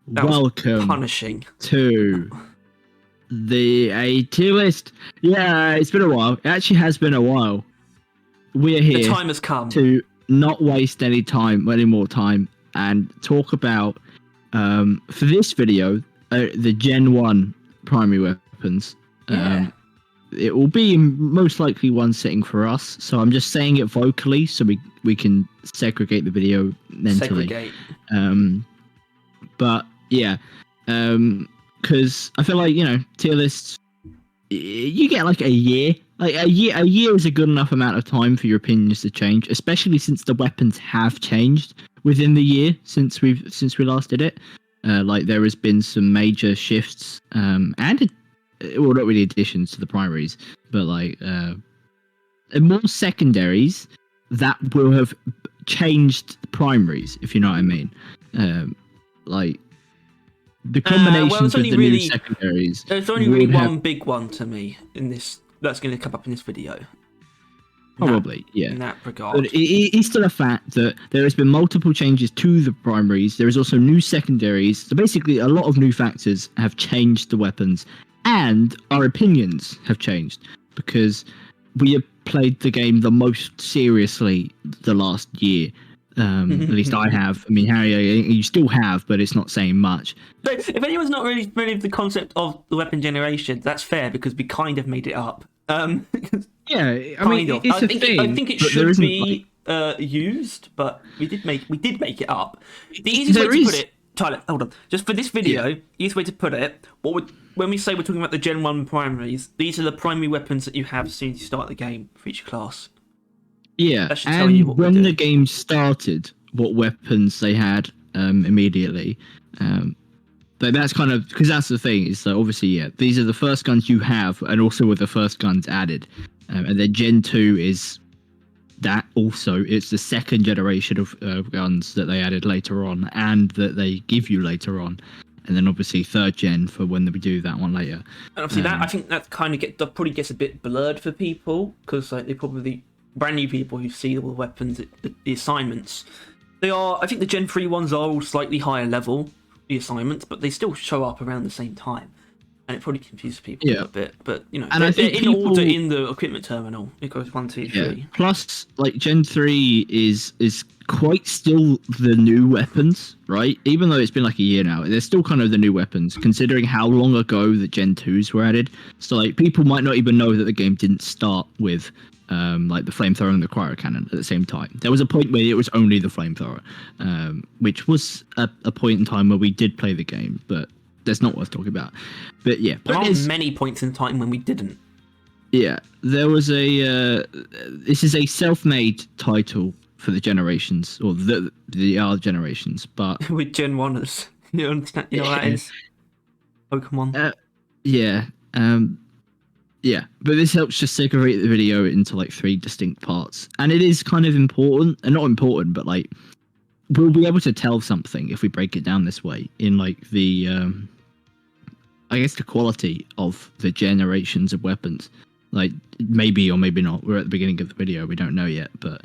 That was Welcome punishing. to the tier list. Yeah, it's been a while. It actually has been a while. We're here The time has come to not waste any more time, and talk about for this video the Gen 1 primary weapons. It will be most likely one sitting for us, so I'm just saying it vocally so we can segregate the video mentally. But yeah, because I feel like, you know, tier lists, you get like a year. Like a year is a good enough amount of time for your opinions to change, especially since the weapons have changed within the year since we last did it. Like there has been some major shifts, and well, not really additions to the primaries, but like more secondaries that will have changed the primaries, if you know what I mean. Like the combinations of the new secondaries. There's only really one big one to me in this that's going to come up in this video. Probably, in that regard. But it is still a fact that there has been multiple changes to the primaries. There is also new secondaries. So basically, a lot of new factors have changed the weapons, and our opinions have changed because we have played the game the most seriously the last year. At least I have. I mean, Harry, you still have, but it's not saying much. So if anyone's not really familiar with the concept of the weapon generation, that's fair because we kind of made it up. Yeah, I mean, it's a thing. I think it should be used, but we did make it up. The easiest way to put it, Tyler, hold on. Just for this video, easiest way to put it, when we say we're talking about the Gen 1 primaries, these are the primary weapons that you have as soon as you start the game for each class. Yeah, and when the game started, what weapons they had immediately. But that's kind of, because that's the thing, is that obviously, yeah, these are the first guns you have, and also with the first guns added. And then Gen 2 is that also. It's the second generation of guns that they added later on, and that they give you later on. And then obviously third gen for when we do that one later. And obviously I think that kind of probably gets a bit blurred for people, because like they probably, brand new people who see all the weapons, the assignments, I think the Gen 3 ones are all slightly higher level, the assignments, but they still show up around the same time, and it probably confuses people a bit. But you know, and I think in order in the equipment terminal, it goes 1, 2, 3. Plus, like Gen 3 is quite still the new weapons, right? Even though it's been like a year now, they're still kind of the new weapons, considering how long ago the Gen 2s were added. So like people might not even know that the game didn't start with like the Flamethrower and the Cryo Cannon at the same time. There was a point where it was only the Flamethrower, which was a point in time where we did play the game, but that's not worth talking about. But yeah, there aren't many points in time when we didn't. Yeah, there was this is a self-made title for the generations, or the generations, but with Gen 1ers, you understand? You know what that is? Pokemon. Yeah, but this helps just segregate the video into like 3 distinct parts, and it is kind of important, and not important, but like we'll be able to tell something if we break it down this way in like the I guess the quality of the generations of weapons. Like maybe or maybe not. We're at the beginning of the video, we don't know yet, but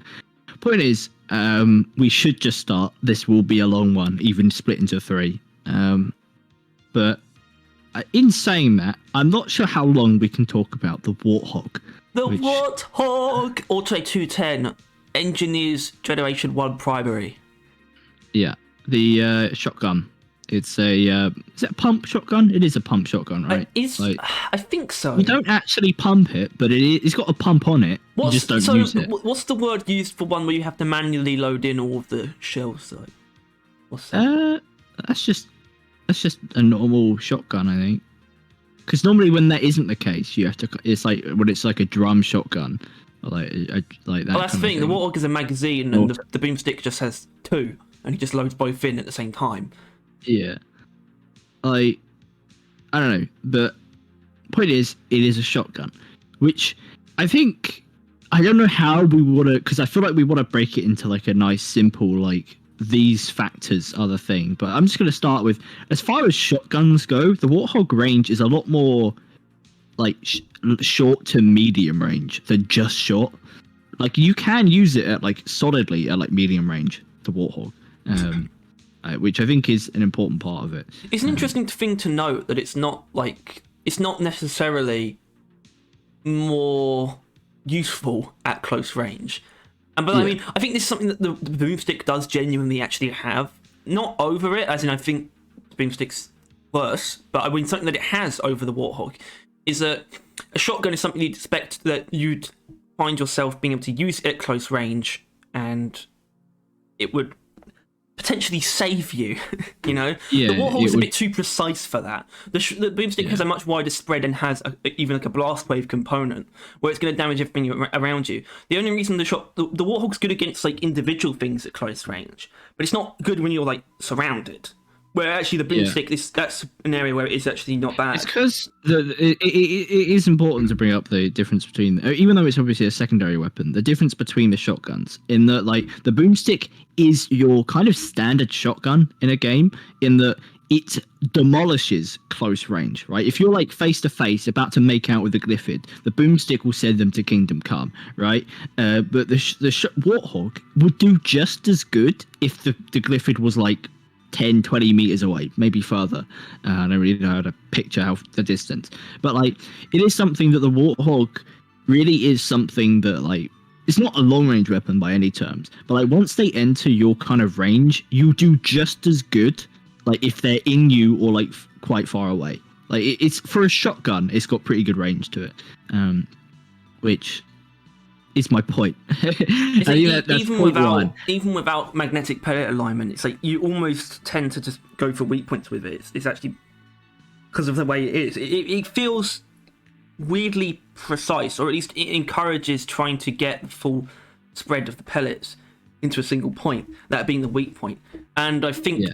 point is, we should just start. This will be a long one, even split into 3. But in saying that, I'm not sure how long we can talk about the Warthog. Warthog! Auto 210, Engineers Generation 1 Primary. Yeah, the shotgun. It's is it a pump shotgun? It is a pump shotgun, right? I think so. You don't actually pump it, but it's got a pump on it. You just don't use it. What's the word used for one where you have to manually load in all of the shells? Like, what's that? That's just a normal shotgun, I think. Because normally when that isn't the case, you have to. It's like when it's like a drum shotgun, or like that. Well, that's the thing. The Warthog is a magazine, and the Boomstick just has 2, and he just loads both in at the same time. Yeah, I don't know, but point is, it is a shotgun, which I think, I don't know how we want to, because I feel like we want to break it into like a nice simple, like these factors are the thing, but I'm just going to start with, as far as shotguns go, the Warthog range is a lot more like short to medium range than just short. Like you can use it at like solidly at like medium range, the Warthog. which I think is an important part of it. It's an interesting thing to note that it's not necessarily more useful at close range. But I mean, I think this is something that the Boomstick does genuinely actually have. Not over it, as in I think the Boomstick's worse, but I mean something that it has over the Warthog is that a shotgun is something you'd expect that you'd find yourself being able to use at close range, and it would potentially save you, you know? Yeah, the Warthog's a bit too precise for that. The Boomstick has a much wider spread and has even like a blast wave component where it's going to damage everything around you. The only reason the Warthog's good against like individual things at close range, but it's not good when you're like surrounded. Where actually the Boomstick, that's an area where it is actually not bad. It's because it is important to bring up the difference between, even though it's obviously a secondary weapon, the difference between the shotguns. In that, like, the Boomstick is your kind of standard shotgun in a game, in that it demolishes close range, right? If you're like face to face about to make out with the Glyphid, the Boomstick will send them to Kingdom Come, right? But the Warthog would do just as good if the Glyphid was like 10, 20 meters away, maybe further. I don't really know how to picture the distance, but like it is something that the Warthog really is something that like it's not a long range weapon by any terms, but like once they enter your kind of range, you do just as good. Like if they're in you or like quite far away. Like it's for a shotgun, it's got pretty good range to it, which is my point. Even without magnetic pellet alignment, it's like you almost tend to just go for weak points with it. It's actually because of the way it is. It feels weirdly precise, or at least it encourages trying to get the full spread of the pellets into a single point, that being the weak point. And I think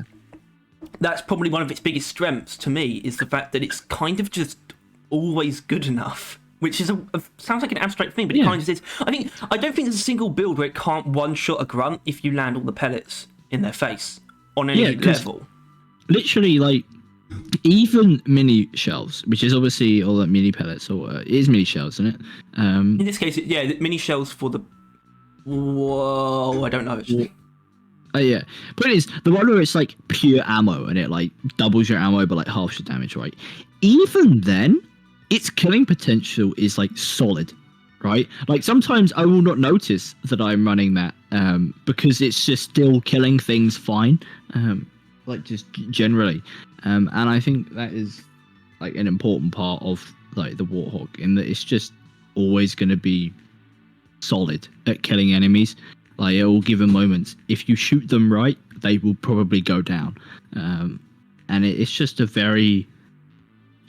that's probably one of its biggest strengths to me, is the fact that it's kind of just always good enough. Which is sounds like an abstract thing, but it kind of is. I don't think there's a single build where it can't one-shot a grunt if you land all the pellets in their face on any level. Literally, like, even mini shells, which is obviously all that mini pellets, or it is mini shells, isn't it? In this case, mini shells for the... Whoa, I don't know, actually. Yeah. But it is, the one where it's, like, pure ammo, and it, like, doubles your ammo, but, like, halves your damage, right? Even then, its killing potential is like solid, right? Like sometimes I will not notice that I'm running that because it's just still killing things fine, like just generally. And I think that is like an important part of like the Warthog, in that it's just always going to be solid at killing enemies. Like it will give them moments. If you shoot them right, they will probably go down. And it's just a very...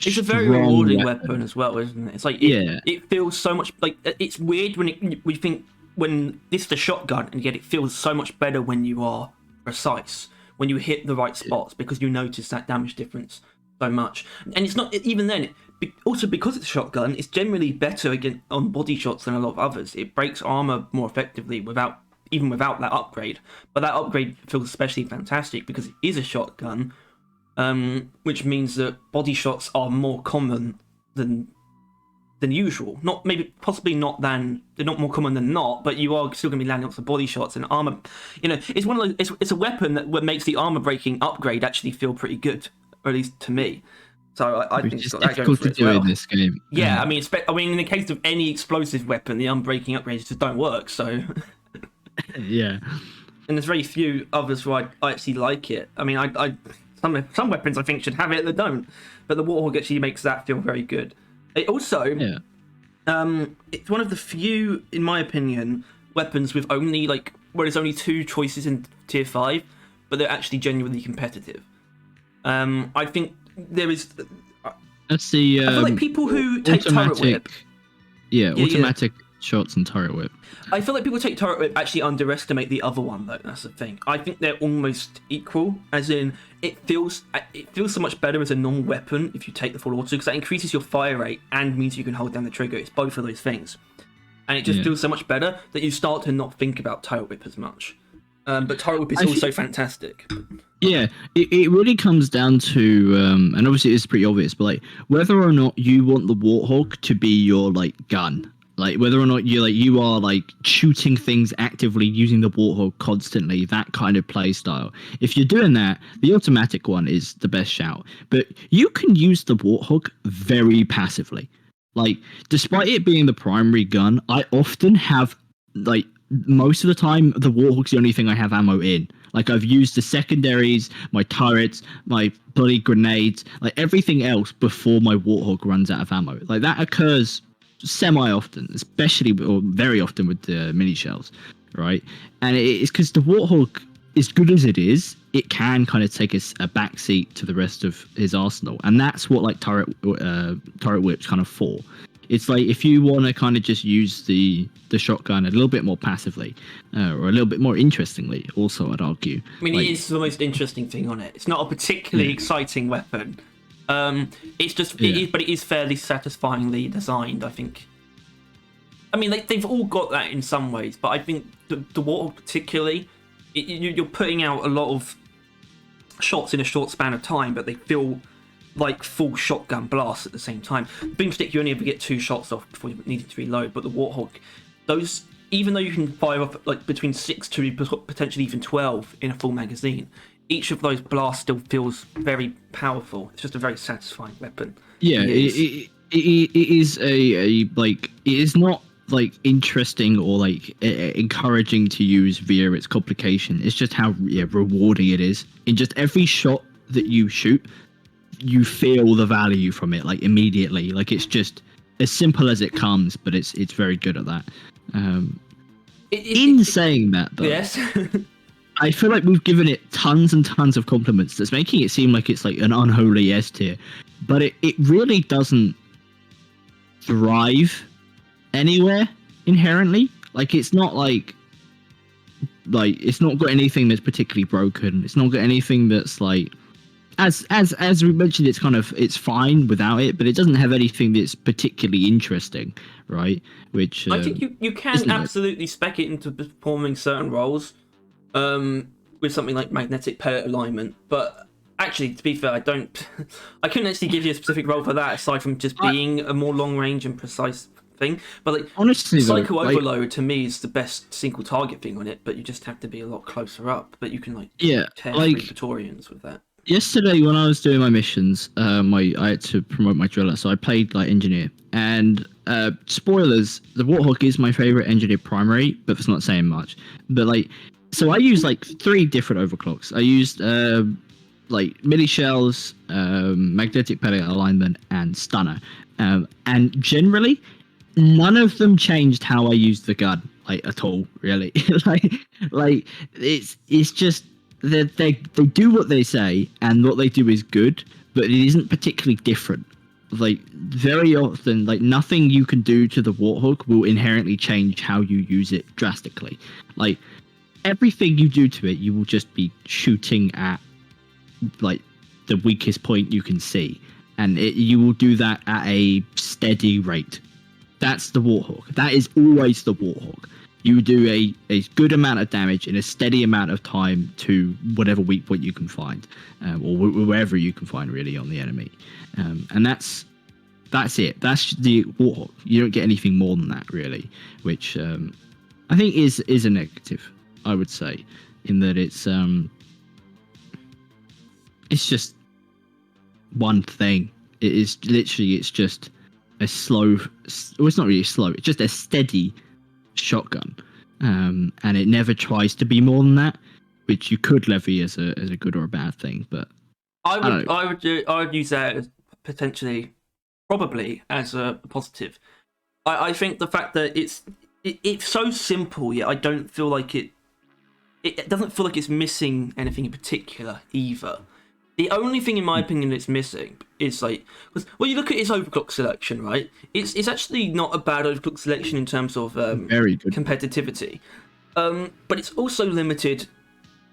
It's a very rewarding weapon as well, isn't it? It's like it feels so much like it's weird when we think when this is a shotgun, and yet it feels so much better when you are precise, when you hit the right spots, because you notice that damage difference so much. And it's not even then. Also, because it's a shotgun, it's generally better on body shots than a lot of others. It breaks armor more effectively without that upgrade. But that upgrade feels especially fantastic because it is a shotgun. Which means that body shots are more common than usual. Possibly not they're not more common than not, but you are still going to be landing lots of body shots, and armor. You know, it's one of those. It's a weapon that makes the armor breaking upgrade actually feel pretty good, or at least to me. So I think it's got that going for it as well. In this game. Yeah, I mean, in the case of any explosive weapon, the unbreaking upgrades just don't work. So yeah, and there's very few others where I actually like it. I mean, Some weapons I think should have it that don't, but the Warthog actually makes that feel very good. It also, it's one of the few, in my opinion, weapons with only where there's only two choices in tier 5, but they're actually genuinely competitive. I think there is. That's the. I feel like people who take turret whip. Automatic shots and turret whip. I feel like people take turret whip actually underestimate the other one though. That's the thing. I think they're almost equal, as in it feels so much better as a normal weapon if you take the full auto, because that increases your fire rate and means you can hold down the trigger. It's both of those things, and it just feels so much better that you start to not think about turret whip as much. But turret whip is also fantastic. Yeah, it really comes down to, and obviously it's pretty obvious, but like whether or not you want the Warthog to be your like gun. Like whether or not you are like shooting things actively using the Warthog constantly, that kind of play style. If you're doing that, the automatic one is the best shout. But you can use the Warthog very passively. Like despite it being the primary gun, I often have like most of the time the Warthog's the only thing I have ammo in. Like I've used the secondaries, my turrets, my bloody grenades, like everything else before my Warthog runs out of ammo. Like that occurs semi-often, especially or very often with the mini shells, right? And it's because the Warthog, as good as it is, it can kind of take a backseat to the rest of his arsenal, and that's what like turret whip's kind of for. It's like if you want to kind of just use the shotgun a little bit more passively, or a little bit more interestingly, also I'd argue. I mean, like, it is the most interesting thing on it. It's not a particularly exciting weapon. It's just, but it is fairly satisfyingly designed, I think. I mean, they've all got that in some ways, but I think the Warthog particularly, you're putting out a lot of shots in a short span of time, but they feel like full shotgun blasts at the same time. Boomstick, you only ever get 2 shots off before you need to reload, but the Warthog, those, even though you can fire off like between 6 to potentially even 12 in a full magazine, each of those blasts still feels very powerful. It's just a very satisfying weapon. Yeah, it is a like, it is not like interesting or like encouraging to use via its complication. It's just how rewarding it is. In just every shot that you shoot, you feel the value from it like immediately. Like it's just as simple as it comes, but it's very good at that. Saying that though, yes. I feel like we've given it tons and tons of compliments that's making it seem like it's like an unholy S tier, but it really doesn't thrive anywhere inherently. Like it's not like it's not got anything that's particularly broken. It's not got anything that's like, as we mentioned, it's fine without it, but it doesn't have anything that's particularly interesting, right? Which I think you can absolutely spec it into performing certain roles. With something like magnetic pellet alignment, but actually, to be fair, I couldn't actually give you a specific role for that aside from just being a more long range and precise thing. But like, honestly, Psycho Overload to me is the best single target thing on it, but you just have to be a lot closer up. But you can tear through Praetorians with that. Yesterday when I was doing my missions, I had to promote my driller, so I played like engineer. And spoilers, the Warthog is my favorite engineer primary, but it's not saying much. But like, so I used like 3 different overclocks. I used like mini shells, magnetic pellet alignment, and stunner. And generally, none of them changed how I used the gun, like at all, really. like it's just that they do what they say, and what they do is good, but it isn't particularly different. Like very often, like nothing you can do to the Warthog will inherently change how you use it drastically. Like everything you do to it, you will just be shooting at like the weakest point you can see, and you will do that at a steady rate. That's the Warthog. That is always the Warthog. You do a good amount of damage in a steady amount of time to whatever weak point you can find, or wherever you can find really on the enemy, and that's it. That's the Warthog. You don't get anything more than that really, which I think is a negative. I would say, in that it's just one thing. It is literally, it's just a slow. Well, it's not really slow. It's just a steady shotgun, and it never tries to be more than that, which you could levy as a good or a bad thing. But I would use that as potentially, probably as a positive. I think the fact that it's so simple, yet I don't feel like it doesn't feel like it's missing anything in particular either. The only thing, in my opinion, that's missing is like, well, you look at its overclock selection, right? It's actually not a bad overclock selection in terms of very good competitivity, but it's also limited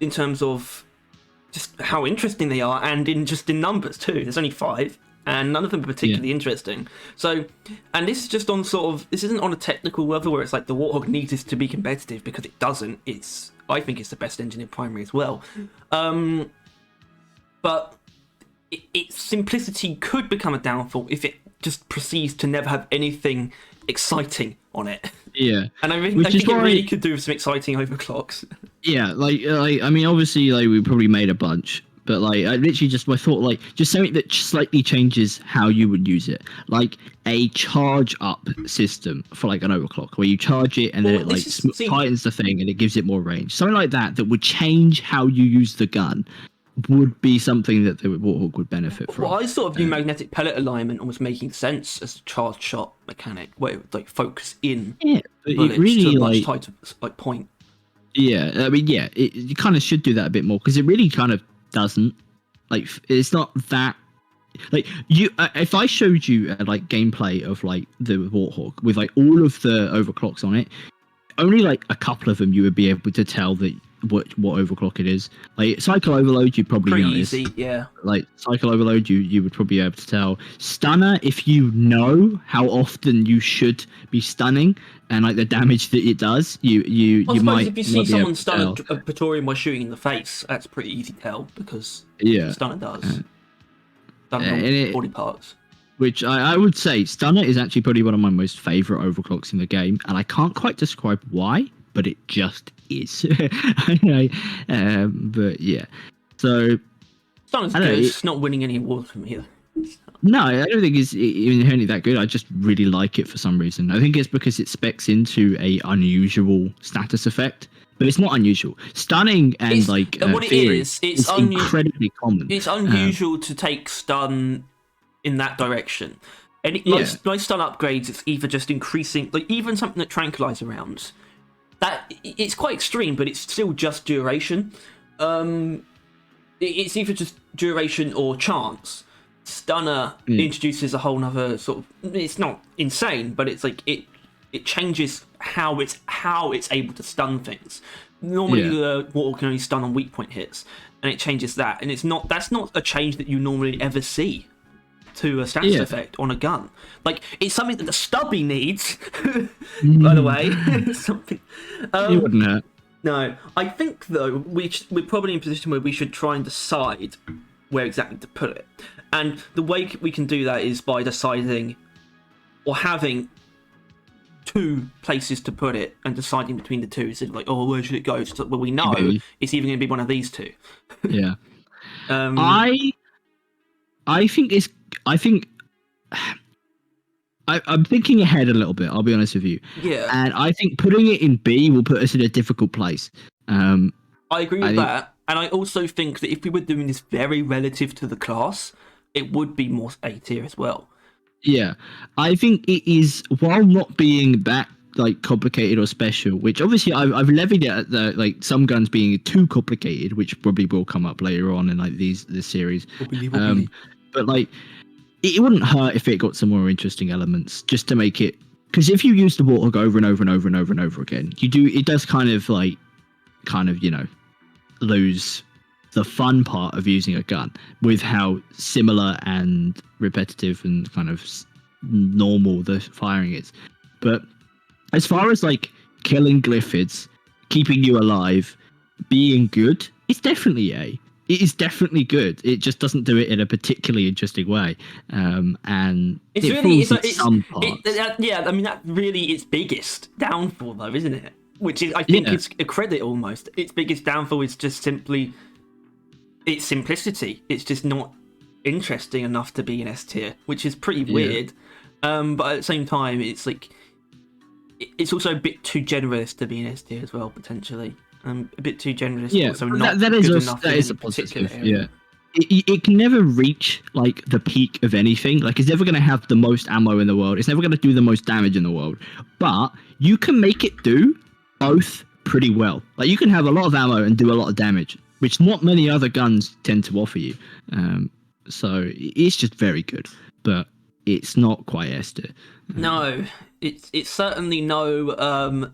in terms of just how interesting they are, and in numbers too. There's only 5, and none of them are particularly interesting. So, and this is just on this isn't on a technical level where it's like the Warthog needs this to be competitive, because it doesn't. I think it's the best engineered primary as well. But its simplicity could become a downfall if it just proceeds to never have anything exciting on it. Yeah, and I think it really could do with some exciting overclocks. Yeah, I mean, obviously, like we probably made a bunch, but like I literally just my thought, like just something that slightly changes how you would use it, like a charge up system for like an overclock, where you charge it and then it like tightens the thing and it gives it more range. Something like that would change how you use the gun. Would be something that the Warthog would benefit from. Well, I sort of view magnetic pellet alignment almost making sense as a charge shot mechanic, where it would like focus in bullets really, to a much tighter like point. Yeah, I mean, yeah, you kind of should do that a bit more, because it really kind of doesn't. Like, it's not that. Like, you, if I showed you like gameplay of like the Warthog with like all of the overclocks on it, only like a couple of them you would be able to tell that what overclock it is. Like cycle overload, you'd probably pretty notice. Easy, yeah. Like cycle overload, you would probably be able to tell. Stunner, if you know how often you should be stunning and like the damage that it does, you might. If you see someone stun a Praetorian by shooting in the face, that's pretty easy to tell, because stunner does. Stun body parts. Which I would say Stunner is actually probably one of my most favourite overclocks in the game, and I can't quite describe why, but it just is. But yeah, so Stunner's good. It's not winning any awards for me either. No, I don't think it's inherently that good. I just really like it for some reason. I think it's because it specs into a unusual status effect, but it's not unusual. Stunning and it's incredibly common. It's unusual to take stun in that direction. And like stun upgrades, it's either just increasing, like even something that tranquilizer rounds, that it's quite extreme, but it's still just duration. It's either just duration or chance. Stunner introduces a whole nother sort of, it's not insane, but it's like it changes how it's able to stun things. Normally the Warthog can only stun on weak point hits, and it changes that, and that's not a change that you normally ever see to a status effect on a gun. Like, it's something that the Stubby needs, by the way. Something. It wouldn't hurt. No, I think though we're probably in a position where we should try and decide where exactly to put it, and the way we can do that is by deciding or having two places to put it and deciding between the two. So like, oh, where should it go? So, well, we know it's even going to be one of these two. Yeah. I'm thinking ahead a little bit, I'll be honest with you. Yeah. And I think putting it in B will put us in a difficult place. I agree with that. And I also think that if we were doing this very relative to the class, it would be more A tier as well. Yeah. I think it is, while not being that like complicated or special, which obviously I've levied it at the, like some guns being too complicated, which probably will come up later on in like this series. But like, it wouldn't hurt if it got some more interesting elements, just to make it, because if you use the Warthog over and over and over and over and over again, it does kind of lose the fun part of using a gun with how similar and repetitive and kind of normal the firing is. But as far as like killing glyphids, keeping you alive, being good, it's definitely A. It is definitely good. It just doesn't do it in a particularly interesting way, and it's it really falls in some parts. I mean, that really its biggest downfall, though, isn't it? Which is, I think, it's a credit almost. Its biggest downfall is just simply its simplicity. It's just not interesting enough to be an S tier, which is pretty weird. But at the same time, it's like it's also a bit too generous to be an S tier as well, potentially. A bit too generous. Yeah, also not that is a positive. Yeah, it can never reach like the peak of anything. Like, it's never going to have the most ammo in the world. It's never going to do the most damage in the world. But you can make it do both pretty well. Like, you can have a lot of ammo and do a lot of damage, which not many other guns tend to offer you. So it's just very good, but it's not quite S tier. No, it's certainly no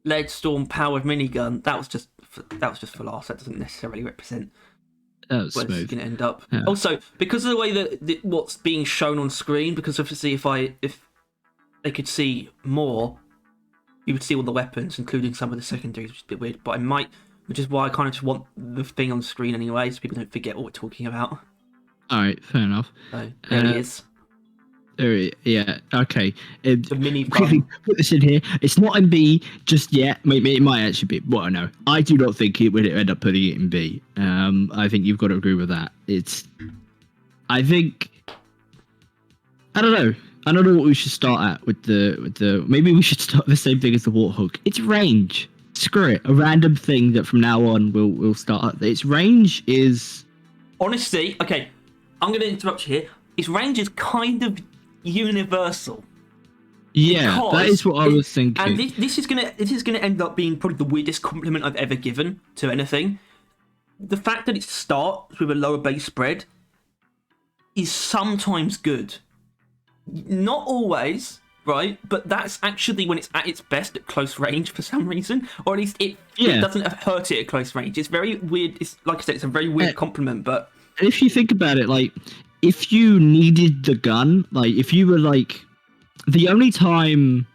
Leadstorm powered minigun. That was just for laughs. That doesn't necessarily represent where it's going to end up. Yeah. Also, because of the way that what's being shown on screen, because obviously if they could see more, you would see all the weapons, including some of the secondaries, which is a bit weird. But which is why I kind of just want the thing on screen anyway, so people don't forget what we're talking about. All right, fair enough. So there he is. Yeah, okay. The mini Quickly gun. put this in here. It's not in B just yet. Maybe it might actually be. Well, no, I do not think it would end up putting it in B. I think you've got to agree with that. I think. I don't know. I don't know what we should start at with the. Maybe we should start the same thing as the Warthog. It's range. Screw it. A random thing that from now on we'll start at. Its range is. Honestly, okay, I'm going to interrupt you here. Its range is kind of universal. Yeah, that is what I was thinking. And this is gonna end up being probably the weirdest compliment I've ever given to anything. The fact that it starts with a lower base spread is sometimes good. Not always, right? But that's actually when it's at its best at close range for some reason, or at least it doesn't hurt it at close range. It's very weird. It's like I said, it's a very weird compliment. But if you think about it, like if you needed the gun, like if you were like the only time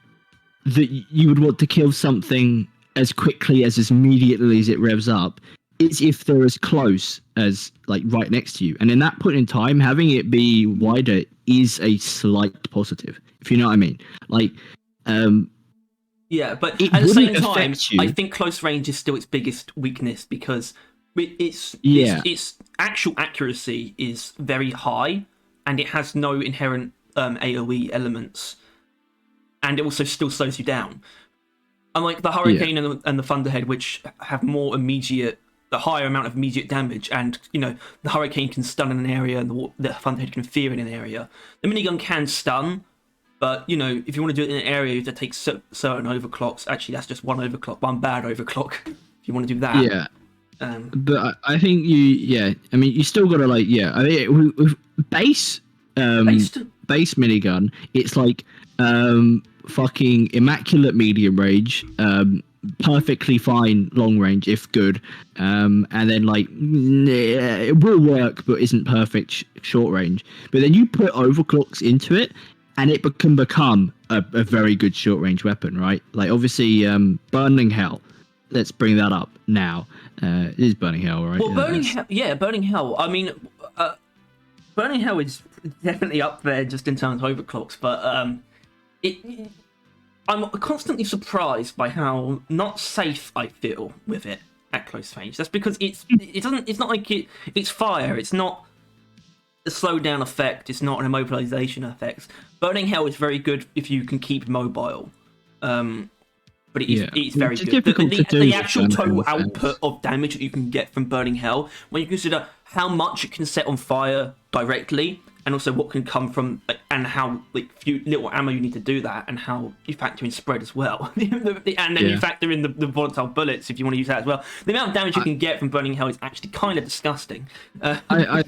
that you would want to kill something as quickly as immediately as it revs up is if they're as close as like right next to you, and in that point in time, having it be wider is a slight positive, if you know what I mean. Like, yeah, but at the same time, I think close range is still its biggest weakness because its actual accuracy is very high, and it has no inherent AoE elements, and it also still slows you down. Unlike the Hurricane and the Thunderhead, which have more immediate, the higher amount of immediate damage, and the Hurricane can stun in an area, and the Thunderhead can fear in an area. The minigun can stun, but if you want to do it in an area that takes certain overclocks, actually that's just one overclock, one bad overclock. If you want to do that, yeah. But I think you still got to I mean, with base minigun, it's like fucking immaculate medium range, perfectly fine long range if good, and then it will work but isn't perfect short range. But then you put overclocks into it, and it can become a very good short range weapon, right? Like obviously, Burning Hell. Let's bring that up now. It is Burning Hell, right? Well, Burning Hell. I mean, Burning Hell is definitely up there just in terms of overclocks, but I'm constantly surprised by how not safe I feel with it at close range. That's because it's not like it's fire. It's not a slowdown effect. It's not an immobilization effect. Burning Hell is very good if you can keep mobile. But it's very good. The actual total output of damage that you can get from Burning Hell, when you consider how much it can set on fire directly, and also what can come from, and how few little ammo you need to do that, and how you factor in spread as well, and then you factor in the volatile bullets if you want to use that as well. The amount of damage you can get from Burning Hell is actually kind of disgusting. I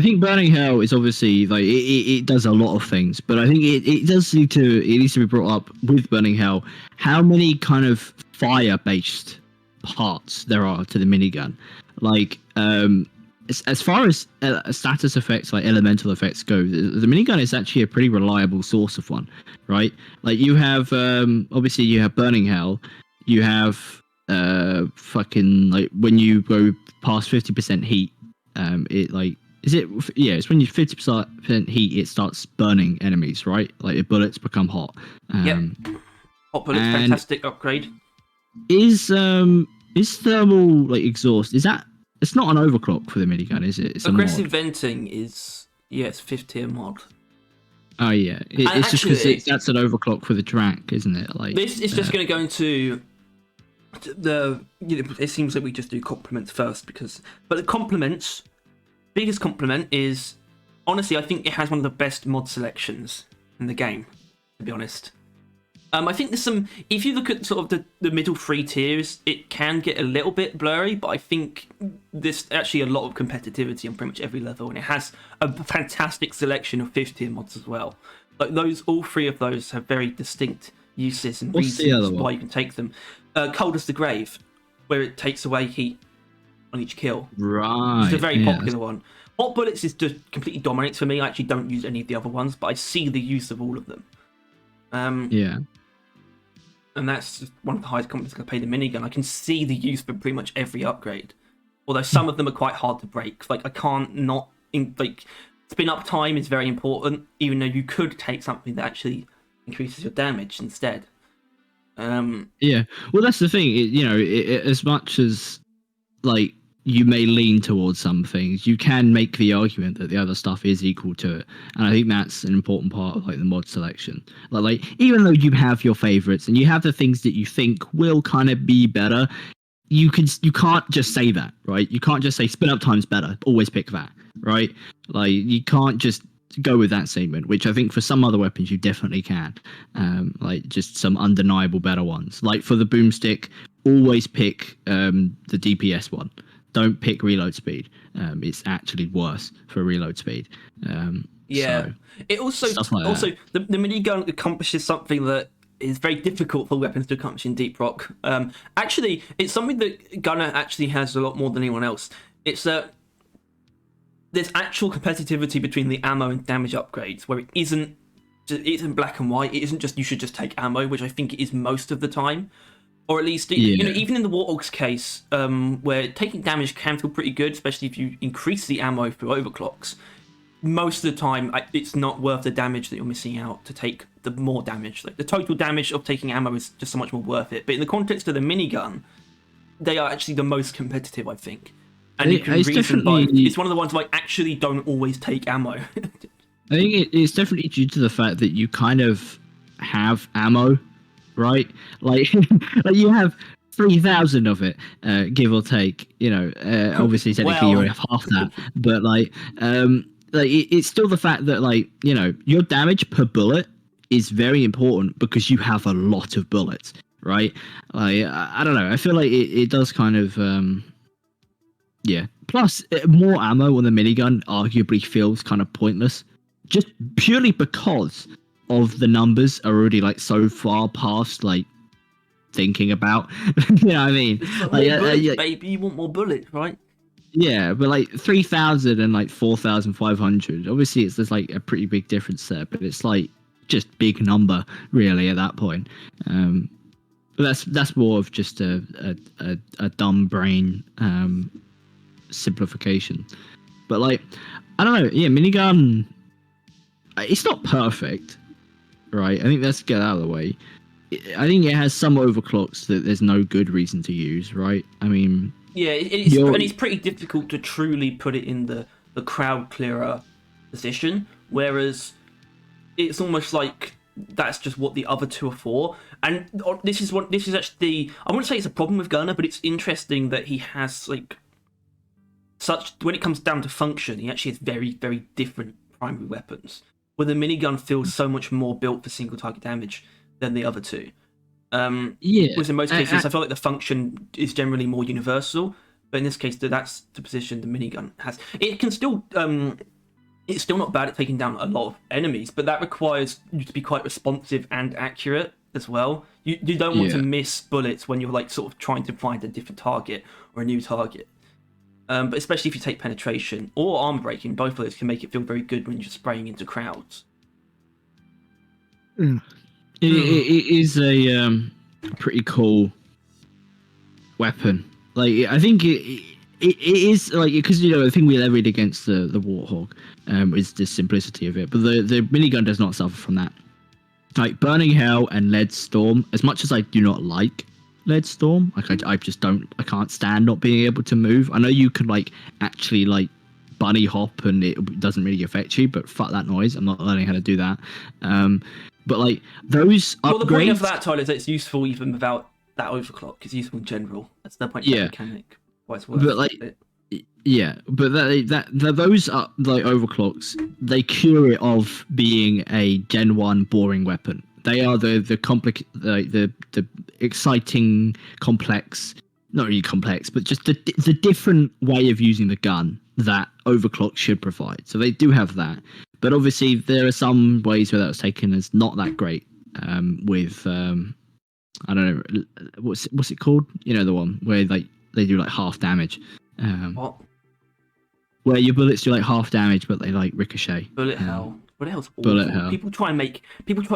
think Burning Hell is obviously it does a lot of things, but I think it needs to be brought up with Burning Hell how many kind of fire based parts there are to the minigun. As far as status effects, like elemental effects go, the minigun is actually a pretty reliable source of one, right? Like you have obviously you have Burning Hell, you have when you go past 50% heat, it's when you 50% heat, it starts burning enemies, right? Like the bullets become hot. Hot bullets, fantastic upgrade. Is thermal exhaust? Is that? It's not an overclock for the minigun, is it? It's aggressive venting is it's 5th tier mod. Oh yeah, it's just because that's an overclock for the track, isn't it? This is just going to go into the. It seems like we just do compliments first but the compliments. Biggest compliment is, honestly, I think it has one of the best mod selections in the game, to be honest. I think there's some, if you look at sort of the middle 3 tiers, it can get a little bit blurry, but I think there's actually a lot of competitivity on pretty much every level, and it has a fantastic selection of 5th tier mods as well. All 3 of those have very distinct uses and reasons why you can take them. Cold as the Grave, where it takes away heat on each kill. Right. It's a very popular one. Hot Bullets is just completely dominates for me. I actually don't use any of the other ones, but I see the use of all of them. And that's just one of the highest compliments I pay the minigun. I can see the use for pretty much every upgrade. Although some of them are quite hard to break. I can't not like spin up time is very important, even though you could take something that actually increases your damage instead. Yeah, well, that's the thing. As much as like you may lean towards some things, you can make the argument that the other stuff is equal to it, and I think that's an important part of like the mod selection. Like even though you have your favorites and you have the things that you think will kind of be better, you can't just say that, right? You can't just say spin up time's better, always pick that, right? Like you can't just go with that statement, which I think for some other weapons you definitely can. Like just some undeniable better ones. Like for the boomstick, always pick the DPS one. Don't pick reload speed. It's actually worse for reload speed. Yeah. So, it also the minigun accomplishes something that is very difficult for weapons to accomplish in Deep Rock. Actually, it's something that Gunner actually has a lot more than anyone else. It's that there's actual competitivity between the ammo and damage upgrades, where it isn't black and white. It isn't just you should just take ammo, which I think it is most of the time, or at least even in the Warthog's case, where taking damage can feel pretty good, especially if you increase the ammo through overclocks. Most of the time, it's not worth the damage that you're missing out to take the more damage. Like the total damage of taking ammo is just so much more worth it. But in the context of the minigun, they are actually the most competitive, I think. And you can reason by it's one of the ones where I actually don't always take ammo. I think it's definitely due to the fact that you kind of have ammo, right? Like, like you have 3,000 of it, give or take. Obviously technically you only have half that, but like it's still the fact that like your damage per bullet is very important because you have a lot of bullets, right? Like I don't know. I feel like it does kind of. Yeah. Plus, more ammo on the minigun arguably feels kind of pointless, just purely because of the numbers are already like so far past like thinking about. You know what I mean? Like, bullets, baby, you want more bullets, right? Yeah, but like 3,000 and like 4,500. Obviously, there's like a pretty big difference there, but it's like just big number really at that point. But that's more of just a dumb brain. Simplification, but like I don't know, minigun, it's not perfect, right? I think let's get out of the way. I think it has some overclocks that there's no good reason to use, right? I mean, yeah, it's pretty difficult to truly put it in the crowd clearer position, whereas it's almost like that's just what the other two are for. And this is actually, I wouldn't say it's a problem with Gunner, but it's interesting that he has like when it comes down to function, he actually has very, very different primary weapons, where the minigun feels so much more built for single target damage than the other two. Whereas in most cases, I feel like the function is generally more universal, but in this case, that's the position the minigun has. It can still, it's still not bad at taking down a lot of enemies, but that requires you to be quite responsive and accurate as well. You don't want to miss bullets when you're like sort of trying to find a different target or a new target. But especially if you take penetration or armor breaking, both of those can make it feel very good when you're spraying into crowds. It is a pretty cool weapon. Like I think it is like, because the thing we levied against the Warthog is the simplicity of it, but the minigun does not suffer from that. Like Burning Hell and Lead Storm, as much as I do not like Lead Storm, like I just don't, I can't stand not being able to move. I know you can like actually like bunny hop and it doesn't really affect you, but fuck that noise, I'm not learning how to do that. But like those upgrades, the point of that, Tyler, is that it's useful even without that overclock. It's useful in general. That's the point of that mechanic. Why it's worth but like it. but those are like overclocks, they cure it of being a Gen 1 boring weapon. They are the exciting, complex, not really complex, but just the different way of using the gun that overclock should provide. So they do have that, but obviously there are some ways where that was taken as not that great. With I don't know what's it called? The one where like they do like half damage. What? Where your bullets do like half damage, but they like ricochet. Bullet hell. Bullet hell's awful. Bullet hell. People try and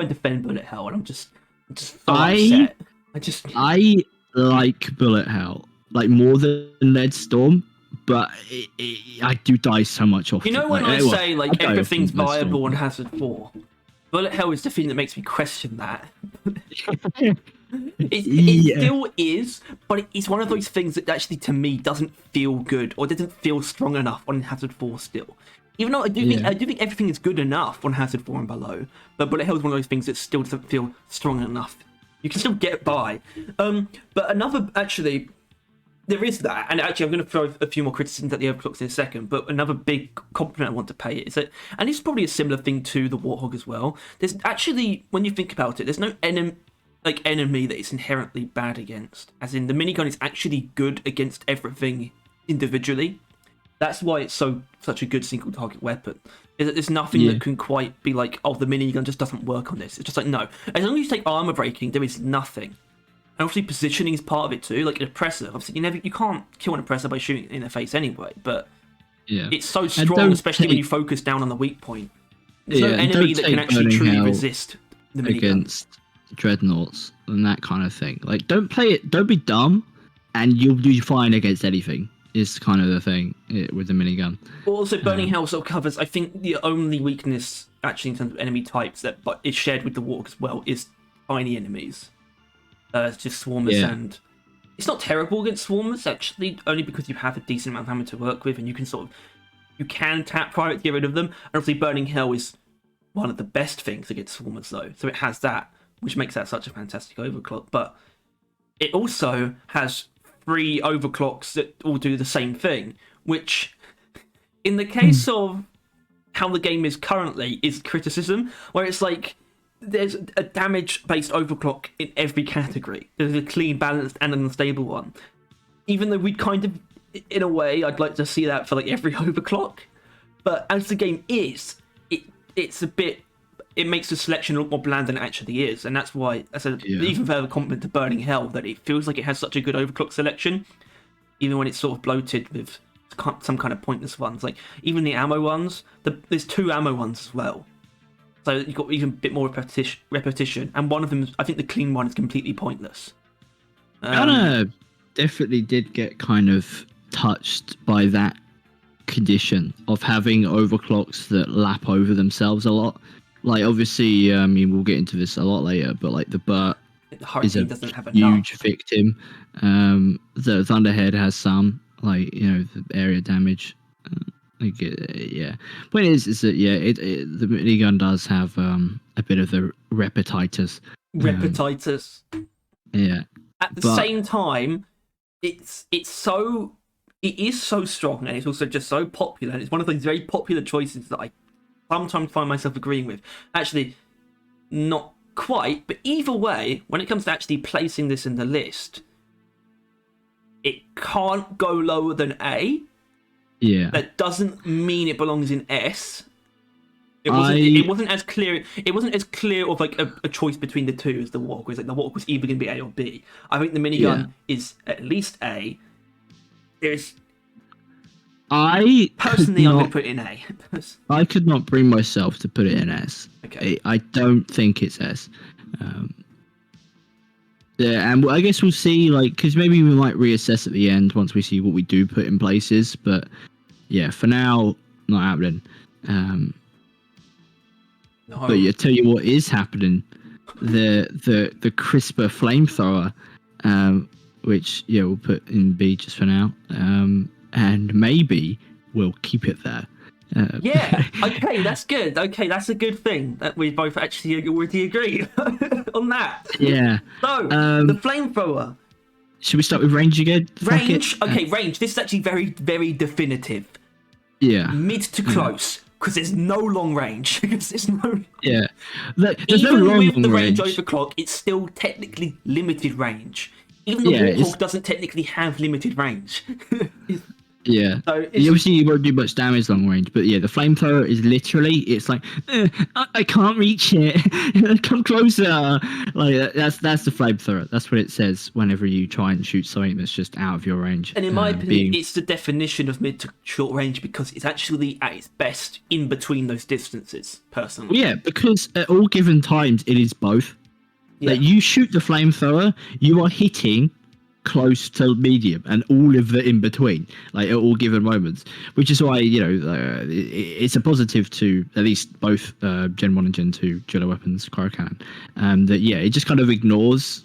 defend bullet hell, and I'm just so upset. I like bullet hell like more than Lead Storm, but I do die so much often. You know when like, I say I like die everything's often, but still. viable on Hazard 4? Bullet hell is the thing that makes me question that. It still is, but it's one of those things that actually, to me, doesn't feel good or doesn't feel strong enough on Hazard 4 still. Even though I do think everything is good enough on Hazard 4 and below, but Bullet hell is one of those things that still doesn't feel strong enough. You can still get by. But another, actually, there is that, and actually I'm going to throw a few more criticisms at the overclocks in a second, but another big compliment I want to pay is that, and it's probably a similar thing to the Warthog as well, there's actually, when you think about it, there's no enemy that it's inherently bad against. As in, the minigun is actually good against everything individually. That's why it's such a good single target weapon. Is that there's nothing that can quite be like, oh, the minigun just doesn't work on this. It's just like, no. As long as you take armor breaking, there is nothing. And obviously positioning is part of it too. Like an oppressor, obviously you can't kill an oppressor by shooting it in the face anyway. But it's so strong, especially when you focus down on the weak point. There's no enemy that can actually truly resist the minigun against dreadnoughts and that kind of thing. Like, don't play it. Don't be dumb, and you'll do fine against anything. Is kind of the thing with the minigun. Also, Burning Hell sort of covers, I think, the only weakness actually in terms of enemy types that is shared with the Warthog as well is tiny enemies. It's just swarmers, and it's not terrible against swarmers actually, only because you have a decent amount of ammo to work with, and you can tap private to get rid of them. And obviously, Burning Hell is one of the best things against swarmers though, so it has that, which makes that such a fantastic overclock. But it also has 3 overclocks that all do the same thing, which, in the case of how the game is currently, is criticism, where it's like, there's a damage-based overclock in every category. There's a clean, balanced, and an unstable one. Even though we'd kind of, in a way, I'd like to see that for like every overclock. But as the game is, it's a bit, it makes the selection a lot more bland than it actually is, and that's why I said even further compliment to Burning Hell that it feels like it has such a good overclock selection, even when it's sort of bloated with some kind of pointless ones. Like even the ammo ones, there's 2 ammo ones as well, so you've got even a bit more repetition. And one of them, I think the clean one, is completely pointless. Definitely did get kind of touched by that condition of having overclocks that lap over themselves a lot. Like, obviously, I mean, we'll get into this a lot later, but like the Burt is a doesn't have huge victim. The Thunderhead has some, like, you know, the area damage. Point is that the minigun does have a bit of the repetitus. Yeah. At the same time, it is so strong, and it's also just so popular. And it's one of those very popular choices that I sometimes find myself agreeing with. Actually, not quite, but either way, when it comes to actually placing this in the list, it can't go lower than A. Yeah. That doesn't mean it belongs in S. It wasn't as clear. It wasn't as clear of like a choice between the two as the Warthog was. Like the Warthog was either going to be A or B. I think the minigun is at least A. I'm going to put it in A. I could not bring myself to put it in S. Okay. I don't think it's S. And I guess we'll see, like, because maybe we might reassess at the end once we see what we do put in places. But yeah, for now, not happening. No. But yeah, tell you what is happening: the crisper flamethrower, which we'll put in B just for now. And maybe we'll keep it there. Okay, that's good. Okay, that's a good thing that we both actually already agree on that. Yeah. So, the flamethrower. Should we start with range again? Range? Okay, range. This is actually very, very definitive. Yeah. Mid to close, because there's no long range. There's no... Yeah. There's even no long with the range overclock, it's still technically limited range. Even the Warthog doesn't technically have limited range. Yeah. So obviously you won't do much damage long range, but yeah, the flamethrower is literally, it's like, I can't reach it. Come closer. Like that's the flamethrower. That's what it says whenever you try and shoot something that's just out of your range. And in my opinion, it's the definition of mid to short range because it's actually at its best in between those distances, personally. Yeah, because at all given times, it is both. Yeah. Like you shoot the flamethrower, you are hitting close to medium, and all of the in between, like at all given moments. Which is why it's a positive to at least both Gen 1 and Gen 2 dual weapons, Cryo Cannon. That it just kind of ignores,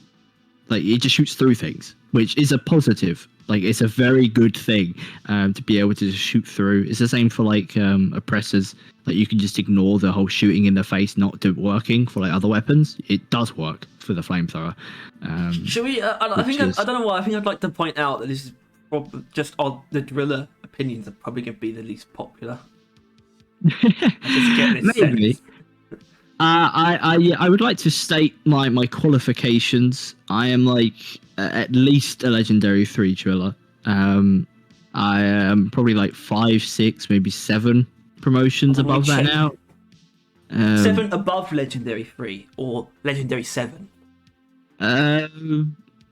like it just shoots through things, which is a positive. Like it's a very good thing to be able to just shoot through. It's the same for like oppressors. Like you can just ignore the whole shooting in the face not working for like other weapons. It does work for the flamethrower. Should we? I don't know why. I think I'd like to point out that this is probably just the driller opinions are probably going to be the least popular. Maybe. I would like to state my qualifications. I am like at least a legendary 3 driller. I am probably like 5, 6, maybe 7 promotions above that now. 7 above legendary 3 or legendary 7?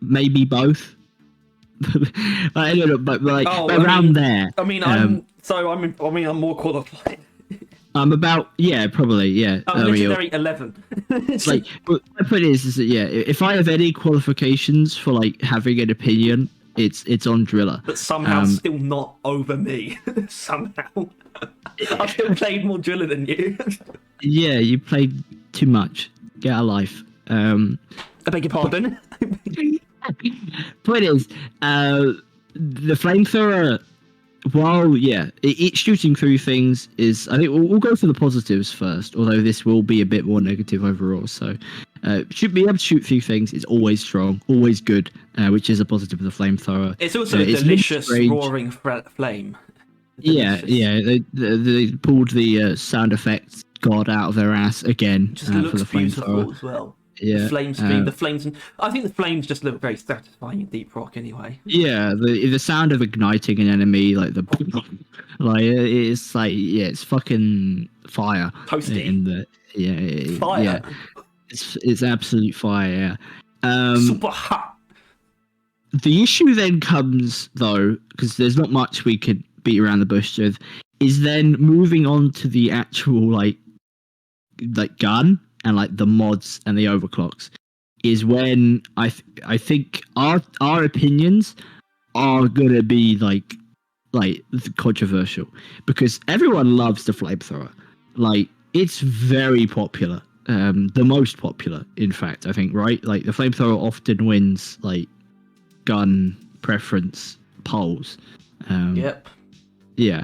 Maybe both. I don't know, but around there. I mean, I'm more qualified. I'm about probably. I'm legendary 11. Like, but my point is that if I have any qualifications for like having an opinion, it's on driller. But somehow still not over me. Somehow, I've still played more driller than you. Yeah, you played too much. Get a life. I beg your pardon. Point is, the flamethrower. While it's shooting through things is, I think we'll go for the positives first, although this will be a bit more negative overall. So should be able to shoot through things is always strong, always good, which is a positive of the flamethrower. It's also a delicious roaring flame. Delicious. They pulled the sound effects god out of their ass again. Just looks for the beautiful flamethrower as well. Yeah, the flame screen, the flames, and I think the flames just look very satisfying in Deep Rock anyway. Yeah, the sound of igniting an enemy, like it's like it's fucking fire. Toasty. In the fire. Yeah, it's absolute fire. Yeah. Super hot. The issue then comes though, because there's not much we could beat around the bush with, is then moving on to the actual like gun. And like the mods and the overclocks is when I think our opinions are gonna be like controversial, because everyone loves the flamethrower. Like it's very popular, the most popular in fact, I think, right? Like the flamethrower often wins like gun preference polls. Yep. Yeah.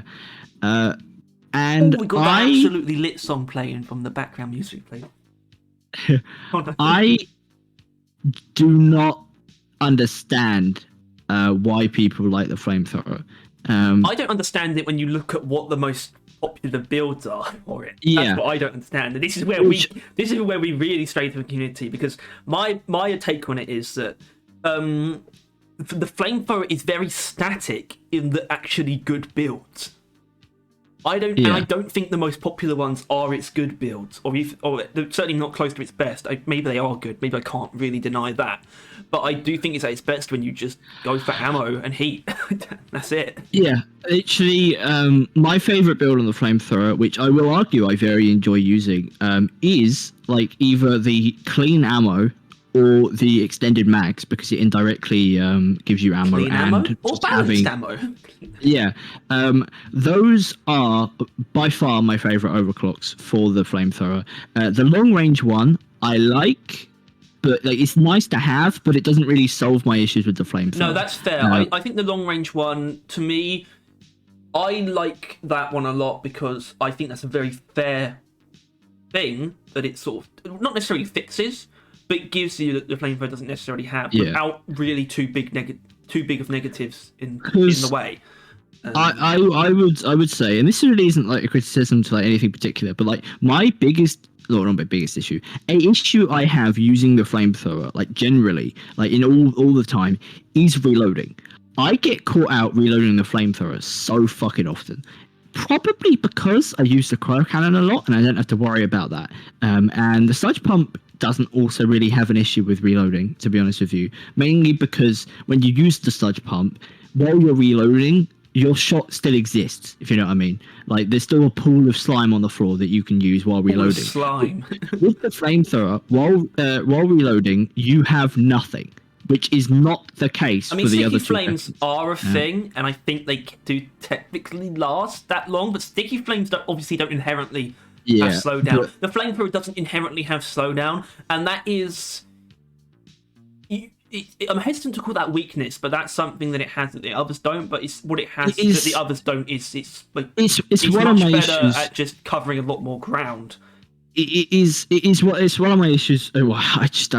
And we got that absolutely lit song playing from the background music playing. I do not understand why people like the flamethrower. I don't understand it when you look at what the most popular builds are for it. That's what I don't understand. And this is where we really stray to the community, because my take on it is that the flamethrower is very static in the actually good builds. And I don't think the most popular ones are its good builds, or they're certainly not close to its best. Maybe they are good. Maybe I can't really deny that. But I do think it's at its best when you just go for ammo and heat. That's it. Yeah, literally, my favourite build on the flamethrower, which I will argue I very enjoy using, is like either the clean ammo or the extended mags, because it indirectly gives you ammo. Clean ammo or balanced ammo. Yeah, those are by far my favourite overclocks for the flamethrower. The long range one I like, but like it's nice to have, but it doesn't really solve my issues with the flamethrower. No, that's fair. I think the long range one, to me, I like that one a lot, because I think that's a very fair thing that it sort of not necessarily fixes, but it gives you that the flamethrower doesn't necessarily have, without really too big of negatives in the way. I would say, and this really isn't like a criticism to like anything particular, but like my biggest, not my biggest issue, an issue I have using the flamethrower, like generally, like in all the time, is reloading. I get caught out reloading the flamethrower so fucking often. Probably because I use the Cryo Cannon a lot and I don't have to worry about that. And the Sludge Pump doesn't also really have an issue with reloading, to be honest with you. Mainly because when you use the Sludge Pump, while you're reloading, your shot still exists, if you know what I mean. Like, there's still a pool of slime on the floor that you can use while reloading. Slime. With the flamethrower, while reloading, you have nothing. which is not the case I mean, for the sticky other two flames weapons. are a thing, and I think they do technically last that long, but sticky flames obviously don't inherently have slowdown. The flamethrower doesn't inherently have slowdown, and that is... I'm hesitant to call that weakness, but that's something that it has that the others don't. But it's what it has that the others don't. It's one of much my better issues. at just covering a lot more ground. It's one of my issues. Oh, I just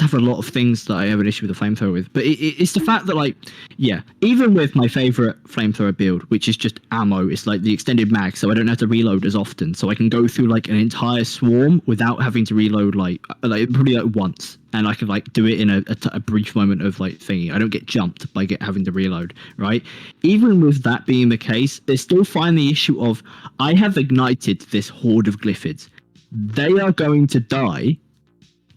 have a lot of things that I have an issue with the flamethrower with, but it's the fact that, like, yeah, even with my favorite flamethrower build, which is just ammo, it's like the extended mag, so I don't have to reload as often, so I can go through like an entire swarm without having to reload like probably like once, and I can like do it in a brief moment of like thingy. I don't get jumped by having to reload, right? Even with that being the case, they still find the issue of I have ignited this horde of glyphids. They are going to die,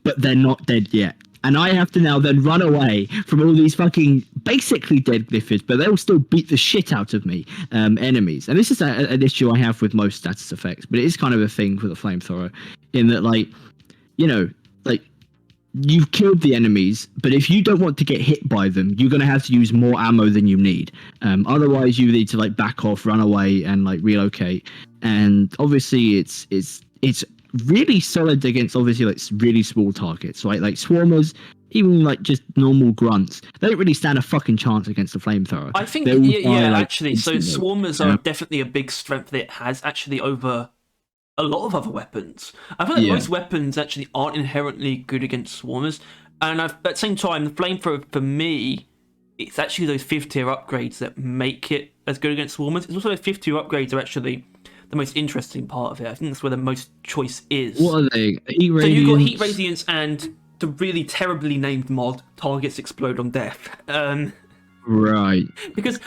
but they're not dead yet. And I have to now then run away from all these fucking basically dead glyphids, but they'll still beat the shit out of me, enemies. And this is an issue I have with most status effects, but it is kind of a thing for the flamethrower, in that, like, you know, like, you've killed the enemies, but if you don't want to get hit by them, you're going to have to use more ammo than you need. Otherwise, you need to, like, back off, run away, and, like, relocate. And obviously, it's really solid against obviously like really small targets, right? Like swarmers, even like just normal grunts, they don't really stand a fucking chance against the flamethrower. I think actually, so swarmers are definitely a big strength that it has actually over a lot of other weapons. I feel like most weapons actually aren't inherently good against swarmers, and at the same time, the flamethrower for me, it's actually those 5th tier upgrades that make it as good against swarmers. It's also those 5th tier upgrades are actually the most interesting part of it. I think that's where the most choice is. What are they? Heat Radiance? So you've got Heat Radiance and the really terribly named mod, Targets Explode on Death. Right. Because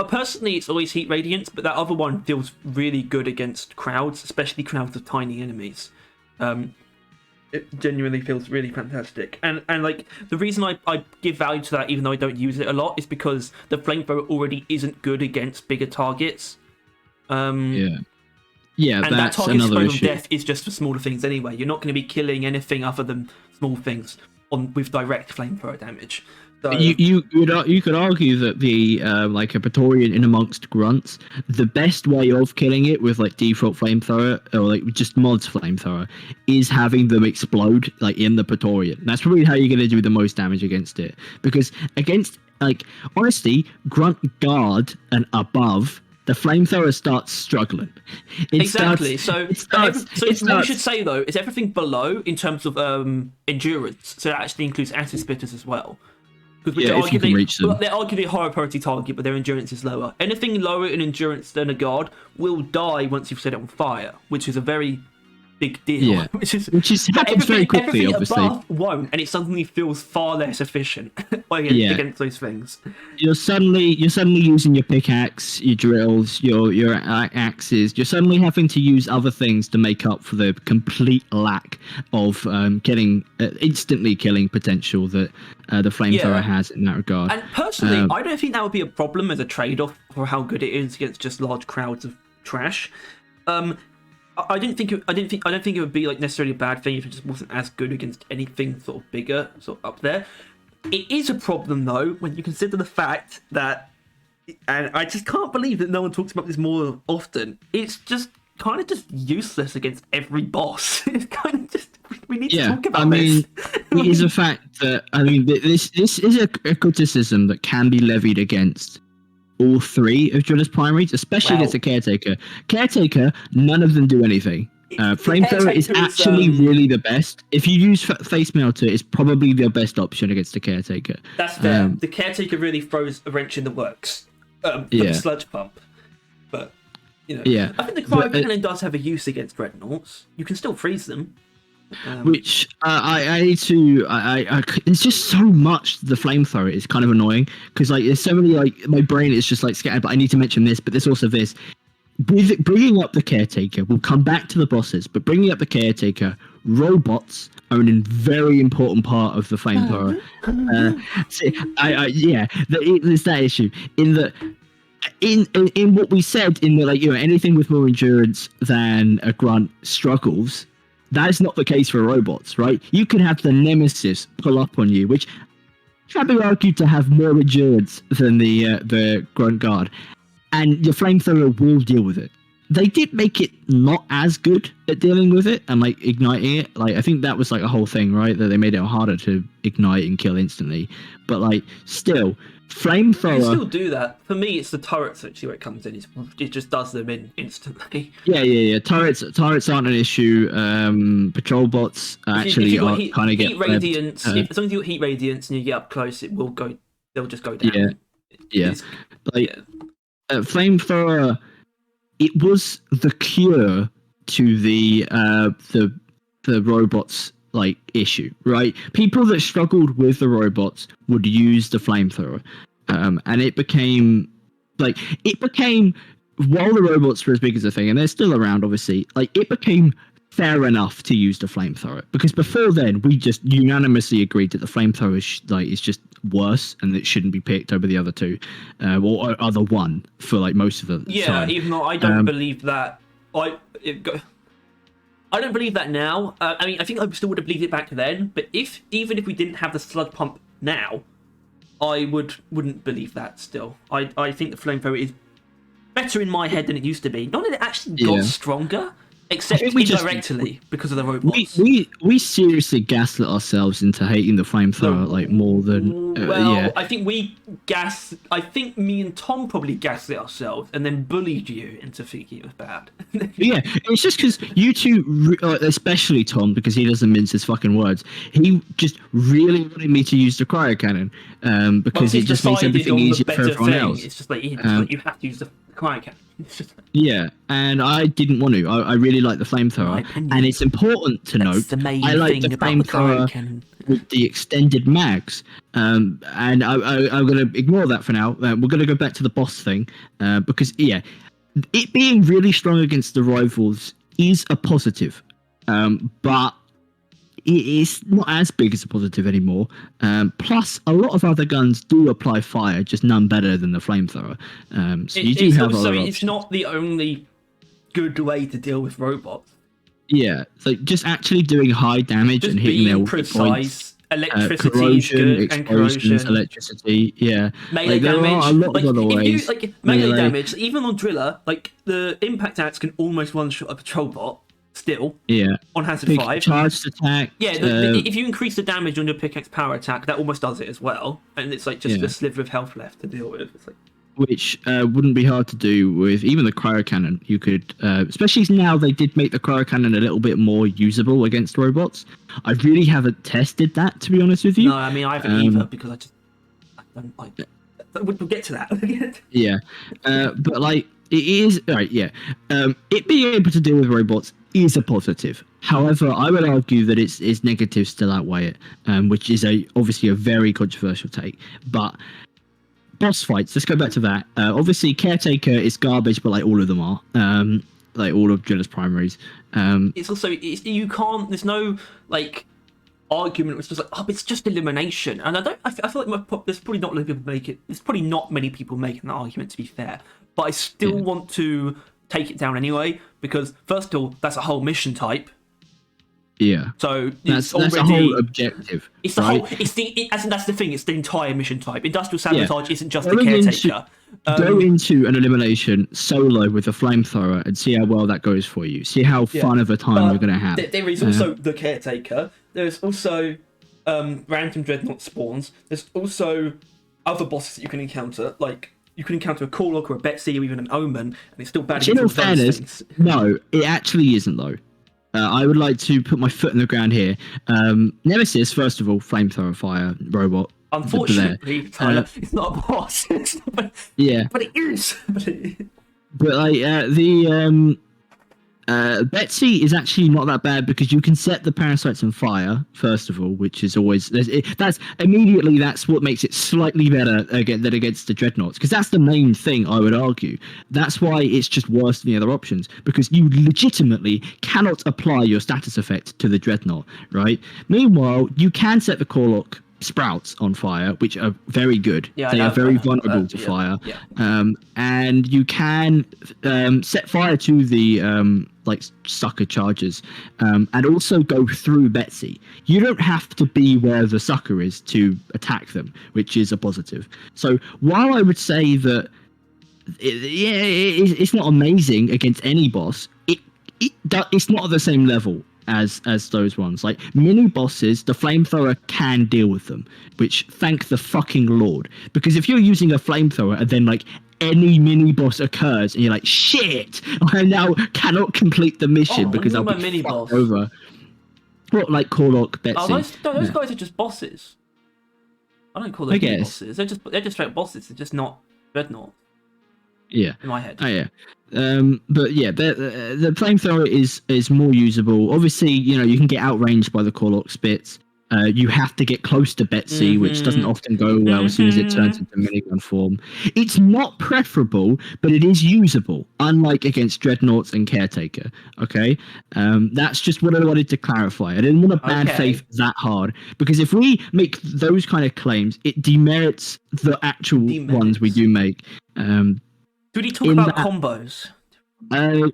personally, it's always Heat Radiance, but that other one feels really good against crowds, especially crowds of tiny enemies. It genuinely feels really fantastic. And like, the reason I give value to that, even though I don't use it a lot, is because the flamethrower already isn't good against bigger targets. Yeah, and that's that target another explode issue. on death is just for smaller things anyway. You're not going to be killing anything other than small things with direct flamethrower damage. So, you could argue that the like a Praetorian in amongst grunts, the best way of killing it with like default flamethrower or like just mods flamethrower is having them explode like in the Praetorian. That's probably how you're going to do the most damage against it, because against, like, honestly, grunt guard and above, the flamethrower starts struggling. Exactly. So what we should say though is everything below in terms of endurance. So that actually includes acid spitters as well. Because if you can reach them. They're arguably a higher priority target, but their endurance is lower. Anything lower in endurance than a guard will die once you've set it on fire, which is a very big deal. Yeah. which happens very quickly, obviously. Above won't, and it suddenly feels far less efficient against those things. You're suddenly using your pickaxe, your drills, your axes. You're suddenly having to use other things to make up for the complete lack of instantly killing potential that the flamethrower has in that regard. And personally, I don't think that would be a problem as a trade-off for how good it is against just large crowds of trash. I don't think it would be like necessarily a bad thing if it just wasn't as good against anything sort of bigger, sort of up there. It is a problem though when you consider the fact that, and I just can't believe that no one talks about this more often, it's just kind of just useless against every boss. It's kind of just, we need to talk about this. It is a fact that, this is a criticism that can be levied against all three of Drillers primaries, especially against the Caretaker. Caretaker, none of them do anything. Flamethrower is actually really the best. If you use Face Melter, it's probably the best option against the Caretaker. That's fair. The Caretaker really throws a wrench in the works. The Sludge Pump. But, I think the Cryo Cannon does have a use against Dreadnoughts. You can still freeze them. Which I need to. It's just so much. The flamethrower is kind of annoying because like there's so many, like, my brain is just like scattered. But I need to mention this. But there's also this. With bringing up the Caretaker, we'll come back to the bosses. But bringing up the Caretaker, robots are a very important part of the flamethrower. There's that issue in the. In what we said in the, like, anything with more endurance than a grunt struggles. That is not the case for robots, right? You can have the Nemesis pull up on you, which can be argued to have more endurance than the Grunt Guard, and your Flamethrower will deal with it. They did make it not as good at dealing with it and like igniting it. Like I think that was like a whole thing, right? That they made it harder to ignite and kill instantly. But like still, Flamethrower. You can still do that. For me, it's the turrets actually where it comes in. It just does them in instantly. Yeah. Turrets aren't an issue. Patrol bots actually are kind of get heat radiance. As long as you got heat radiance and you get up close, it will go. They'll just go down. Yeah. Flamethrower. It was the cure to the robots like issue, right? People that struggled with the robots would use the Flamethrower, and it became while the robots were as big as a thing, and they're still around, obviously. Like it became fair enough to use the Flamethrower because before then we just unanimously agreed that the Flamethrower is just worse and it shouldn't be picked over the other two, or other one for like most of the time. Even though I don't believe that. I don't believe that now. I mean, I think I still would have believed it back then. But even if we didn't have the Sludge Pump now, I wouldn't believe that still. I think the Flamethrower is better in my head than it used to be. Not that it actually got stronger, except indirectly because of the robots. We seriously gaslit ourselves into hating the Flamethrower like more than I think I think me and Tom probably gaslit ourselves and then bullied you into thinking it was bad. Yeah, it's just because you two, especially Tom, because he doesn't mince his fucking words, he just really wanted me to use the Cryo Cannon because it just makes everything easier for everyone else. It's just like you have to use the Cryo Cannon. Yeah, and I didn't want to. I really like the Flamethrower, and it's important to note I like the Flamethrower with the extended mags. And I'm going to ignore that for now. We're going to go back to the boss thing because it being really strong against the rivals is a positive, but it is not as big as a positive anymore. Plus, a lot of other guns do apply fire, just none better than the Flamethrower. So you do have other options. It's not the only good way to deal with robots. Yeah, so just actually doing high damage and hitting their precise. Points. Electricity corrosion, is good, and corrosion. Electricity, yeah. Melee damage. There are a lot of other ways. Melee damage, even on Driller, like the impact axe can almost one-shot a patrol bot. Still, on hazard 5, charged attack. Yeah, if you increase the damage on your pickaxe power attack, that almost does it as well, and it's like just a sliver of health left to deal with. It's like... Which wouldn't be hard to do with even the Cryo Cannon. You could, especially now they did make the Cryo Cannon a little bit more usable against robots. I really haven't tested that, to be honest with you. No, I mean I haven't either because I don't like it. We'll get to that. Yeah, but like it is right. Yeah, it being able to deal with robots is a positive. However, I would argue that its negatives still outweigh it, which is obviously a very controversial take. But boss fights, let's go back to that. Obviously, Caretaker is garbage, but like all of them are, like all of Driller's primaries. It's also you can't. There's no like argument. It's just like it's just elimination, and I feel like there's probably not many people make it. There's probably not many people making that argument, to be fair. But I still want to take it down anyway because first of all, that's a whole mission type. Yeah. So that's a whole objective. It's the whole. That's the thing. It's the entire mission type. Industrial sabotage isn't just the Caretaker. Go into an elimination solo with a Flamethrower and see how well that goes for you. See how fun of a time you're going to have. There is also the Caretaker. There's also random dreadnought spawns. There's also other bosses that you can encounter, like. You can encounter a Corlock or a Betsy or even an Omen, and it's still bad. In all fairness, no, it actually isn't though. I would like to put my foot in the ground here. Nemesis, first of all, Flamethrower fire robot. Unfortunately, Tyler, it's not a boss. But it is. But like Betsy is actually not that bad because you can set the parasites on fire first of all, which is always that's what makes it slightly better than against the dreadnoughts, because that's the main thing I would argue. That's why it's just worse than the other options, because you legitimately cannot apply your status effect to the dreadnought, right? Meanwhile, you can set the Corlock sprouts on fire, which are very good. They are very vulnerable to fire. And you can set fire to the like sucker charges, and also go through Betsy. You don't have to be where the sucker is to attack them, which is a positive. So while I would say that it's not amazing against any boss, it's not at the same level as those ones. Like mini bosses, the flamethrower can deal with them, which thank the fucking Lord. Because if you're using a flamethrower and then like any mini boss occurs and you're like, shit, I now cannot complete the mission because I'll be mini fucked boss over. What, like Corlock, Betsy? Oh, those guys are just bosses. I don't call them mini bosses. They're just straight bosses. They're just not dreadnought. Yeah. In my head. Oh yeah. But yeah, the flamethrower is more usable. Obviously, you know, you can get outranged by the Corlock spits. You have to get close to Betsy, which doesn't often go well as soon as it turns into minigun form. It's not preferable, but it is usable, unlike against Dreadnoughts and Caretaker. Okay? That's just what I wanted to clarify. I didn't want to ban Faith that hard, because if we make those kind of claims, it demerits the actual ones we do make. Did he talk about combos? I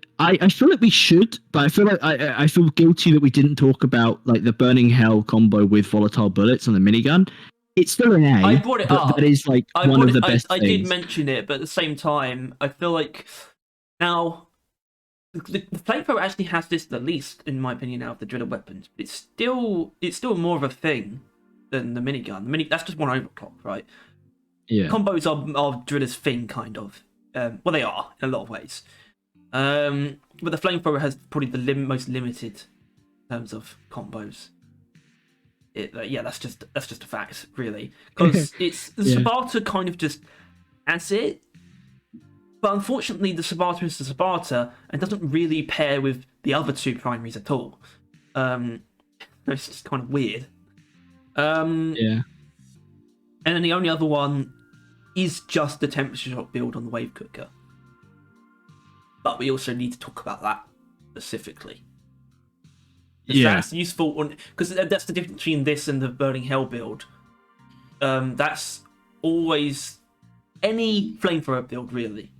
feel like we should, but I feel like I feel guilty that we didn't talk about like the Burning Hell combo with volatile bullets on the minigun. It's still an A. I brought it up. That is like one of the best things. I did mention it, but at the same time, I feel like now the flamethrower actually has this the least, in my opinion, out of the dreaded weapons. But it's still more of a thing than the minigun. That's just one overclock, right? Yeah. Combos are Driller's thing, kind of. Well, they are in a lot of ways. But the flamethrower has probably the most limited in terms of combos. That's just a fact, really, because it's the Sabata kind of just adds it. But unfortunately, the Sabata is the Sabata and doesn't really pair with the other two primaries at all. It's just kind of weird. And then the only other one is just the temperature shock build on the wave cooker. But we also need to talk about that specifically. That's useful, because that's the difference between this and the Burning Hell build. That's always any flamethrower build, really.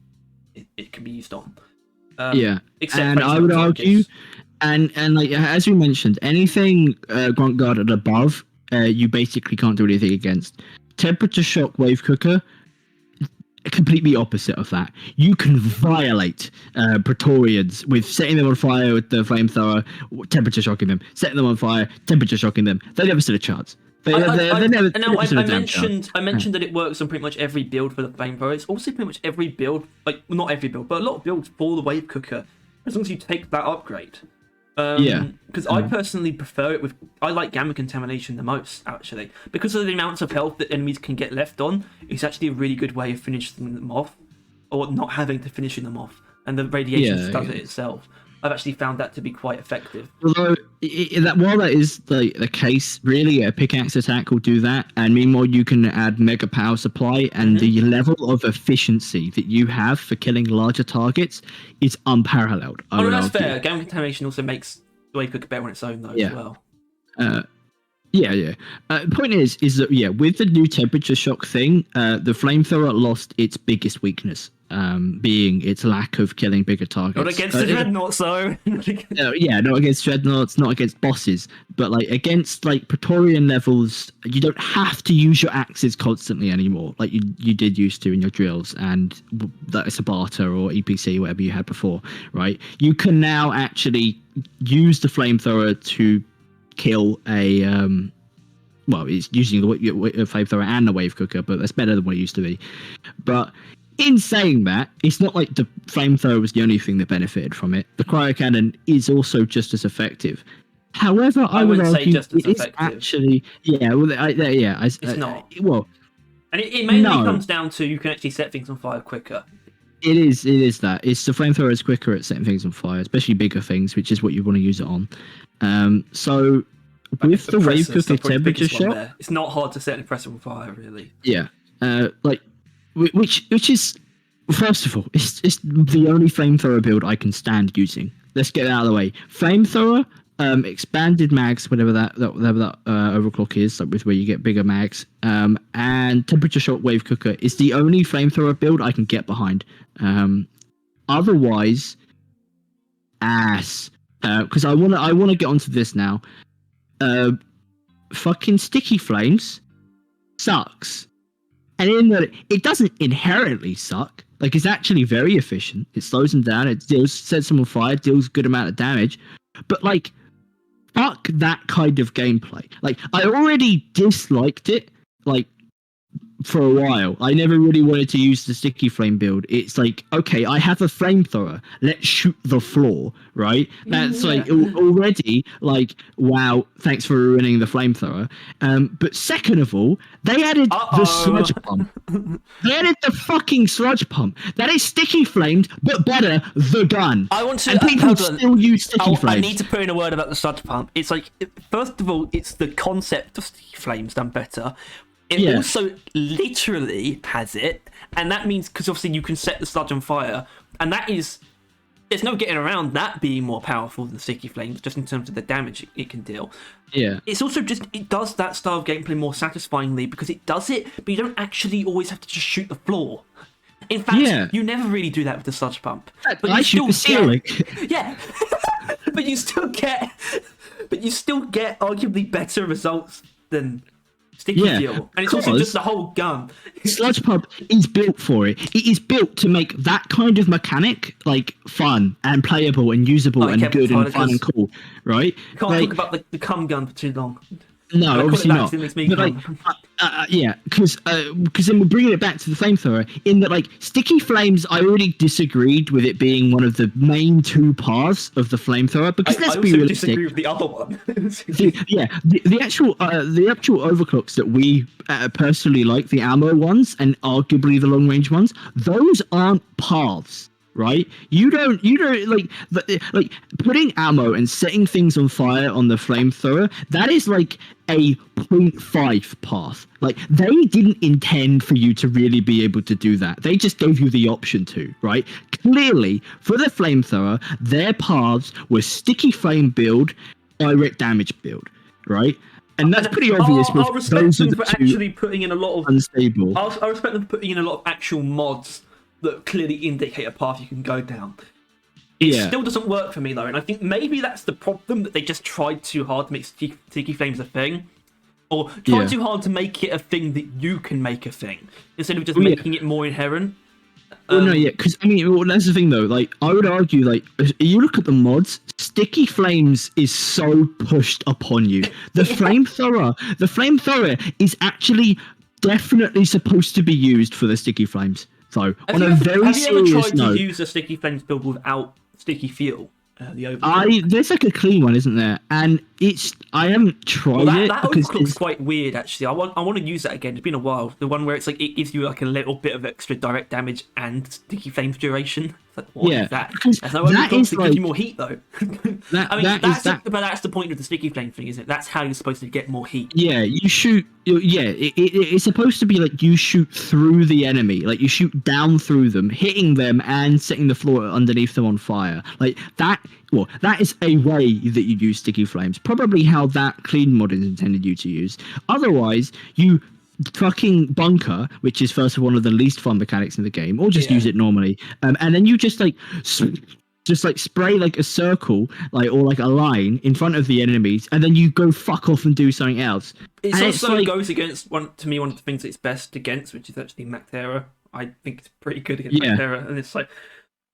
It can be used on. Except and I would argue, and like as we mentioned, anything Grunt Guarded above, you basically can't do anything against. Temperature shock wave cooker, completely opposite of that. You can violate Praetorians with setting them on fire with the flamethrower, temperature shocking them, setting them on fire, temperature shocking them. They never stood a chance. I mentioned that it works on pretty much every build for the flamethrower. It's also pretty much every build, like not every build, but a lot of builds for the wave cooker, as long as you take that upgrade. Because I personally prefer it I like gamma contamination the most, actually, because of the amounts of health that enemies can get left on. It's actually a really good way of finishing them off, or not having to finishing them off, and the radiation does it itself. I've actually found that to be quite effective. Although, while that is the case, really, a pickaxe attack will do that, and meanwhile you can add mega power supply, and the level of efficiency that you have for killing larger targets is unparalleled. That's fair. Gamma contamination also makes the wave cooker better on its own, though, as well. Point is that with the new temperature shock thing, the flamethrower lost its biggest weakness, being its lack of killing bigger targets. Not against the dreadnoughts, though. Not against dreadnoughts, not against bosses, but like against like Praetorian levels, you don't have to use your axes constantly anymore, like you did used to in your drills and that is Sabata or EPC, whatever you had before, right? You can now actually use the flamethrower to kill a it's using the flamethrower and the wave cooker, but that's better than what it used to be. But in saying that, it's not like the flamethrower was the only thing that benefited from it. The Cryo Cannon is also just as effective. However, I would argue just as it is actually it's not. Well, and it mainly comes down to you can actually set things on fire quicker. It is that. It's the flamethrower is quicker at setting things on fire, especially bigger things, which is what you want to use it on. So with the wave cooker temperature shock, it's not hard to set an oppressor on fire, really. Yeah. Which is, first of all, it's the only flamethrower build I can stand using. Let's get it out of the way. Flamethrower, expanded mags, whatever that overclock is, like with where you get bigger mags, and temperature shock wave cooker is the only flamethrower build I can get behind. Otherwise, ass. Because I wanna get onto this now. Fucking sticky flames sucks, and in that it doesn't inherently suck. Like, it's actually very efficient. It slows them down. It sets them on fire. Deals a good amount of damage. But like, fuck that kind of gameplay. Like, I already disliked it. Like, for a while, I never really wanted to use the sticky flame build. It's like, okay, I have a flamethrower. Let's shoot the floor, right? That's like already like, wow, thanks for ruining the flamethrower. But second of all, they added the sludge pump. They added the fucking sludge pump. That is sticky flamed, but better, the gun. I want to. And people still use sticky flames. I need to put in a word about the sludge pump. It's like, first of all, it's the concept of sticky flames done better. It also literally has it, and that means, because obviously you can set the sludge on fire, and that is, there's no getting around that being more powerful than sticky flames, just in terms of the damage it can deal. Yeah. It's also just, it does that style of gameplay more satisfyingly, because it does it, but you don't actually always have to just shoot the floor. In fact, you never really do that with the sludge pump. But I shoot the ceiling. Yeah, but you still get arguably better results than sticky fuel, and it's also just the whole gun. Sludge Pump is built for it. It is built to make that kind of mechanic like fun and playable and usable and good and fun and cool, right? Can't talk about the cum gun for too long. No, obviously not. But like, because then we're bringing it back to the flamethrower. In that, like, sticky flames, I already disagreed with it being one of the main two paths of the flamethrower. Because let's be realistic. Disagree with the other one. the actual overclocks that we personally like, the ammo ones and arguably the long range ones, those aren't paths. Right? You don't like putting ammo and setting things on fire on the flamethrower. That is like a 0.5 path. Like, they didn't intend for you to really be able to do that. They just gave you the option to, right? Clearly, for the flamethrower, their paths were sticky flame build, direct damage build, right? And that's pretty obvious. I'll respect them for actually putting in a lot of unstable. I respect them for putting in a lot of actual mods that clearly indicate a path you can go down. It still doesn't work for me though, and I think maybe that's the problem, that they just tried too hard to make sticky flames a thing, or tried too hard to make it a thing that you can make a thing instead of just making it more inherent. Because I mean, that's the thing though. Like, I would argue, like, you look at the mods, sticky flames is so pushed upon you. The flamethrower is actually definitely supposed to be used for the sticky flames. So, on a very serious note, have you ever tried to use a sticky flames build without sticky fuel? There's like a clean one, isn't there? And I haven't tried it. That looks quite weird, actually. I want to use that again. It's been a while. The one where it's like, it gives you like a little bit of extra direct damage and sticky flames duration. It's like, what is that? That is like, gives you more heat though. But that's the point of the sticky flame thing, isn't it? That's how you're supposed to get more heat. Yeah, you shoot. Yeah, it's supposed to be like you shoot through the enemy, like you shoot down through them, hitting them and setting the floor underneath them on fire. Like that. Well, that is a way that you use sticky flames. Probably how that clean mod is intended you to use. Otherwise, you fucking bunker, which is first of one of the least fun mechanics in the game, or just use it normally, and then you just like spray like a circle, like, or like a line in front of the enemies, and then you go fuck off and do something else. It also goes against one of the things it's best against, which is actually Mac Terror. I think it's pretty good against Mac Terror, and it's like,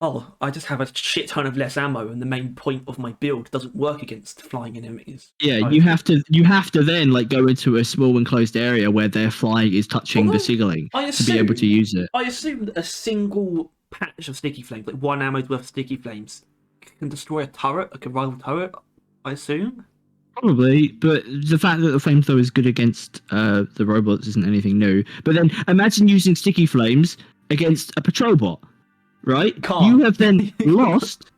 oh, I just have a shit ton of less ammo, and the main point of my build doesn't work against flying enemies. Yeah, you have to then like go into a small enclosed area where their flying is touching the ceiling to be able to use it. I assume that a single patch of sticky flames, like one ammo's worth of sticky flames, can destroy a turret, like a rival turret. I assume. Probably, but the fact that the flamethrower is good against the robots isn't anything new. But then imagine using sticky flames against a patrol bot. Right? You have then lost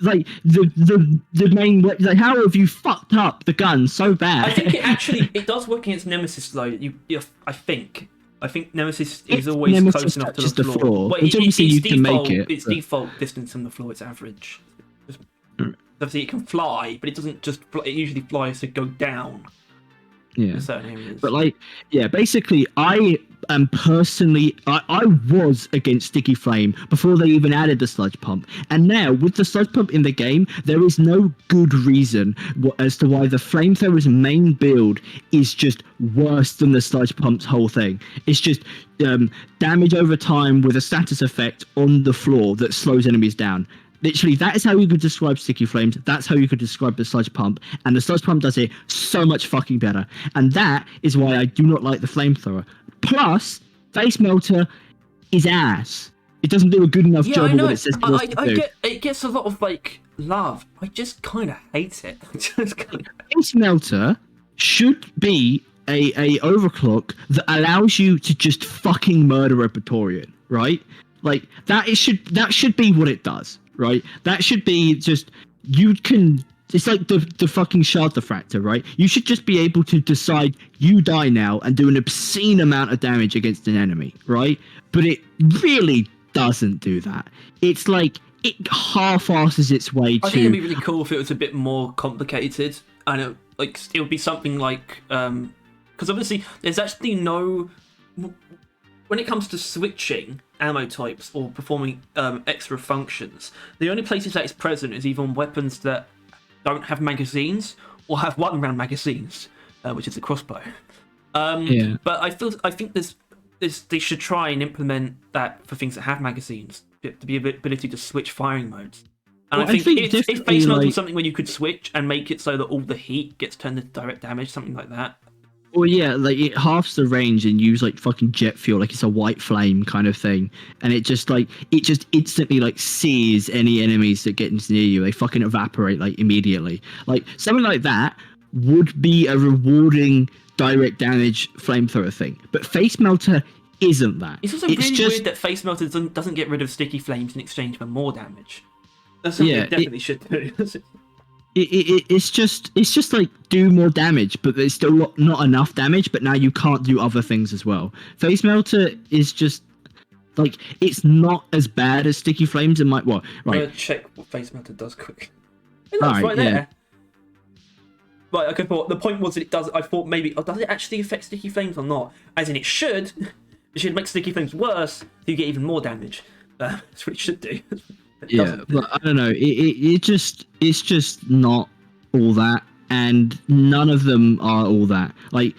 like the main. Like, how have you fucked up the gun so bad? I think it does work against Nemesis though. I think Nemesis is always close enough to the floor. But obviously you can make it. Its default distance from the floor is average. Obviously it can fly, but it doesn't just. It usually flies to go down. Yeah. in certain areas. But like, yeah, basically, I am personally, I was against Sticky Flame before they even added the Sludge Pump, and now with the Sludge Pump in the game, there is no good reason as to why the Flamethrower's main build is just worse than the Sludge Pump's whole thing. It's just damage over time with a status effect on the floor that slows enemies down. Literally, that is how you could describe Sticky Flames. That's how you could describe the Sludge Pump. And the Sludge Pump does it so much fucking better. And that is why I do not like the Flamethrower. Plus, Face Melter is ass. It doesn't do a good enough job of what it says It gets a lot of, like, love. I just kind of hate it. Face Melter should be a overclock that allows you to just fucking murder a Praetorian, right? Like, that should be what it does. Right, that should be just it's like the fucking shard diffractor, right? You should just be able to decide you die now and do an obscene amount of damage against an enemy, right? But it really doesn't do that. It's like it half-asses its way to. I think it'd be really cool if it was a bit more complicated, and it would be something like because obviously there's actually no. When it comes to switching ammo types or performing extra functions, the only places that it's present is either on weapons that don't have magazines or have one-round magazines, which is the crossbow. But I think they should try and implement that for things that have magazines, to be ability to switch firing modes. And I think if Face Melter was something where you could switch and make it so that all the heat gets turned into direct damage, something like that. Well, yeah, like it halves the range and use like fucking jet fuel, like it's a white flame kind of thing, and it just instantly like sears any enemies that get near you. They fucking evaporate like immediately. Like something like that would be a rewarding direct damage flamethrower thing, but Face Melter isn't that. It's also really weird that Face Melter doesn't get rid of sticky flames in exchange for more damage. That's something it definitely should do. It's just like do more damage, but there's still not enough damage. But now you can't do other things as well. Face Melter is just like it's not as bad as Sticky Flames. It might right. I'm gonna check what Face Melter does quick. It looks right there. Yeah. Right. Okay. But the point was that it does. I thought maybe does it actually affect Sticky Flames or not? As in, it should. It should make Sticky Flames worse. So you get even more damage. That's what it should do. Yeah, but I don't know. It's just not all that, and none of them are all that. Like,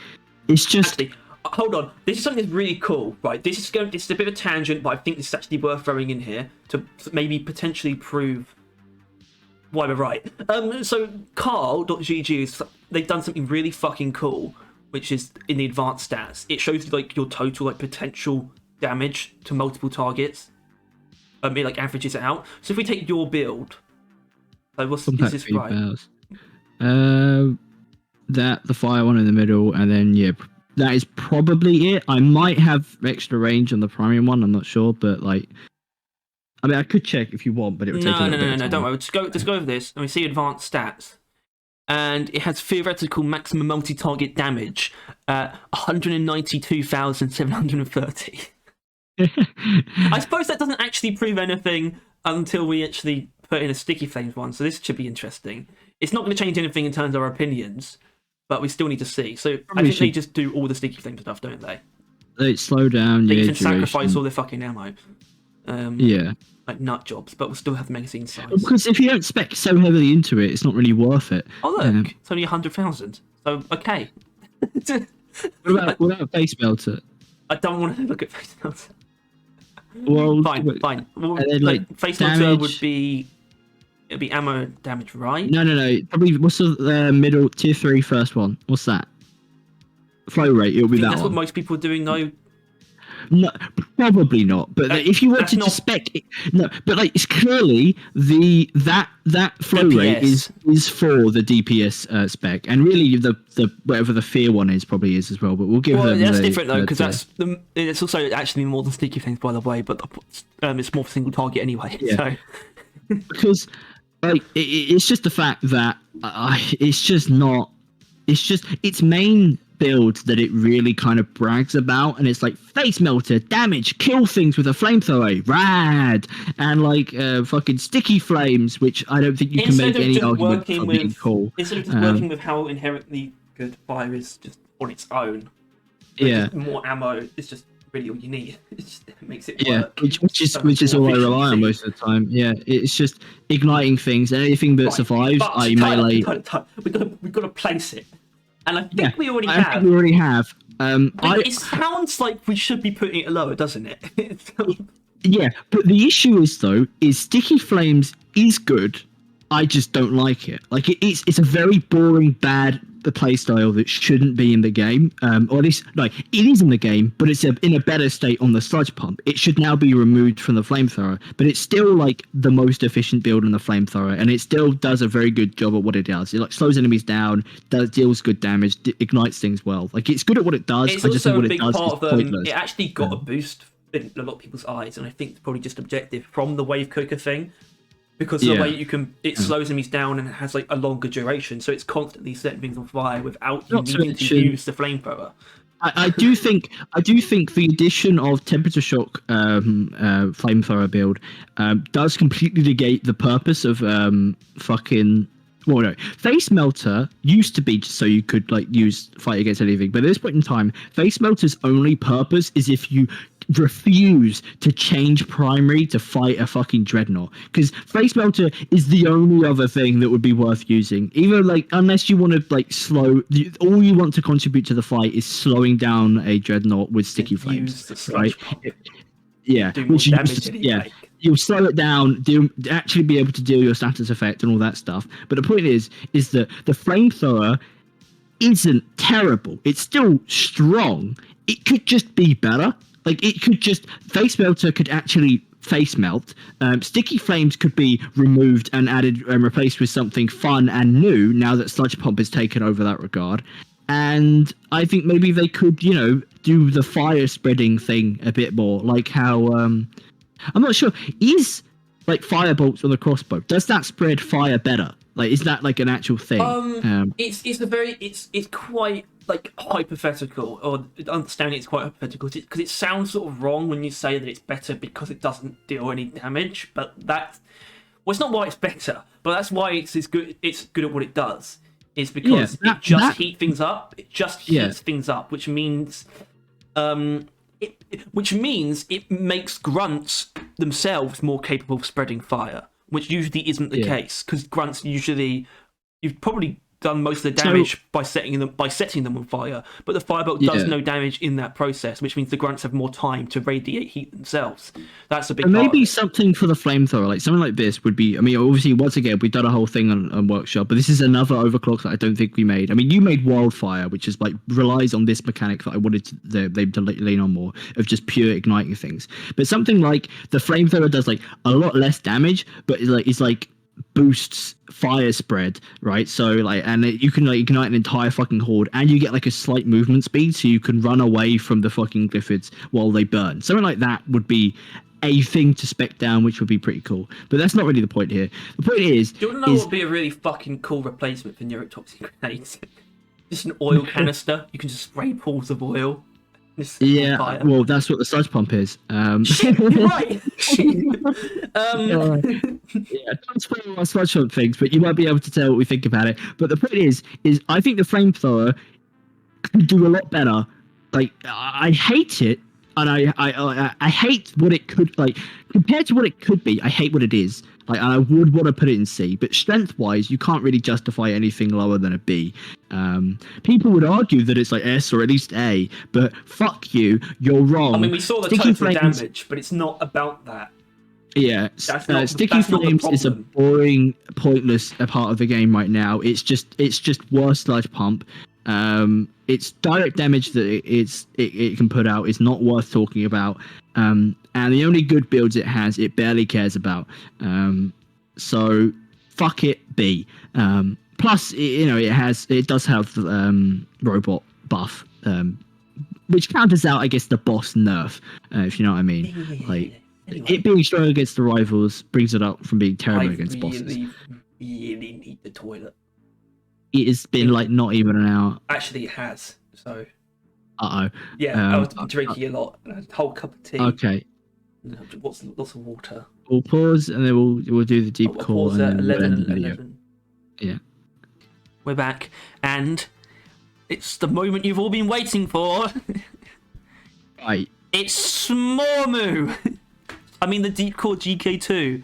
it's just. Actually, hold on. This is something that's really cool, right? This is a bit of a tangent, but I think this is actually worth throwing in here to maybe potentially prove why we're right. So Carl.gg they've done something really fucking cool, which is in the advanced stats. It shows you like your total like potential damage to multiple targets. It like averages it out. So if we take your build, like is this right? That the fire one in the middle, and then that is probably it. I might have extra range on the primary one. I'm not sure, but like, I mean, I could check if you want, but it would take a little bit of time. Don't worry. Just go over this, and we see advanced stats, and it has theoretical maximum multi-target damage, 192,730. I suppose that doesn't actually prove anything until we actually put in a Sticky Flames one, so this should be interesting. It's not going to change anything in terms of our opinions, but we still need to see. So I think they just do all the Sticky Flame stuff, don't they? They slow down. They even sacrifice all their fucking ammo. Yeah. Like nut jobs, but we'll still have the magazine size. Because if you don't spec so heavily into it, it's not really worth it. Oh look, it's only 100,000. So okay. What about Face Melter? I don't want to look at Face Melter. Well, fine. Well, then, like Face Melter would be ammo damage, right? No. Probably what's the middle tier 3 first one? What's that? Flow rate. It'll be that. That's one. What most people are doing though. No, probably not. But if you wanted to spec it, no. But like it's clearly that flow DPS. rate is for the DPS spec, and really the whatever the fear one is probably is as well. But we'll give them. That's different though because it's also actually more than Sticky Things by the way, but it's more for single target anyway. Yeah. So. Because like it's just the fact that it's just not. It's just its main build that it really kind of brags about, and it's like Face Melter, damage, kill things with a flamethrower, rad, and like fucking Sticky Flames, which I don't think you can make any argument for being cool. Instead of just working with how inherently good fire is, just on its own. Yeah. More ammo is just really all you need. It makes it Yeah, work. which is So much all more I rely on efficiency. most of the time. Yeah, it's just igniting things, and anything that Right, survives, but I Tyler, melee. we've got to place it, and I Yeah, think we already I think have. we already have. But it sounds like we should be putting it lower, doesn't it? Yeah, but the issue is though, is Sticky Flames is good. I just don't like it. Like it's a very boring, bad playstyle that shouldn't be in the game. Or at least like it is in the game, but it's in a better state on the Sludge Pump. It should now be removed from the Flamethrower, but it's still like the most efficient build in the Flamethrower, and it still does a very good job at what it does. It like slows enemies down, deals good damage, ignites things well. Like it's good at what it does. It's I just think also what a it big does part is of pointless. it actually got a boost in a lot of people's eyes, and I think it's probably just objective from the wave cooker thing. Because the way it slows enemies down and it has like a longer duration, so it's constantly setting things on fire without you needing to use the flamethrower. I do think the addition of temperature shock flamethrower build does completely negate the purpose of fucking. Well, no, face melter used to be just so you could like fight against anything, but at this point in time, face melter's only purpose is if you refuse to change primary to fight a fucking dreadnought, because face melter is the only other thing that would be worth using. Either like unless you want to like all you want to contribute to the fight is slowing down a dreadnought with sticky flames, right? Yeah, which you'll slow it down, actually be able to deal your status effect and all that stuff. But the point is that the flamethrower isn't terrible. It's still strong. It could just be better. Like it could just face melter could actually face melt. Sticky flames could be removed and added and replaced with something fun and new now that Sludge Pump has taken over that regard. And I think maybe they could, do the fire spreading thing a bit more, like how I'm not sure, is like fire bolts on the crossbow, does that spread fire better? Like is that like an actual thing? It's quite like hypothetical, or understanding it's quite hypothetical because it sounds sort of wrong when you say that it's better because it doesn't deal any damage, but it's not why it's better, but that's why it's good at what it does. Is because it just heats things up. It just heats things up, which means it makes grunts themselves more capable of spreading fire, which usually isn't the case, because grunts usually you've probably done most of the damage by setting them on fire, but the firebolt does no damage in that process, which means the grunts have more time to radiate heat themselves. That's a big part. Maybe something for the flamethrower, like something like this would be. I mean, obviously, once again, we've done a whole thing on workshop, but this is another overclock that I don't think we made. I mean, you made wildfire, which is like relies on this mechanic that I wanted them to lean on more of just pure igniting things. But something like the flamethrower does like a lot less damage, but it's like boosts fire spread, right? So like, and you can like ignite an entire fucking horde, and you get like a slight movement speed, so you can run away from the fucking glyphids while they burn. Something like that would be a thing to spec down, which would be pretty cool. But that's not really the point here. The point is, do you want to know what would be a really fucking cool replacement for neurotoxic grenades? Just an oil canister. You can just spray pools of oil. Yeah, well, that's what the sludge pump is. Shit, you're right. Yeah, don't spoil our sludge pump things, but you might be able to tell what we think about it. But the point is I think the flamethrower could do a lot better. Like, I hate it, and I hate what it could like compared to what it could be. I hate what it is. Like, and I would want to put it in C, but strength-wise, you can't really justify anything lower than a B. People would argue that it's like S or at least A, but fuck you, you're wrong. I mean, we saw the total damage, but it's not about that. Yeah, Sticky Flames is a boring, pointless part of the game right now. It's just worse Sludge Pump. Its direct damage that it can put out is not worth talking about. And the only good builds it has, it barely cares about. So fuck it, B. Plus, it does have robot buff, which counters out, I guess, the boss nerf, if you know what I mean. Like, it being strong against the rivals brings it up from being terrible against bosses. I really need the toilet. It has been like not even an hour. Actually, it has. So. Yeah, I was drinking a lot. A whole cup of tea. Okay. Lots of water. We'll pause and then we'll do the deep call. Pause at 11. Yeah. We're back, and It's the moment you've all been waiting for. Right. It's Smormu. I mean the Deep Core GK2.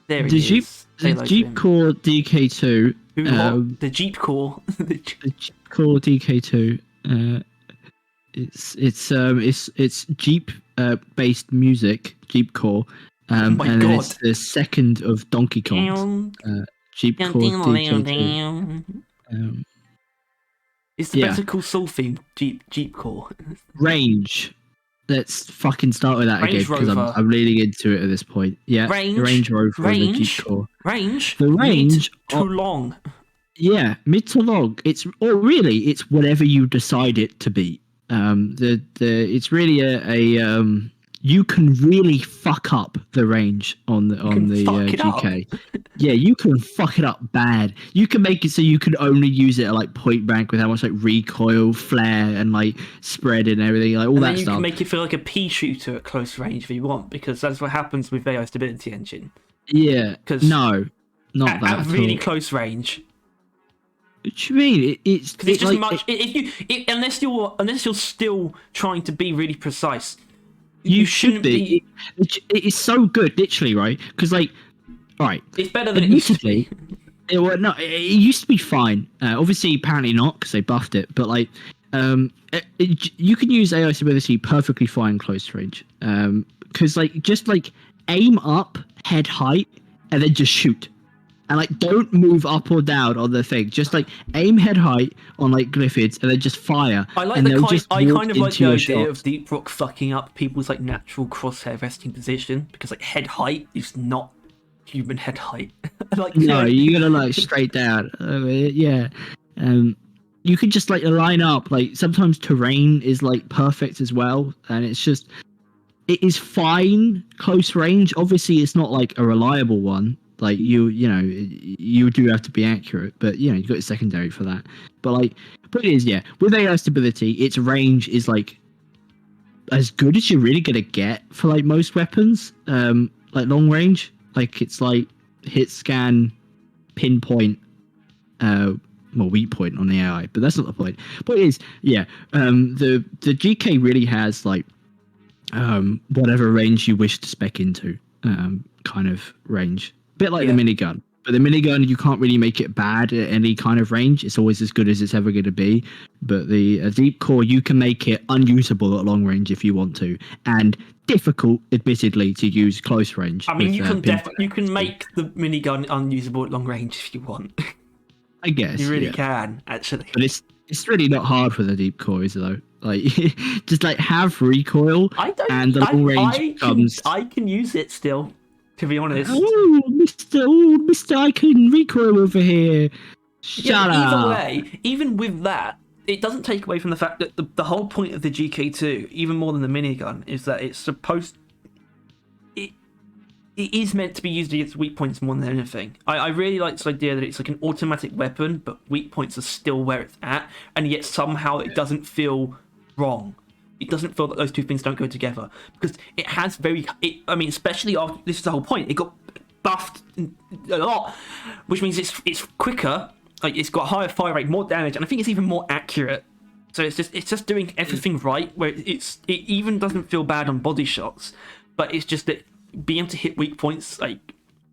There it The is. Jeep Core DK2. The Jeep Core. The Jeep Core DK2. It's Jeep based music. Jeep Core. Oh my and God. it's the second of Donkey Kong. Jeep Core DK2. It's the Better Call Saul theme. Jeep Core. Range. Let's fucking start with that Range again because Rover. I'm leading into it at this point. Yeah, Range Rover, the Jeep Core. The range Mid too long. Yeah, mid to long. It's whatever you decide it to be. It's really a you can really fuck up the range on the GK. Yeah, you can fuck it up bad. You can make it so you can only use it at like point blank with how much like recoil, flare, and like spread and everything, like all and that then you stuff. Can make it feel like a pea shooter at close range if you want, because that's what happens with AI Stability Engine. Yeah, not that at really all. Close range. What do you mean? It's just like, much. Unless you're still trying to be really precise. You should be. It is so good, literally, right? Because, like, all right. It's better than it used to be. It used to be fine. Obviously, apparently not, because they buffed it. But, like, you can use AI stability perfectly fine close range. Because, like, just, like, aim up, head height, and then just shoot. And, like, don't move up or down on the thing. Just, like, aim head height on, like, glyphids and then just fire. I like and I kind of like the idea shots. of Deep Rock fucking up people's, like, natural crosshair resting position. Because, like, head height is not human head height. You gotta, like, straight down. Yeah. You can just, like, line up. Like, sometimes terrain is, like, perfect as well. And it's just... It is fine close range. Obviously, it's not, like, a reliable one. Like, you do have to be accurate, but, you got a secondary for that. But it is, yeah. With AI stability, its range is, like, as good as you're really going to get for, like, most weapons. Like, long range. Like, it's, like, hit, scan, pinpoint, weak point on the AI, but that's not the point. Point is, yeah, the GK really has, like, whatever range you wish to spec into, kind of range. Bit like the minigun, but the minigun you can't really make it bad at any kind of range. It's always as good as it's ever going to be. But the deep core, you can make it unusable at long range if you want to, and difficult, admittedly, to use close range. I mean, you can make the minigun unusable at long range if you want. I guess you really can, actually. But it's really not hard for the deep core, is it though? Like, just like have recoil, and the long range comes. I can use it still. To be honest. Oh, Mr. I can recoil over here. Shut up. Either way, even with that, it doesn't take away from the fact that the whole point of the GK2, even more than the minigun, is that it's supposed... It is meant to be used against weak points more than anything. I really like this idea that it's like an automatic weapon, but weak points are still where it's at, and yet somehow it doesn't feel wrong. It doesn't feel that those two things don't go together, because it has especially after, this is the whole point, it got buffed a lot, which means it's quicker, like it's got a higher fire rate, more damage, and I think it's even more accurate. So it's just doing everything right, where it even doesn't feel bad on body shots, but it's just that being able to hit weak points like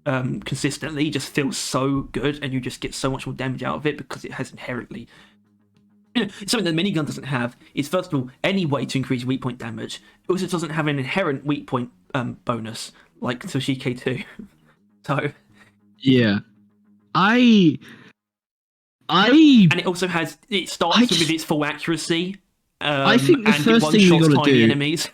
consistently just feels so good, and you just get so much more damage out of it because it has inherently... Something that the minigun doesn't have is, first of all, any way to increase weak point damage. It also doesn't have an inherent weak point bonus like the GK2. So yeah, and it also has, it starts with its full accuracy. I think the first thing you gotta do enemies.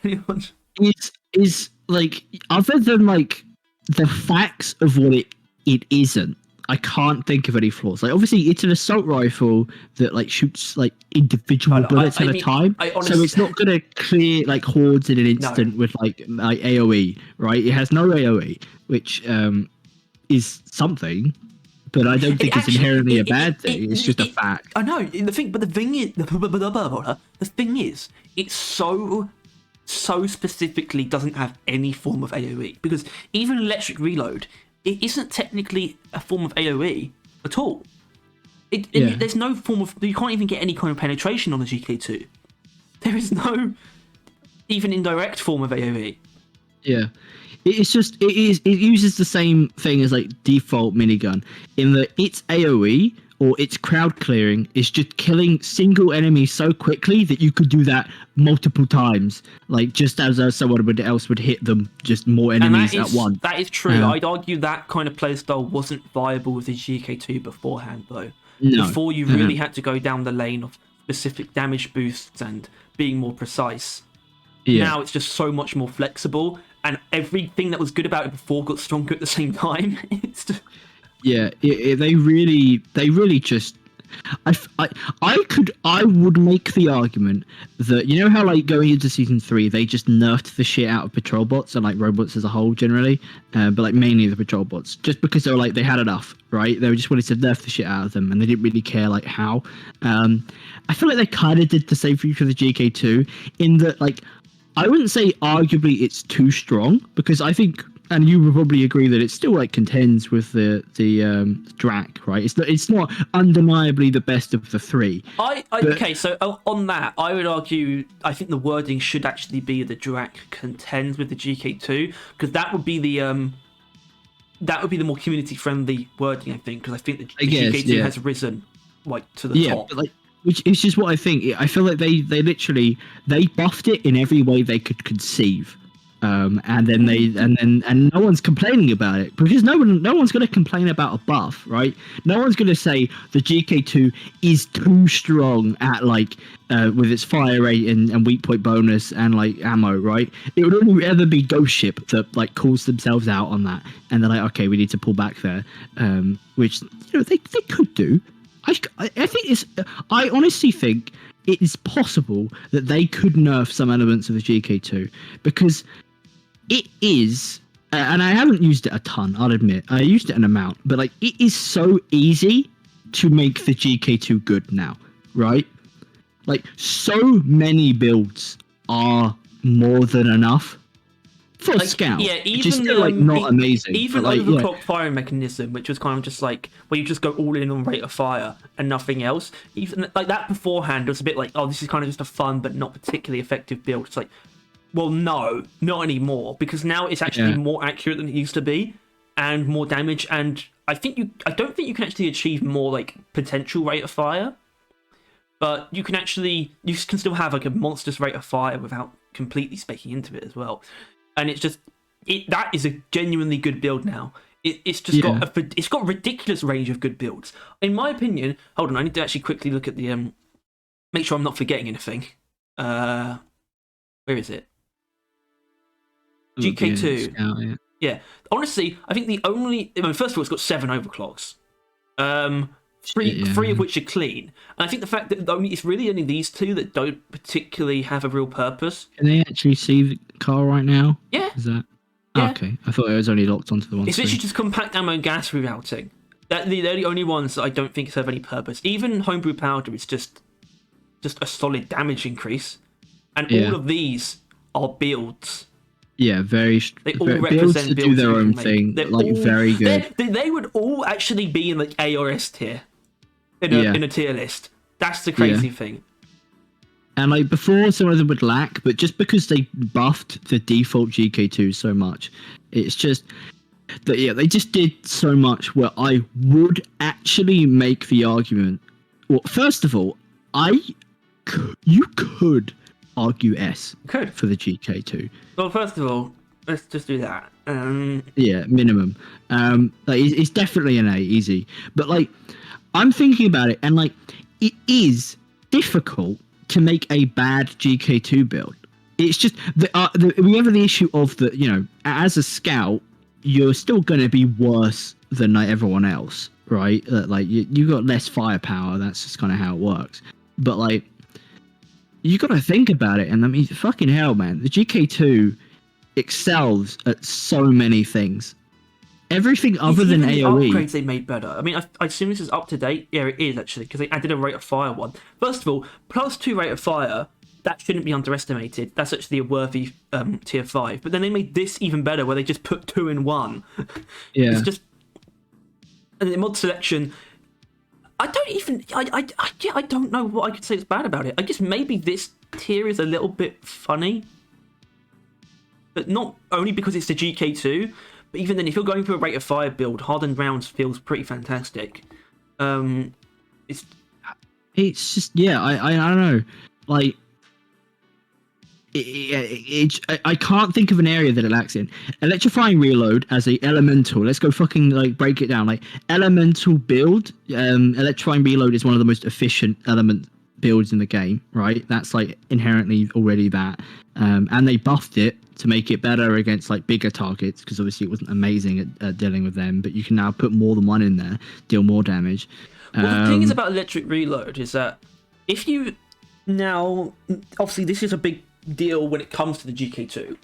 is like, other than like the facts of what it isn't, I can't think of any flaws. Like, obviously, it's an assault rifle that like shoots like individual bullets at a time, so it's not gonna clear like hordes in an instant with like AOE, right? It has no AOE, which is something, but I don't think it's inherently a bad thing. It's just a fact. I know the thing is, it's so specifically doesn't have any form of AOE, because even electric reload, it isn't technically a form of AoE at all. There's no form of, you can't even get any kind of penetration on the GK2. There is no even indirect form of AoE. Yeah, it uses the same thing as like default minigun in that its AoE or its crowd clearing is just killing single enemies so quickly that you could do that multiple times, like just as someone else would hit them, just more enemies at once. That is true. I'd argue that kind of playstyle wasn't viable with the GK2 beforehand, though. No. Before you really had to go down the lane of specific damage boosts and being more precise. Yeah. Now it's just so much more flexible, and everything that was good about it before got stronger at the same time. It's just... Yeah, they really just. I would make the argument that, you know how like going into season 3 they just nerfed the shit out of patrol bots and like robots as a whole generally, but like mainly the patrol bots, just because they were like they had enough, right? They just wanted to nerf the shit out of them and they didn't really care like how. I feel like they kind of did the same thing for the GK2 in that, like, I wouldn't say arguably it's too strong, because I think, and you would probably agree, that it still like contends with the Drac, right? It's not undeniably the best of the three. Okay, so on that, I would argue I think the wording should actually be the Drac contends with the GK2, because that would be the more community friendly wording, I think, because I think the GK2 has risen like to the top. But, like, which is just what I think. I feel like they literally buffed it in every way they could conceive. And no one's complaining about it, because no one's going to complain about a buff, right? No one's going to say the GK2 is too strong at like with its fire rate and weak point bonus and like ammo, right? It would only ever be Ghost Ship that like calls themselves out on that, and they're like, okay, we need to pull back there, which, you know, they could do. I think I honestly think it is possible that they could nerf some elements of the GK2, because it is, and I haven't used it a ton, I'll admit. I used it an amount, but like it is so easy to make the GK2 good now, right? Like, so many builds are more than enough for a scout. Yeah, even which is still like not amazing. Even like, overclocked firing mechanism, which was kind of just like where you just go all in on rate of fire and nothing else. Even like that beforehand, it was a bit like, oh, this is kind of just a fun but not particularly effective build. It's like, well, no, not anymore, because now it's actually more accurate than it used to be, and more damage. And I don't think you can actually achieve more like potential rate of fire, but you can still have like a monstrous rate of fire without completely spaking into it as well. And it's just that is a genuinely good build now. It's got a ridiculous range of good builds, in my opinion. Hold on, I need to actually quickly look at the make sure I'm not forgetting anything. Where is it? GK2. Scout, yeah. Honestly, I think first of all, it's got 7 overclocks. Three of which are clean. And I think the fact that it's really only these 2 that don't particularly have a real purpose. Can they actually see the car right now? Yeah. Is that? Yeah. Okay. I thought it was only locked onto the one. It's literally just compact ammo and gas rerouting. They're the only ones that I don't think serve any purpose. Even homebrew powder is just a solid damage increase. And all of these are builds. Yeah, they all represent to builds do their own thing. Like, very good. They would all actually be in like A or S tier in a tier list. That's the crazy thing. And like before, some of them would lack, but just because they buffed the default GK2 so much, it's just that they just did so much where I would actually make the argument. Well, first of all, you could argue S for the GK2. Well, first of all, let's just do that. Minimum. Like, it's definitely an A, easy. But like, I'm thinking about it, and like, it is difficult to make a bad GK2 build. It's just we have the issue of that, you know, as a scout, you're still going to be worse than like everyone else, right? Like you got less firepower. That's just kind of how it works. But like, you got to think about it, and I mean, fucking hell, man, the GK2 excels at so many things. Everything other than AoE. Upgrades they made better. I mean, I assume this is up to date. Yeah, it is actually, because they added a rate of fire one. First of all, +2 rate of fire, that shouldn't be underestimated. That's actually a worthy tier 5. But then they made this even better, where they just put 2 in 1. Yeah. It's just, and the mod selection. I don't even. I don't know what I could say is bad about it. I guess maybe this tier is a little bit funny, but not only because it's the GK2, but even then, if you're going for a rate of fire build, hardened rounds feels pretty fantastic. It's just I don't know, like. I can't think of an area that it lacks in. Electrifying reload as a elemental. Let's go fucking like break it down. Like elemental build. Electrifying reload is one of the most efficient element builds in the game, right? That's like inherently already that. And they buffed it to make it better against like bigger targets because obviously it wasn't amazing at dealing with them. But you can now put more than one in there, deal more damage. Well, the thing is about electric reload is that if you now obviously this is a big deal when it comes to the GK2,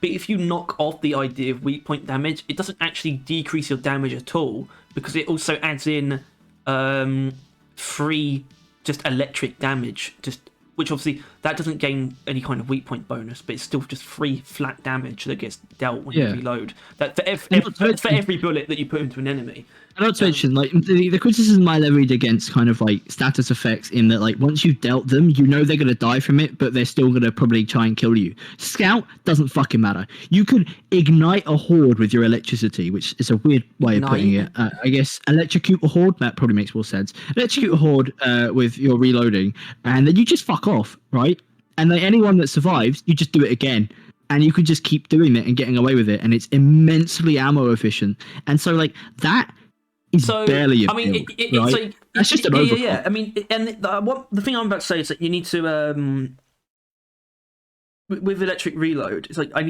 but if you knock off the idea of weak point damage, it doesn't actually decrease your damage at all because it also adds in free just electric damage, which obviously that doesn't gain any kind of weak point bonus, but it's still just free flat damage that gets dealt when you reload. That for every bullet that you put into an enemy. And not to mention, like the criticism I levied against kind of like status effects in that like once you've dealt them, you know they're gonna die from it, but they're still gonna probably try and kill you. Scout doesn't fucking matter. You could ignite a horde with your electricity, which is a weird way of putting it. I guess electrocute a horde, that probably makes more sense. Electrocute a horde with your reloading, and then you just fuck off, right? And then anyone that survives, you just do it again. And you could just keep doing it and getting away with it, and it's immensely ammo efficient. And so like that is barely a build, right? It's like that's just an overclock. Yeah. I mean, and the thing I'm about to say is that you need to with electric reload. It's like I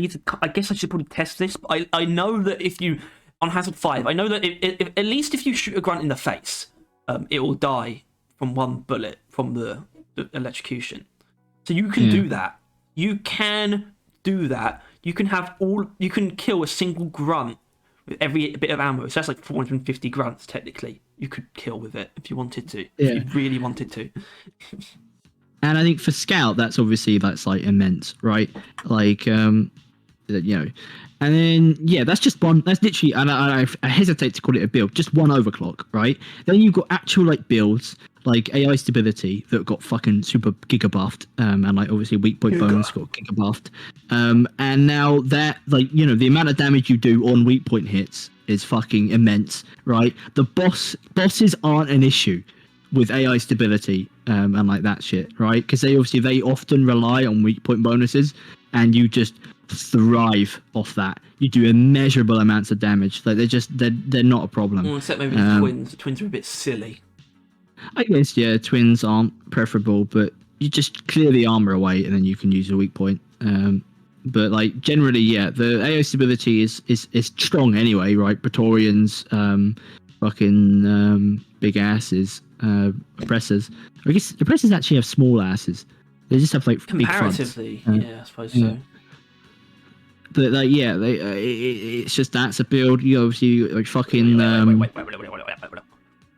guess I should probably test this. But I know that if you on Hazard 5, I know that if at least if you shoot a grunt in the face, it will die from one bullet from the electrocution. So you can do that. You can do that. You can kill a single grunt with every bit of ammo. So that's like 450 grunts technically you could kill with it if you wanted to. If you really wanted to. And I think for Scout, that's like immense, right? Like you know. And then that's just one. That's literally, and I hesitate to call it a build, just one overclock, right? Then you've got actual like builds like AI stability that got fucking super giga buffed, and like obviously weak point bonus got giga buffed, and now that like you know the amount of damage you do on weak point hits is fucking immense, right? The bosses aren't an issue with AI stability and like that shit, right? Because they often rely on weak point bonuses, and you just thrive off that. You do immeasurable amounts of damage. Like they're not a problem. Well, except maybe the twins. The twins are a bit silly. I guess twins aren't preferable, but you just clear the armor away and then you can use a weak point. But like generally, the AO stability is strong anyway, right? Praetorians, fucking big asses, oppressors. I guess oppressors actually have small asses. They just have like comparatively, big fronts. I suppose so. But like, it's just that's a build. You obviously like fucking.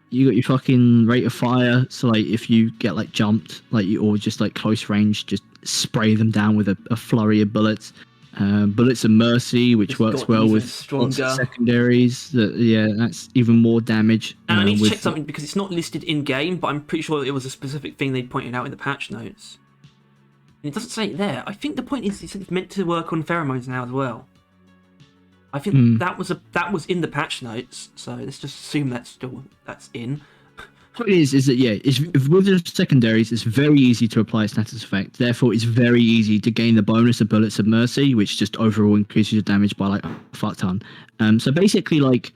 You got your fucking rate of fire, so like if you get like jumped, like you or just like close range, just spray them down with a flurry of bullets. Bullets of mercy, which works well with lots of secondaries. That's even more damage. And I need to check something because it's not listed in game, but I'm pretty sure it was a specific thing they pointed out in the patch notes. And it doesn't say it there. I think the point is it's meant to work on pheromones now as well. I think that was in the patch notes, so let's just assume that's in. What it is that it's with the secondaries, it's very easy to apply a status effect. Therefore, it's very easy to gain the bonus of bullets of mercy, which just overall increases your damage by like a fuck ton. So basically, like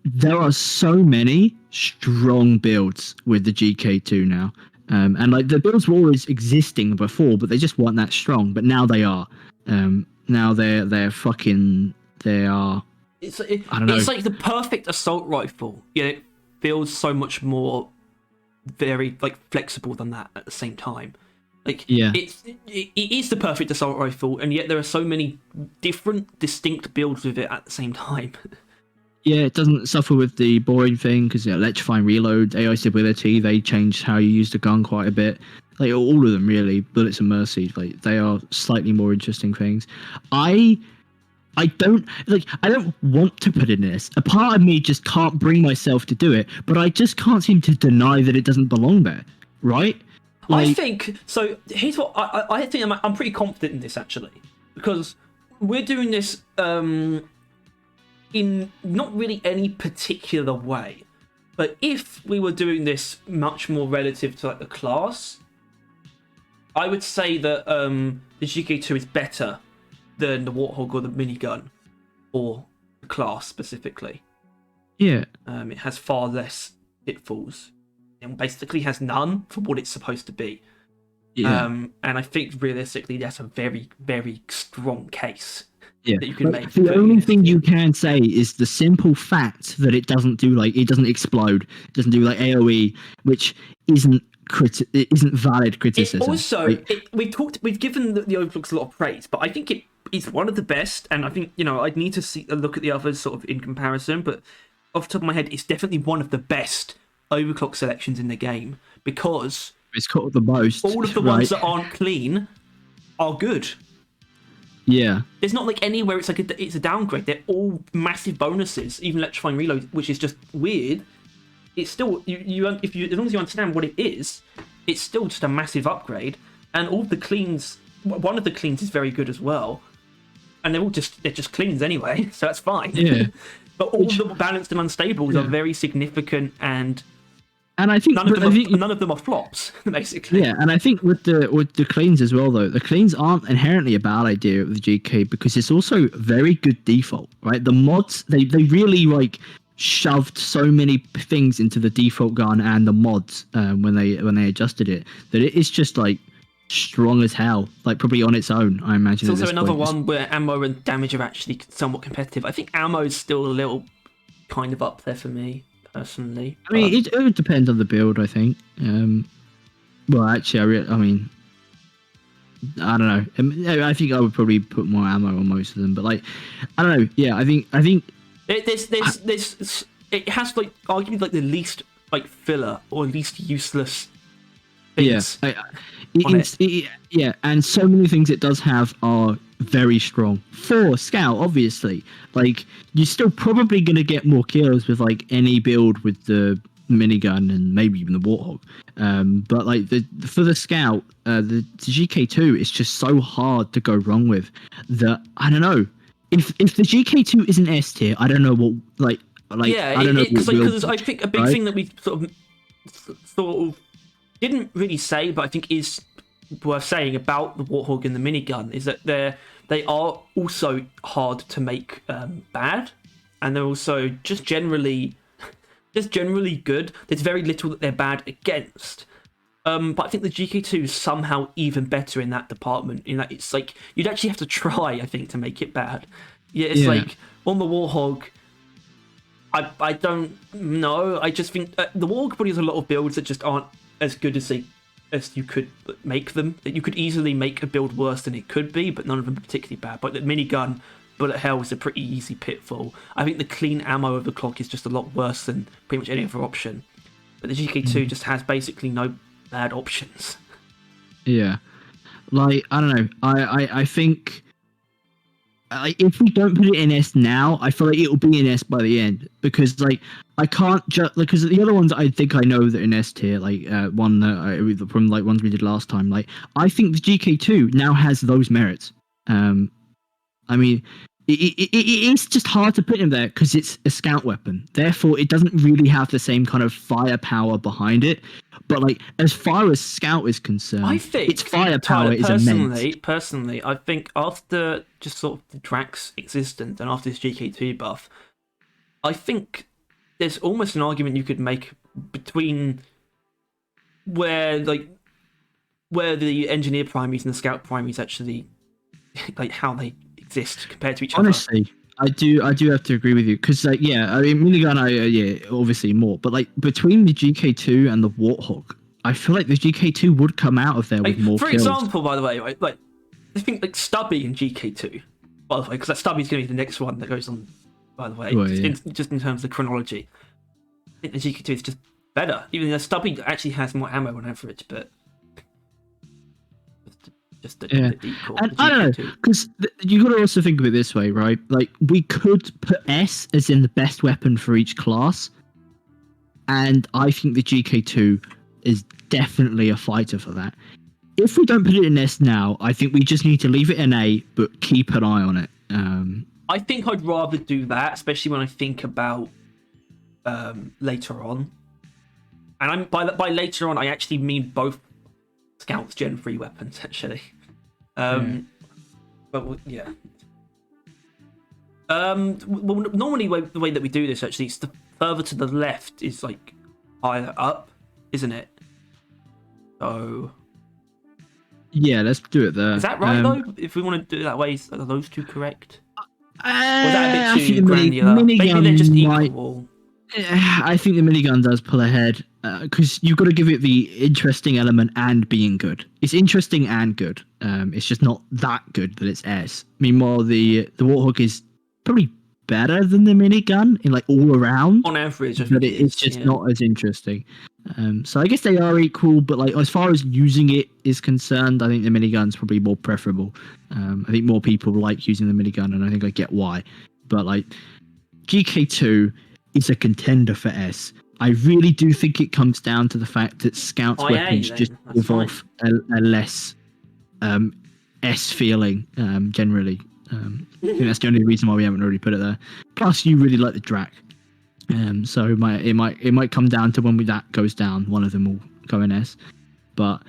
there are so many strong builds with the GK2 now, and like the builds were always existing before, but they just weren't that strong. But now they are. Now they're fucking. They are. I don't know. It's like the perfect assault rifle. It feels so much more very like flexible than that at the same time. Like it is the perfect assault rifle, and yet there are so many different, distinct builds with it at the same time. It doesn't suffer with the boring thing because electrifying reload, AI stability, they changed how you use the gun quite a bit. Like all of them really, bullets of mercy, like they are slightly more interesting things. I don't want to put in this. A part of me just can't bring myself to do it, but I just can't seem to deny that it doesn't belong there, right? I think so. Here's what I think. I'm pretty confident in this actually, because we're doing this in not really any particular way, but if we were doing this much more relative to like the class, I would say that the GK2 is better than the Warthog or the Minigun, or the class specifically. Yeah. It has far less pitfalls. It basically has none for what it's supposed to be. Yeah. And I think realistically that's a very, very strong case that you can make. The only thing you can say is the simple fact that it doesn't explode, it doesn't do like AoE, which isn't valid criticism. We've given the overclocks a lot of praise, but I think it is one of the best, and I think, I'd need to look at the others sort of in comparison, but off the top of my head, it's definitely one of the best overclock selections in the game, because it's got the most. All of the ones that aren't clean are good. Yeah. There's not like anywhere it's like it's a downgrade. They're all massive bonuses, even electrifying reload, which is just weird. It's still if you as long as you understand what it is, it's still just a massive upgrade. And all the cleans, one of the cleans is very good as well, and they're just cleans anyway, so that's fine. Yeah. But all the balanced and unstables are very significant, and I think none of them are flops, basically. Yeah, and I think with the cleans as well, though, the cleans aren't inherently a bad idea with the GK, because it's also very good default, right? The mods, they really like shoved so many things into the default gun and the mods when they adjusted it, that it is just like strong as hell, like probably on its own, I imagine. It's also another one where ammo and damage are actually somewhat competitive. I think ammo is still a little kind of up there for me personally. I mean, it would depend on the build, I think. Well, actually, I mean, I don't know. I think I would probably put more ammo on most of them, but like, I don't know. Yeah, I think it has like arguably like the least like filler or least useless things. Yeah, and so many things it does have are very strong. For Scout, obviously, like you're still probably gonna get more kills with like any build with the minigun and maybe even the Warthog. But like for the Scout, the GK2 is just so hard to go wrong with that I don't know. If the GK2 isn't S tier, I don't know what I don't know because I think a big thing that we sort of didn't really say, but I think is worth saying about the Warthog and the minigun is that they are also hard to make bad, and they're also just generally good. There's very little that they're bad against. But I think the GK2 is somehow even better in that department. In that it's like you'd actually have to try, I think, to make it bad. It's like on the Warthog. I don't know. I just think the Warthog probably has a lot of builds that just aren't as good as you could make them. That you could easily make a build worse than it could be, but none of them are particularly bad. But the minigun, bullet hell is a pretty easy pitfall. I think the clean ammo overclock is just a lot worse than pretty much any other option. But the GK2 just has basically no bad options. Yeah, like I don't know. I think if we don't put it in S now, I feel like it will be in S by the end, because like I can't just because the other ones I think I know that are in S tier, like one that from like ones we did last time. Like I think the GK2 now has those merits. I mean, it is just hard to put in there because it's a scout weapon. Therefore, it doesn't really have the same kind of firepower behind it. But like, as far as Scout is concerned, I think its firepower is immense. Personally, I think after just sort of the Drax existence and after this GK2 buff, I think there's almost an argument you could make between where the engineer primaries and the scout primaries actually like how they exist compared to each other. Honestly, I do have to agree with you, because like I mean minigun obviously more, but like between the GK2 and the Warthog, I feel like the GK2 would come out of there with more for kills. example, by the way, right, like I think like Stubby and GK2, by the way, because that Stubby's going to be the next one that goes on, by the way, just in terms of chronology. I think the GK2 is just better, even though Stubby actually has more ammo on average, but just the Yeah. decoy. And the I don't know, GK2. because you got to also think of it this way, right? Like, we could put S as in the best weapon for each class, and I think the GK2 is definitely a fighter for that. If we don't put it in S now, I think we just need to leave it in A, but keep an eye on it. I think I'd rather do that, especially when I think about later on. And by later on, I actually mean both Scouts Gen 3 weapons, actually. But yeah. Well, normally the way that we do this, actually, it's the further to the left is like higher up, isn't it? So Yeah, let's do it there. is that right though? If we want to do it that way, are those two correct? Or is I that a bit think too the granular? Maybe they're just equal. I think the minigun does pull ahead because you've got to give it the interesting element and being good. It's interesting and good. It's just not that good that it's S. Meanwhile, the Warthog is probably better than the minigun in like all around. On average, I but think it's just not as interesting. So I guess they are equal, but like as far as using it is concerned, I think the minigun's probably more preferable. I think more people like using the minigun, and I think I get why. But like GK2 is a contender for S. I really do think it comes down to the fact that Scout's weapons just give off a less S feeling generally. I think that's the only reason why we haven't already put it there. Plus, you really like the Drac, so it might come down to when that goes down, one of them will go in S. But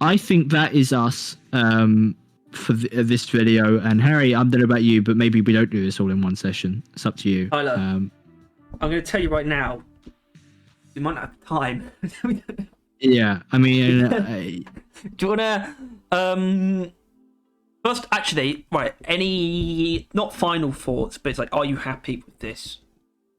I think that is us for this video. And Harry, I don't know about you, but maybe we don't do this all in one session. It's up to you. Tyler, I'm going to tell you right now, we might not have time. Yeah, I mean, do you want to? First, actually, right? Any not final thoughts, but it's like, are you happy with this?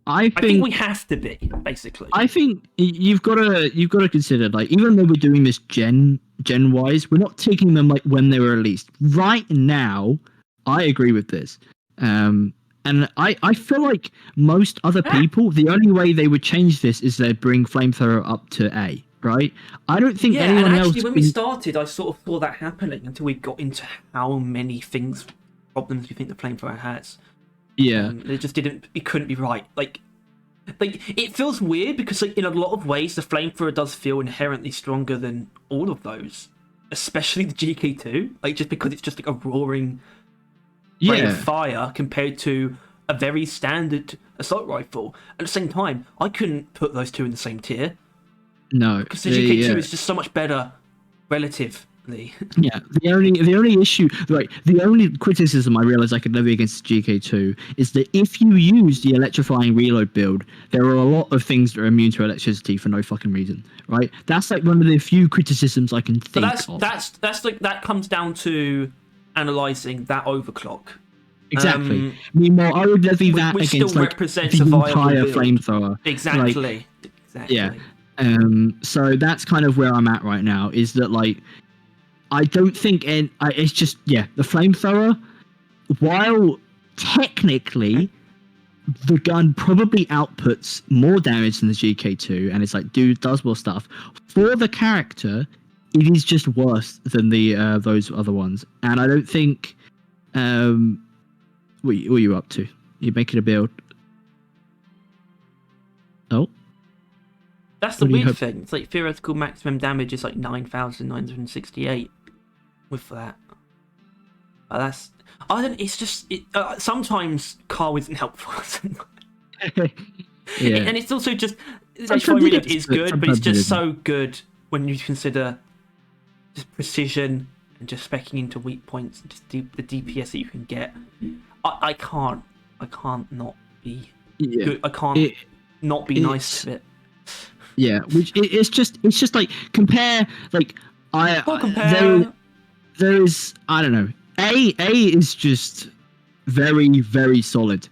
I think we have to be, basically. I think you've got to consider, like, even though we're doing this gen wise, we're not taking them like when they were released. Right now, I agree with this. And I feel like most other people, the only way they would change this is they bring Flamethrower up to A, right? I don't think anyone else... when we started, I sort of saw that happening until we got into how many problems you think the Flamethrower has. Yeah. It couldn't be right. Like it feels weird because like in a lot of ways, the Flamethrower does feel inherently stronger than all of those, especially the GK2, like just because it's just like a roaring... fire compared to a very standard assault rifle. At the same time, I couldn't put those two in the same tier. No, because the GK2 is just so much better relatively. Yeah, the only issue, right? The only criticism I realize I could levy against GK2 is that if you use the electrifying reload build, there are a lot of things that are immune to electricity for no fucking reason, right? That's like one of the few criticisms I can think of. That's like that comes down to analysing that overclock. Exactly. Meanwhile, I would levy that which against still like represents the a viable entire build. Flamethrower. Exactly. Yeah. So that's kind of where I'm at right now. Is that like I don't think it's just the Flamethrower. While technically the gun probably outputs more damage than the GK2, and it's like does more stuff for the character. It is just worse than the those other ones, and I don't think. What are you up to? You're making a build. Oh, that's the weird thing. It's like theoretical maximum damage is like 9,968 with that. That's it's just sometimes Carl isn't helpful. Yeah, and it's also just reload is good, but it's just so good when you consider just precision and just specking into weak points and just the DPS that you can get. I can't not be good. I can't not be nice to it. Yeah, which it's just like compare like there's I don't know. A is just very, very solid.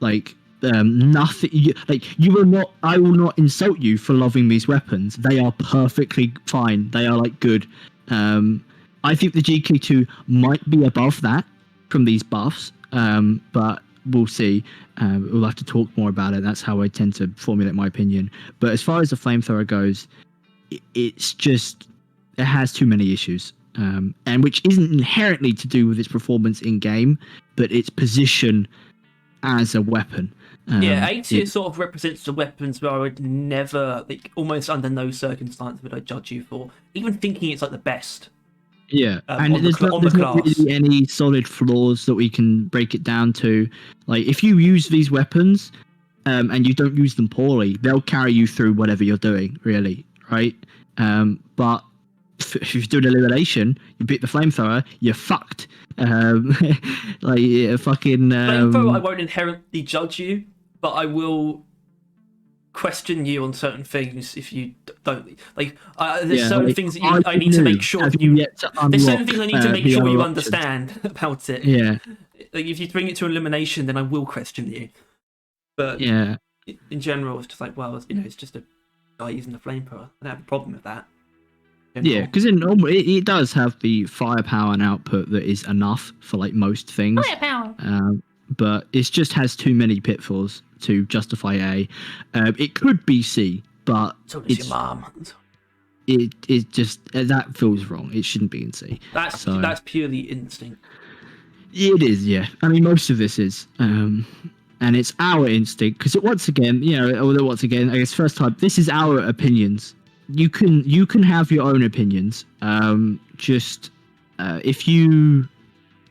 Like nothing you will not I will not insult you for loving these weapons. They are perfectly fine. They are like good. I think the GK2 might be above that from these buffs, but we'll see. We'll have to talk more about it. That's how I tend to formulate my opinion. But as far as the Flamethrower goes, it's just it has too many issues. and which isn't inherently to do with its performance in game, but its position as a weapon. Yeah, A tier sort of represents the weapons where I would never, like, almost under no circumstance would I judge you for even thinking it's like the best. Yeah, and there's not really any solid flaws that we can break it down to. Like, if you use these weapons, and you don't use them poorly, they'll carry you through whatever you're doing, really, right? But if you're doing elimination, you pick the flamethrower, you're fucked. Like, yeah, fucking. Flamethrower, I won't inherently judge you, but I will question you on certain things if you don't like. There's certain things that I need to make sure there's certain things I need to make sure you understand about it. Yeah. Like, if you bring it to elimination, then I will question you. But yeah, in general, it's just like, well, you know, it's just a guy using the flamethrower. I don't have a problem with that. Yeah, because it does have the firepower and output that is enough for like most things. Firepower. But it just has too many pitfalls to justify A. It could be C, but so does your mom. It just that feels wrong. It shouldn't be in C. That's purely instinct. It is, yeah. I mean, most of this is, and it's our instinct because once again, you know, although once again, I guess first time, this is our opinions. You can have your own opinions. If you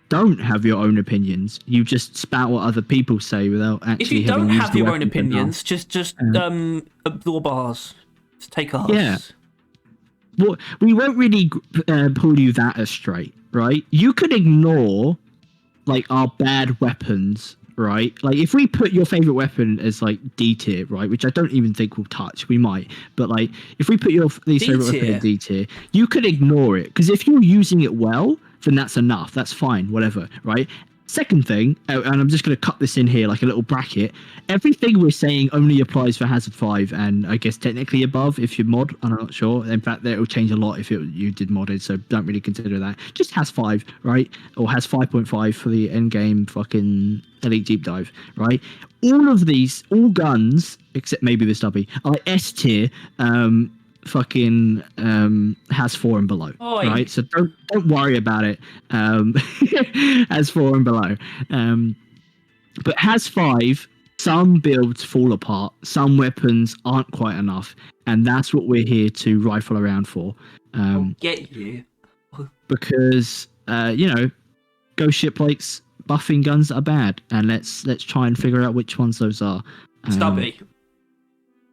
don't have your own opinions, you just spout what other people say without actually. If you don't have your own opinions, just absorb ours. Just take ours. Yeah. Well, we won't really pull you that as straight, right? You could ignore like our bad weapons, right? Like if we put your favorite weapon as like D tier, right, which I don't even think we'll touch, we might, but like if we put your least favorite weapon in D tier, you could ignore it because if you're using it well, then that's enough. That's fine, whatever, right? Second thing, and I'm just going to cut this in here like a little bracket. Everything we're saying only applies for Hazard 5 and I guess technically above if you mod. I'm not sure. In fact, that will change a lot if you did modded, so don't really consider that. Just Haz 5, right? Or Haz 5.5 for the end game fucking Elite Deep Dive, right? All of these, all guns, except maybe the Stubby, are like S tier. Fucking Haz 4 and below. Oi. Right, so don't worry about it. Haz 4 and below, but Haz 5, some builds fall apart, some weapons aren't quite enough, and that's what we're here to rifle around for. Get you because you know, ghost ship likes buffing guns that are bad, and let's try and figure out which ones those are. Stubby.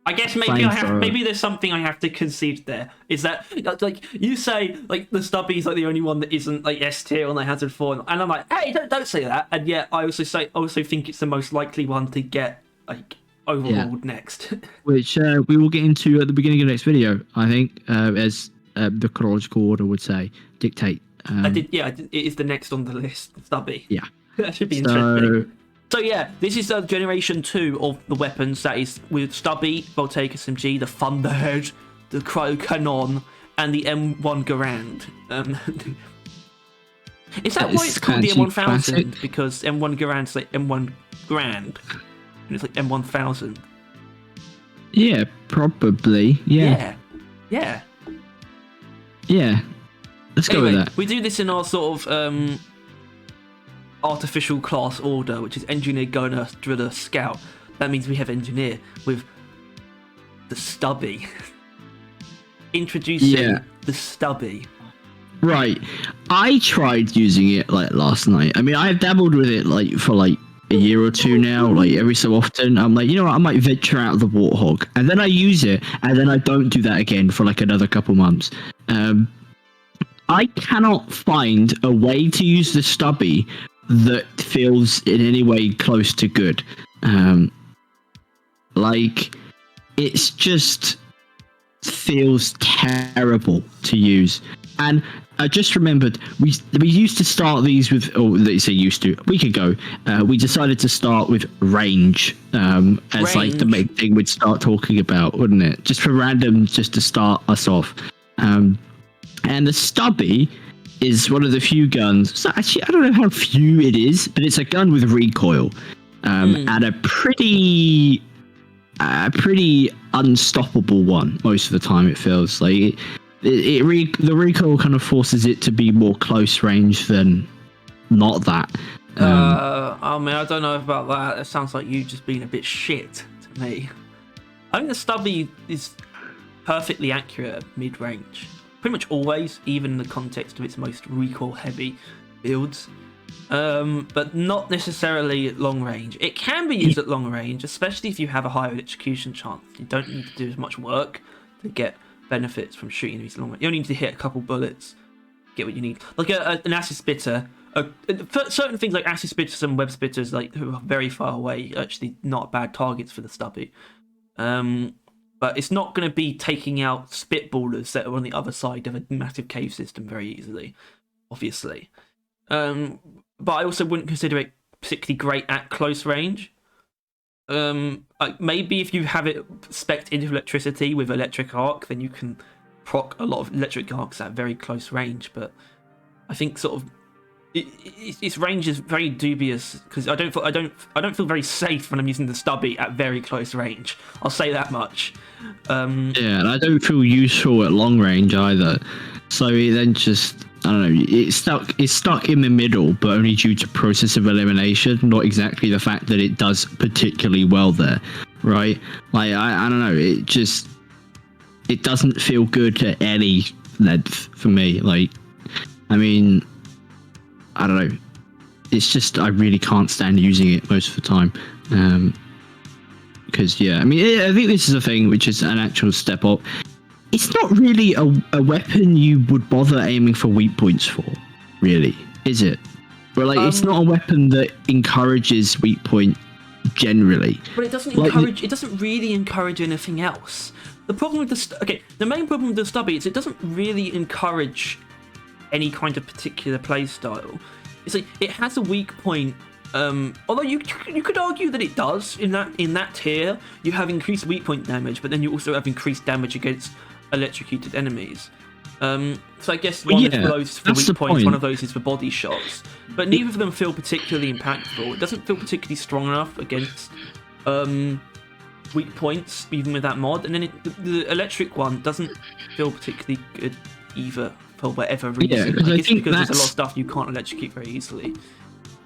I guess maybe there's something I have to concede there. Is that like you say like the Stubby's like the only one that isn't like S tier on the Hazard 4, and I'm like, hey, don't say that. And yet I also think it's the most likely one to get like overruled next. Which we will get into at the beginning of the next video, I think, as the chronological order would dictate. It is the next on the list, Stubby. Yeah, that should be interesting. So yeah, this is generation 2 of the weapons. That is with Stubby, Voltaic SMG, the Thunderhead, the Cryo Cannon, and the M1 Garand. Is that why it's called the M1000? Classic? Because M1 Garand's like M1 Grand, and it's like M1000. Yeah, probably. Yeah. Let's go with that. We do this in our sort of artificial class order, which is engineer, gunner, driller, scout. That means we have engineer with the Stubby. Introducing the Stubby. Right. I tried using it like last night. I mean, I've dabbled with it like for like a year or two now, like every so often. I'm like, you know what, I might venture out of the Warthog, and then I use it, and then I don't do that again for like another couple months. I cannot find a way to use the Stubby that feels in any way close to good. Like, it's just feels terrible to use. And I just remembered we used to start these with, they say used to, a week ago, we decided to start with range as like the main thing we'd start talking about, wouldn't it? Just for random, just to start us off. And the Stubby is one of the few guns. So actually, I don't know how few it is, but it's a gun with recoil, and a pretty unstoppable one most of the time. It feels like the recoil kind of forces it to be more close range than not that. I mean, I don't know about that. It sounds like you just being a bit shit to me. I think the Stubby is perfectly accurate at mid-range. Pretty much always, even in the context of its most recoil-heavy builds. But not necessarily at long range. It can be used at long range, especially if you have a higher electrocution chance. You don't need to do as much work to get benefits from shooting these long range. You only need to hit a couple bullets, get what you need. Like an acid spitter. Certain things like acid spitters and web spitters, like who are very far away, actually not bad targets for the Stubby. But it's not going to be taking out spitballers that are on the other side of a massive cave system very easily, obviously. But I also wouldn't consider it particularly great at close range. Like maybe if you have it spec'd into electricity with electric arc, then you can proc a lot of electric arcs at very close range. But I think sort of its range is very dubious because I don't feel very safe when I'm using the Stubby at very close range. I'll say that much. Yeah, and I don't feel useful at long range either. So it then just, I don't know, it's stuck in the middle, but only due to process of elimination, not exactly the fact that it does particularly well there, right? Like I don't know, it doesn't feel good at any length for me. Like, I mean, I don't know. It's just I really can't stand using it most of the time. Because yeah, I mean, I think this is a thing which is an actual step up. It's not really a weapon you would bother aiming for weak points for, really, is it? But like, it's not a weapon that encourages weak point generally. But it doesn't encourage. It doesn't really encourage anything else. The problem with the main problem with the Stubby is it doesn't really encourage any kind of particular play style. It's like it has a weak point. Although you could argue that it does in that tier. You have increased weak point damage, but then you also have increased damage against electrocuted enemies. So I guess one of those for weak points, one of those is for body shots. But neither of them feel particularly impactful. It doesn't feel particularly strong enough against weak points, even with that mod. And then the electric one doesn't feel particularly good either for whatever reason. Yeah, I guess because there's a lot of stuff you can't electrocute very easily.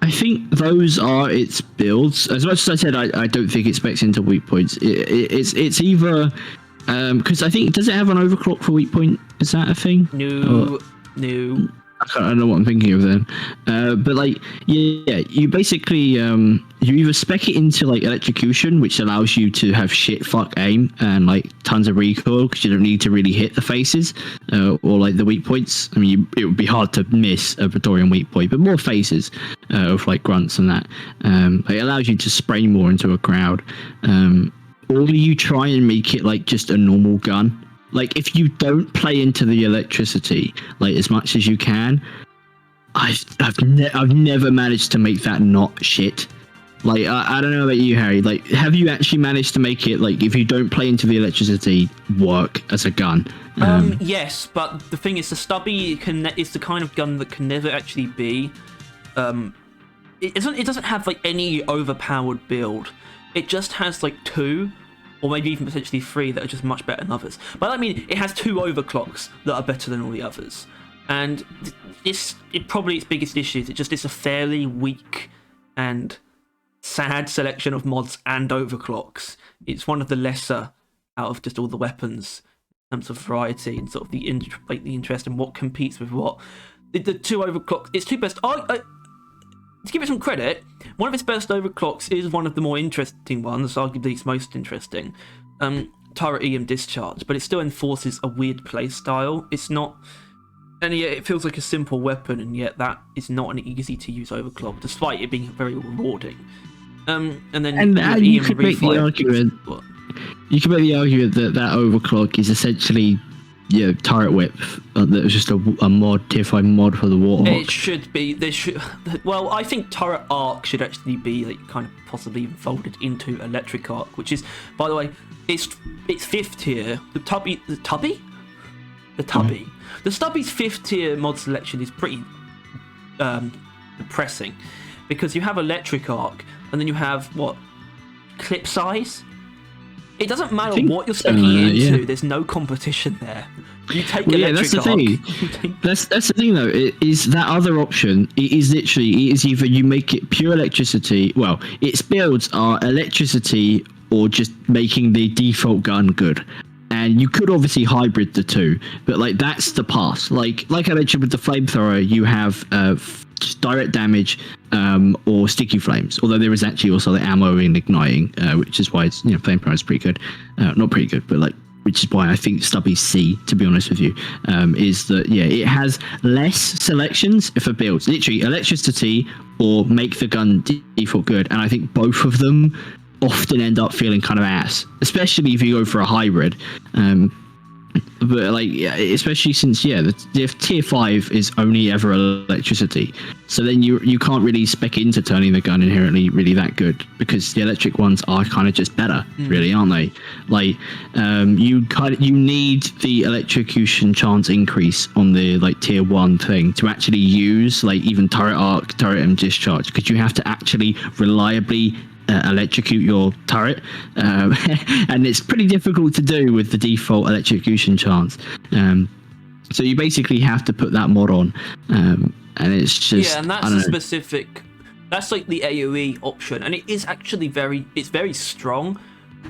I think those are its builds. As much as I said, I don't think it specs into weak points. It's either because I think, does it have an overclock for weak point? Is that a thing? No. I don't know what I'm thinking of then. But like, yeah, you basically you either spec it into like electrocution, which allows you to have shit fuck aim and like tons of recoil because you don't need to really hit the faces or like the weak points. I mean, it would be hard to miss a Praetorian weak point, but more faces of like grunts and that. It allows you to spray more into a crowd. Or you try and make it like just a normal gun. Like, if you don't play into the electricity like as much as you can, I've never managed to make that not shit. Like, I don't know about you, Harry. Like, have you actually managed to make it, like, if you don't play into the electricity, work as a gun? Yes, but the thing is, the Stubby is the kind of gun that can never actually be. It doesn't have like any overpowered build. It just has like 2. Or maybe even potentially 3 that are just much better than others. But I mean, it has 2 overclocks that are better than all the others. And probably its biggest issue is it's a fairly weak and sad selection of mods and overclocks. It's one of the lesser out of just all the weapons in terms of variety and sort of the interest in what competes with what. The 2 overclocks, its 2 best. To give it some credit, one of its best overclocks is one of the more interesting ones, arguably its most interesting, turret EM discharge, but it still enforces a weird play style. It's not, and yet it feels like a simple weapon, and yet that is not an easy to use overclock, despite it being very rewarding. And you could make the argument. You could make the argument that overclock is essentially, turret whip. That was just a mod, tier 5 mod for the Warthog. It should be. Well, I think turret arc should actually be like kind of possibly even folded into electric arc, which is, by the way, it's 5th tier. The Stubby. The Stubby's 5th tier mod selection is pretty depressing because you have electric arc and then you have clip size. It doesn't matter what you're specking into. There's no competition there. You take Well, electric that's the arc. thing. That's the thing though. Is that other option? It is either you make it pure electricity. Well, its builds are electricity or just making the default gun good. And you could obviously hybrid the two, but like that's the pass. Like I mentioned with the flamethrower, you have just direct damage or sticky flames. Although there is actually also the ammo in igniting, which is why it's flamethrower is pretty good. Not pretty good, but like. Which is why I think Stubby C, to be honest with you, is that it has less selections for builds. Literally electricity or make the gun default good, and I think both of them often end up feeling kind of ass, especially if you go for a hybrid. But like, especially since the tier 5 is only ever electricity, so then you can't really spec into turning the gun inherently really that good, because the electric ones are kind of just better, really, aren't they? Like, you need the electrocution chance increase on the like tier 1 thing to actually use like even turret arc, turret and discharge, because you have to actually reliably electrocute your turret, and it's pretty difficult to do with the default electrocution chance. So you basically have to put that mod on, and it's just and that's a specific. That's like the AOE option, and it is actually very strong.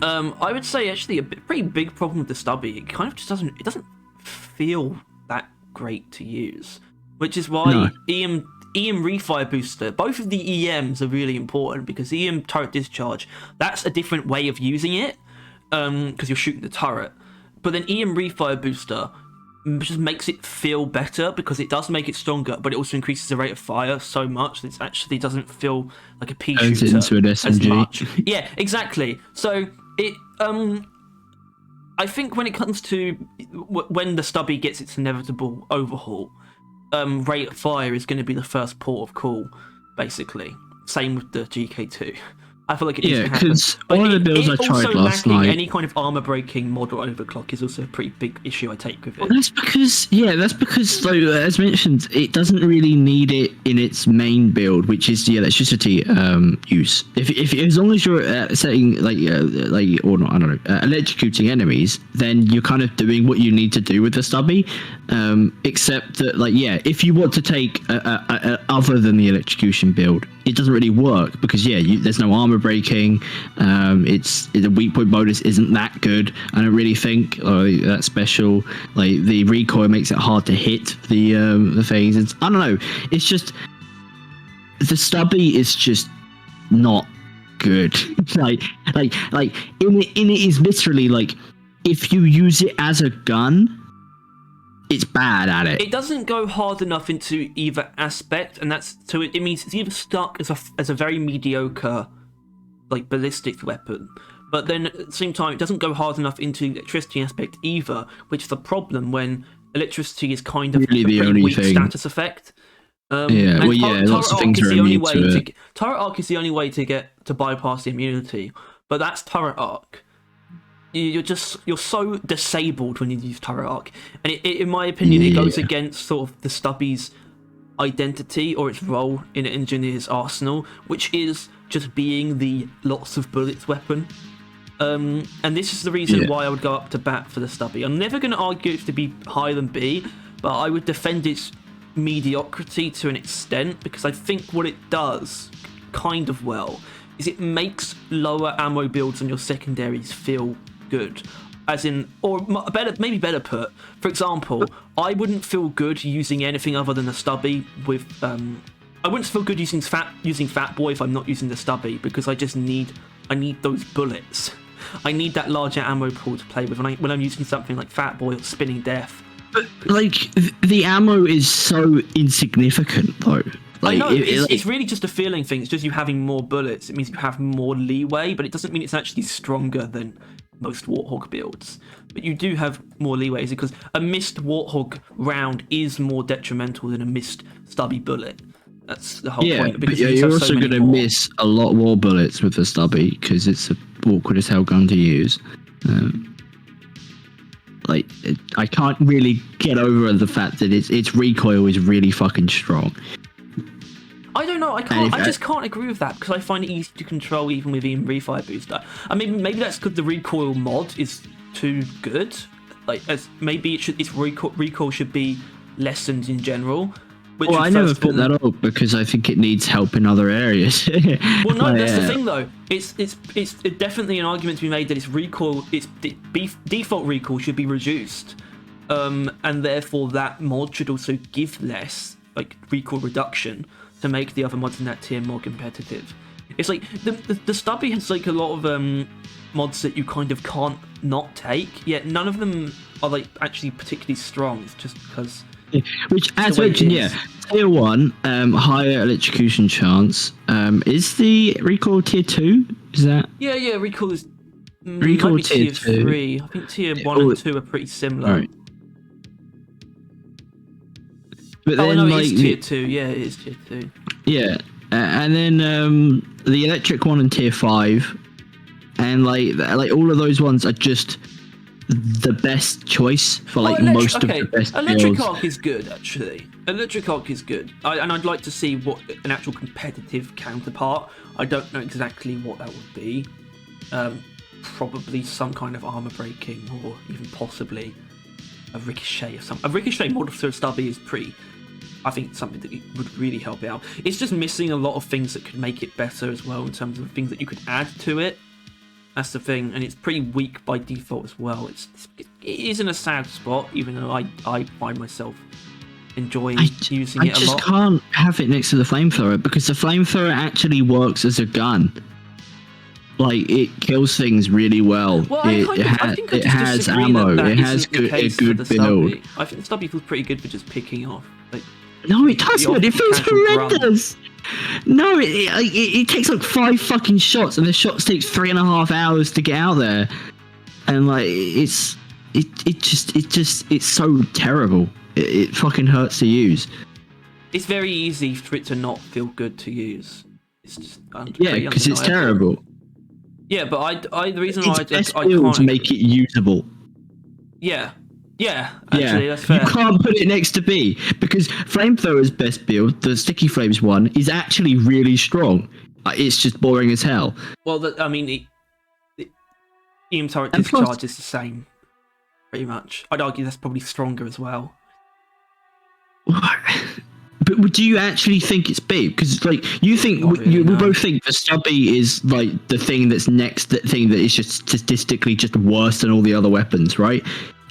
I would say actually a pretty big problem with the Stubby. It kind of just doesn't feel that great to use, which is why EM refire booster, both of the EMs are really important, because EM turret discharge, that's a different way of using it, because you're shooting the turret. But then EM refire booster just makes it feel better, because it does make it stronger, but it also increases the rate of fire so much that it actually doesn't feel like a pea shooter into an SMG. as much. Yeah, exactly. So it, I think when it comes to when the Stubby gets its inevitable overhaul, rate of fire is going to be the first port of call, basically. Same with the GK2. I feel like it needs to happen. Because one of the builds I tried last night, any kind of armor breaking mod or overclock is also a pretty big issue I take with it. Well, that's because though, as mentioned, it doesn't really need it in its main build, which is the electricity use. If as long as you're setting or not, I don't know, electrocuting enemies, then you're kind of doing what you need to do with the Stubby. Except that if you want to take other than the electrocution build, it doesn't really work, because there's no armor breaking. It's the weak point bonus isn't that good. I don't really think that's special. Like the recoil makes it hard to hit the things. I don't know. It's just the Stubby is just not good. like in it is literally like, if you use it as a gun, it's bad at it. It doesn't go hard enough into either aspect, and that's so it means it's either stuck as a very mediocre like ballistic weapon, but then at the same time it doesn't go hard enough into the electricity aspect either, which is the problem when electricity is kind of really a the pretty only weak thing. status effect. Lots of things are immune to it. Turret arc is the only way to bypass the immunity, but that's turret arc. You're so disabled when you use turret arc, and in my opinion, it goes against sort of the Stubby's identity or its role in an engineer's arsenal, which is just being the lots of bullets weapon. And this is the reason why I would go up to bat for the Stubby. I'm never going to argue it to be higher than B, but I would defend its mediocrity to an extent, because I think what it does kind of well is it makes lower ammo builds on your secondaries feel good, as in, or better put, for example, I wouldn't feel good using anything other than the Stubby with I wouldn't feel good using Fat Boy if I'm not using the Stubby, because I need those bullets. I need that larger ammo pool to play with when I'm using something like Fat Boy or Spinning Death. But like the ammo is so insignificant though. I know, it's really just a feeling thing. It's just you having more bullets. It means you have more leeway, but it doesn't mean it's actually stronger than most Warthog builds. But you do have more leeway, because a missed Warthog round is more detrimental than a missed Stubby bullet. That's the whole point. Because you're also going to miss a lot more bullets with the Stubby, because it's a awkward as hell gun to use. I can't really get over the fact that its recoil is really fucking strong. I don't know. I just can't agree with that, because I find it easy to control even with EM refire booster. I mean, maybe that's because the recoil mod is too good. like as maybe its recoil should be lessened in general. Which Well, I never put that up because I think it needs help in other areas. Well, no, that's the thing though. It's definitely an argument to be made that its default recoil should be reduced, and therefore that mod should also give less like recoil reduction to make the other mods in that tier more competitive. It's like the Stubby has like a lot of mods that you kind of can't not take, yet none of them are like actually particularly strong. It's just because. Which, as mentioned, tier 1, higher electrocution chance. Is the recoil tier 2? Is that? Yeah, recoil is. Recoil tier 2. 3. I think tier 1 and 2 are pretty similar. Right. But then, no, like, it is tier 2. Yeah, it is tier 2. Yeah, and then the electric one in tier 5, and like all of those ones are just the best choice for like most of the best Electric builds. Arc is good, actually. Electric Arc is good, and I'd like to see what an actual competitive counterpart. I don't know exactly what that would be. Probably some kind of armor breaking, or even possibly a ricochet or something. A ricochet mod for a Stubby is pretty. I think something that would really help it out. It's just missing a lot of things that could make it better as well in terms of things that you could add to it. That's the thing, and it's pretty weak by default as well. It is in a sad spot, even though I find myself enjoying using it a lot. I just can't have it next to the Flamethrower, because the Flamethrower actually works as a gun. Like, it kills things really well. It has ammo. It has a good build. I think the Stubby feels pretty good for just picking off. Like, no, it doesn't. It feels horrendous. No, it takes like 5 fucking shots, and the shots takes 3.5 hours to get out there, and like it's so terrible. It fucking hurts to use. It's very easy for it to not feel good to use. It's just because it's terrible. Yeah, but the reason why I can't make it usable. Yeah, actually, that's fair. You can't put it next to B, because Flamethrower's best build, the Sticky Flames one, is actually really strong. It's just boring as hell. Well, the EM turret discharge is the same, pretty much. I'd argue that's probably stronger as well. But do you actually think it's B? Because like we both think the Stubby is like the thing that's next, that thing that is just statistically just worse than all the other weapons, right?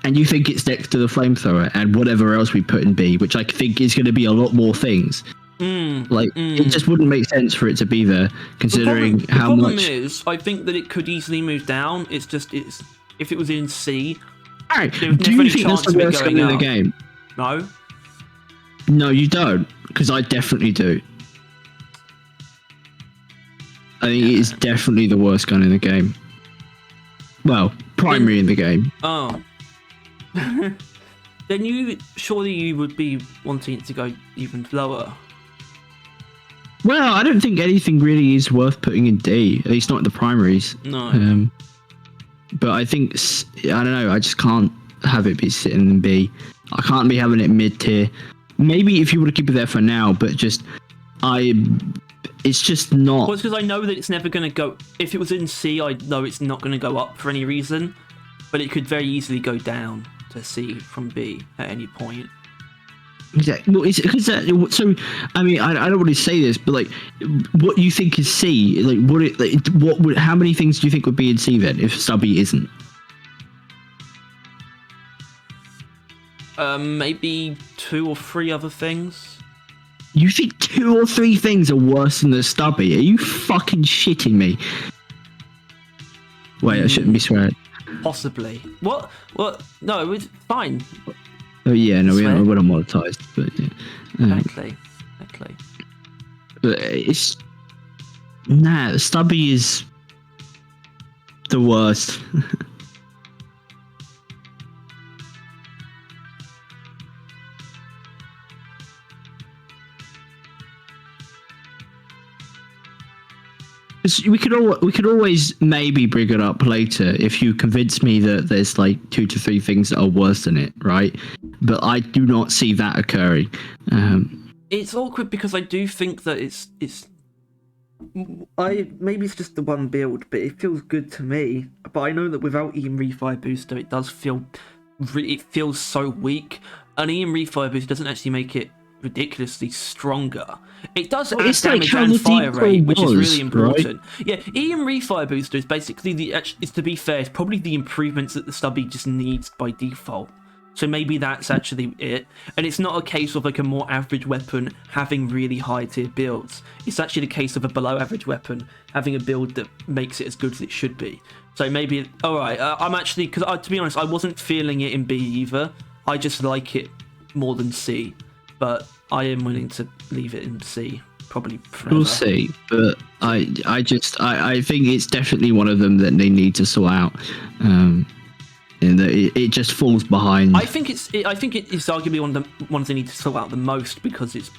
And you think it's next to the Flamethrower and whatever else we put in B, which I think is going to be a lot more things. It just wouldn't make sense for it to be there, considering how much. The problem is, I think that it could easily move down. It's if it was in C. Alright, do you think that's the worst gun in the game? No. No, you don't, because I definitely do. I think it is definitely the worst gun in the game. Well, primary in the game. Oh. Then surely you would be wanting it to go even lower. Well, I don't think anything really is worth putting in D, at least not in the primaries. No. But I think, I don't know, I just can't have it be sitting in B. I can't be having it mid tier. Maybe if you were to keep it there for now, but it's just not. Well, it's because I know that it's never going to go. If it was in C, I know it's not going to go up for any reason, but it could very easily go down to C from B at any point. Exactly. Well, it's because so. I mean, I don't want to say this, but like, what you think is C? Like, how many things do you think would be in C then if Stubby isn't? Maybe 2 or 3 other things. You think 2 or 3 things are worse than the Stubby? Are you fucking shitting me? Wait, I shouldn't be swearing. Possibly. What? No, it's fine. Oh yeah, no, we're not monetized, but yeah. Exactly. But it's the Stubby is the worst. We could always maybe bring it up later if you convince me that there's like 2 to 3 things that are worse than it, right? But I do not see that occurring. It's awkward because I do think that it's maybe it's just the one build, but it feels good to me. But I know that without EM Refire Booster, it does feel it feels so weak. An EM refire boost doesn't actually make it ridiculously stronger. It does add damage and fire rate, which is really important. Right? Yeah, EM refire booster is basically to be fair, it's probably the improvements that the Stubby just needs by default. So maybe that's actually it. And it's not a case of like a more average weapon having really high tier builds. It's actually the case of a below average weapon having a build that makes it as good as it should be. So maybe, alright, I'm actually, because to be honest, I wasn't feeling it in B either. I just like it more than C. But I am willing to leave it in C, probably forever. We'll see, but I think it's definitely one of them that they need to sort out. And that it just falls behind. I think it is arguably one of the ones they need to sort out the most because it's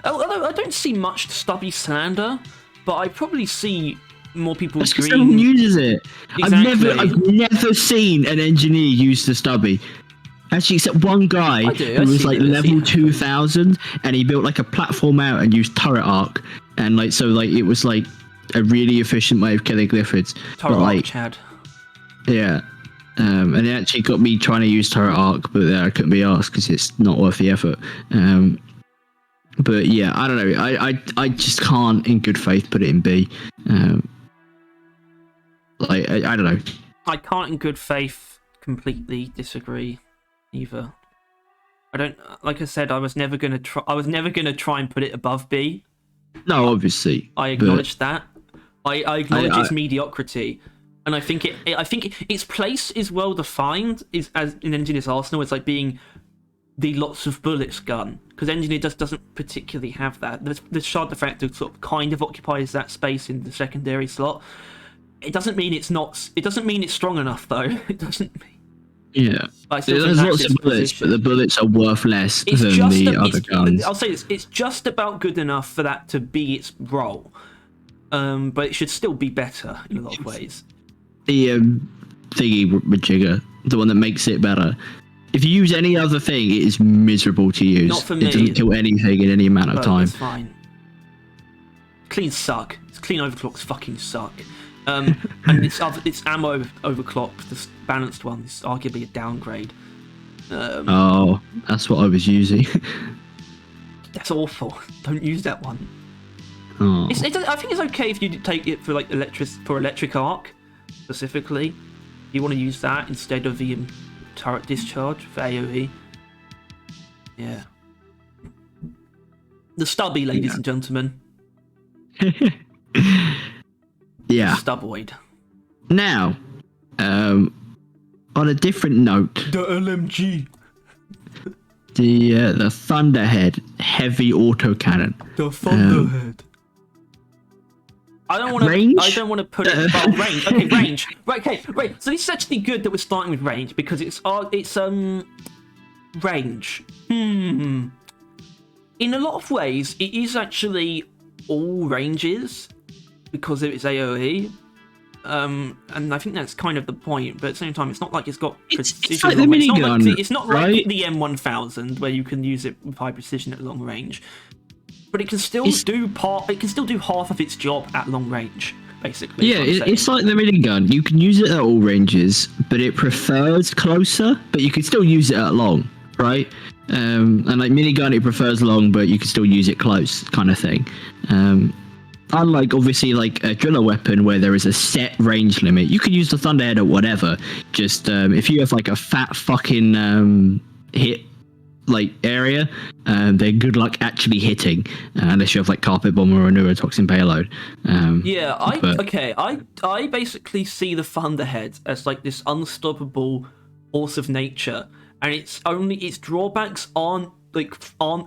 although I don't see much Stubby slander, but I probably see more people. That's because no one uses it. Exactly. I've never seen an engineer use the Stubby. Actually, except one guy who was like level 2000, and he built like a platform out and used turret arc, and like it was like a really efficient way of killing Glyphids. Turret arc, Chad. Yeah. And it actually got me trying to use turret arc, but I couldn't be asked because it's not worth the effort. But yeah, I don't know. I just can't, in good faith, put it in B. I don't know. I can't, in good faith, completely disagree either. I don't. Like I said, I was never gonna try. I was never gonna try and put it above B. No, obviously. I acknowledge that. I acknowledge its mediocrity. And I think its place is well defined. Is as in Engineer's arsenal, it's like being the lots of bullets gun, because Engineer just doesn't particularly have that. The Shard Diffractor sort of kind of occupies that space in the secondary slot. It doesn't mean it's not. It doesn't mean it's strong enough though. It doesn't mean. Yeah, there's lots of bullets, but the bullets are worth less than the other guns. I'll say this: it's just about good enough for that to be its role, but it should still be better in a lot of ways. The thingy majigger, the one that makes it better. If you use any other thing, it is miserable to use. Not for me. It doesn't kill anything in any amount of time. It's fine. Cleans suck. Clean overclocks fucking suck. And its ammo overclock, the balanced one, is arguably a downgrade. Oh, that's what I was using. That's awful. Don't use that one. Oh. I think it's okay if you take it for like electric arc. Specifically, you want to use that instead of the turret discharge for AoE. Yeah. The Stubby, ladies and gentlemen. Yeah. Stubboid. Now, on a different note. The LMG. The Thunderhead heavy autocannon. The Thunderhead. I don't want to put it above range. Okay, range. Right. Okay. Right. So this is actually good that we're starting with range because it's range. In a lot of ways, it is actually all ranges because it's AoE. And I think that's kind of the point. But at the same time, it's not like it's got precision. It's like the minigun. It's not like the M1000 where you can use it with high precision at long range. But it can still do half of its job at long range, basically. Yeah, it's like the minigun. You can use it at all ranges, but it prefers closer. But you can still use it at long, right? And like minigun, it prefers long, but you can still use it close, kind of thing. Unlike obviously like a driller weapon where there is a set range limit, you can use the Thunderhead at whatever. Just if you have like a fat fucking hit like area, then good luck actually hitting, unless you have like carpet bomber or a neurotoxin payload. I basically see the Thunderhead as like this unstoppable force of nature, and its drawbacks aren't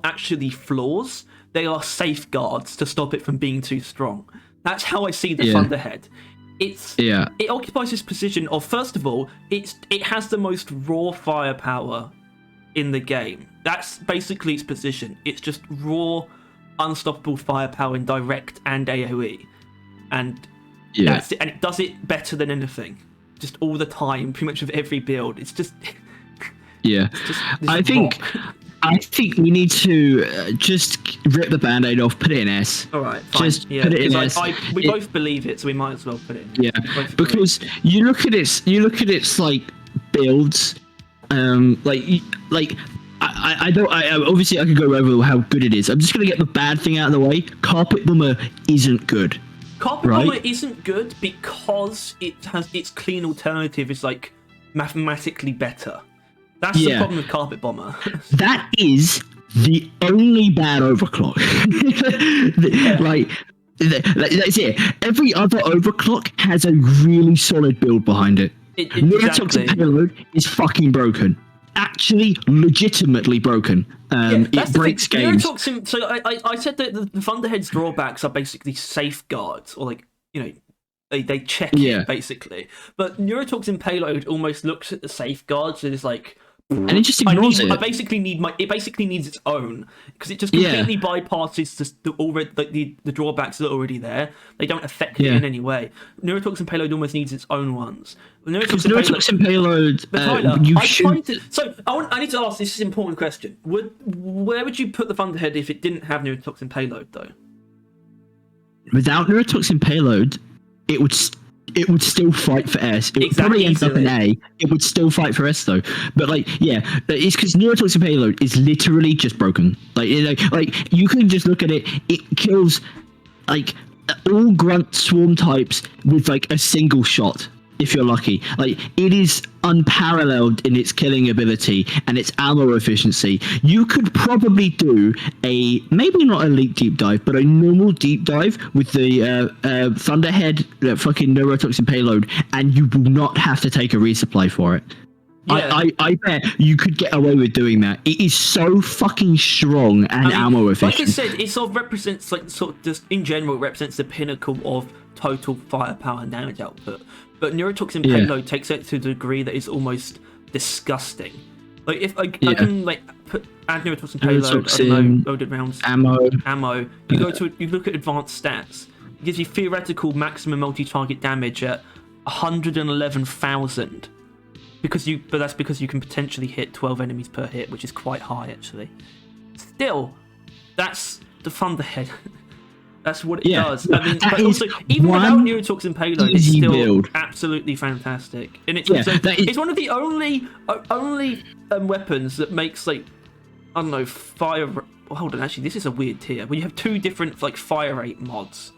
actually flaws. They are safeguards to stop it from being too strong. That's how I see the Thunderhead. It occupies this position of, first of all, it has the most raw firepower in the game. That's basically its position. It's just raw, unstoppable firepower in direct and AoE, and that's it. And it does it better than anything, just all the time, pretty much with every build. It's just I think we need to just rip the band-aid off, put it in S. All right, fine. Just put it in S. We both believe it, so we might as well put it in. Yeah, because you look at its like builds. I don't. Obviously I could go over how good it is. I'm just gonna get the bad thing out of the way. Carpet Bomber isn't good. Carpet Bomber isn't good because its clean alternative is like mathematically better. That's the problem with Carpet Bomber. That is the only bad overclock. That's it. Every other overclock has a really solid build behind it. Neurotoxin payload is fucking broken. Actually, legitimately broken. It breaks games. Neurotoxin, so I said that the Thunderhead's drawbacks are basically safeguards, or like, you know, they check it basically. But Neurotoxin payload almost looks at the safeguards and is like, and it just ignores it. It basically needs its own, because it just completely bypasses the drawbacks that are already there. They don't affect it in any way. Neurotoxin payload almost needs its own ones. Neurotoxin payload, So I need to ask this is an important question. Where would you put the Thunderhead if it didn't have Neurotoxin payload though? Without Neurotoxin payload, it would still fight for S. It would probably end up in A. It would still fight for S though. But it's because Neurotoxin payload is literally just broken. Like you can just look at it. It kills like all grunt swarm types with like a single shot. If you're lucky, like it is unparalleled in its killing ability and its ammo efficiency. You could probably do a maybe not elite deep dive, but a normal deep dive with the Thunderhead fucking Neurotoxin payload, and you will not have to take a resupply for it. Yeah. I bet you could get away with doing that. It is so fucking strong and ammo efficient. Like I said, it sort of represents, like, sort of just in general, it represents the pinnacle of total firepower and damage output. But Neurotoxin payload takes it to a degree that is almost disgusting. Like if I can like add Neurotoxin payload, I don't know, loaded rounds, ammo. You look at advanced stats. It gives you theoretical maximum multi-target damage at 111,000. But that's because you can potentially hit 12 enemies per hit, which is quite high actually. Still, that's the Thunderhead. That's what it does. I mean, but also, even without Neurotoxin payload, it's still absolutely fantastic. And it's one of the only weapons that makes, like, I don't know, fire. Well, hold on, actually, this is a weird tier where you have two different like fire rate mods.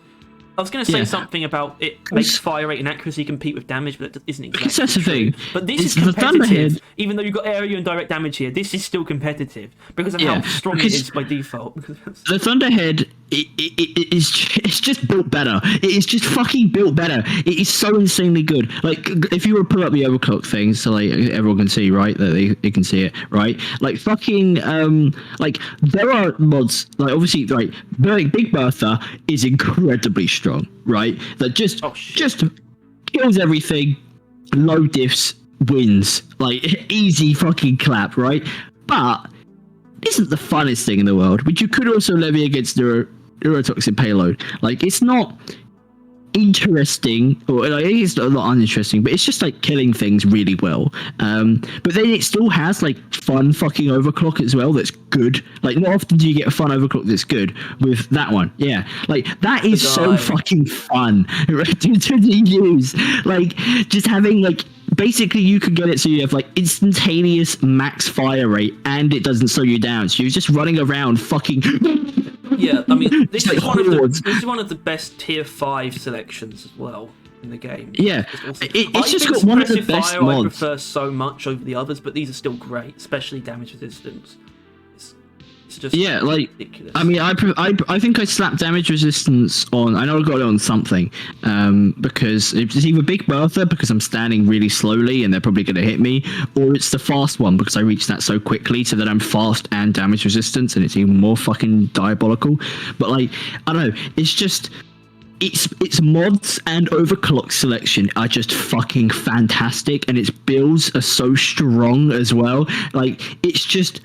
I was going to say something about it makes fire rate and accuracy compete with damage, but that isn't exactly that's the thing. But this is competitive. Even though you've got area and direct damage here, this is still competitive because of how strong it is by default. The Thunderhead, it's just built better. It is just fucking built better. It is so insanely good. Like, if you were to pull up the overclock thing, so like everyone can see, right? That they can see it, right? Like fucking, like there are mods. Like obviously, right? Big Bertha is incredibly strong, right? That just kills everything. Low diffs wins, like easy fucking clap, right? But isn't the funnest thing in the world, which you could also levy against Neurotoxin payload. Like, it's not interesting, or like, it's not uninteresting, but it's just like killing things really well. But then it still has like fun fucking overclock as well that's good. Like, not often do you get a fun overclock that's good with that one. Yeah, like that is so fucking fun to use. Like, just having like, basically you could get it so you have like instantaneous max fire rate and it doesn't slow you down, so you're just running around fucking yeah. I mean, this is one of the best tier 5 selections as well in the game. Yeah, it's just got one of the best mods. I prefer so much over the others, but these are still great, especially damage resistance. It's just ridiculous. I mean, I think I slapped damage resistance on. I know I got it on something, because it's either Big Bertha because I'm standing really slowly and they're probably going to hit me, or it's the fast one because I reach that so quickly so that I'm fast and damage resistance, and it's even more fucking diabolical. But like, I don't know, it's just. Its mods and overclock selection are just fucking fantastic, and its builds are so strong as well. Like, it's just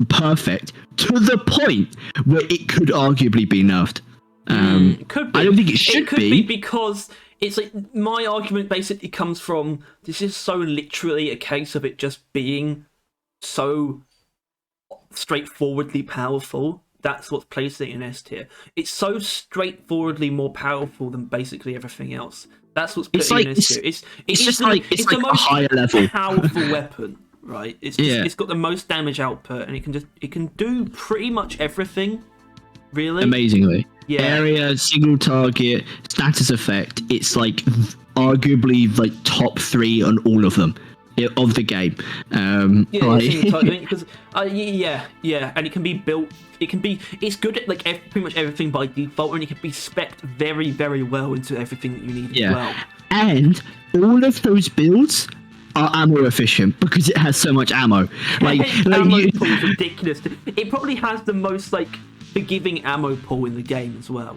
perfect to the point where it could arguably be nerfed. Could be. I don't think it should be because it's like, my argument basically comes from, this is so literally a case of it just being so straightforwardly powerful. That's what's placing it in S tier. It's so straightforwardly more powerful than basically everything else. That's what's putting it in S tier. It's the most higher level powerful weapon. right? It's got the most damage output, and it can do pretty much everything. Really amazingly. Yeah. Area, single target, status effect. It's like arguably like top 3 on all of them of the game. Because and it can be built. It's good at like pretty much everything by default, and it can be spec'd very, very well into everything that you need as well. And all of those builds are ammo efficient because it has so much ammo. Ammo pool is ridiculous. It probably has the most like forgiving ammo pool in the game as well.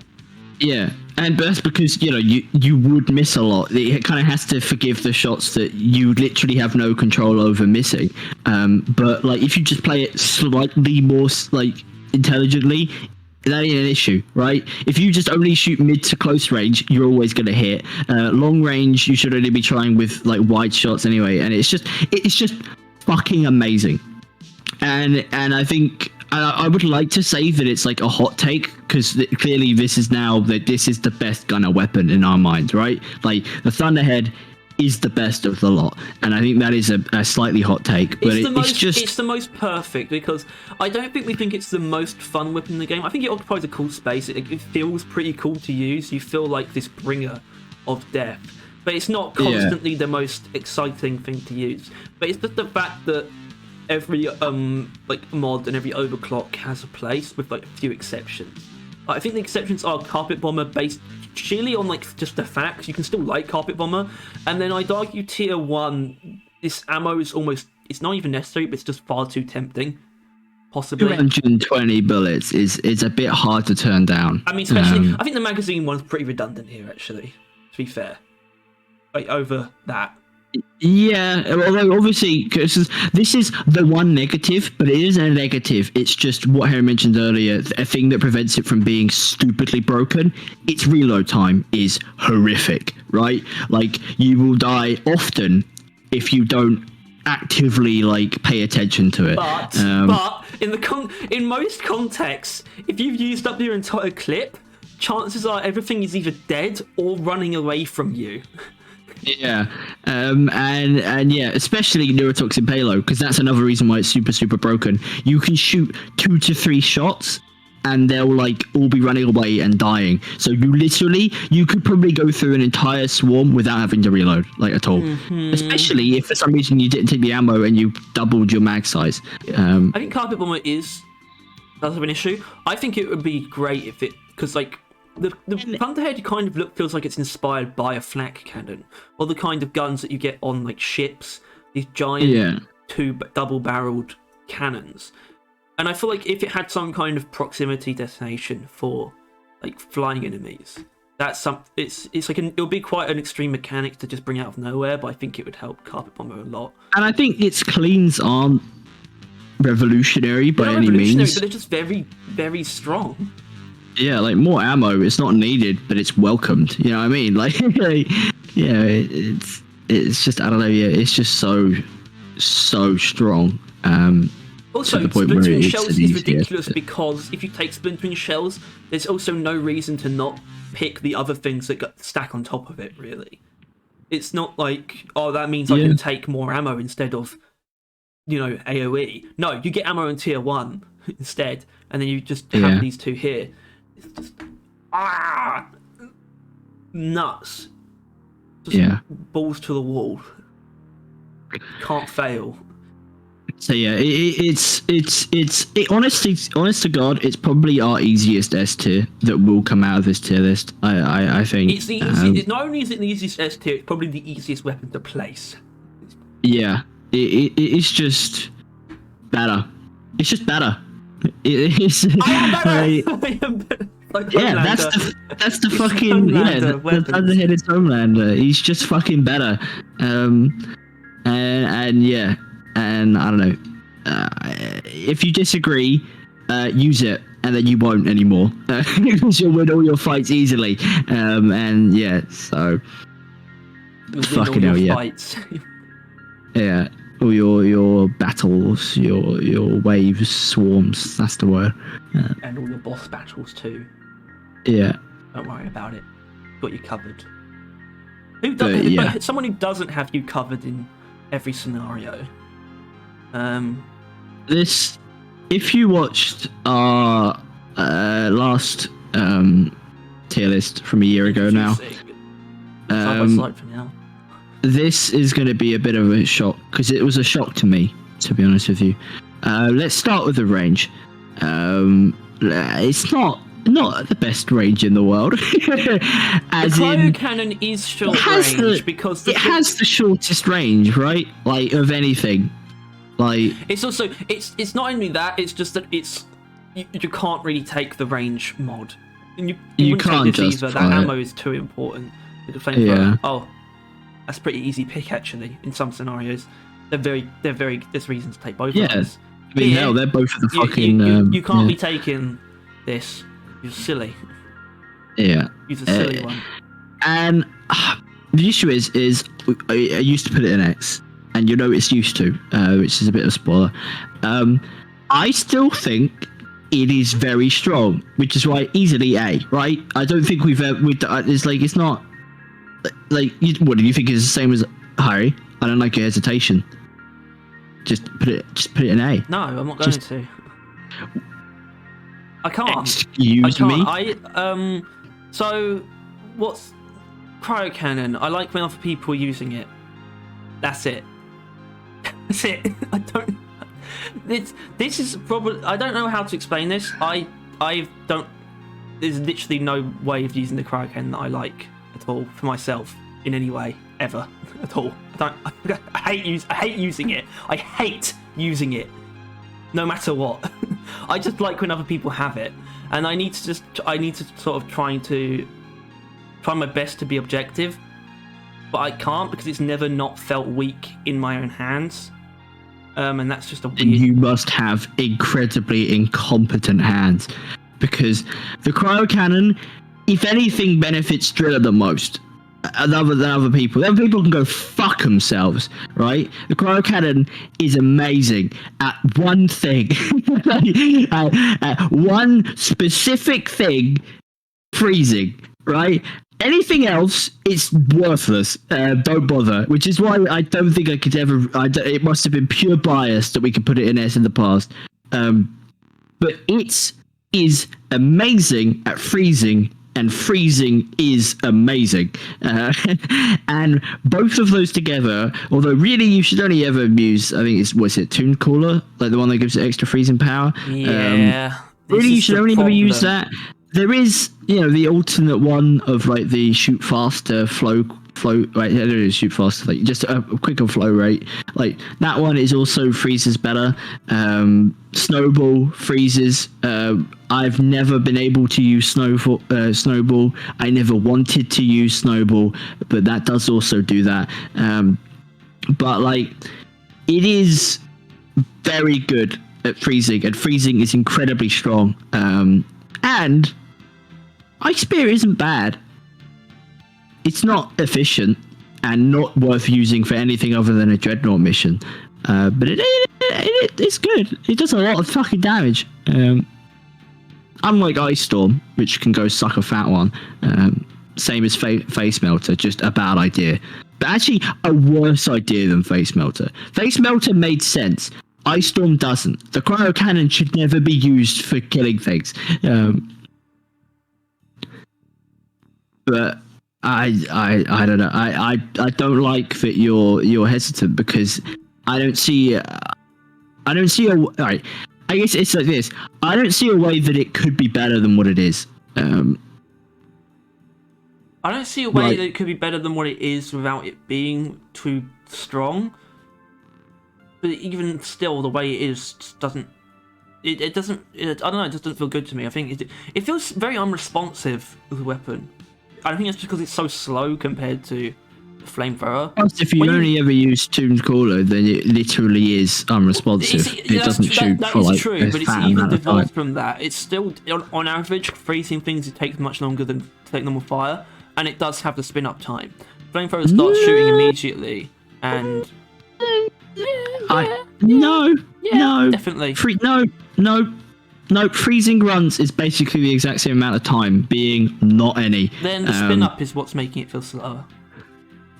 Yeah, and that's because you would miss a lot. It kind of has to forgive the shots that you literally have no control over missing. But like if you just play it slightly more like intelligently, that ain't an issue, right? If you just only shoot mid to close range, you're always going to hit. Long range, you should only be trying with like wide shots anyway, and it's just fucking amazing. And I think I would like to say that it's like a hot take, because clearly this is the best gunner weapon in our minds, right? Like the Thunderhead is the best of the lot, and I think that is a slightly hot take, but it's the most perfect, because I don't think we think it's the most fun weapon in the game. I think it occupies a cool space. It feels pretty cool to use. You feel like this bringer of death, but it's not constantly the most exciting thing to use. But it's just the fact that every like mod and every overclock has a place, with like a few exceptions. I think the exceptions are Carpet Bomber, based sheerly on like just the facts. You can still like Carpet Bomber, and then I'd argue tier 1, this ammo is almost, it's not even necessary, but it's just far too tempting. Possibly 220 bullets is a bit hard to turn down. I mean, especially I think the magazine one's pretty redundant here, actually, to be fair, like over that. Yeah, although obviously, because this is the one negative, but it isn't a negative. It's just what Harry mentioned earlier, a thing that prevents it from being stupidly broken. Its reload time is horrific, right? Like, you will die often if you don't actively like pay attention to it. But in most contexts, if you've used up your entire clip, chances are everything is either dead or running away from you. Yeah, and yeah, especially neurotoxin payload, because that's another reason why it's super broken. You can shoot 2 to 3 shots, and they'll like all be running away and dying. So you could probably go through an entire swarm without having to reload, like at all. Mm-hmm. Especially if for some reason you didn't take the ammo and you doubled your mag size. Yeah. I think Carpet Bomber does have an issue. I think it would be great if it, because like. The Thunderhead kind of feels like it's inspired by a flak cannon, or the kind of guns that you get on like ships, these giant 2 double-barreled cannons. And I feel like if it had some kind of proximity detonation for like flying enemies, it would be quite an extreme mechanic to just bring out of nowhere. But I think it would help Carpet Bomber a lot. And I think its cleans aren't revolutionary by any means, but they're just very, very strong. Yeah, like more ammo, it's not needed, but it's welcomed. You know what I mean? Like, yeah, it's just, I don't know, yeah, it's just so strong. Also, splintering shells is ridiculous, because if you take splintering shells, there's also no reason to not pick the other things that stack on top of it, really. It's not like, oh, that means I can take more ammo instead of, AoE. No, you get ammo in tier 1 instead, and then you just have these 2 here. It's just nuts. Just balls to the wall. Can't fail. So yeah, it's honest to God, it's probably our easiest S tier that will come out of this tier list. I think it's the easiest. Not only is it the easiest S tier, it's probably the easiest weapon to place. Yeah, it's just better. It's just better. I am better. Like that's the fucking the Thunderheaded Homelander. He's just fucking better. And I don't know. If you disagree, use it, and then you won't anymore, because you'll win all your fights easily. And yeah, so fucking hell, fights. Yeah. All your battles, your waves, swarms, that's the word. And all your boss battles too. Yeah. Don't worry about it. Got you covered. But someone who doesn't have you covered in every scenario. This, if you watched our last tier list from a year ago now, this is going to be a bit of a shock because it was a shock to me, to be honest with you. Let's start with the range. It's not the best range in the world. As the Cryo Cannon is short range because it has the shortest range, right? Like of anything. Like it's also it's not only that, it's just that you can't really take the range mod. And you can't take this either. That ammo is too important. Yeah. Oh, that's a pretty easy pick actually. In some scenarios, they're very. There's reasons to take both. Yeah. Of those. I mean, hell, they're both the fucking. You can't be taking this. You're silly. Yeah. Use a silly one. And the issue is I used to put it in X, and you know it's used to, which is a bit of a spoiler. I still think it is very strong, which is why easily A, right? I don't think it's like it's not like what do you think is the same as Harry? I don't like your hesitation. Just put it in A. No, I'm not going to. I can't. Excuse me. So, what's Cryo Cannon? I like when other people are using it. That's it. That's it. I don't. This is probably. I don't know how to explain this. I don't. There's literally no way of using the Cryo Cannon that I like at all for myself in any way ever at all. I hate using it. I hate using it. No matter what. I just like when other people have it, and I need to sort of try my best to be objective, but I can't because it's never not felt weak in my own hands, and that's just a weird. And you must have incredibly incompetent hands, because the Cryo Cannon, if anything, benefits Driller the most. Other than other people. Then people can go fuck themselves, right? The Cryo Cannon is amazing at one thing. One specific thing, freezing, right? Anything else, it's worthless. Don't bother. Which is why I don't think I could ever... it must have been pure bias that we could put it in S in the past. But it is amazing at freezing, and freezing is amazing. And both of those together, although really you should only ever use, I think it's, Toon Cooler? Like the one that gives it extra freezing power? Yeah. Really you should only ever use that. There is, the alternate one of like the shoot faster flow, right, it is shoot faster, like just a quicker flow rate. Like that one is also freezes better. Snowball freezes. I've never been able to use Snowball. I never wanted to use Snowball, but that does also do that. But like, it is very good at freezing, and freezing is incredibly strong. And Ice-Spear isn't bad. It's not efficient and not worth using for anything other than a Dreadnought mission. But it's good. It does a lot of fucking damage. Unlike Ice Storm, which can go suck a fat one. Same as Face Melter, just a bad idea. But actually, a worse idea than Face Melter. Face Melter made sense. Ice Storm doesn't. The Cryo Cannon should never be used for killing things. But I don't know. I don't like that you're hesitant, because I don't see all right. I guess it's like this. I don't see a way that it could be better than what it is. I don't see a way that it could be better than what it is without it being too strong. But even still, the way it is just doesn't. It doesn't. I don't know. It just doesn't feel good to me. I think it feels very unresponsive as a weapon. I think it's because it's so slow compared to the Flamethrower. Plus, if you only ever use Toon Cooler, then it literally is unresponsive. It doesn't shoot for like true, a but it's fat even amount of time. divorced from that. It's still, on average, freezing things, it takes much longer than to take normal fire, and it does have the spin-up time. Flamethrower starts shooting immediately, and... No, definitely. No, freezing runs is basically the exact same amount of time, being not any. Then the spin-up is what's making it feel slower.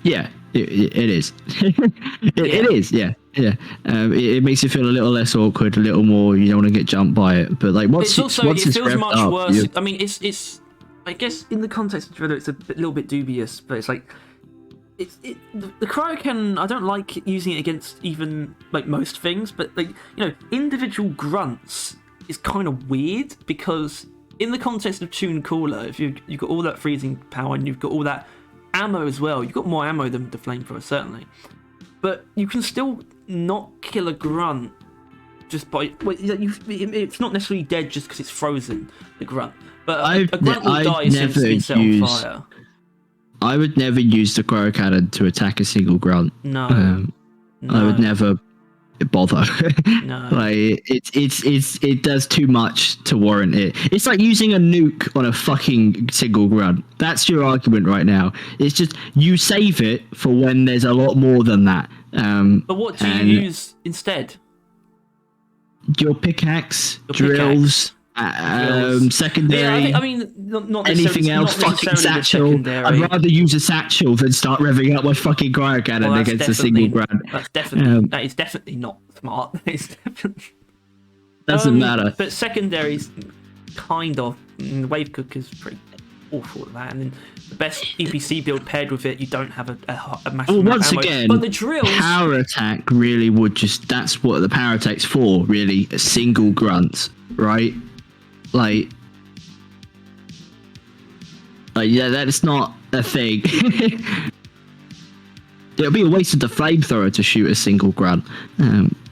Yeah, it is. It is, yeah. Yeah, it makes you feel a little less awkward, a little more. You don't want to get jumped by it, but like once it feels much up, worse. I mean, it's I guess in the context of Driller, it's a little bit dubious, but it's like the Cryo Cannon. I don't like using it against even like most things, but like individual grunts is kind of weird because in the context of Tune Cooler, if you've got all that freezing power and you've got all that ammo as well, you've got more ammo than the Flamethrower certainly, but you can still not kill a grunt just by it's not necessarily dead just because it's frozen, the grunt, but a grunt will die as soon as it's set on fire. I would never use the Cryo Cannon to attack a single grunt. No. I would never bother. No. Like it does too much to warrant it. It's like using a nuke on a fucking single grunt. That's your argument right now. It's just you save it for when there's a lot more than that. But what do you use instead? Your pickaxe, drills, secondary. Yeah, I mean, not anything else. Fucking satchel. I'd rather use a satchel than start revving up my fucking Cryo Cannon against a single grunt. That is definitely not smart. It's definitely doesn't matter. But secondaries, kind of. Wave Cook is pretty awful at that, and then the best EPC build paired with it, you don't have a massive amount of ammo. Again, but the drills, power attack really would that's what the power attack's for, really. A single grunt, right? Like yeah, that's not a thing. It'll be a waste of the Flamethrower to shoot a single grunt.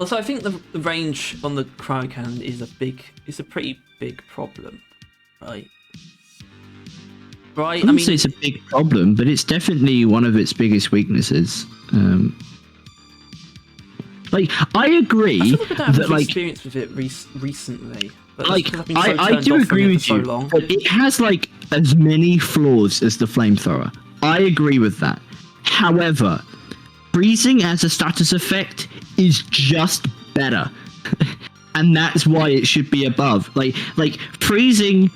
Also, I think the range on the Cryo Cannon is a pretty big problem, right? I mean, say it's a big problem, but it's definitely one of its biggest weaknesses. Like, I agree that like experience with it recently. But like, I do agree with you, but it has like as many flaws as the Flamethrower. I agree with that. However, freezing as a status effect is just better, and that's why it should be above. Like freezing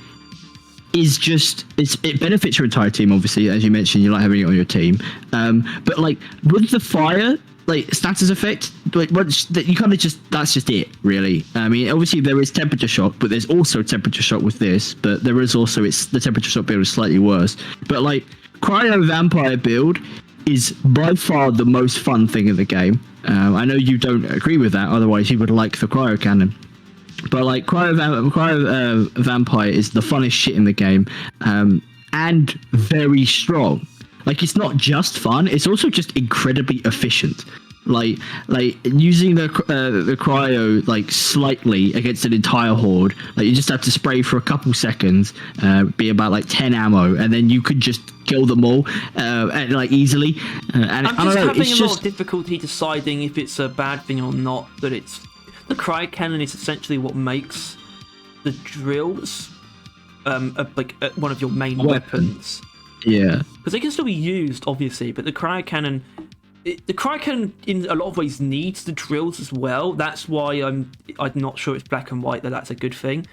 is just it benefits your entire team. Obviously, as you mentioned, you like having it on your team. But like with the fire, like status effect, like you kind of that's just it, really. I mean, obviously there is temperature shock, but there's also temperature shock with this. But there is also the temperature shock build is slightly worse. But like Cryo Vampire build is by far the most fun thing in the game. I know you don't agree with that, otherwise you would like the Cryo Cannon. But like Cryo Vampire is the funnest shit in the game, and very strong. Like, it's not just fun; it's also just incredibly efficient. Like using the cryo like slightly against an entire horde. Like, you just have to spray for a couple seconds, be about like 10 ammo, and then you could just kill them all and like easily. And I'm just having a lot of difficulty deciding if it's a bad thing or not. That it's the Cryo Cannon is essentially what makes the drills one of your main weapons. Yeah, because they can still be used, obviously, but the Cryo Cannon in a lot of ways needs the drills as well. That's why I'm not sure it's black and white that's a good thing,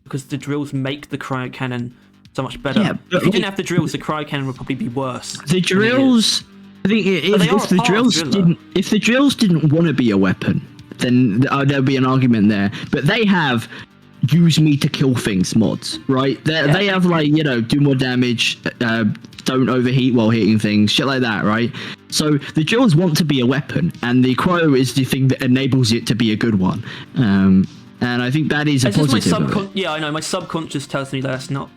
because the drills make the Cryo Cannon so much better. Yeah, if you didn't have the drills, the Cryo Cannon would probably be worse. The drills, I think, if the drills didn't want to be a weapon, then there'd be an argument there. But they have use me to kill things mods, right? They have like, do more damage, don't overheat while hitting things, shit like that, right? So the drills want to be a weapon, and the cryo is the thing that enables it to be a good one. And I think that is a positive. I know my subconscious tells me that's not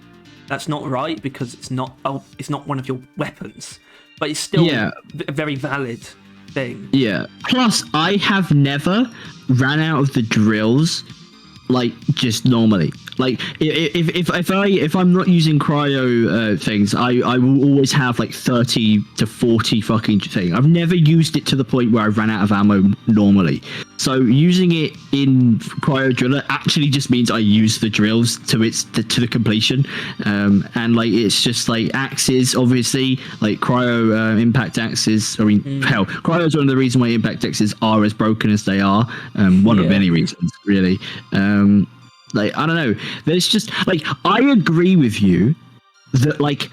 right, because it's not one of your weapons, but it's still a very valid thing. Yeah. Plus, I have never ran out of the drills like just normally. Like if I'm not using cryo things, I will always have like 30 to 40 fucking thing. I've never used it to the point where I ran out of ammo normally. So using it in cryo driller actually just means I use the drills to the completion. And like it's just like axes, obviously, like cryo impact axes. I mean, hell, cryo is one of the reasons why impact axes are as broken as they are. One of many reasons, really. Like, I don't know. There's just like, I agree with you that like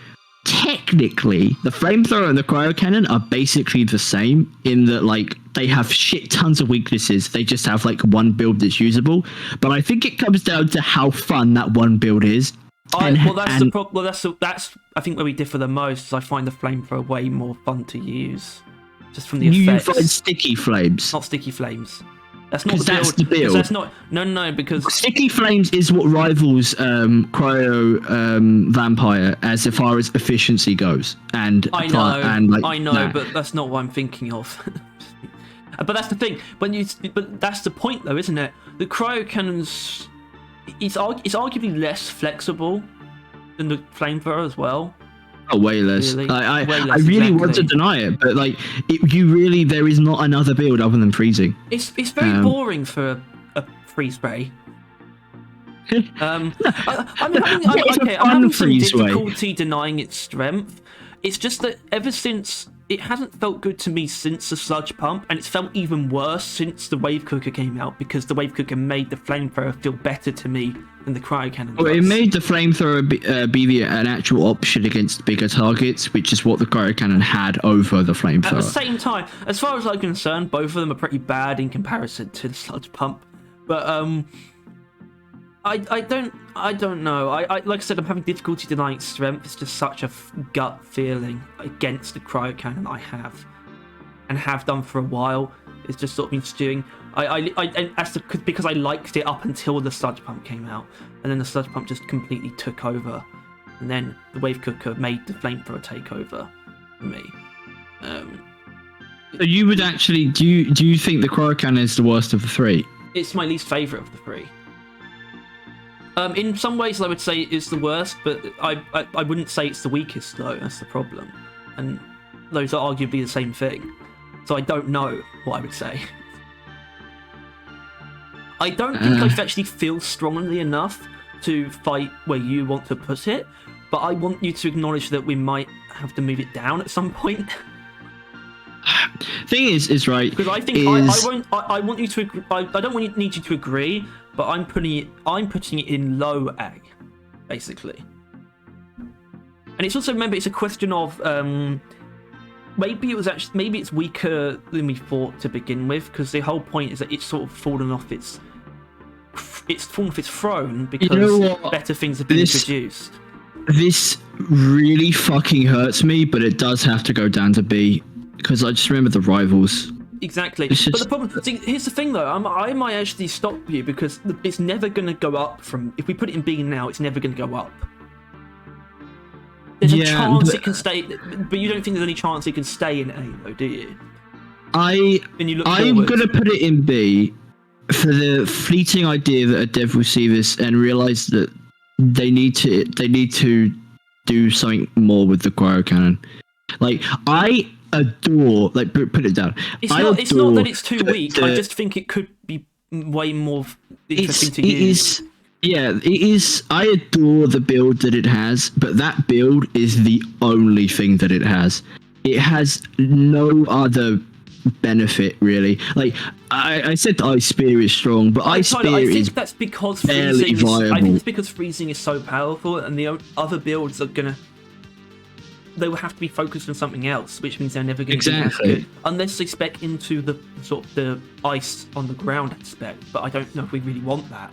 technically the Flamethrower and the Cryo Cannon are basically the same, in that like they have shit tons of weaknesses. They just have like one build that's usable. But I think it comes down to how fun that one build is. The problem. Well, that's I think where we differ the most. Is I find the flamethrower way more fun to use, just from the effects. You find sticky flames, not sticky flames. That's not the build. That's not. No, because sticky flames is what rivals Cryo Vampire as far as efficiency goes. And I know, I know, but that's not what I'm thinking of. But that's the thing. But that's the point, though, isn't it? The Cryo Cannon's it's arguably less flexible than the flamethrower as well. Oh, way less. Really? I Exactly. really want to deny it, but like, there is not another build other than freezing. It's very boring for a freeze spray. I'm having some difficulty denying its strength. It's just that ever since it hasn't felt good to me since the Sludge Pump, and it's felt even worse since the Wave Cooker came out, because the Wave Cooker made the Flamethrower feel better to me than the Cryo Cannon does. Well, it made the Flamethrower be an actual option against bigger targets, which is what the Cryo Cannon had over the Flamethrower. At the same time, as far as I'm concerned, both of them are pretty bad in comparison to the Sludge Pump. But I don't know. Like I said, I'm having difficulty denying its strength. It's just such a gut feeling against the Cryo Cannon I have, and have done for a while. It's just sort of been stewing. Because I liked it up until the Sludge Pump came out, and then the Sludge Pump just completely took over, and then the Wave Cooker made the Flamethrower take over for me. So you would actually do you think the Cryo Cannon is the worst of the three? It's my least favourite of the three. In some ways, I would say it's the worst, but I wouldn't say it's the weakest, though. That's the problem. And those are arguably the same thing. So I don't know what I would say. I don't think I actually feel strongly enough to fight where you want to put it, but I want you to acknowledge that we might have to move it down at some point. Thing is right, because I think I want you to agree. I don't need you to agree, but I'm putting it in low A, basically. And it's also, remember, it's a question of maybe it's weaker than we thought to begin with, because the whole point is that it's sort of fallen off its throne because better things have been introduced. This really fucking hurts me, but it does have to go down to B. Because I just remember the rivals. Exactly. But the problem... See, here's the thing, though. I might actually stop you, because it's never going to go up from... If we put it in B now, it's never going to go up. There's a chance it can stay... But you don't think there's any chance it can stay in A, though, do you? I'm going to put it in B for the fleeting idea that a dev will see this and realise that they need to do something more with the Cryo Cannon. Like, I adore, like, put it down. It's not that it's too weak. I just think it could be way more interesting to use. It is. I adore the build that it has, but that build is the only thing that it has. It has no other benefit, really. Like, I said that Ice Spear is strong, but Ice Spear is that's because barely viable. I think it's because freezing is so powerful, and the other builds are gonna... They will have to be focused on something else, which means they're never going to be as good unless they spec into the sort of the ice on the ground aspect. But I don't know if we really want that.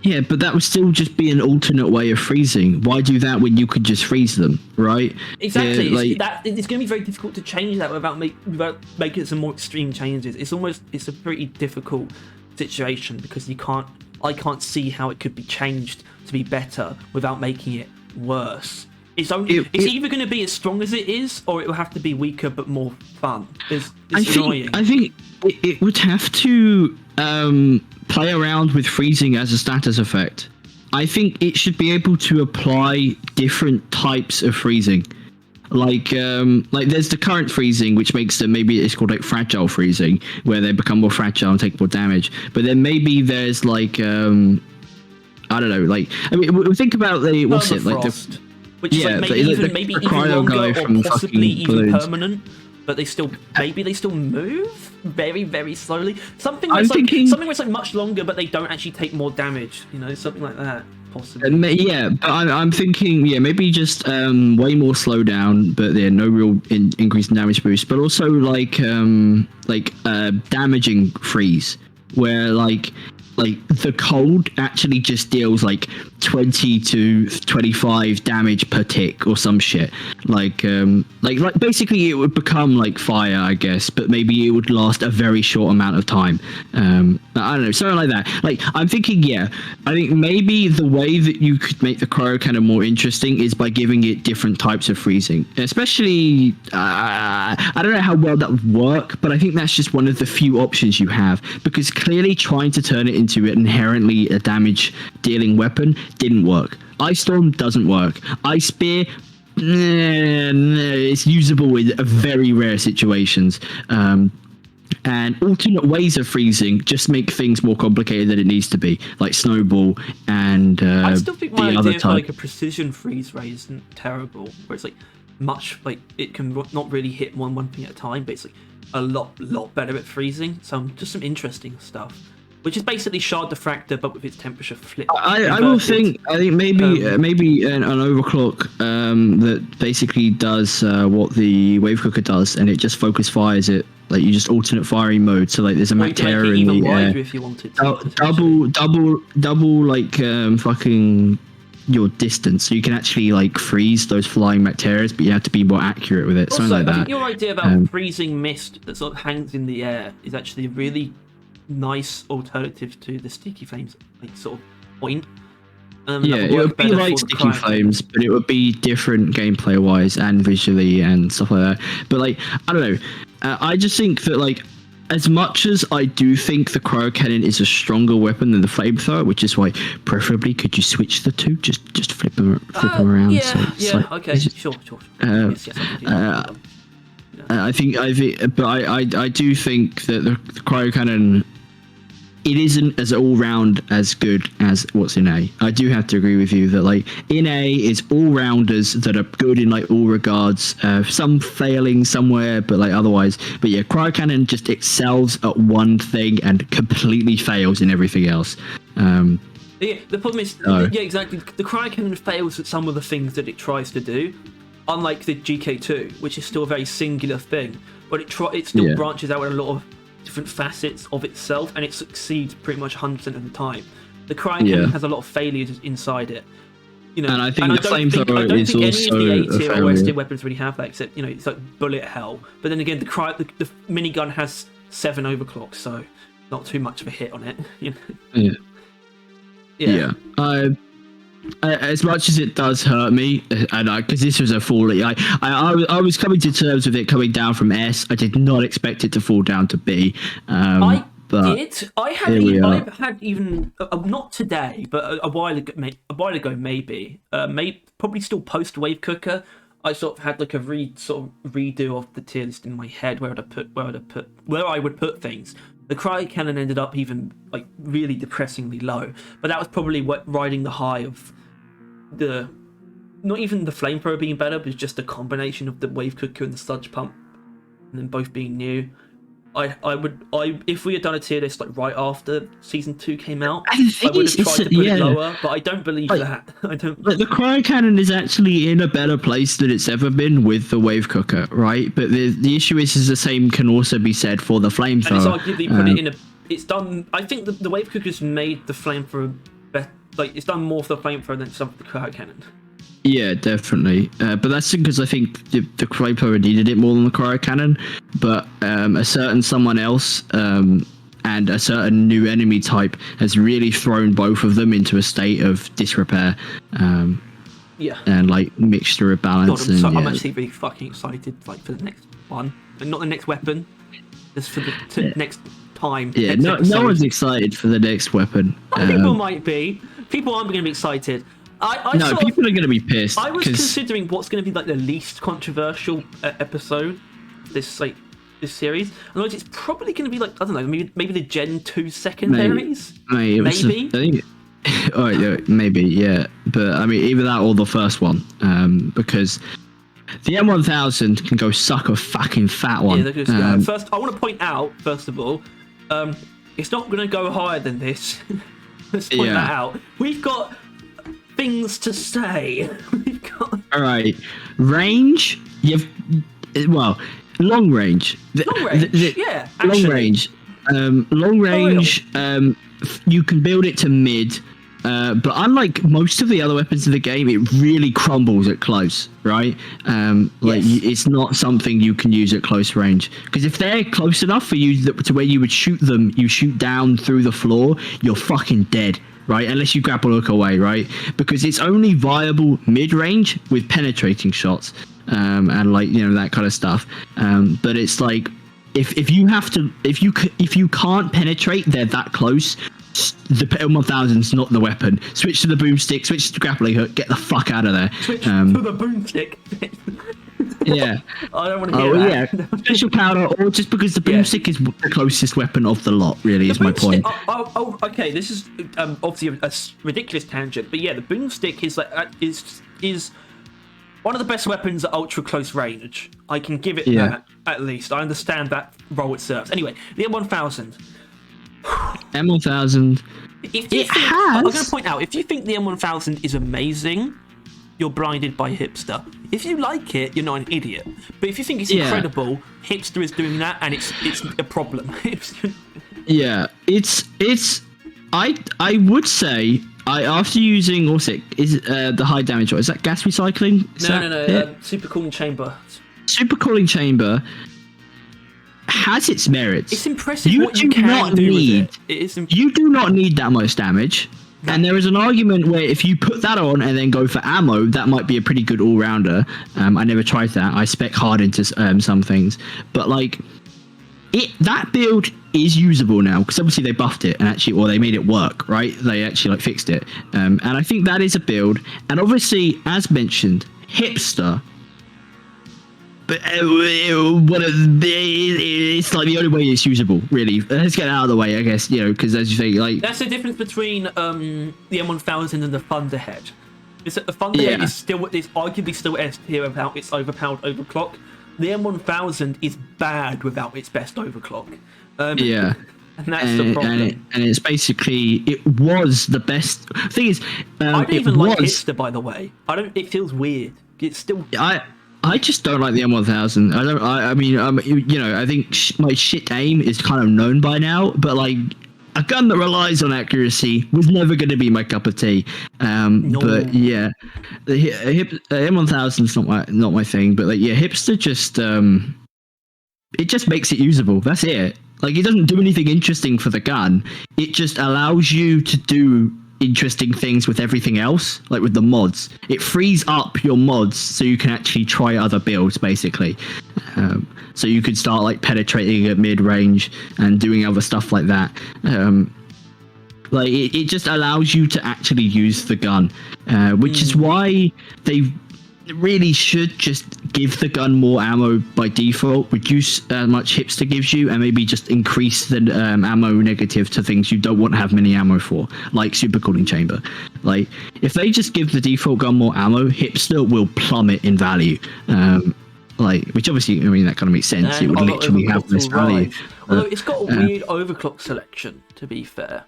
Yeah, but that would still just be an alternate way of freezing. Why do that when you could just freeze them, right? Exactly. It's going to be very difficult to change that without making some more extreme changes. It's a pretty difficult situation, because I can't see how it could be changed to be better without making it worse. It's either going to be as strong as it is, or it will have to be weaker but more fun. I think it would have to play around with freezing as a status effect. I think it should be able to apply different types of freezing. Like there's the current freezing, which makes them, maybe it's called like fragile freezing, where they become more fragile and take more damage. But then maybe there's like I don't know, like, I mean, think about the Permafrost. Which is maybe even longer, or possibly even permanent, but they still move very, very slowly. Something where it's like much longer, but they don't actually take more damage. You know, something like that. possibly. Yeah, but I'm thinking, maybe just way more slowdown, but no real increase in damage boost, but also like damaging freeze, where like the cold actually just deals like 20 to 25 damage per tick or some shit. Like basically it would become like fire, I guess, but maybe it would last a very short amount of time. I don't know, something like that. Like I'm thinking, I think maybe the way that you could make the Cryo Cannon more interesting is by giving it different types of freezing. Especially, I don't know how well that would work, but I think that's just one of the few options you have, because clearly trying to turn it into inherently a damage dealing weapon didn't work. Ice Storm doesn't work. Ice Spear, it's usable in very rare situations. And alternate ways of freezing just make things more complicated than it needs to be, like Snowball and I still think my idea of type. like a precision freeze ray isn't terrible, where it's like much like it can not really hit one thing at a time, but it's like a lot better at freezing. So just some interesting stuff, which is basically Shard Diffractor but with its temperature flipped. I think maybe an overclock that basically does what the Wave Cooker does, and it just focus fires it. Like you just alternate firing mode, so like there's a Mactera in the air. If you wanted to, double like fucking your distance, so you can actually like freeze those flying Macteras, but you have to be more accurate with it. Also, something like that. I think your idea about freezing mist that sort of hangs in the air is actually a really nice alternative to the sticky flames, like sort of point. It would be like sticky flames, but it would be different gameplay wise and visually and stuff like that. But like, I don't know. I just think that like, as much as I do think the Cryo Cannon is a stronger weapon than the Flamethrower, which is why preferably could you switch the two, just flip them around. Okay, sure. Yes, I do think that the Cryo Cannon, it isn't as all-round as good as what's in A. I do have to agree with you that like in A is all-rounders that are good in like all regards, some failing somewhere, but like otherwise. But yeah, Cryo Cannon just excels at one thing and completely fails in everything else. The problem is, exactly. The Cryo Cannon fails at some of the things that it tries to do, unlike the GK2, which is still a very singular thing, but it still branches out in a lot of different facets of itself, and it succeeds pretty much 100% of the time. The Cryo Cannon has a lot of failures inside it, you know. And I think the Flamethrower is any also of the A tier a or S failure. tier weapons really have that, except it's like bullet hell. But then again, the minigun has 7 overclocks, so not too much of a hit on it. You know? As much as it does hurt me, and because this was a fall, I was coming to terms with it coming down from S. I did not expect it to fall down to B. I had even not today, but a while ago maybe, probably still post Wave Cooker. I sort of had like a redo of the tier list in my head where I would put things. The Cryo Cannon ended up even like really depressingly low, but that was probably riding the high of not even the Flamethrower being better, but just a combination of the Wave Cooker and the Sludge Pump, and then both being new. If we had done a tier list like right after season 2 came out, I would have tried to put it lower, but I don't believe that. I don't. Like, the Cryo Cannon is actually in a better place than it's ever been with the Wave Cooker, right? But the issue is the same can also be said for the Flamethrower. And it's arguably put it in a. It's done. I think the Wave Cooker's made the Flamethrower better. Like it's done more for the Flamethrower than some of the Cryo Cannon. Yeah, definitely. But that's because I think the Flamethrower needed it more than the Cryo Cannon. But a certain someone else and a certain new enemy type has really thrown both of them into a state of disrepair. And like mixture of balance. God, I'm actually really fucking excited like for the next one, and not the next weapon. Just for the next time. Yeah, no one's excited for the next weapon. People might be. People aren't going to be excited. People are going to be pissed. I was considering what's going to be like the least controversial episode this series. Otherwise, it's probably going to be like, I don't know, maybe the Gen 2 secondaries. Maybe. Maybe, yeah. But I mean, either that or the first one, because the M1000 can go suck a fucking fat one. Yeah, first, I want to point out, first of all, it's not going to go higher than this. Let's point that out. We've got things to say. We've got All right, range. Long range. long range. Yeah, Long actually. range. Long range. You can build it to mid. But unlike most of the other weapons in the game, it really crumbles at close, right? It's not something you can use at close range. Because if they're close enough for you to where you would shoot them, you shoot down through the floor, you're fucking dead, right? Unless you grapple hook away, right? Because it's only viable mid-range with penetrating shots, and that kind of stuff. But it's like if you can't penetrate, they're that close. The M1000's not the weapon. Switch to the boomstick. Switch to the grappling hook. Get the fuck out of there. Switch to the boomstick. Yeah. I don't want to hear that. Yeah. Special powder, or just because the boomstick is the closest weapon of the lot. Really, is my point. Okay. This is obviously a ridiculous tangent, but yeah, the boomstick is one of the best weapons at ultra close range. I can give it that at least. I understand that role it serves. Anyway, the M1000. M1000. I'm going to point out, if you think the M1000 is amazing, you're blinded by hipster. If you like it, you're not an idiot. But if you think it's incredible, hipster is doing that, and it's a problem. Yeah, I would say after using the high damage, or is that gas recycling? No. Super cooling chamber. Super cooling chamber has its merits. It's impressive what you can do with it. You do not need that much damage. No. And there is an argument where if you put that on and then go for ammo, that might be a pretty good all-rounder. I never tried that. I spec hard into some things. But that build is usable now, because obviously they buffed it or they made it work, right? They actually fixed it. And I think that is a build. And obviously, as mentioned, hipster. But it's like the only way it's usable, really. Let's get it out of the way, I guess, because as you say, that's the difference between the M1000 and the Thunderhead. Is that the Thunderhead is arguably still S tier without its overpowered overclock. The M1000 is bad without its best overclock. And that's the problem. And it's basically, it was the best thing. Is I don't even like hipster, by the way. It feels weird. It's still. I just don't like the M1000. I think my shit aim is kind of known by now, but a gun that relies on accuracy was never going to be my cup of tea. No. But yeah, the M1000 is not my thing. But hipster just it just makes it usable. That's it. It doesn't do anything interesting for the gun. It just allows you to do interesting things with everything else, with the mods. It frees up your mods so you can actually try other builds, basically. So you could start penetrating at mid-range and doing other stuff like that. It just allows you to actually use the gun, which is why they really should just give the gun more ammo by default, reduce how much hipster gives you, and maybe just increase the ammo negative to things you don't want to have many ammo for, like super cooling chamber. If they just give the default gun more ammo, hipster will plummet in value. Which obviously, that kind of makes sense. And it would literally have less value. Although it's got a weird overclock selection, to be fair.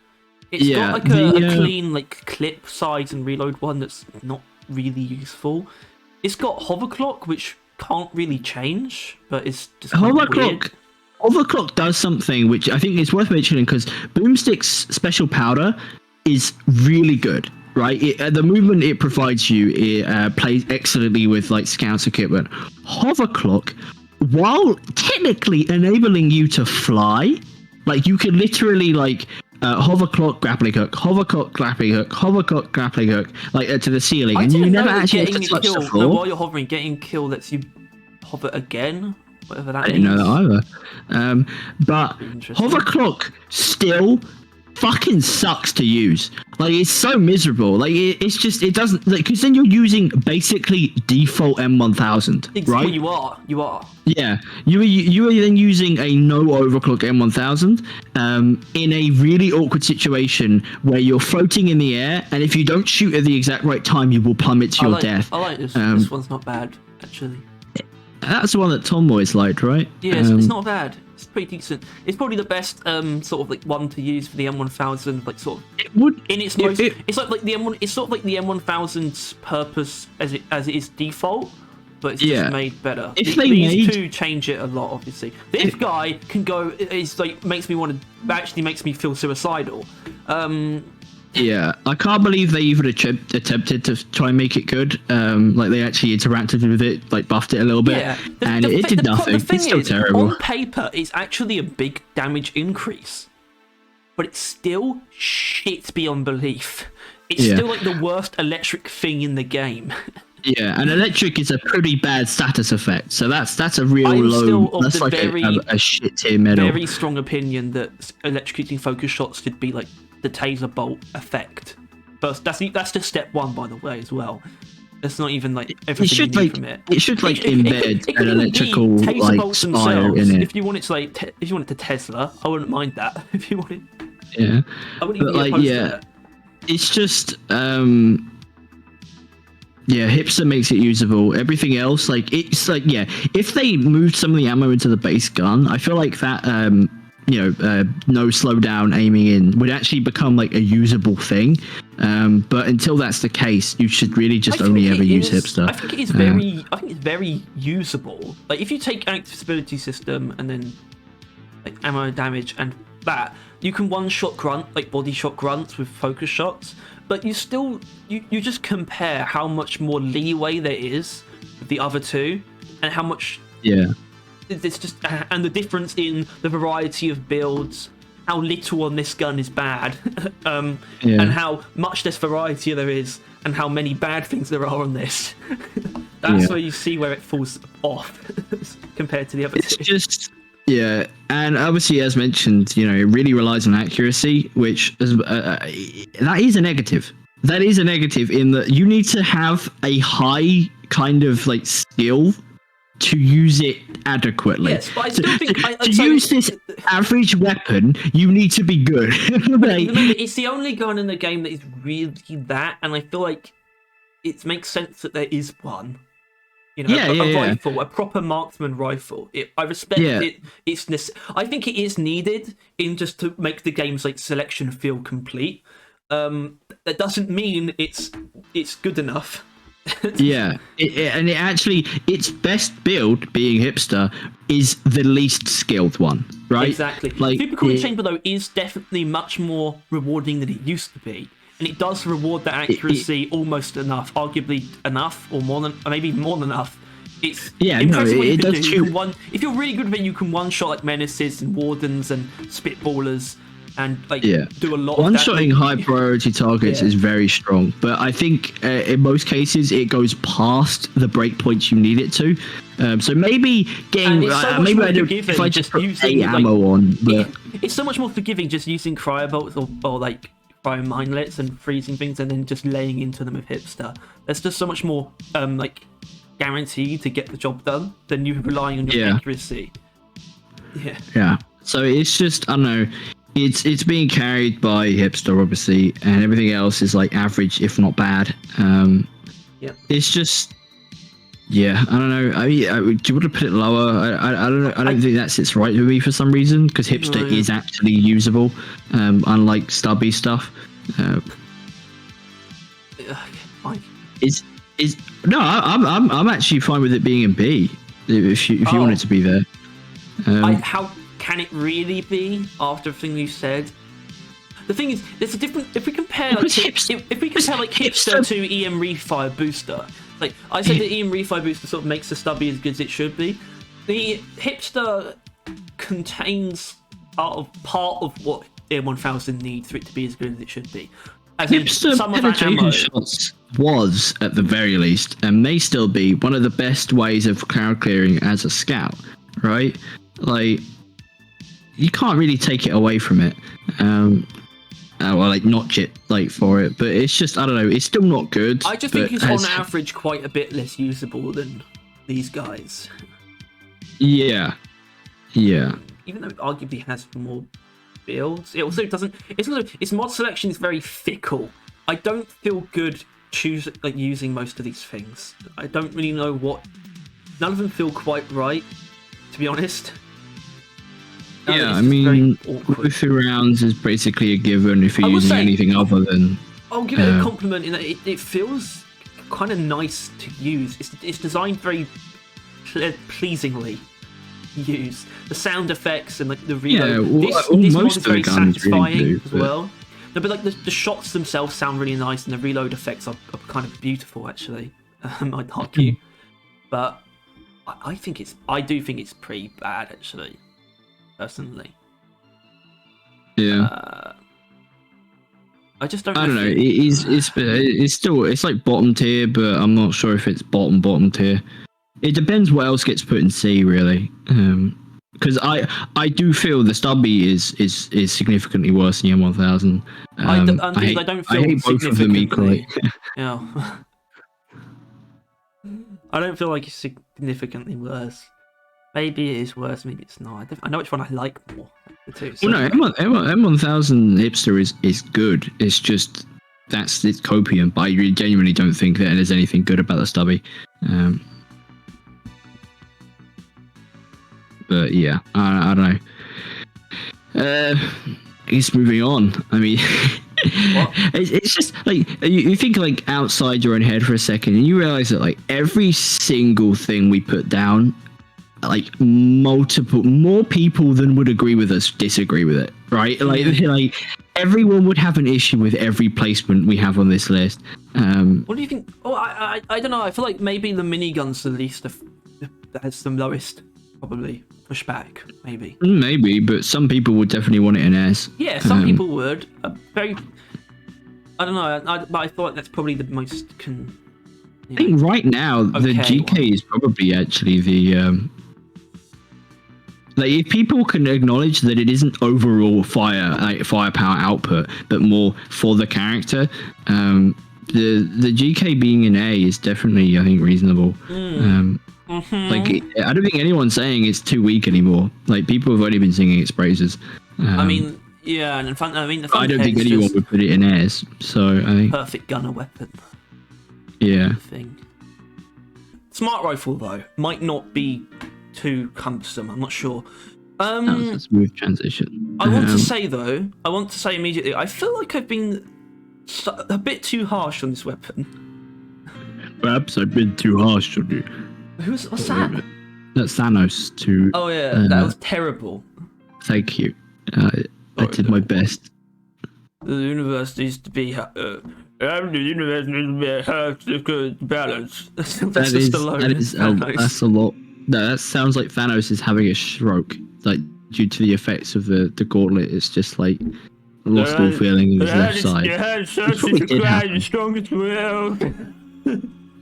It's got a clean clip sides and reload one that's not really useful. It's got hoverclock, which can't really change, but it's just weird. Hoverclock does something which I think is worth mentioning, because Boomstick's special powder is really good, right? The movement it provides you, it plays excellently with scouts equipment. Hoverclock, while technically enabling you to fly, you can literally hoverclock grappling hook, hoverclock grappling hook, hoverclock grappling hook, to the ceiling, and you never actually have to touch the floor. While you're hovering, getting kill lets you hover again, whatever that means. I didn't know that either. But hoverclock still fucking sucks to use. It's so miserable. It's just, it doesn't, because then you're using basically default M1000, right? You are. Yeah, you are then using a no overclock M1000 in a really awkward situation where you're floating in the air, and if you don't shoot at the exact right time, you will plummet to your death. I like this. This one's not bad, actually. That's the one that Tom always liked, right? Yeah, it's not bad. It's pretty decent. It's probably the best sort of like one to use for the M1000. Like sort of It would. in its most. It's like the M1. It's sort of like the M1000's purpose as it is default, but it's just made better. These two change it a lot, obviously. This guy can go. It's like makes me feel suicidal. Yeah, I can't believe they even attempted to try and make it good. Like they actually interacted with it, like buffed it a little bit, and it did nothing. It's still terrible. On paper, it's actually a big damage increase, but it's still shit beyond belief. It's still like the worst electric thing in the game. Yeah, and electric is a pretty bad status effect, so that's a real low. That's like a shit tier medal. Very strong opinion that electrocuting focus shots should be like the taser bolt effect. But that's just step one, by the way, as well. That's not even like everything you need from it. It should like embed an electrical like spire in it. If you want it to if you want it to Tesla, I wouldn't mind that. If you want it, I wouldn't even but be opposed to it. It's just hipster makes it usable. Everything else, like it's like if they moved some of the ammo into the base gun, I feel like that no slowdown aiming in would actually become like a usable thing. But until that's the case, you should really just only ever use hipster. I think it is very usable. Like if you take active stability system and then like ammo damage and that, you can one-shot grunt, like body shot grunts with focus shots, but you still you just compare how much more leeway there is with the other two and how much it's just and the difference in the variety of builds, how little on this gun is bad, and how much less variety there is, and how many bad things there are on this. That's where you see where it falls off compared to the other two. Just and obviously, as mentioned, it really relies on accuracy, which is, that is a negative. That is a negative in that you need to have a high kind of like skill to use it adequately. Yes, but I still think to use this average weapon, you need to be good. It's the only gun in the game that is really that, and I feel like it makes sense that there is one. A rifle, a proper marksman rifle. I respect it. I think it is needed in just to make the game's like selection feel complete. That doesn't mean it's good enough. Its best build, being hipster, is the least skilled one, right? Exactly. Like Super Cool Chamber though is definitely much more rewarding than it used to be, and it does reward the accuracy almost enough, arguably enough, or maybe more than enough. It's impressive what you can do. If you're really good with it, you can one shot like menaces and wardens and spitballers. And do a lot of one-shotting high priority targets is very strong, but I think in most cases it goes past the breakpoints you need it to. So maybe getting if I just put ammo on, but it's so much more forgiving just using cryo bolts or like cryo minelets and freezing things and then just laying into them with hipster. There's just so much more like guaranteed to get the job done than you relying on your accuracy. So it's just, I don't know. It's being carried by hipster, obviously, and everything else is like average, if not bad. It's just, I don't know. Do you want to put it lower? I don't know. I don't think that sits right with me for some reason, because hipster is actually usable, unlike stubby stuff. I'm actually fine with it being in B if you want it to be there. How can it really be after everything you said? The thing is, there's a different. If we compare hipster to EM Refire booster, like I said, the EM Refire booster sort of makes the stubby as good as it should be. The hipster contains part of what EM1000 needs for it to be as good as it should be. As hipster penetration shots was, at the very least, and may still be, one of the best ways of crowd clearing as a scout, right? Like, you can't really take it away from it. Notch it for it, but it's just, I don't know, it's still not good. I just think it's on average quite a bit less usable than these guys. Even though it arguably has more builds, it also doesn't. Its mod selection is very fickle. I don't feel good using most of these things. I don't really know what. None of them feel quite right, to be honest. Yeah, It's I just very mean, awkward. 2 rounds is basically a given if you're I will using say- anything other than. I'll give it a compliment in that it feels kind of nice to use. It's designed very pleasingly used. The sound effects and like the reload. Yeah, this most mod is of the very guns satisfying really do, as but- well. No, but like the shots themselves sound really nice, and the reload effects are kind of beautiful actually. I'd argue, but I do think it's pretty bad actually, personally. Yeah. I just don't. I don't know. It's still like bottom tier, but I'm not sure if it's bottom tier. It depends what else gets put in C, really. Because I do feel the Stubby is significantly worse than the M1000. I don't feel I hate both of them equally. Yeah. I don't feel like it's significantly worse. Maybe it is worse, maybe it's not. I know which one I like more. The two. So Well, no, M1000 hipster is good. It's just it's copium. But I genuinely don't think that there's anything good about the Stubby. But yeah, I don't know. I guess moving on. I mean, it's just like you think like outside your own head for a second, and you realize that like every single thing we put down, like more people than would agree with us disagree with it, right? Like everyone would have an issue with every placement we have on this list. what do you think? Oh, I don't know. I feel like maybe the minigun's the least that has the lowest probably pushback. Maybe, but some people would definitely want it in S. Yeah, some people would. I don't know. But I thought that's probably the most. I think right now the GK is probably actually the. Like if people can acknowledge that it isn't overall firepower output, but more for the character, the GK being an A is definitely, I think, reasonable. Like I don't think anyone's saying it's too weak anymore. Like people have only been singing its praises. I mean, yeah, and I don't think anyone would put it in airs. So I think perfect gunner weapon. Yeah. Thing. Smart rifle though might not be too cumbersome. I'm not sure. That was a smooth transition. I want to say immediately, I feel like I've been a bit too harsh on this weapon. Perhaps I've been too harsh on you. What's that? That's Thanos too. Oh yeah, that was terrible. Thank you. I did my best. The universe needs to be the universe needs to be good balance. That's a lot. No, that sounds like Thanos is having a stroke, like due to the effects of the gauntlet. It's just like lost all feeling in his left side. The strongest will.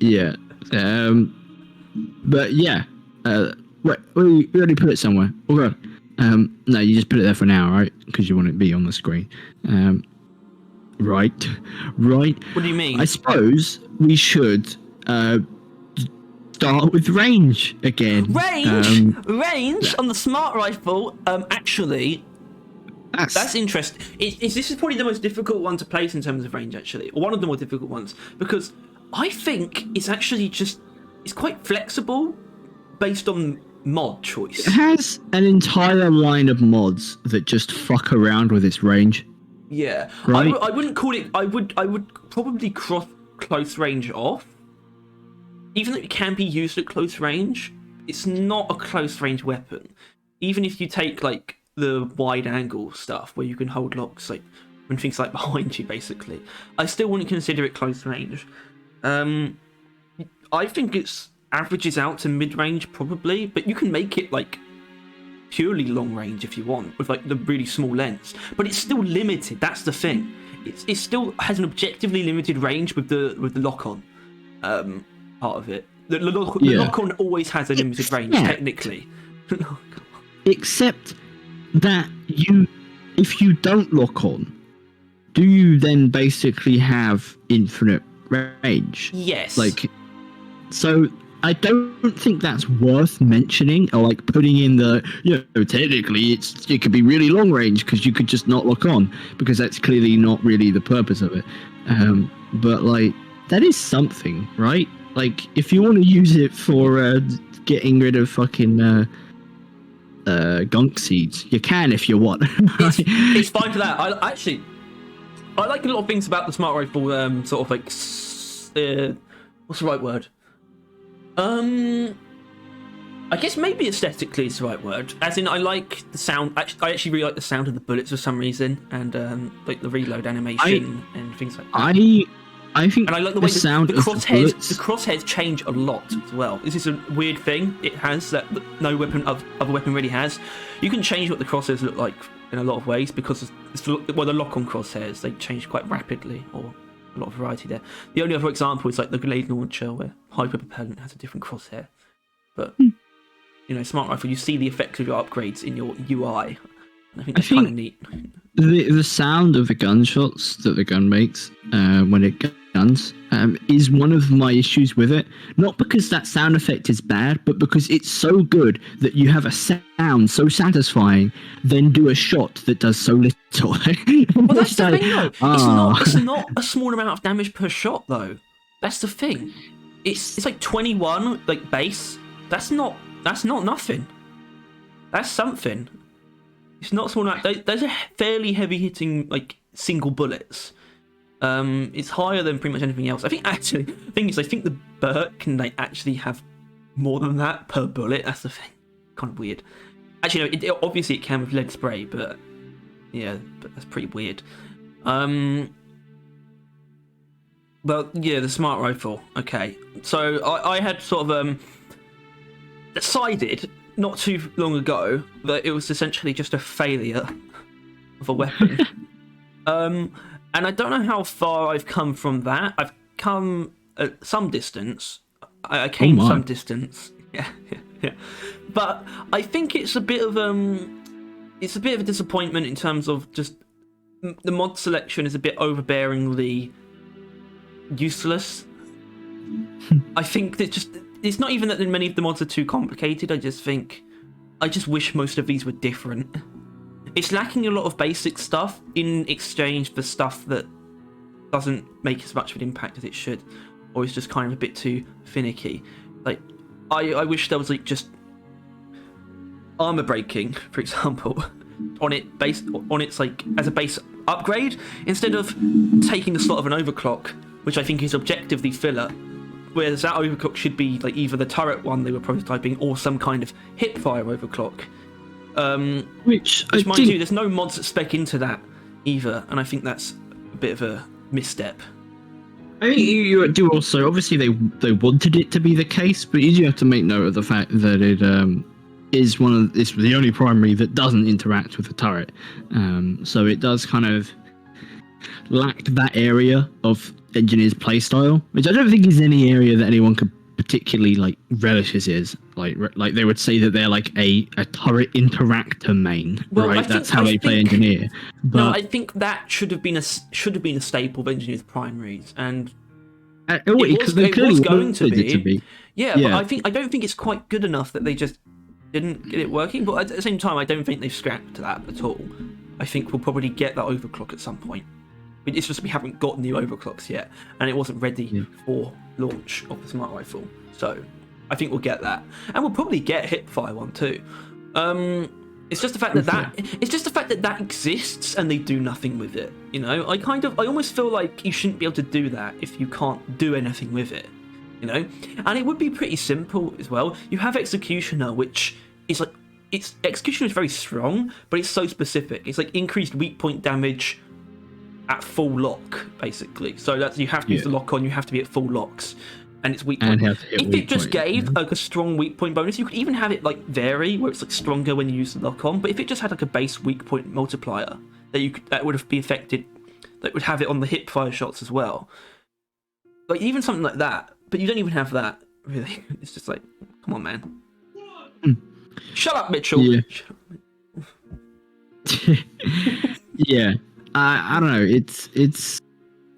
Yeah. But yeah. Right. We already put it somewhere. Okay. No, you just put it there for now, right? Because you want it to be on the screen. Right. What do you mean? I suppose we should start with range again. Range on the smart rifle. Actually, that's interesting. This is probably the most difficult one to place in terms of range, actually, or one of the more difficult ones, because I think it's actually it's quite flexible based on mod choice. It has an entire line of mods that just fuck around with its range. Yeah, right? I wouldn't call it. I would probably cross close range off. Even though it can be used at close range, it's not a close range weapon. Even if you take like the wide angle stuff where you can hold locks, like when things like behind you, basically, I still wouldn't consider it close range. I think it's averages out to mid range probably, but you can make it like purely long range if you want with like the really small lens. But it's still limited. That's the thing. It still has an objectively limited range with the lock on. Part of it. The lock-on always has a limited range, technically. Except that if you don't lock on, do you then basically have infinite range? Yes. So I don't think that's worth mentioning or like putting in technically it could be really long range because you could just not lock on, because that's clearly not really the purpose of it. But like that is something, right? Like, if you want to use it for getting rid of fucking gunk seeds. You can if you want. It's fine for that. I like a lot of things about the smart rifle. Sort of like, what's the right word? I guess maybe aesthetically is the right word. As in, I like the sound. I actually really like the sound of the bullets for some reason, and like the reload animation and things like that. I think, and I like the way the sound of the bullets. The crosshairs change a lot as well. This is a weird thing it has that no other weapon really has. You can change what the crosshairs look like in a lot of ways because the lock-on crosshairs, they change quite rapidly, or a lot of variety there. The only other example is like the grenade launcher, where hyper propellant has a different crosshair. But you know, smart rifle, you see the effects of your upgrades in your UI. I think that's kind of neat. The sound of the gunshots that the gun makes when it guns is one of my issues with it. Not because that sound effect is bad, but because it's so good that you have a sound so satisfying, then do a shot that does so little. Well, that's the thing, though. It's not a small amount of damage per shot, though. That's the thing. It's like 21 like base. That's not nothing. That's something. It's not small amount. Those are fairly heavy hitting like single bullets. It's higher than pretty much anything else. I think the Burt can like actually have more than that per bullet. That's the thing. Kind of weird. Actually, no. Obviously it can with lead spray, but yeah, but that's pretty weird. Well, yeah, the smart rifle. Okay, so I had sort of decided not too long ago that it was essentially just a failure of a weapon. And I don't know how far I've come from that. I've come some distance. I came some distance. Yeah. But I think it's a bit of a disappointment in terms of just the mod selection is a bit overbearingly useless. I think that it's not even that many of the mods are too complicated. I just wish most of these were different. It's lacking a lot of basic stuff in exchange for stuff that doesn't make as much of an impact as it should, or is just kind of a bit too finicky. Like, I wish there was like just armor breaking, for example, on its like as a base upgrade, instead of taking the slot of an overclock, which I think is objectively filler. Whereas that overclock should be like either the turret one they were prototyping or some kind of hipfire overclock. Which mind you, there's no mods that spec into that either, and I think that's a bit of a misstep. I think you do also, obviously they wanted it to be the case, but you do have to make note of the fact that it is it's the only primary that doesn't interact with the turret. So it does kind of lack that area of engineer's playstyle, which I don't think is any area that anyone could particularly like relish as like they would say that they're like a turret interactor main, right? That's how they play engineer. But no, I think that should have been a staple of engineer's primaries, and it was going to be. Yeah, but I don't think it's quite good enough that they just didn't get it working. But at the same time, I don't think they've scrapped that at all. I think we'll probably get that overclock at some point. It's just we haven't got new overclocks yet, and it wasn't ready for launch of the smart rifle. So I think we'll get that, and we'll probably get hipfire one too. It's just the fact that exists and they do nothing with it. You know, I almost feel like you shouldn't be able to do that if you can't do anything with it. You know, and it would be pretty simple as well. You have Executioner, which is like Executioner is very strong, but it's so specific. It's like increased weak point damage at full lock, basically. So that's you have to use the lock on. You have to be at full locks, and it's weak point. If it just gave like a strong weak point bonus, you could even have it like vary, where it's like stronger when you use the lock on. But if it just had like a base weak point multiplier that would have been affected, that would have it on the hip fire shots as well. Like even something like that, but you don't even have that really. It's just like, come on, man. Shut up, Mitchell. Yeah. Yeah. I don't know.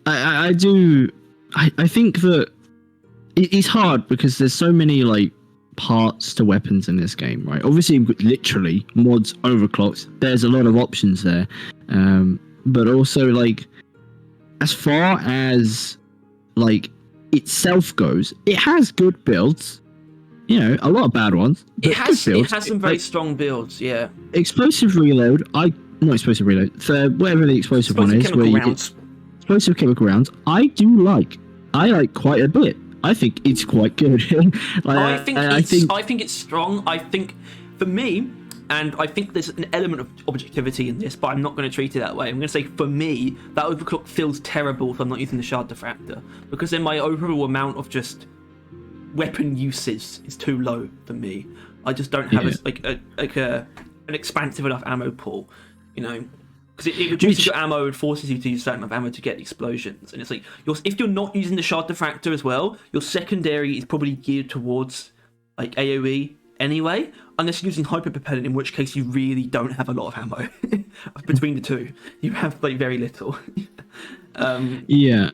I think that it's hard because there's so many like parts to weapons in this game, right? Obviously, literally mods, overclocks. There's a lot of options there, but also like as far as like itself goes, it has good builds. you know, a lot of bad ones. It has some very strong builds, yeah. Explosive reload, not explosive reload, for whatever the explosive one is, where you get explosive chemical rounds, I like quite a bit. I think it's quite good. I think it's strong. I think, for me, and I think there's an element of objectivity in this, but I'm not going to treat it that way. I'm going to say, for me, that overclock feels terrible if I'm not using the shard diffractor, because then my overall amount of just weapon uses is too low for me. I just don't have an expansive enough ammo pool, you know, because it reduces your ammo and forces you to use a certain amount of ammo to get explosions. And it's like, if you're not using the shard diffractor as well, your secondary is probably geared towards like AoE anyway, unless you're using hyper propellant, in which case you really don't have a lot of ammo between the two. You have like very little. Yeah,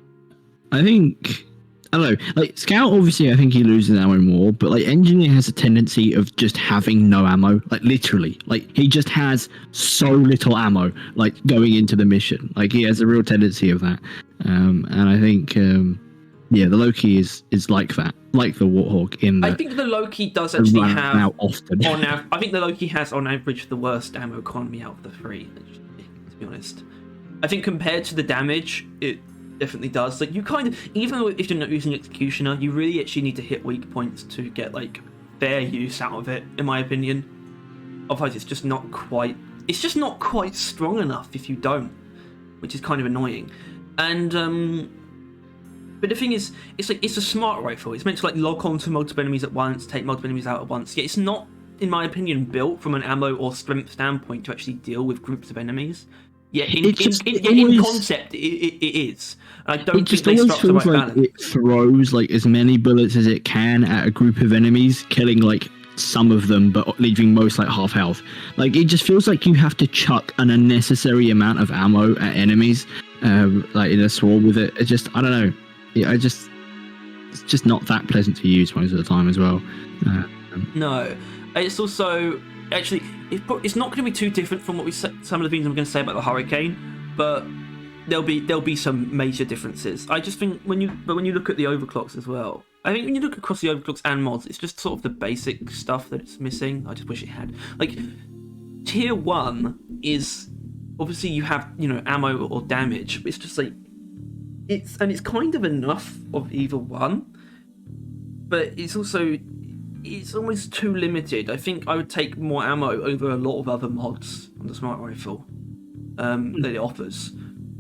I think, I don't know, like Scout, obviously I think he loses ammo more, but like Engineer has a tendency of just having no ammo, like literally, like he just has so little ammo, like going into the mission. Like he has a real tendency of that, and I think the Loki is like that, like the Warthog in the... I think the Loki does actually have often. I think the Loki has on average the worst ammo economy out of the three, to be honest. I think compared to the damage, it definitely does. Like, you kind of, even if you're not using Executioner, you really actually need to hit weak points to get like fair use out of it, in my opinion. Otherwise it's just not quite strong enough if you don't, which is kind of annoying. And but the thing is, it's a smart rifle. It's meant to like lock onto multiple enemies at once, take multiple enemies out at once. Yet it's not, in my opinion, built from an ammo or strength standpoint to actually deal with groups of enemies. Yeah, in concept, it is. And I don't think they struck the right balance. It throws like as many bullets as it can at a group of enemies, killing like some of them, but leaving most like half health. Like it just feels like you have to chuck an unnecessary amount of ammo at enemies, like in a swarm with it. It's just, I don't know. Yeah, it's just not that pleasant to use most of the time as well. No, it's also actually it's not going to be too different from what some of the things I'm going to say about the Hurricane, but there'll be some major differences. I just think when you look at the overclocks as well, I think when you look across the overclocks and mods, it's just sort of the basic stuff that it's missing. I just wish it had. Like tier 1 is obviously you have, you know, ammo or damage, but it's just like it's kind of enough of either one, but it's almost too limited. I think I would take more ammo over a lot of other mods on the smart rifle that it offers.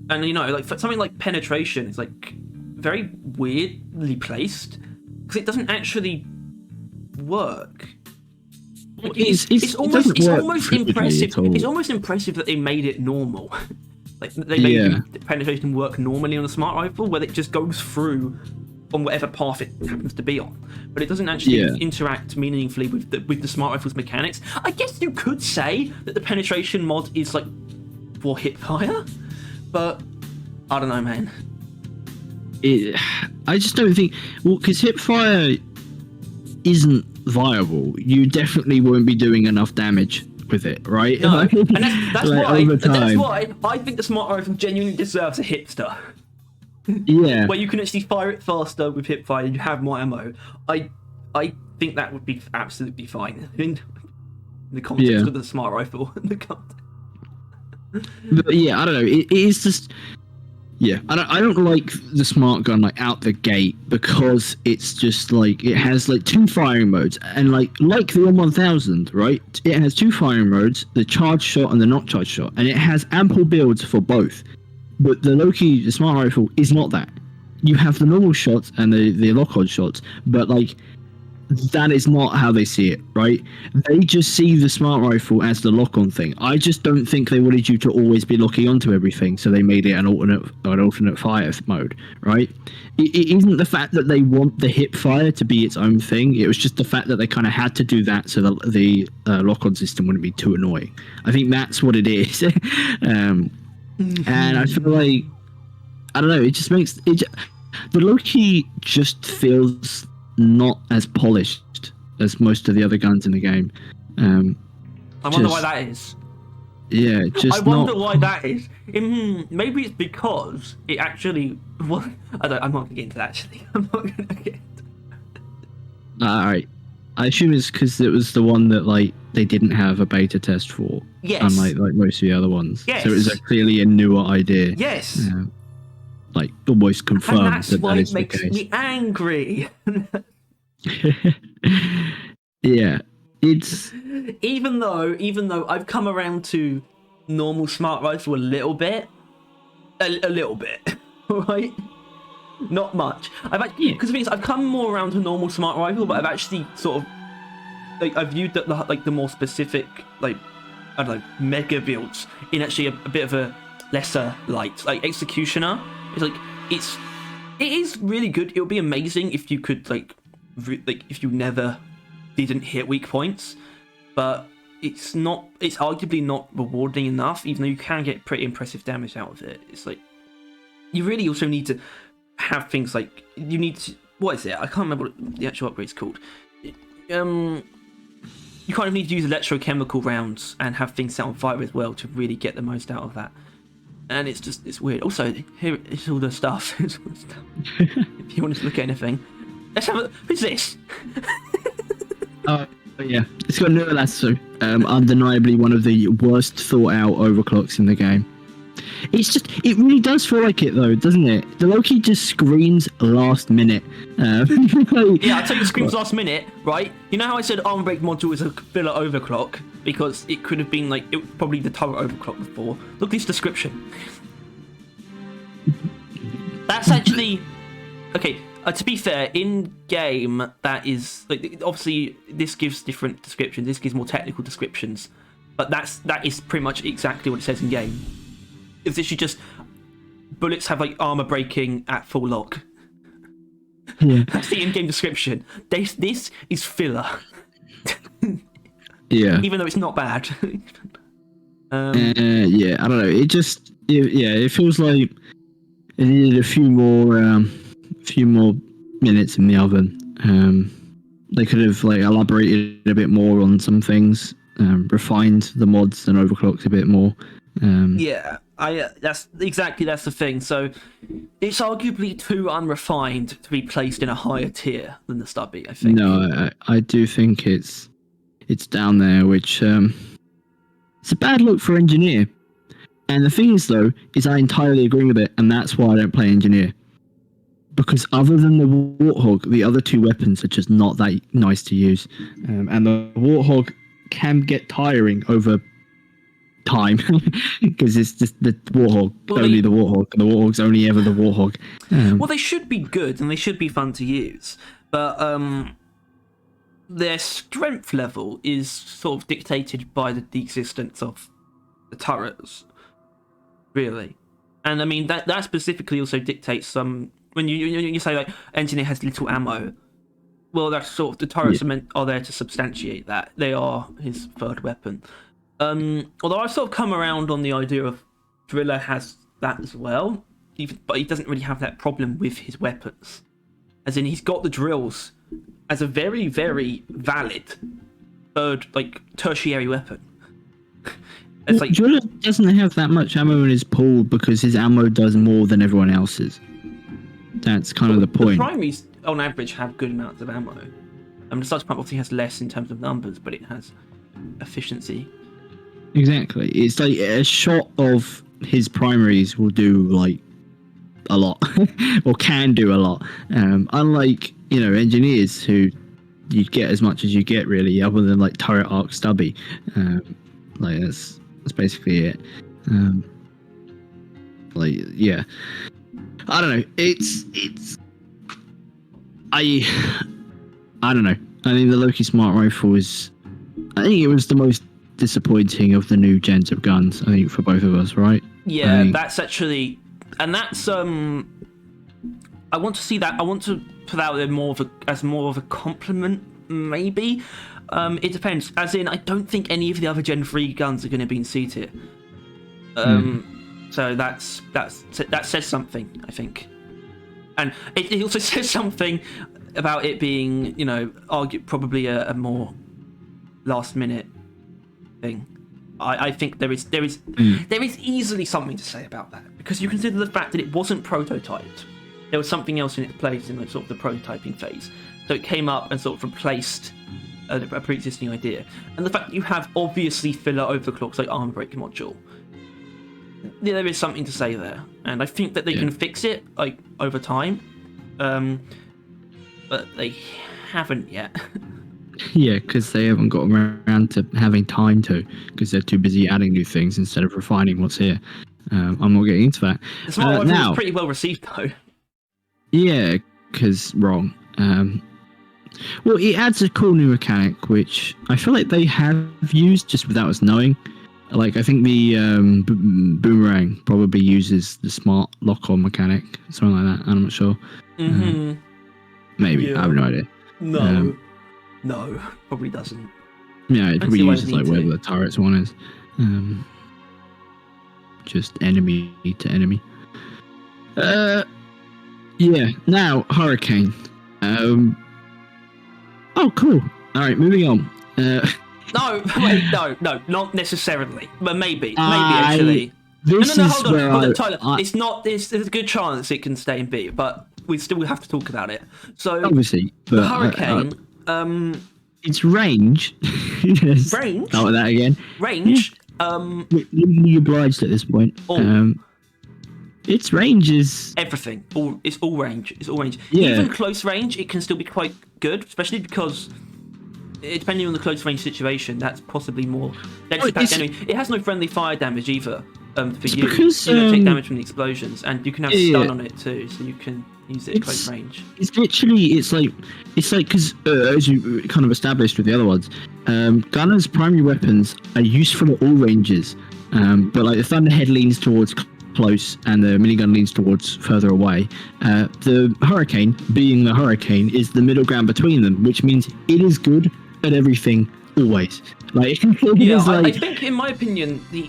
And you know, like for something like penetration is like very weirdly placed because it doesn't actually work. It's almost impressive. It's almost impressive that they made it normal. Like they made the penetration work normally on a smart rifle, where it just goes through on whatever path it happens to be on, but it doesn't actually interact meaningfully with the smart rifle's mechanics. I guess you could say that the penetration mod is like for hipfire, but I don't know, man. I just don't think, well, because hipfire isn't viable. You definitely won't be doing enough damage with it, right? No, and that's why I think the smart rifle genuinely deserves a hipster. Yeah, where you can actually fire it faster with hipfire and you have more ammo. I think that would be absolutely fine in the context of the smart rifle. But yeah, I don't know. It is just, yeah, I don't like the smart gun like out the gate, because it's just like it has like 2 firing modes, and like the M1000, right? It has 2 firing modes, the charge shot and the not charge shot, and it has ample builds for both. But the smart rifle is not that. You have the normal shots and the lock-on shots, but like that is not how they see it, right? They just see the smart rifle as the lock-on thing. I just don't think they wanted you to always be locking onto everything, so they made it an alternate fire mode, right? It isn't the fact that they want the hip fire to be its own thing. It was just the fact that they kind of had to do that so that the lock-on system wouldn't be too annoying. I think that's what it is. And I feel like, I don't know, it just makes it. The Loki just feels not as polished as most of the other guns in the game. I wonder why that is. Yeah, just. I wonder why that is. Maybe it's because it actually. Well, I'm not going to get into that. Actually, I'm not going to get. All right. I assume it's because it was the one that like they didn't have a beta test for, Yes. unlike like most of the other ones. Yes. So it was clearly a newer idea. Yes. Like almost confirmed And that's that why that it is makes the case. me angry. Yeah, it's even though I've come around to normal smart rifle a little bit, right? Not much. Because the thing is, I've come more around to normal smart rifle, but I've actually sort of like I've viewed the more specific like I don't know mega builds in actually a bit of a lesser light. Like Executioner is like it is really good. It would be amazing if you could like if you never didn't hit weak points, but it's arguably not rewarding enough, even though you can get pretty impressive damage out of it. It's like you really also need to have things like you need to, what is it? I can't remember what the actual upgrade's called. You kind of need to use electrochemical rounds and have things set on fire as well to really get the most out of that. And it's weird. Also, here is all the stuff. If you want to look at anything, let's have a. Who's this? Yeah, it's got no lasso. Undeniably one of the worst thought out overclocks in the game. It really does feel like it though, doesn't it? The Loki just screams last minute. Yeah, I'll tell you, screams last minute, right? You know how I said armor break module is a filler overclock because it could have been like it was probably the turret overclock before. Look at this description. That's actually okay. To be fair, in game that is like obviously this gives different descriptions. This gives more technical descriptions, but that is pretty much exactly what it says in game. It's literally just bullets have like armor breaking at full lock. Yeah. That's the in-game description. This is filler. Yeah. Even though it's not bad. Yeah, I don't know. It feels like it needed a few more minutes in the oven. They could have like elaborated a bit more on some things, refined the mods and overclocked a bit more. Yeah, that's the thing. So it's arguably too unrefined to be placed in a higher tier than the Stubby, I think. No, I do think it's down there, which it's a bad look for Engineer. And the thing is, though, is I entirely agree with it, and that's why I don't play Engineer. Because other than the Warthog, the other two weapons are just not that nice to use. And the Warthog can get tiring over time because it's just the Warthog, only the Warthog. The Warthog's only ever the Warthog. Well, they should be good and they should be fun to use, but their strength level is sort of dictated by the existence of the turrets, really. And I mean that specifically also dictates some. When you say like Engineer has little ammo, well, that's sort of the turrets are there to substantiate that. They are his third weapon. Although I've sort of come around on the idea of Driller has that as well, but he doesn't really have that problem with his weapons. As in, he's got the drills as a very, very valid third, like tertiary weapon. It's like Driller doesn't have that much ammo in his pool because his ammo does more than everyone else's. That's kind of the point. The primaries, on average, have good amounts of ammo. The Sludge Pump obviously has less in terms of numbers, but it has efficiency. Exactly. It's like a shot of his primaries will do like a lot, or can do a lot. Unlike Engineers who you get as much as you get really, other than like turret arc Stubby. Like that's basically it. Yeah. I don't know. I don't know. I think the Loki Smart Rifle I think it was the most disappointing of the new gens of guns. I think for both of us, right? Yeah, that's actually, and that's I want to see that. I want to put that there as more of a compliment, maybe. It depends. As in, I don't think any of the other Gen 3 guns are going to be in C tier. So that says something, I think, and it also says something about it being, probably a more last minute thing. I think there is easily something to say about that, because you consider the fact that it wasn't prototyped, there was something else in its place in the sort of the prototyping phase. So it came up and sort of replaced a pre-existing idea. And the fact that you have obviously filler overclocks like armor break module, there is something to say there. And I think that they can fix it like over time, but they haven't yet. Yeah, because they haven't got around to having time to, because they're too busy adding new things instead of refining what's here. I'm not getting into that. The smart rifle was pretty well received though. Yeah, because wrong. Well, it adds a cool new mechanic, which I feel like they have used just without us knowing. Like, I think the Boomerang probably uses the smart lock-on mechanic, something like that. I'm not sure. Maybe. Yeah. I have no idea. No, probably doesn't. Yeah, it probably uses like wherever the turrets one is. Just enemy to enemy. Yeah, now Hurricane. Oh, cool. All right, moving on. No, wait, no, not necessarily, but maybe actually. No, hold on, Tyler. It's not. There's a good chance it can stay in B, but we still have to talk about it. So obviously, but Hurricane. It's range. Yes. Range. Oh, that again. Range. Yeah. Legally obliged at this point. Its range is everything. It's all range. It's all range. Yeah. Even close range, it can still be quite good, especially because depending on the close range situation, that's possibly more. It has no friendly fire damage either. For you, because, you don't take damage from the explosions, and you can have stun on it too, so you can use it at close range. It's like because as you kind of established with the other ones, Gunner's primary weapons are useful at all ranges, but like the Thunderhead leans towards close and the minigun leans towards further away. The Hurricane, being the Hurricane, is the middle ground between them, which means it is good at everything always. Like, I think, in my opinion, the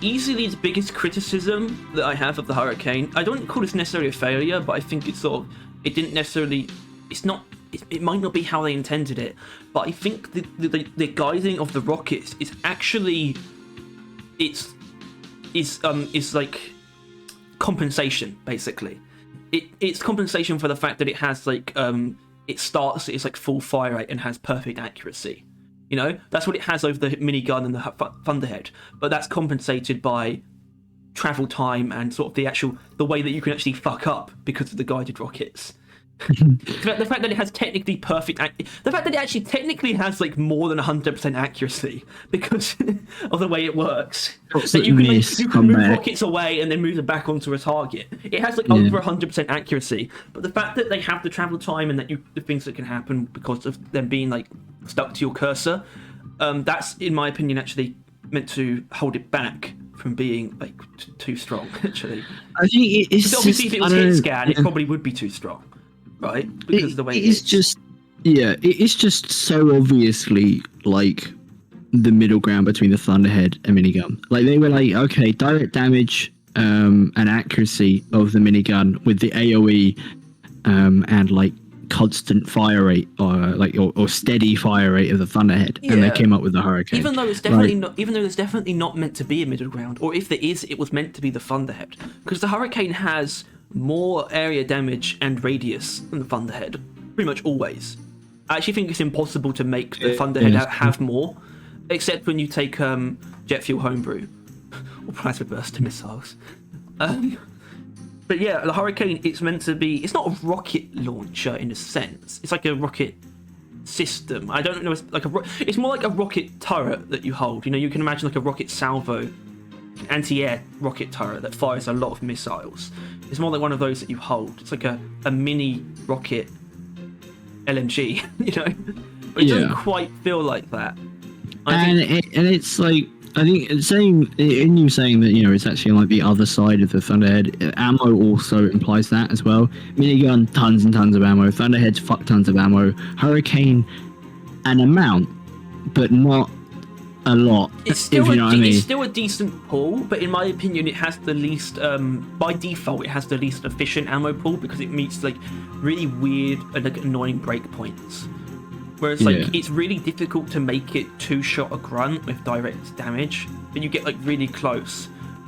biggest criticism that I have of the Hurricane, I don't call this necessarily a failure, but I think it's sort of, it didn't necessarily, it might not be how they intended it, but I think the guiding of the rockets is actually, is like compensation, basically. It's compensation for the fact that it has like, it's like full fire rate and has perfect accuracy. You know, that's what it has over the minigun and the Thunderhead, but that's compensated by travel time and sort of the way that you can actually fuck up because of the guided rockets. The fact that it has technically the fact that it actually technically has like more than 100% accuracy because of the way it works. That you can move rockets away and then move them back onto a target. It has like over 100% accuracy, but the fact that they have the travel time and that the things that can happen because of them being like stuck to your cursor, that's in my opinion actually meant to hold it back from being like too strong. Actually, I think it's obviously if it was hit scan, it probably would be too strong. Right, because the way it's just so obviously like the middle ground between the Thunderhead and minigun. Like they were like, okay, direct damage and accuracy of the minigun with the AOE and like constant fire rate or steady fire rate of the Thunderhead, and they came up with the Hurricane. Even though it's definitely not meant to be a middle ground, or if there is, it was meant to be the Thunderhead, because the Hurricane has more area damage and radius than the Thunderhead, pretty much always. I actually think it's impossible to make the Thunderhead have more, except when you take jet fuel homebrew or plasma burster missiles. But yeah, the Hurricane, it's meant to be, it's not a rocket launcher in a sense, it's like a rocket system. I don't know, it's more like a rocket turret that you hold. You know, you can imagine like a rocket salvo, anti-air rocket turret that fires a lot of missiles. It's more like one of those that you hold. It's like a mini rocket LMG, you know? But it doesn't quite feel like that. It's like, I think saying that, you know, it's actually on like the other side of the Thunderhead, ammo also implies that as well. Minigun, tons and tons of ammo. Thunderhead's fuck tons of ammo. Hurricane, an amount, but not a lot. It's still it's still a decent pool, but in my opinion, it has the least. By default, it has the least efficient ammo pool because it meets like really weird and like, annoying breakpoints. Whereas like it's really difficult to make it two-shot a grunt with direct damage, but you get like really close.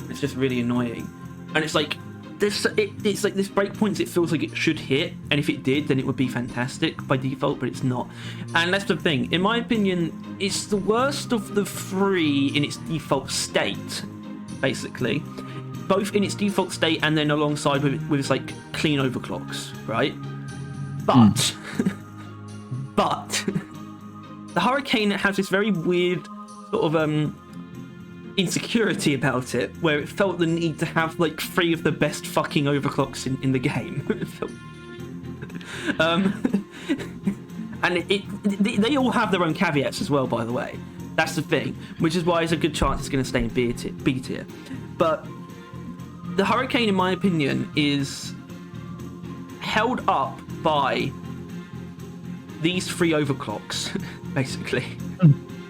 It's just really annoying, and it's like it's like this breakpoints it feels like it should hit, and if it did then it would be fantastic by default, but it's not. And that's the thing, in my opinion, it's the worst of the three in its default state, basically, both in its default state and then alongside with its like clean overclocks, right? But but the Hurricane has this very weird sort of insecurity about it, where it felt the need to have like 3 of the best fucking overclocks in the game. And they all have their own caveats as well, by the way. That's the thing, which is why there's a good chance it's going to stay in B tier. But the Hurricane, in my opinion, is held up by these 3 overclocks, basically.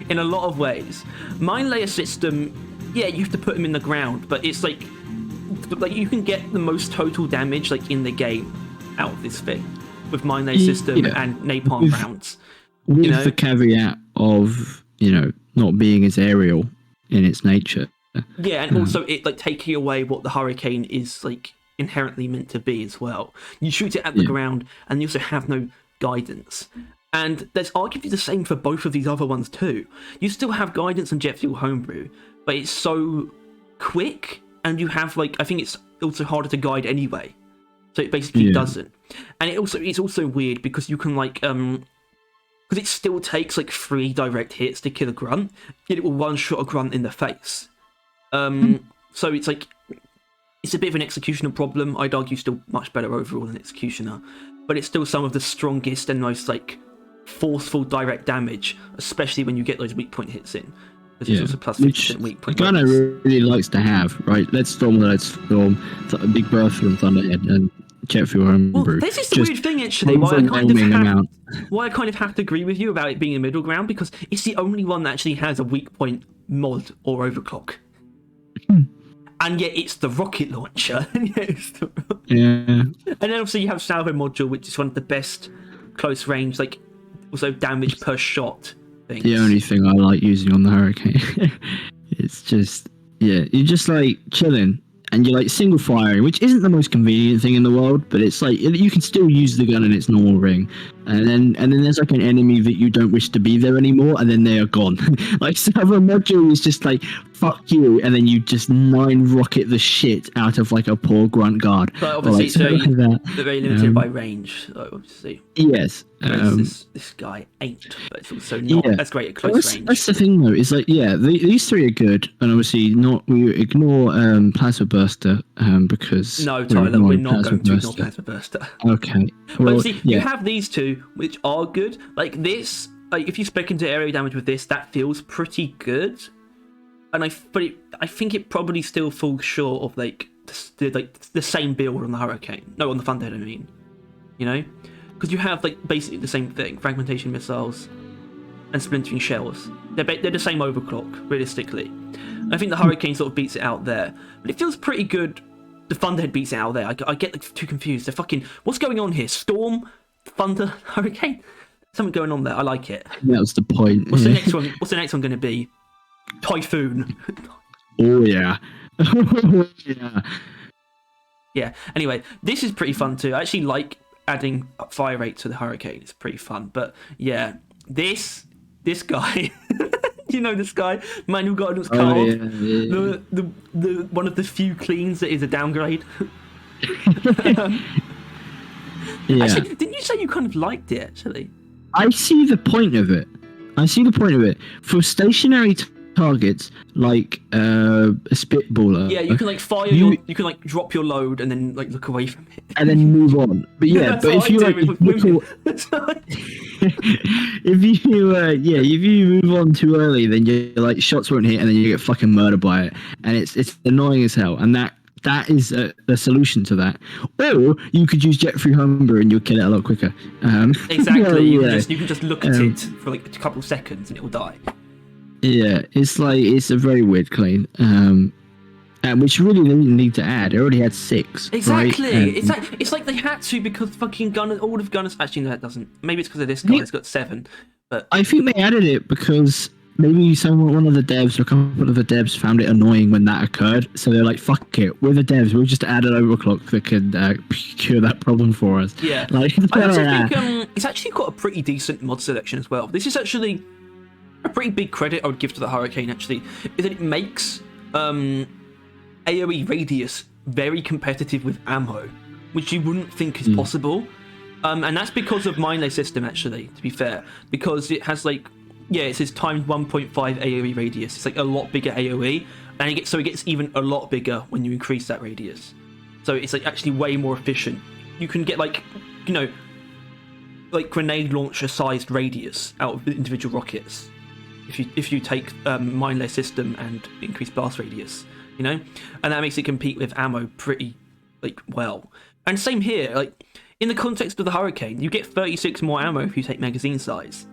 In a lot of ways. Mine layer system, yeah, you have to put them in the ground, but it's like you can get the most total damage like in the game out of this thing with mine layer system and napalm rounds. With the caveat of, not being as aerial in its nature. Yeah, and also it like taking away what the Hurricane is like inherently meant to be as well. You shoot it at the ground and you also have no guidance. And there's arguably the same for both of these other ones too. You still have guidance on Jet Fuel Homebrew, but it's so quick, and you have like, I think it's also harder to guide anyway. So it basically doesn't. And it's also weird because you can like because it still takes like 3 direct hits to kill a grunt, yet it will one-shot a grunt in the face. So it's like it's a bit of an executioner problem. I'd argue still much better overall than Executioner, but it's still some of the strongest and most like forceful direct damage, especially when you get those weak point hits in. Because it's also plus 50% weak point. Gunner really likes to have, right? Let's Storm, a Big Breath from Thunderhead, and Jet Fuel Homebrew. Well, this is the weird thing, actually. Why I kind of have to agree with you about it being a middle ground, because it's the only one that actually has a weak point mod or overclock. And yet it's the rocket launcher. And then obviously you have Salvo module, which is one of the best close range, like also damage per shot things. The only thing I like using on the Hurricane. It's just, you're just like chilling and you're like single firing, which isn't the most convenient thing in the world, but it's like you can still use the gun in its normal ring. And then there's like an enemy that you don't wish to be there anymore, and then they are gone. Like Salvo module is just like, fuck you, and then you just 9 rocket the shit out of like a poor grunt guard. But obviously they're very limited by range, obviously. Yes. This guy ain't, but it's also not as great at close range. That's the thing though, is like, these 3 are good, and obviously we ignore Plasma Burster, because... No, Tyler, we're not going to ignore Plasma Burster. Okay. Well, but see, you have these 2, which are good. Like this, like if you spec into area damage with this, that feels pretty good. And I think it probably still falls short of like the same build on the Hurricane. No, on the Thunderhead, I mean. Because you have like basically the same thing: fragmentation missiles and splintering shells. They're the same overclock, realistically. And I think the Hurricane sort of beats it out there, but it feels pretty good. The Thunderhead beats it out there. I get like, too confused. They're fucking. What's going on here? Storm, Thunder, Hurricane. Something going on there. I like it. That was the point. What's the next one? What's the next one going to be? Typhoon. Oh yeah. Oh yeah. Yeah. Anyway, this is pretty fun too. I actually like adding fire rate to the Hurricane. It's pretty fun. But yeah, this guy. This guy, man who got us cold. The one of the few cleans that is a downgrade. Actually, didn't you say you kind of liked it? Actually, I see the point of it. For stationary targets like a spitballer. Yeah, you can like fire you can like drop your load and then like look away from it and then move on. But but if you if you move on too early, then your like shots won't hit and then you get fucking murdered by it, and it's annoying as hell. And that is the solution to that. Or you could use Jet Fuel Homebrew and you'll kill it a lot quicker. Exactly. You can just look at it for like a couple of seconds and it will die. Yeah, it's a very weird clean, which really they didn't need to add. They already had 6. Exactly. Right? It's like they had to, because fucking all of Gunners. Actually, no, it doesn't. Maybe it's because of this guy. It's got 7. But I think they added it because maybe one of the devs or a couple of the devs found it annoying when that occurred, so they're like, "Fuck it, we're the devs. We'll just add an overclock that can cure that problem for us." Yeah, like, I also think it's actually got a pretty decent mod selection as well. This is actually a pretty big credit I would give to the Hurricane. Actually, is that it makes AOE radius very competitive with ammo, which you wouldn't think is possible. And that's because of Mindlay system, actually, to be fair, because it has like, yeah, it says times 1.5 AOE radius. It's like a lot bigger AOE, and it gets even a lot bigger when you increase that radius. So it's like actually way more efficient. You can get like, you know, like grenade launcher sized radius out of individual rockets if you take Mindlay system and increase blast radius, you know, and that makes it compete with ammo pretty like well. And same here, like in the context of the Hurricane, you get 36 more ammo if you take magazine size.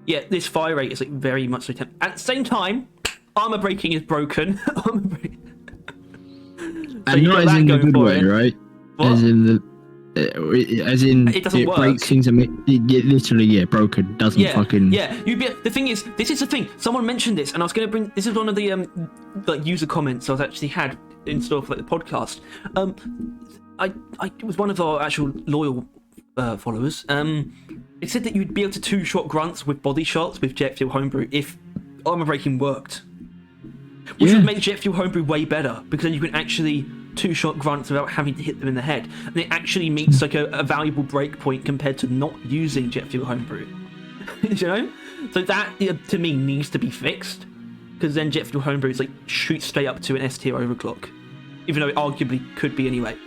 Yeah, this fire rate is like very much so temp. At the same time, armor breaking is broken. So and not as in the good way, right? What? As in the it doesn't work. Breaks things. Literally, broken. Doesn't fucking. Yeah, the thing is, this is the thing. Someone mentioned this, and I was going to bring. This is one of the like user comments I was actually had in store for like the podcast. It was one of our actual loyal followers. It said that you'd be able to two-shot grunts with body shots with jet fuel homebrew if armor breaking worked, which would make jet fuel homebrew way better, because then you can actually two-shot grunts without having to hit them in the head, and it actually meets like a valuable break point compared to not using jet fuel homebrew. You know, so that to me needs to be fixed, because then jet fuel homebrew is like shoots straight up to an S tier overclock, even though it arguably could be anyway.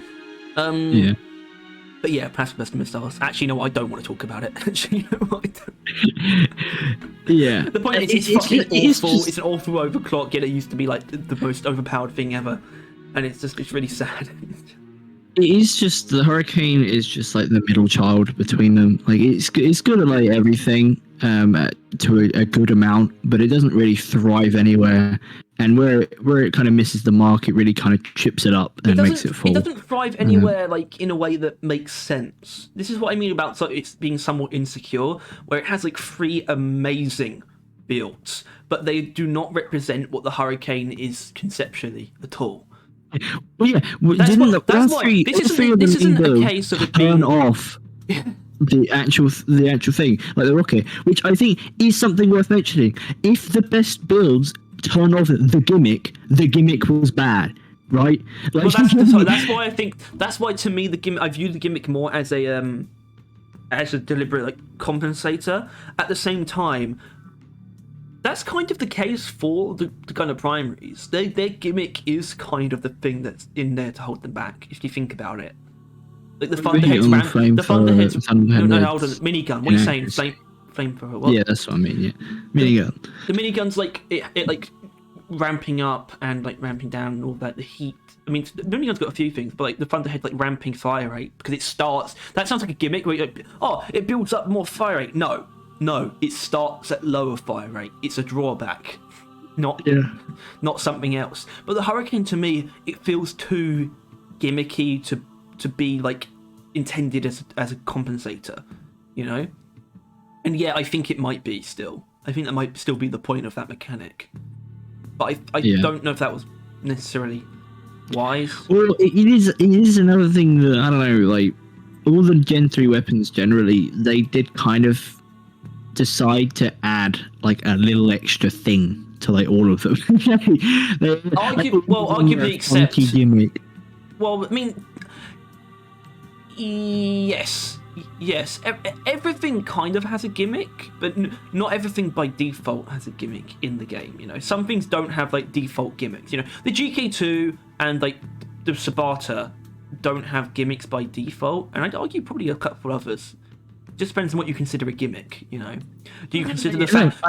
But yeah, passive custom missiles. Actually, no, I don't want to talk about it. Actually, you know what? Yeah. The point is, it's fucking awful. It's an awful overclock. Yet it used to be like the most overpowered thing ever, and it's really sad. It is just the Hurricane is just like the middle child between them. Like it's good at like everything to a good amount, but it doesn't really thrive anywhere. And where it kind of misses the mark, it really kind of chips it up and makes it fall. It doesn't thrive anywhere like in a way that makes sense. This is what I mean about it's being somewhat insecure, where it has like 3 amazing builds, but they do not represent what the Hurricane is conceptually at all. Well, yeah, that's why this isn't a case of it being off. The actual thing, like the rocket, which I think is something worth mentioning. If the best builds turn off the gimmick was bad, right? Like, well, that's why to me the gimmick, I view the gimmick more as a deliberate like compensator. At the same time, that's kind of the case for the kind of primaries. Their gimmick is kind of the thing that's in there to hold them back, if you think about it. Like the Thunderhead's minigun. What are you saying? Flamethrower. What? Yeah, that's what I mean. Yeah, minigun. The minigun's like it like ramping up and like ramping down and all that. The heat. I mean, the minigun's got a few things, but like the Thunderhead like ramping fire rate because it starts. That sounds like a gimmick where you're like, oh, it builds up more fire rate. No, it starts at lower fire rate. It's a drawback, not something else. But the Hurricane to me, it feels too gimmicky to be like intended as a compensator, you know. And yeah, I think it might be still. I think that might still be the point of that mechanic. But I don't know if that was necessarily wise. Well, it is another thing that, I don't know, like, all the Gen 3 weapons generally, they did kind of decide to add, like, a little extra thing to, like, all of them. Arguably except... Gimmick. Well, I mean... Yes, everything kind of has a gimmick, but not everything by default has a gimmick in the game, you know. Some things don't have, like, default gimmicks, you know. The GK2 and, like, the Sabata don't have gimmicks by default, and I'd argue probably a couple others. It just depends on what you consider a gimmick, you know. Do you consider the fact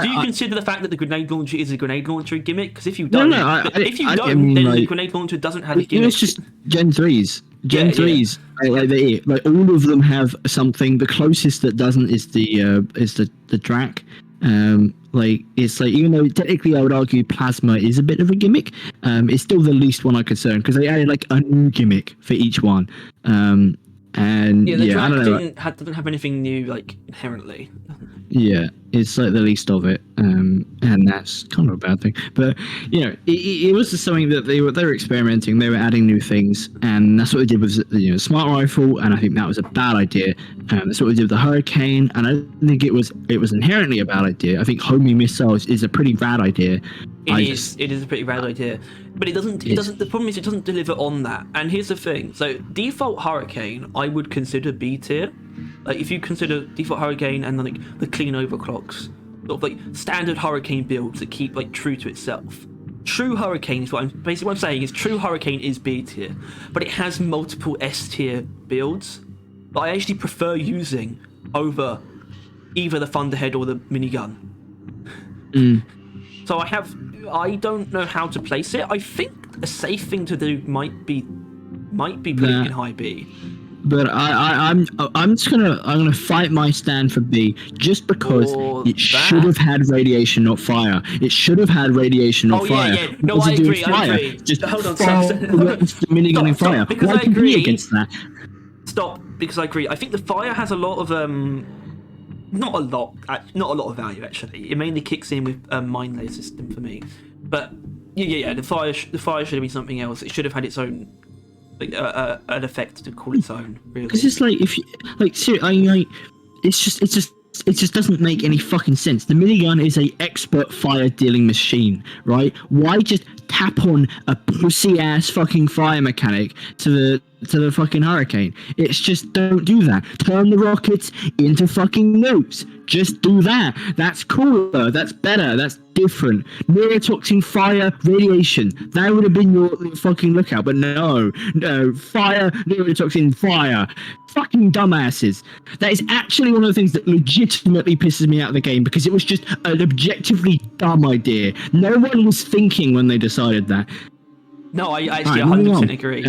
that the grenade launcher is a grenade launcher a gimmick? Because if you don't, then the grenade launcher doesn't have a gimmick. It's just Gen 3s. Gen 3s, like all of them have something. The closest that doesn't is the Drac. Like it's like, even though technically I would argue Plasma is a bit of a gimmick, it's still the least one I'm concerned, because they added like a new gimmick for each one. And I don't know. Doesn't have anything new like inherently. Yeah, It's like the least of it, and that's kind of a bad thing. But it was just something that they were experimenting. They were adding new things, and that's what they did with the smart rifle. And I think that was a bad idea. That's what they did with the Hurricane, and I don't think it was inherently a bad idea. I think homing missiles is a pretty bad idea. It is a pretty bad idea, but it doesn't. The problem is it doesn't deliver on that. And here's the thing: so default Hurricane, I would consider B tier. Like if you consider default Hurricane and like the clean overclocks, sort of like standard Hurricane builds that keep like true to itself. True Hurricane is what I'm saying is true Hurricane is B tier, but it has multiple S tier builds that I actually prefer using over either the Thunderhead or the Minigun. So I don't know how to place it. I think a safe thing to do might be putting it in high B. But I'm gonna fight my stand for B just because it should have had radiation, not fire. It should have had radiation, not fire. Yeah. No, I agree. Just hold on. Minigun and fire. Because Why I agree against that. Stop, because I agree. I think the fire has a lot of not a lot of value actually. It mainly kicks in with mine layer system for me. But yeah. The fire should have been something else. It should have had its own. An effect to call its own, really. Because it's like if you seriously, it just doesn't make any fucking sense. The minigun is a expert fire dealing machine, right? Why just tap on a pussy ass fucking fire mechanic to the fucking Hurricane? It's just don't do that. Turn the rockets into fucking nukes. Just do that. That's cooler. That's better. That's different. Neurotoxin, fire, radiation. That would have been your fucking lookout. But no. Fire, neurotoxin, fire. Fucking dumbasses. That is actually one of the things that legitimately pisses me out of the game because it was just an objectively dumb idea. No one was thinking when they decided that. No, I actually 100% agree.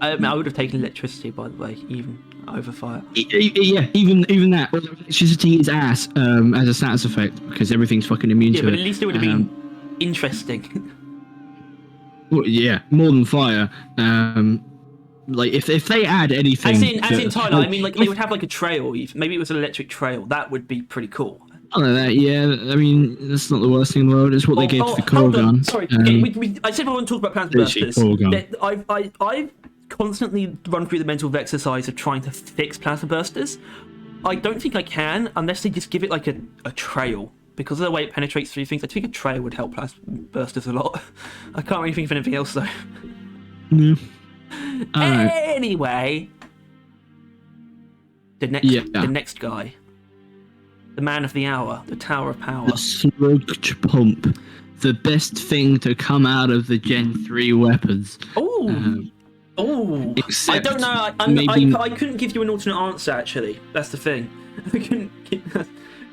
I would have taken electricity, by the way, even over fire. Yeah, even that. Electricity is ass as a status effect because everything's fucking immune to it. Yeah, but at least it would have been interesting. Well, yeah, more than fire. Like if they add anything, as in Tyler, I mean, like they would have like a trail. Maybe it was an electric trail. That would be pretty cool. I don't know that. Yeah, I mean that's not the worst thing in the world. It's what they gave to the coil gun. Sorry, I said I want to talk about plasma bursters. I've constantly run through the mental exercise of trying to fix plasma bursters. I don't think I can unless they just give it like a trail. Because of the way it penetrates through things, I think a trail would help plasma bursters a lot. I can't really think of anything else though. Yeah. Anyway, the next guy, the man of the hour, the Tower of Power, the Sludge Pump, the best thing to come out of the Gen 3 weapons. I don't know. I couldn't give you an alternate answer. Actually, that's the thing. I couldn't.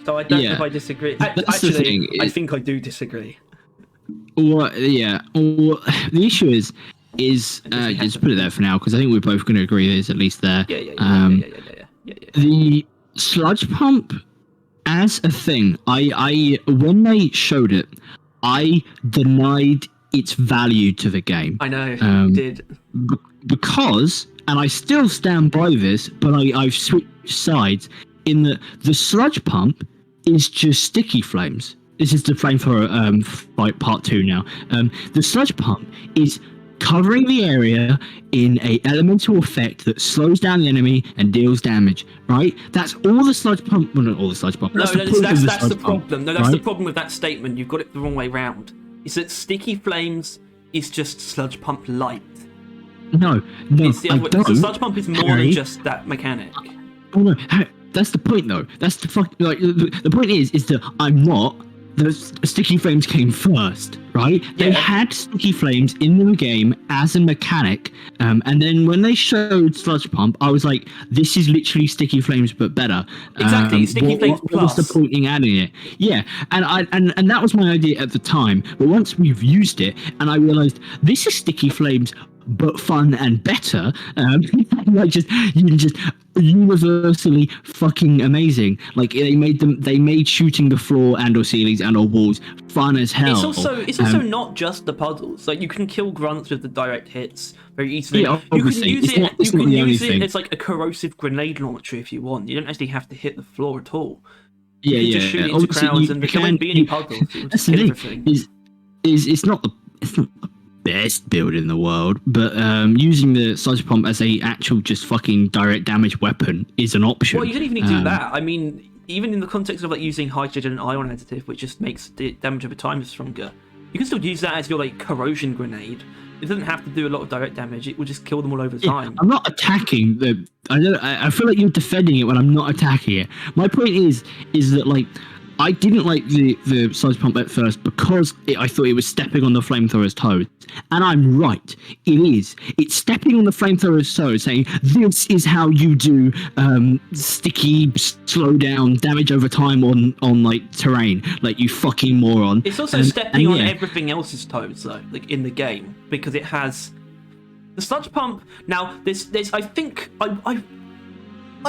So I don't know if I disagree. Actually, I think I do disagree. Well, yeah. Well, the issue is just put it there for now because I think we're both going to agree there's at least there. Yeah. The Sludge Pump as a thing, I when they showed it, I denied its value to the game. I know, you did. Because, and I still stand by this, but I've switched sides in that the Sludge Pump is just sticky flames. This is the Flamethrower fight part 2 now. The Sludge Pump is covering the area in a elemental effect that slows down the enemy and deals damage, right? That's all the Sludge Pump. Well, not all the Sludge Pump. That's the problem. No, that's the problem with that statement. You've got it the wrong way round. Is that sticky flames is just Sludge Pump light. No, it's the other way. So Sludge Pump is more than just that mechanic. Oh no, that's the point though. That's the the point is that I'm not. The sticky flames came first, right? They had sticky flames in the game as a mechanic, and then when they showed Sludge Pump, I was like, "This is literally sticky flames, but better." Exactly, sticky flames plus. What's the point in adding it? Yeah, and that was my idea at the time. But once we've used it, and I realized this is sticky flames, but fun and better. Like just universally fucking amazing. Like they made shooting the floor and or ceilings and or walls fun as hell. It's also not just the puddles. Like you can kill grunts with the direct hits very easily. Yeah, obviously. You can use it as like a corrosive grenade launcher if you want. You don't actually have to hit the floor at all. Yeah, You yeah. can just shoot into Obviously, crowds you and there can- won't be any puzzles. It will That's just the kill thing. everything. It's not the best build in the world, but using the Sludge Pump as a actual just fucking direct damage weapon is an option. Well, you don't even need to do that. I mean, even in the context of like using hydrogen and ion additive, which just makes the damage over time stronger, you can still use that as your like corrosion grenade. It doesn't have to do a lot of direct damage. It will just kill them all over time. I'm not attacking the. I feel like you're defending it when I'm not attacking it. My point is that like I didn't like the Sludge Pump at first because I thought it was stepping on the Flamethrower's toes, and I'm right. It is. It's stepping on the Flamethrower's toes, saying this is how you do sticky, slow down damage over time on like terrain, like you fucking moron. It's also stepping on everything else's toes though, like in the game, because it has the Sludge Pump. Now, there's I think I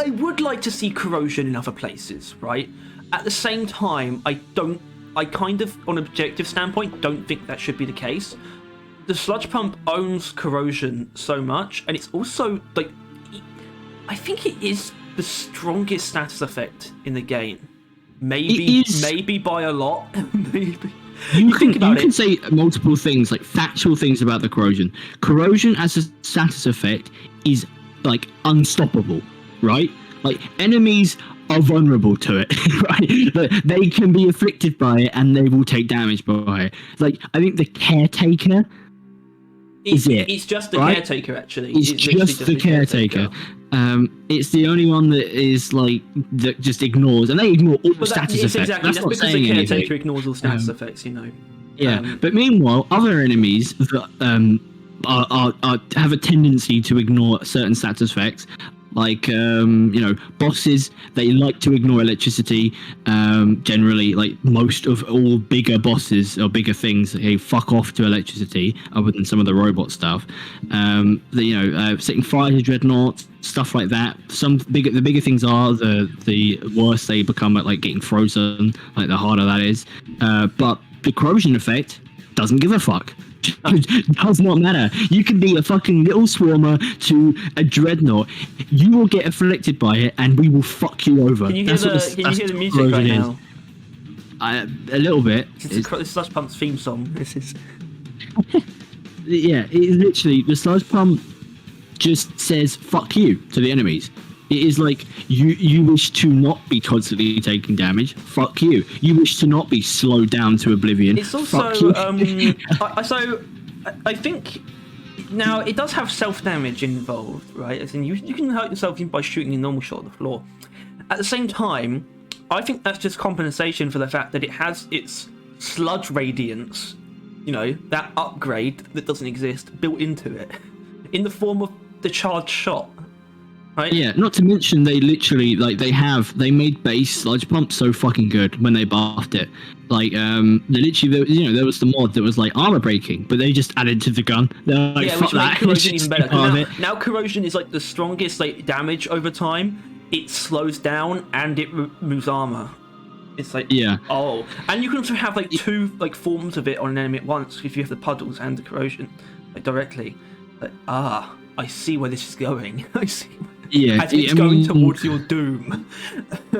would like to see corrosion in other places, right? At the same time, I kind of, on an objective standpoint, don't think that should be the case. The Sludge Pump owns corrosion so much, and it's also, like, I think it is the strongest status effect in the game. Maybe by a lot. Maybe. You can say multiple things, like factual things about the corrosion. Corrosion as a status effect is, like, unstoppable, right? Like, enemies are vulnerable to it, right? They can be afflicted by it and they will take damage by it. Like, I think the Caretaker is it. It's just the right? Caretaker, actually. It's just the Caretaker. It's the only one that is like that just ignores, and they ignore all status effects. Exactly. That's because the Caretaker ignores all status effects, you know. Yeah, but meanwhile, other enemies that have a tendency to ignore certain status effects. Like, bosses, they like to ignore electricity. Generally, like most of all bigger bosses or bigger things, they fuck off to electricity, other than some of the robot stuff. Setting fire to dreadnoughts, stuff like that. The bigger things are, the worse they become at like getting frozen, like the harder that is. But the corrosion effect doesn't give a fuck. Does not matter. You can be a fucking little swarmer to a dreadnought. You will get afflicted by it, and we will fuck you over. Can you hear the music right now? A little bit. It's the Sludge Pump's theme song. This is. Yeah, it is literally the Sludge Pump. Just says "fuck you" to the enemies. It is like you wish to not be constantly taking damage. Fuck you. You wish to not be slowed down to oblivion. It's also fuck you. I think now it does have self damage involved, right? As in you can hurt yourself by shooting a normal shot at the floor. At the same time, I think that's just compensation for the fact that it has its sludge radiance, that upgrade that doesn't exist built into it in the form of the charged shot. Right? Yeah, not to mention they literally they made base Sludge Pump so fucking good when they buffed it. Like they literally there was the mod that was like armor breaking, but they just added to the gun. They're like, which made corrosion even better. Now corrosion is like the strongest like damage over time. It slows down and it removes armor. It's like and you can also have like two like forms of it on an enemy at once if you have the puddles and the corrosion like directly. Like I see where this is going. I see. Yeah, it's going towards your doom.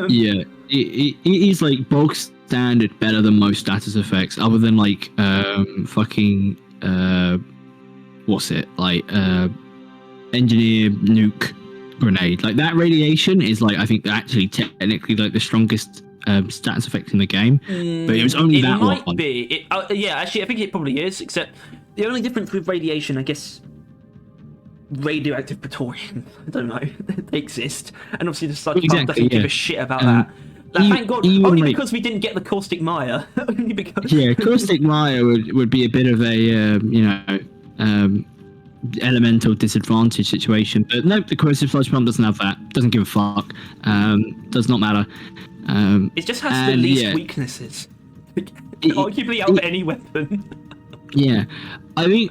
Yeah, it is like bog standard better than most status effects, other than like what's it like engineer nuke grenade. Like that radiation is like I think actually technically like the strongest status effect in the game, but it was only that one. It might be. Actually, I think it probably is. Except the only difference with radiation, I guess. Radioactive plutonium. I don't know. They exist, and obviously the Sludge Pump doesn't give a shit about that. Thank God, only because we didn't get the caustic mire. Only because. Yeah, caustic mire would be a bit of a elemental disadvantage situation, but no, the corrosive Sludge Pump doesn't have that. Doesn't give a fuck. Does not matter. It just has the least weaknesses. Arguably out of any weapon. Yeah, I mean.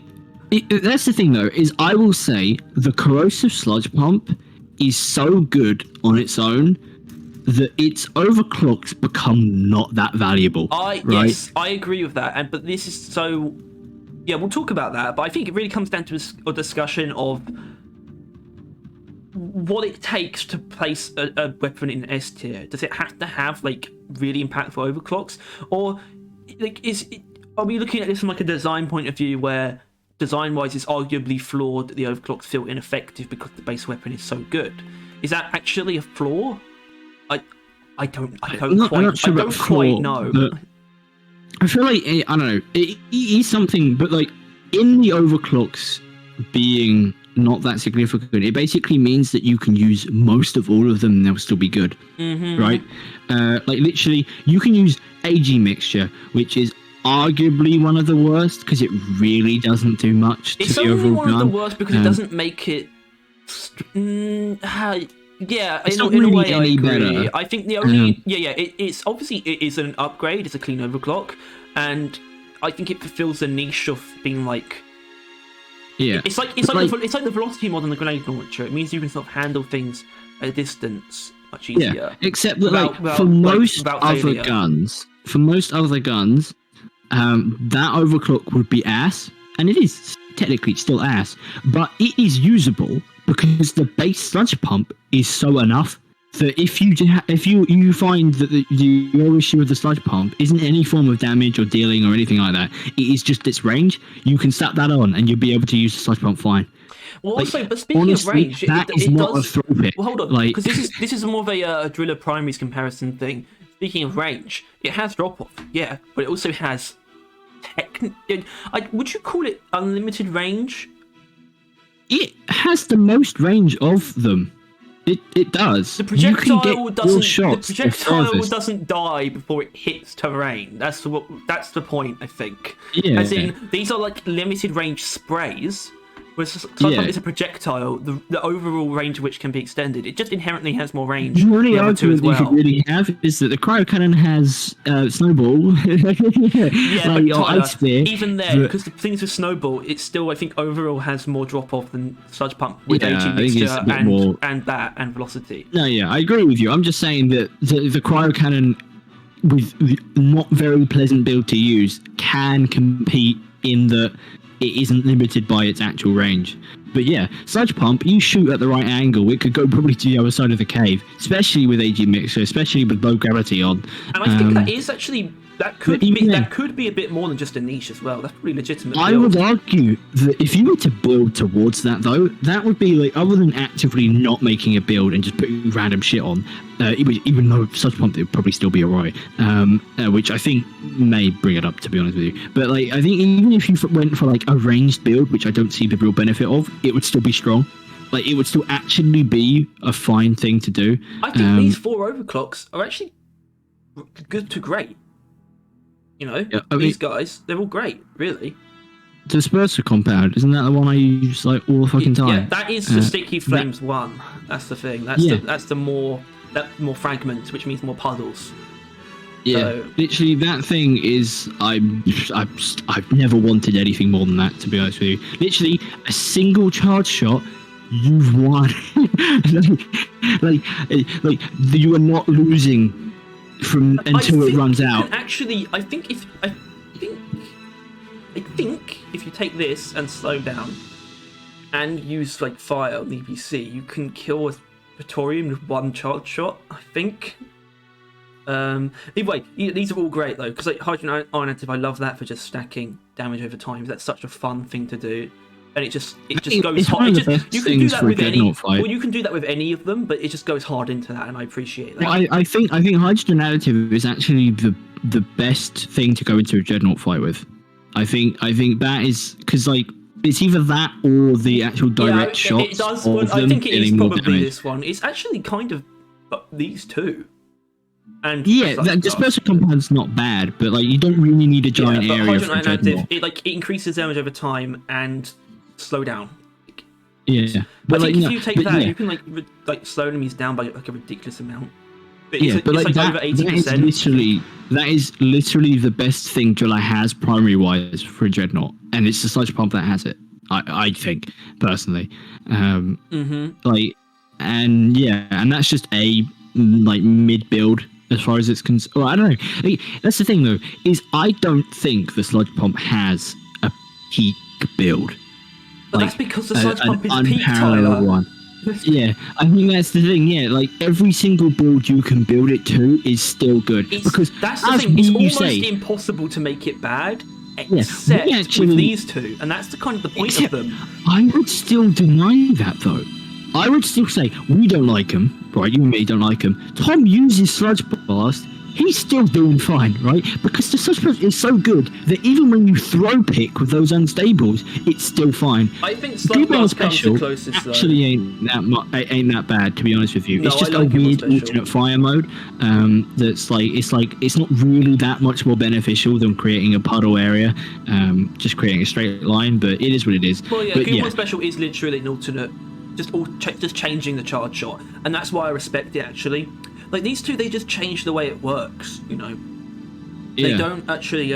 That's the thing, though, is I will say the corrosive Sludge Pump is so good on its own that its overclocks become not that valuable. Yes, I agree with that. But this is so... Yeah, we'll talk about that. But I think it really comes down to a discussion of what it takes to place a weapon in S tier. Does it have to have like really impactful overclocks, or like are we looking at this from like a design point of view where design-wise it's arguably flawed that the overclocks feel ineffective because the base weapon is so good? Is that actually a flaw? I don't quite know. I feel like I don't know. It is something, but like in the overclocks being not that significant, it basically means that you can use most of all of them and they'll still be good, right? Like literally, you can use AG mixture, which is arguably one of the worst because it really doesn't do much to the overall gun. It's only one of the worst because it doesn't make it. Yeah, in a way, I agree. Better. I think the only it's obviously it is an upgrade. It's a clean overclock, and I think it fulfills the niche of being like. Yeah, it's like the velocity mod on the grenade launcher. It means you can sort of handle things at a distance much easier. Yeah, except that for most other guns, that overclock would be ass, and it is technically still ass, but it is usable because the base sludge pump is so enough that if you find that your issue with the sludge pump isn't any form of damage or dealing or anything like that, it is just its range, you can slap that on and you'll be able to use the sludge pump fine. Well, also, but speaking of range, it not does. A throw pick. Well, hold on, because this is more of a driller primaries comparison thing. Speaking of range, it has drop off, yeah, but it also has would you call it unlimited range? It has the most range of them. It does. The projectile doesn't die before it hits terrain. That's the point, I think. Yeah. As in, these are like limited range sprays. Whereas sometimes it's a projectile, the overall range of which can be extended. It just inherently has more range. The only argument you could really have is that the Cryo Cannon has Snowball. Tyler, even there, because the things with Snowball, it still, I think, overall has more drop-off than Sludge Pump with AG mixture and velocity. No, yeah, I agree with you. I'm just saying that the Cryo Cannon, with not very pleasant build to use, can compete in the... It isn't limited by its actual range. But yeah, Sludge Pump, you shoot at the right angle, it could go probably to the other side of the cave, especially with AG Mixer, especially with low gravity on. And I think that is actually... That could be a bit more than just a niche as well. That's pretty legitimate. I would argue that if you were to build towards that, though, that would be like, other than actively not making a build and just putting random shit on, even though Sludge Pump would probably still be alright, which I think may bring it up, to be honest with you. But like, I think even if you went for like a ranged build, which I don't see the real benefit of, it would still be strong. Like, it would still actually be a fine thing to do. I think these 4 overclocks are actually good to great. You know, these guys, they're all great, really. The Disperser compound, isn't that the one I use like all the fucking time? Yeah, that is the Sticky Flames one. That's the thing. That's the more fragments, which means more puddles. Yeah, so, literally that thing is I've never wanted anything more than that, to be honest with you. Literally a single charge shot, you've won. like you are not losing until it runs out. Actually, I think if you take this and slow down and use like fire on the EPC, you can kill a Praetorian with 1 charge shot, I think. Either way, these are all great though, because like Hydrogen Iron Active, I love that for just stacking damage over time. That's such a fun thing to do. And it just goes hard. You can do that with any. Well, you can do that with any of them, but it just goes hard into that, and I appreciate that. Well, I think hydrogen additive is actually the best thing to go into a Dreadnought fight with. I think that is because like it's either that or the actual direct shots. It does. I think it is probably this one. It's actually kind of these two. And yeah, the Disperser compound's not bad, but like you don't really need a giant area for Dreadnought. It increases damage over time and slow down. Yeah, but I think if you take that, you can like slow enemies down by like a ridiculous amount. But it's like over 80%. That is literally the best thing Driller has primary wise for a Dreadnought, and it's the Sludge Pump that has it. I think personally, like, and that's just a like mid build as far as it's concerned. Well, I don't know. Like, that's the thing though, is I don't think the Sludge Pump has a peak build. But that's because the Sludge Pump is peak, Tyler. Yeah, I think that's the thing. Yeah, like every single build you can build it to is still good because That's the as thing. It's you almost say, impossible to make it bad, we except actually- with these two, and that's the kind of the point of them. I would still deny that though. I would still say we don't like him, right? You and me don't like him. Tom uses Sludge Blast. He's still doing fine, right? Because the Sludge Blast is so good that even when you throw pick with those unstables, it's still fine. I think Sludge Blast comes the closest. Actually ain't that bad, to be honest with you. No, it's just I like a weird Special. alternate fire mode. That's it's not really that much more beneficial than creating a puddle area, just creating a straight line. But it is what it is. Well, yeah, but, Google Special is literally an alternate, just changing the charge shot, and that's why I respect it actually. Like these two, they just change the way it works. You know, they don't actually.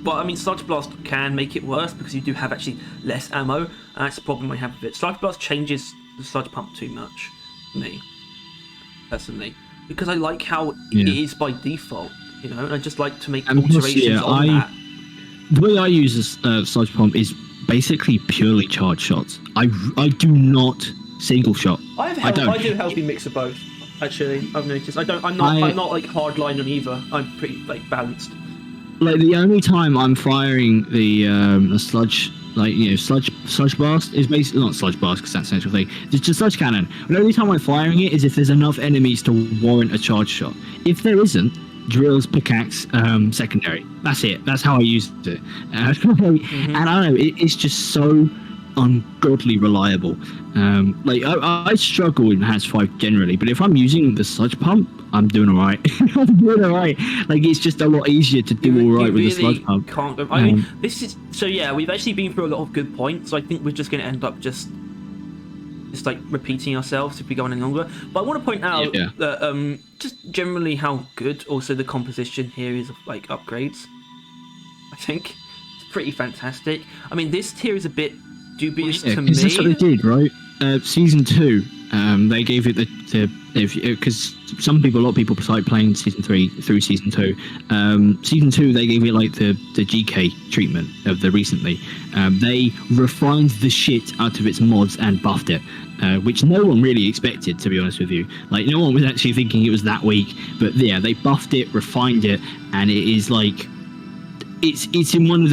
But I mean, Sludge Blast can make it worse because you do have actually less ammo, and that's the problem I have with it. Sludge Blast changes the Sludge Pump too much, for me personally, because I like how it is by default. You know, and I just like to make alterations on that. The way I use this Sludge Pump is basically purely charge shots. I do not single shot. I do a healthy mix of both. Actually, I've noticed. I'm not like hard line on either. I'm pretty like balanced. Like the only time I'm firing the sludge, like sludge blast is basically not sludge blast because that's the actual thing. It's just sludge cannon. The only time I'm firing it is if there's enough enemies to warrant a charge shot. If there isn't, drills, pickaxe, secondary. That's it. That's how I used it. And I don't know. It's just so ungodly reliable. Like I struggle in Haz 5 generally, but if I'm using the Sludge Pump, I'm doing alright. I'm doing alright. Like it's just a lot easier to do alright with the Sludge Pump. Can't go. I mean, this is so. Yeah, we've actually been through a lot of good points. So I think we're just going to end up just like repeating ourselves if we go on any longer. But I want to point out that just generally how good also the composition here is of like upgrades. I think it's pretty fantastic. I mean, this tier is a bit dubious to me. That's what they did, right? Season 2, they gave it because a lot of people started playing Season 3 through Season 2. Season 2, they gave it like the GK treatment of the recently. They refined the shit out of its mods and buffed it, which no one really expected, to be honest with you. Like no one was actually thinking it was that weak, but yeah, they buffed it, refined it, and it is like it's just in one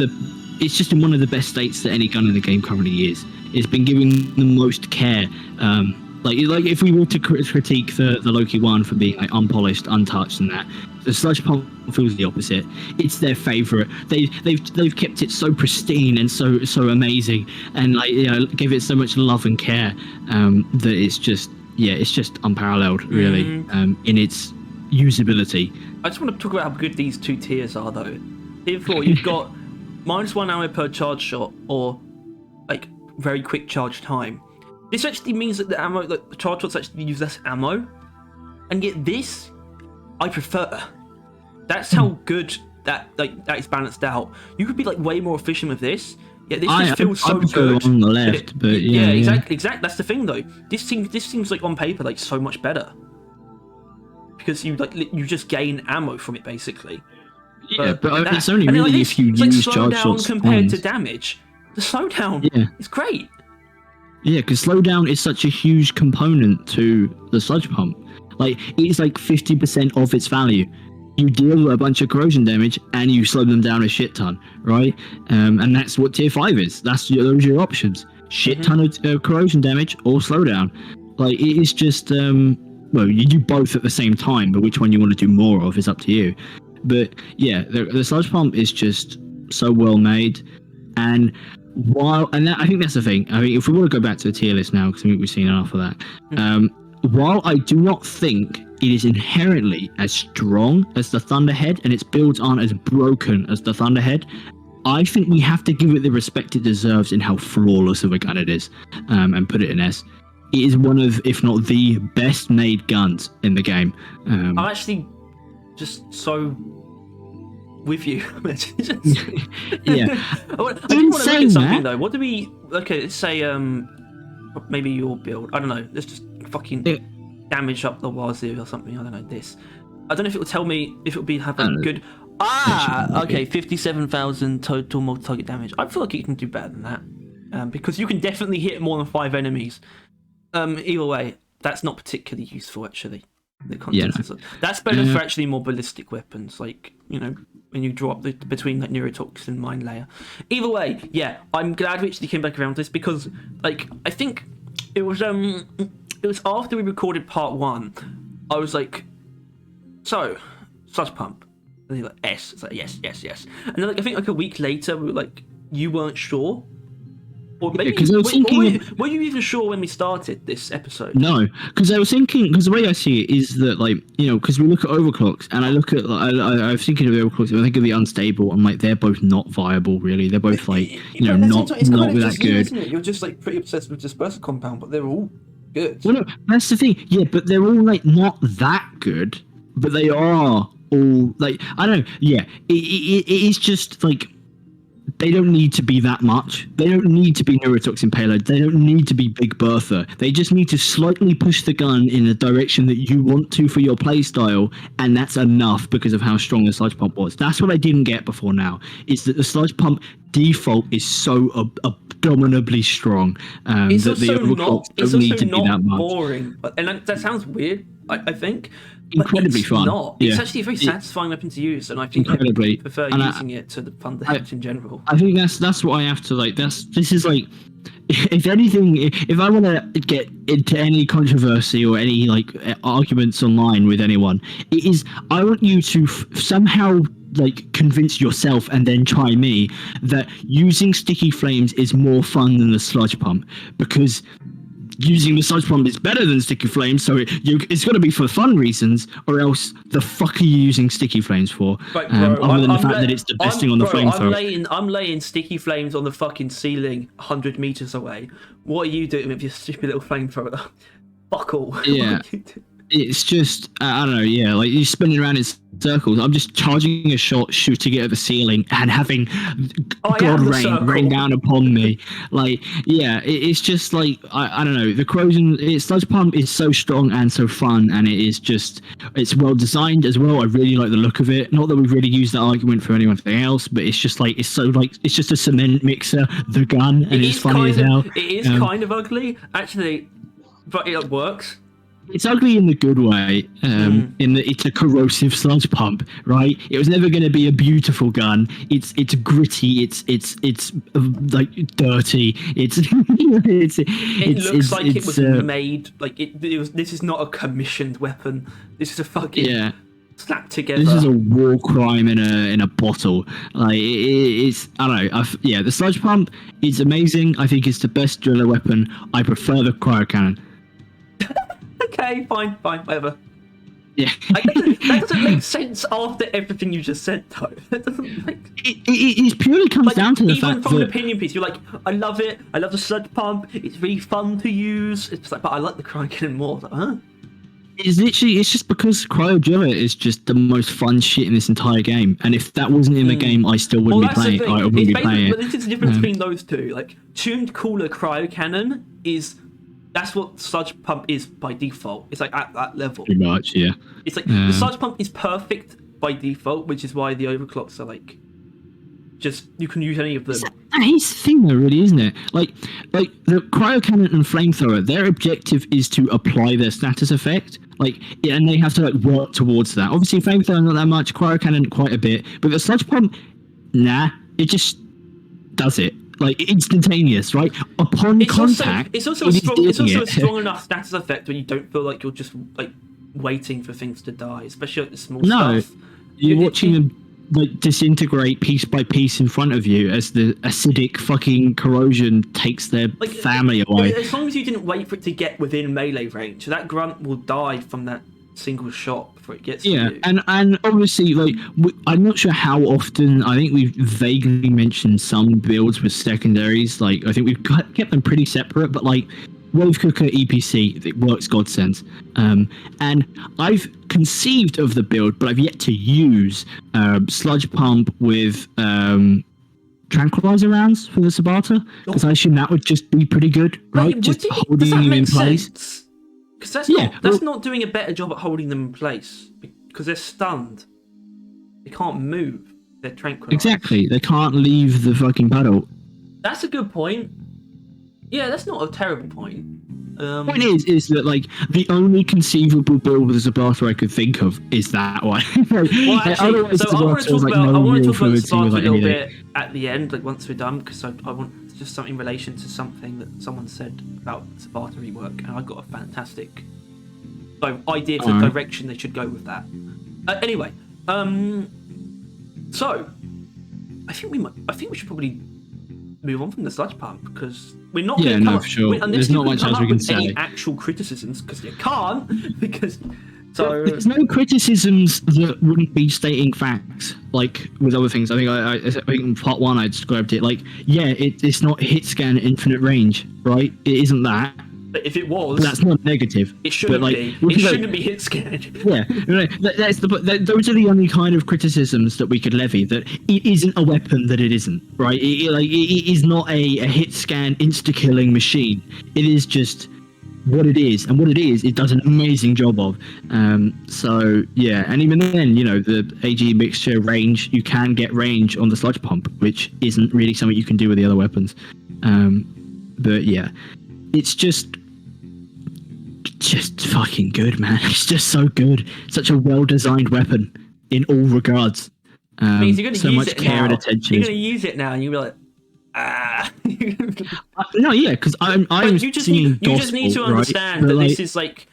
of the best states that any gun in the game currently is. It's been given the most care. Like if we were to critique the Loki one for being like unpolished, untouched, and that, the Sludge Pump feels the opposite. It's their favourite. They've kept it so pristine and so amazing, and like gave it so much love and care that it's just unparalleled really in its usability. I just want to talk about how good these two tiers are though. Tier 4, you've got -1 ammo per charge shot, or like very quick charge time. This actually means that the ammo, like the charge shots, actually use less ammo, and yet this I prefer. That's how good that is balanced out. You could be like way more efficient with this. Yeah, this just feels so good. On the left, but exactly. That's the thing though. This seems like on paper like so much better because you just gain ammo from it basically. Yeah, but it's only really if you use charge shots compared to damage. The slowdown is great. Yeah, because slowdown is such a huge component to the Sludge Pump. Like, it's like 50% of its value. You deal a bunch of corrosion damage and you slow them down a shit ton, right? And that's what tier 5 is. Those are your options. Shit ton of corrosion damage or slowdown. Like, it is just, well, you do both at the same time, but which one you want to do more of is up to you. But yeah, the Sludge Pump is just so well made. And I think that's the thing. I mean, if we want to go back to the tier list now, because I think we've seen enough of that. While I do not think it is inherently as strong as the Thunderhead and its builds aren't as broken as the Thunderhead, I think we have to give it the respect it deserves in how flawless of a gun it is, and put it in S. It is one of, if not the best made guns in the game. I'm actually just so with you. Yeah. I do want to look at something though. What do we? Okay, let's say maybe your build. I don't know. Let's just fucking damage up the Wazir or something. I don't know this. I don't know if it will tell me if it will be having good. Okay, 57,000 total multi-target damage. I feel like it can do better than that, because you can definitely hit more than 5 enemies Either way, that's not particularly useful actually. The Yeah, contents that's better for actually more ballistic weapons, like when you draw up between like neurotoxin and mine layer. Either way, yeah, I'm glad we actually came back around to this because like I think it was after we recorded part 1. I was like, so Sludge Pump, and you're like S. It's like yes. And then like I think like a week later we were like, you weren't sure. Or maybe were you even sure when we started this episode? No, because I was thinking, because the way I see it is that, like, because we look at overclocks, and I look at, I was thinking of overclocks, and I think of the unstable, and like they're both not viable, really. They're both like, not that good. Isn't it? You're just like pretty obsessed with dispersal compound, but they're all good. Well, no, that's the thing. Yeah, but they're all like not that good, but they are all like, I don't know. Yeah, it is just like. They don't need to be that much. They don't need to be neurotoxin payload. They don't need to be Big Bertha. They just need to slightly push the gun in the direction that you want to for your playstyle, and that's enough because of how strong the Sludge Pump was. That's what I didn't get before now, is that the Sludge Pump default is so abominably strong It's that the overclocks don't need to be that much. Boring, and that sounds weird, I think. Incredibly fun. It's actually a very satisfying weapon to use, and I think I prefer using it to the fun damage in general. I think that's what I have to like. This is like, if anything, if I want to get into any controversy or any like arguments online with anyone, it is I want you to somehow like convince yourself and then try me that using sticky flames is more fun than the Sludge Pump, because using the Sludge Pump is better than sticky flames, so it's got to be for fun reasons, or else the fuck are you using sticky flames for? Right, bro, other than the fact that it's the best thing on the flamethrower. I'm laying sticky flames on the fucking ceiling 100 meters away. What are you doing with your stupid little flamethrower? Fuck all. Yeah. It's just, I don't know, yeah, like you're spinning around in circles. I'm just charging a shot, shooting it at the ceiling, and having God rain down upon me. Like, yeah, it's just like, I don't know, the corrosion, Sludge Pump is so strong and so fun, and it is just, it's well designed as well. I really like the look of it. Not that we've really used that argument for anything else, but it's just like, it's so like, it's just a cement mixer, the gun, and it's funny as hell. It is kind of ugly, actually, but it works. It's ugly in the good way, in that it's a corrosive sludge pump, right? It was never going to be a beautiful gun. It's gritty. It's like dirty. It looks like it was made like it was. This is not a commissioned weapon. This is a fucking slapped together. This is a war crime in a bottle. Like it's I don't know. Yeah, the sludge pump is amazing. I think it's the best driller weapon. I prefer the cryo cannon. Okay, fine, whatever. Yeah. That doesn't make sense after everything you just said, though. That doesn't make... It purely comes down to the fact that... Even from an opinion piece, you're like, I love it, I love the sludge pump, it's really fun to use. It's like, but I like the Cryo Cannon more. Like, huh? It's just because Cryo Driller is just the most fun shit in this entire game. And if that wasn't in the game, I still wouldn't be playing it. I wouldn't be playing it. But this is the difference between those two. Like, tuned cooler Cryo Cannon is... That's what Sludge Pump is by default. It's like at that level. Pretty much, yeah. It's like the Sludge Pump is perfect by default, which is why the overclocks are like just you can use any of them. That is the thing, though, really, isn't it? Like the Cryo Cannon and Flamethrower, their objective is to apply their status effect. Like, and they have to like work towards that. Obviously, Flamethrower not that much, Cryo Cannon quite a bit, but the Sludge Pump, nah, it just does it. Like instantaneous, right? Upon contact, it's also a strong enough status effect when you don't feel like you're just like waiting for things to die, especially like the small stuff. You're watching them like disintegrate piece by piece in front of you as the acidic fucking corrosion takes their family away. As long as you didn't wait for it to get within melee range, that grunt will die from that single shot before it gets to you. and obviously like I'm not sure how often. I think we've vaguely mentioned some builds with secondaries. Like I think we've kept them pretty separate, but like Wave Cooker EPC, it works godsend. And I've conceived of the build, but I've yet to use Sludge Pump with tranquilizer rounds for the Sabata, because I assume that would just be pretty good, right? Just holding you in place. Because that's not doing a better job at holding them in place, because they're stunned. They can't move. They're tranquilized. Exactly. They can't leave the fucking battle. That's a good point. Yeah, that's not a terrible point. Point is that like the only conceivable build as a Sparta I could think of is that one. Well, actually, Otherwise, so I want to talk like, about no I want to real talk about fluidity Sparta with, a like, little anything. bit at the end, like once we're done, because I want just something in relation to something that someone said about Sparta rework, and I got a fantastic idea for the direction they should go with that. Anyway, so I think we should probably move on from the Sludge Pump, because we're not going to come up, for sure. unless There's you not can much come else up we can with any say. actual criticisms, because you can't, because so There's no criticisms that wouldn't be stating facts, like with other things. I think in part 1 I described it like, yeah, it's not hit scan infinite range, right? It isn't that. but if it was, But that's not negative. it shouldn't but, like, be. which It is, like, shouldn't be hit scared. Yeah, those are the only kind of criticisms that we could levy. That it isn't a weapon that it isn't, right? It is not a hit scan insta killing machine. It is just what it is, and what it is, it does an amazing job of. So yeah, and even then, the AG mixture range, you can get range on the Sludge Pump, which isn't really something you can do with the other weapons. But yeah, it's just fucking good, man. It's just so good. Such a well-designed weapon in all regards. Means you're going to so use much it care now. and attention. You're going to use it now, and you'll be like, ah. No, yeah, because I'm you just seeing need, you just need to gospel, understand right? that But, this is like,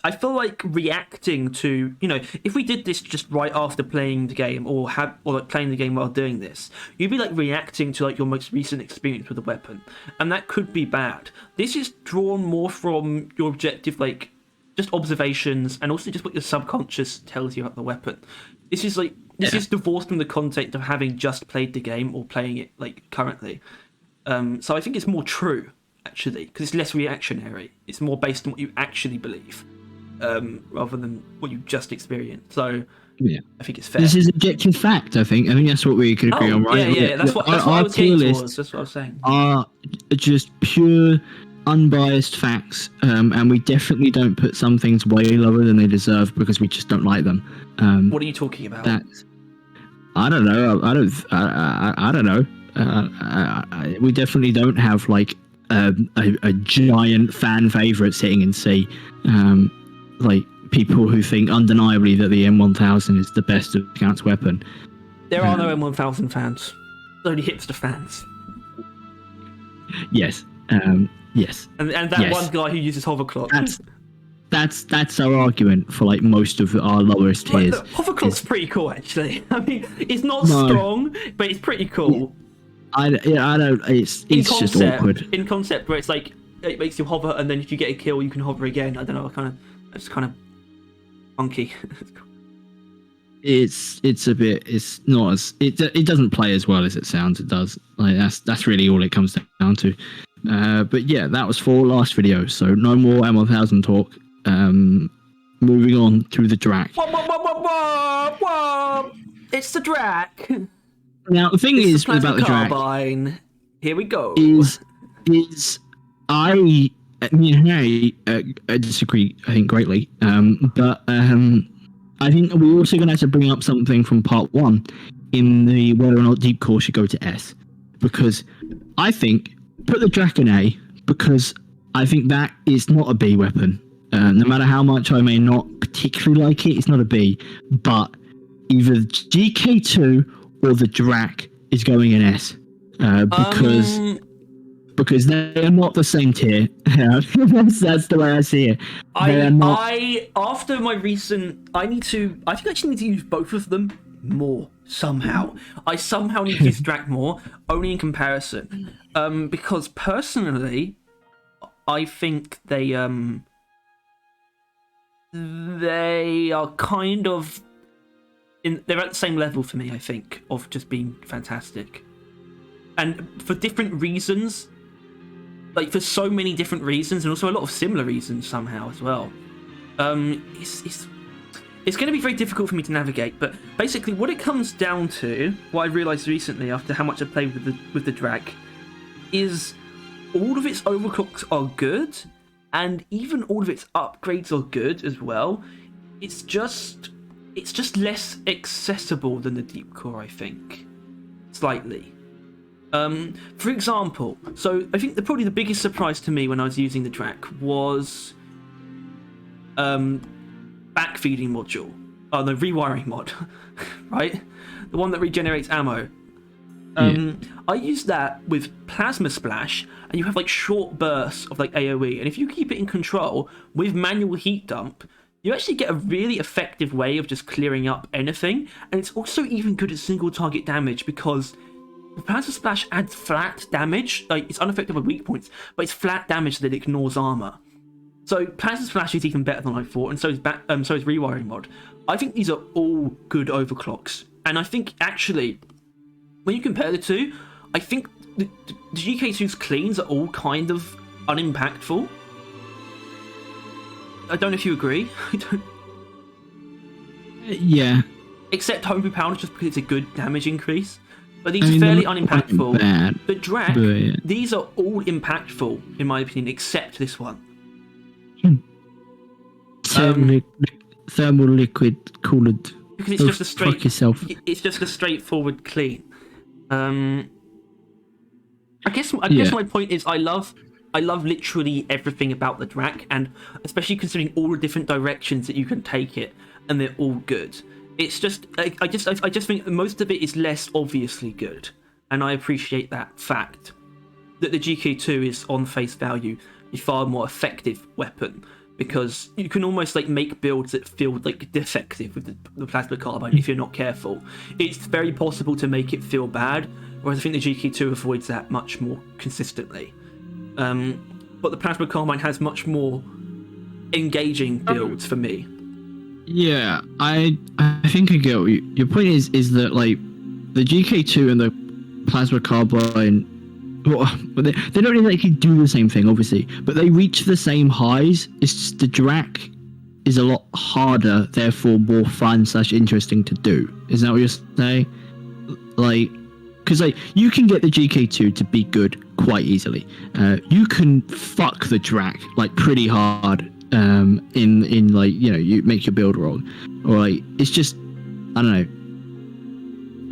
I feel like reacting to, if we did this just right after playing the game, or like playing the game while doing this, you'd be like reacting to like your most recent experience with the weapon, and that could be bad. This is drawn more from your objective, like just observations, and also just what your subconscious tells you about the weapon. This is divorced from the context of having just played the game or playing it like currently. So I think it's more true, actually, because it's less reactionary. It's more based on what you actually believe, rather than what you just experienced. So yeah, I think it's fair. This is objective fact. I think that's what we could agree on, right? Yeah. That's what I was getting towards. That's what I was saying. Are just pure, unbiased facts, and we definitely don't put some things way lower than they deserve because we just don't like them. What are you talking about? I don't know. I don't know. We definitely don't have like a giant fan favorite sitting in C. Like people who think undeniably that the M1000 is the best of Scout's weapon. There are no M1000 fans. Only hipster fans. Yes. Yes. And that one guy who uses hoverclock. That's our argument for like most of our lowest tiers. Look, hoverclock's pretty cool, actually. I mean, it's not strong, but it's pretty cool. I don't. It's just awkward. In concept, where it's like it makes you hover, and then if you get a kill, you can hover again. I don't know. It's kind of funky. It's a bit. It's not as. It doesn't play as well as it sounds. It does. Like that's really all it comes down to. But yeah, that was for last video. So no more M1000 talk. Moving on to the Drac. It's the Drac. Now the thing is about the Drac. Here we go. Me and Harry disagree, I think, greatly. But I think we're also going to have to bring up something from part 1 in the whether or not Deep Core should go to S, because I think put the Drac in A, because I think that is not a B weapon. No matter how much I may not particularly like it, it's not a B. But either GK2 or the Drac is going in S, because they are not the same tier. That's the way I see it. After my recent, I think I actually need to use both of them more somehow. I somehow need to use Drac more, only in comparison, because personally, I think they are kind of they're at the same level for me, I think, of just being fantastic, and for different reasons. Like for so many different reasons, and also a lot of similar reasons somehow as well. It's going to be very difficult for me to navigate, but basically what it comes down to, what I realised recently after how much I played with the Drac, is all of its overclocks are good, and even all of its upgrades are good as well. It's just less accessible than the Deep Core, I think, slightly. For example, so I think probably the biggest surprise to me when I was using the Drac was backfeeding module. Oh, the rewiring mod, right? The one that regenerates ammo. I use that with Plasma Splash, and you have like short bursts of like AoE, and if you keep it in control with manual heat dump, you actually get a really effective way of just clearing up anything, and it's also even good at single target damage because the Plasma Splash adds flat damage, like it's unaffected by weak points, but it's flat damage that ignores armor. So Plasma Splash is even better than I thought, and so is Rewiring mod. I think these are all good overclocks, and I think actually, when you compare the two, I think the GK2's cleans are all kind of unimpactful. I don't know if you agree. I don't. Yeah. Except Homebrew Powder, just because it's a good damage increase. But these are fairly unimpactful. Bad, but Drac, yeah. These are all impactful, in my opinion, except this one. Thermal liquid cooled. Because it's just a straight. Fuck yourself. It's just a straightforward clean. I guess my point is I love literally everything about the Drac, and especially considering all the different directions that you can take it, and they're all good. It's just I just think most of it is less obviously good, and I appreciate that fact that the GK2 is on face value a far more effective weapon, because you can almost like make builds that feel like defective with the plasma carbine if you're not careful. It's very possible to make it feel bad, whereas I think the GK2 avoids that much more consistently. But the plasma carbine has much more engaging builds for me. Yeah, I think I get what your point is that like the GK2 and the plasma carbine, well, they don't really actually do the same thing, obviously, but they reach the same highs. It's just the Drac is a lot harder, therefore more fun / interesting to do. Is that what you're saying? Like, because like you can get the GK2 to be good quite easily. You can fuck the Drac like pretty hard. In like, you know, you make your build wrong, or like it's just, I don't know.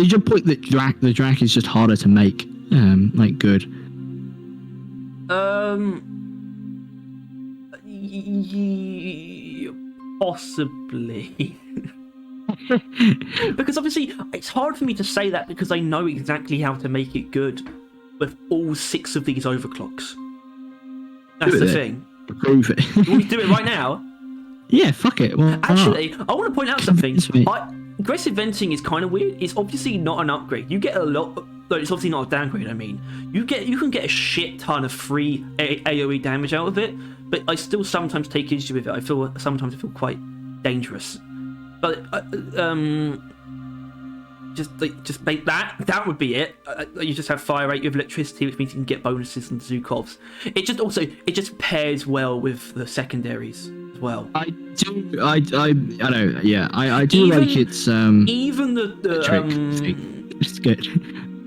Is your point that the Drac is just harder to make like good? Possibly. Because obviously it's hard for me to say that because I know exactly how to make it good with all 6 of these overclocks. That's the thing. Prove it. You want to do it right now? Yeah, fuck it. Well, actually, I want to point out something. Aggressive venting is kind of weird. It's obviously not an upgrade. You get a lot. Though it's obviously not a downgrade. I mean, you can get a shit ton of free AOE damage out of it, but I still sometimes take issue with it. Sometimes I feel quite dangerous. But just make that would be it. You just have fire rate with electricity, which means you can get bonuses and Zhukovs. It just pairs well with the secondaries as well. I know. Yeah, I do like it's even the trick thing. It's good.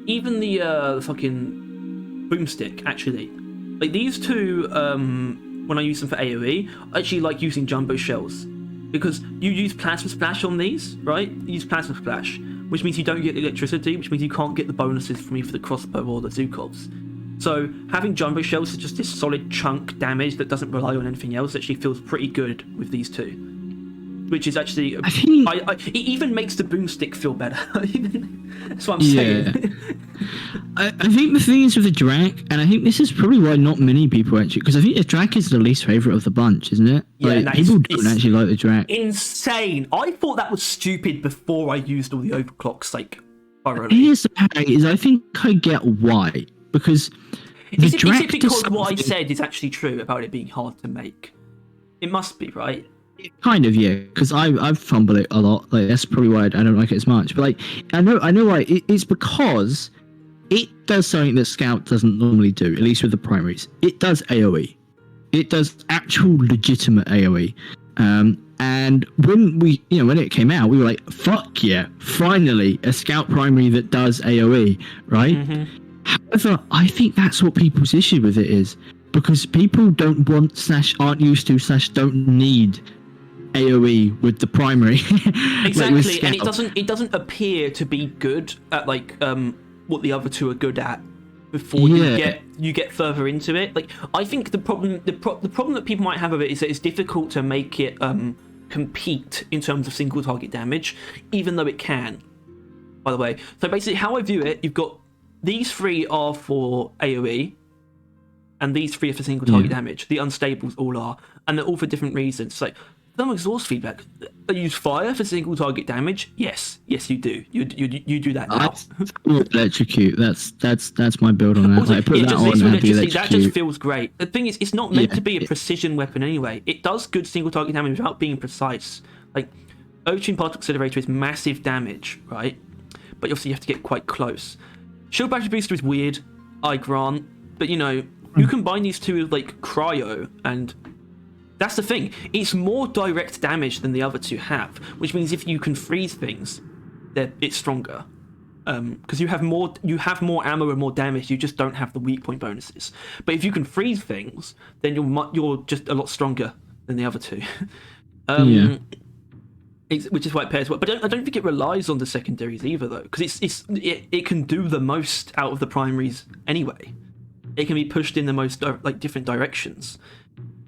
Even the fucking boomstick, actually, like these two, when I use them for AOE, I actually like using jumbo shells because you use plasma splash on these, right? You use plasma splash, which means you don't get the electricity, which means you can't get the bonuses from either the crossbow or the Zhukovs. So having jumbo shells is just this solid chunk damage that doesn't rely on anything else actually feels pretty good with these two. Which is actually, it even makes the boomstick feel better. That's what I'm saying. I think the thing is with the Drac, and I think this is probably why not many people actually, because I think the Drac is the least favourite of the bunch, isn't it? Yeah, like, people don't actually like the Drac. Insane. I thought that was stupid before I used all the overclocks, like, thoroughly. Here's the part is I think I get why, because is it because what I said is actually true about it being hard to make? It must be, right? Kind of, yeah, because I've fumbled it a lot. Like that's probably why I don't like it as much. But like, I know why. It's because it does something that Scout doesn't normally do, at least with the primaries. It does AOE. It does actual legitimate AOE. And when it came out, we were like, fuck yeah, finally a Scout primary that does AOE, right? Mm-hmm. However, I think that's what people's issue with it is, because people don't want / aren't used to / don't need AOE with the primary. Exactly, like and it doesn't appear to be good at like what the other two are good at before you get further into it. Like, I think the problem that people might have of it is that it's difficult to make it compete in terms of single target damage, even though it can, by the way. So basically how I view it, you've got these 3 are for AoE and these 3 are for single target damage. The unstables all are, and they're all for different reasons. So some exhaust feedback. I use fire for single target damage. Yes, you do. You do that now. Electrocute. That's my build on that. Also, I put that on and that just feels great. The thing is, it's not meant to be a precision weapon anyway. It does good single target damage without being precise. Like, Ocean Particle Accelerator is massive damage, right? But obviously you have to get quite close. Shield Battery Booster is weird, I grant, but you combine these two with like Cryo, and that's the thing. It's more direct damage than the other two have, which means if you can freeze things, it's stronger. Because you have more ammo and more damage. You just don't have the weak point bonuses. But if you can freeze things, then you're just a lot stronger than the other two. Which is why it pairs well. But I don't think it relies on the secondaries either, though, because it can do the most out of the primaries anyway. It can be pushed in the most different directions.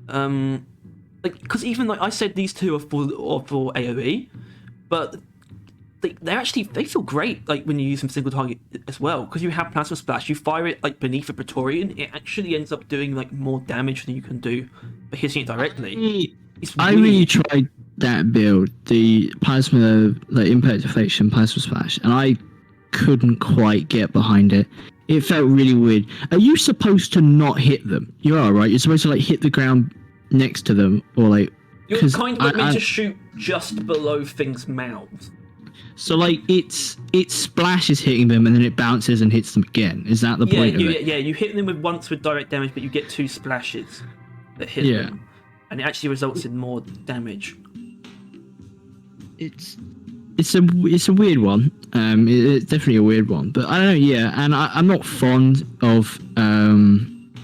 Because even like I said, these two are for AoE, but they feel great like when you use them single target as well, because you have Plasma Splash. You fire it like beneath a Praetorian, it actually ends up doing like more damage than you can do by hitting it directly. I really tried that build, the plasma, the impact deflection plasma splash, and I couldn't quite get behind it. It felt really weird. Are you supposed to not hit them? You are, right? You're supposed to like hit the ground next to them, or like you're kind of meant to shoot just below things' mouths. So like it splashes hitting them and then it bounces and hits them again. Is that the point of it? Yeah, you hit them once with direct damage, but you get 2 splashes that hit them, and it actually results in more damage. It's a weird one. It's definitely a weird one, but I don't know. Yeah, and I'm not fond of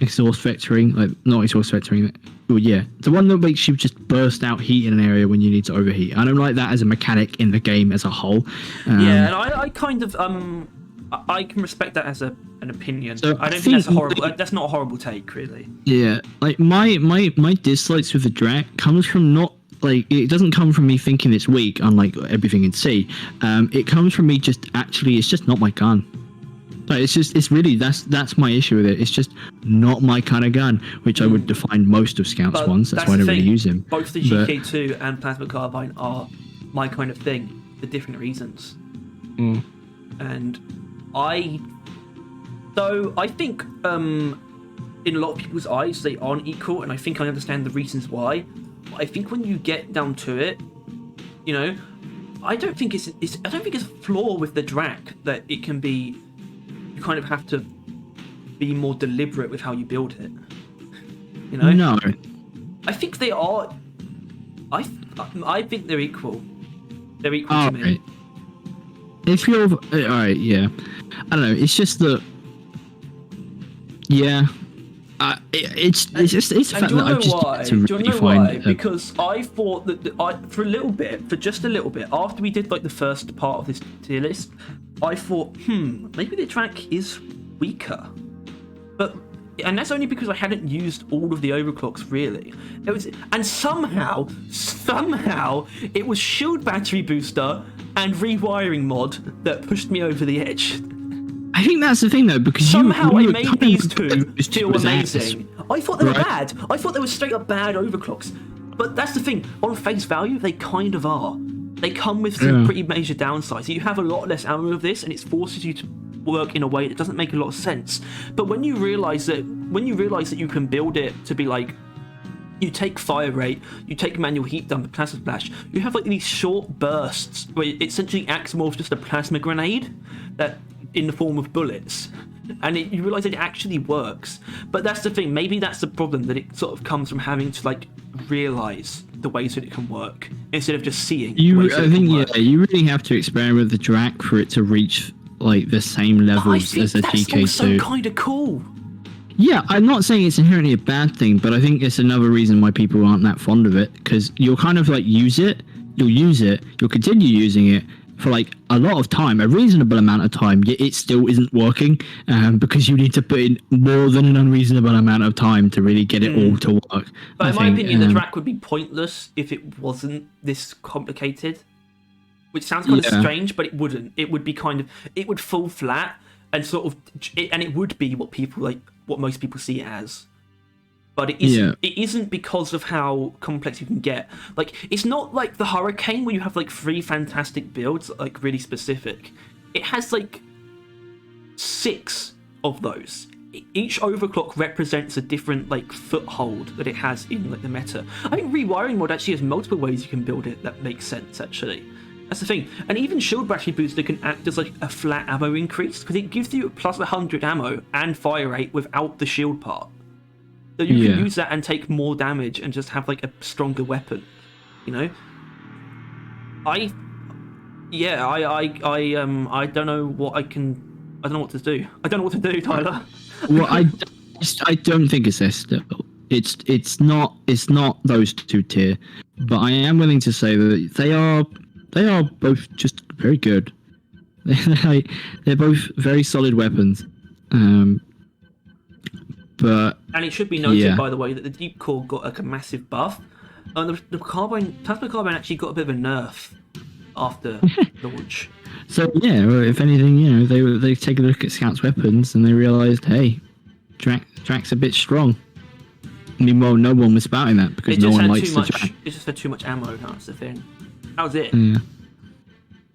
exhaust vectoring, like not exhaust vectoring. Well, yeah, the one that makes you just burst out heat in an area when you need to overheat. I don't like that as a mechanic in the game as a whole. Yeah, and I kind of I can respect that as an opinion. So I don't think that's a horrible. That's not a horrible take, really. Yeah, like my dislikes with the Drac comes from not. Like, it doesn't come from me thinking it's weak, unlike everything in C. It comes from me it's just not my gun. Like, it's really, that's my issue with it. It's just not my kind of gun, which I would define most of Scout's ones. That's why I don't really use him. Both the GK2 and Plasma Carbine are my kind of thing for different reasons. And I think in a lot of people's eyes, they aren't equal, and I think I understand the reasons why. I think when you get down to it, I don't think it's a flaw with the Drac that it can be. You kind of have to be more deliberate with how you build it. No. I think they are. I think they're equal. They're equal to me. Right. If you're all right, yeah. I don't know. It's just that. Yeah. It's the fact that I've just why? to really find because I thought that for just a little bit after we did like the first part of this tier list, I thought maybe the Drac is weaker, and that's only because I hadn't used all of the overclocks really. And somehow it was shield battery booster and rewiring mod that pushed me over the edge. I think that's the thing though, because somehow I made these two feel amazing. I thought they were bad. I thought they were straight up bad overclocks. But that's the thing. On face value, they kind of are. They come with some pretty major downsides. You have a lot less ammo of this, and it forces you to work in a way that doesn't make a lot of sense. But when you realise that you can build it to be like, you take fire rate, you take manual heat dump, plasma splash, you have like these short bursts where it essentially acts more as just a plasma grenade that in the form of bullets, and you realise that it actually works. But that's the thing, maybe that's the problem, that it sort of comes from having to like realise the ways that it can work instead of just seeing ways that it can work. You really have to experiment with the Drac for it to reach like the same levels as a GK2. That's also kind of cool. Yeah, I'm not saying it's inherently a bad thing, but I think it's another reason why people aren't that fond of it, because you'll kind of like you'll use it, you'll continue using it, for like a lot of time, a reasonable amount of time, yet it still isn't working because you need to put in more than an unreasonable amount of time to really get it all to work. But in my opinion, the track would be pointless if it wasn't this complicated. Which sounds kind of strange, but it wouldn't. It would be it would fall flat and and it would be what most people see it as. But it isn't. It isn't because of how complex you can get. Like, it's not like the Hurricane where you have like 3 fantastic builds, like really specific. It has like 6 of those. Each overclock represents a different like foothold that it has in like the meta. I think rewiring mod actually has multiple ways you can build it that makes sense actually. That's the thing. And even shield battery booster can act as like a flat ammo increase because it gives you plus 100 ammo and fire rate without the shield part. So you can use that and take more damage and just have like a stronger weapon, you know. I don't know what I don't know what to do. I don't know what to do, Tyler. Well, I don't think it's still. It's not those 2 tier, but I am willing to say that they are both just very good. They're both very solid weapons. But and it should be noted, by the way, that the Deep Core got like a massive buff. The plasma carbine actually got a bit of a nerf after launch. So well, if anything, you know, they take a look at Scout's weapons and they realised, hey, Drack's a bit strong. Meanwhile, no one was spouting that because no one likes the Drac. It just had too much ammo. That's the thing. That was it. Yeah.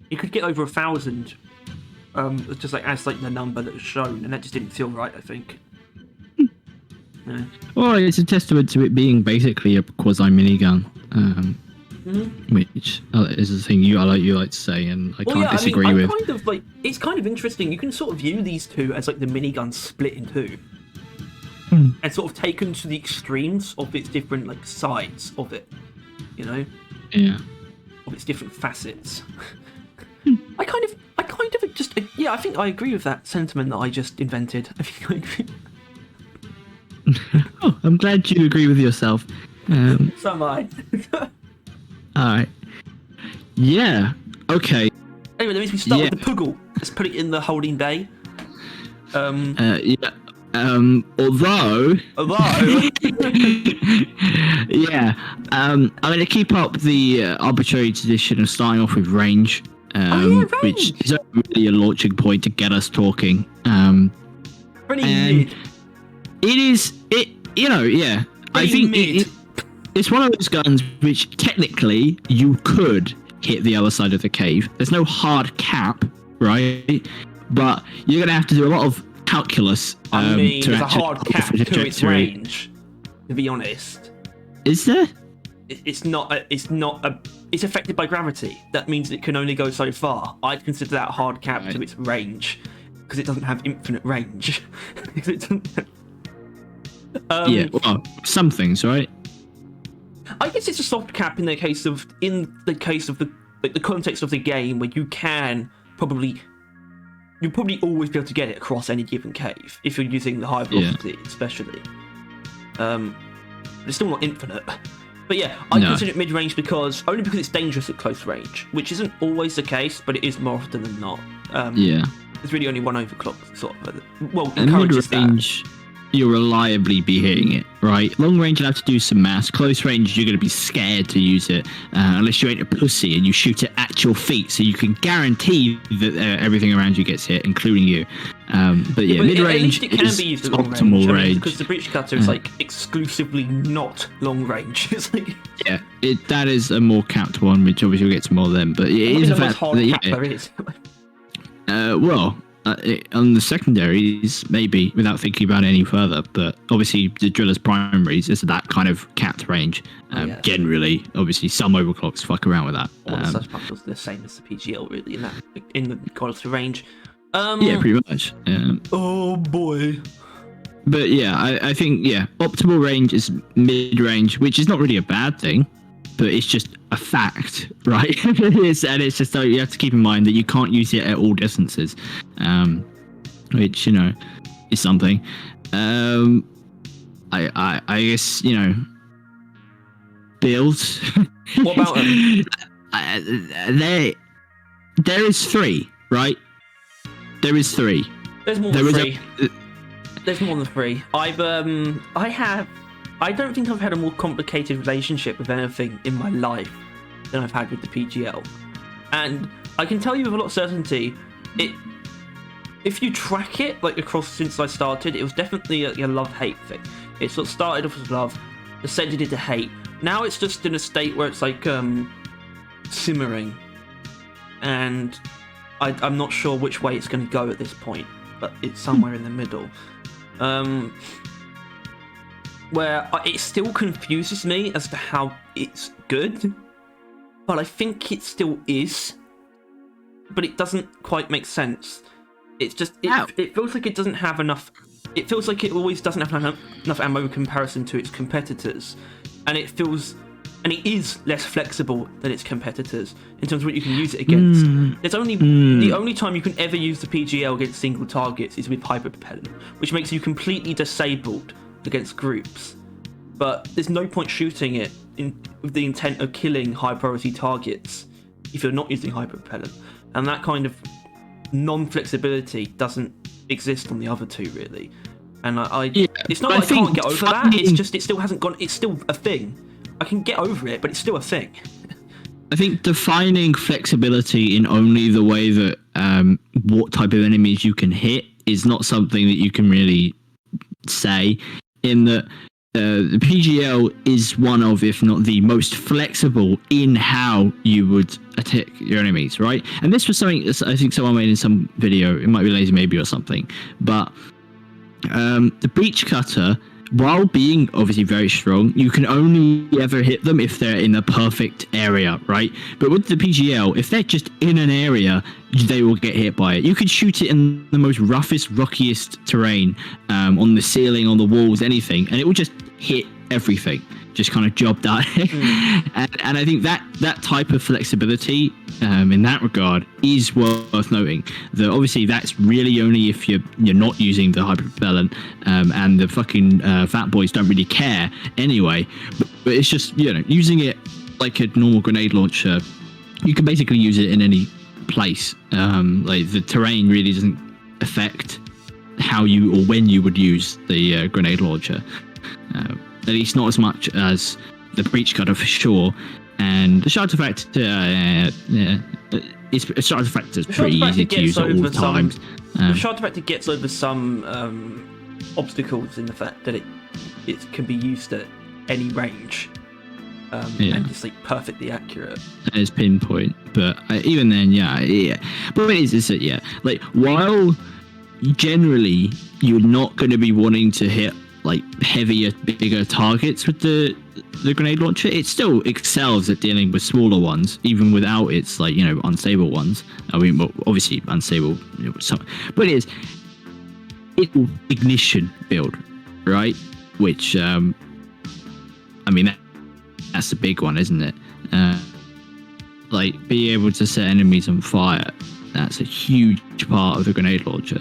You could get over 1,000, just like as like the number that was shown, and that just didn't feel right. I think. No. Well, it's a testament to it being basically a quasi minigun, which is the thing you like to say, and I can't disagree with. It's kind of interesting. You can sort of view these two as like the minigun split in two, and sort of taken to the extremes of its different like sides of it, you know. Yeah. Of its different facets. I think I agree with that sentiment that I just invented. I think I agree. Oh, I'm glad you agree with yourself. So am I. Alright. Yeah. Okay. Anyway, that means we start with the Puggle. Let's put it in the holding bay. Although I'm going to keep up the arbitrary tradition of starting off with range, range. Which is really a launching point to get us talking. I think it's one of those guns which technically you could hit the other side of the cave. There's no hard cap, right? But you're going to have to do a lot of calculus there's a hard cap to its range, to be honest. Is there? It's affected by gravity. That means it can only go so far. I'd consider that a hard cap to its range because it doesn't have infinite range. Some things, right? I guess it's a soft cap in the case of the context of the game where you'll probably always be able to get it across any given cave if you're using the high velocity, especially. But it's still not infinite. But yeah, I consider it mid-range because it's dangerous at close range, which isn't always the case, but it is more often than not. There's really only one overclock sort of. Well, encourages mid-range, you'll reliably be hitting it, right? Long range, you'll have to do some mass. Close range, you're going to be scared to use it unless you ain't a pussy and you shoot it at your feet, so you can guarantee that everything around you gets hit, including you. But mid-range it can be used at long optimal range. Because the breach cutter is like exclusively not long range. It's like that is a more capped one, which obviously we'll get to more of them. But it is a fact that there is. On the secondaries, maybe, without thinking about it any further, but obviously the driller's primaries is that kind of capped range. Generally, obviously, some overclocks fuck around with that. All the Sludge Pump was the same as the PGL, really, in the quality range. Pretty much. Oh boy. But I think optimal range is mid-range, which is not really a bad thing, but it's just a fact, right? It's just you have to keep in mind that you can't use it at all distances, which is something. I guess builds. What about them? there is 3, right? There is 3. There's more than 3. There's more than 3. I don't think I've had a more complicated relationship with anything in my life than I've had with the PGL. And I can tell you with a lot of certainty, if you track it like across since I started, it was definitely a love-hate thing. It sort of started off as love, ascended into hate. Now it's just in a state where it's like simmering, and I'm not sure which way it's going to go at this point, but it's somewhere in the middle. Where it still confuses me as to how it's good, but I think it still is, but it doesn't quite make sense. It's just it feels like it doesn't have enough. It feels like it always doesn't have enough ammo in comparison to its competitors, and it is less flexible than its competitors in terms of what you can use it against. There's only the only time you can ever use the PGL against single targets is with hyper propellant, which makes you completely disabled against groups. But there's no point shooting it with the intent of killing high priority targets if you're not using hyper propellant, and that kind of non-flexibility doesn't exist on the other two really. And it's not that I can't get over that. It's just it still hasn't gone. It's still a thing. I can get over it, but it's still a thing. I think defining flexibility in only the way that what type of enemies you can hit is not something that you can really say. In that the PGL is one of, if not the most flexible in how you would attack your enemies, right? And this was something I think someone made in some video. It might be Lazy Maybe or something, but the breach cutter, while being obviously very strong, you can only ever hit them if they're in the perfect area, right? But with the PGL, if they're just in an area, they will get hit by it. You could shoot it in the most roughest, rockiest terrain, on the ceiling, on the walls, anything, and it will just hit everything. Just kind of job done. And I think that type of flexibility in that regard is worth noting. That obviously that's really only if you're not using the hyperpropellant, and the fucking fat boys don't really care anyway. But it's just, using it like a normal grenade launcher, you can basically use it in any place. Like the terrain really doesn't affect how you or when you would use the grenade launcher. At least not as much as the breach cutter for sure, and the shard effect. It's a shard effect is pretty easy to use at all times. The shard effect gets over some obstacles in the fact that it can be used at any range, and it's like perfectly accurate. It's pinpoint, but even then, But it is that like while generally you're not going to be wanting to hit like heavier, bigger targets with the grenade launcher, it still excels at dealing with smaller ones, even without its unstable ones. I mean, well, obviously unstable, but it's ignition build, right? Which I mean, that's the big one, isn't it? Like being able to set enemies on fire, that's a huge part of the grenade launcher.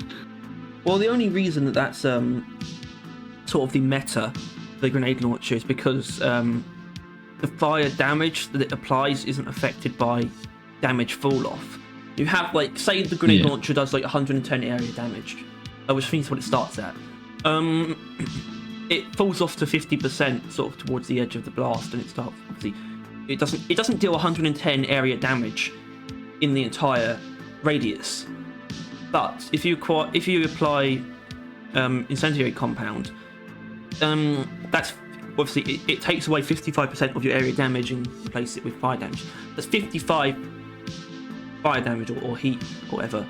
Well, the only reason that's sort of the meta of the grenade launcher is because the fire damage that it applies isn't affected by damage fall off. You have, like, say the grenade launcher does like 110 area damage, which I think is what it starts at. It falls off to 50% sort of towards the edge of the blast, and it starts, obviously, it doesn't deal 110 area damage in the entire radius. But if you apply incendiary compound, that's obviously it takes away 55% of your area damage and replace it with fire damage. That's 55 fire damage or heat or whatever.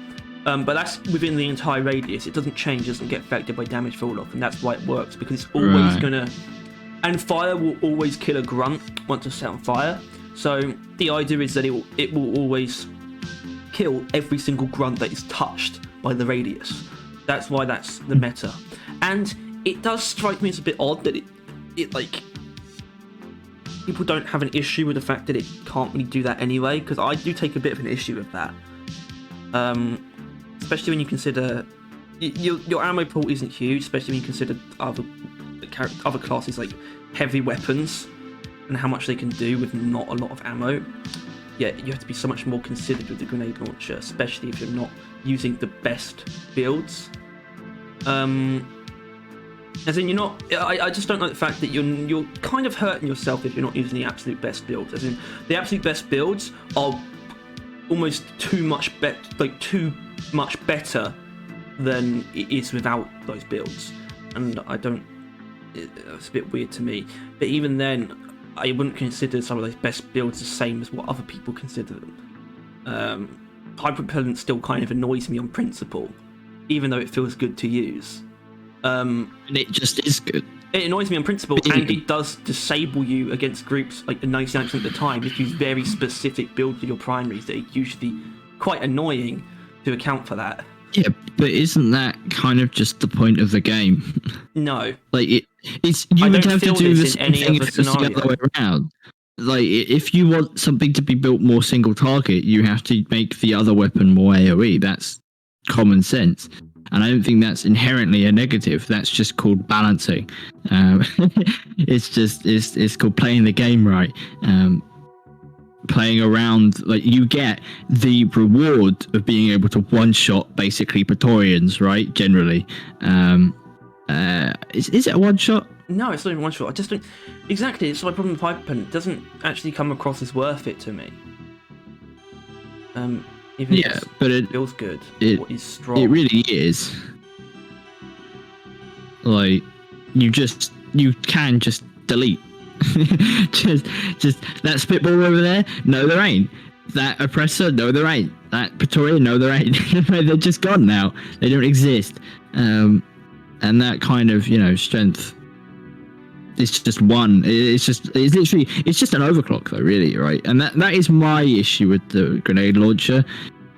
But that's within the entire radius. It doesn't change, doesn't get affected by damage fall off, and that's why it works, because it's always gonna. And fire will always kill a grunt once it's set on fire. So the idea is that it will always kill every single grunt that is touched by the radius. That's why that's the meta. And it does strike me as a bit odd that it like people don't have an issue with the fact that it can't really do that anyway, because I do take a bit of an issue with that. Especially when you consider your ammo pool isn't huge, especially when you consider other classes like heavy weapons and how much they can do with not a lot of ammo. yeah, you have to be so much more considered with the grenade launcher, especially if you're not using the best builds. As in, you're not. I just don't like the fact that you're kind of hurting yourself if you're not using the absolute best builds. As in, the absolute best builds are almost too much better than it is without those builds, and I don't. It's a bit weird to me. But even then, I wouldn't consider some of those best builds the same as what other people consider them. Hyper-propellant still kind of annoys me on principle, even though it feels good to use. And it just is good. It annoys me on principle, and it does disable you against groups like 99% of the time if you use very specific builds for your primaries that are usually quite annoying to account for that. Yeah, but isn't that kind of just the point of the game? No. Like it's you would have to do the same thing if it's the other way around. Like if you want something to be built more single target, you have to make the other weapon more AoE. That's common sense. And I don't think that's inherently a negative. That's just called balancing. It's called playing the game right. Playing around, like you get the reward of being able to one-shot basically Praetorians, right? Generally, is it a one-shot? No, it's not even one-shot. I just don't. Exactly, it's my problem with Hyperpropellant. It doesn't actually come across as worth it to me. Even but it feels good. It is strong. It really is. Like you can just delete. just that spitball over there. No, there ain't. That oppressor. No, there ain't. That Praetorian. No, there ain't. They're just gone now. They don't exist. And that kind of strength. It's just one. It's just an overclock though, really, right? And that is my issue with the grenade launcher,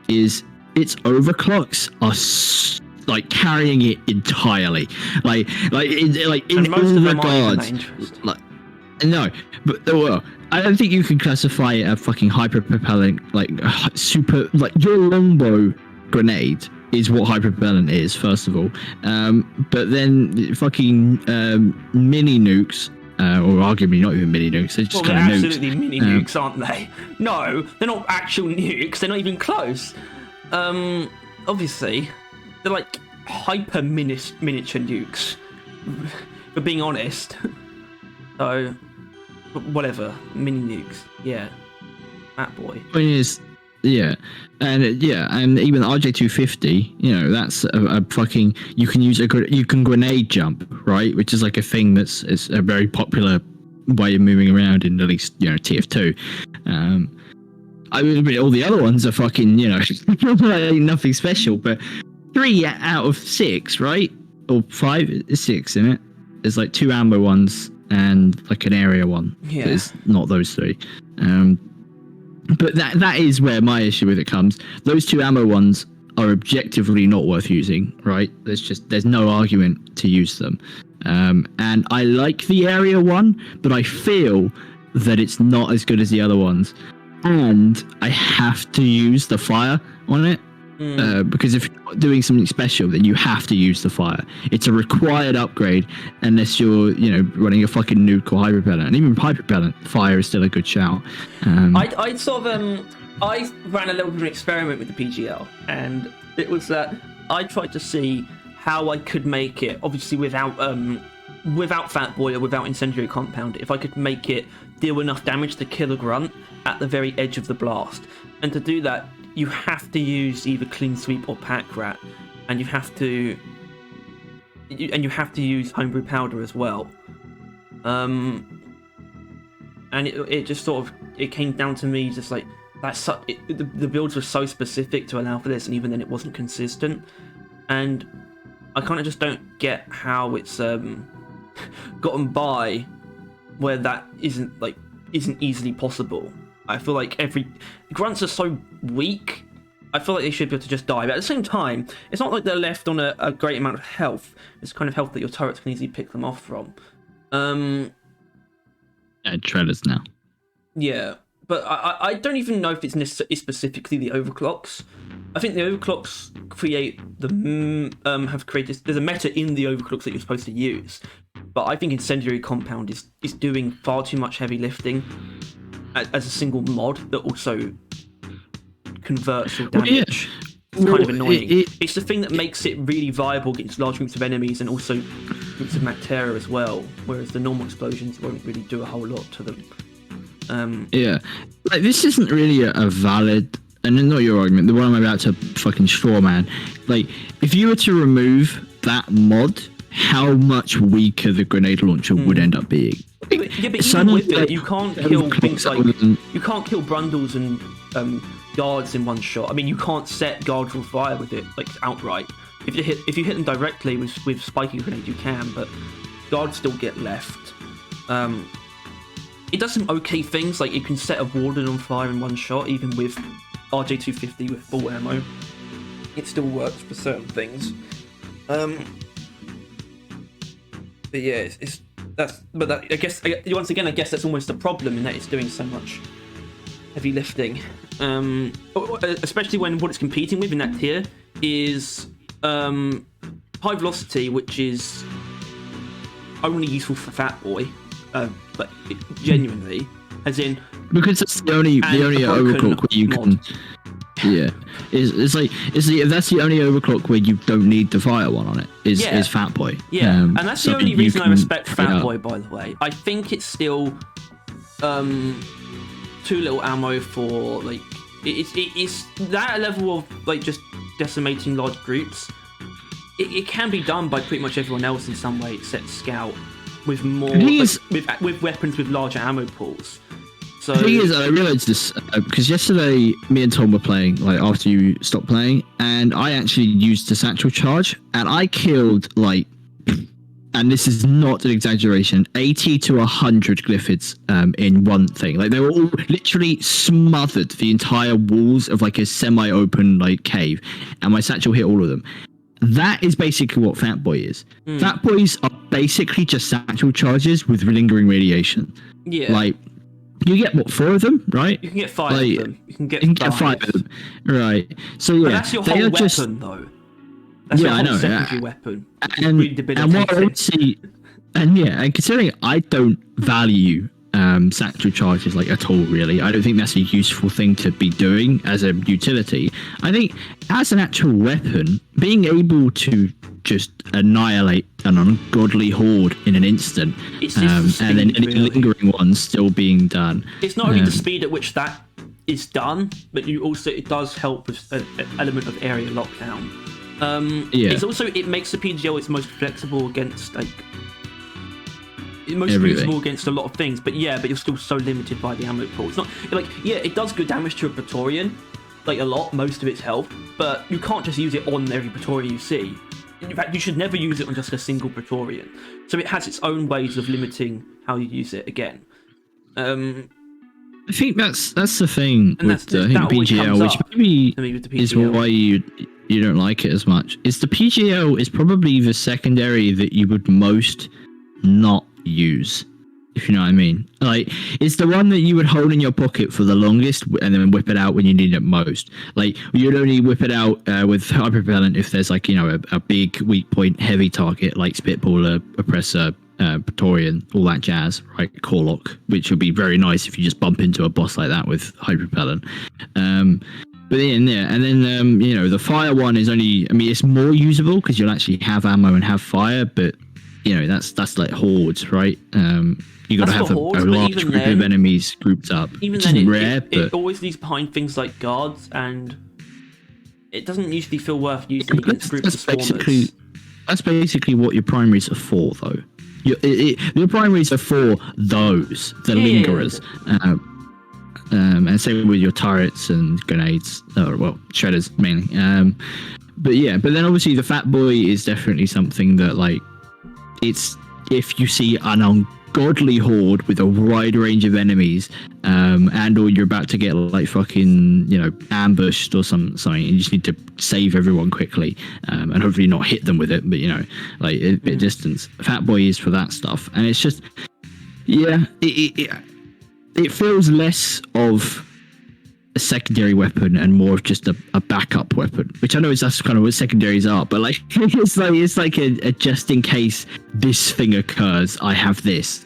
is its overclocks are like carrying it entirely, like in all regards. No, but well, I don't think you can classify it a fucking hyper-propellant, like super, like your longbow grenade is what hyper-propellant is, first of all. But then fucking mini nukes, or arguably not even mini nukes, they're just kind of nukes. They're absolutely mini nukes, aren't they? No, they're not actual nukes, they're not even close. Obviously, they're like hyper miniature nukes, for being honest. So, whatever, mini nukes, yeah, that boy. Point is, and even the RJ250, that's a fucking. You can grenade jump, right? Which is like a thing it's a very popular way of moving around in at least TF2. I mean, all the other ones are fucking nothing special, but 3 out of 6, right, or 5 is 6 in it. There's like 2 ammo ones and like an area one. Yeah. It's not those 3. But that is where my issue with it comes. Those 2 ammo ones are objectively not worth using, right? There's no argument to use them. And I like the area one, but I feel that it's not as good as the other ones. And I have to use the fire on it. Because if you're not doing something special, then you have to use the fire. It's a required upgrade unless you're, running a fucking nuke or hyperpropellant. And even hyperpropellant, fire is still a good shout. I sort of I ran a little bit of an experiment with the PGL, and it was that I tried to see how I could make it, obviously without Fat Boy or without Incendiary Compound, if I could make it deal enough damage to kill a grunt at the very edge of the blast. And to do that, you have to use either Clean Sweep or Pack Rat, and you have to use Homebrew Powder as well. And it just sort of came down to me just like the builds were so specific to allow for this, and even then it wasn't consistent. And I kind of just don't get how it's gotten by where that isn't easily possible. I feel like grunts are so weak. I feel like they should be able to just die. But at the same time, it's not like they're left on a great amount of health. It's kind of health that your turrets can easily pick them off from. Treaders now. Yeah, but I don't even know if it's necessarily specifically the overclocks. I think the overclocks have created. There's a meta in the overclocks that you're supposed to use. But I think Incendiary Compound is doing far too much heavy lifting. as a single mod that also converts your Well, yeah. damage. It's kind of annoying. It's the thing that makes it really viable against large groups of enemies and also groups of Mactera as well, whereas the normal explosions won't really do a whole lot to them. Yeah, like this isn't really a valid, and not your argument, the one I'm about to fucking straw man. Like, if you were to remove that mod, how much weaker the grenade launcher would end up being. But even with it, you can't kill things like you can't kill Brundles and guards in one shot. I mean, you can't set guards on fire with it like outright. If you hit them directly with spiky grenade, you can, but guards still get left. It does some okay things, like you can set a warden on fire in one shot, even with RJ250 with full ammo. It still works for certain things. But yeah, I guess once again, I guess that's almost the problem in that it's doing so much heavy lifting. Especially when what it's competing with in that tier is high velocity, which is only useful for Fat Boy, but genuinely, as in because it's the only overclock where you can. Yeah, that's the only overclock where you don't need the fire one on it. Is Fat Boy. Yeah, and that's the only reason I respect Fat Boy. By the way, I think it's still too little ammo for like it's that level of like just decimating large groups. It can be done by pretty much everyone else in some way except Scout with more with weapons with larger ammo pools. So the thing is, I realised this because yesterday me and Tom were playing like after you stopped playing, and I actually used the satchel charge, and I killed like, and this is not an exaggeration, 80 to 100 glyphids in one thing. Like they were all literally smothered the entire walls of like a semi-open like cave, and my satchel hit all of them. That is basically what Fat Boy is. Fat Boys are basically just satchel charges with lingering radiation. Yeah. Like, you get what, 4 of them, right? You can get 5 like, of them. You can get 5 of them, right? So yeah, but that's your whole weapon, though. That's your whole secondary weapon. And what I would see, and considering I don't value satchel charges like at all, really, I don't think that's a useful thing to be doing as a utility. I think as an actual weapon, being able to just annihilate an ungodly horde in an instant, and then any lingering ones still being done. It's not only the speed at which that is done, but it does help with an element of area lockdown. It's also, it makes the PGL its most flexible against flexible against a lot of things, but you're still so limited by the ammo pool. It's not like, it does good damage to a Praetorian, like a lot, most of its health, but you can't just use it on every Praetorian you see. In fact, you should never use it on just a single Praetorian. So it has its own ways of limiting how you use it again. I think that's the thing with the PGL, which maybe is why you don't like it as much. Is the PGL is probably the secondary that you would most not use, if you know what I mean. Like, it's the one that you would hold in your pocket for the longest and then whip it out when you need it most. Like, you'd only whip it out with hyperpropellant if there's like, a big weak point heavy target like Spitballer, Oppressor, Praetorian, all that jazz, right? Corlock, which would be very nice if you just bump into a boss like that with hyperpropellant. But then the fire one is only, it's more usable because you'll actually have ammo and have fire, but that's like hordes, right? You got to have a large group of enemies grouped up. Even then, it always leaves behind things like guards, and it doesn't usually feel worth using against groups of swarmers. That's basically what your primaries are for, though. Your primaries are for those, the lingerers. And same with your turrets and grenades, shredders mainly. But then obviously the Fat Boy is definitely something that, like, it's if you see an ungodly horde with a wide range of enemies, and or you're about to get like fucking ambushed or something, you just need to save everyone quickly, and hopefully not hit them with it, but like a bit distance. Fat Boy is for that stuff, and it's just it feels less of a secondary weapon and more of just a backup weapon, which I know that's kind of what secondaries are, but like it's like a just in case this thing occurs, I have this.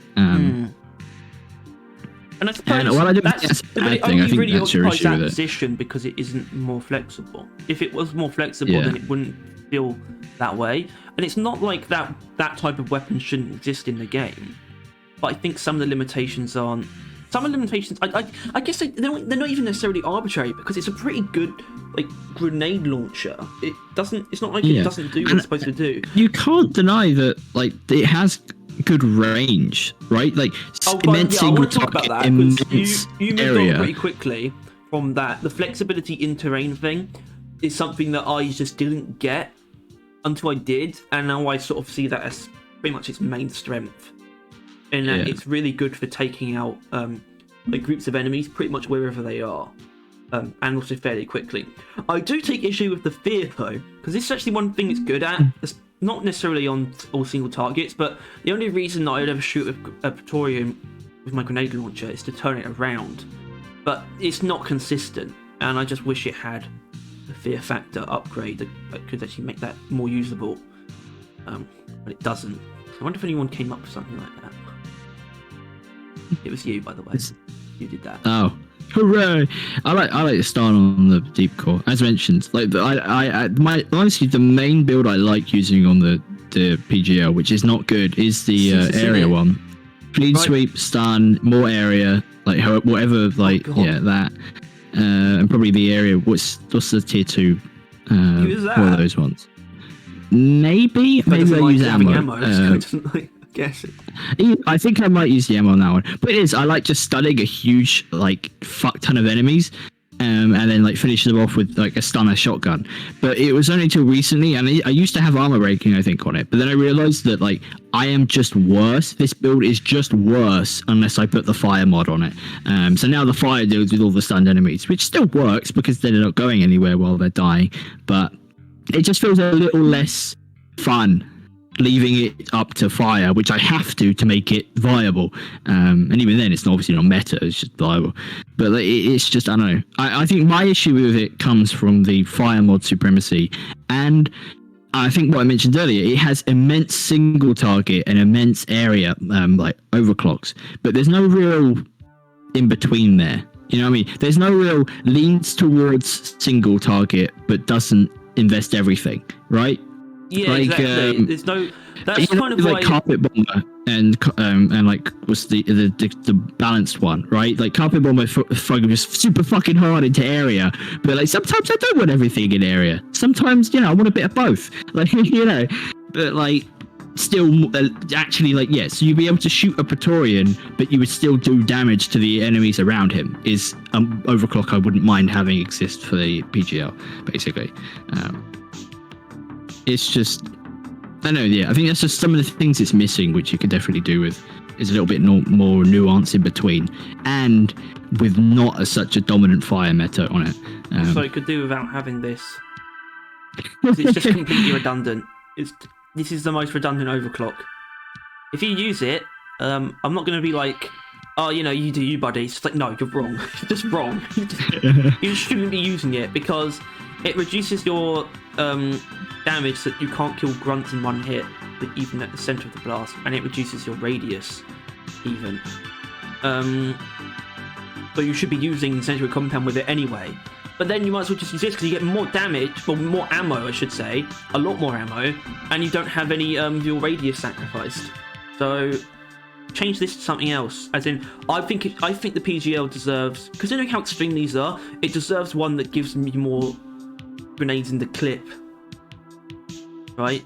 And I suppose well, I don't think that's that's a but bad it thing. I only think really that's your occupies issue that with it. position because it isn't more flexible. If it was more flexible, Yeah. then it wouldn't feel that way. And it's not like that type of weapon shouldn't exist in the game. But I think some of the limitations aren't. Some of the limitations, I guess they're not even necessarily arbitrary because it's a pretty good like grenade launcher. It's not like it doesn't do what it's supposed to do. You can't deny that like it has good range, right? Like immense I single want to talk about target, that immense because you moved area. on pretty quickly from that. The flexibility in terrain thing is something that I just didn't get until I did, and now I sort of see that as pretty much its main strength. And it's really good for taking out like groups of enemies pretty much wherever they are, and also fairly quickly. I do take issue with the fear though, because this is actually one thing it's good at. It's not necessarily on all single targets, but the only reason that I would ever shoot a Praetorian with my grenade launcher is to turn it around. But it's not consistent, and I just wish it had the fear factor upgrade that could actually make that more usable. But it doesn't. I wonder if anyone came up with something like that. It was you, by the way. You did that. Oh, hooray! I like to start on the deep core, as mentioned. Like honestly, the main build I like using on the PGL, which is not good, is the area one. Clean sweep, stun, more area, like whatever, like that, and probably the area. What's the tier 2? One of those ones. Maybe I use ammo. I think I might use the ammo on that one, but it is. I like just stunning a huge like fuck ton of enemies, and then like finish them off with like a stunner shotgun. But it was only until recently, and I used to have armor breaking I think on it, but then I realized that like I am just worse. This build is just worse unless I put the fire mod on it. So now the fire deals with all the stunned enemies, which still works because they're not going anywhere while they're dying, but it just feels a little less fun leaving it up to fire, which I have to make it viable. And even then, it's obviously not meta, it's just viable. But it's just, I don't know. I think my issue with it comes from the fire mod supremacy. And I think what I mentioned earlier, it has immense single target and immense area, like overclocks. But there's no real in between there. You know what I mean? There's no real leans towards single target, but doesn't invest everything, right? Yeah, like, exactly. There's no. That's kind of like carpet bomber and like what's the balanced one, right? Like carpet bomber just super fucking hard into area, but like sometimes I don't want everything in area. Sometimes I want a bit of both, like but like still actually like so you'd be able to shoot a Praetorian, but you would still do damage to the enemies around him. Is overclock I wouldn't mind having exist for the PGL basically. It's just, I know, I think that's just some of the things it's missing, which you could definitely do with, is a little bit more nuance in between, and with not such a dominant fire meta on it. So it could do without having this. It's just completely redundant. This is the most redundant overclock. If you use it, I'm not going to be like, oh, you do you, buddy. It's just like, no, you're wrong. You're just wrong. You shouldn't be using it because it reduces your damage that you can't kill grunts in one hit, but even at the center of the blast, and it reduces your radius even. So you should be using Century Compound with it anyway. But then you might as well just use this because you get more damage, or more ammo, I should say, a lot more ammo, and you don't have any of your radius sacrificed. So change this to something else. As in, I think the PGL deserves, considering how extreme these are, it deserves one that gives me more grenades in the clip. Right?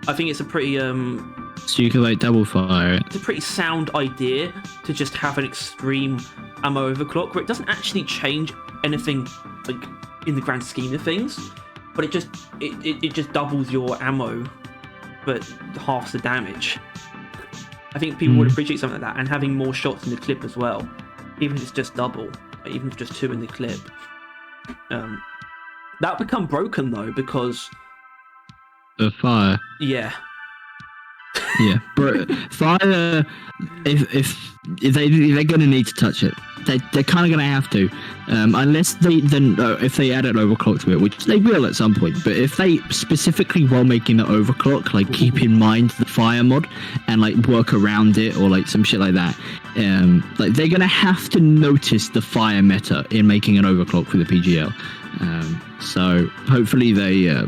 I think it's a pretty so you can like double fire it. It's a pretty sound idea to just have an extreme ammo overclock where it doesn't actually change anything like in the grand scheme of things, but it just doubles your ammo but halves the damage. I think people would appreciate something like that, and having more shots in the clip as well, even if it's just double, even if it's just 2 in the clip. That would become broken though because the fire. Yeah. Yeah, but fire. If they're gonna need to touch it, they're kind of gonna have to, unless if they add an overclock to it, which they will at some point. But if they specifically, while making the overclock, like keep in mind the fire mod and like work around it or like some shit like that, like they're gonna have to notice the fire meta in making an overclock for the PGL. So hopefully they.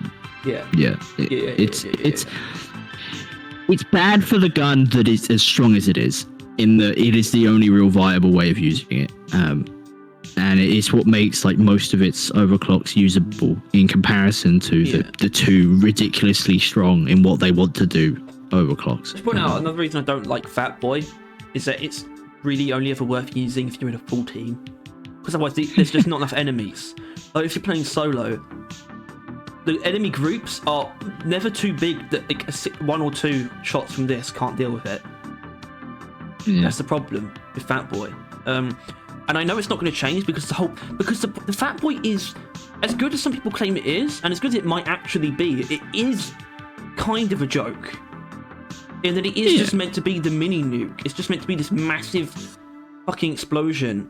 It's bad for the gun that it's as strong as it is, in that it is the only real viable way of using it. And it is what makes like most of its overclocks usable in comparison to the two ridiculously strong in what they want to do overclocks. To point out, another reason I don't like Fat Boy is that it's really only ever worth using if you're in a full team. Because otherwise there's just not enough enemies. Like if you're playing solo, the enemy groups are never too big that like, 1 or 2 shots from this can't deal with it. Yeah. That's the problem with Fat Boy. And I know it's not going to change because the Fat Boy is as good as some people claim it is, and as good as it might actually be. It is kind of a joke in that it is just meant to be the mini nuke. It's just meant to be this massive fucking explosion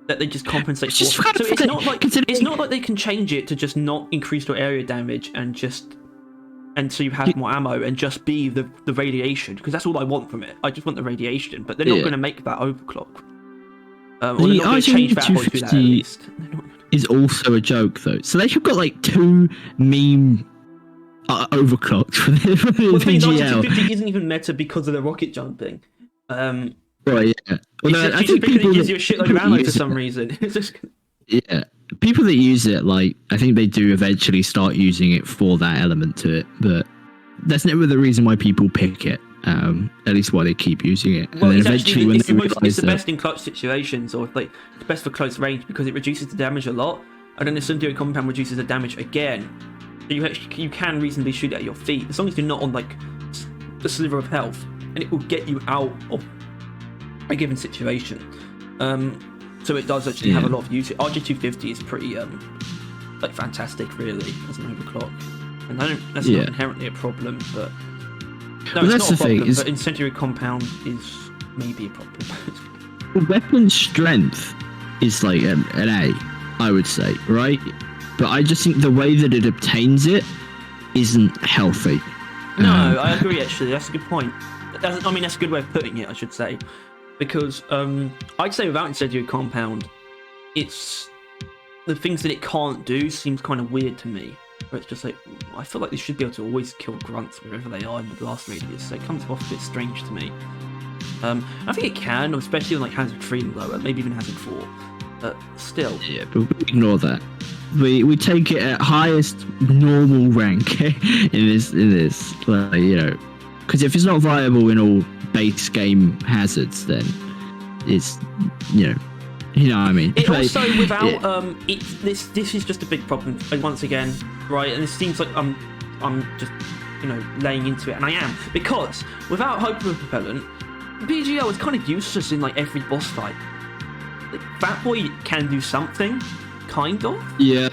that they just compensate for. So it's not like they can change it to just not increase your area damage and so you have more ammo and just be the radiation, because that's all I want from it. I just want the radiation, but they're not going to make that overclock. Or they're not going to change that to that at least. Is also a joke though. So they have got like 2 meme overclocks for the PGL. The 250 isn't even meta because of the rocket jumping. Right, yeah. Well, I think people use you a shitload of ammo for some reason. It's just... Yeah, people that use it, like, I think they do eventually start using it for that element to it, but that's never the reason why people pick it. At least why they keep using it. Well, and then eventually, it's the best in clutch situations, or like it's best for close range because it reduces the damage a lot, and then the incendiary compound reduces the damage again. So you can reasonably shoot it at your feet as long as you're not on like a sliver of health, and it will get you out of a given situation. So it does actually have a lot of use. RG250 is pretty like fantastic, really, as an overclock, and that's not inherently a problem, but no, well, it's not a problem. But incendiary compound is maybe a problem. The weapon strength is like an A, I would say, right? But I just think the way that it obtains it isn't healthy. No, I agree. Actually, that's a good point. That's a good way of putting it, I should say. Because I'd say without incendiary compound, it's the things that it can't do seems kind of weird to me. Where it's just like, I feel like they should be able to always kill grunts wherever they are in the blast radius. So it comes off a bit strange to me. I think it can, especially on like hazard 3 and lower, maybe even hazard 4. But still. Yeah, but we ignore that. We take it at highest normal rank in this, like, you know, because if it's not viable in all base game hazards, then it's, you know what I mean. It also without this is just a big problem. And once again, right, and it seems like I'm just laying into it, and I am, because without hyperpropellant, the PGL is kind of useless in like every boss fight. Like, Fat Boy can do something, kind of. Yeah.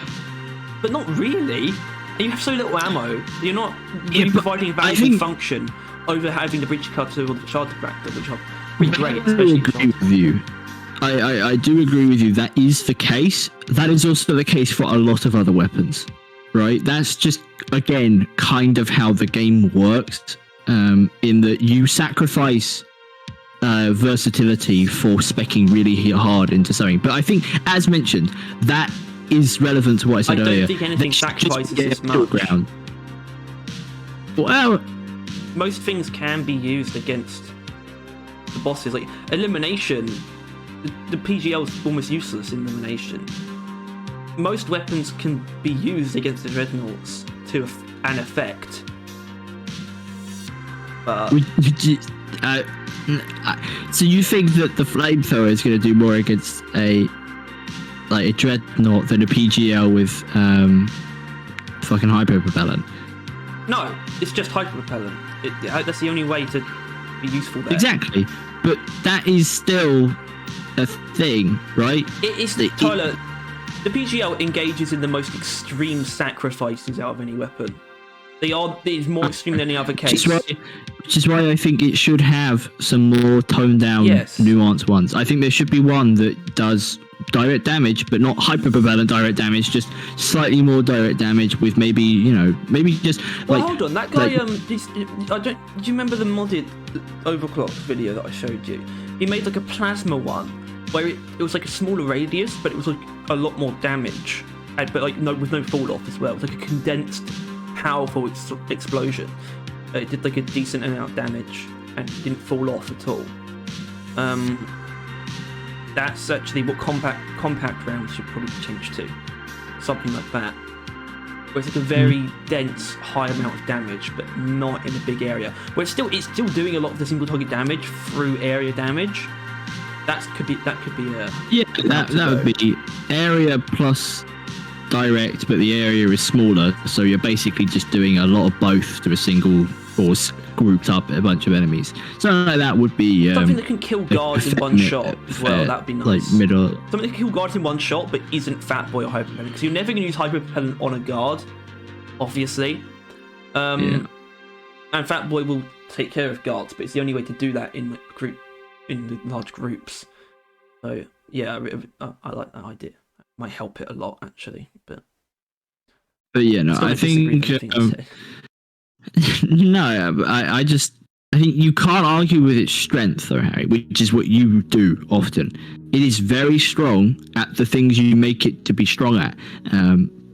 But not really. And you have so little ammo. You're not really providing a valuable function over having the breach cutter or the shard diffractor, which are pretty great. Especially agree with you. I do agree with you. That is the case. That is also the case for a lot of other weapons, right? That's just, again, kind of how the game works, in that you sacrifice versatility for speccing really hard into something. But I think, as mentioned, that is relevant to what I said earlier. I don't think anything sacrifices this much. Ground. Well, most things can be used against the bosses. Like elimination, the PGL is almost useless in elimination. Most weapons can be used against the dreadnoughts to an effect. But so you think that the flamethrower is going to do more against a dreadnought than a PGL with fucking hyperpropellant? No, it's just hyperpropellant. That's the only way to be useful there. Exactly, but that is still a thing, right? It is, Tyler. The PGL engages in the most extreme sacrifices out of any weapon. It's more extreme than any other case. Which is why I think it should have some more toned down, nuanced ones. I think there should be one that does direct damage, but not hyper propellant direct damage, just slightly more direct damage with maybe just well, hold on, that guy do you remember the modded overclock video that I showed you? He made like a plasma one where it was like a smaller radius, but it was like a lot more damage, but like with no fall off as well. It was like a condensed, powerful explosion. It did like a decent amount of damage and it didn't fall off at all. That's actually what compact rounds should probably change to, something like that, where it's like a very dense, high amount of damage, but not in a big area. Where it's still doing a lot of the single target damage through area damage. That could be a that would be area plus direct, but the area is smaller, so you're basically just doing a lot of both to a single force grouped up a bunch of enemies. Something like that would be something that can kill guards in one shot as well. That'd be nice. Like middle. Something that can kill guards in one shot, but isn't Fat Boy or Hyper Propellant, because you're never going to use Hyper Propellant on a guard, obviously. And Fat Boy will take care of guards, but it's the only way to do that in the large groups. So yeah, I like that idea. It might help it a lot actually, but yeah, no, I think. No, I think you can't argue with its strength, though, Harry, which is what you do often. It is very strong at the things you make it to be strong at,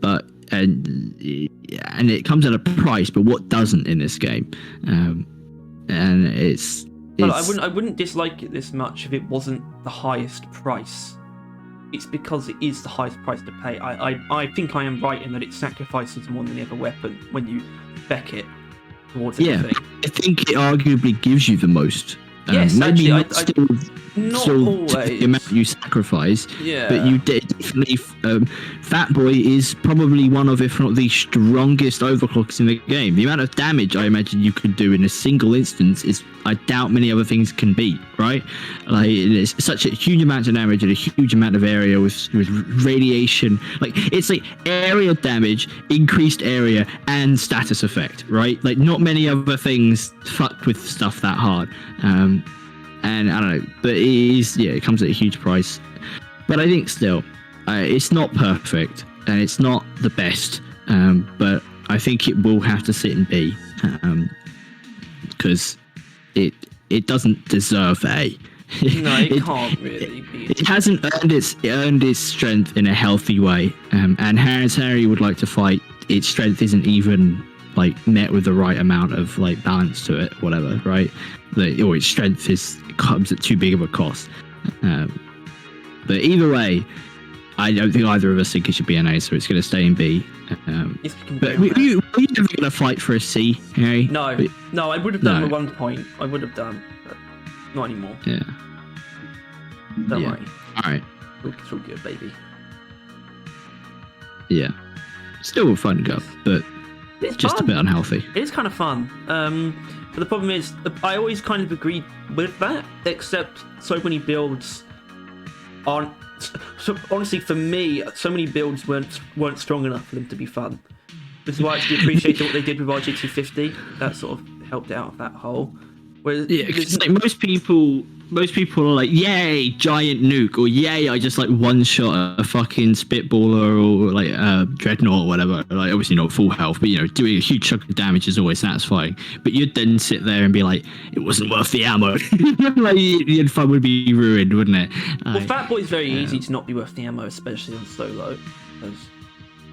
but it comes at a price. But what doesn't in this game? And it's well, I wouldn't dislike it this much if it wasn't the highest price. It's because it is the highest price to pay. I think I am right in that it sacrifices more than the other weapon when you spec it towards everything. I think it arguably gives you the most. Yes, maybe actually, not always. The amount you sacrifice, yeah. But you definitely. Fat Boy is probably one of, if not the strongest overclocks in the game. The amount of damage I imagine you could do in a single instance is, I doubt many other things can beat. Right? Like, it's such a huge amount of damage and a huge amount of area with radiation. Like, it's like area damage, increased area, and status effect. Right? Like, not many other things fucked with stuff that hard. And I don't know, but it comes at a huge price. But I think still, it's not perfect and it's not the best. But I think it will have to sit in B, because it doesn't deserve A. No, it can't really be. It hasn't earned its strength in a healthy way. And Harry would like to fight. Its strength isn't even like met with the right amount of like balance to it, whatever, right? Or its strength comes at too big of a cost. But either way, I don't think either of us think it should be an A, so it's going to stay in B. But were you never going to fight for a C, Harry? No, I would have done at one point. I would have done, but not anymore. Yeah. Don't worry. All right. It's all good, baby. Yeah. Still a fun go, but it's just fun. A bit unhealthy. It is kind of fun. But the problem is, I always kind of agreed with that, except so many builds aren't. So honestly, for me, so many builds weren't strong enough for them to be fun. Which is why I actually appreciated what they did with RG250. That sort of helped out of that hole. Whereas, yeah, because like most people are like, yay, giant nuke, or yay, I just like one shot a fucking spitballer or like a dreadnought or whatever. Like, obviously not full health, but doing a huge chunk of damage is always satisfying. But you'd then sit there and be like, it wasn't worth the ammo. Like, your fun would be ruined, wouldn't it? Well, Fat Boy's very easy to not be worth the ammo, especially on solo. Because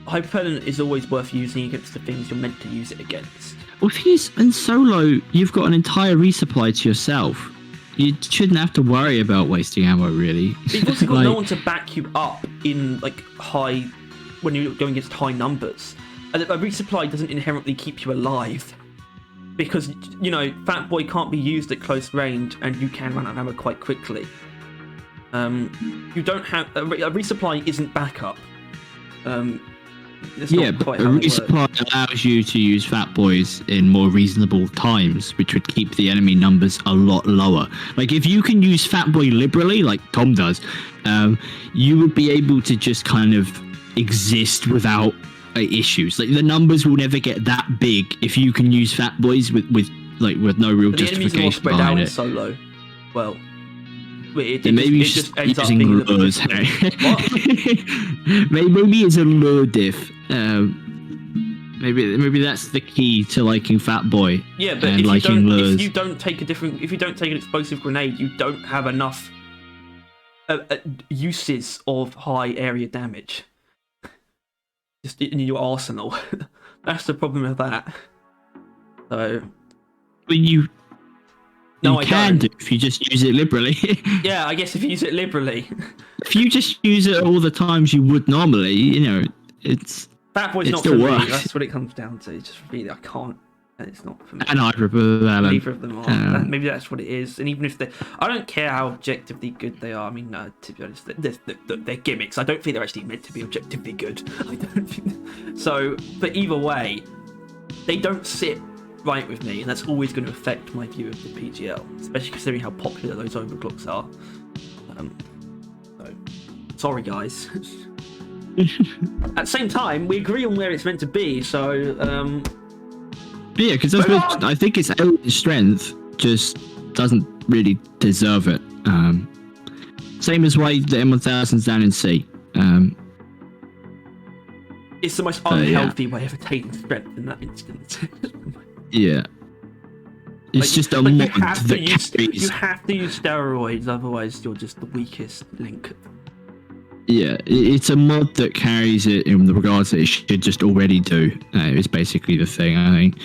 Hyperpropellant is always worth using against the things you're meant to use it against. Well, the thing is, in solo, you've got an entire resupply to yourself. You shouldn't have to worry about wasting ammo, really. But you've also got no one to back you up in like when you're going against high numbers. And a resupply doesn't inherently keep you alive, because Fat Boy can't be used at close range, and you can run out of ammo quite quickly. You don't have a resupply isn't backup. But a resupply allows you to use Fat Boys in more reasonable times, which would keep the enemy numbers a lot lower. Like, if you can use Fat Boy liberally, like Tom does, you would be able to just kind of exist without issues. Like the numbers will never get that big if you can use fat boys with no real But the enemies are more justification spread out behind in it. solo. Well, Then maybe it just ends up using being a bit lures. different. What? maybe it's a lure diff. Maybe that's the key to liking Fat Boy. Yeah, but and if you don't take an explosive grenade, you don't have enough uses of high area damage. Just in your arsenal. That's the problem with that. So. But you No, I can don't. do if you just use it liberally. Yeah, I guess if you use it liberally. If you just use it all the times you would normally, it's. Fat Boy's It not for still me. works. That's what it comes down to. It's just really, I can't. It's not for me. And I prefer that. Neither of them are. Maybe that's what it is. And even if I don't care how objectively good they are. I mean, to be honest, they're gimmicks. I don't think they're actually meant to be objectively good. I don't think so. But either way, they don't sit right with me, and that's always going to affect my view of the PGL, especially considering how popular those overclocks are. So, sorry guys. At the same time, we agree on where it's meant to be, so Yeah, because I think its alien strength just doesn't really deserve it. Same as why the M1000's down in C. it's the most unhealthy way of attaining strength in that instance. Yeah. It's just a mod you that have to use steroids, otherwise you're just the weakest link. Yeah, it's a mod that carries it in the regards that it should just already do. It's basically the thing, I think,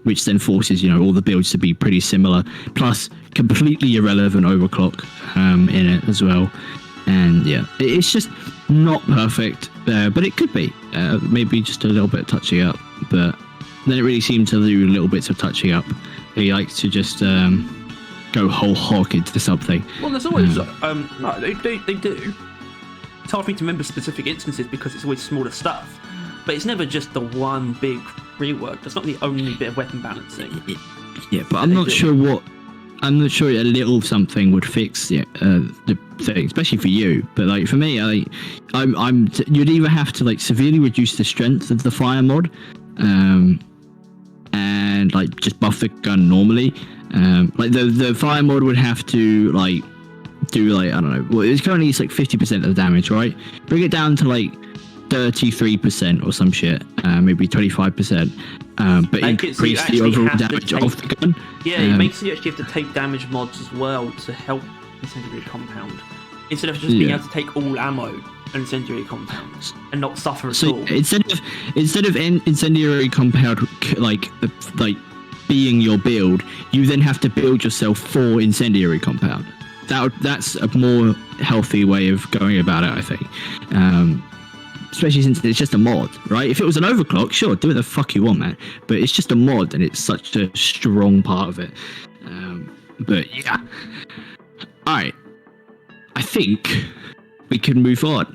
which then forces all the builds to be pretty similar. Plus, completely irrelevant overclock in it as well. And yeah, it's just not perfect, but it could be. Maybe just a little bit of touching up, but then it really seemed to do little bits of touching up. He likes to just go whole hog into something. Well, there's always no, they do. It's hard for me to remember specific instances because it's always smaller stuff, but it's never just the one big rework. That's not the only bit of weapon balancing. Yeah, but I'm not sure a little something would fix the thing, especially for you. But like for me, you'd either have to severely reduce the strength of the fire mod, and just buff the gun normally. The fire mod would have to do I don't know. Well, it's currently 50% of the damage, right? Bring it down to 33% or some shit, maybe 25%. But increase the overall damage of the gun. Yeah, it makes you actually have to take damage mods as well to help incendiary compound, instead of just being able to take all ammo and incendiary compounds and not suffer at all. Instead of incendiary compound being your build, you then have to build yourself for incendiary compound. That's a more healthy way of going about it, I think. Especially since it's just a mod, right? If it was an overclock, sure, do what the fuck you want, man. But it's just a mod, and it's such a strong part of it. But yeah. All right. I think we can move on.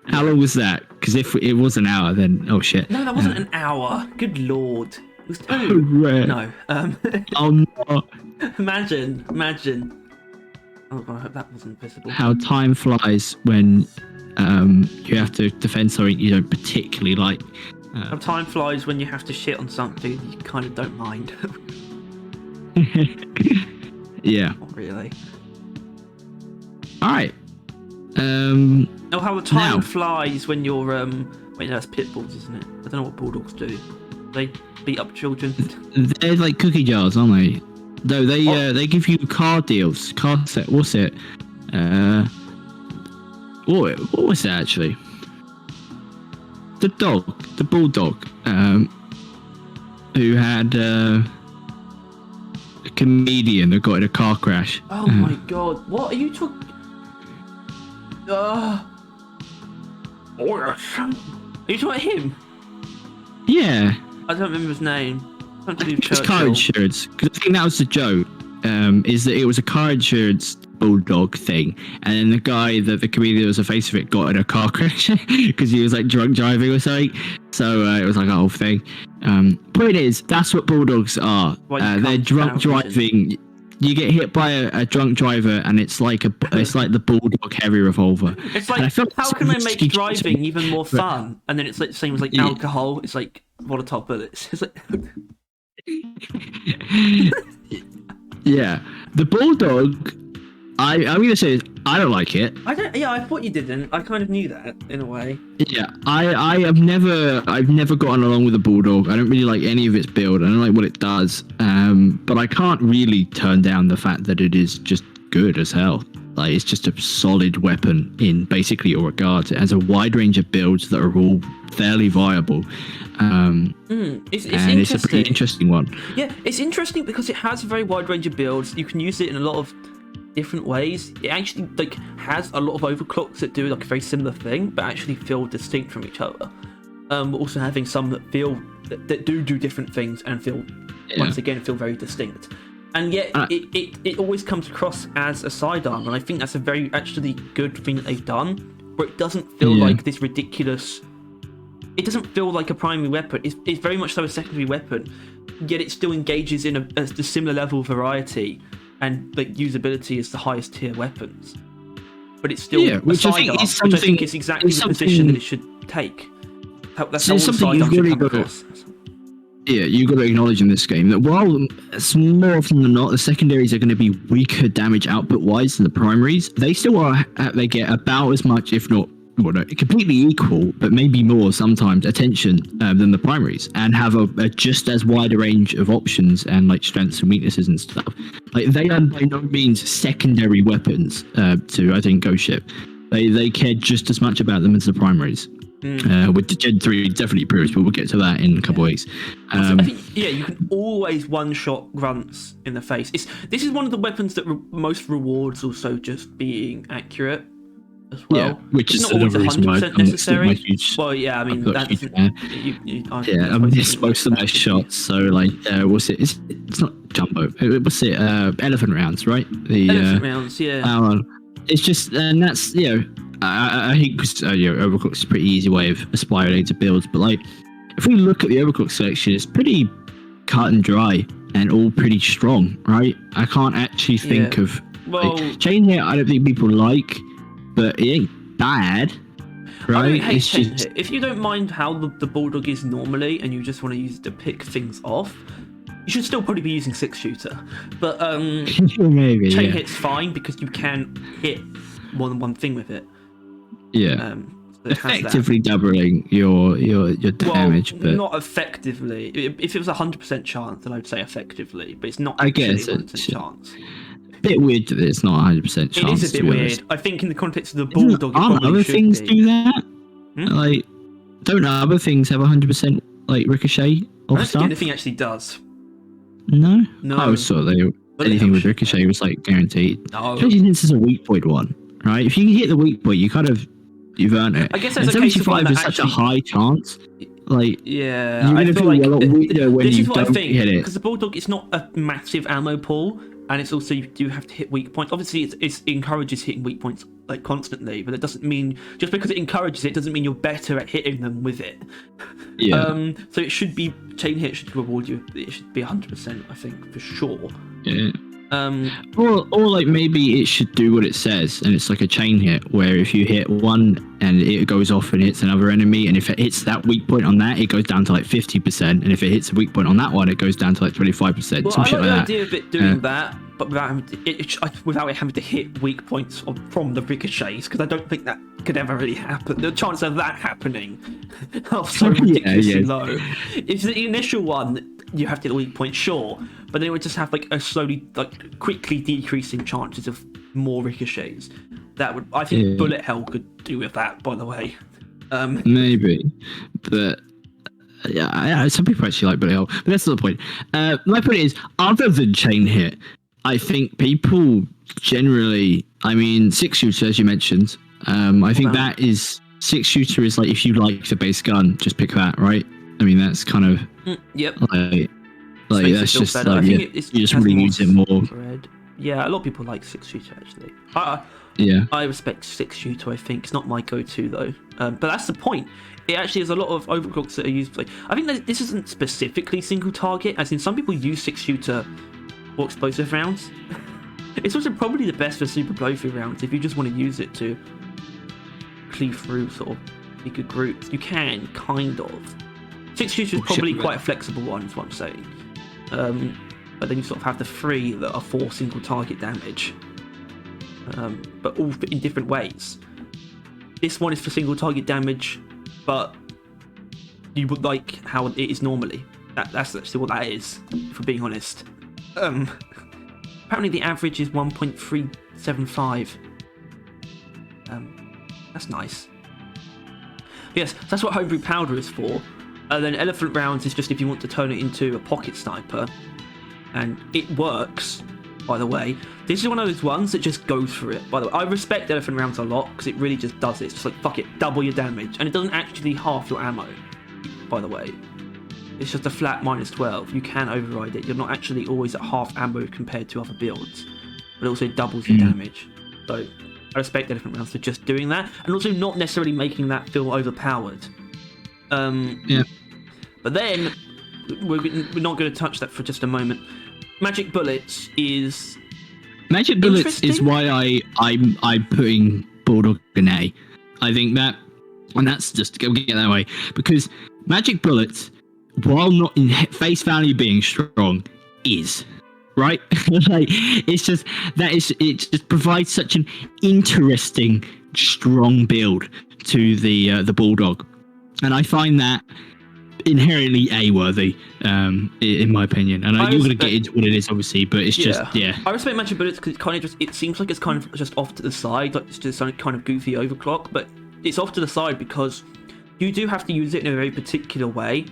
How long was that? Because if it was an hour, then oh shit. No, that wasn't an hour. Good lord. It was 2. Oh, right. No. Oh no. Imagine. Oh god, I hope that wasn't visible. How time flies when you have to defend something you don't particularly like. How time flies when you have to shit on something you kind of don't mind. Yeah. Not really. All right. Oh, how the time flies when you're wait, no, that's pit bulls, isn't it? I don't know what bulldogs do. They beat up children. They're like cookie jars, aren't they? No, they give you card deals. Card set. What's it? What was that actually? The bulldog, who had a comedian that got in a car crash. Oh my god! What are you talking? Oh yes. Are you talking about him? Yeah. I don't remember his name. It's car insurance. Because I think that was the joke. Is that it was a car insurance bulldog thing, and then the guy that the comedian that was the face of it got in a car crash because he was drunk driving or something. So it was a whole thing. Point is, that's what bulldogs are. They're drunk driving. you get hit by a drunk driver, and it's like the Bulldog heavy revolver. It's like, how can I make driving even more fun? And then it's like the same as like alcohol. It's like Molotov bullets. It's like yeah, the Bulldog. I'm gonna say I don't like it. I don't. Yeah, I thought you didn't. I kind of knew that in a way. Yeah, I've never gotten along with the Bulldog. I don't really like any of its build. I don't like what it does. But I can't really turn down the fact that it is just good as hell. Like, it's just a solid weapon in basically all regards. It has a wide range of builds that are all fairly viable. It's and it's a pretty interesting one. Yeah, it's interesting because it has a very wide range of builds. You can use it in a lot of different ways. It actually like has a lot of overclocks that do like a very similar thing, but actually feel distinct from each other. Also having some that feel that do different things and feel once again feel very distinct. And yet it always comes across as a sidearm, and I think that's a very actually good thing that they've done, where it doesn't feel like this ridiculous. It doesn't feel like a primary weapon. It's very much so a secondary weapon, yet it still engages in a similar level of variety and like usability as the highest tier weapons. But it's still a sidearm, which I think is exactly the position that it should take. That's how all sidearms should come across. Yeah, you've got to acknowledge in this game that while more often than not the secondaries are going to be weaker damage output wise than the primaries, they still are. They get about as much, if not completely equal, but maybe more sometimes attention than the primaries, and have a just as wide a range of options and like strengths and weaknesses and stuff. Like, they are by no means secondary weapons to I think Ghost Ship. They care just as much about them as the primaries. With the Gen 3 definitely proves, but we'll get to that in a couple of weeks. I think, you can always one-shot grunts in the face. This is one of the weapons that most rewards also just being accurate as well. Yeah, which it's is not always the reason why 100% necessary. Well, yeah, I mean, that doesn't... I missed most of my shots, so like, what's it? It's not jumbo. What's it? Elephant rounds, right? The elephant rounds, yeah. It's just, and that's, I think Overclocked's a pretty easy way of aspiring to builds, but like, if we look at the Overclock selection, it's pretty cut and dry and all pretty strong, right? I can't actually think of chain hit. I don't think people like, but it ain't bad, right? I don't hate chain hit. If you don't mind how the Bulldog is normally, and you just want to use it to pick things off, you should still probably be using 6-shooter. But maybe chain hit's fine because you can hit more than one thing with it. Yeah. So effectively doubling your damage, but not effectively. If it was 100% chance, then I'd say effectively, but it's not. I guess 100% chance. A bit weird that it's not 100% chance. It is a bit weird. I think in the context of the Bulldog, aren't other things do that? Like, don't other things have 100% like ricochet of stuff? Anything actually does. No. No. I always thought anything with ricochet was like guaranteed. No. Especially since it's a weak point one, right? If you can hit the weak point, you've earned it. I guess there's a case of one that is such a high chance. Like, yeah, you're gonna feel like a lot weirder when this you is what don't I think, hit it. because the Bulldog is not a massive ammo pool, and it's also you do have to hit weak points. Obviously, it encourages hitting weak points like constantly, but it doesn't mean just because it encourages it doesn't mean you're better at hitting them with it. Yeah. So it should be chain hit should reward you. It should be 100%, I think, for sure. Yeah. Or like maybe it should do what it says, and it's like a chain hit where if you hit one and it goes off and hits another enemy, and if it hits that weak point on that, it goes down to like 50%, and if it hits a weak point on that one, it goes down to like 25%. Well, some I shit like like the idea of it doing that, but without it having to hit weak points from the ricochets, because I don't think that could ever really happen. The chance of that happening are so ridiculously low. If the initial one you have to hit the weak point, sure, but then it would just have like a slowly, like quickly decreasing chances of more ricochets. That would, I think, bullet hell could do with that. By the way, maybe, but yeah, some people actually like bullet hell, but that's not the point. My point is, other than chain hit, I think people generally, I mean, 6-shooter as you mentioned, I think that is 6-shooter is like if you like the base gun, just pick that, right? I mean, that's kind of yep. Like that's just like you just really use it more. Yeah, a lot of people like 6-shooter actually. I respect 6-shooter. I think it's not my go-to though. But that's the point. It actually has a lot of overclocks that are used. Like, I think that this isn't specifically single target, as in some people use 6-shooter or explosive rounds. It's also probably the best for super blow-through rounds if you just want to use it to cleave through sort of bigger groups. You can, kind of. 6 shooter is probably quite a flexible one, is what I'm saying. But then you sort of have the 3 that are for single target damage. But all in different ways. This one is for single target damage, but you would like how it is normally. That's actually what that is, if we're being honest. Apparently the average is 1.375. That's nice. Yes, that's what homebrew powder is for. And then elephant rounds is just if you want to turn it into a pocket sniper. And it works, by the way. This is one of those ones that just goes for it, by the way. I respect elephant rounds a lot, because it really just does it. It's just like, fuck it, double your damage. And it doesn't actually half your ammo, by the way. It's just a flat -12. You can override it. You're not actually always at half ammo compared to other builds. But it also doubles your damage. So I respect elephant rounds for just doing that. And also not necessarily making that feel overpowered. Yeah. But then, we're not going to touch that for just a moment. Magic bullets is... Magic bullets is why I'm putting Bulldog in A. I think that... And that's just to get that way. Because magic bullets, while not in face value being strong, is right. Like, it's just it just provides such an interesting, strong build to the Bulldog, and I find that inherently A-worthy, in my opinion. And you're going to get into what it is, obviously, but it's just I respect magic bullets because it seems like it's kind of just off to the side, like it's just some kind of goofy overclock, but it's off to the side because you do have to use it in a very particular way.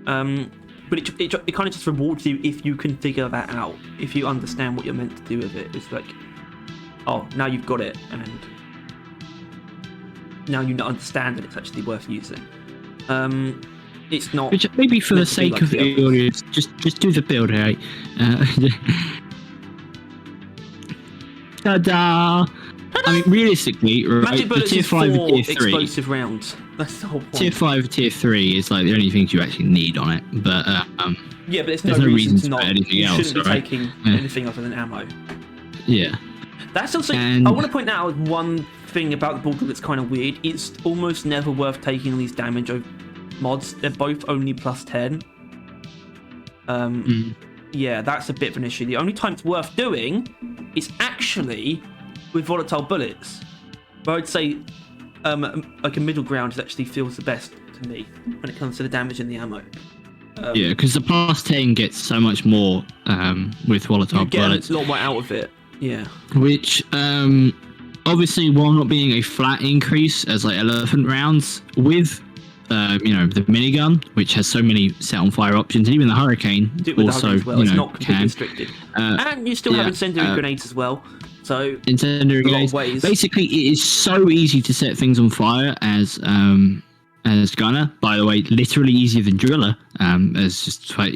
But it kind of just rewards you if you can figure that out, if you understand what you're meant to do with it. It's like, oh, now you've got it, and now you understand that it's actually worth using. It's not. Which maybe for the sake like of the audience, just do the build, right? Ta-da! I mean, realistically, Magic right, the tier 5 and tier 3 explosive rounds. That's the whole point. Tier 5 and tier 3 is like the only things you actually need on it, but yeah, but there's no reason to not. Anything else, shouldn't be taking anything other than ammo. Yeah. That's also. I want to point out one thing about the Bulldog that's kind of weird. It's almost never worth taking these damage mods. They're both only +10. Yeah, that's a bit of an issue. The only time it's worth doing is actually with volatile bullets. But I'd say like a middle ground actually feels the best to me when it comes to the damage and the ammo. Yeah, because the +10 gets so much more with volatile bullets. A lot more out of it. Yeah. Which obviously, while not being a flat increase as like elephant rounds, with the minigun, which has so many set on fire options, and even the hurricane also it's not completely restricted. And you still have incendiary grenades as well. So incendiary grenades. Basically, it is so easy to set things on fire as Gunner. By the way, literally easier than Driller. As just like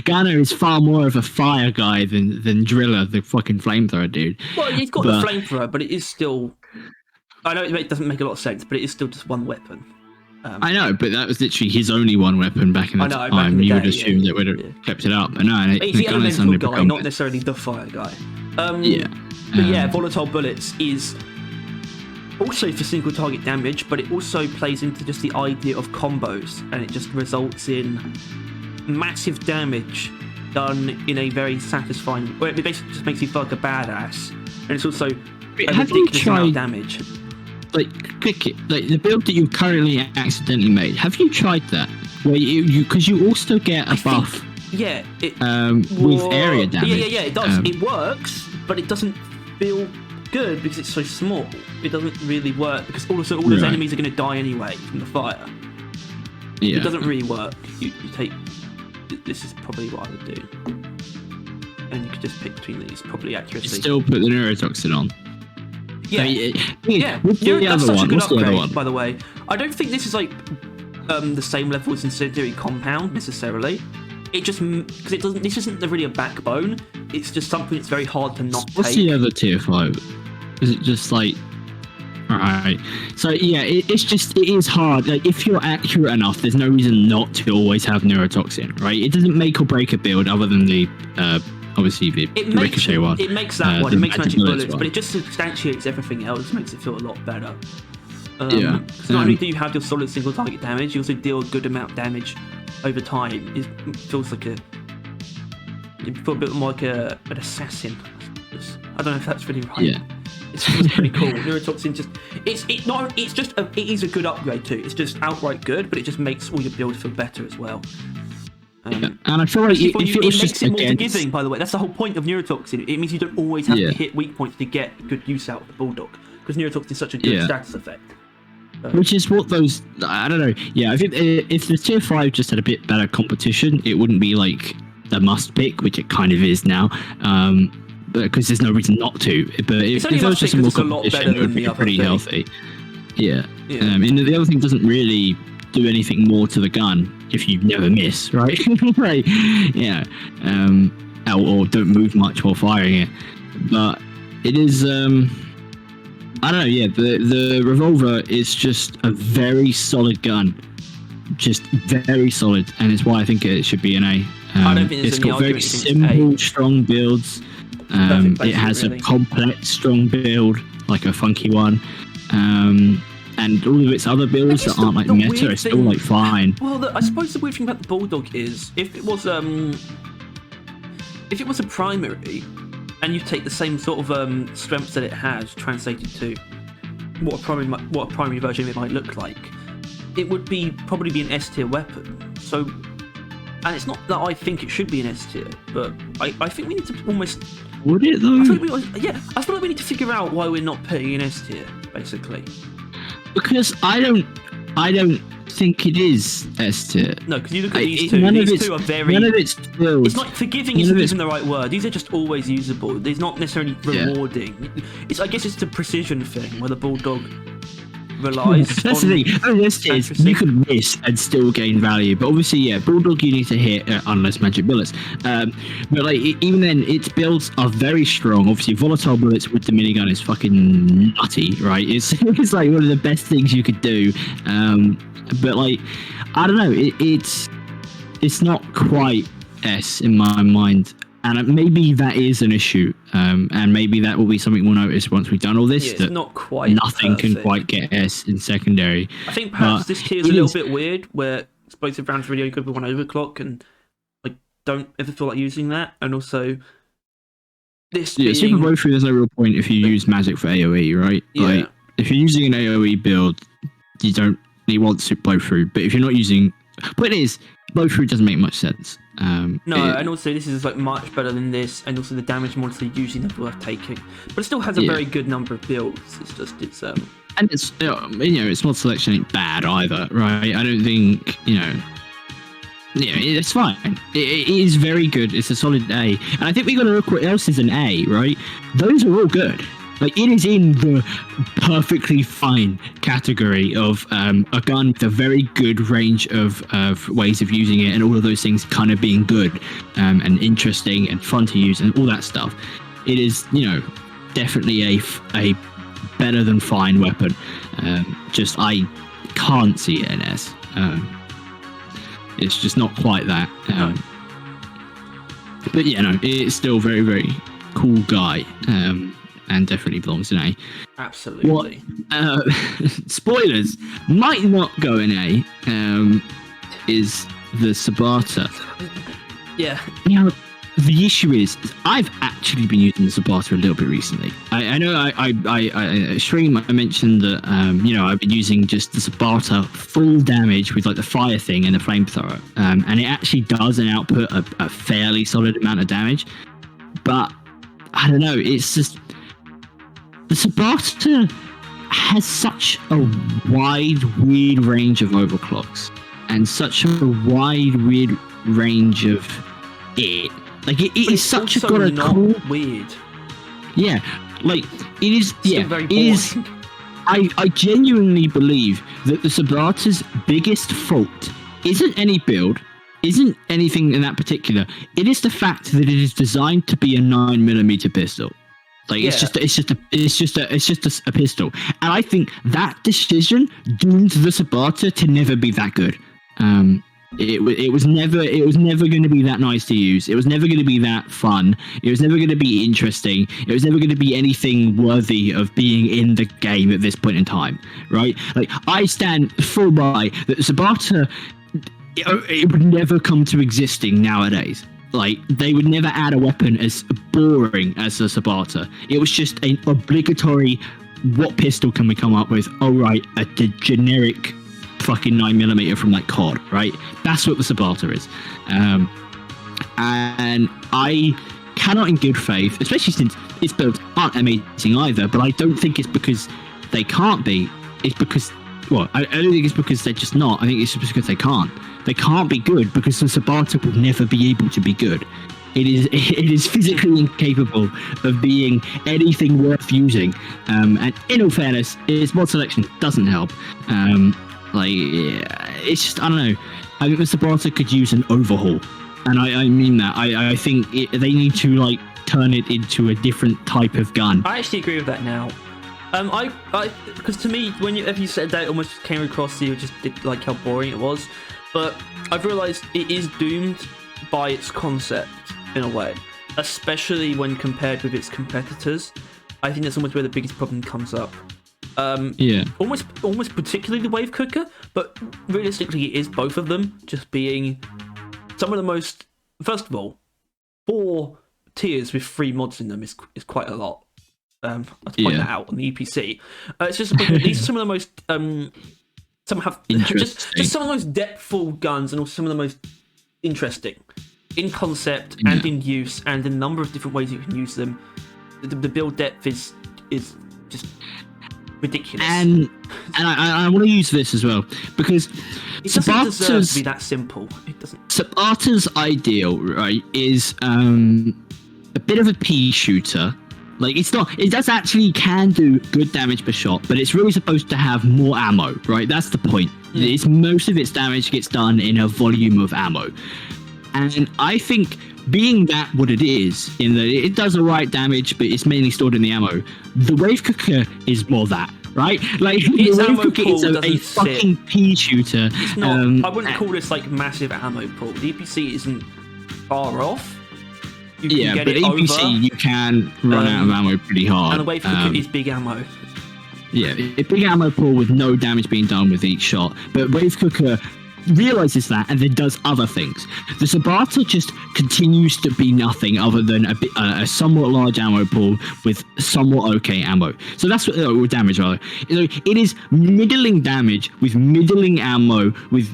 Gunner is far more of a fire guy than Driller, the fucking flamethrower dude. Well, he's got the flamethrower, but it is still. I know it doesn't make a lot of sense, but it is still just one weapon. I know, but that was literally his only one weapon back in the time. You would assume that would have kept it up, but no. He's the elemental guy, not necessarily the fire guy. But volatile bullets is also for single target damage, but it also plays into just the idea of combos, and it just results in massive damage done in a very satisfying way. It basically just makes you feel like a badass, and it's also a ridiculous amount of damage. Like the build that you currently accidentally made, have you tried that? Where you because you also get a buff. With area damage. Yeah, it does. It works, but it doesn't feel good because it's so small. It doesn't really work because all those enemies are going to die anyway from the fire. Yeah. It doesn't really work. You take. This is probably what I would do, and you could just pick between these. Probably accuracy. You still put the neurotoxin on. Yeah. That's such a good upgrade, by the way. I don't think this is like the same level as incendiary compound necessarily. It just because it doesn't. This isn't really a backbone. It's just something that's very hard to not take. What's the other tier 5? Is it just like Right. So yeah, it is hard. Like if you're accurate enough, there's no reason not to always have neurotoxin, right? It doesn't make or break a build, other than the obviously the ricochet one. It makes that one. It makes magic bullets, one. but it just substantiates everything else. Makes it feel a lot better. Yeah. Because not only do you have your solid single target damage, you also deal a good amount of damage over time. It feels like you feel a bit more like an assassin. I don't know if that's really right. Yeah. It's pretty cool. Neurotoxin it is a good upgrade too. It's just outright good, but it just makes all your builds feel better as well. Yeah. And I feel like if it was just more forgiving, by the way, that's the whole point of neurotoxin. It means you don't always have to hit weak points to get good use out of the bulldog, because neurotoxin is such a good status effect. Which is what those, I don't know. Yeah, I think if the tier 5 just had a bit better competition, it wouldn't be like the must pick, which it kind of is now. Because there's no reason not to. But if there was just more competition, it would be pretty healthy. Yeah. And the other thing doesn't really do anything more to the gun if you never miss, right? Right. Yeah. Or don't move much while firing it. But it is. I don't know. Yeah. The revolver is just a very solid gun. Just very solid, and it's why I think it should be an A. I don't think it's got very simple, strong builds. It has a complex, strong build, like a funky one, and all of its other builds that aren't like meta are still like fine. Well, I suppose the weird thing about the bulldog is if it was a primary, and you take the same sort of strengths that it has translated to what a primary version of it might look like, it would probably be an S tier weapon. So. And it's not that I think it should be an S tier, but I think we need to almost... Would it though? I feel like we need to figure out why we're not putting an S tier, basically. Because I don't think it is S tier. No, because you look at these two. These two are very... None of its builds... It's like forgiving isn't even the right word. These are just always usable. They're not necessarily rewarding. Yeah. I guess it's the precision thing, where the bulldog... relies That's the thing. This is you could miss and still gain value, but obviously, yeah, bulldog you need to hit unless magic bullets. But like even then, its builds are very strong. Obviously, volatile bullets with the minigun is fucking nutty, right? It's like one of the best things you could do. But like, I don't know, it's not quite S in my mind. And maybe that is an issue, and maybe that will be something we'll notice once we've done all this. It's not quite nothing perfect. Can quite get S in secondary. I think perhaps this tier is a little bit weird, where explosive rounds really good with one overclock, and I don't ever feel like using that. And also, super blow through. There's no real point if you use magic for AOE, right? Yeah. Like if you're using an AOE build, you want super blow through. But if you're not using, but it is blow through doesn't make much sense. And also this is like much better than this, and also the damage mods are usually never worth taking, but it still has a very good number of builds. It's and it's its mod selection ain't bad either, right? I don't think it's fine. It is very good. It's a solid A, and I think we got to look what else is an A, right? Those are all good. Like, it is in the perfectly fine category of a gun with a very good range of ways of using it, and all of those things kind of being good and interesting and fun to use and all that stuff. It is, definitely a better than fine weapon. Just I can't see it in S. It's just not quite that. But it's still very, very cool guy. And definitely belongs in A. Absolutely. Spoilers might not go in A. Is the Sabata? Yeah. The issue is I've actually been using the Sabata a little bit recently. I know I stream. I mentioned that I've been using just the Sabata full damage with like the fire thing and the flamethrower, and it actually does an output a fairly solid amount of damage. But I don't know. It's just. The Sabata has such a wide, weird range of overclocks, and such a wide, weird range of it. Like it is such a got a cool weird. Yeah, like it is. Very it is. I genuinely believe that the Sabata's biggest fault isn't any build, isn't anything in that particular. It is the fact that it is designed to be a 9mm pistol. Like it's just a pistol, and I think that decision doomed the Sabata to never be that good. It was never going to be that nice to use. It was never going to be that fun. It was never going to be interesting. It was never going to be anything worthy of being in the game at this point in time, right? Like I stand full by that the Sabata, it would never come to existing nowadays. Like, they would never add a weapon as boring as the Sabata. It was just an obligatory, what pistol can we come up with? Oh, right, a generic fucking 9mm from, like, COD, right? That's what the Sabata is. And I cannot in good faith, especially since its builds aren't amazing either, but I don't think it's because they can't be. It's because, well, I don't think it's because they're just not. I think it's just because they can't. They can't be good because the Sabata will never be able to be good. It is physically incapable of being anything worth using. And in all fairness, its mod selection doesn't help. It's just, I don't know. I think the Sabata could use an overhaul. And I mean that. I think they need to, like, turn it into a different type of gun. I actually agree with that now. Because to me, whenever you said that, it almost came across to you just like how boring it was. But I've realised it is doomed by its concept in a way, especially when compared with its competitors. I think that's almost where the biggest problem comes up. Almost particularly the Wave Cooker, but realistically, it is both of them. Just being some of the most. First of all, 4 tiers with 3 mods in them is quite a lot. Let's point that out on the EPC. It's just these are some of the most some have just some of the most depthful guns, and also some of the most interesting in concept and in use, and in a number of different ways you can use them. The build depth is just ridiculous. And I want to use this as well because it doesn't deserve to be that simple. It doesn't. Sabata's ideal, right, is a bit of a pea shooter. Like, it's not, it does actually can do good damage per shot, but it's really supposed to have more ammo, right? That's the point. It's most of its damage gets done in a volume of ammo. And I think being that what it is, in that it does alright damage, but it's mainly stored in the ammo, the Wave Cooker is more that, right? Like, the Wave Cooker is a fucking pea shooter. It's not, I wouldn't call this, like, massive ammo pool. The EPC isn't far off. But EPC, you can run out of ammo pretty hard. And the Wave Cooker is big ammo. Yeah, a big ammo pool with no damage being done with each shot. But Wave Cooker realizes that and then does other things. The Sabata just continues to be nothing other than a somewhat large ammo pool with somewhat okay ammo. So that's what damage, rather. It is middling damage with middling ammo with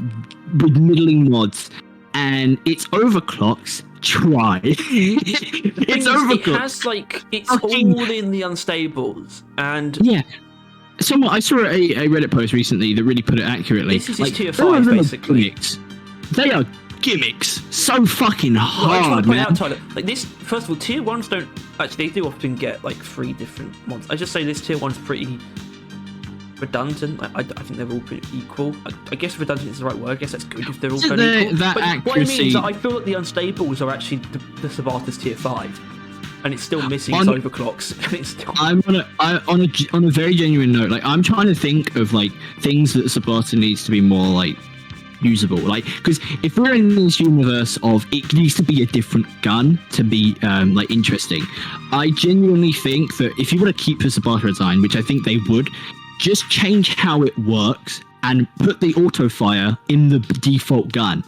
middling mods, and its overclocks. Try. It's overclocked. It has, like, it's all in the unstables, and yeah. I saw a Reddit post recently that really put it accurately. This is like, tier 5, basically. They are gimmicks so fucking hard, man. Out, Tyler, like this, first of all, tier 1s don't actually, they do often get like 3 different mods. I just say this tier 1's pretty redundant. I think they're all pretty equal. I guess redundant is the right word. I guess that's good if they're all fairly equal. But accuracy... what I mean is that I feel that the unstables are actually the Sabata's tier 5, and it's still missing its overclocks. And it's still... on a very genuine note, like, I'm trying to think of like things that Sabata needs to be more like usable, like, because if we're in this universe of it needs to be a different gun to be like interesting, I genuinely think that if you want to keep the Sabata design, which I think they would, just change how it works and put the auto fire in the default gun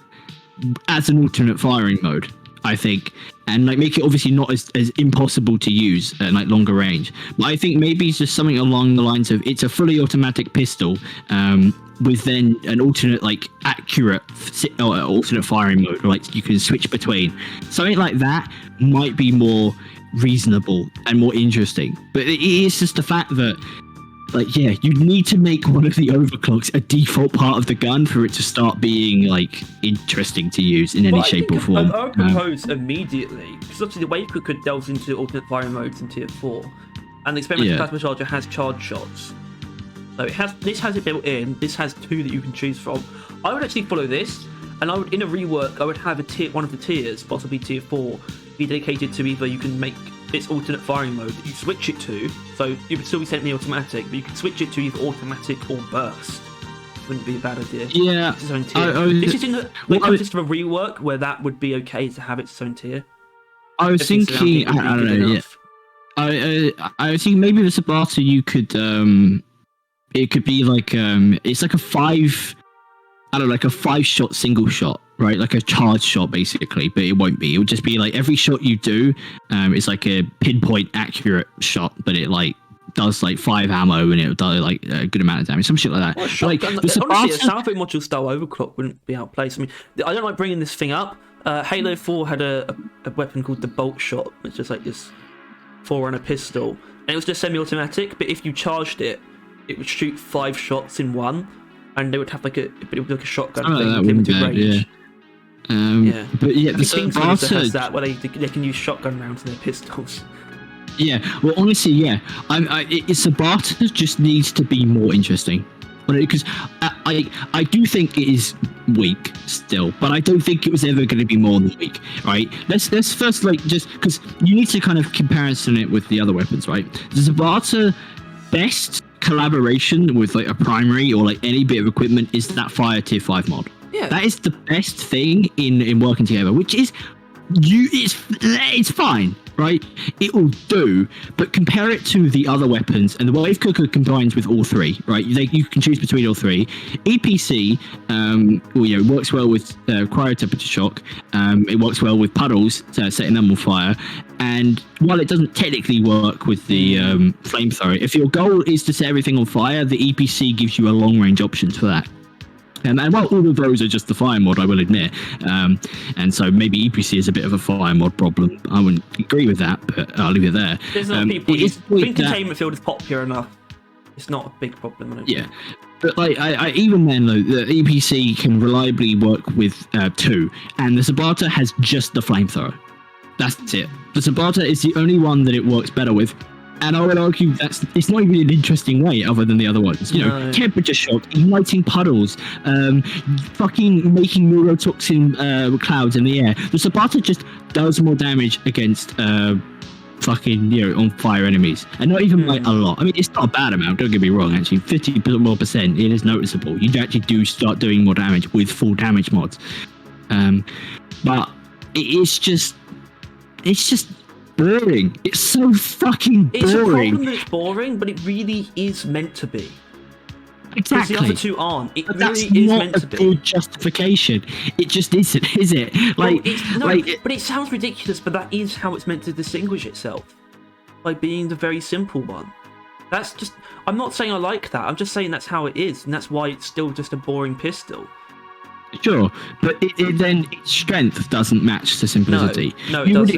as an alternate firing mode, I think, and like make it obviously not as impossible to use at like longer range. But I think maybe it's just something along the lines of it's a fully automatic pistol with then an alternate, like, accurate alternate firing mode, or like you can switch between. Something like that might be more reasonable and more interesting. But it is just the fact that, like, yeah, you need to make one of the overclocks a default part of the gun for it to start being, like, interesting to use in any shape or form. I would propose immediately, because obviously the Wave Cooker delves into alternate firing modes in tier 4, and the experimental plasma charger has charge shots. So this has it built in. This has 2 that you can choose from. I would actually follow this, and I would, in a rework, I would have one of the tiers, possibly tier 4, be dedicated to either you can make its alternate firing mode that you switch it to. So you would still be semi-automatic, but you could switch it to either automatic or burst. Wouldn't be a bad idea. Yeah. It's its own tier. This is in the when it comes just for a rework where that would be okay to have its own tier. I was thinking, I don't know. Yeah. I was thinking maybe with Sabata you could it could be like it's like a 5-shot single shot, right? Like a charge shot basically, but it won't be. It would just be like every shot you do it's like a pinpoint accurate shot, but it like does like 5 ammo and it'll do like a good amount of damage, some shit like that. Well, like honestly, a salvo module style overclock wouldn't be outplaced. I mean, I don't like bringing this thing up. Halo 4 had a weapon called the bolt shot, which is like this 4-runner pistol, and it was just semi-automatic, but if you charged it, it would shoot 5 shots in one, and they would have like it would be like a shotgun thing with limited range. Yeah. But yeah, the Kings has that where they can use shotgun rounds in their pistols. Yeah, well, honestly, yeah, Sabata just needs to be more interesting, because I do think it is weak still, but I don't think it was ever going to be more than weak, right? Let's first just because you need to kind of comparison it with the other weapons, right? The Sabata best collaboration with like a primary or like any bit of equipment is that fire tier 5 mod. Yeah, that is the best thing in working together, which is it's fine, right? It will do, but compare it to the other weapons, and the wave cooker combines with all 3, right? You can choose between all 3. EPC works well with cryo temperature shock. It works well with puddles, setting them on fire. And while it doesn't technically work with the flamethrower, if your goal is to set everything on fire, the EPC gives you a long range option for that. And while all of those are just the fire mod, I will admit, and so maybe EPC is a bit of a fire mod problem. I wouldn't agree with that, but I'll leave it there. There's enough people. I think containment field is popular enough. It's not a big problem. Yeah, but like I even then though, the EPC can reliably work with 2, and the Sabata has just the flamethrower. That's it. The Sabata is the only one that it works better with. And I would argue it's not even an interesting way other than the other ones. You know, temperature shock, igniting puddles, fucking making neurotoxin clouds in the air. The Sabata just does more damage against fucking on fire enemies, and not even like a lot. I mean, it's not a bad amount. Don't get me wrong. Actually, 50% more percent. It is noticeable. You actually do start doing more damage with full damage mods. But it's just boring. It's so fucking boring. It's a problem that it's boring, but it really is meant to be. Exactly. The other 2 aren't. It but really is meant to be. That's not a good justification. It just isn't, is it? Like, but it sounds ridiculous, but that is how it's meant to distinguish itself. By being the very simple one. That's just... I'm not saying I like that. I'm just saying that's how it is, and that's why it's still just a boring pistol. Sure, but then its strength doesn't match the simplicity. No, you would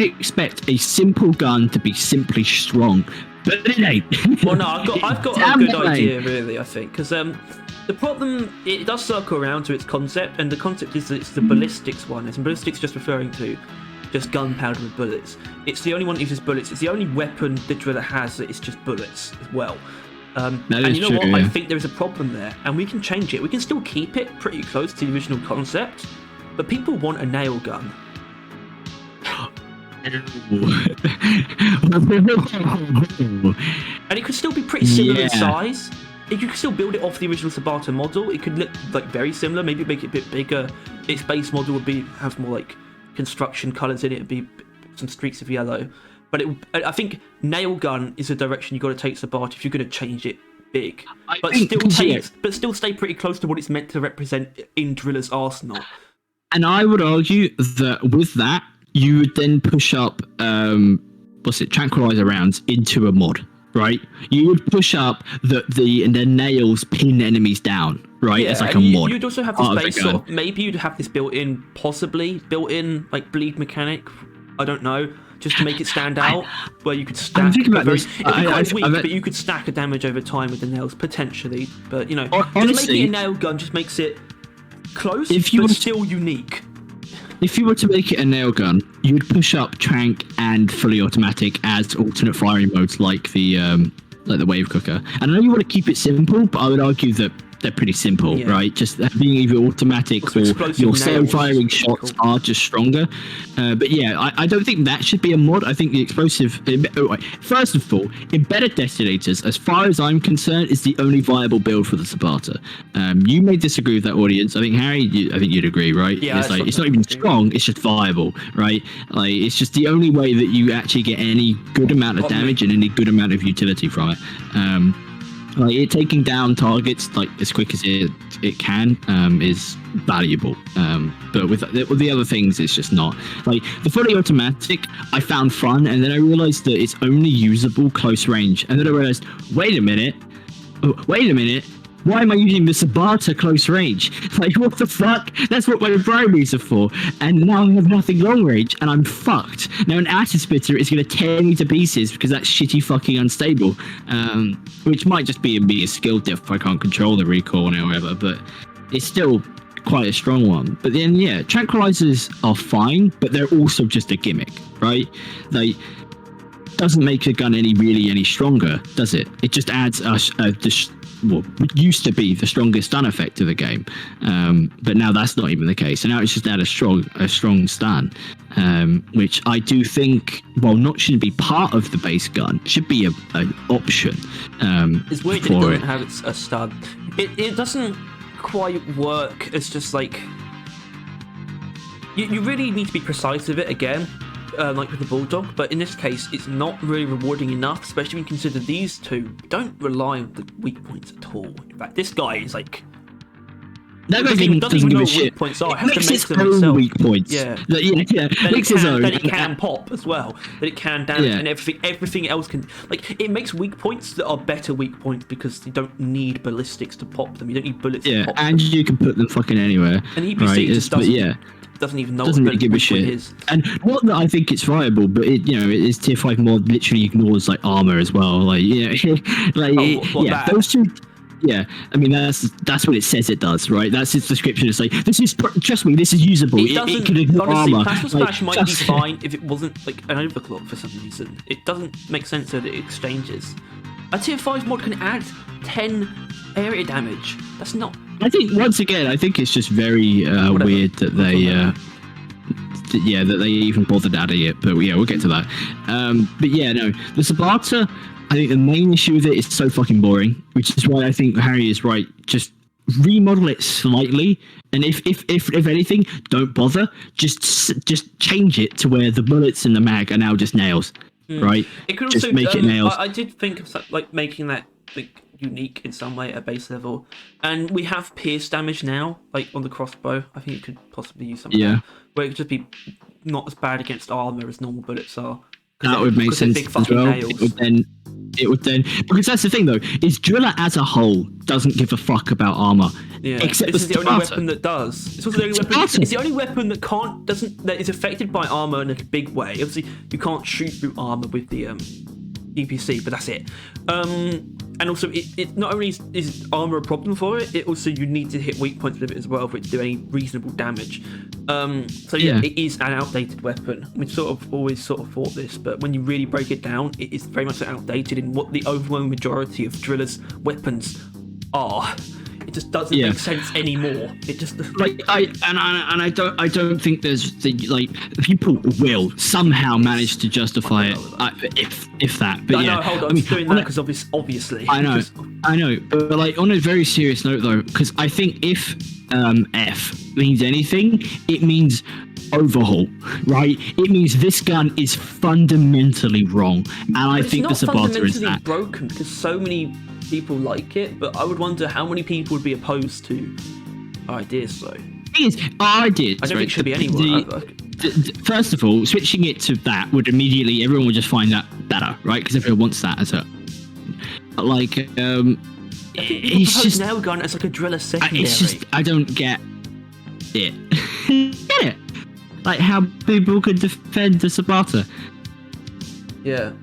expect a simple gun to be simply strong, but it ain't. Well, no, I've got a good idea, really. I think because the problem, it does circle around to its concept, and the concept is that it's the ballistics one. And ballistics just referring to just gunpowder with bullets. It's the only one that uses bullets. It's the only weapon the driller has that it's just bullets as well. And you know what? Yeah. I think there is a problem there, and we can change it. We can still keep it pretty close to the original concept, but people want a nail gun. And it could still be pretty similar in size. You could still build it off the original Sabata model. It could look like very similar. Maybe make it a bit bigger. Its base model would have more like construction colours in it. It'd be some streaks of yellow. But I think nail gun is a direction you got to take Sabata if you're going to change it big. But still stay pretty close to what it's meant to represent in Driller's arsenal. And I would argue that with that, you would then push up tranquilizer rounds into a mod, right? You would push up the nails pin enemies down, right? Yeah, as like a mod. You'd also have this base sort of, maybe you'd have this possibly built in like bleed mechanic. I don't know. Just to make it stand out, where you could stack. It'd be quite weak, but you could stack a damage over time with the nails potentially. But honestly, just making a nail gun just makes it close, but still unique. If you were to make it a nail gun, you would push up trank and fully automatic as alternate firing modes, like the wave cooker. And I know you want to keep it simple, but I would argue that they're pretty simple, Yeah. right? Just being either automatic Also or explosive your nails slow-firing is shots cool. are just stronger. But yeah, I don't think that should be a mod. I think the explosive... First of all, embedded detonators, as far as I'm concerned, is the only viable build for the Sabata. You may disagree with that, audience. I think, Harry, I think you'd agree, right? Yeah, it's, that's it's not even strong, it's just viable, right? Like, it's just the only way that you actually get any good amount of damage and any good amount of utility from it. Like it taking down targets like as quick as it can is valuable, but with the other things it's just not. Like the fully automatic I found fun, and then I realized that it's only usable close range, and then I realized wait a minute, why am I using the Sabata close range? Like, what the fuck? That's what my primaries are for. And now I have nothing long range, and I'm fucked. Now an acid spitter is going to tear me to pieces because that's shitty fucking unstable. Which might just be a skill diff if I can't control the recoil or whatever, but it's still quite a strong one. But then, yeah, tranquilizers are fine, but they're also just a gimmick, right? Like, doesn't make the gun any stronger, does it? It just adds what used to be the strongest stun effect to the game, but now that's not even the case. And now it's just add a strong stun, which I do think, shouldn't be part of the base gun. Should be an option. It's weird that it doesn't have a stun. It doesn't quite work. It's just like you really need to be precise with it again. Like with the Bulldog, but in this case it's not really rewarding enough, especially when you consider these two don't rely on the weak points at all. In fact, this guy is like that guy doesn't even know give a what shit. weak points are. It makes its own weak points. Yeah. That it can pop as well. That it can damage, and everything else can. Like, it makes weak points that are better weak points because you don't need ballistics to pop them. You don't need bullets to pop them. And you can put them fucking anywhere. And EPC just doesn't even know doesn't really give a shit. Is. And not that I think it's viable, but it is tier 5 mod literally ignores like armor as well. Like those two. Yeah, I mean that's what it says it does, right? That's its description. It's like trust me, this is usable. It can ignore armor. Plasma Smash might be fine if it wasn't like an overclock for some reason. It doesn't make sense that it exchanges. A tier 5 mod can add 10 area damage. That's not. I think once again, it's just very weird that they that they even bothered adding it. But yeah, we'll get to that. But yeah, no, the Sabata. I think the main issue with it is so fucking boring, which is why I think Harry is right. Just remodel it slightly, and if anything, don't bother. Just change it to where the bullets in the mag are now just nails, right? It could just also make it nails. I did think of like making that like unique in some way at base level, and we have pierce damage now, like on the crossbow. I think it could possibly use something where it could just be not as bad against armor as normal bullets are. That would make sense as well. It would then because that's the thing though, is Driller as a whole doesn't give a fuck about armor. Yeah, except this is the only Sabata. weapon that does. It's also the only weapon. It's the only weapon that is affected by armor in a big way. Obviously, you can't shoot through armor with the EPC, but that's it. And also, it not only is armor a problem for it, also you need to hit weak points with it as well for it to do any reasonable damage. So yeah, it is an outdated weapon. We always thought this, but when you really break it down, it is very much outdated in what the overwhelming majority of Driller's weapons are. It just doesn't make sense anymore. It just I don't think there's people will somehow manage to justify it if that. But no, hold on, I'm doing that because obviously. I know, but like on a very serious note though, because I think if F means anything, it means overhaul, right? It means this gun is fundamentally wrong, and I think the Sabata is that broken because so many people like it, but I would wonder how many people would be opposed to our ideas though. Our ideas, I don't think it should be anyone. First of all, switching it to that would immediately everyone would just find that better, right? Because everyone wants that as a it's just nail gun as like a Driller secondary. It's just I don't get it. Get it? Like how people could defend the Sabata. Yeah.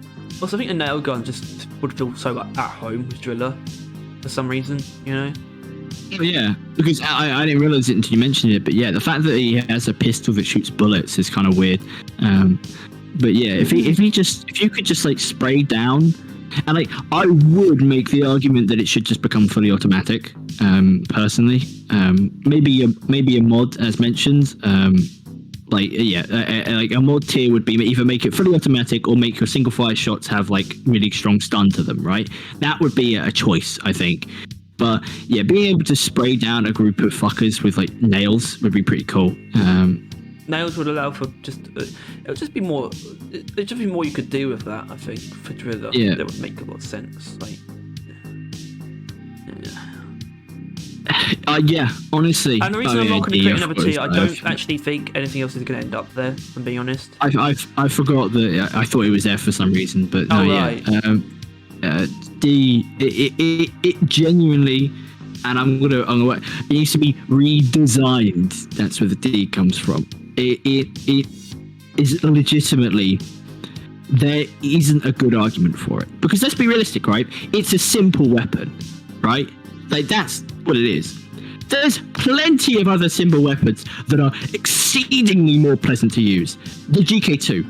Also, I think a nail gun just would feel so at home with Driller for some reason, you know? Yeah, because I didn't realize it until you mentioned it, but yeah, the fact that he has a pistol that shoots bullets is kind of weird. But yeah, if you could just like spray down And like, I would make the argument that it should just become fully automatic. Personally, maybe a mod, as mentioned. Like a mod tier would be either make it fully automatic or make your single fire shots have like really strong stun to them. Right? That would be a choice, I think. But yeah, being able to spray down a group of fuckers with like nails would be pretty cool. Nails would allow for it would just be more. There'd just be more you could do with that. I think for Driller, yeah, that would make a lot of sense. Like, yeah, honestly. And the reason I'm not going to create another tier, I don't actually think anything else is going to end up there. If I'm being honest. I forgot that. I thought it was there for some reason, but no, right. It genuinely, and I'm gonna it needs to be redesigned. That's where the D comes from. It is legitimately, there isn't a good argument for it, because let's be realistic, right? It's a simple weapon, right? Like, that's what it is. There's plenty of other simple weapons that are exceedingly more pleasant to use. The GK2,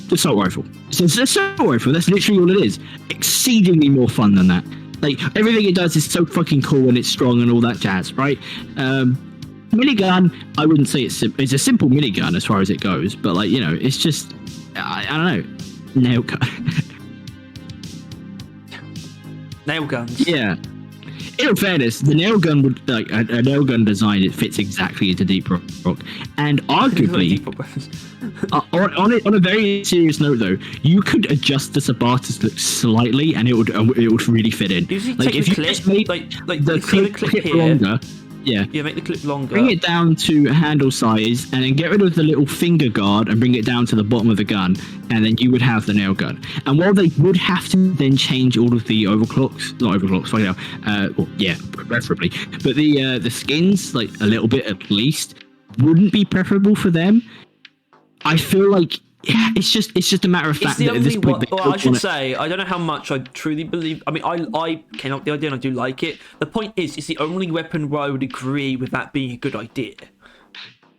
the assault rifle. So it's an assault rifle, that's literally all it is. Exceedingly more fun than that. Like, everything it does is so fucking cool and it's strong and all that jazz, right? Minigun, I wouldn't say it's a simple minigun as far as it goes, but like, you know, it's just, I don't know, nail gun. Nail guns. Yeah. In all fairness, the nail gun would, like, a nail gun design, it fits exactly into Deep Rock. And arguably, on a very serious note though, you could adjust the Sabata's look slightly and it would really fit in. Like, if you just made the clip here, longer, yeah, make the clip longer. Bring it down to handle size, and then get rid of the little finger guard and bring it down to the bottom of the gun, and then you would have the nail gun. And while they would have to then change all of the preferably, but the skins, like a little bit at least, wouldn't be preferable for them. I feel like it's just a matter of fact that at this point, I should say, I don't know how much I truly believe. I mean, I came up with the idea and I do like it. The point is, it's the only weapon where I would agree with that being a good idea.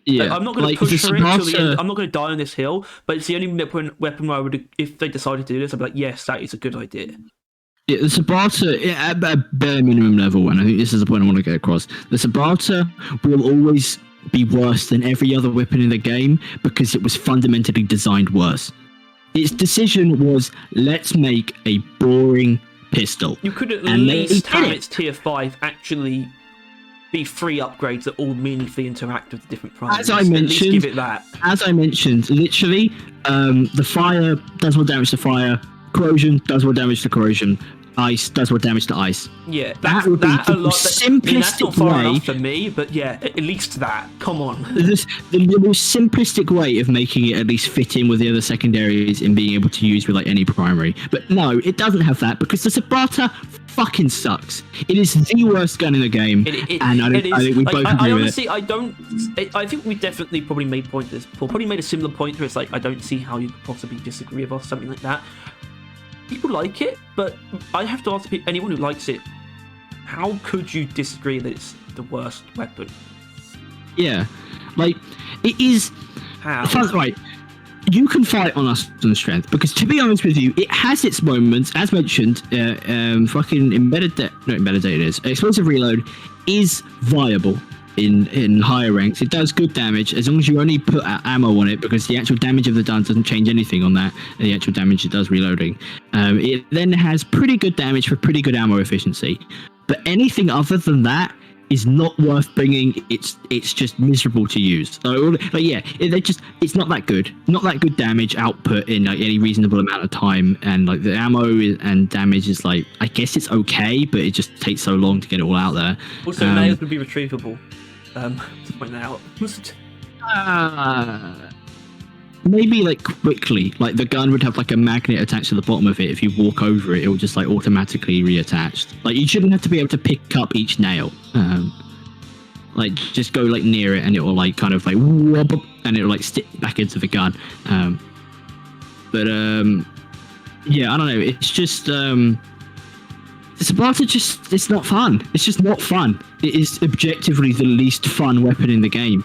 Yeah, like, I'm not going to push for it till the end. I'm not going to die on this hill, but it's the only weapon where I would, if they decided to do this, I'd be like, yes, that is a good idea. Yeah, the Sabata, at a bare minimum level, and I think this is the point I want to get across, the Sabata will always be worse than every other weapon in the game because it was fundamentally designed worse. Its decision was, let's make a boring pistol. You could at least have its tier 5 actually be free upgrades that all meaningfully interact with the different primaries. As I mentioned, at least give it that. As I mentioned, literally, the fire does more damage to fire, corrosion does more damage to corrosion, ice does more damage to ice. Yeah, that would be the simplistic that's not far way. enough for me, but yeah, at least that. Come on. The most simplistic way of making it at least fit in with the other secondaries and being able to use with like any primary. But no, it doesn't have that because the Sabata fucking sucks. It is the worst gun in the game, and I think we both agree with it. I think we definitely probably made point to this before. Probably made a similar point where it's like, I don't see how you could possibly disagree with us, something like that. People like it, but I have to ask anyone who likes it, how could you disagree that it's the worst weapon? Yeah, like, it is... How? Right, you can fight on us on strength, because to be honest with you, it has its moments. As mentioned, fucking explosive reload is viable in higher ranks. It does good damage as long as you only put ammo on it, because the actual damage of the gun doesn't change anything on that, and the actual damage it does reloading. It then has pretty good damage for pretty good ammo efficiency, but anything other than that is not worth bringing. It's just miserable to use. So, but yeah, it's not that good. Not that good damage output in like any reasonable amount of time, and like the ammo and damage is like, I guess it's okay, but it just takes so long to get it all out there. Also, nails would be retrievable. To point out. Maybe like quickly, like the gun would have like a magnet attached to the bottom of it. If you walk over it, it will just like automatically reattach. Like you shouldn't have to be able to pick up each nail. Like just go like near it and it will like kind of like whoop, and it will like stick back into the gun. Yeah, I don't know. It's just it's about to it's not fun. It's just not fun. It is objectively the least fun weapon in the game.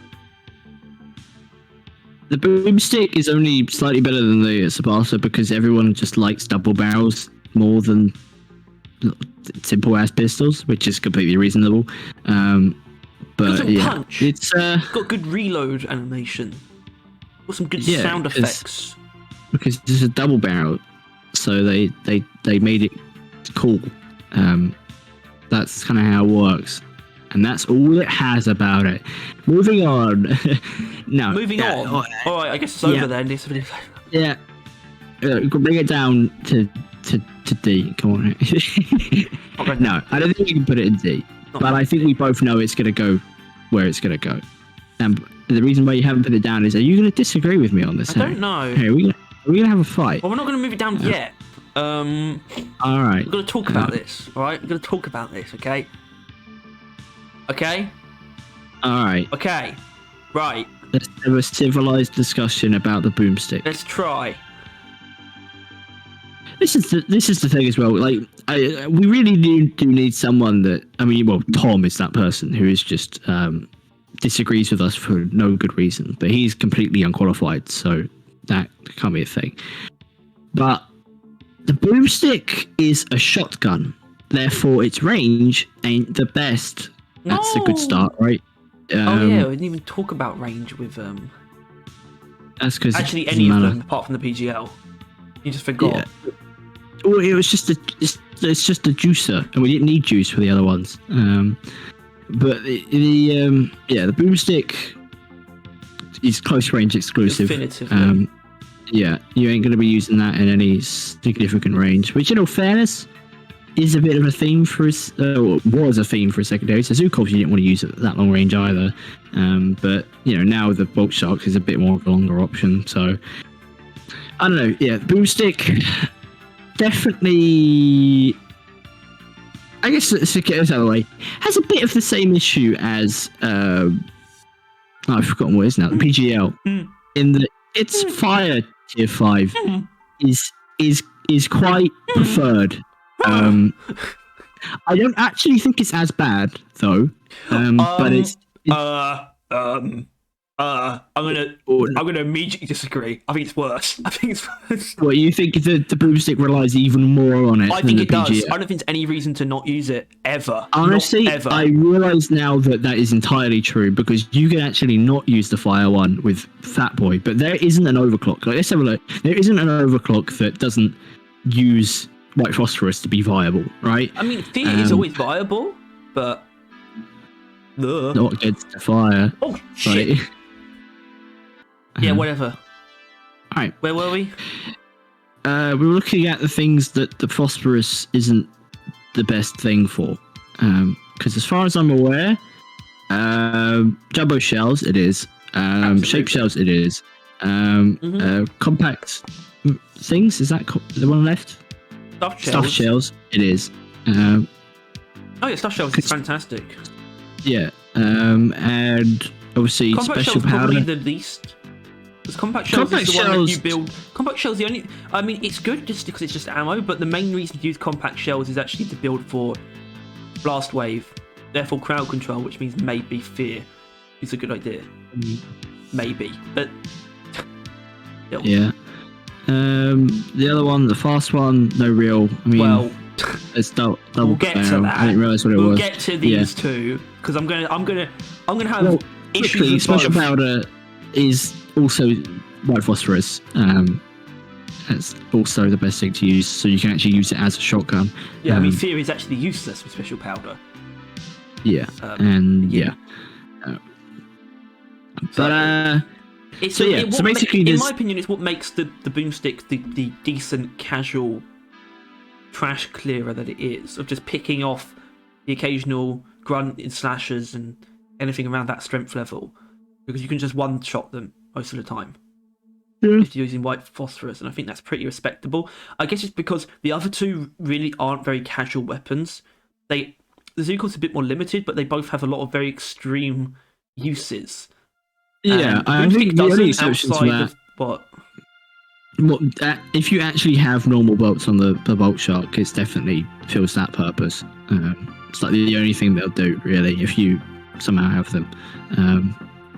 The Boomstick is only slightly better than the Sabasa because everyone just likes double barrels more than simple ass pistols, which is completely reasonable. But yeah, punch. it's got good reload animation. Got some good sound effects. Because it's a double barrel, so they made it cool. That's kind of how it works, and that's all it has about it. Moving on. Moving on. All right, I guess it's over then. Yeah. Bring it down to D. Come on. No, I don't think we can put it in D. But I think we both know it's going to go where it's going to go. And the reason why you haven't put it down is, are you going to disagree with me on this? I don't know. Hey, are we going to have a fight? Well, we're not going to move it down yet. All right. We're going to talk about this. All right? We're going to talk about this, okay? Okay? All right. Okay. Right. Let's have a civilized discussion about the Boomstick. Let's try. This is the thing as well. Like, we really do need someone that. I mean, well, Tom is that person who is just disagrees with us for no good reason, but he's completely unqualified, so that can't be a thing. But the Boomstick is a shotgun, therefore its range ain't the best. That's a good start, right? Oh yeah, we didn't even talk about range with That's because actually any of them apart from the PGL. You just forgot. Yeah. Well, it was just it's just a juicer, and we didn't need juice for the other ones. But the Boomstick is close range exclusive. Definitively. Yeah, you ain't going to be using that in any significant range, which in all fairness is a bit of a theme for his, was a theme for a secondary. So Zhukovs, you didn't want to use it at that long range either. But now the Bolt Sharks is a bit more of a longer option. So I don't know. Yeah, Boomstick definitely. I guess let's get this out of the way. Has a bit of the same issue as I've forgotten what it is now. The PGL in that its fire tier 5 is quite preferred. I don't actually think it's as bad though. But it's I'm gonna immediately disagree. I think it's worse. I think it's worse. What, you think the Boomstick relies even more on it? I think it does. I don't think there's any reason to not use it ever. Honestly, ever. I realise now that is entirely true because you can actually not use the fire one with Fat Boy, but there isn't an overclock. Like, let's have a look. There isn't an overclock that doesn't use white phosphorus to be viable, right? I mean, fear is always viable, but not against the fire. Oh shit! Right? Yeah, whatever. Alright. Where were we? We were looking at the things that the phosphorus isn't the best thing for. Because as far as I'm aware, jumbo shells it is. Shape shells it is. Compact things, is that the one left? Stuffed shells it is. Oh yeah, stuffed shells is fantastic. Yeah. And obviously compact special shells powder. Probably the least. Because compact shells is the one that you build. Compact shells the only. I mean, it's good just because it's just ammo, but the main reason to use compact shells is actually to build for blast wave, therefore crowd control, which means maybe fear is a good idea. Maybe, but yeah. The other one, the fast one, no real. I mean, it's double. We'll get to that. I didn't realize what it was. We'll get to these two because I'm gonna have issues with special both. powder is also white phosphorus. That's also the best thing to use, so you can actually use it as a shotgun. Yeah, I mean, fear is actually useless with special powder. Yeah, so basically, in my opinion, it's what makes the Boomstick the decent casual trash clearer that it is, of just picking off the occasional grunt in slashers and anything around that strength level, because you can just one-shot them most of the time if you're using white phosphorus, and I think that's pretty respectable. I guess it's because the other two really aren't very casual weapons. The Zhukov's a bit more limited, but they both have a lot of very extreme uses. Yeah, I think the only exception to that. What? Well, if you actually have normal bolts on the Bolt Shark, it definitely fills that purpose. It's like the only thing they'll do, really, if you somehow have them.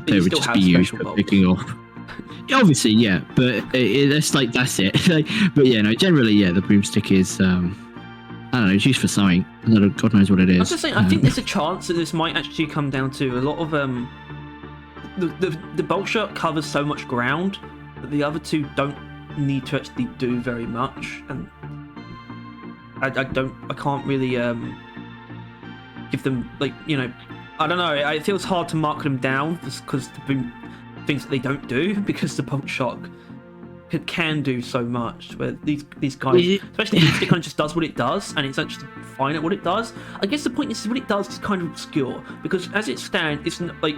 They would just be used for picking off. Yeah, obviously, yeah, but it's like that's it. Like, but yeah, no, generally, yeah, the boomstick is I don't know, it's used for something. God knows what it is. I'm just saying, I think there's a chance that this might actually come down to a lot of the bolt shot covers so much ground that the other two don't need to actually do very much, and I can't really give them, like, you know, I don't know. It feels hard to mark them down because the boom things that they don't do, because the bolt shock can do so much. Where these guys, especially it kind of just does what it does, and it's actually fine at what it does. I guess the point is what it does is kind of obscure, because as it stands, it's not, like,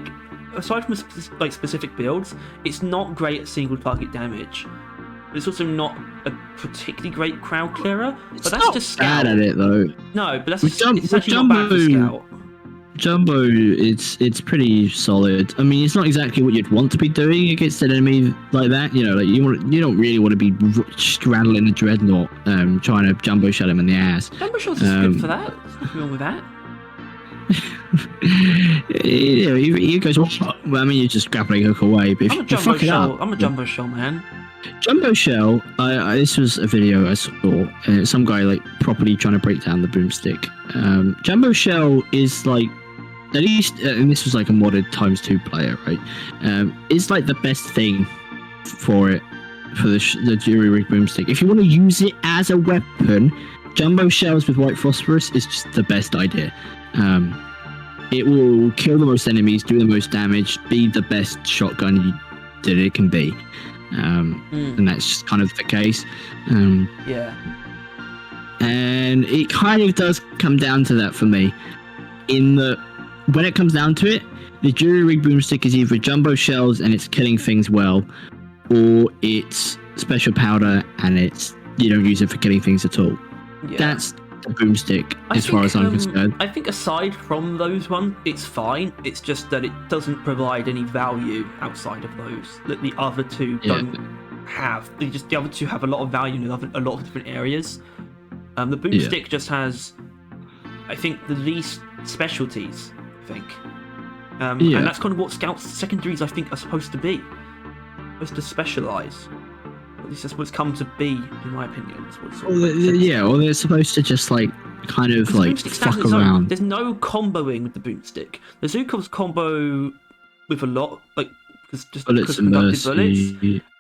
aside from like specific builds, it's not great at single target damage. But it's also not a particularly great crowd clearer. But that's just scout. Bad at it though. No, but it's actually not bad for scout. Jumbo, it's pretty solid. I mean, it's not exactly what you'd want to be doing against an enemy like that. You know, like you don't really want to be straddling a dreadnought, trying to jumbo shot him in the ass. Jumbo shots is good for that. There's nothing wrong with that. Yeah, he goes. Well, I mean, you're just grappling hook away. But if you fuck it up, I'm a jumbo shell man. Jumbo shell. This was a video I saw. Some guy like properly trying to break down the boomstick. Jumbo shell is like, at least, and this was like a modded ×2 player, right? It's like the best thing for it, for the jury rig boomstick. If you want to use it as a weapon, jumbo shells with white phosphorus is just the best idea. It will kill the most enemies, do the most damage, be the best shotgun that it can be. And that's just kind of the case. Yeah. And it kind of does come down to that for me. In the when it comes down to it, the jury rig boomstick is either jumbo shells and it's killing things well, or it's special powder and you don't use it for killing things at all. Yeah. That's the boomstick as far as I'm concerned. I think aside from those ones, it's fine. It's just that it doesn't provide any value outside of those that the other two don't have. The other two have a lot of value in a lot of different areas. The boomstick just has, I think, the least specialties. I think, and that's kind of what scouts secondaries, I think, are supposed to be. Supposed to specialize. At least that's what it's come to be, in my opinion. Or they're supposed to just like kind of like fuck around. There's no comboing with the boomstick. The Zhukovs combo with a lot, like because of conducted bullets,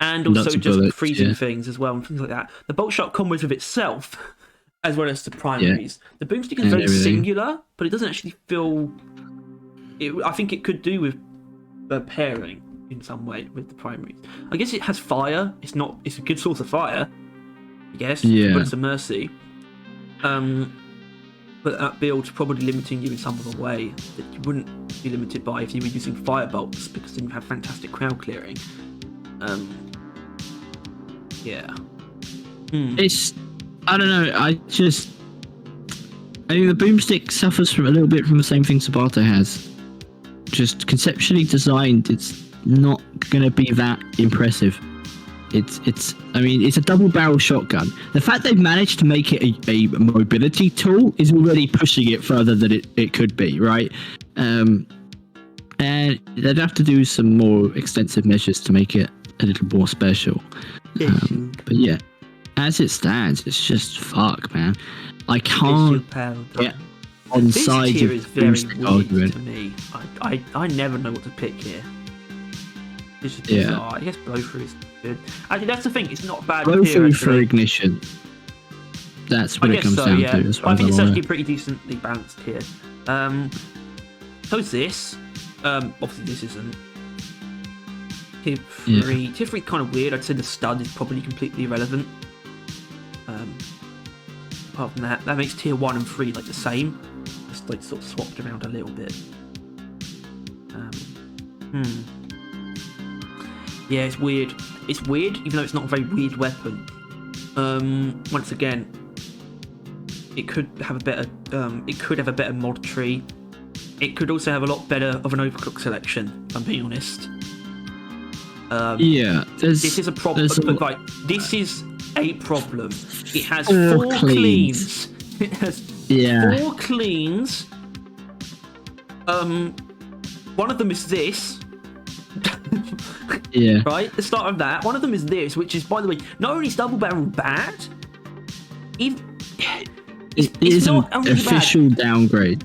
and also just bullets, freezing things as well and things like that. The bolt shot combos with itself, as well as the primaries. Yeah. The boomstick is very singular, but it doesn't actually feel. I think it could do with pairing in some way with the primaries. I guess it has fire. It's a good source of fire, I guess. Yeah. But it's a mercy. But that build's probably limiting you in some other way that you wouldn't be limited by if you were using fire bolts, because then you have fantastic crowd clearing. Yeah. It's, I don't know. I think the boomstick suffers from a little bit from the same thing Sabata has. Just conceptually designed, it's not gonna be that impressive. I mean, it's a double barrel shotgun. The fact they've managed to make it a mobility tool is already pushing it further than it could be, right? And they'd have to do some more extensive measures to make it a little more special. But yeah, as it stands, it's just fuck, man. I can't get on side of is very boomstick argument. To me. I never know what to pick here. This is bizarre. I guess blow through is good. Actually, that's the thing. It's not bad. Blow through for ignition. That's what it comes down to. I think it's actually pretty decently balanced here. So is this. Obviously, this isn't. Tier 3. Tier 3 kind of weird. I'd say the stud is probably completely irrelevant. Apart from that makes tier 1 and 3 like the same, just like sort of swapped around a little bit. Yeah, it's weird. It's weird, even though it's not a very weird weapon. Once again, it could have a better. It could have a better mod tree. It could also have a lot better of an overclock selection, if I'm being honest. This is a problem. This is a problem. It has 4 cleans. It has 4 cleans. One of them is this. Yeah. Right? The start of that. One of them is this, which is, by the way, not only is double barrel bad, even It is an not only official downgrade.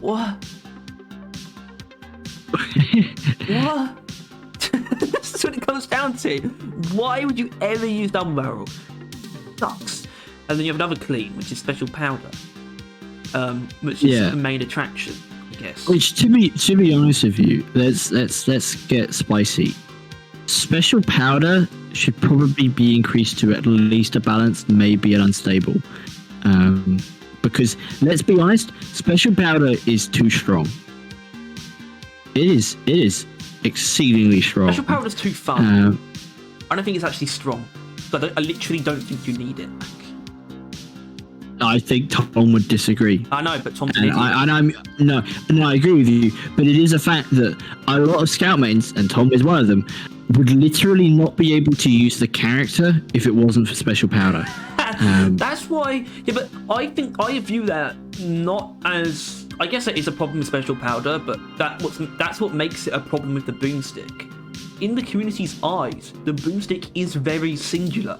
What? What? That's what it comes down to. Why would you ever use double barrel? Sucks. And then you have another clean, which is special powder, which is the main attraction, I guess. Which, to be honest with you, let's get spicy. Special powder should probably be increased to at least a balanced, maybe an unstable. Because let's be honest, special powder is too strong. It is exceedingly strong. Special powder is too fun. I don't think it's actually strong. So I literally don't think you need it. I think Tom would disagree. I know, but Tom's No, I agree with you. But it is a fact that a lot of scout mains, and Tom is one of them, would literally not be able to use the character if it wasn't for special powder. That's why. Yeah, but I think I view that not as. I guess it is a problem with special powder, but that's what makes it a problem with the boomstick. In the community's eyes, the boomstick is very singular.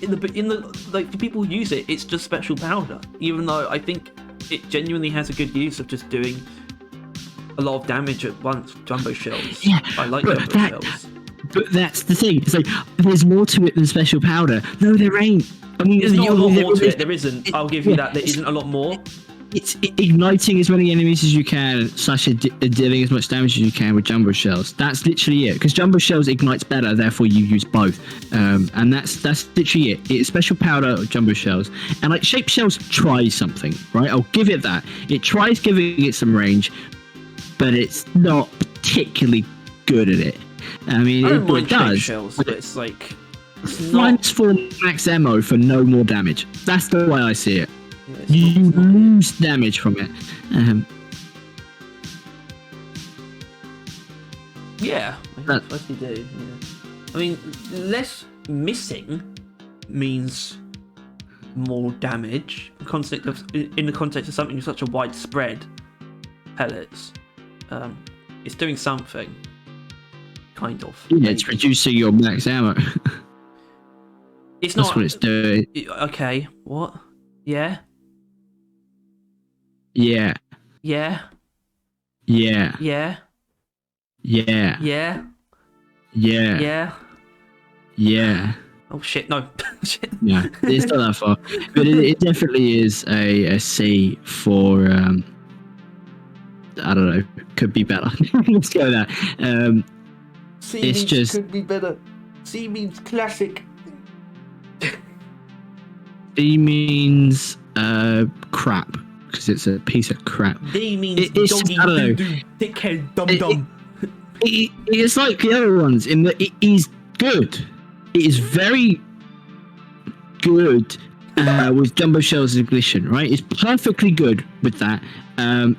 In the like for people who use it, it's just special powder. Even though I think it genuinely has a good use of just doing a lot of damage at once. Jumbo shells. Yeah, I like jumbo shells. But that's the thing. It's like there's more to it than special powder. No, there ain't. I mean, there's not a lot more to it. There isn't. I'll give you that. There isn't a lot more. It's igniting as many enemies as you can, / dealing as much damage as you can with jumbo shells. That's literally it. Because jumbo shells ignites better, therefore you use both. And that's literally it. It's special powder or jumbo shells. And like shape shells tries something, right? I'll give it that. It tries giving it some range, but it's not particularly good at it. I mean, it does. Shells, but it's like minus 4 max ammo for no more damage. That's the way I see it. Yeah, you lose damage from it. Yeah, I guess you do. Yeah. I mean, less missing means more damage in the context of something such a widespread pellets. It's doing something, kind of. Yeah, it's reducing your max ammo. That's what it's doing. Okay, what? Yeah. Yeah. Yeah. Yeah. Yeah. Yeah. Yeah. Yeah. Yeah. Yeah. Oh shit! No. Shit. Yeah, it's not that far, but it definitely is a C for. I don't know. Could be better. Let's go with that. C it's just could be better. C means classic. D means crap. Because it's a piece of crap. D means doggy doo-doo, dickhead, dum-dum. It's like the other ones in that it is good. It is very good with jumbo shells ignition, right? It's perfectly good with that.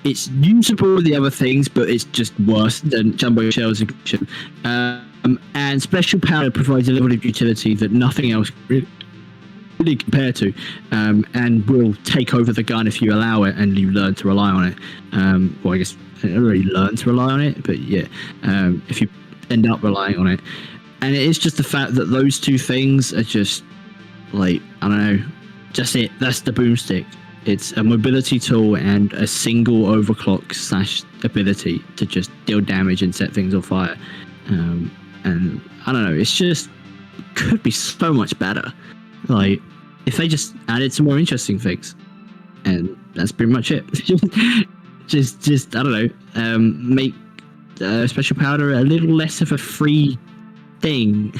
It's usable with the other things, but it's just worse than jumbo shells ignition. And special powder provides a level of utility that nothing else really compare to, and will take over the gun if you allow it and you learn to rely on it. Well, I guess I don't really learn to rely on it, but yeah, if you end up relying on it. And it is just the fact that those two things are just like, I don't know, just it. That's the boomstick. It's a mobility tool and a single overclock / ability to just deal damage and set things on fire. And I don't know, it's just could be so much better. Like, if they just added some more interesting things, and that's pretty much it. just I don't know, make special powder a little less of a free thing.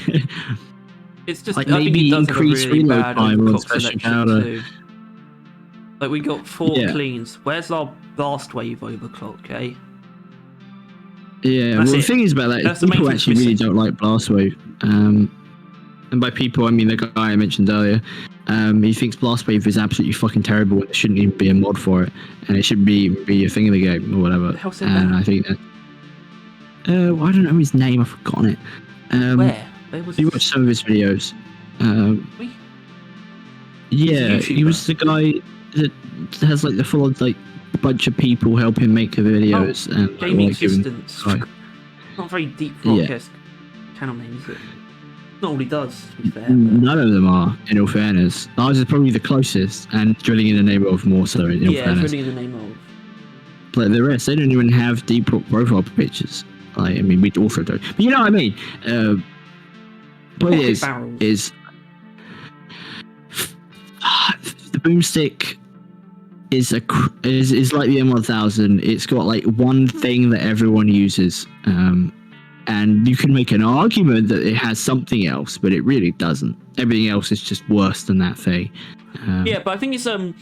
It's just like I maybe think it increase really reload time on special powder. Too. Like we got 4 cleans. Where's our blast wave overclock? Okay. Yeah, well, the thing is about that is people actually really don't like blast wave. And by people, I mean the guy I mentioned earlier. He thinks Blast Wave is absolutely fucking terrible and there shouldn't even be a mod for it. And it shouldn't be a thing in the game or whatever. And I think that... well, I don't know his name, I've forgotten it. Where was you watched some of his videos. Yeah, he was the guy that has like the full like bunch of people help him make the videos. And gaming assistants. Not a very deep rock-esque cannon name, is it? Not all he does, to be fair. None of them are, in all fairness. Ours is probably the closest, and drilling in the name of more so, in all fairness. Drilling in the name of. But the rest, they don't even have deep profile pictures. I mean, we also don't. But you know what I mean? What it is the Boomstick is like the M1000. It's got like one thing that everyone uses. And you can make an argument that it has something else, but it really doesn't. Everything else is just worse than that thing. Yeah, but I think it's a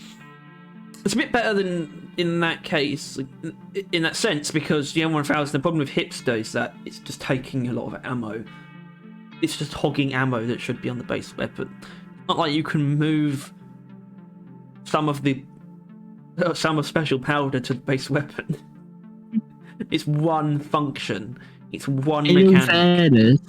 bit better than in that case, in that sense, because the M1000, the problem with Hipster is that it's just taking a lot of ammo. It's just hogging ammo that should be on the base weapon. Not like you can move some of special powder to the base weapon. It's one function. It's one mechanic. In fairness,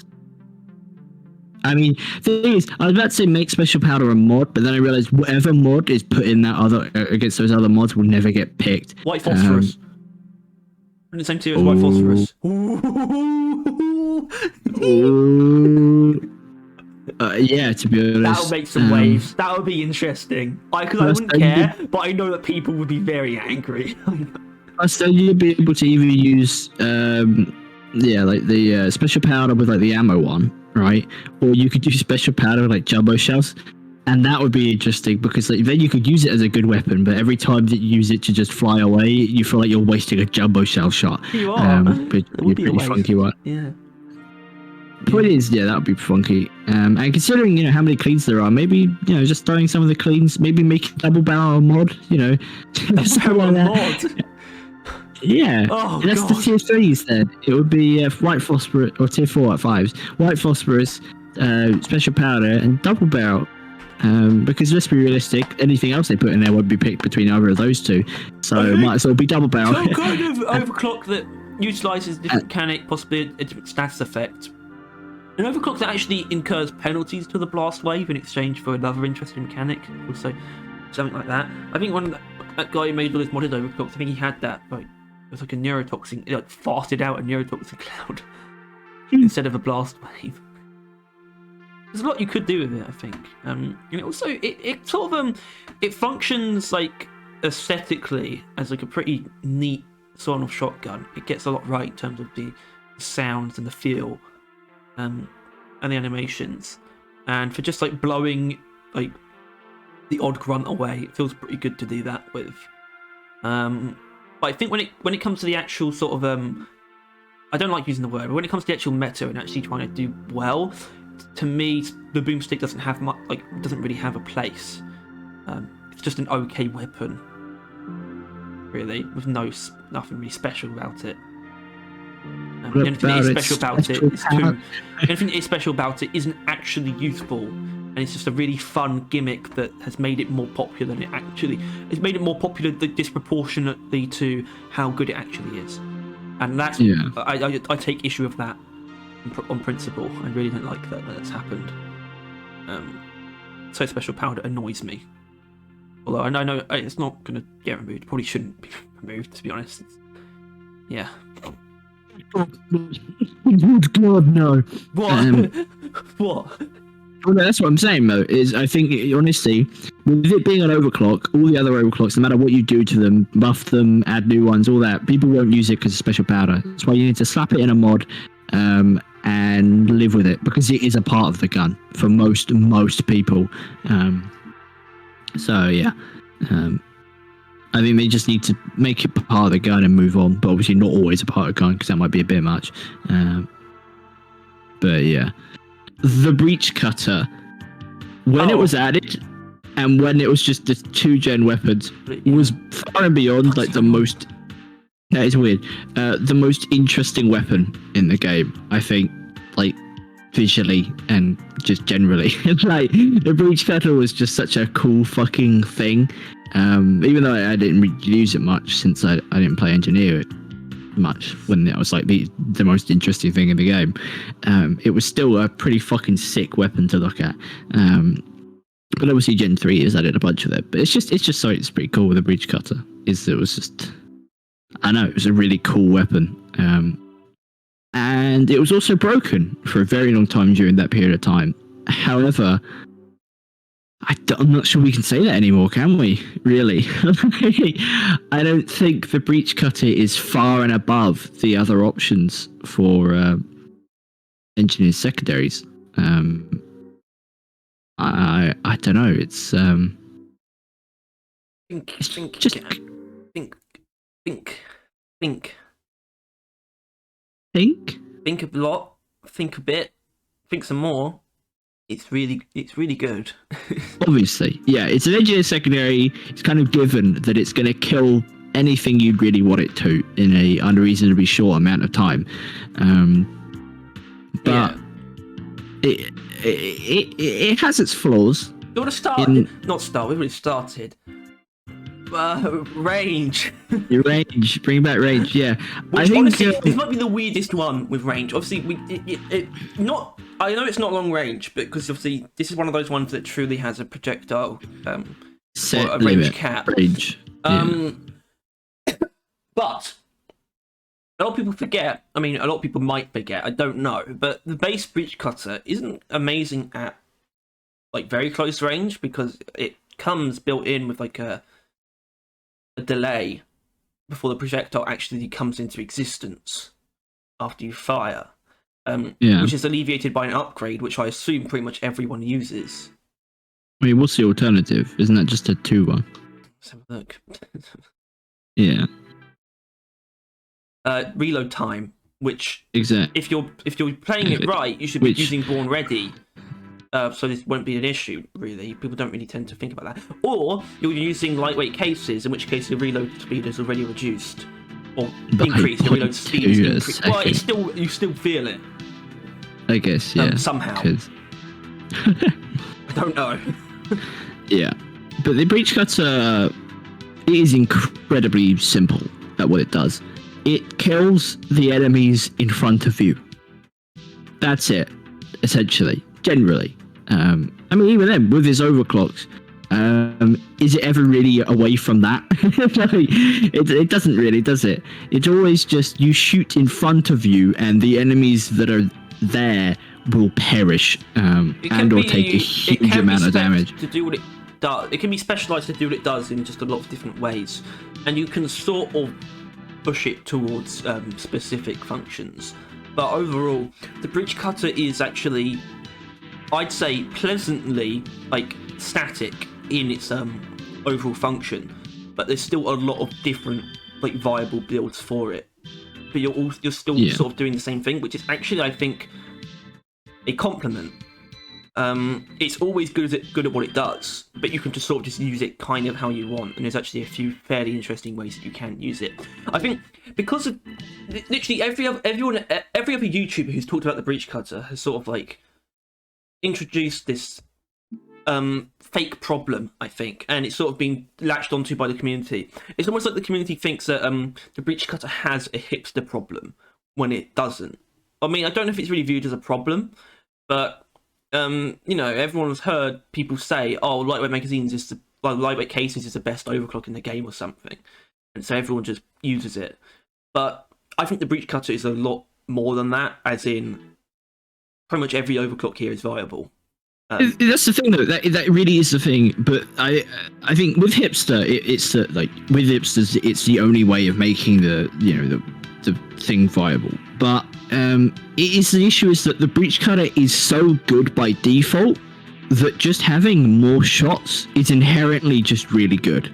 I mean, the thing is, I was about to say make special powder a mod, but then I realized whatever mod is put in that other against those other mods will never get picked. White phosphorus. In the same tier as white phosphorus. Yeah, to be honest. That'll make some waves. That'll be interesting. Because I wouldn't care, but I know that people would be very angry. So you'd be able to either use like the special powder with like the ammo one, right? Or you could use special powder with like jumbo shells, and that would be interesting because like, then you could use it as a good weapon, but every time that you use it to just fly away, you feel like you're wasting a jumbo shell shot. You are. But you're pretty funky one. Yeah. But it is, that would be funky. And considering how many cleans there are, maybe just throwing some of the cleans, maybe make a double barrel mod, Double barrel mod. Yeah, that's God. The tier 3s then. It would be white phosphorus, or tier 4 at 5s. White phosphorus, special powder, and double barrel. Because let's be realistic, anything else they put in there won't be picked between either of those two. So it might as well be double barrel. Some kind of overclock that utilises different mechanic, possibly a different status effect. An overclock that actually incurs penalties to the blast wave in exchange for another interesting mechanic. Also, something like that. I think when that guy made all his modded overclocks, I think he had that, like, it was like a neurotoxin, it like farted out a neurotoxin cloud instead of a blast wave. There's a lot you could do with it, I think. And also, it sort of it functions like aesthetically as like a pretty neat sort of shotgun. It gets a lot right in terms of the sounds and the feel, and the animations. And for just like blowing like the odd grunt away, it feels pretty good to do that with. But I think when it comes to the actual sort of I don't like using the word, but when it comes to the actual meta and actually trying to do well, to me the Boomstick doesn't have much, like, doesn't really have a place. It's just an okay weapon, really, with nothing really special about it. Anything that is special about it is anything that is special about it isn't actually useful, and it's just a really fun gimmick that has made it more popular than it's made it more popular disproportionately to how good it actually is. And that's I take issue with that on principle. I really don't like that's happened. So special powder annoys me. Although I know it's not going to get removed. Probably shouldn't be removed, to be honest. Yeah. Good God, no. What? What? Well, no, that's what I'm saying, though, is I think, honestly, with it being an overclock, all the other overclocks, no matter what you do to them, buff them, add new ones, all that, people won't use it because it's special powder. That's why you need to slap it in a mod and live with it, because it is a part of the gun for most people. So, yeah. I think they just need to make it part of the gun and move on, but obviously not always a part of the gun, because that might be a bit much. But, yeah. The breach cutter, when it was added and when it was just the 2-gen weapons, was far and beyond like the most, that is weird, the most interesting weapon in the game, I think, like visually and just generally. Like, the breach cutter was just such a cool fucking thing, even though I didn't really use it much, since I didn't play engineer it much when it was like the most interesting thing in the game. It was still a pretty fucking sick weapon to look at. But obviously Gen 3 has added a bunch of it. But it's pretty cool with the breach cutter. It was a really cool weapon. and it was also broken for a very long time during that period of time. However, I'm not sure we can say that anymore, can we? Really? I don't think the breach cutter is far and above the other options for engineers secondaries. I don't know. It's Think a lot, think a bit, think some more. It's really good. Obviously, yeah. It's an engineer secondary. It's kind of given that it's going to kill anything you really want it to in a unreasonably short amount of time. But yeah. it has its flaws. You want to start? Not start. We've already started. Range. Your range. Bring back range. Yeah. Which, I think honestly, this might be the weirdest one with range. Obviously, not. I know it's not long range, but because obviously this is one of those ones that truly has a projectile set or a limit range cap. Range. But a lot of people forget. I mean, a lot of people might forget. I don't know, but the base breach cutter isn't amazing at like very close range because it comes built in with like a delay before the projectile actually comes into existence after you fire, which is alleviated by an upgrade, which I assume pretty much everyone uses. I mean, what's the alternative? Isn't that just a 2-1? Let's have a look. Yeah. Reload time, which exactly if you're playing it right, you should be using Born Ready. So this won't be an issue, really. People don't really tend to think about that. Or you're using lightweight cases, in which case your reload speed is already reduced. Or increased, your reload speed is increased. Well, it's still, you still feel it. I guess, yeah. Somehow. I don't know. Yeah. But the breach cutter is incredibly simple at what it does. It kills the enemies in front of you. That's it, essentially. Generally. I mean, even then, with his overclocks, is it ever really away from that? It doesn't really, does it? It's always just you shoot in front of you and the enemies that are there will perish and or take a huge amount of damage. To do what it does. It can be specialised to do what it does in just a lot of different ways. And you can sort of push it towards specific functions. But overall, the breach cutter is actually, I'd say, pleasantly like static in its overall function, but there's still a lot of different like viable builds for it. But you're still sort of doing the same thing, which is actually, I think, a compliment. It's always good at what it does, but you can just sort of just use it kind of how you want, and there's actually a few fairly interesting ways that you can use it. I think because of literally every other YouTuber who's talked about the breach cutter has sort of like introduced this fake problem, I think, and it's sort of been latched onto by the community. It's almost like the community thinks that the breach cutter has a hipster problem when it doesn't. I mean, I don't know if it's really viewed as a problem, but you know, everyone's heard people say, "Oh, lightweight magazines is lightweight cases is the best overclock in the game" or something, and so everyone just uses it. But I think the breach cutter is a lot more than that, as in pretty much every overclock here is viable. That's the thing, though. That really is the thing. But I think with hipster, it's like with hipsters, it's the only way of making the thing viable. But the issue is that the breach cutter is so good by default that just having more shots is inherently just really good,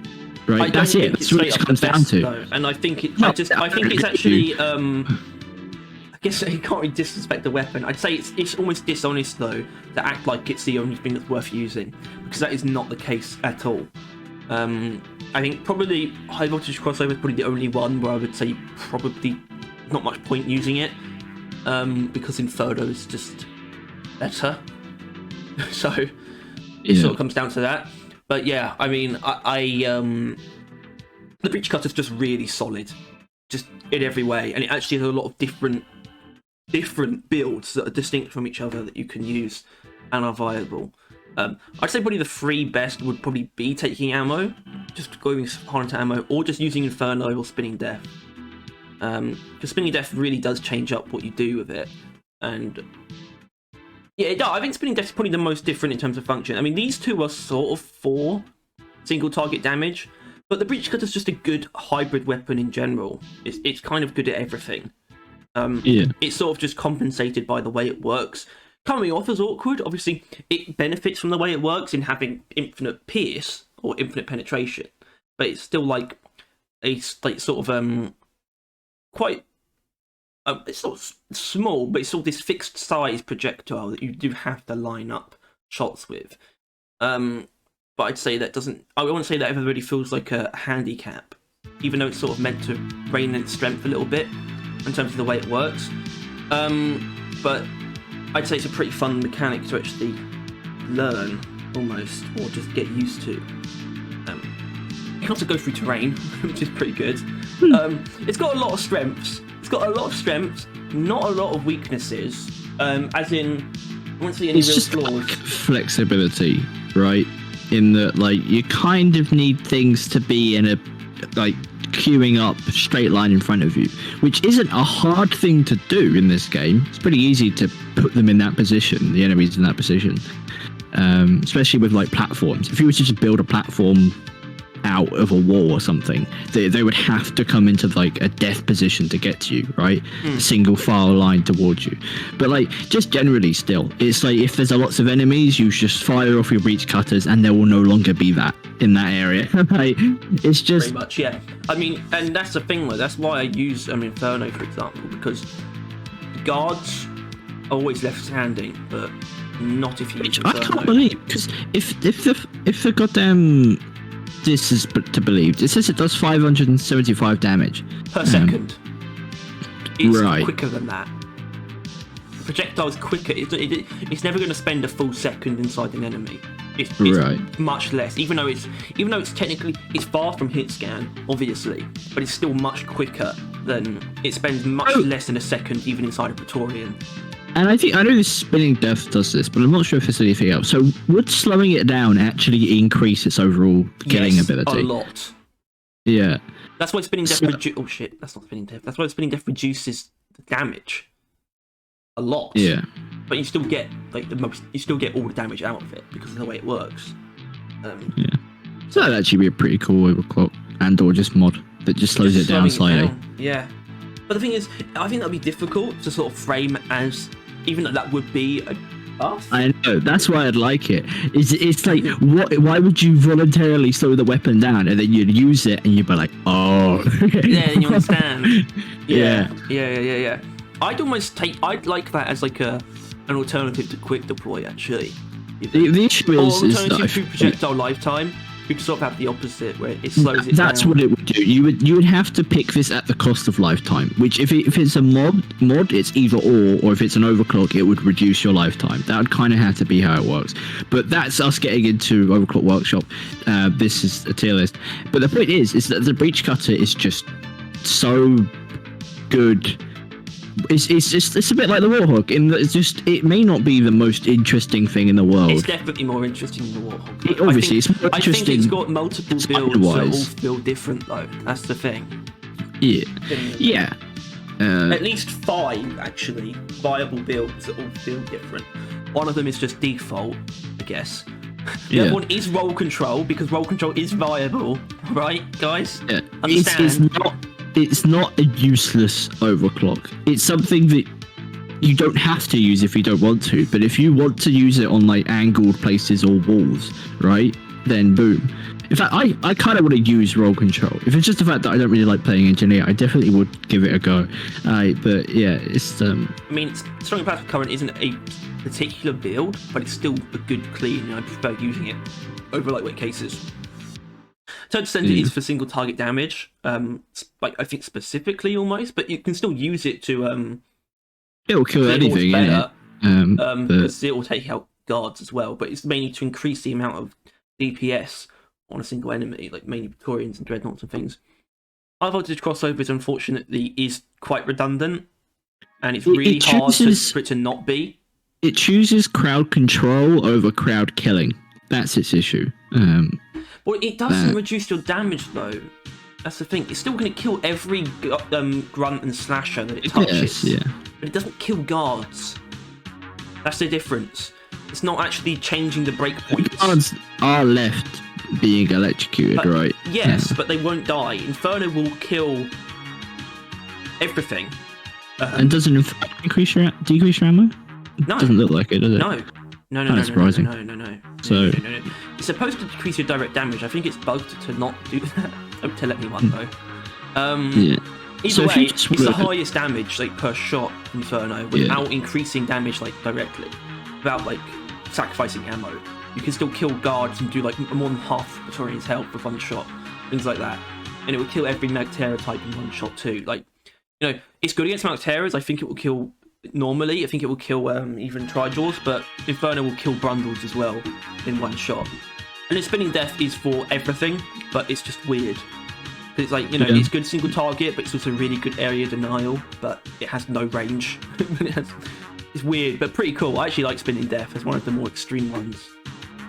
right? That's it. That's what it comes down to. Though. And I think I think it's actually. I guess you can't really disrespect the weapon. I'd say it's almost dishonest though to act like it's the only thing that's worth using, because that is not the case at all. I think probably high voltage crossover is probably the only one where I would say probably not much point using it, because Inferno is just better. So it sort of comes down to that. But yeah, I mean, the breach cutter is just really solid, just in every way, and it actually has a lot of different builds that are distinct from each other that you can use and are viable. I'd say probably the three best would probably be taking ammo, just going hard into ammo, or just using Inferno or Spinning Death. Because Spinning Death really does change up what you do with it, and yeah, I think Spinning Death is probably the most different in terms of function. I mean, these two are sort of for single target damage, but the Breach Cutter is just a good hybrid weapon in general. It's kind of good at everything. It's sort of just compensated by the way it works. Coming off as awkward, obviously, it benefits from the way it works in having infinite pierce or infinite penetration, but it's still like a sort of quite. It's not small, but it's all this fixed size projectile that you do have to line up shots with. But I'd say that doesn't. I wouldn't say that ever really feels like a handicap, even though it's sort of meant to rein in strength a little bit in terms of the way it works. But I'd say it's a pretty fun mechanic to actually learn, almost, or just get used to. You can also go through terrain, which is pretty good. It's got a lot of strengths. Not a lot of weaknesses. As in, I won't see any real just flaws. like flexibility, right? In that, like, you kind of need things to be in a like queuing up straight line in front of you, which isn't a hard thing to do in this game. It's pretty easy to put them in that position, the enemies in that position, especially with like platforms. If you were to just build a platform out of a wall or something, they would have to come into like a death position to get to you, right? A single file line towards you. But like, just generally still, it's like if there's lots of enemies, you just fire off your breach cutters and there will no longer be that in that area. Like, it's just pretty much, yeah. I mean, and that's the thing, though. That's why I use Inferno, for example, because guards are always left standing, but not if you use Inferno. I can't believe, because if the goddamn this is to believe. It says it does 575 damage per second. It's right. quicker than that. The projectile is quicker. It's never going to spend a full second inside an enemy. It's right. Much less. Even though it's technically it's far from hit scan, obviously, but it's still much quicker than it spends much less than a second even inside a Praetorian. And I know this Spinning Death does this, but I'm not sure if there's anything else. So would slowing it down actually increase its overall killing ability? A lot. Yeah. That's why Spinning Death oh shit, that's not Spinning Death. That's why Spinning Death reduces the damage a lot. Yeah. But you still get you still get all the damage out of it because of the way it works. Yeah. So that'd actually be a pretty cool overclock or just mod that just slows it down slightly. Yeah. But the thing is, I think that'd be difficult to sort of frame as, even though that would be a buff. I know, that's why I'd like it. It's like, why would you voluntarily slow the weapon down and then you'd use it and you'd be like, oh. Yeah, and you understand. Yeah. I'd like that as like an alternative to quick deploy, actually. The issue is alternative to projectile lifetime. You sort of have the opposite, where it slows it That's down. what it would do. You would have to pick this at the cost of lifetime. Which, if it's a mod, it's either or if it's an overclock, it would reduce your lifetime. That would kind of have to be how it works. But that's us getting into Overclock Workshop. This is a tier list. But the point is that the breach cutter is just so good. It's a bit like the Warthog in that it may not be the most interesting thing in the world. It's definitely more interesting than the Warthog. Obviously, it's more interesting. I think it's got multiple builds that all feel different, though. That's the thing. Yeah. At least 5 actually viable builds that all feel different. One of them is just default, I guess. The other one is roll control, because roll control is viable, right, guys? Yeah. Understand? It's not a useless overclock. It's something that you don't have to use if you don't want to, but if you want to use it on like angled places or walls, right, then boom. In fact, I kind of want to use roll control. If it's just the fact that I don't really like playing engineer, I definitely would give it a go. But yeah, it's I mean, Strong Plasma Current isn't a particular build, but it's still a good clean, and I prefer using it over lightweight cases. Third Descendant is for single target damage, like I think specifically almost, but you can still use it to it'll kill anything, better, because but it will take out guards as well. But it's mainly to increase the amount of DPS on a single enemy, like mainly Praetorians and Dreadnoughts and things. High voltage crossovers, unfortunately, is quite redundant, and it's really hard for it to not be. It chooses crowd control over crowd killing. That's its issue. Well, it doesn't reduce your damage though. That's the thing. It's still going to kill every grunt and slasher that it touches. Yes, yeah. But it doesn't kill guards. That's the difference. It's not actually changing the breakpoints. Guards are left being electrocuted, right? Yes, but they won't die. Inferno will kill everything. And doesn't Inferno decrease your ammo? No. Doesn't look like it, does it? No. No. Surprising. No. So No. It's supposed to decrease your direct damage. I think it's bugged to not do that. Don't tell anyone though. yeah. Either way, it's the highest damage like per shot Inferno without increasing damage like directly, without like sacrificing ammo. You can still kill guards and do like more than half Praetorian's health with one shot, things like that, and it will kill every Magterra type in one shot too. Like, you know, it's good against Magterras. I think it will kill normally. I think it will kill even Trijaws, but Inferno will kill Brundles as well in one shot. And then Spinning Death is for everything, but it's just weird. It's like, you know, it's good single target, but it's also really good area denial, but it has no range. It's weird, but pretty cool. I actually like Spinning Death as one of the more extreme ones.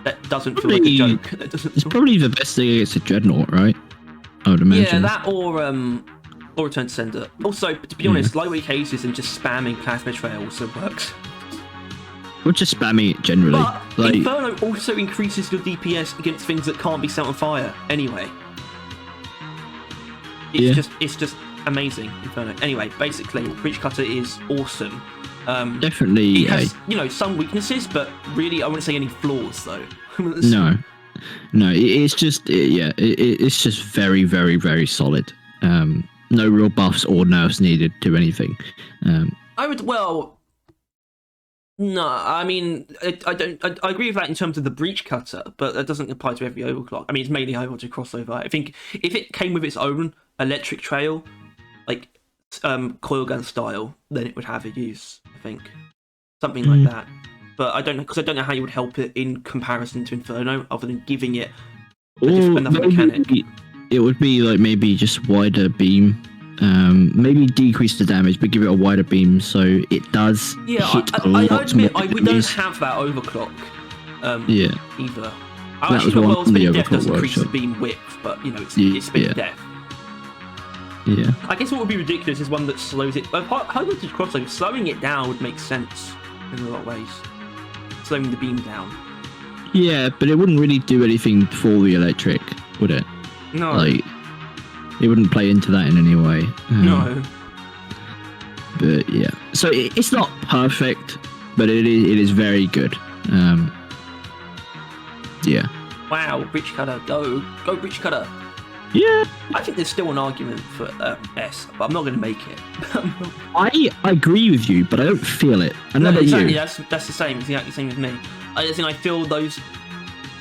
That doesn't feel like a joke. It's probably the best thing against a Dreadnought, right? I would imagine. Yeah, that or Return to Sender. Also, to be honest, lightweight cases and just spamming Plasma Trail also works. Or just spamming it generally. But like, Inferno also increases your DPS against things that can't be set on fire anyway. It's just amazing, Inferno. Anyway, basically, Breach Cutter is awesome. Definitely. It has, you know, some weaknesses, but really, I wouldn't say any flaws though. No, it's just it's just very, very, very solid. No real buffs or nerfs needed to anything. No, I mean, I agree with that in terms of the Breach Cutter, but that doesn't apply to every overclock. I mean, it's mainly Overwatch crossover. I think if it came with its own electric trail, like coil gun style, then it would have a use. I think something like that. But I don't know, because I don't know how you would help it in comparison to Inferno, other than giving it another mechanic. It would be like maybe just wider beam. Maybe decrease the damage, but give it a wider beam so it does hit I admit we don't have that overclock. Either. That was one on the Death does overclock increase the workshop. beam width, but you know it's Spinning Death. Yeah. I guess what would be ridiculous is one that slows it. High voltage crossover, slowing it down would make sense in a lot of ways. Slowing the beam down. Yeah, but it wouldn't really do anything for the electric, would it? No. Like, it wouldn't play into that in any way. No. But yeah, so it's not perfect, but it is very good. Yeah. Wow, Breach Cutter, go Breach Cutter. Yeah. I think there's still an argument for S, but I'm not going to make it. I agree with you, but I don't feel it. I know exactly. you. That's the same. It's exactly the same with me. I feel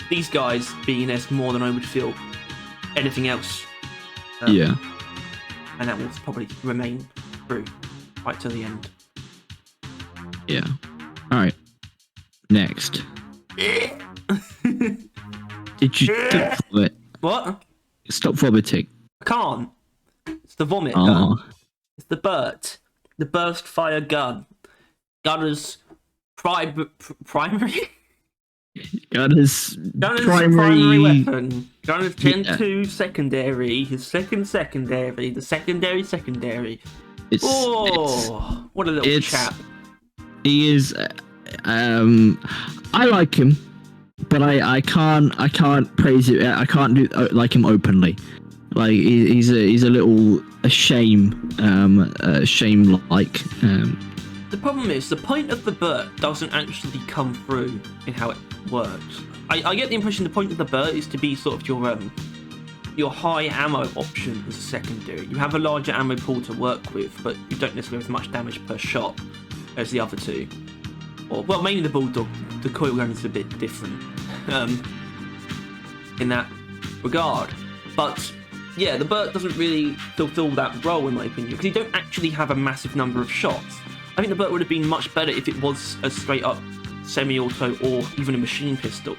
these guys being S more than I would feel anything else. Yeah. And that will probably remain true right to the end. Yeah. All right. Next. Did you stop it? What? Stop vomiting. I can't. It's the vomit Oh. gun. It's the BURT. The burst fire gun. Gunner's primary? Gunner's primary weapon. Gunner's Gen 2 secondary. His second secondary. The secondary. What a little chap. He is. I like him, but I can't praise it. I can't do like him openly. Like he's a little shame like. The problem is the point of the BURT doesn't actually come through in how it works. I get the impression the point of the BURT is to be sort of your high ammo option as a secondary. You have a larger ammo pool to work with, but you don't necessarily have as much damage per shot as the other two. Or well, mainly the Bulldog. The coil gun is a bit different in that regard. But yeah, the BURT doesn't really fulfill that role in my opinion because you don't actually have a massive number of shots. I think the BURT would have been much better if it was a straight-up semi-auto or even a machine pistol.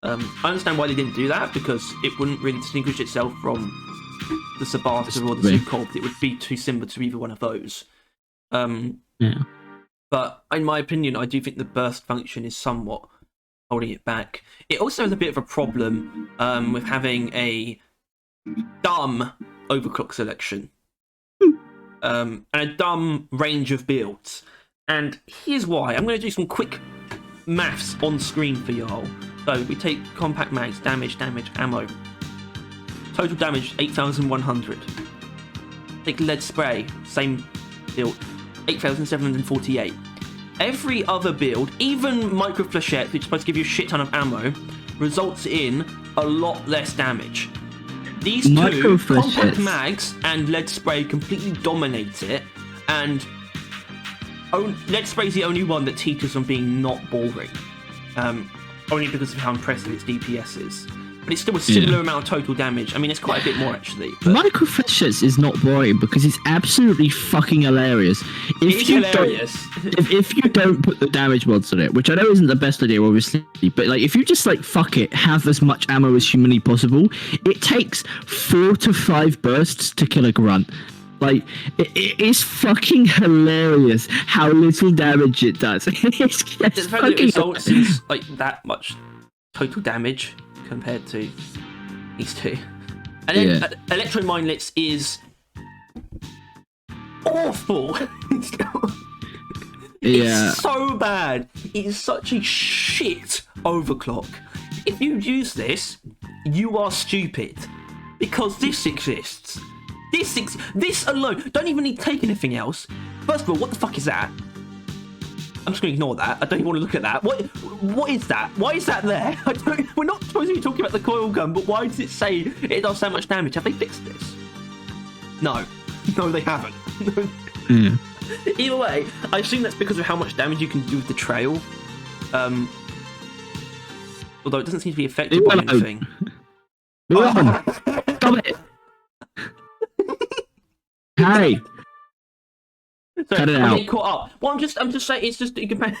I understand why they didn't do that, because it wouldn't really distinguish itself from the Sabata or the Zhukovs. It would be too similar to either one of those. Yeah. But in my opinion, I do think the burst function is somewhat holding it back. It also has a bit of a problem with having a dumb overclock selection. And a dumb range of builds. And here's why. I'm going to do some quick maths on screen for y'all. So we take compact mags, damage, ammo. Total damage 8,100. Take lead spray, same build, 8,748. Every other build, even micro flechette, which is supposed to give you a shit ton of ammo, results in a lot less damage. These two, compact mags and lead spray, completely dominate it, and lead spray is the only one that teaches on being not boring, only because of how impressive its DPS is. But it's still a similar amount of total damage. I mean, it's quite a bit more actually. Micro flechettes is not boring because it's absolutely fucking hilarious. If you don't put the damage mods on it, which I know isn't the best idea, obviously, but like if you just like fuck it, have as much ammo as humanly possible, it takes 4 to 5 bursts to kill a grunt. Like, it is fucking hilarious how little damage it does. The fact that it results in like that much total damage compared to these two. And then Electro Minelets is awful. It's so bad. It is such a shit overclock. If you use this, you are stupid. Because this exists. This alone, don't even need to take anything else. First of all, what the fuck is that? I'm just going to ignore that. I don't even want to look at that. What is that? Why is that there? We're not supposed to be talking about the coil gun, but why does it say it does so much damage? Have they fixed this? No, they haven't. Either way, I assume that's because of how much damage you can do with the trail. Although it doesn't seem to be affected by anything. Stop it! Hey! So, cut it out. Get caught up. Well, I'm just saying, it's just you can.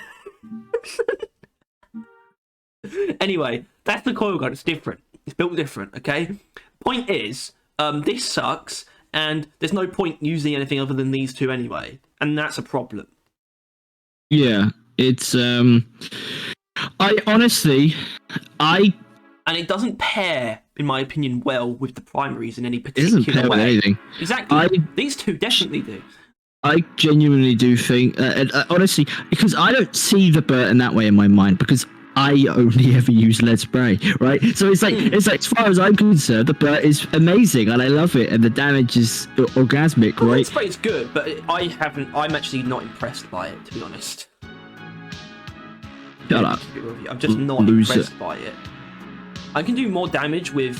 Anyway, that's the coil gun. It's different. It's built different. Okay. Point is, this sucks, and there's no point using anything other than these two anyway, and that's a problem. Yeah, it's and it doesn't pair, in my opinion, well with the primaries in any particular way. It doesn't pair with anything. Exactly. These two definitely do. I genuinely do think, honestly, because I don't see the Burt in that way in my mind, because I only ever use lead spray, right? So it's like as far as I'm concerned, the Burt is amazing and I love it, and the damage is orgasmic, right? Lead spray is good, but I'm actually not impressed by it, to be honest. Shut up. I'm just not impressed by it. I can do more damage with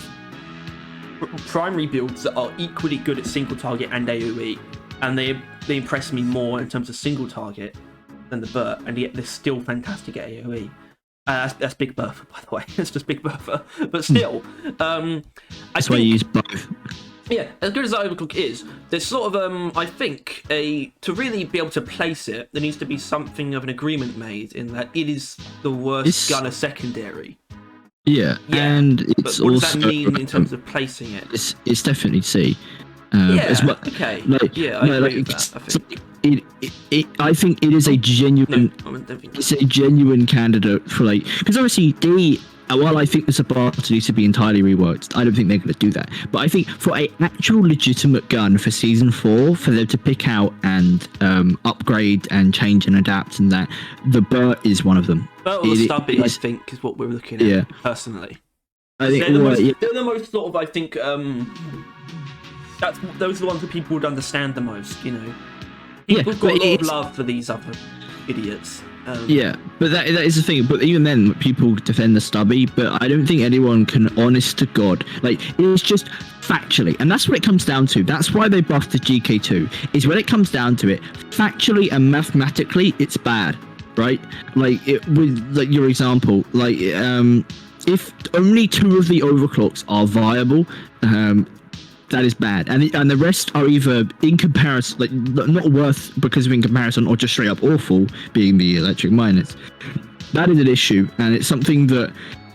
primary builds that are equally good at single target and AoE, and they impress me more in terms of single target than the Burt, and yet they're still fantastic at AoE. That's Big Bertha, by the way. It's just Big Bertha, but still. That's why you use both. Yeah, as good as that overclock is, there's sort of I think to really be able to place it, there needs to be something of an agreement made in that it is the worst gunner secondary. Yeah, and it's but what also, does that mean in terms of placing it? It's definitely C. Okay. I agree with that. I think it is a genuine. It's a genuine candidate for because obviously D. While I think the support needs to be entirely reworked, I don't think they're going to do that. But I think for an actual legitimate gun for Season 4, for them to pick out and upgrade and change and adapt and that, the Burt is one of them. Burt or Stubby, I think, is what we're looking at, personally. I think they're the most sort of, I think, those are the ones that people would understand the most, you know. People have got a lot of love for these other idiots. But that is the thing. But even then, people defend the Stubby, but I don't think anyone can, honest to God, it's just factually, and that's what it comes down to. That's why they buffed the GK2, is when it comes down to it, factually and mathematically, it's bad, right? With your example, if only 2 of the overclocks are viable, that is bad, and the rest are either in comparison, not worth because of in comparison, or just straight up awful, being the electric miners. That is an issue, and it's something that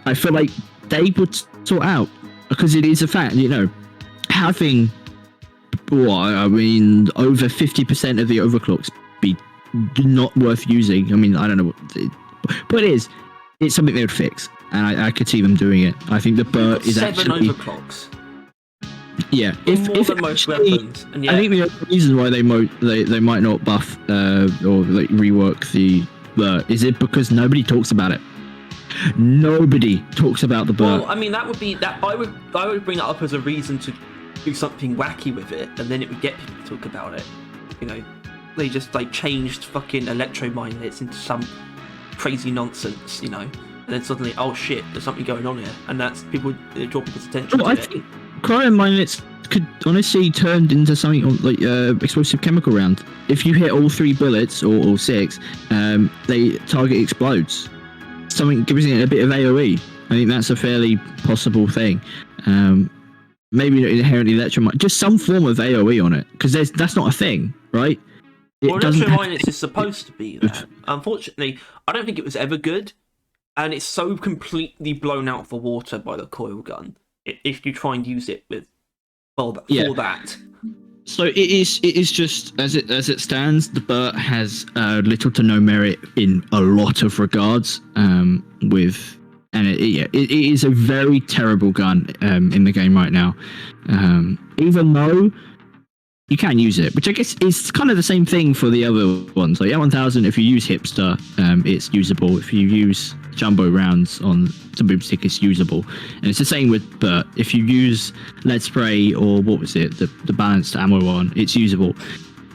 I feel like they would sort out, because it is a fact, you know, having over 50% of the overclocks be not worth using. I mean, I don't know but it's something they would fix, and I could see them doing it. I think the Burt is 7 actually overclocks. Yeah, more than most weapons. And I think the only reason why they might not buff or like rework the Burt is it because nobody talks about it. Nobody talks about the Burt. Well, I mean, that would be that. I would bring that up as a reason to do something wacky with it, and then it would get people to talk about it. You know, they just like changed fucking electro minelets into some crazy nonsense. You know, and then suddenly, oh shit, there's something going on here, and that's draw people's attention. I think cryo minelets could honestly turned into something like explosive chemical round. If you hit all 3 bullets or 6, they target explodes. Something giving it a bit of AoE. I think that's a fairly possible thing. Maybe not inherently electromagnetic, just some form of AoE on it, because that's not a thing, right? Well, electromagnetic is supposed to be that. Unfortunately, I don't think it was ever good, and it's so completely blown out for water by the coil gun. If you try and use it with, for that. So it is just as it stands. The Burt has little to no merit in a lot of regards. It is a very terrible gun in the game right now. Even though you can use it, which I guess is kind of the same thing for the other ones. Like M1000, if you use Hipster, it's usable. If you use jumbo rounds on the Boomstick, it's usable. And it's the same with Burt. If you use lead spray or what was it, the balanced ammo one, it's usable.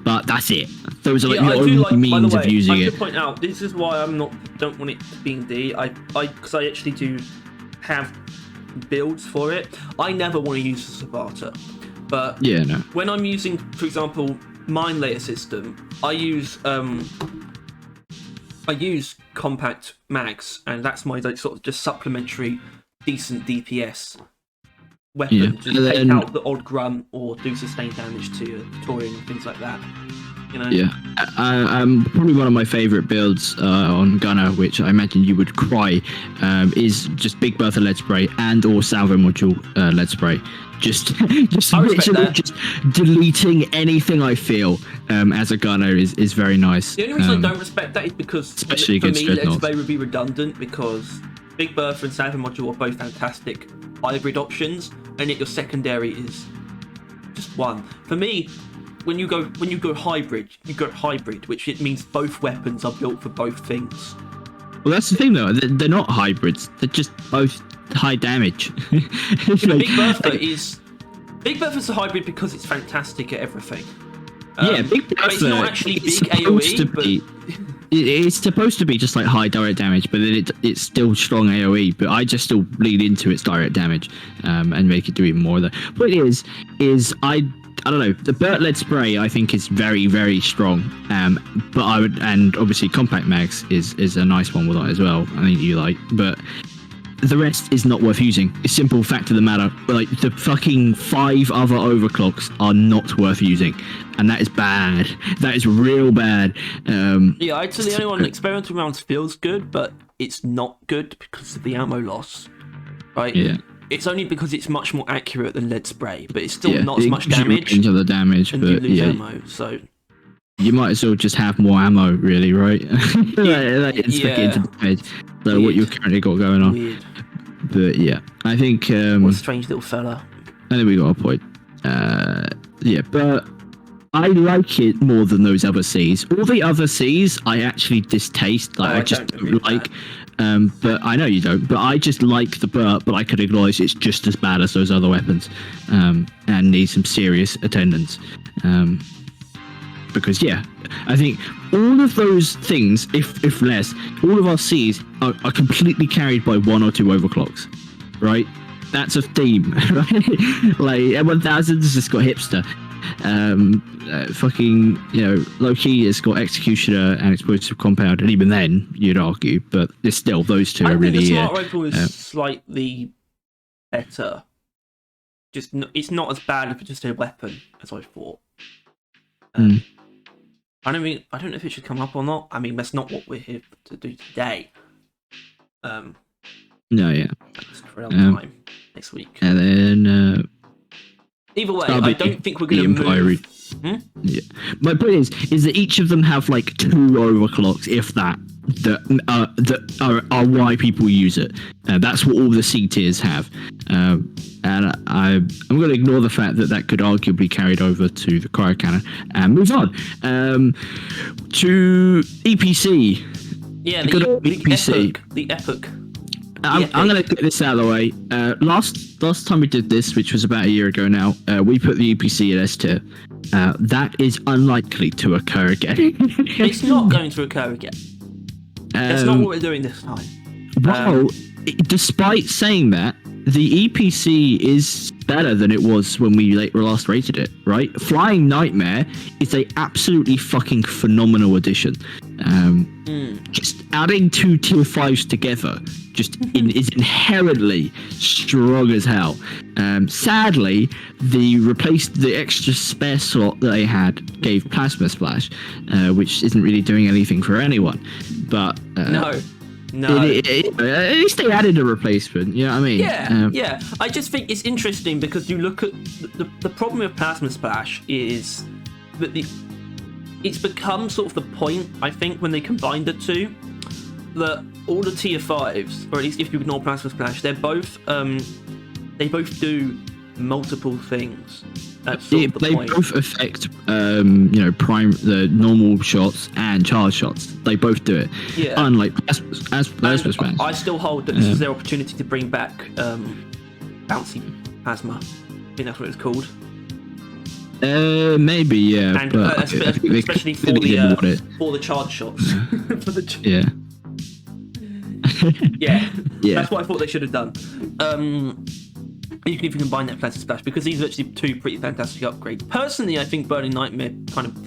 But that's it. Those are like the only means of using it. I should point out, this is why don't want it being D. Because I actually do have builds for it. I never want to use the Sabata. But when I'm using, for example, mine layer system, I use compact mags, and that's my like sort of just supplementary decent DPS weapon to take out the odd grunt or do sustained damage to your Torian and things like that. You know? Yeah, probably one of my favourite builds on Gunner, which I imagine you would cry, is just Big Bertha lead spray and or Salvo module lead spray. Just literally just deleting anything I feel as a gunner is very nice. The only reason I don't respect that is because especially for against me, lead Dreadnoughts, spray would be redundant because Big Bertha and Salvo module are both fantastic hybrid options, and yet your secondary is just one. For me, when you go hybrid, which it means both weapons are built for both things. Well, that's the thing though. They're not hybrids. They're just both high damage. Big Bertha's a hybrid because it's fantastic at everything. Big Bertha, it's not actually big AoE. It's supposed to be just like high direct damage, but then it's still strong AoE. But I just still lean into its direct damage and make it do even more of that. What it is I don't know. The Burt lead spray I think is very, very strong. But I would, and obviously compact mags is a nice one with that as well. I think you like, but the rest is not worth using. It's simple fact of the matter. Like the fucking 5 other overclocks are not worth using, and that is bad. That is real bad. I'd say the only one experimental rounds feels good, but it's not good because of the ammo loss. Right? Yeah. It's only because it's much more accurate than lead spray, but it's still not as much damage. Into the damage, and but you lose ammo, so you might as well just have more ammo, really, right? It's stuck into the head. So what you've currently got going on. Weird. But yeah, I think what a strange little fella. I think we got a point. But I like it more than those other Cs. All the other Cs I actually distaste. Like I just don't like. But I know you don't. But I just like the Burt. But I could acknowledge it's just as bad as those other weapons, and needs some serious attendance. Because I think all of those things, if less, all of our Cs are completely carried by 1 or 2 overclocks, right? That's a theme, right? Like M1000's just got Hipster. Low-key has got Executioner and Explosive Compound, and even then, you'd argue, but it's still, those two are really... I think the Smart Rifle is slightly better. It's not as bad as just a weapon as I thought. I don't know if it should come up or not. I mean, that's not what we're here to do today. No, yeah. For another time next week. And then either way, I don't think we're going to move Yeah. My point is that each of them have like 2 overclocks, if that are why people use it. That's what all the C tiers have. And I'm going to ignore the fact that could arguably be carried over to the Cryo Cannon and move on to EPC. Yeah, the epic. I'm going to get this out of the way. Last time we did this, which was about a year ago now, we put the EPC at S tier. That is unlikely to occur again. It's not going to occur again. That's not what we're doing this time. Well, despite saying that, the EPC is better than it was when we last rated it, right? Flying Nightmare is a absolutely fucking phenomenal addition. Just adding 2 tier 5s together is inherently strong as hell. Sadly, the extra spare slot that they had gave Plasma Splash, which isn't really doing anything for anyone. But no. At least they added a replacement. You know what I mean? Yeah. I just think it's interesting because you look at the problem with Plasma Splash is that it's become sort of the point, I think, when they combined the two, that all the tier 5s, or at least if you ignore Plasma Splash, they both do multiple things. That's sort of the point. Both affect the normal shots and charge shots. They both do it. Yeah. Unlike Plasma Splash. I still hold that this is their opportunity to bring back bouncy plasma. I think that's what it's called. Maybe, yeah. And but especially for the charge shots. Yeah. That's what I thought they should have done. You can even combine that Plasma Splash because these are actually 2 pretty fantastic upgrades. Personally, I think Burning Nightmare kind of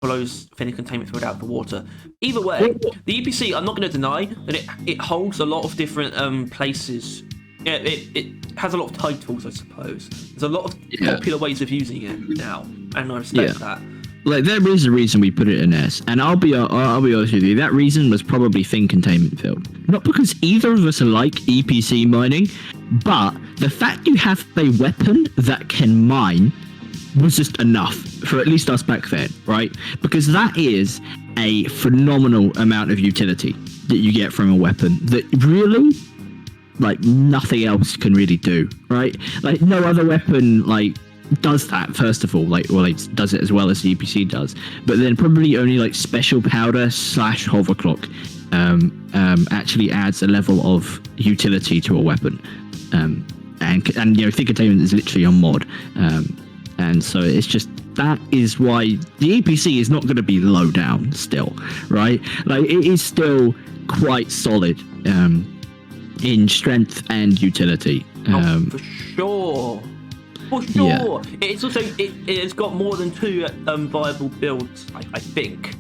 follows Finish Containment Field out of the water. Either way, the EPC, I'm not going to deny that it holds a lot of different places. Yeah, it has a lot of titles, I suppose. There's a lot of popular ways of using it now, and I respect that. Like, there is a reason we put it in S, and I'll be honest with you, that reason was probably Thin Containment Field. Not because either of us like EPC mining, but the fact you have a weapon that can mine was just enough for at least us back then, right? Because that is a phenomenal amount of utility that you get from a weapon that really, like, nothing else can really do, right? Like, no other weapon, like, does that, first of all, it does it as well as the EPC does, but then probably only like Special Powder / Hoverclock actually adds a level of utility to a weapon, and Thin Containment is literally a mod, and so it's just, that is why the EPC is not going to be low down still, right? Like, it is still quite solid in strength and utility. For sure. For sure. Yeah. It's also it's got more than 2 viable builds, I think.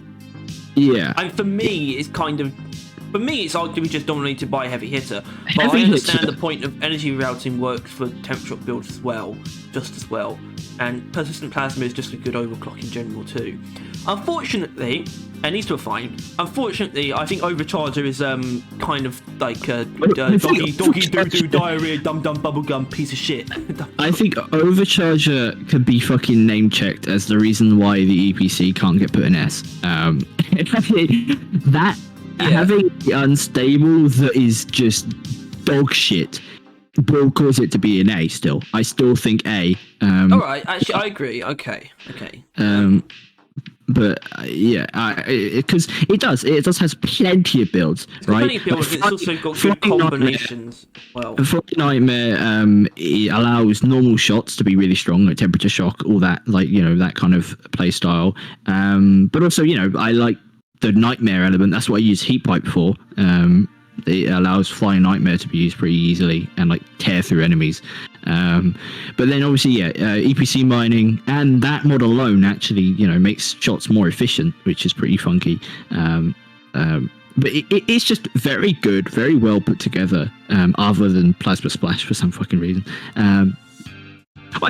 Yeah. And for me, it's arguably just dominated by a heavy hitter. But I understand the point of energy routing works for temp shock builds as well, just as well. And persistent plasma is just a good overclock in general too. Unfortunately, and these two are fine. Unfortunately, I think Overcharger is kind of like a doggy doo-doo diarrhea dum bubblegum piece of shit. I think Overcharger could be fucking name checked as the reason why the EPC can't get put in S. Having the unstable that is just dog shit will cause it to be an A still. I still think A. Alright, actually I agree. Okay. But because it does has plenty of builds, right? Plenty of builds. It's also got good combinations. Flying Nightmare it allows normal shots to be really strong, like temperature shock, all that, that kind of play style. But also, I like the Nightmare element. That's what I use Heat Pipe for. It allows Flying Nightmare to be used pretty easily and like tear through enemies. But then obviously, EPC mining and that mod alone actually, makes shots more efficient, which is pretty funky. But it's just very good, very well put together, other than Plasma Splash for some fucking reason. I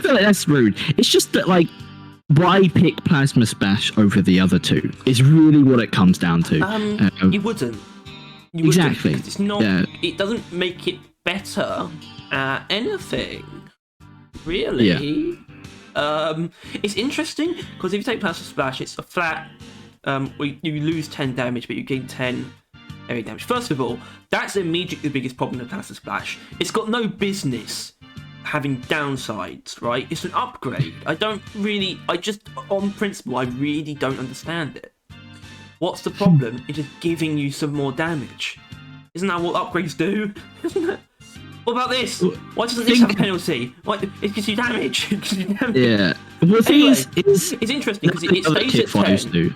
feel like that's rude. It's just that, like, why pick Plasma Splash over the other two is really what it comes down to. You wouldn't. Exactly. It's not. It doesn't make it better at anything, really. It's interesting because if you take Plasma Splash, it's a flat. You lose 10 damage, but you gain 10 area damage. First of all, that's immediately the biggest problem with Plasma Splash. It's got no business having downsides, right? It's an upgrade. On principle, I really don't understand it. What's the problem? It's just giving you some more damage. Isn't that what upgrades do? Isn't it? What about this? Why doesn't this have a penalty? It gives you damage. Yeah. Well, the thing is, it's interesting because it stays at 10.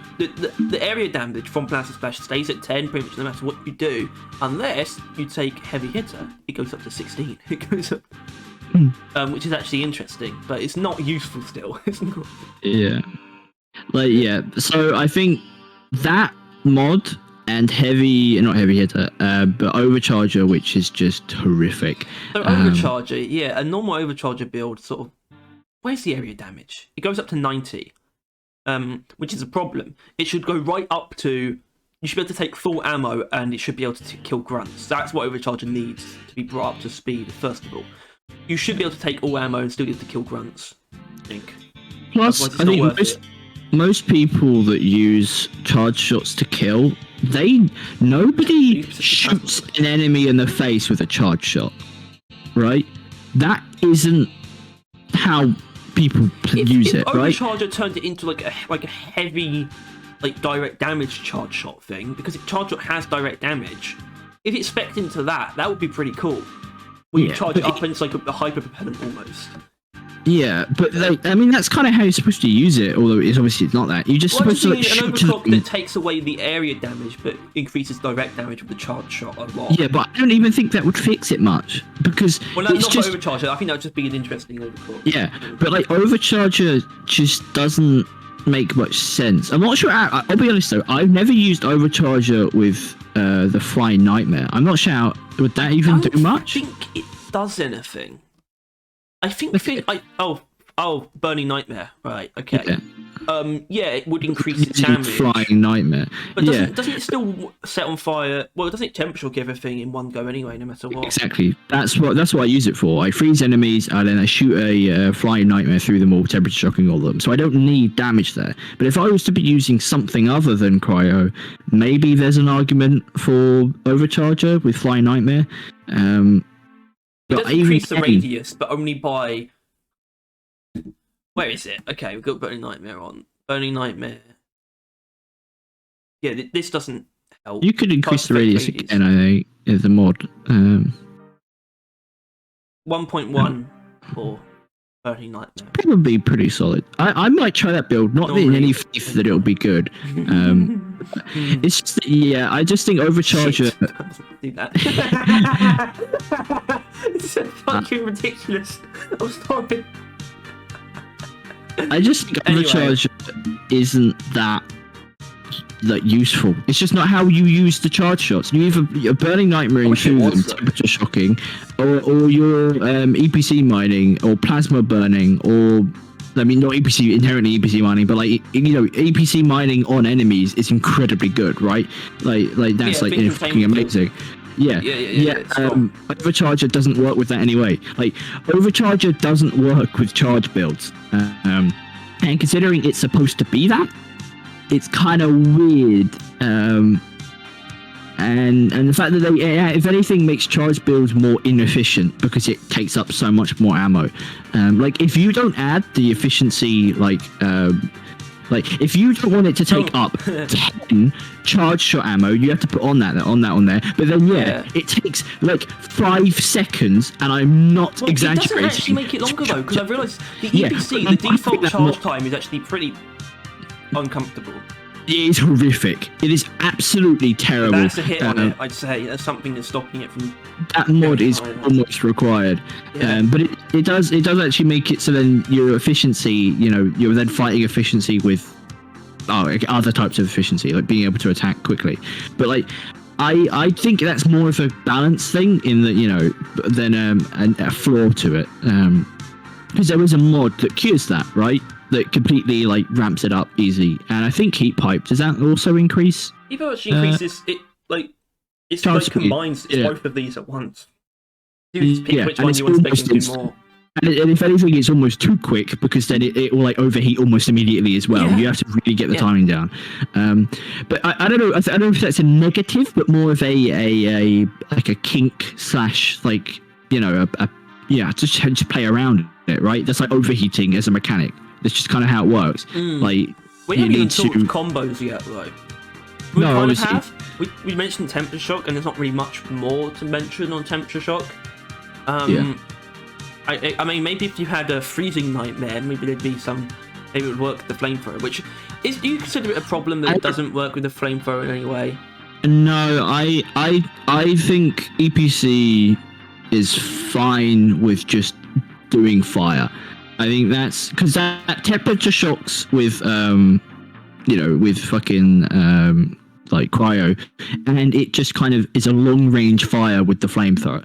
The area damage from Plasma Splash stays at 10 pretty much no matter what you do. Unless you take Heavy Hitter, it goes up to 16. It goes up... which is actually interesting, but it's not useful still. Yeah. So I think that mod and not heavy hitter, but overcharger, which is just horrific. So overcharger, a normal overcharger build sort of. Where's the area damage? It goes up to 90, which is a problem. It should go right up to. You should be able to take full ammo, and it should be able to kill grunts. That's what overcharger needs to be brought up to speed. First of all, you should be able to take all ammo and still be able to kill grunts. I think. Plus, I think most people that use charge shots to kill, nobody shoots an enemy in the face with a charge shot, right? That isn't how people use it, right? If Overcharger turned it into like a heavy, like direct damage charge shot thing, because if charge shot has direct damage, if it's spec'd into that would be pretty cool. When you charge it up and it's like a hyper propellant almost. Yeah, but that's kind of how you're supposed to use it. Although it's obviously not that. You're just supposed to an overclock that takes away the area damage, but increases direct damage with the charge shot a lot. Yeah, but I don't even think that would fix it much because not just overcharger. I think that would just be an interesting overclock. Yeah, but like overcharger just doesn't make much sense. I'm not sure. I'll be honest though. I've never used overcharger with the Flying Nightmare. I'm not sure. Would that even do much? I don't think it does anything. I think Burning Nightmare, right? Okay. Yeah. It would increase its damage. Flying Nightmare. But doesn't it still set on fire? Well, doesn't it temperature shock everything in one go anyway, no matter what? Exactly. That's what I use it for. I freeze enemies and then I shoot a Flying Nightmare through them all, temperature shocking all of them. So I don't need damage there. But if I was to be using something other than Cryo, maybe there's an argument for Overcharger with Flying Nightmare. It does increase the radius, but only by... Where is it? Okay, we've got Burning Nightmare on. Burning Nightmare. Yeah, this doesn't help. You could increase the radius again, I think, in the mod. 1.1 for Burning Nightmare. Probably pretty solid. I might try that build, not in any faith that it'll be good. It's just, I just think Overcharger... Do that. It's so fucking ridiculous. I'm sorry. I just think Overcharger isn't that useful. It's just not how you use the charge shots. You either Burning Nightmare into them, temperature shocking, or you're EPC mining, or plasma burning, or not inherently EPC mining, but EPC mining on enemies is incredibly good, right? Like that's fucking amazing. Yeah. Overcharger doesn't work with that anyway. Like Overcharger doesn't work with charge builds, and considering it's supposed to be that, it's kind of weird. And the fact that they, if anything, makes charge builds more inefficient because it takes up so much more ammo. Like if you don't add the efficiency, like if you don't want it to take up 10 charge shot ammo, you have to put on there. But then it takes like 5 seconds, and I'm not exaggerating. It doesn't actually make it longer though, because I've realised the EPC, the default charge time is actually pretty uncomfortable. It is horrific. It is absolutely terrible. That's a hit on it, I'd say. That's something that's stopping it from... That mod is almost required. But it does actually make it so then your efficiency, you're then fighting efficiency with other types of efficiency, like being able to attack quickly. But I think that's more of a balance thing in that, than a flaw to it. Because there is a mod that cures that, right? That completely ramps it up easy, and I think heat pipe, does that also increase? Heat pipe actually increases it combines both of these at once. You pick which one you want to do more. And if anything, it's almost too quick because then it will like overheat almost immediately as well. Yeah. You have to really get the timing down. But I don't know. I don't know if that's a negative, but more of a like a kink slash like just play around it, right? That's like overheating as a mechanic. That's just kind of how it works. Like we haven't even talked combos yet, though. We mentioned temperature shock, and there's not really much more to mention on temperature shock. I mean, maybe if you had a freezing nightmare, maybe it would work with the flamethrower. Do you consider it a problem that it doesn't work with the flamethrower in any way? No, I think EPC is fine with just doing fire. I think that's because that temperature shocks with with fucking like cryo, and it just kind of is a long range fire with the flamethrower.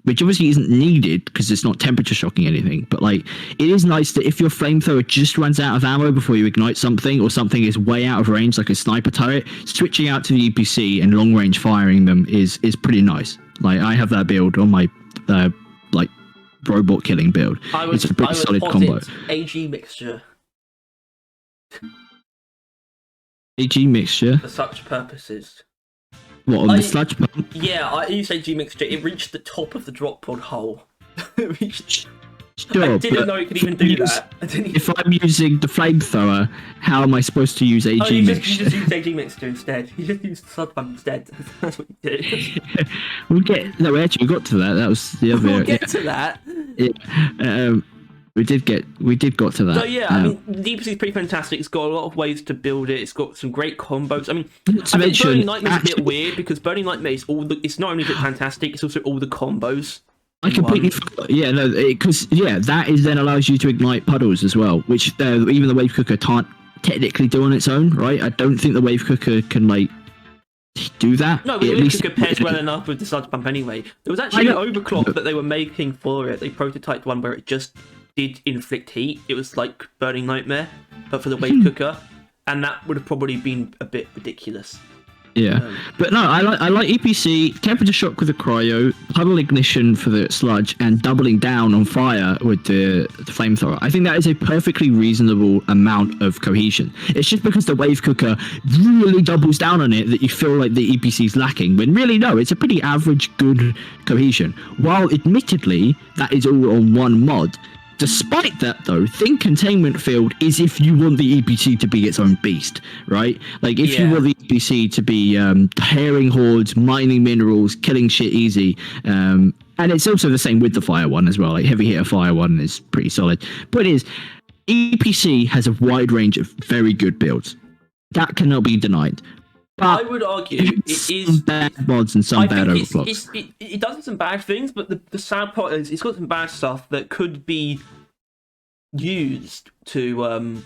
Which obviously isn't needed because it's not temperature shocking anything, but like it is nice that if your flamethrower just runs out of ammo before you ignite something, or something is way out of range like a sniper turret, switching out to the EPC and long range firing them is pretty nice. Like I have that build on my like robot killing build. It's a pretty solid combo. AG mixture. AG mixture For such purposes. What, on the sludge pump? Yeah, I use AG mixture. It reached the top of the drop pod hole. Sure, I didn't know it could even do that. If I'm using the flamethrower, how am I supposed to use AG mixture? You just use AG mixture instead. You just use sludge pump instead. That's what you do. We actually got to that. That was the other. We'll get to that. Yeah. We did got to that. So yeah, I mean, DPC is pretty fantastic. It's got a lot of ways to build it. It's got some great combos. I mean, I think Burning Nightmare is a bit weird because Burning Nightmare is it's not only is it fantastic, it's also all the combos. I completely forgot. Yeah, no, because that is then allows you to ignite puddles as well, which even the wave cooker can't technically do on its own, right? I don't think the wave cooker can like do that. No, but the wave cooker pairs well enough with the sludge pump anyway. There was actually an overclock that they were making for it. They prototyped one where it just did inflict heat. It was like Burning Nightmare, but for the wave cooker, and that would have probably been a bit ridiculous. Yeah, but no, I like EPC, temperature shock with the cryo, puddle ignition for the sludge, and doubling down on fire with the flamethrower. I think that is a perfectly reasonable amount of cohesion. It's just because the wave cooker really doubles down on it that you feel like the EPC is lacking, when really no, it's a pretty average good cohesion. While admittedly that is all on one mod. Despite that, though, Think Containment Field is if you want the EPC to be its own beast, right? Like, if you want the EPC to be tearing hordes, mining minerals, killing shit easy, and it's also the same with the fire one as well. Like, Heavy Hitter Fire one is pretty solid. But EPC has a wide range of very good builds. That cannot be denied. But I would argue it is some bad mods and some bad overclocks. It does some bad things, but the sad part is it's got some bad stuff that could be used to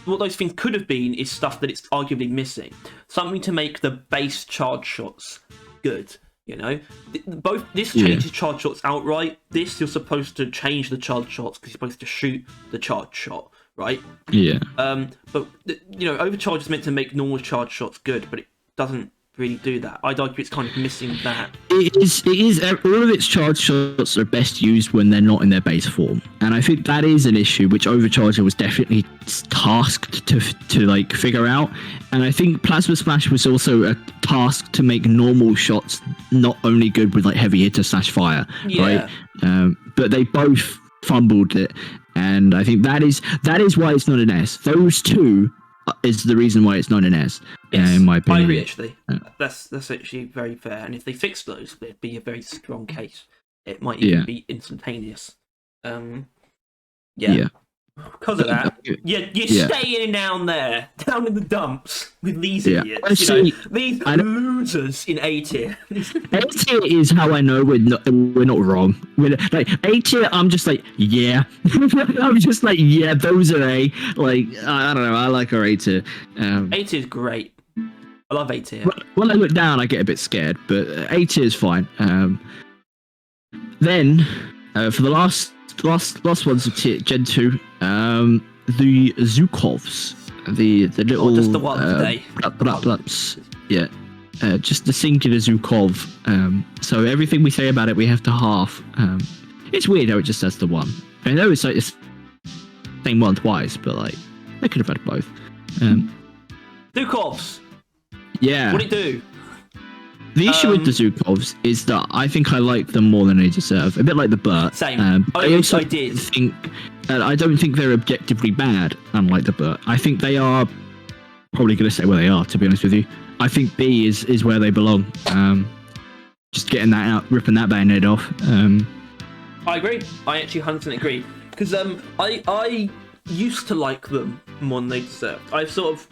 what those things could have been is stuff that it's arguably missing. Something to make the base charge shots good. You know, both this changes charge shots outright. This you're supposed to change the charge shots because you're supposed to shoot the charge shot. Right? Yeah. But overcharge is meant to make normal charge shots good, but it doesn't really do that. I'd argue it's kind of missing that. It is. All of its charge shots are best used when they're not in their base form, and I think that is an issue which Overcharger was definitely tasked to like figure out. And I think Plasma Splash was also a task to make normal shots not only good with like heavy hitter / fire, right? But they both fumbled it. And I think that is why it's not an S. Those two is the reason why it's not an S, in my opinion. I agree, actually. That's actually very fair. And if they fix those, it'd be a very strong case. It might even be instantaneous. Because of that, you're staying down there, down in the dumps with these idiots. These losers in A tier. A tier is how I know we're not wrong. We're like A tier. I'm just like I'm just like those are A. Like I don't know. I like our A tier. A tier is great. I love A tier. When I look down, I get a bit scared, but A tier is fine. Then for the last ones of Gen 2, the Zhukovs, the little just the one today. Just the singular Zhukov. So everything we say about it, we have to half. It's weird how it just says the one. I know it's like the same one twice, but like they could have had both. Zhukovs. Yeah. What do you do? The issue with the Zhukovs is that I think I like them more than they deserve. A bit like the Burt. Same. I also I did. I don't think they're objectively bad, unlike the Burt. I think they are probably going to say where they are, to be honest with you. I think B is where they belong. Just getting that out, ripping that bayonet off. I agree. I actually 100% agree. Because I used to like them more than they deserved. I've sort of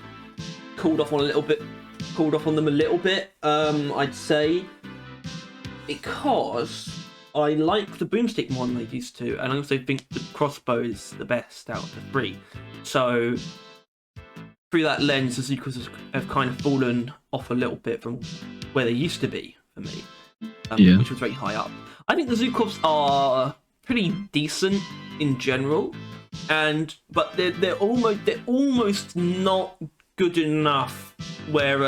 cooled off on them a little bit, I'd say, because I like the Boomstick more than I used to, and I also think the Crossbow is the best out of the three. So through that lens, the Zhukovs have kind of fallen off a little bit from where they used to be for me, which was very high up. I think the Zhukovs are pretty decent in general, but they're almost not good enough where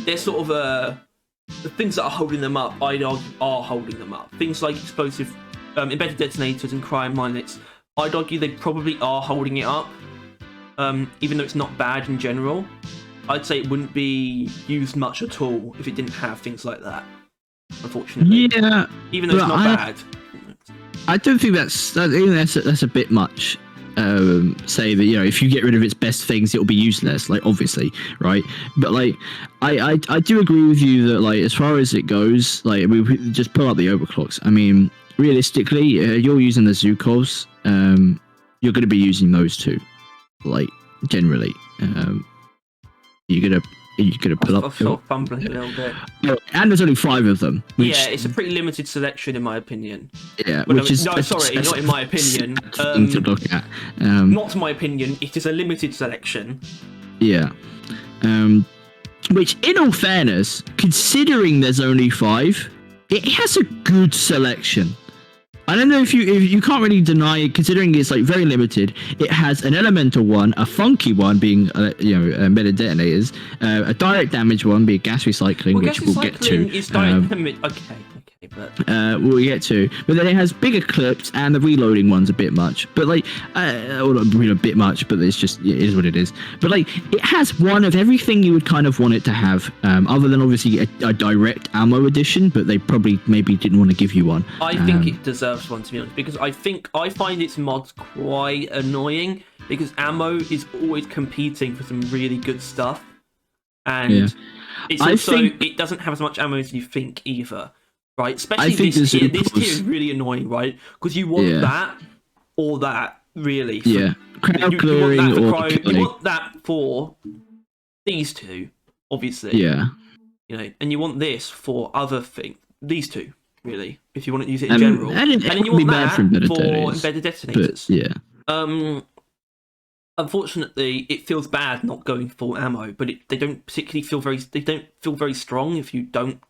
they're sort of the things that are holding them up, I'd argue, are holding them up. Things like explosive embedded detonators and cryo minets, I'd argue they probably are holding it up, even though it's not bad in general. I'd say it wouldn't be used much at all if it didn't have things like that, unfortunately. Yeah, even though it's not bad. I don't think that's a bit much. Say that, you know, if you get rid of its best things, it'll be useless, like, obviously, right? But like I do agree with you that, like, as far as it goes, like, we just pull out the overclocks. I mean, realistically, you're using the Zhukovs, you're going to be using those two, like, generally. You're gonna pull up. I've sort of fumbling a little bit. And there's only 5 of them. Yeah, it's a pretty limited selection in my opinion. Yeah, not in my opinion. To look at. Not my opinion. It is a limited selection. Yeah. Which, in all fairness, considering there's only 5, it has a good selection. I don't know if you can't really deny it, considering it's like very limited. It has an elemental one, a funky one being embedded detonators, a direct damage one being gas recycling, which we'll get to. Is direct damage. Okay, but we'll get to. But then it has bigger clips, and the reloading one's a bit much. But like, or not really a bit much, but it is what it is. But like, it has one of everything you would kind of want it to have, other than obviously a direct ammo edition. But they probably maybe didn't want to give you one. I think it deserves one, to be honest, because I find its mods quite annoying, because ammo is always competing for some really good stuff, and it's also it doesn't have as much ammo as you think either. Right, especially this tier. This tier is really annoying, right? Because you want that or that, really. Crowd clearing you want that for these two, obviously. Yeah. You know, and you want this for other things. These two, really, if you want to use it in general. And then you want that for embedded detonators. But, unfortunately, it feels bad not going full ammo, but they don't particularly feel very strong if you don't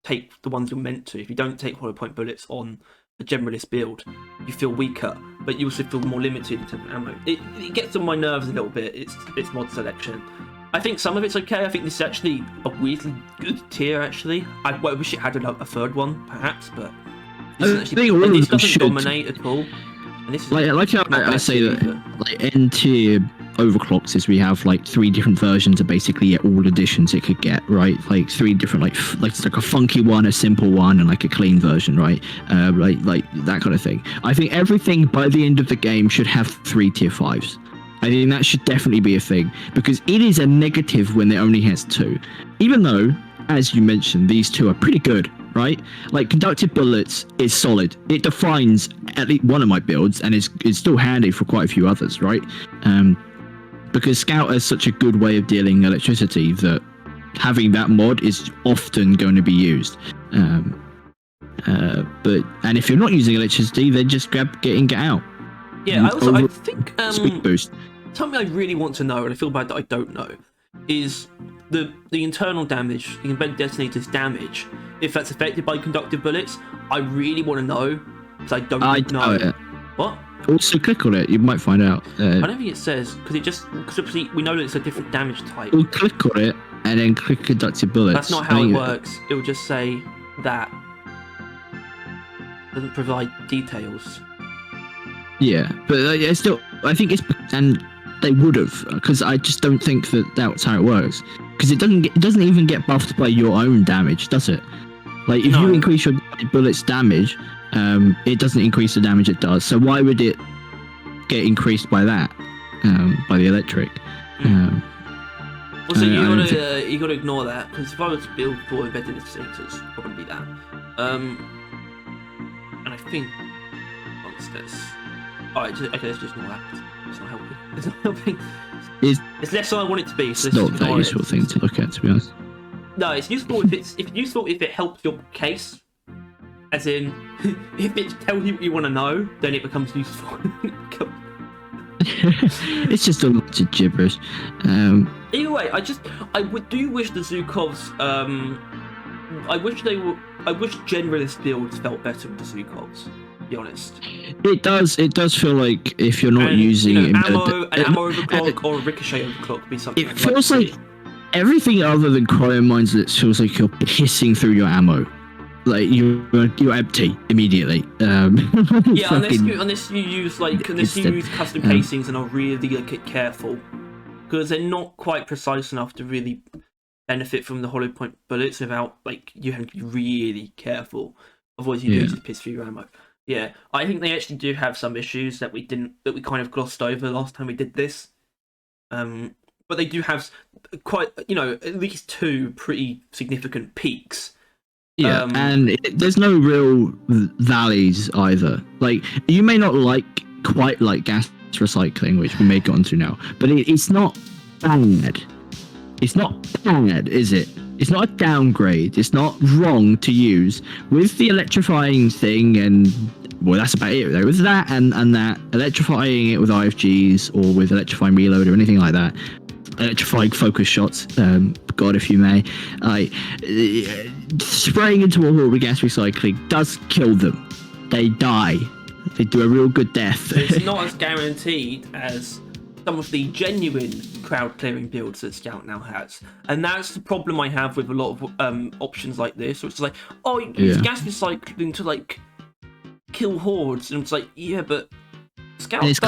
take the ones you're meant to. If you don't take hollow point bullets on a generalist build, you feel weaker, but you also feel more limited in terms of ammo. It gets on my nerves a little bit. It's mod selection. I think some of it's okay. I think this is actually a weirdly good tier. Actually, I wish it had a third one, perhaps, but this doesn't dominate at all. And this is like how I say that, like, N tier overclocks is we have like 3 different versions of basically all editions it could get, right? Like 3 different like it's like a funky one, a simple one, and like a clean version, right? Like that kind of thing. I think everything by the end of the game should have 3 tier 5s. I think that should definitely be a thing, because it is a negative when it only has 2. Even though, as you mentioned, these 2 are pretty good, right? Like, conductive bullets is solid. It defines at least one of my builds, and is still handy for quite a few others, right? Because Scout has such a good way of dealing electricity that having that mod is often going to be used. And if you're not using electricity, then just get out. Yeah, I think speed boost. Something I really want to know, and I feel bad that I don't know, is the internal damage, the embedded detonator's damage, if that's affected by conductive bullets. I really want to know, because I don't know. It. What? Also, click on it. You might find out. I don't think it says, because obviously we know that it's a different damage type. We'll click on it and then click conductive bullets. That's not how it works. It will just say that. doesn't provide details. Yeah, but it's still, I think it's, and they would have, because I just don't think that that's how it works. Because it doesn't even get buffed by your own damage, does it? Like if you increase your bullet's damage, it doesn't increase the damage it does. So why would it get increased by that? By the electric. Also, you gotta ignore that, because if I was to build for embedded initiators, probably be that. And I think what's this? Alright, okay, let's just ignore that. It's not helping. It's not helping. It's less than I want it to be. So it's not that useful thing to look at, to be honest. No, it's useful if it helps your case. As in, if it tells you what you want to know, then it becomes useful. It's just a lot of gibberish. Either way, I do wish the Zhukovs. I wish generalist builds felt better with the Zhukovs. To be honest, it does feel like if you're not using ammo overclock or ricochet overclock would be something. It feels like everything other than cryo mines. It feels like you're pissing through your ammo. Like you're empty immediately. Yeah, unless you use custom casings and are really careful, because they're not quite precise enough to really benefit from the hollow point bullets without you have to be really careful. Otherwise, you lose the piss through your ammo. Yeah, I think they actually do have some issues that we kind of glossed over last time we did this. But they do have quite at least 2 pretty significant peaks. Yeah, and there's no real valleys either. Like, you may not quite like gas recycling, which we may get onto now, but it's not bad. It's not bad, is it? It's not a downgrade. It's not wrong to use. With the electrifying thing, and well, that's about it though. With that and that, electrifying it with IFGs or with electrifying reload or anything like that, electrifying focus shots, God if you may, spraying into a wall with gas recycling does kill them. They die. They do a real good death. It's not as guaranteed as some of the genuine crowd clearing builds that Scout now has, and that's the problem I have with a lot of options like this. So it's like, oh, you use gas recycling to kill hordes, and it's like, yeah, but Scout does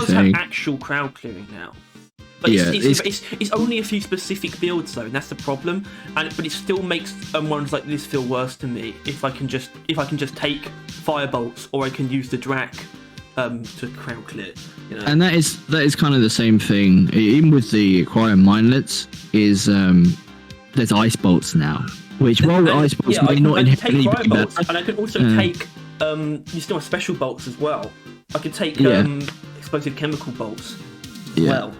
have actual crowd clearing now. But it's only a few specific builds though, and that's the problem. But it still makes ones like this feel worse to me if I can just take firebolts, or I can use the Drac to crowd clear. And that is kind of the same thing. Even with the cryo minelets, is there's ice bolts now, which while ice bolts may not inherently be better, and I can also take you still have special bolts as well. I could take explosive chemical bolts as well.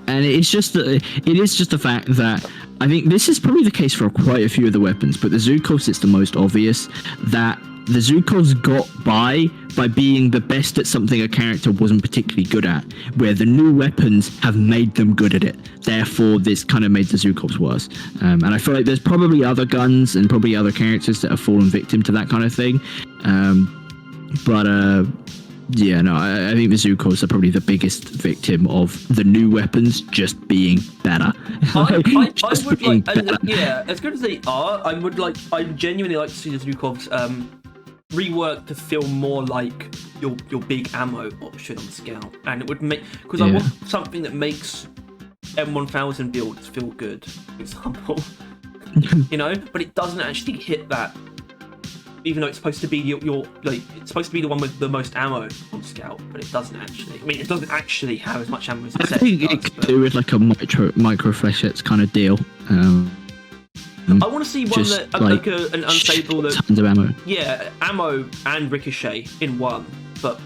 And it is just the fact that I think this is probably the case for quite a few of the weapons, but the Zhukovs, it's the most obvious that the Zhukovs got by being the best at something a character wasn't particularly good at, where the new weapons have made them good at it. Therefore, this kind of made the Zhukovs worse. And I feel like there's probably other guns and probably other characters that have fallen victim to that kind of thing. Yeah, no, I think the Zhukovs are probably the biggest victim of the new weapons just being better. As good as they are, I genuinely like to see the Zhukovs reworked to feel more like your big ammo option on Scout, and it would make, because I want something that makes M1000 builds feel good, for example. But it doesn't actually hit that. Even though it's supposed to be it's supposed to be the one with the most ammo on Scout, but it doesn't actually. I mean, it doesn't actually have as much ammo as it says. I think it could do with a micro flechettes kind of deal. I want to see one that an unstable tons of ammo. Yeah, ammo and ricochet in one, but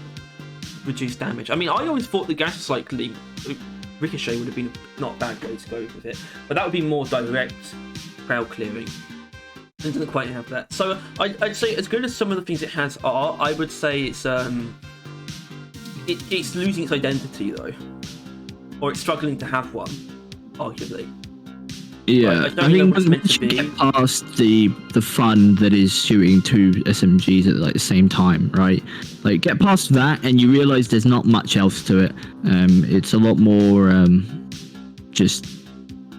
reduced damage. I mean, I always thought the gas recycling ricochet would have been not a bad way to go with it, but that would be more direct crowd clearing. It doesn't quite have that. So I'd say, as good as some of the things it has are, I would say it's losing its identity though, or it's struggling to have one, arguably. Yeah, I think once you get past the fun that is shooting 2 SMGs at the same time, right? Get past that and you realise there's not much else to it. It's a lot more just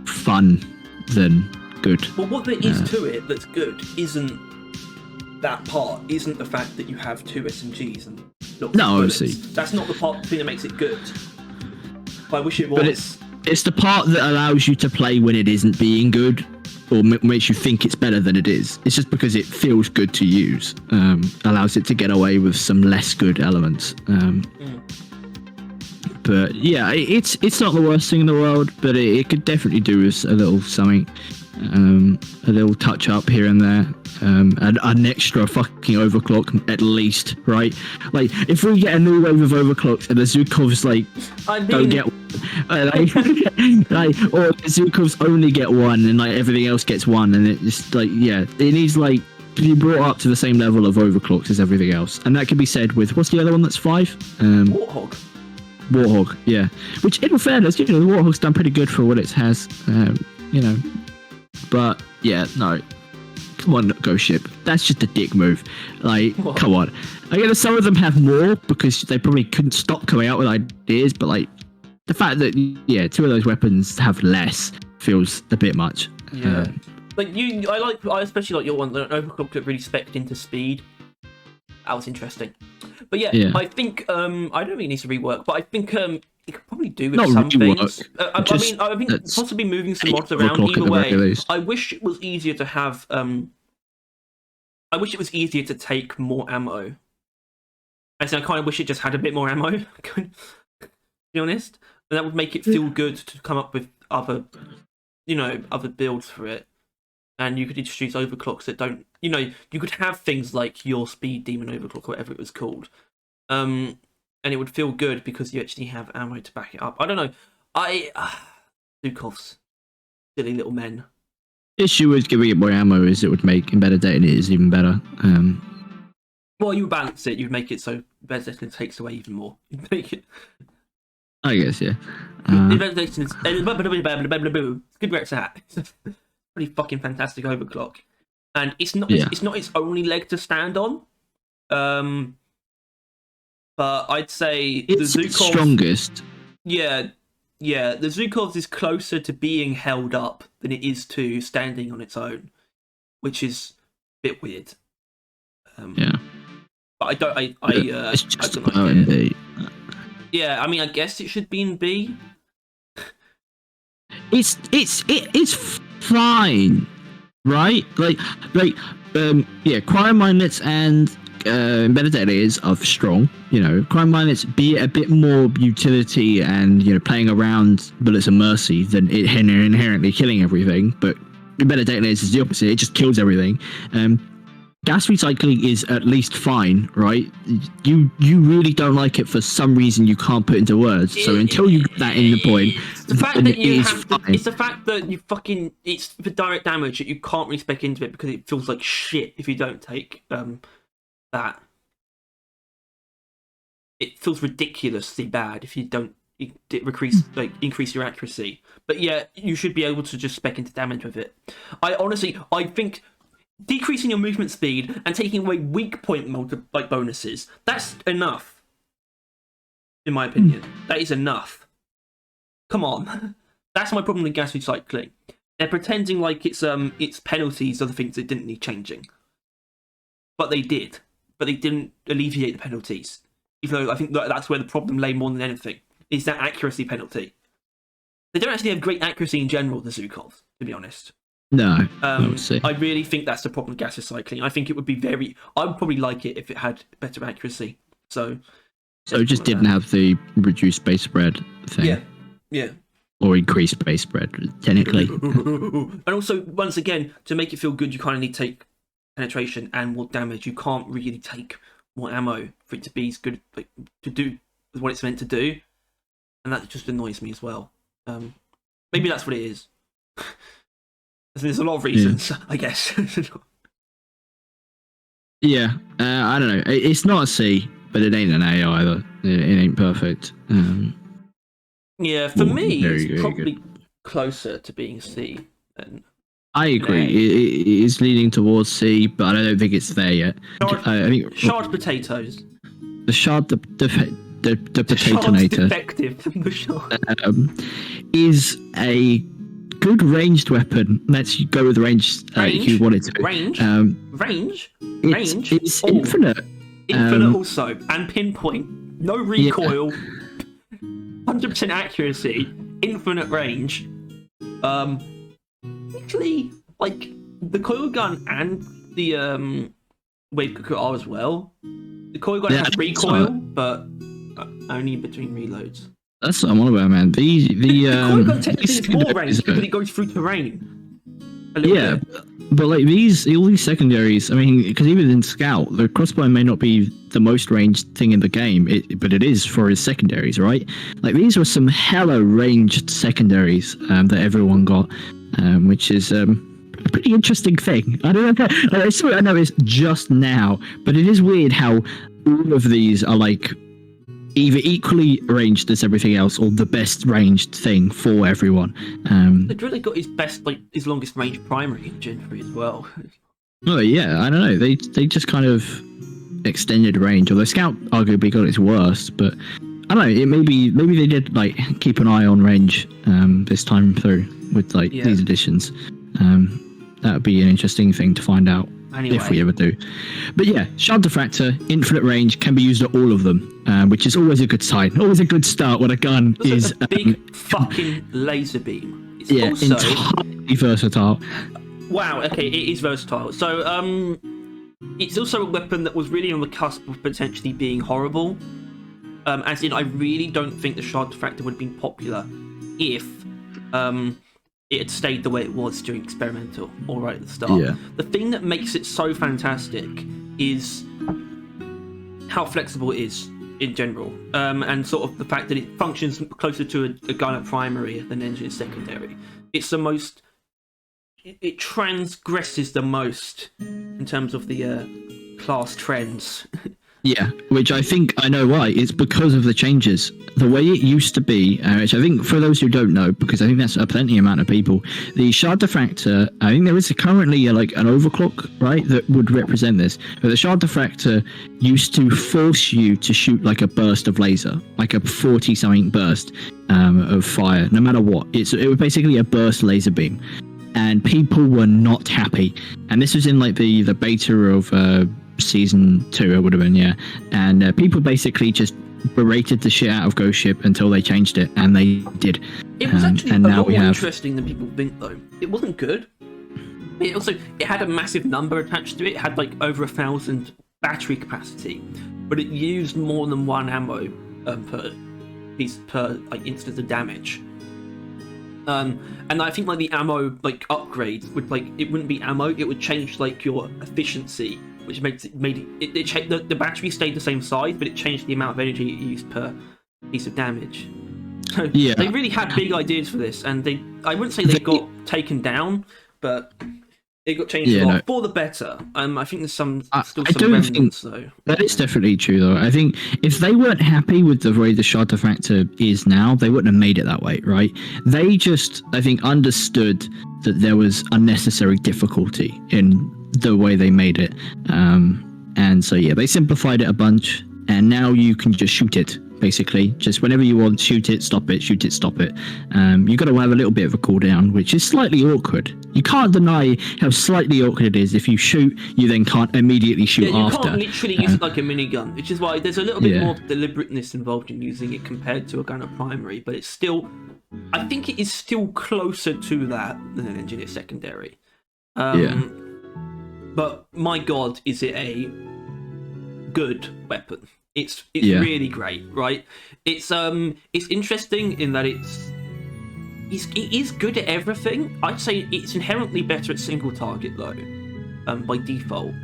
fun than good. Well, what there is to it that's good isn't that part isn't the fact that you have 2 SMGs and lots No, of bullets. obviously. That's not the thing that makes it good. I wish it was. But it's the part that allows you to play when it isn't being good, or makes you think it's better than it is. It's just because it feels good to use. Allows it to get away with some less good elements. But yeah, it's not the worst thing in the world, but it could definitely do with a little something, a little touch up here and there, an extra fucking overclock at least, right? Like if we get a new wave of overclocks and the Zhukovs don't get or the Zhukovs only get one and like everything else gets one, and it just it needs to be brought up to the same level of overclocks as everything else, and that can be said with what's the other one that's 5? Warthog, yeah. Which, in all fairness, the Warthog's done pretty good for what it has, But yeah, no. Come on, Ghost Ship. That's just a dick move. Come on. I guess some of them have more because they probably couldn't stop coming out with ideas, but the fact that 2 of those weapons have less feels a bit much. Yeah. I especially like your one that overclock that really spec'd into speed. That was interesting. But yeah. I think I don't think it needs to rework, but I think it could probably do with some things. I think possibly moving some mods around. Either way, I wish it was easier to have. I wish it was easier to take more ammo. I kind of wish it just had a bit more ammo. To be honest, and that would make it feel good to come up with other builds for it. And you could introduce overclocks that don't, you could have things like your speed demon overclock or whatever it was called. And it would feel good because you actually have ammo to back it up. I don't know. Zhukovs, silly little men. Issue with giving it more ammo is it would make Embedded Detonators even better. Well, you balance it. You'd make it so Embedded Detonator takes away even more. You'd make it. I guess, yeah. Embedded Detonator it's good where it's at. Pretty fucking fantastic overclock, and it's not its only leg to stand on. But I'd say it's the Zhukovs strongest. Yeah, the Zhukovs is closer to being held up than it is to standing on its own, which is a bit weird. But It's just I in B. Yeah, I mean, I guess it should be in B. It's fine, right? Cryo Minets and Embedded Detonators are strong. Cryo Minets be a bit more utility and playing around bullets and mercy than it inherently killing everything. But Embedded Detonators is the opposite; it just kills everything. Gas recycling is at least fine, right? You really don't like it for some reason you can't put into words. So until you get that in the point, the fact that it's the fact that it's for direct damage that you can't really spec into it because it feels like shit if you don't take that. It feels ridiculously bad if you don't increase your accuracy. But yeah, you should be able to just spec into damage with it. I think decreasing your movement speed and taking away weak point bonuses, that's enough. In my opinion, that is enough. Come on. That's my problem with gas recycling. They're pretending like its penalties are the things that didn't need changing. But they did. But they didn't alleviate the penalties. Even though I think that's where the problem lay more than anything, is that accuracy penalty. They don't actually have great accuracy in general, the Zhukovs, to be honest. No, I really think that's the problem with gas recycling. I think it would be I would probably like it if it had better accuracy. So it just didn't have the reduced base spread thing. Yeah. Or increased base spread, technically. And also, once again, to make it feel good, you kind of need to take penetration and more damage. You can't really take more ammo for it to be as good, to do what it's meant to do. And that just annoys me as well. Maybe that's what it is. There's a lot of reasons, I guess. Yeah, I don't know. It's not a C, but it ain't an A either. It ain't perfect. Yeah, for me, it's probably closer to being C than I agree. It is leaning towards C, but I don't think it's there yet. I think shard potatoes. The shard, the potatonator defective. is a good ranged weapon. Let's go with range if you wanted to. Range. It's infinite. Infinite also, and pinpoint. No recoil. 100% accuracy. Infinite range. Actually, like the coil gun and the wave cooker are as well. The coil gun has recoil, but only between reloads. That's what I'm on about, man. The coil gun technically is more range because it goes through terrain. Yeah, but like all these secondaries, I mean, because even in Scout, the crossbow may not be the most ranged thing in the game, but it is for his secondaries, right? Like these were some hella ranged secondaries that everyone got, which is a pretty interesting thing. I don't know. I know it's just now, but it is weird how all of these are like either equally ranged as everything else or the best ranged thing for everyone. The driller got his best, like his longest range primary in Gen 3 as well. Oh yeah, I don't know. They just kind of extended range. Although Scout arguably got its worst, but I don't know. Maybe they did like keep an eye on range this time through with like these additions. That would be an interesting thing to find out. Anyway. If we ever do. But yeah, Shard Diffractor, infinite range, can be used at all of them, which is always a good sign. Always a good start when a gun is a big fucking laser beam. It's also entirely versatile. Wow, okay, it is versatile. So, it's also a weapon that was really on the cusp of potentially being horrible. As in, I really don't think the Shard Diffractor would have been popular if it had stayed the way it was during experimental or right at the start. Yeah. The thing that makes it so fantastic is how flexible it is in general, and sort of the fact that it functions closer to a gun at primary than an engine at secondary. It's the most... It transgresses the most in terms of the class trends. Yeah, which I think I know why. It's because of the changes. The way it used to be, which I think for those who don't know, because I think that's a plenty amount of people, the Shard Diffractor, I think there is currently like an overclock, right, that would represent this. But the Shard Diffractor used to force you to shoot like a burst of laser, like a 40-something burst of fire, no matter what. It was basically a burst laser beam. And people were not happy. And this was in like the beta of... season 2 it would have been, yeah, and people basically just berated the shit out of Ghost Ship until they changed it, and they did. It was actually a lot more interesting than people think, though. It wasn't good. It had a massive number attached to it. It had like over 1,000 battery capacity, but it used more than one ammo per piece per like instance of damage. And I think like the ammo like upgrades would like it wouldn't be ammo. It would change like your efficiency, which made it the battery stayed the same size, but it changed the amount of energy it used per piece of damage. So yeah, they really had big ideas for this, and I wouldn't say they got taken down, but it got changed a lot for the better. I think there's some remnants though. That is definitely true though. I think if they weren't happy with the way the Shard Diffractor is now, they wouldn't have made it that way, right? They just, I think, understood that there was unnecessary difficulty in the way they made it, and so yeah, they simplified it a bunch, and now you can just shoot it basically, just whenever you want, shoot it, stop it, shoot it, stop it. You got to have a little bit of a cooldown, which is slightly awkward. You can't deny how slightly awkward it is. If you shoot, you then can't immediately shoot after. You can't literally use it like a minigun, which is why there's a little bit more deliberateness involved in using it compared to a gun of primary, but it's still, I think it is still closer to that than an engineer secondary. But my god, is it a good weapon? It's really great, right? It's interesting in that it is good at everything. I'd say it's inherently better at single target though, by default.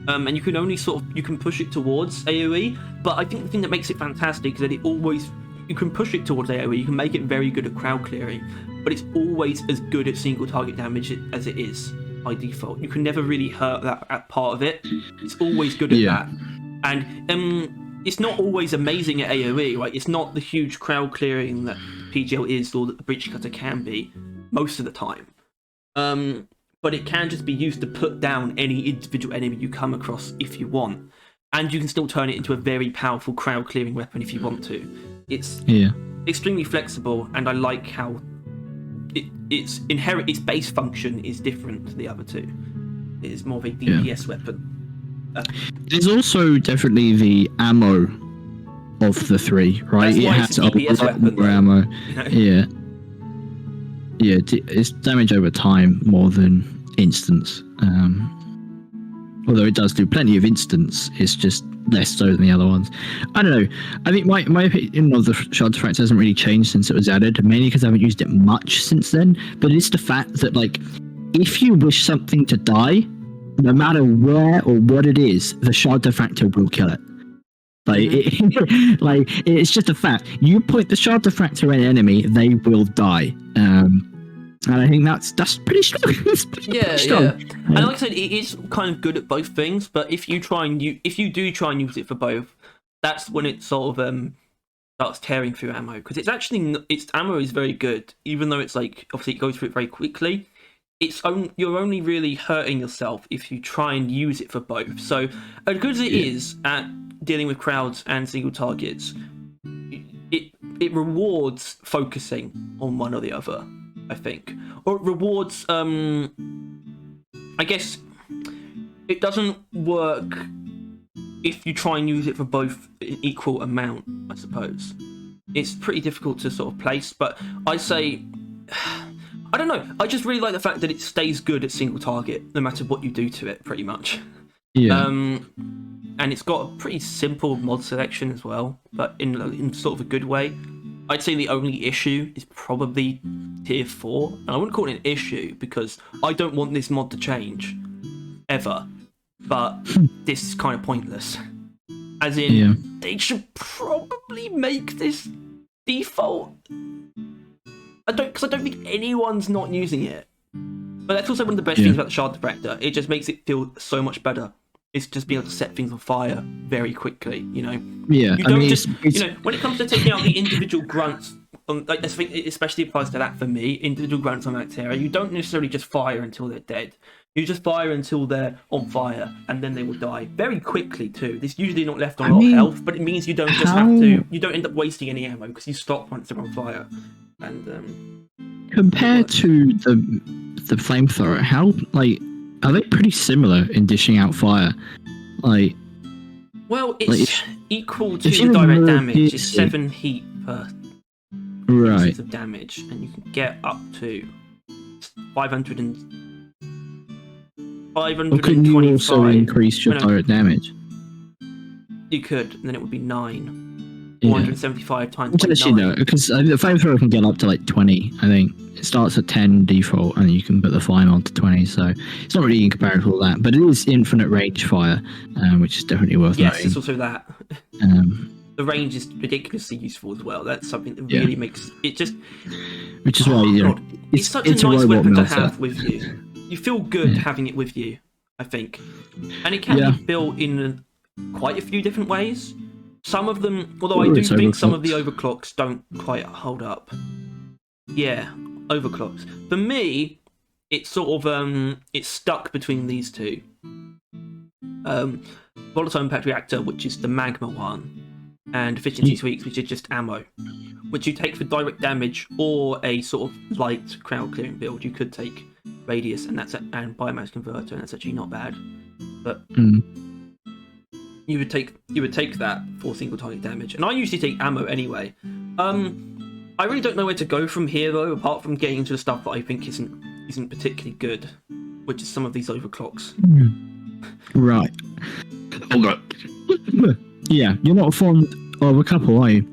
And you can only you can push it towards AoE, but I think the thing that makes it fantastic is that you can push it towards AoE, you can make it very good at crowd clearing, but it's always as good at single target damage as it is by default. You can never really hurt that part of it. It's always good at that. And it's not always amazing at AoE, right? It's not the huge crowd clearing that PGL is or that the Breach Cutter can be most of the time. But it can just be used to put down any individual enemy you come across if you want. And you can still turn it into a very powerful crowd clearing weapon if you want to. It's extremely flexible, and I like how its base function is different to the other two. It is more of a DPS weapon. There's also definitely the ammo of the three, right? That's why it's a DPS weapon, more ammo. You know? Yeah, it's damage over time more than instance. Although it does do plenty of instance, it's just less so than the other ones. I don't know. I think my opinion of the shard diffractor hasn't really changed since it was added, mainly because I haven't used it much since then. But it's the fact that, like, if you wish something to die, no matter where or what it is, the shard diffractor will kill it. Like, it's just a fact. You point the shard diffractor at an enemy, they will die. And I think that's pretty strong. Pretty strong. And like I said, it is kind of good at both things. But if you do try and use it for both, that's when it sort of starts tearing through ammo, because its ammo is very good, even though it's like obviously it goes through it very quickly. You're only really hurting yourself if you try and use it for both. So as good as it is at dealing with crowds and single targets, it rewards focusing on one or the other, I think. Or it rewards I guess it doesn't work if you try and use it for both an equal amount, I suppose. It's pretty difficult to sort of place, but I say, I don't know, I just really like the fact that it stays good at single target no matter what you do to it, pretty much. Yeah. And it's got a pretty simple mod selection as well, but in sort of a good way. I'd say the only issue is probably tier 4, and I wouldn't call it an issue because I don't want this mod to change ever, but this is kind of pointless. As in, they should probably make this default. Because I don't think anyone's not using it. But that's also one of the best things about the shard diffractor. It just makes it feel so much better. It's just being able to set things on fire very quickly, you know? Yeah, you don't you know, when it comes to taking out the individual grunts, like, I think it especially applies to that for me, individual grunts on that terror, you don't necessarily just fire until they're dead. You just fire until they're on fire, and then they will die very quickly too. This usually not left on a lot of health, but it means you don't just have to. You don't end up wasting any ammo because you stop once they're on fire. And compared to the flamethrower, how are they pretty similar in dishing out fire? Well, it's equal to the direct damage. It's 7 heat per piece of damage, and you can get up to 525. Couldn't you also increase your direct damage? You could, and then it would be 9. 475 times. Because the flamethrower can get up to like 20. I think it starts at 10 default, and you can put the flame on to 20. So it's not really incomparable to that, but it is infinite range fire, which is definitely worth noting. Yes, it's also that. The range is ridiculously useful as well. That's something that really makes it just. Which is why it's such a nice weapon to have with you. You feel good having it with you, I think, and it can be built in quite a few different ways. Some of them, although I do think some of the overclocks don't quite hold up. Yeah, overclocks. For me, it's sort of it's stuck between these two. Volatile Impact Reactor, which is the magma one, and Efficiency Tweaks, which is just ammo, which you take for direct damage or a sort of light crowd clearing build. You could take Radius and and Biomass Converter, and that's actually not bad. But you would take that for single target damage, and I usually take ammo anyway. I really don't know where to go from here though, apart from getting into the stuff that I think isn't particularly good, which is some of these overclocks. Right. Yeah, you're not fond of a couple, are you?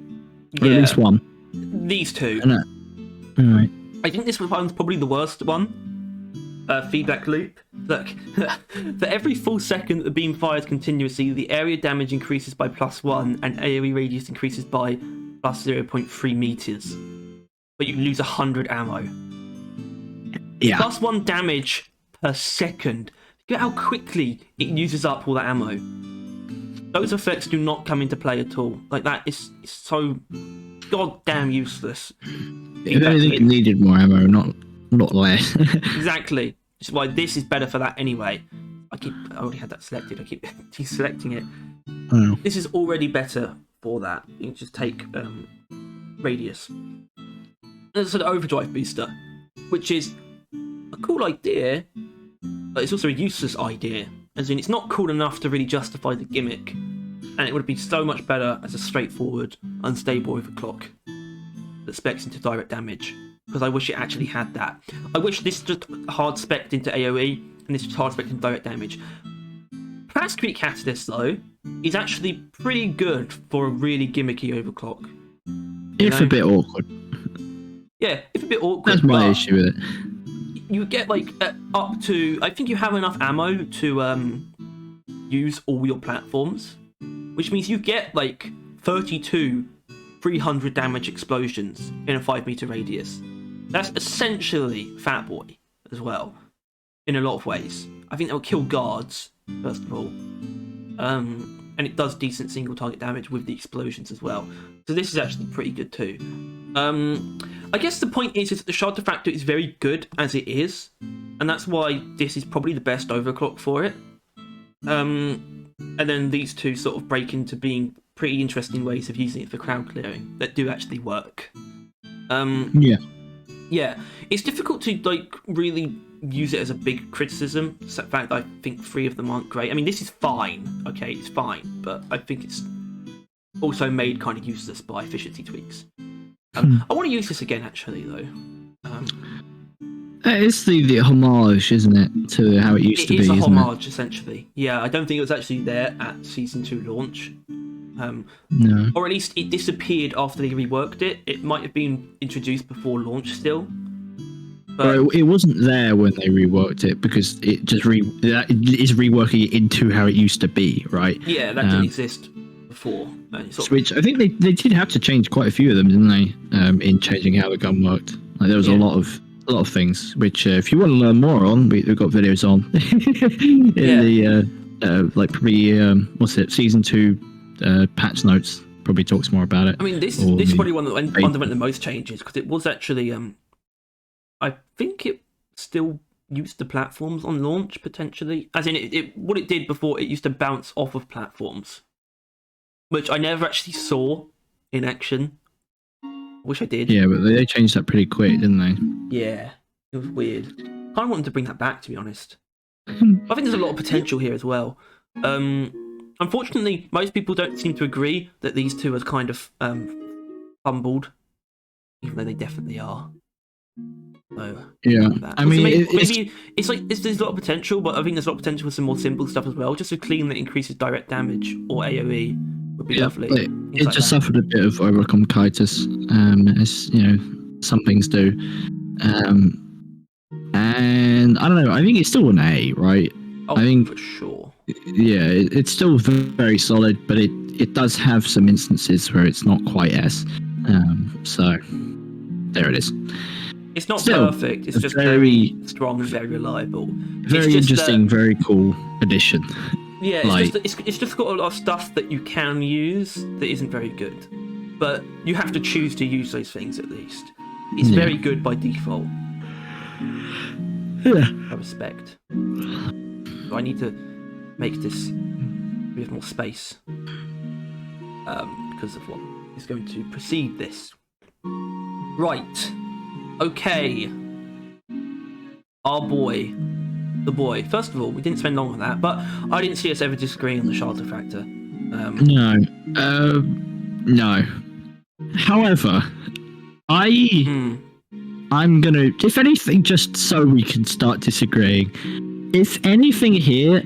Or at least one. These two. Alright. I think this one's probably the worst one. Feedback loop. Look, for every full second that the beam fires continuously, the area damage increases by +1 and AoE radius increases by plus 0.3 meters. But you lose 100 ammo. Yeah. +1 damage per second. Look at how quickly it uses up all that ammo. Those effects do not come into play at all. Like, that is so goddamn useless. If anything, it needed more ammo, not less. Exactly. Which is why this is better for that anyway. I already had that selected. I keep deselecting it. Oh. This is already better for that. You can just take Radius. There's an overdrive booster. which is a cool idea, but it's also a useless idea. As in, it's not cool enough to really justify the gimmick, and it would be so much better as a straightforward, unstable overclock that specs into direct damage. Because I wish it actually had that. I wish this just hard spec'd into AoE, and this just hard spec'd into direct damage. Plastic Catalyst, though, is actually pretty good for a really gimmicky overclock. If a bit awkward. Yeah, if a bit awkward. That's my issue with it. You get like up to, I think you have enough ammo to use all your platforms, which means you get like 32 300 damage explosions in a 5 meter radius. That's essentially Fat Boy as well, in a lot of ways. I think that will kill guards first of all, and it does decent single target damage with the explosions as well. So this is actually pretty good too. I guess the point is that the Shard Diffractor is very good as it is, and that's why this is probably the best overclock for it. And then these two sort of break into being pretty interesting ways of using it for crowd clearing that do actually work. Yeah, it's difficult to like really use it as a big criticism. It's the fact that I think 3 of them aren't great. I mean, this is fine, okay, it's fine, but I think it's also made kind of useless by efficiency tweaks. I want to use this again, actually, though. It's the homage, isn't it, to how it used to be? It is a isn't homage, essentially. Yeah, I don't think it was actually there at Season 2 launch. No. Or at least it disappeared after they reworked it. It might have been introduced before launch still. But it wasn't there when they reworked it, because it just it is reworking it into how it used to be, right? Yeah, that didn't exist before. Which I think they did have to change quite a few of them, didn't they? In changing how the gun worked. Like there was a lot of things. Which if you want to learn more on, we've got videos on in the like probably Season 2 patch notes. Probably talks more about it. I mean, this is probably one that underwent the most changes, because it was actually I think it still used the platforms on launch, potentially. As in, what it did before, it used to bounce off of platforms, which I never actually saw in action. Wish I did. Yeah, but they changed that pretty quick, didn't they? Yeah, it was weird. Kind of wanted to bring that back, to be honest. I think there's a lot of potential here as well. Unfortunately, most people don't seem to agree that these two are kind of fumbled, even though they definitely are. So, yeah, I mean, maybe it's like there's a lot of potential, but I think there's a lot of potential for some more simple stuff as well. Just a clean that increases direct damage or AoE would be lovely. It just suffered a bit of overcomplitis, as you know, some things do. And I don't know. I think it's still an A, right? Oh, I think for sure. Yeah, it's still very solid, but it does have some instances where it's not quite S. So there it is. It's not perfect. It's just very strong and very reliable. Very interesting, very cool addition. Yeah, it's just got a lot of stuff that you can use that isn't very good, but you have to choose to use those things at least. It's very good by default. Yeah, I respect. So I need to make this with more space because of what is going to precede this. Right. Okay. Our boy. The boy. First of all, we didn't spend long on that, but I didn't see us ever disagree on the Shard Diffractor. No. However, I'm gonna, if anything, just so we can start disagreeing, if anything here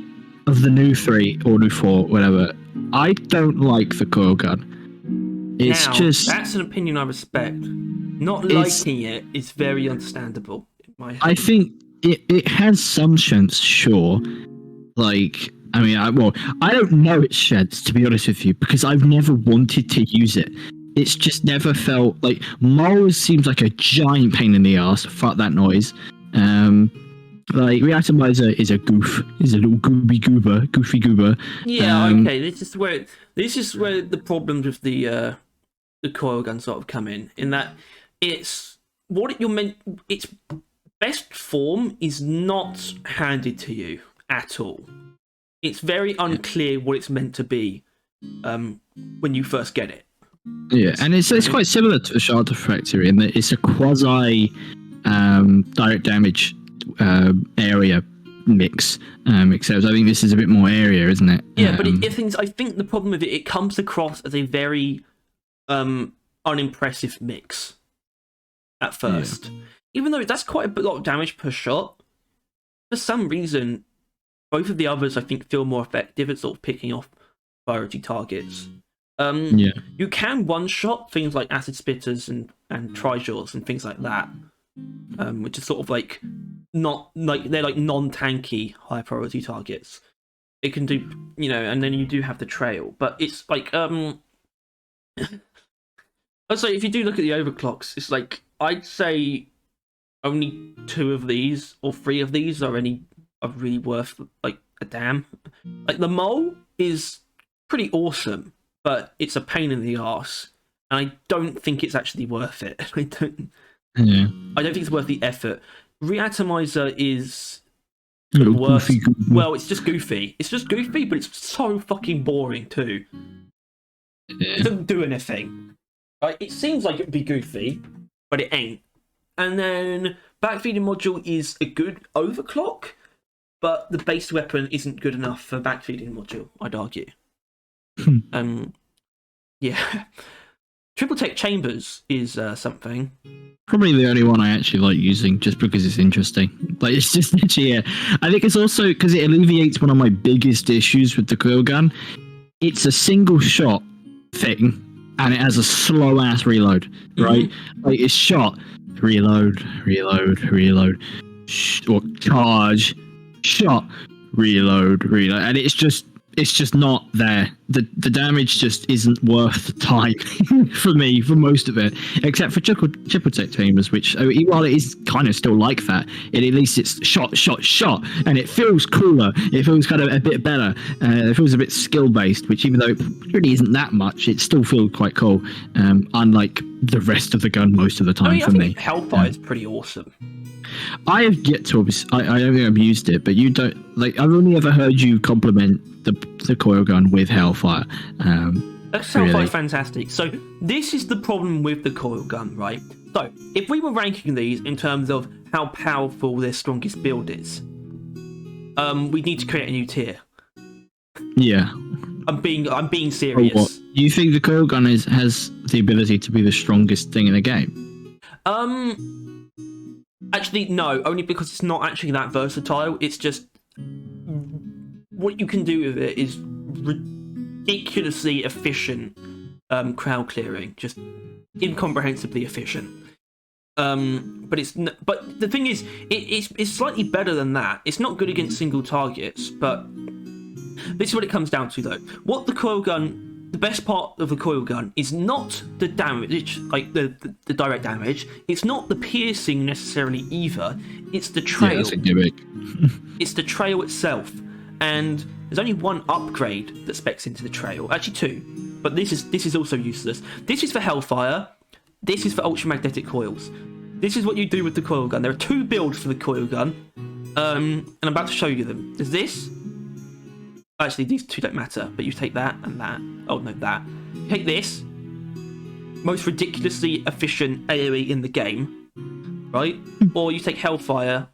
of the new 3 or new 4, whatever, I don't like the coil gun. It's just... That's an opinion I respect. Not liking it is very understandable. I think it has some strengths, sure. Like, I mean, I don't know its strengths, to be honest with you, because I've never wanted to use it. It's just never felt like... Morals seems like a giant pain in the ass. Fuck that noise. Like, Reatomizer is a goof. Is a little goofy goober. Yeah, okay. This is where the problems with the coil gun sort of come in that it's what you're meant. Its best form is not handed to you at all. It's very unclear what it's meant to be when you first get it. Yeah, and it's quite similar to the Shard Diffractor in that it's a quasi direct damage area mix, except I think this is a bit more area, isn't it? Yeah, but I think the problem with it comes across as a very unimpressive mix at first. Yeah. Even though that's quite a lot of damage per shot, for some reason, both of the others I think feel more effective at sort of picking off priority targets. You can one-shot things like acid spitters and trijors and things like that, which is sort of like not like they're like non-tanky high priority targets. It can do, you know, and then you do have the trail, but it's like I'd say if you do look at the overclocks, it's like I'd say only 2 of these or 3 of these are really worth like a damn. Like the mole is pretty awesome, but it's a pain in the arse, and I don't think it's actually worth it. I don't think it's worth the effort. Reatomizer is worse. Goofy. Well, it's just goofy. It's just goofy, but it's so fucking boring too. Yeah. It doesn't do anything. Like, it seems like it'd be goofy, but it ain't. And then backfeeding module is a good overclock, but the base weapon isn't good enough for backfeeding module, I'd argue. Yeah. Triple tech chambers is something. Probably the only one I actually like using, just because it's interesting. Like, it's just literally, yeah. I think it's also because it alleviates one of my biggest issues with the coil gun. It's a single shot thing, and it has a slow ass reload, right? Like, it's shot, reload, or charge, shot, reload, and it's just not there. The damage just isn't worth the time for me for most of it, except for triple tech chambers, which while it is kind of still like that, at least it's shot, and it feels cooler. It feels kind of a bit better. It feels a bit skill based, which even though it really isn't that much, it still feels quite cool. Unlike the rest of the gun most of the time for me. Hellfire is pretty awesome. I have yet to. I don't think I've used it, but you don't like. I've only ever heard you compliment the coil gun with Hellfire. Hellfire fantastic. So this is the problem with the coil gun, right? So if we were ranking these in terms of how powerful their strongest build is, we need to create a new tier. Yeah, I'm being serious. What? You think the coil gun has the ability to be the strongest thing in the game? Actually, no. Only because it's not actually that versatile. It's just what you can do with it is ridiculously efficient crowd clearing, just incomprehensibly efficient. But the thing is, it's slightly better than that. It's not good against single targets, but this is what it comes down to, though. What the coil gun. The best part of the coil gun is not the damage, like the direct damage. It's not the piercing necessarily either. It's the trail. Yeah, that's a gimmick. It's the trail itself. And there's only one upgrade that specs into the trail. Actually 2. But this is also useless. This is for Hellfire. This is for ultramagnetic coils. This is what you do with the coil gun. There are 2 builds for the coil gun. And I'm about to show you them. There's this. Actually, these 2 don't matter, but you take that and that. Oh, no, that. You take this. Most ridiculously efficient AoE in the game. Right? Or you take Hellfire.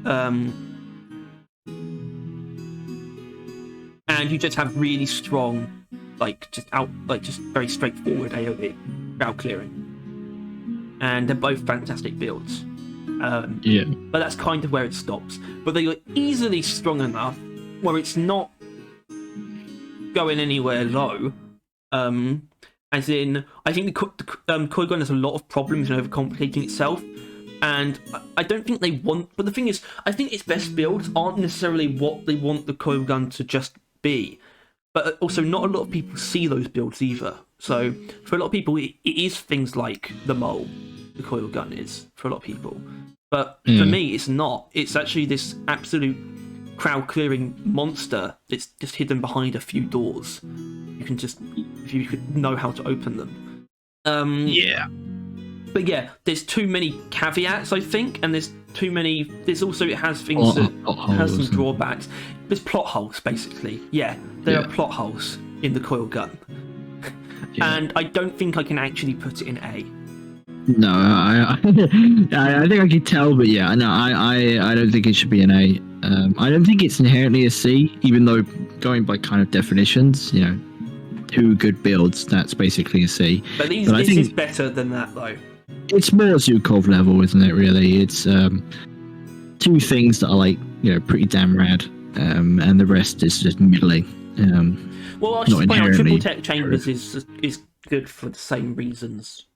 And you just have really strong, just very straightforward AoE. Crowd clearing. And they're both fantastic builds. Yeah. But that's kind of where it stops. But they are easily strong enough where it's not going anywhere low. As in, I think the coil gun has a lot of problems in overcomplicating itself, and I don't think they want. But the thing is, I think its best builds aren't necessarily what they want the coil gun to just be. But also, not a lot of people see those builds either. So for a lot of people, it is things like the mole. The coil gun is for a lot of people, but for me, it's not. It's actually this absolute crowd clearing monster that's just hidden behind a few doors. You can just, if you could know how to open them. Yeah. But yeah, there's too many caveats, I think, and there's too many. There's also, it has things that has some drawbacks. There's plot holes, basically. Yeah, there are plot holes in the coil gun, and I don't think I can actually put it in A. No, I think I could tell, but yeah, no, I don't think it should be an A. I don't think it's inherently a C, even though going by kind of definitions, you know, 2 good builds, that's basically a C. But I this think is better than that, though. it's more Zhukov level, isn't it? Really, it's 2 things that are like, you know, pretty damn rad, and the rest is just middling. Well, I not should point out inherently triple tech chambers is good for the same reasons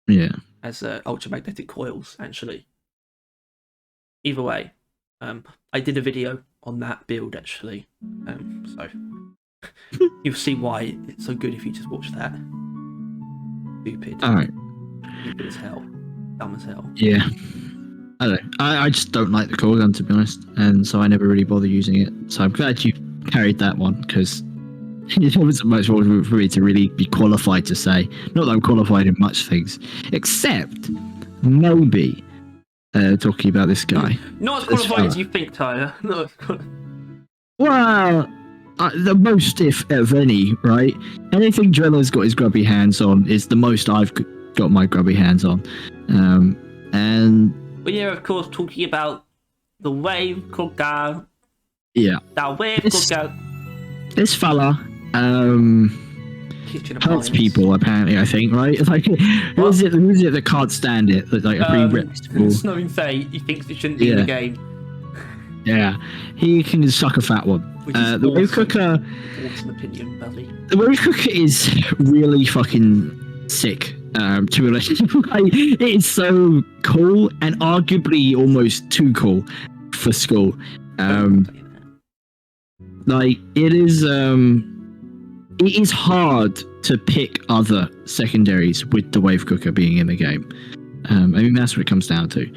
Yeah. as ultramagnetic coils, actually. Either way, I did a video on that build, actually, so you'll see why it's so good if you just watch that. Stupid. All right. Stupid as hell. Dumb as hell. Yeah. I don't know. I just don't like the coil gun, to be honest, and so I never really bother using it. So I'm glad you carried that one, because it wasn't much more for me to really be qualified to say. Not that I'm qualified in much things, except maybe talking about this guy. Not as qualified as you think, Tyler. Not as Well, the most, if of any, right? Anything Dreller's got his grubby hands on is the most I've got my grubby hands on. And we are, of course, talking about the wave cooker. yeah, The wave cooker. this fella Kitchen hurts appliance. people, apparently, I think, right? It's like, who is it that can't stand it? That's like a pretty reputable. Snowing Faye, he thinks it shouldn't be in the game. Yeah, he can suck a fat one. Which is The wave awesome. cooker. Awesome opinion, buddy. The wave cooker is really fucking sick. To be honest, it is so cool and arguably almost too cool for school. Like it is hard to pick other secondaries with the wave cooker being in the game. I mean, that's what it comes down to.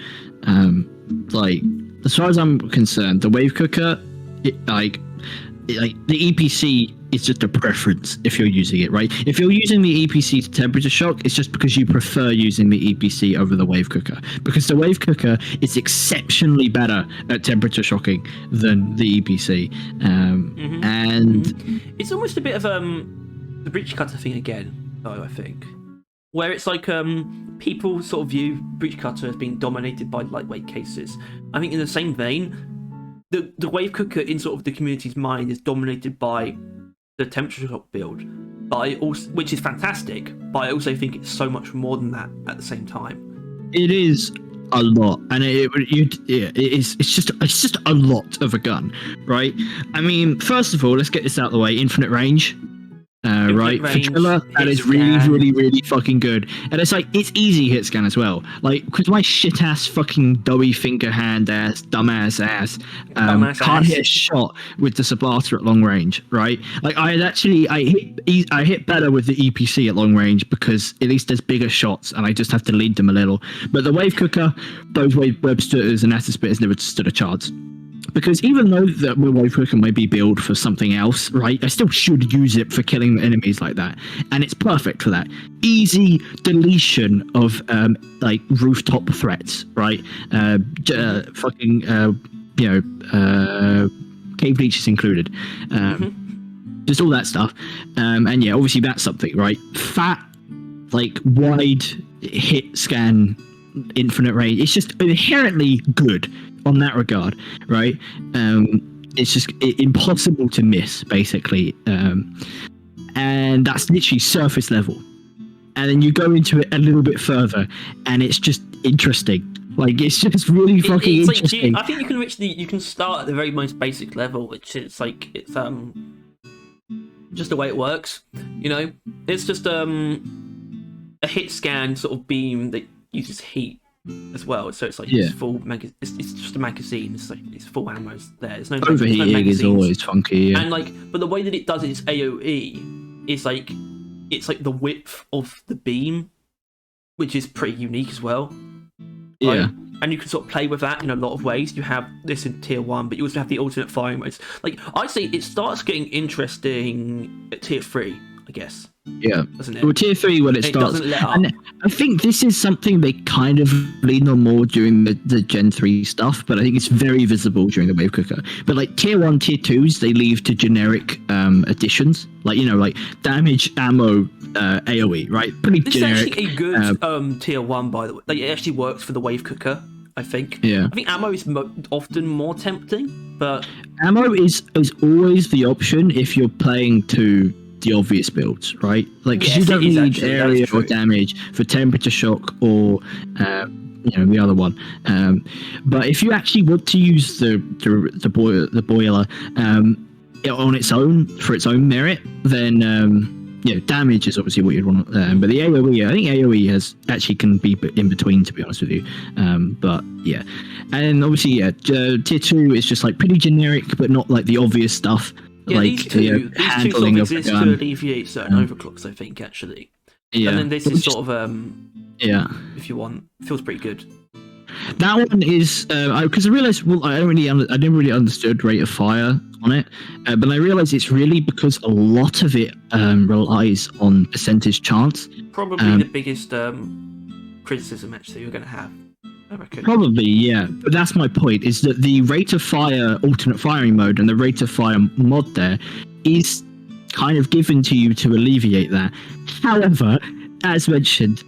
Like, as far as I'm concerned, the wave cooker, like the EPC is just a preference if you're using it, right? If you're using the EPC to temperature shock, it's just because you prefer using the EPC over the wave cooker, because the wave cooker is exceptionally better at temperature shocking than the EPC. And it's almost a bit of the breach cutter thing again, though, I think, where it's like people sort of view breach cutter as being dominated by lightweight cases. I think in the same vein, the wave cooker in sort of the community's mind is dominated by the temperature shock build, but I also, which is fantastic, but I also think it's so much more than that at the same time. it is a lot, and it's just a lot of a gun, right? I mean, first of all, let's get this out of the way. Infinite range. Right, for range, Triller, that is really fucking good. And it's like, it's easy hit scan as well. Like, because my shit ass fucking doughy finger hand ass, dumbass ass, can't hit a shot with the Sublata at long range, right? Like, I hit better with the EPC at long range because at least there's bigger shots and I just have to lead them a little. But the wave cooker, those web stutters and atta spitters never stood a chance. Because even though the wave cooker may be built for something else, right, I still should use it for killing enemies like that, and it's perfect for that. Easy deletion of like rooftop threats, right? Cave leeches included, just all that stuff. And yeah, obviously that's something, right? Fat, like wide hit scan, infinite range. It's just inherently good on that regard, right? It's just impossible to miss, basically, and that's literally surface level. And then you go into it a little bit further, and it's just interesting. Like, it's just really fucking interesting. Like, I think you can start at the very most basic level, which is like it's just the way it works. You know, it's just a hit scan sort of beam that uses heat as well, so it's like it's full it's just a magazine. It's like it's full ammo there. There's no overheating is always funky, and like, but the way that it does its AOE is like it's like the width of the beam, which is pretty unique as well. Right? Yeah, and you can sort of play with that in a lot of ways. You have this in tier 1, but you also have the alternate firing modes. Like, I'd say it starts getting interesting at tier 3, I guess. Yeah. doesn't it? Well, tier 3 when it It starts. doesn't let up. And I think this is something they kind of lean on more during the Gen 3 stuff, but I think it's very visible during the Wave Cooker. But like tier 1, tier 2s, they leave to generic additions. Like, you know, like damage, ammo, AoE, right? Pretty This generic. is actually a good tier 1, by the way. Like, it actually works for the Wave Cooker, I think. Yeah. I think ammo is often more tempting, but Ammo is always the option if you're playing to the obvious builds, right? Like, 'cause Yes, you don't it is need actually, that is area or true. damage for temperature shock or you know, the other one. But if you actually want to use the boiler on its own for its own merit, then yeah, damage is obviously what you'd want. But the AoE, I think AoE can be in between, to be honest with you. But yeah, and obviously, yeah, tier 2 is just like pretty generic, but not like the obvious stuff. yeah, Like these two sort handling of of the exist to gun. alleviate certain overclocks, I think, actually. Yeah, And then this is sort of, yeah. if you want, feels pretty good. That one is because I realized, well, I never really understood rate of fire on it, but I realized it's really because a lot of it relies on percentage chance. Probably the biggest criticism, actually, you're going to have, I reckon. Probably, yeah. But that's my point, is that the rate of fire alternate firing mode and the rate of fire mod there is kind of given to you to alleviate that. However, as mentioned,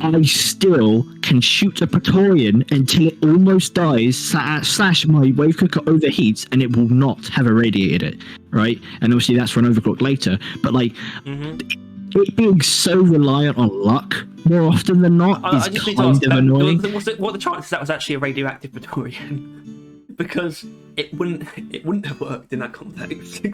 I still can shoot a Praetorian until it almost dies, slash my Wave Cooker overheats and it will not have irradiated it, right? And obviously that's for an overclock later, but like, it being so reliant on luck more often than not I is just need to kind ask, of annoying. what the chances that was actually a radioactive Praetorian? Because it wouldn't have worked in that context.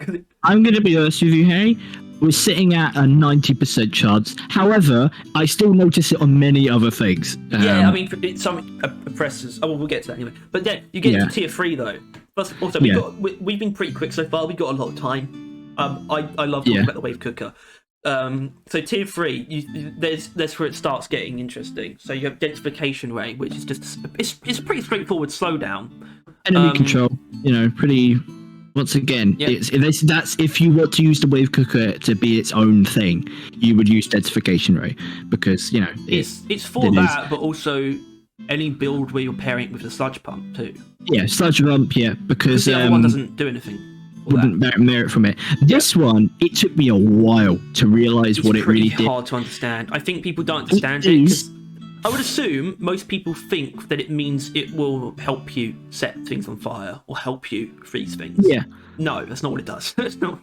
I'm going to be honest with you, Harry. We're sitting at a 90% chance. However, I still notice it on many other things. Yeah, I mean, some oppressors. Oh, well, we'll get to that anyway. But then you get into tier 3 though. Plus, also, we've been pretty quick so far. We've got a lot of time. I love talking about the Wave Cooker. So tier 3, there's where it starts getting interesting. So you have densification rate, which is just it's a pretty straightforward slowdown. Enemy control, you know, pretty. Once again, that's if you want to use the Wave Cooker to be its own thing, you would use densification rate, because you know it's for that, but also any build where you're pairing it with the Sludge Pump too. Yeah, Sludge Pump, yeah, because the other one doesn't do anything. Wouldn't merit from it. This one, it took me a while to realize what it really did. It's hard to understand. I think people don't understand it. 'Cause I would assume most people think that it means it will help you set things on fire or help you freeze things. Yeah. No, that's not what it does. That's not.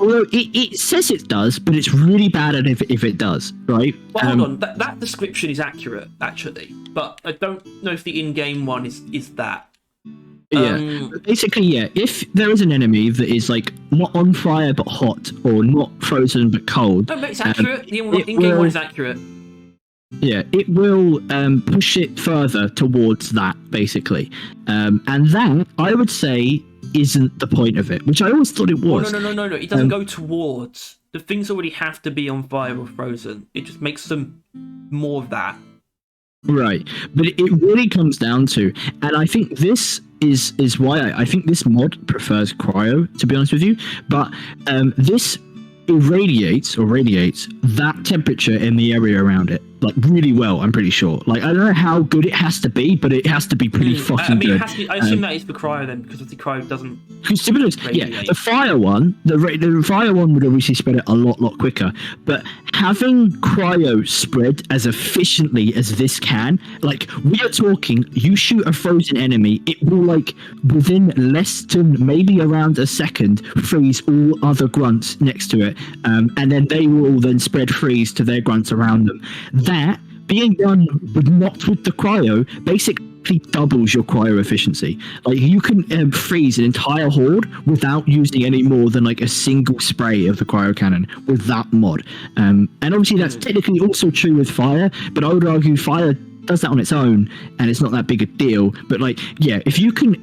Although it says it does, but it's really bad at if it does, right? Well, hold on. That description is accurate, actually, but I don't know if the in-game one is that. Yeah. Basically, yeah. If there is an enemy that is like not on fire but hot, or not frozen but cold, no, but it's accurate. The in-game one is accurate. Yeah, it will push it further towards that, basically. And that, I would say, isn't the point of it, which I always thought it was. Oh, no. It doesn't go towards. The things already have to be on fire or frozen. It just makes them more of that. Right. But it really comes down to, and I think this is why I think this mod prefers cryo, to be honest with you, but this irradiates or radiates that temperature in the area around it like really well. I'm pretty sure. Like, I don't know how good it has to be, but it has to be pretty fucking good. I assume that is for cryo then, because the cryo doesn't. To be honest, yeah, the fire one, the fire one would obviously spread it a lot quicker. But having cryo spread as efficiently as this can, like, we are talking, you shoot a frozen enemy, it will like within less than maybe around a second freeze all other grunts next to it, and then they will then spread freeze to their grunts around them. That being done not with the cryo basically doubles your cryo efficiency. Like, you can freeze an entire horde without using any more than like a single spray of the cryo cannon with that mod. And obviously that's technically also true with fire, but I would argue fire does that on its own and it's not that big a deal. But like, yeah, if you can,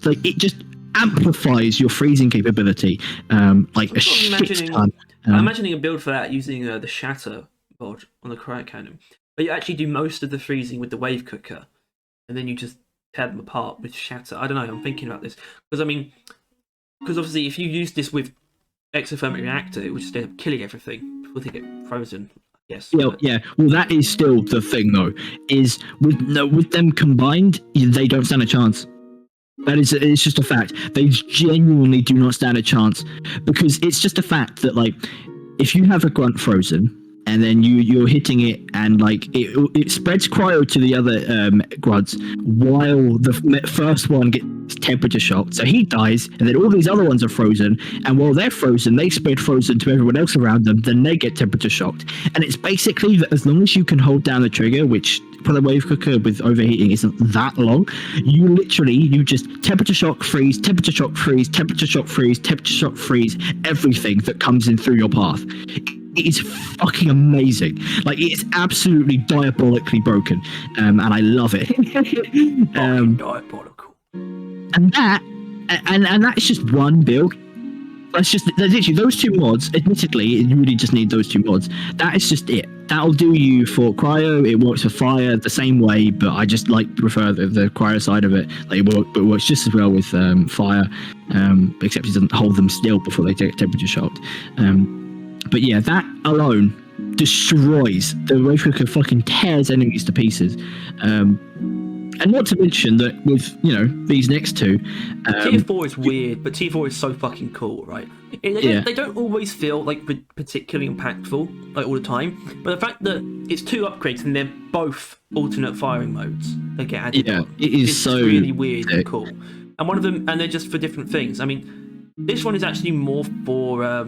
like, it just amplifies your freezing capability like a shit ton. I'm imagining a build for that using the shatter mod on the Cryo Cannon, but you actually do most of the freezing with the Wave Cooker, and then you just tear them apart with shatter. I don't know. I'm thinking about this because obviously if you use this with exothermic reactor, it would just end up killing everything before they get frozen. Yes. Yeah. Well, that is still the thing, though. Is with them combined, they don't stand a chance. It's just a fact. They genuinely do not stand a chance, because it's just a fact that, like, if you have a grunt frozen and then you're hitting it, and like it spreads cryo to the other grunts while the first one gets temperature shocked, so he dies, and then all these other ones are frozen, and while they're frozen, they spread frozen to everyone else around them, then they get temperature shocked. And it's basically that as long as you can hold down the trigger, which for the wave cooker with overheating isn't that long, you just temperature shock, freeze, temperature shock, freeze, temperature shock, freeze, temperature shock, freeze everything that comes in through your path. It is fucking amazing. Like, it is absolutely diabolically broken, and I love it. Diabolical. And that's just one build. That's literally those two mods. Admittedly, you really just need those two mods. That is just it. That'll do you for cryo. It works for fire the same way, but I just prefer the cryo side of it. Like, it works just as well with fire, except it doesn't hold them still before they get temperature shocked. But yeah, that alone destroys. The wave cooker fucking tears enemies to pieces. And not to mention that with, these next two... Tier 4 is weird, but Tier 4 is so fucking cool, right? They don't always feel, like, particularly impactful, like, all the time. But the fact that it's two upgrades and they're both alternate firing modes that get added on, it is so really weird sick. and cool. And one of them... And they're just for different things. I mean, this one is actually more for...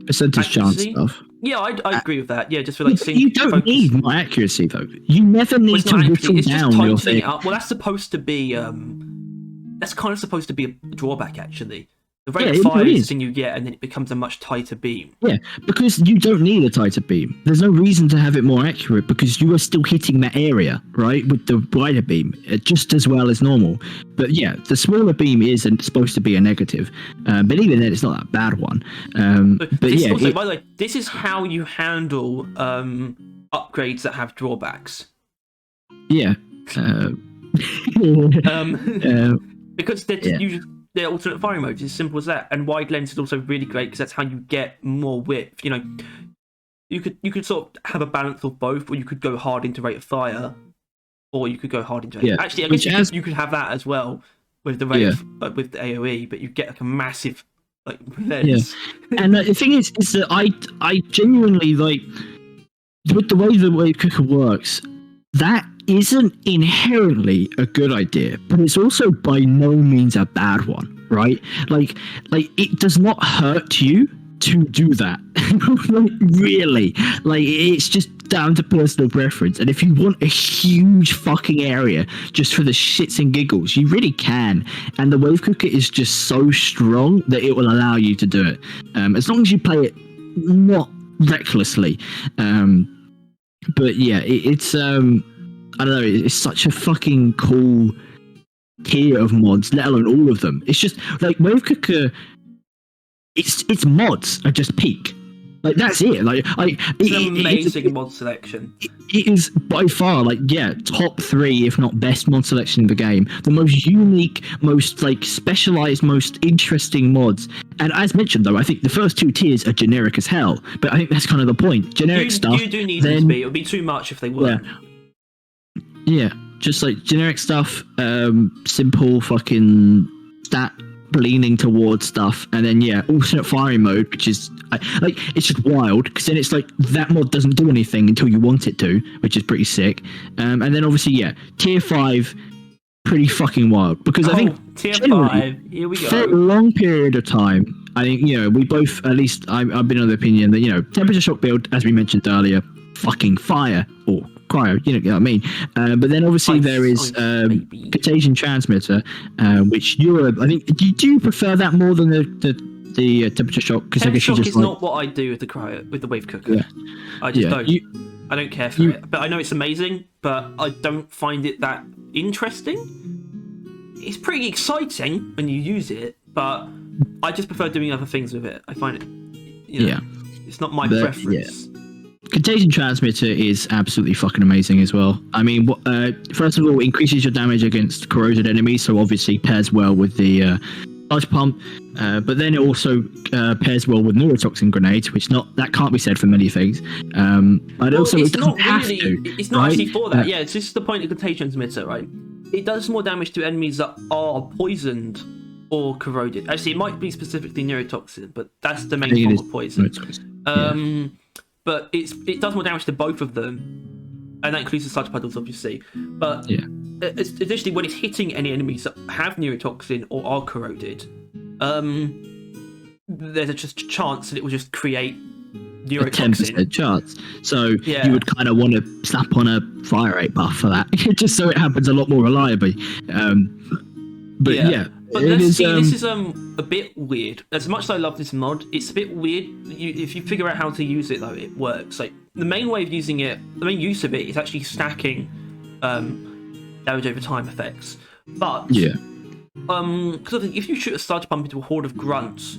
percentage chance stuff. Yeah, I agree with that. Yeah, just for like you don't need more accuracy though. You never need to whittle down your thing. Well, that's supposed to be that's kind of supposed to be a drawback actually. The rate of fire is the thing you get, and then it becomes a much tighter beam. Yeah, because you don't need a tighter beam. There's no reason to have it more accurate, because you are still hitting that area, right, with the wider beam, just as well as normal. But yeah, the smaller beam isn't supposed to be a negative, but even then, it's not that bad one. But yeah. Also, by the way, this is how you handle upgrades that have drawbacks. Yeah. Because they're alternate firing modes, it's as simple as that. And wide lens is also really great because that's how you get more width. You could sort of have a balance of both, or you could go hard into rate of fire, or you could go hard into actually I guess you could have that as well with the rate of, with the AoE, but you get like a massive like lens. Yeah. And the thing is that I genuinely like with the way the wave cooker works, that isn't inherently a good idea, but it's also by no means a bad one, right? Like it does not hurt you to do that. Really, like, it's just down to personal preference. And if you want a huge fucking area just for the shits and giggles, you really can. And the wave cooker is just so strong that it will allow you to do it, as long as you play it not recklessly. But yeah, it's I don't know, it's such a fucking cool tier of mods, let alone all of them. It's just like Wave Cooker, its mods are just peak. Like, that's it. Like, it's an amazing mod selection. It is by far, like, top 3, if not best mod selection in the game. The most unique, most like specialized, most interesting mods. And as mentioned, though, I think the first 2 tiers are generic as hell. But I think that's kind of the point. Generic stuff. You do need them to be. It would be too much if they weren't. Yeah, just like generic stuff, simple fucking stat leaning towards stuff, and then alternate firing mode, which is like, it's just wild, because then it's like that mod doesn't do anything until you want it to, which is pretty sick. And then obviously tier 5, pretty fucking wild, because I think tier 5, here we go. For a long period of time, I think we both, at least I've been of the opinion that temperature shock build, as we mentioned earlier, fucking fire, or cryo, you know what I mean. But then obviously there is Contagion Transmitter, which I think, do you prefer that more than the temperature shock? Because I guess shock is not what I do with the wave cooker. Yeah. I just don't. I don't care for it. But I know it's amazing, but I don't find it that interesting. It's pretty exciting when you use it, but I just prefer doing other things with it. I find it, it's not my preference. Contagion Transmitter is absolutely fucking amazing as well. I mean, first of all, it increases your damage against corroded enemies, so obviously pairs well with the Sludge Pump, but then it also pairs well with neurotoxin grenades, which that can't be said for many things. But also it doesn't have to. It's not actually for that. Yeah, it's just the point of contagion transmitter, right? It does more damage to enemies that are poisoned or corroded. Actually, it might be specifically neurotoxin, but that's the main form of poison. But it does more damage to both of them, and that includes the sludge puddles, obviously. But additionally, when it's hitting any enemies that have neurotoxin or are corroded, there's just a chance that it will just create neurotoxin. A 10% chance. So you would kind of want to slap on a fire rate buff for that, just so it happens a lot more reliably. But this is a bit weird. As much as I love this mod, it's a bit weird. If you figure out how to use it, though, it works. Like the main way of using it, the main use of it is actually stacking damage over time effects. But because I think if you shoot a sludge pump into a horde of grunts,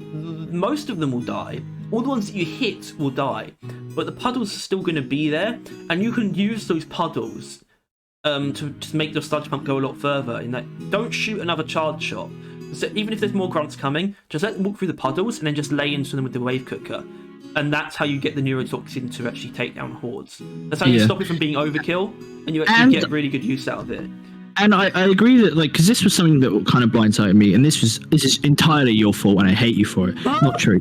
most of them will die. All the ones that you hit will die, but the puddles are still going to be there, and you can use those puddles to just make your sludge pump go a lot further. In that, don't shoot another charge shot. So even if there's more grunts coming, just let them walk through the puddles and then just lay into them with the wave cooker, and that's how you get the neurotoxin to actually take down hordes. That's how you stop it from being overkill, and you actually get really good use out of it. And I agree that, like, because this was something that kind of blindsided me, and this is entirely your fault, and I hate you for it. Not true.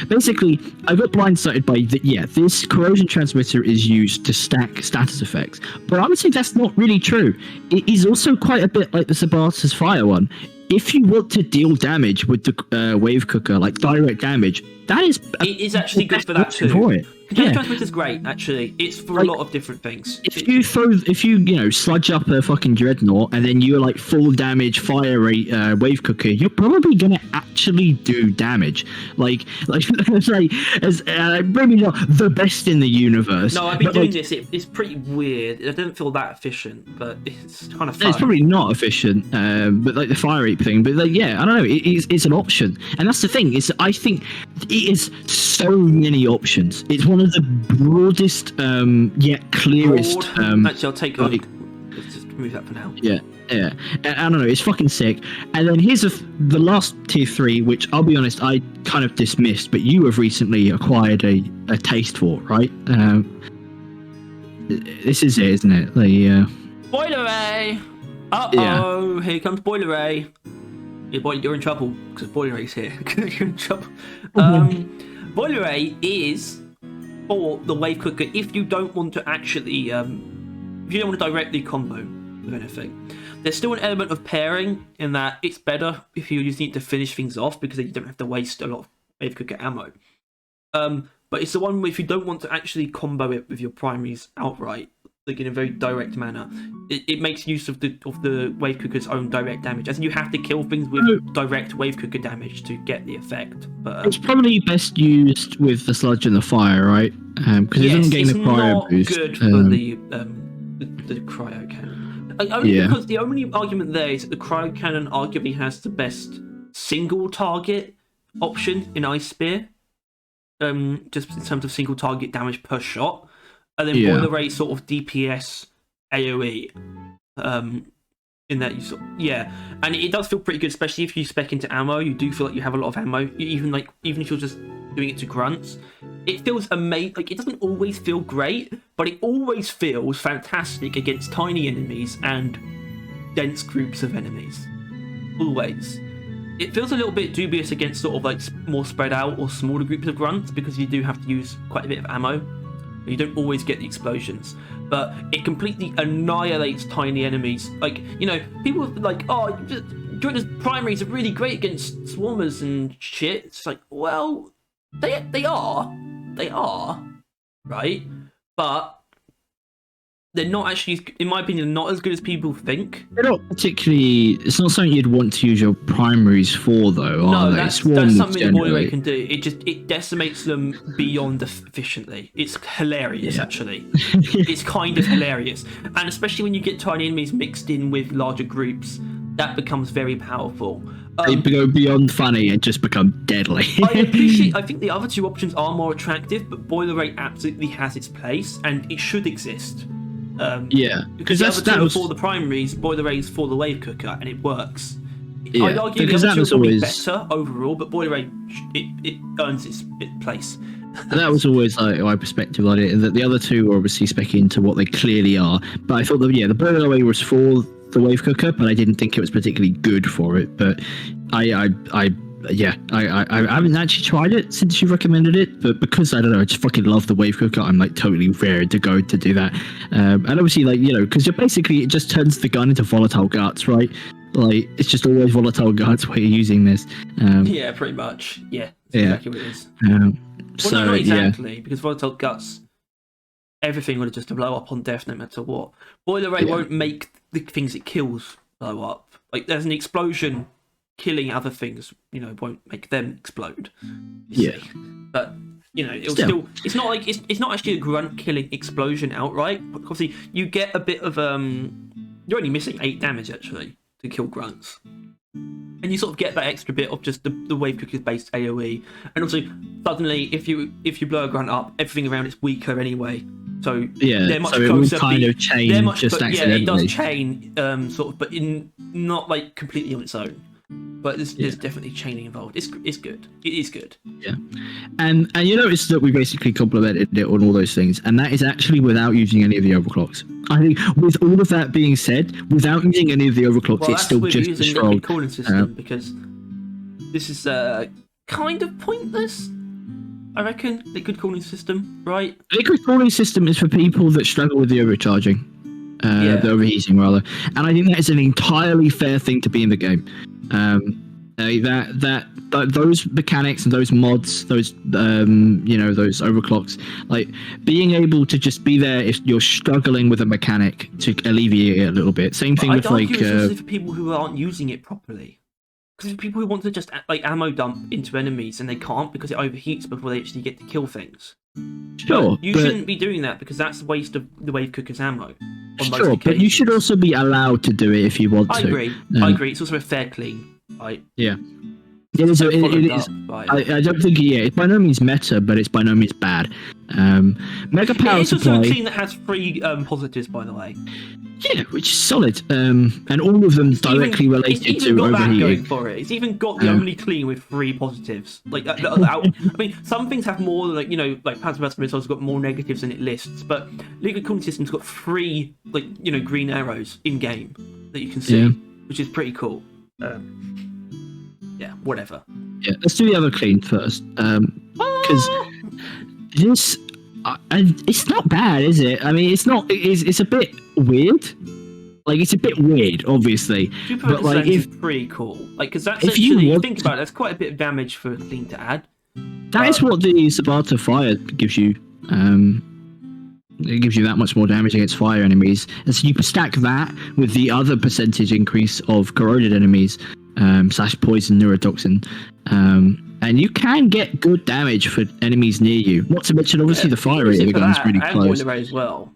Basically, I got blindsided by this corrosion transmitter is used to stack status effects, but I would say that's not really true. It is also quite a bit like the Sabatas Fire one. If you want to deal damage with the wave cooker, like direct damage, it is actually good for that too. For it. Contagion transmitter is great, actually. It's for a lot of different things. If you sludge up a fucking dreadnought and then you're like full damage fire rate wave cooker, you're probably gonna actually do damage. Maybe not the best in the universe. No, I've been doing this. It's pretty weird. It doesn't feel that efficient, but it's kind of fun. It's probably not efficient, but like the fire rate thing. But I don't know. It's an option, and that's the thing. I think it is so many options. It's one of the broadest yet clearest. Actually, I'll take let's just remove that for now. I don't know, it's fucking sick. And then here's the last tier 3, which I'll be honest, I kind of dismissed, but you have recently acquired a taste for, right? This is it, isn't it? The Boiler Ray. Here comes Boiler Ray. You're in trouble because Boiler Ray's here. You're in trouble. Boiler Ray is for the wave cooker if you don't want to actually if you don't want to directly combo with anything. There's still an element of pairing in that it's better if you're using it to finish things off because then you don't have to waste a lot of wave cooker ammo. But it's the one where if you don't want to actually combo it with your primaries outright, like in a very direct manner, it makes use of the wave cooker's own direct damage, as in you have to kill things with direct wave cooker damage to get the effect. But it's probably best used with the sludge and the fire, right? Because it doesn't gain the cryo boost. It's not good for the cryo cannon. Because the only argument there is that the cryo cannon arguably has the best single target option in Ice Spear, just in terms of single target damage per shot. And then Boiler Ray sort of DPS AoE. In that and it does feel pretty good, especially if you spec into ammo. You do feel like you have a lot of ammo, even if you're just doing it to grunts. It feels amazing. Like, it doesn't always feel great, but it always feels fantastic against tiny enemies and dense groups of enemies. Always. It feels a little bit dubious against sort of like more spread out or smaller groups of grunts because you do have to use quite a bit of ammo. You don't always get the explosions, but it completely annihilates tiny enemies. Like, people are like, Jordan's primaries are really great against swarmers and shit. It's like, well, they are, right? But they're not actually, in my opinion, not as good as people think. They're not particularly. It's not something you'd want to use your primaries for, though. No, that's something the Boiler Ray can do. It decimates them beyond efficiently. It's hilarious, actually. It's kind of hilarious, and especially when you get tiny enemies mixed in with larger groups, that becomes very powerful. They go beyond funny and just become deadly. I think the other two options are more attractive, but Boiler Ray absolutely has its place, and it should exist. Because the other two are for the primaries, Boiler Ray's for the wave cooker, and it works. Yeah, I'd argue because the that other was two are probably always better overall, but Boiler Ray, it earns its place. that was always like my perspective on it, and that the other two were obviously specking into what they clearly are. But I thought that the Boiler Ray was for the wave cooker, but I didn't think it was particularly good for it. But I haven't actually tried it since you recommended it, but because I don't know, I just fucking love the wave cooker, I'm like totally raring to go to do that. And obviously, like, you know, because you're basically, it just turns the gun into volatile guts, right? Like, it's just always volatile guts while you're using this. Yeah, pretty much. Yeah, that's exactly what it is. Well, No, not exactly, because volatile guts, everything would just blow up on death no matter what. Boiler Ray won't make the things it kills blow up. Like, there's an explosion killing other things, you know, won't make them explode. See. But you know, it'll still it's not like it's not actually a grunt killing explosion outright. Obviously, you get a bit of you're only missing 8 damage actually to kill grunts, and you sort of get that extra bit of just the wave cooker's based AOE. And also, suddenly, if you blow a grunt up, everything around it's weaker anyway. So they're much so closer. It will kind of chain just accidentally. Yeah, it does chain, sort of, but in not like completely on its own. But there's definitely chaining involved. It's good. It is good. Yeah, and you notice that we basically complemented it on all those things, and that is actually without using any of the overclocks. I think with all of that being said, without using any of the overclocks, it's still just as strong. Liquid cooling system because this is kind of pointless. I reckon liquid cooling system, right? Liquid cooling system is for people that struggle with the overcharging. The overheating rather, and I think that is an entirely fair thing to be in the game. Those mechanics and those mods, those those overclocks, like being able to just be there if you're struggling with a mechanic to alleviate it a little bit. Same thing with like it's for people who aren't using it properly. Because there's people who want to just like ammo dump into enemies and they can't because it overheats before they actually get to kill things. Sure, you shouldn't be doing that because that's a waste of the wave cooker's ammo. Sure, but you should also be allowed to do it if you want to. I agree. It's also a fair clean, right? Yeah. It is. I don't think. Yeah, it's by no means meta, but it's by no means bad. Mega power it's supply. Also a clean that has 3 positives, by the way. Yeah, which is solid. And all of them directly related to overheating. Going for it. It's even got the only clean with 3 positives. Like, I mean, some things have more, like, you know, like Panzer Missile's got more negatives than it lists, but Liquid Cooling System's got 3, like, you know, green arrows in game that you can see, which is pretty cool. Yeah, whatever. Yeah, let's do the other clean first. Because this, it's not bad, is it? I mean, it's not. It's a bit weird. Like, it's a bit weird, obviously. But like, it's pretty cool. Like, because that's actually, you think about it, that's quite a bit of damage for a clean to add. That is what the Sabata Fire gives you. It gives you that much more damage against fire enemies. And so you stack that with the other percentage increase of corroded enemies. / poison neurotoxin, and you can get good damage for enemies near you. Not to mention, obviously, the fire rate of the gun is really close. And as well.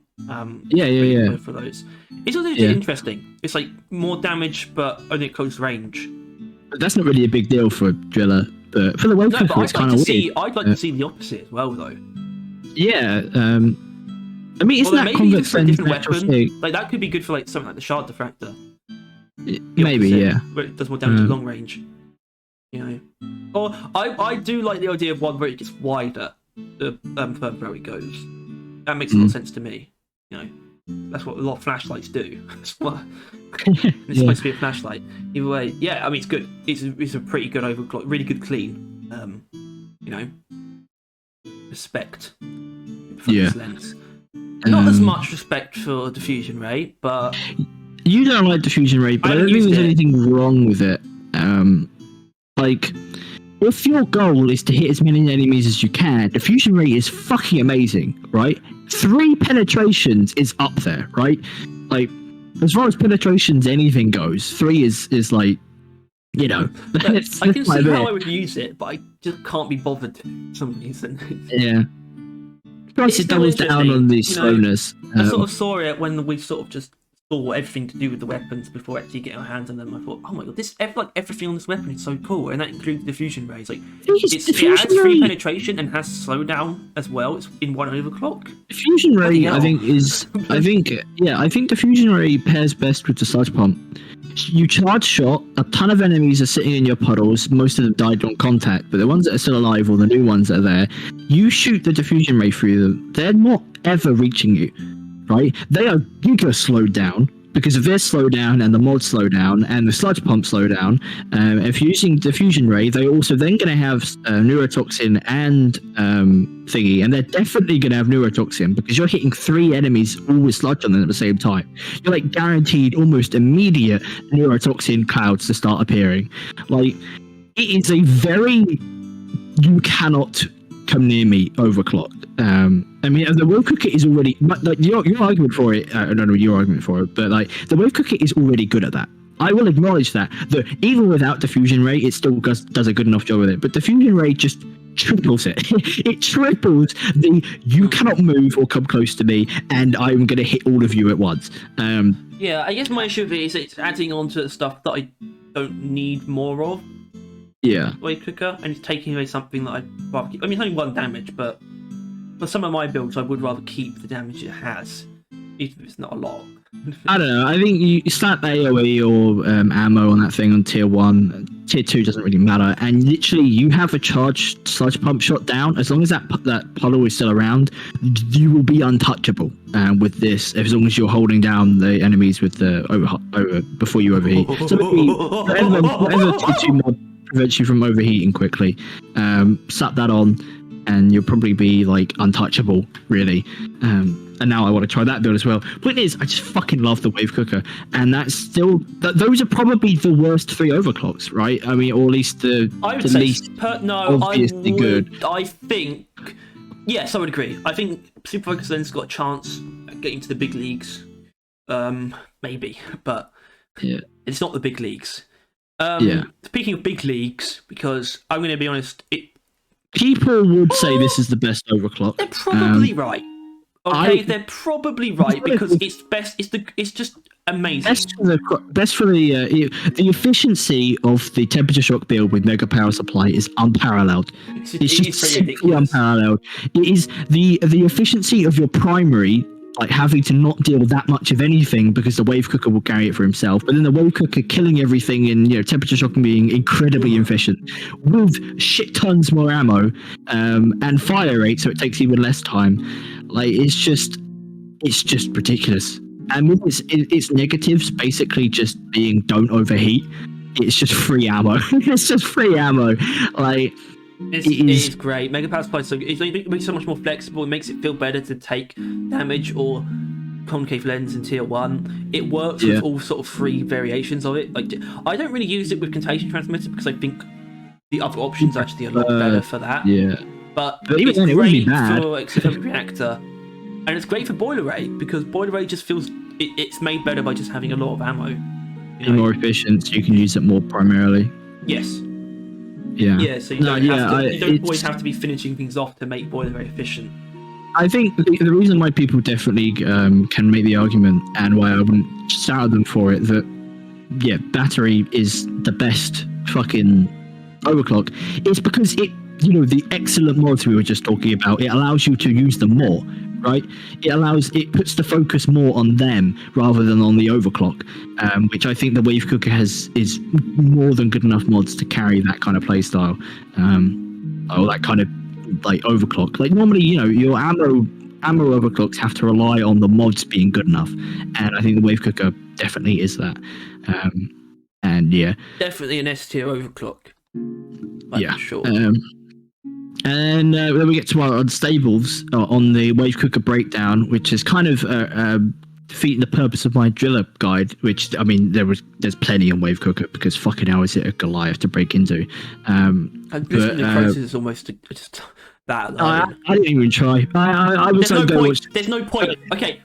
Yeah. For those, it's also interesting. It's like more damage, but only at close range. But that's not really a big deal for a driller, but for the wave cooker, it's kind of weird. I'd like to see the opposite as well, though. Yeah. I mean, isn't that combat for a different weapon? Like, that could be good for like something like the shard diffractor. Maybe, yeah. Where it does more damage at long range. You know. Or I do like the idea of one where it gets wider the further it goes. That makes a lot of sense to me. You know. That's what a lot of flashlights do. It's supposed to be a flashlight. Either way, yeah, I mean, it's good. It's a pretty good overclock, really good clean. You know. Respect for this lens. Not as much respect for diffusion rate, but you don't like diffusion rate, but I don't think there's anything wrong with it. Like, if your goal is to hit as many enemies as you can, diffusion rate is fucking amazing, right? 3 penetrations is up there, right? Like, as far as penetrations anything goes, 3 is like, you know. I can see how I would use it, but I just can't be bothered for some reason. Yeah. Plus, it doubles down on the slowness. I sort of saw it when we sort of just saw everything to do with the weapons before actually getting our hands on them. I thought, oh my god, everything on this weapon is so cool, and that includes diffusion rays. Like, it adds 3 penetration and has slowdown as well. It's in 1 overclock. Diffusion ray, I think diffusion ray pairs best with the Sludge Pump, You charge shot, a ton of enemies are sitting in your puddles, most of them died on contact, but the ones that are still alive or the new ones that are there, you shoot the diffusion ray through them, they're not ever reaching you, right? They are giga slowed down because of their slowdown and the mod slowdown and the sludge pump slowdown. If you're using diffusion ray, they're also then going to have neurotoxin and thingy, and they're definitely going to have neurotoxin because you're hitting 3 enemies all with sludge on them at the same time. You're like guaranteed almost immediate neurotoxin clouds to start appearing. Like, it is a very you cannot come near me overclocked. I mean, the wave cooker is already like your argument for it. I don't know your argument for it, but like the wave cooker is already good at that. I will acknowledge that. That even without diffusion ray, it still does a good enough job with it. But diffusion ray just triples it. It triples the you cannot move or come close to me, and I'm going to hit all of you at once. Yeah, I guess my issue with it is it's adding on to the stuff that I don't need more of. Yeah. Wave cooker, and it's taking away something that I'd rather keep. I mean, it's only 1 damage, but for some of my builds, I would rather keep the damage it has, even if it's not a lot. I don't know. I think you start the AoE or ammo on that thing on tier 1. Tier 2 doesn't really matter. And literally, you have a charged sludge pump shot down. As long as that puddle is still around, you will be untouchable with this. As long as you're holding down the enemies with the over before you overheat. So maybe whatever tier 2 mod prevents you from overheating quickly, slap that on, and you'll probably be like untouchable, really. And now I want to try that build as well. Point is, I just fucking love the wave cooker, and that's still those are probably the worst 3 overclocks, right? I mean, or at least the least obviously good. I think, yes, I would agree. I think Super Focus Lens got a chance at getting to the big leagues, maybe, but yeah, it's not the big leagues. Yeah. Speaking of big leagues, because I'm going to be honest, people would say this is the best overclock. They're probably right. Okay, they're probably right because it's best. It's just amazing. Best for the efficiency of the temperature shock build with mega power supply is unparalleled. It's just simply unparalleled. It is the efficiency of your primary, like having to not deal with that much of anything because the wave cooker will carry it for himself, but then the wave cooker killing everything and temperature shock and being incredibly efficient with shit tons more ammo and fire rate, so it takes even less time. Like it's just ridiculous. And with its negatives basically just being don't overheat, it's just free ammo. It's just free ammo. Like it is great. Mega Power Supply, so it makes it so much more flexible. It makes it feel better to take damage or concave lens in tier 1. It works with all sort of free variations of it. Like I don't really use it with Contagion Transmitter because I think the other options are actually a lot better for that. Yeah. But even it's then, it great wouldn't be bad. for Exothermic Reactor, and it's great for Boiler Rate because Boiler Rate just feels it's made better by just having a lot of ammo. More efficient, so you can use it more primarily. Yes. Yeah. Yeah. So you don't always have to be finishing things off to make Boiler Rate efficient. I think the reason why people definitely can make the argument, and why I wouldn't shout at them for it, that battery is the best fucking overclock, is because it. The excellent mods we were just talking about, it allows you to use them more, right? It puts the focus more on them rather than on the overclock, which I think the wave cooker is more than good enough mods to carry that kind of playstyle, or that kind of like overclock. Like normally, your ammo overclocks have to rely on the mods being good enough, and I think the wave cooker definitely is that. And yeah, definitely an S tier overclock. Yeah, sure. And then we get to our unstables on the wave cooker breakdown, which is kind of defeating the purpose of my driller guide. Which I mean, there's plenty on wave cooker because fucking hell is it a Goliath to break into. And the process is almost just that. I didn't even try. I was There's no point. There's no point. Okay,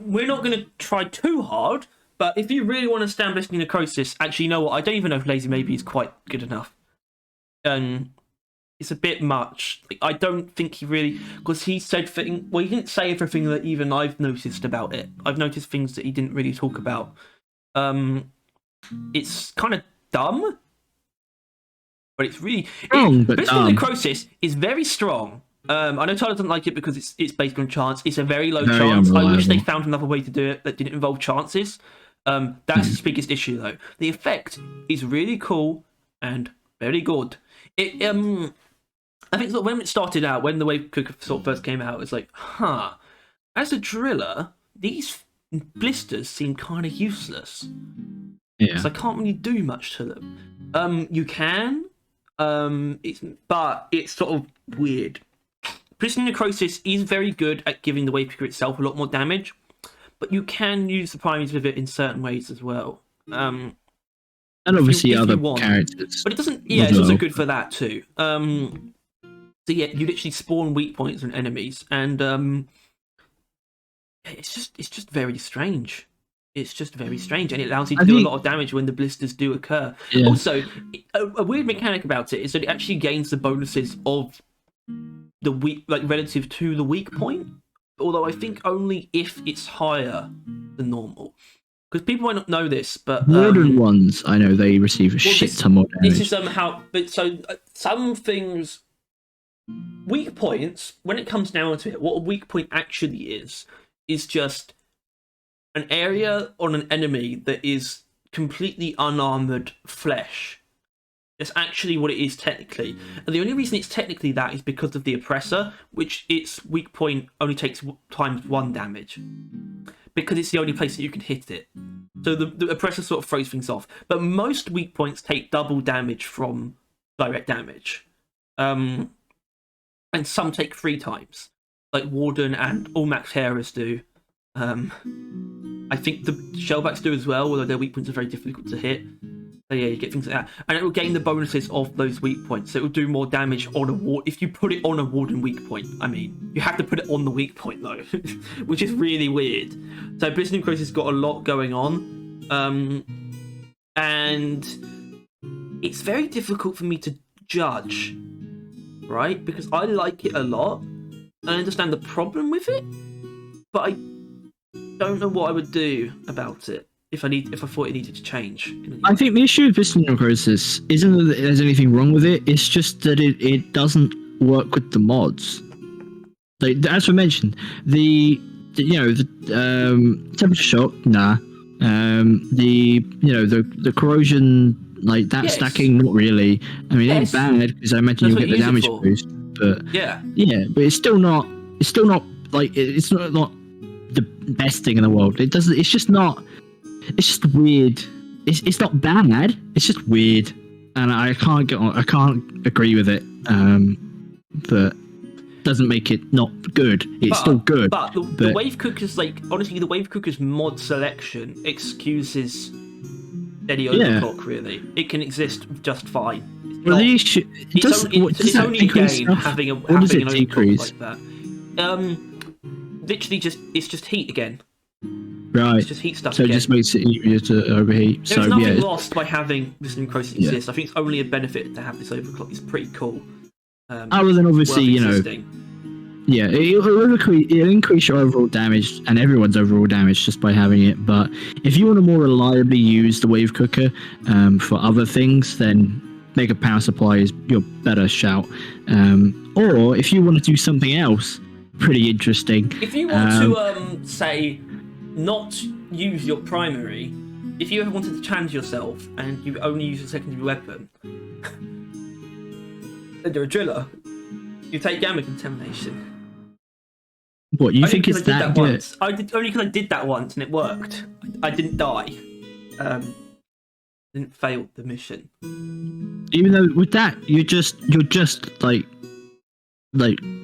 we're not going to try too hard. But if you really want to establish necrosis, actually, you know what? I don't even know if Lazy Maybe is quite good enough. It's a bit much. I don't think he really, because he said he didn't say everything that even I've noticed about it. I've noticed things that he didn't really talk about. It's kind of dumb, but it's really Blissful Necrosis is very strong. I know Tyler doesn't like it because it's based on chance. It's a very low chance. I wish they found another way to do it that didn't involve chances. That's its biggest issue, though. The effect is really cool and very good. It I think sort of when it started out, when the wave cooker sort of first came out, it's like, as a driller, these blisters seem kind of useless. Yeah. So I can't really do much to them. You can, but it's sort of weird. Precision necrosis is very good at giving the wave cooker itself a lot more damage, but you can use the primaries with it in certain ways as well. And obviously if other you want. characters. But it doesn't. Yeah, it's also good for that too. So yeah, you literally spawn weak points on enemies, and it's just very strange. It's just very strange, and it allows you to do a lot of damage when the blisters do occur. Yeah. Also, a weird mechanic about it is that it actually gains the bonuses of the weak, like relative to the weak point. Although I think only if it's higher than normal. Because people might not know this, but Warden ones, I know they receive a shit ton more damage. This is how, but so some things, weak points. When it comes down to it, what a weak point actually is just an area on an enemy that is completely unarmored flesh. That's actually what it is technically, and the only reason it's technically that is because of the oppressor, which its weak point only takes times 1 damage. Because it's the only place that you can hit it. So the oppressor sort of throws things off. But most weak points take double damage from direct damage. And some take 3 times. Like Warden and all max Harris do. I think the Shellbacks do as well, although their weak points are very difficult to hit. So yeah, you get things like that. And it will gain the bonuses of those weak points. So it will do more damage on a ward if you put it on a Warden weak point. I mean, you have to put it on the weak point though, which is really weird. So Blizzard Cross has got a lot going on. And it's very difficult for me to judge, right? Because I like it a lot. I understand the problem with it, but I don't know what I would do about it. If I thought it needed to change. I think the issue with Piston Necrosis isn't that there's anything wrong with it, it's just that it doesn't work with the mods. Like, as we mentioned, the temperature shock, nah. The corrosion, like that stacking, not really. I mean, it ain't bad because I imagine you'll get the damage boost, but but it's still not like it's not the best thing in the world. It doesn't. It's just not. It's just weird. It's not bad. It's just weird, and I can't agree with it. But doesn't make it not good. It's still good. But the wave cookers, like honestly, the wave cookers mod selection excuses any overclock. Really, it can exist just fine. It's only a gain having an overclock like that. Literally, it's just heat again. Right. It's just heat stuff. So again. It just makes it easier to overheat. There's nothing lost by having this necrosis exist. I think it's only a benefit to have this overclock. It's pretty cool. Other than obviously, it'll increase your overall damage and everyone's overall damage just by having it. But if you want to more reliably use the wave cooker for other things, then Mega Power Supply is your better shout. Or if you want to do something else pretty interesting. If you want to say not use your primary, if you ever wanted to challenge yourself and you only use a secondary weapon and you're a driller, you take gamma contamination. What, you think it's that good? Once. Only because I did that once and it worked. I didn't die. Didn't fail the mission. Even though with that you're just like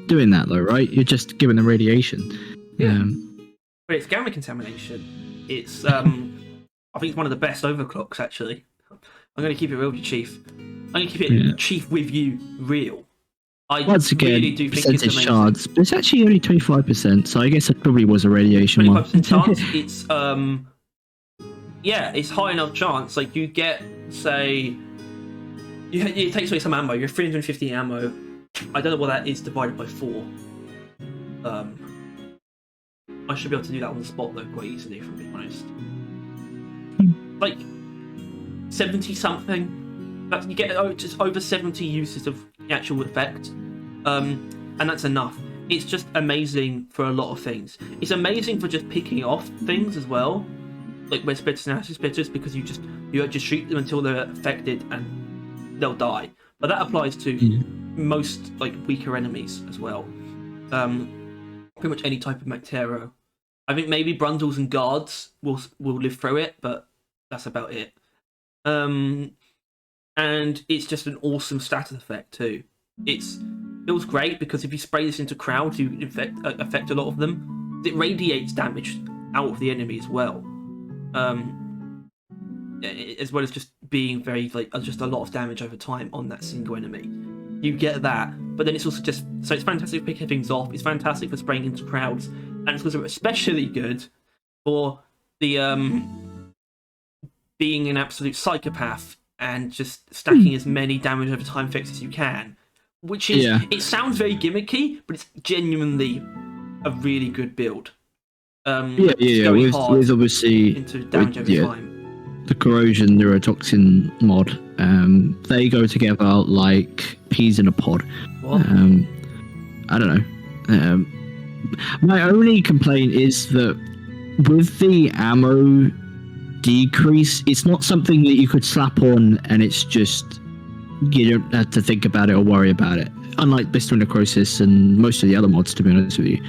doing that though, right? You're just giving the radiation. Yeah. But it's gamma contamination. It's I think it's one of the best overclocks actually. I'm going to keep it real with you, Chief. I'm going to keep it Chief with you real. Once again, really do think percentage chance, but it's actually only 25%, so I guess it probably was a radiation 25% chance. It's it's high enough chance. Like you get, say, it takes away some ammo. You're 350 ammo. I don't know what that is divided by 4. I should be able to do that on the spot though quite easily, if I'm being honest. Like 70 something. You get just over 70 uses of the actual effect, and that's enough. It's just amazing for a lot of things. It's amazing for just picking off things as well. like where splitters and acid splitters, because you just shoot them until they're affected and they'll die. But that applies to most like weaker enemies as well. Pretty much any type of Mactero. I think maybe Brundles and guards will live through it, but that's about it. And it's just an awesome status effect too. It feels great because if you spray this into crowds, you affect a lot of them. It radiates damage out of the enemy as well, as well as just being very just a lot of damage over time on that single enemy. You get that, but then it's also just so it's fantastic for picking things off. It's fantastic for spraying into crowds, and it's also especially good for the being an absolute psychopath and just stacking as many damage over time effects as you can. Which is, it sounds very gimmicky, but it's genuinely a really good build. With obviously into damage over time. The corrosion neurotoxin mod, they go together like peas in a pod. What? I don't know. My only complaint is that with the ammo decrease, it's not something that you could slap on and it's just, you don't have to think about it or worry about it. Unlike Blister Necrosis and most of the other mods, to be honest with you,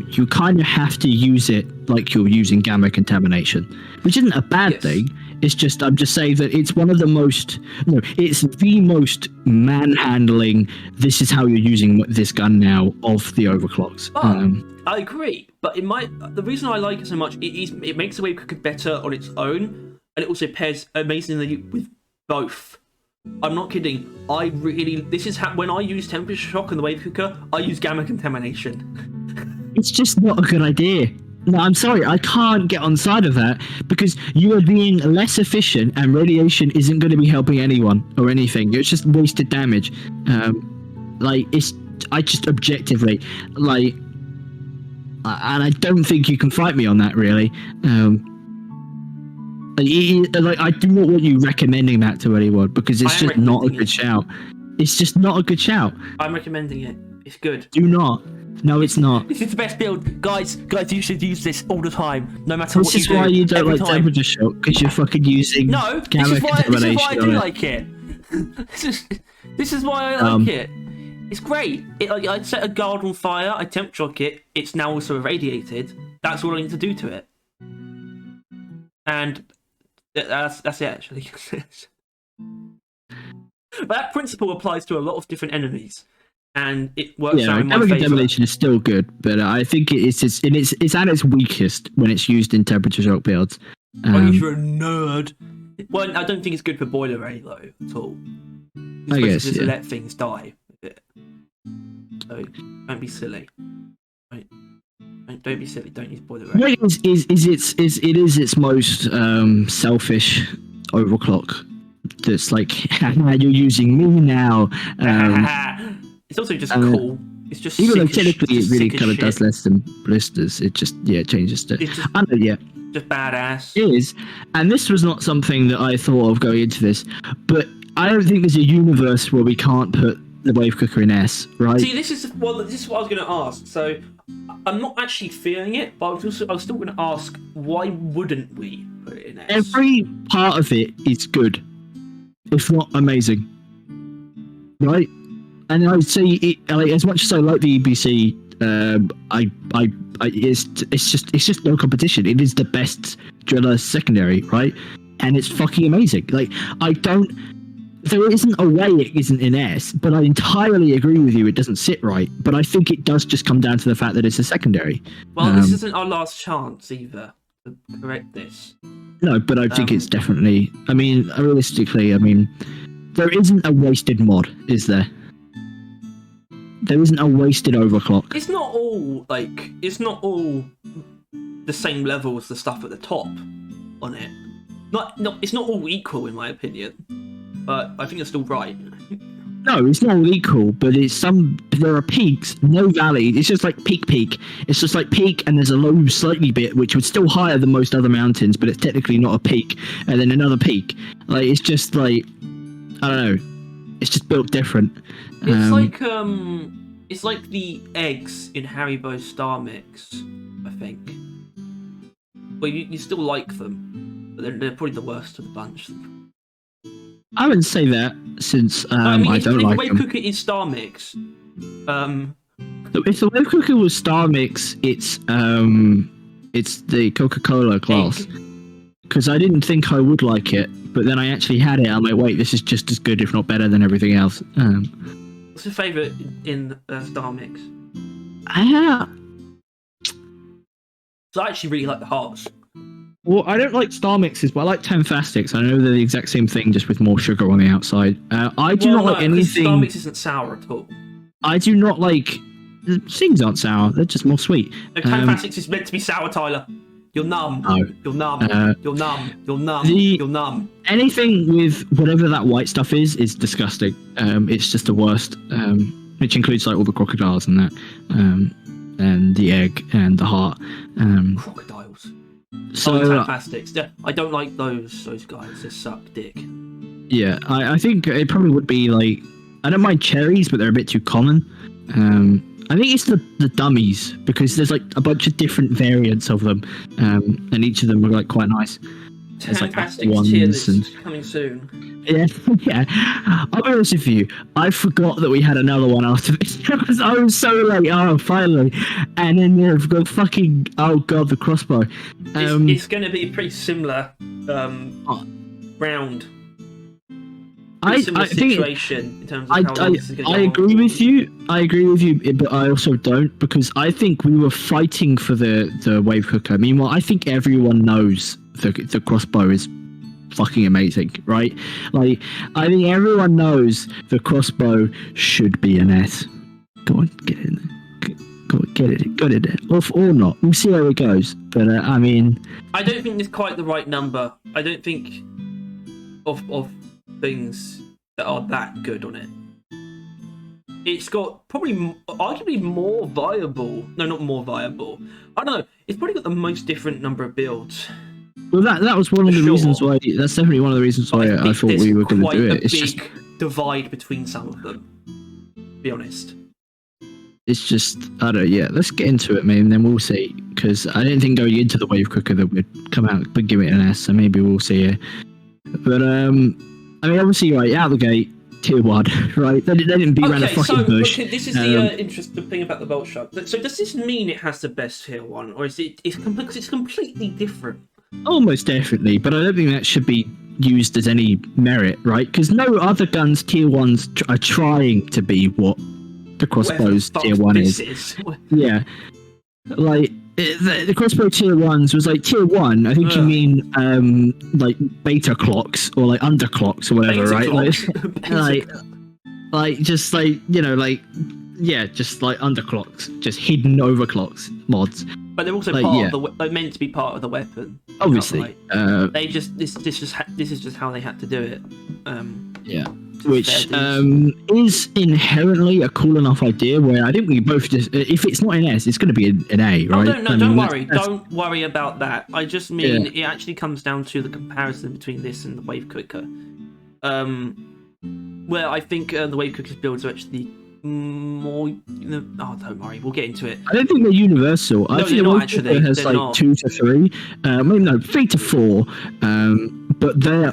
you kind of have to use it like you're using Gamma Contamination, which isn't a bad thing. It's just, I'm just saying that it's one of the most, it's the most manhandling, this is how you're using this gun now, of the overclocks. I agree, but the reason I like it so much, it makes the Wave Cooker better on its own, and it also pairs amazingly with both. I'm not kidding. When I use Temperature Shock and the Wave Cooker, I use Gamma Contamination. It's just not a good idea. No, I'm sorry, I can't get on side of that because you are being less efficient and radiation isn't going to be helping anyone or anything. It's just wasted damage. I just objectively, and I don't think you can fight me on that really. I do not want you recommending that to anyone because it's just not a good shout. It's just not a good shout. I'm recommending it. It's good. Do not. No, it's not. This is the best build. Guys, you should use this all the time, no matter what you do. This is why you don't like Temperature Shock, because you're fucking using Gamma Contamination. This is why I do like it. This is why I like it. It's great. I'd set a guard on fire, I Temperature Shock it, it's now also irradiated. That's all I need to do to it. And that's it, actually. That principle applies to a lot of different enemies. And it works out in my favour. Contamination is still good, but I think it's at its weakest when it's used in Temperature Shock builds. If you're a nerd. Well, I don't think it's good for Boiler Ray, though, at all. It's I guess, just let things die with it. So, don't be silly. Right? Don't be silly, don't use Boiler Ray. It is its most selfish overclock. That's like, you're using me now. It's also just cool. It's just even though technically it really kind of does less than blisters. It just changes to. It's just, just badass. It is, and this was not something that I thought of going into this, but I don't think there's a universe where we can't put the Wave Cooker in S, right? See, this is what I was going to ask. So I'm not actually feeling it, but I was still going to ask, why wouldn't we put it in S? Every part of it is good, if not amazing, right? And I'd say, as much as I like the EBC, it's just no competition. It is the best driller secondary, right? And it's fucking amazing. There isn't a way it isn't in S, but I entirely agree with you. It doesn't sit right, but I think it does just come down to the fact that it's a secondary. Well, this isn't our last chance either to correct this. No, but I think it's definitely. Realistically, there isn't a wasted mod, is there? There isn't a wasted overclock. It's not all the same level as the stuff at the top on it. It's not all equal in my opinion, but I think it's still right. No, it's not all equal, but there are peaks, no valley. It's just like peak. It's just like peak, and there's a low slightly bit, which was still higher than most other mountains, but it's technically not a peak, and then another peak. It's just I don't know. It's just built different. It's like the eggs in Haribo's Star Mix, I think. Well, you still like them, but they're probably the worst of the bunch. I wouldn't say that since I mean, I don't if like the wave them. cooker is Star Mix, If the wave cooker was Star Mix, it's the Coca-Cola class. Because I didn't think I would like it, but then I actually had it. I'm like, wait, this is just as good, if not better, than everything else. What's your favourite in Star Mix? So I actually really like the hearts. Well, I don't like Star Mixes, but I like Tenfastics. I know they're the exact same thing, just with more sugar on the outside. I do not like anything. Star Mix isn't sour at all. I do not like. The things aren't sour; they're just more sweet. No, Tenfastics is meant to be sour, Tyler. You're numb. No. You're numb. You're numb. You're numb. The- You're numb. Anything with whatever that white stuff is disgusting. It's just the worst. Which includes like all the crocodiles and that, and the egg and the heart. Crocodiles. So Tenfastics. Yeah, I don't like those guys. They suck dick. yeah, I think it probably would be like, I don't mind cherries, but they're a bit too common. I think it's the dummies, because there's like a bunch of different variants of them, and each of them are like quite nice. There's like apple Tenfastics tier ones list coming soon. Yeah, yeah. I'll be honest with you. I forgot that we had another one after this. I was so like, oh, finally. And then we've got fucking, oh god, the crossbow. It's going to be a pretty similar round. Similar situation in terms of how long this is going to go. I agree with you. I agree with you, but I also don't, because I think we were fighting for the wave cooker. Meanwhile, I think everyone knows the crossbow is fucking amazing, right? Like, I think everyone knows the crossbow should be an S. Go on, get it in there. Go on, get in there. Or not. We'll see how it goes. But I mean, I don't think it's quite the right number. I don't think of things that are that good on it. It's got probably arguably more viable. No, not more viable. I don't know. It's probably got the most different number of builds. Well, that was one of the reasons why. That's definitely one of the reasons why I thought we were going to do it. It's just divide between some of them. To be honest. It's just, I don't know, yeah, let's get into it, man, and then we'll see. Because I didn't think going into the wave cooker that would come out and give it an S, so maybe we'll see it. But, I mean, obviously, right, out of the gate, tier 1, right? They didn't beat around a fucking bush. Okay, this is the interesting thing about the Bolt Shark. So does this mean it has the best tier 1, or is it's completely different? Almost definitely, but I don't think that should be used as any merit, right? Because no other guns tier 1s are trying to be what the crossbow's tier 1 is. Yeah. Like, the crossbow tier 1s was like tier 1, I think you mean like beta clocks or like underclocks or whatever, beta right? Clocks. Like just like, you know, like, yeah, just like underclocks, just hidden overclocks mods. But they're also part of they're meant to be part of the weapon. Obviously. They just this is just how they had to do it. Yeah. Which is inherently a cool enough idea where I think we both just, if it's not an S, it's going to be an A, right? Don't worry. Don't worry about that. I just mean it actually comes down to the comparison between this and the wave cooker. Where I think the wave cooker's builds are actually more. Don't worry. We'll get into it. I don't think they're universal. I think the wave cooker has like not. 2 to 3, maybe no, 3 to 4. But they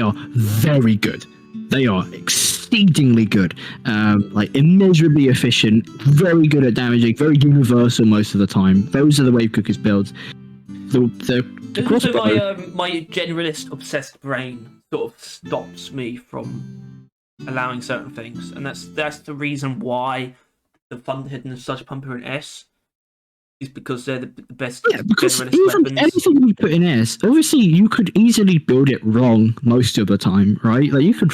are very good. They are exceedingly good, like immeasurably efficient, very good at damaging, very universal most of the time. Those are the wave cookers builds. The crossbow. My generalist obsessed brain sort of stops me from allowing certain things, and that's the reason why the Thunderhead and the Sludge Pump are an S. Is because they're the best. Yeah, because even anything you put in S, obviously you could easily build it wrong most of the time, right? Like you could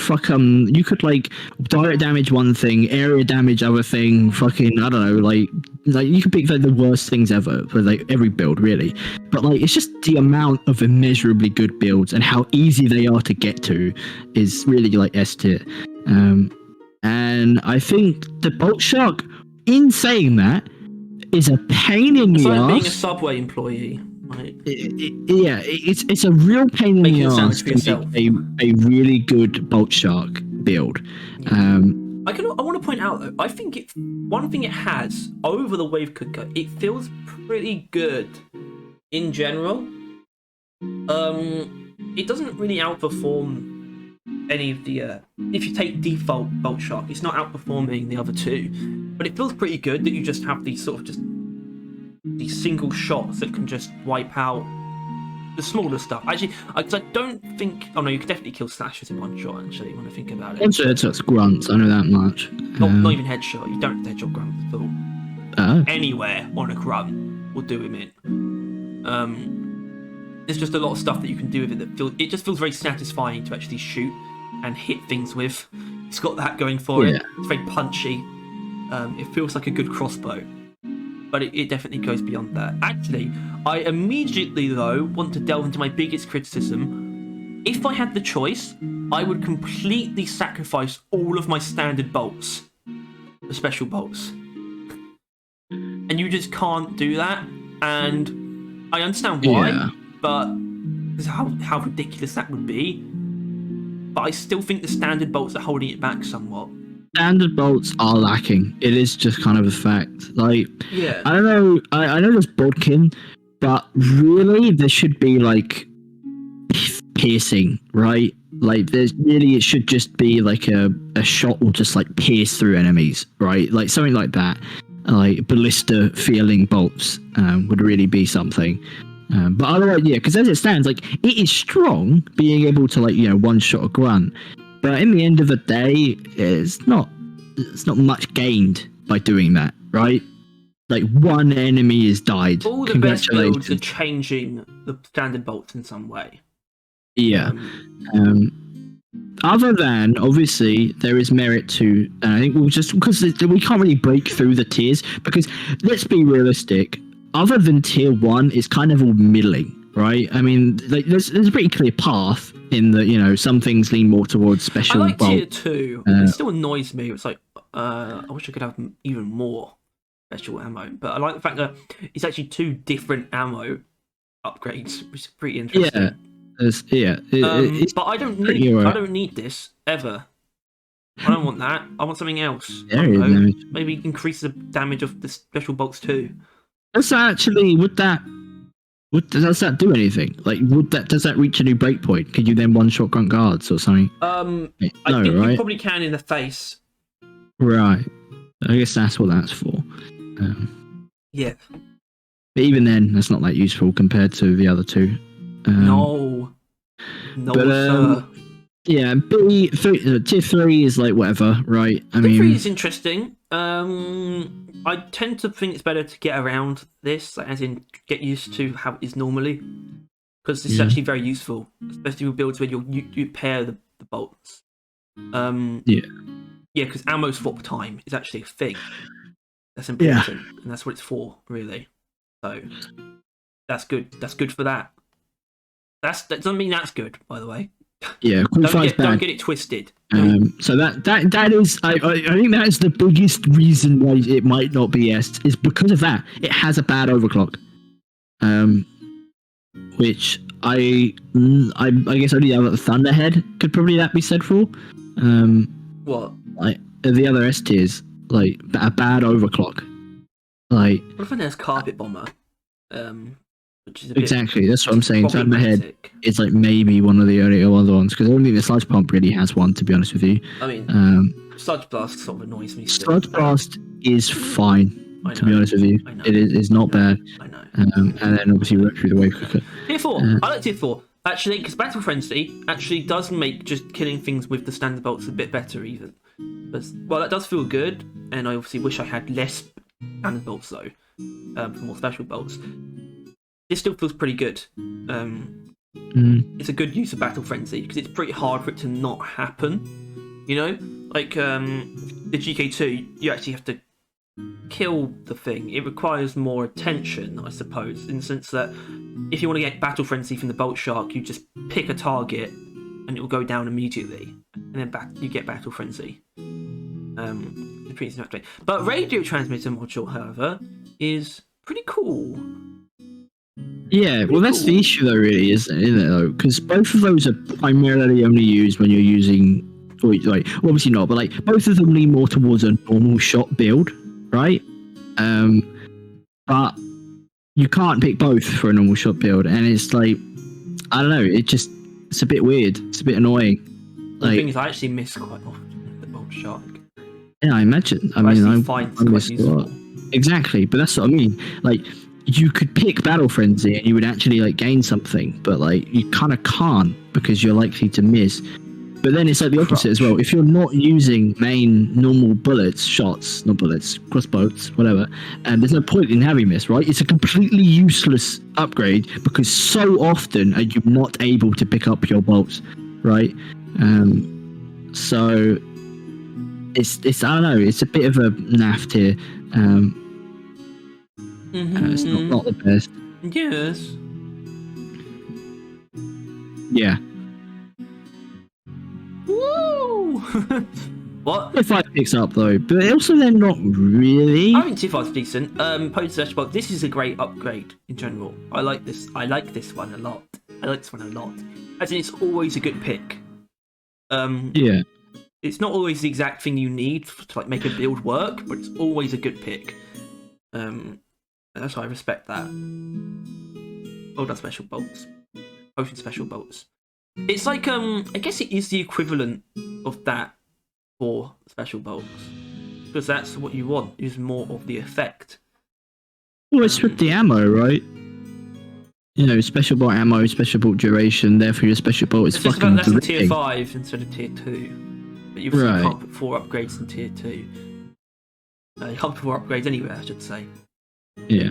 you could like direct damage one thing, area damage other thing, fucking I don't know, like you could pick like the worst things ever for like every build really. But like it's just the amount of immeasurably good builds and how easy they are to get to is really like S tier. And I think the Bolt Shark, in saying that, is a pain in the ass. Being a Subway employee, right? It's a real pain in the ass to make a really good Bolt Shark build. I want to point out though, I think one thing it has over the wave cooker, it feels pretty good in general, it doesn't really outperform any of the if you take default bolt shock, it's not outperforming the other two, but it feels pretty good that you just have these sort of just these single shots that can just wipe out the smaller stuff. Actually, I don't think, oh no, you could definitely kill slashes in one shot, actually, when I think about it. Headshots grunts, I know that much. Not even headshot, you don't have to headshot grunts at all. Anywhere on a grunt will do him in. There's just a lot of stuff that you can do with it that it just feels very satisfying to actually shoot and hit things with. It's got that going for it. It's very punchy. It feels like a good crossbow, but it definitely goes beyond that. Actually, I immediately though want to delve into my biggest criticism. If I had the choice, I would completely sacrifice all of my standard bolts, the special bolts, and you just can't do that. And I understand why, but how ridiculous that would be. But I still think the standard bolts are holding it back somewhat. Standard bolts are lacking. It is just kind of a fact. Like, yeah, I don't know. I know there's Bodkin, but really there should be like piercing, right? Like, there's really, it should just be like a shot will just like pierce through enemies, right? Like something like that. Like ballista feeling bolts would really be something. But otherwise, yeah, because as it stands, like, it is strong being able to, like, one shot a grunt. But in the end of the day, it's not much gained by doing that, right? Like, one enemy has died. All the best builds are changing the standard bolts in some way. Yeah. Other than, obviously, there is merit to, and I think we'll just, because we can't really break through the tiers, because let's be realistic, other than tier 1, it's kind of all middling, right? I mean, like, there's a pretty clear path in that, some things lean more towards special. I like tier 2. It still annoys me. It's like, I wish I could have even more special ammo. But I like the fact that it's actually 2 different ammo upgrades, which is pretty interesting. But I don't need this ever. I don't want that. I want something else. Maybe increase the damage of the special bolts too. Does that do anything? Like, does that reach a new breakpoint? Could you then one-shot grunt guards or something? I think you probably can in the face. Right. I guess that's what that's for. Yeah. But even then, that's not that useful compared to the other two. No, sir. Yeah, tier 3 is like whatever, right? Tier 3 is interesting. I tend to think it's better to get around this, like, as in get used to how it is normally, because it's actually very useful, especially with builds where you pair the bolts. Because ammo swap time is actually a thing that's important, and that's what it's for, really. So that's good. That's good for that. That doesn't mean that's good, by the way. Yeah, don't get it twisted. So that is, I think that is the biggest reason why it might not be S, is because of that. It has a bad overclock, which I guess only the other Thunderhead could probably that be said for. What? Like the other S tiers, like a bad overclock. Like, what if there's Carpet Bomber? Which is exactly, that's what I'm saying. Thunderhead is like maybe one of the only other ones, because I don't think the Sludge Pump really has one, to be honest with you. I mean, Sludge Blast sort of annoys me still. Sludge Blast is fine, to be honest with you. It is not bad. I know. And then obviously work through the wave quicker. Tier 4. I like Tier 4. Actually, because Battle Frenzy actually does make just killing things with the standard bolts a bit better, even. But, well, that does feel good, and I obviously wish I had less standard bolts, though, for more special bolts. This still feels pretty good. It's a good use of Battle Frenzy, because it's pretty hard for it to not happen. Like the GK2, you actually have to kill the thing. It requires more attention, I suppose, in the sense that if you want to get Battle Frenzy from the Bolt Shark, you just pick a target and it will go down immediately, and then you get Battle Frenzy. It's pretty simple. But Radio Transmitter module, however, is pretty cool. Yeah, well, that's the issue, though, really, isn't it, though? Because both of those are primarily only used when you're using, like, obviously not, but like both of them lean more towards a normal shot build, right? But you can't pick both for a normal shot build, and it's like, I don't know, it's a bit weird. It's a bit annoying. The Like, thing is, I actually miss quite often the bolt shark. yeah, I imagine. I find it quite useful. Exactly, but that's what I mean. Like, you could pick Battle Frenzy and you would actually like gain something, but like you kind of can't because you're likely to miss. But then it's like the opposite as well. If you're not using main normal shots, not bullets, crossbows, whatever, and there's no point in having this, right? It's a completely useless upgrade because so often are you not able to pick up your bolts, right? So it's I don't know. It's a bit of a naff here. It's not the best. Yes. Yeah. Woo! What? If I picks up though, but also they're not really. I think T5's decent. Post Bolt. This is a great upgrade in general. I like this. I like this one a lot. As in, it's always a good pick. Yeah. It's not always the exact thing you need to like make a build work, but it's always a good pick. That's why I respect that. Oh, that's special bolts. Potion special bolts. It's like I guess it is the equivalent of that for special bolts, because that's what you want. Is more of the effect. Well, it's with the ammo, right? You know, special bolt ammo, special bolt duration. Therefore, your special bolt is fucking. That's in tier 5 instead of tier 2. But you can't put 4 upgrades in tier 2. You can't put 4 upgrades anywhere, I should say. Yeah.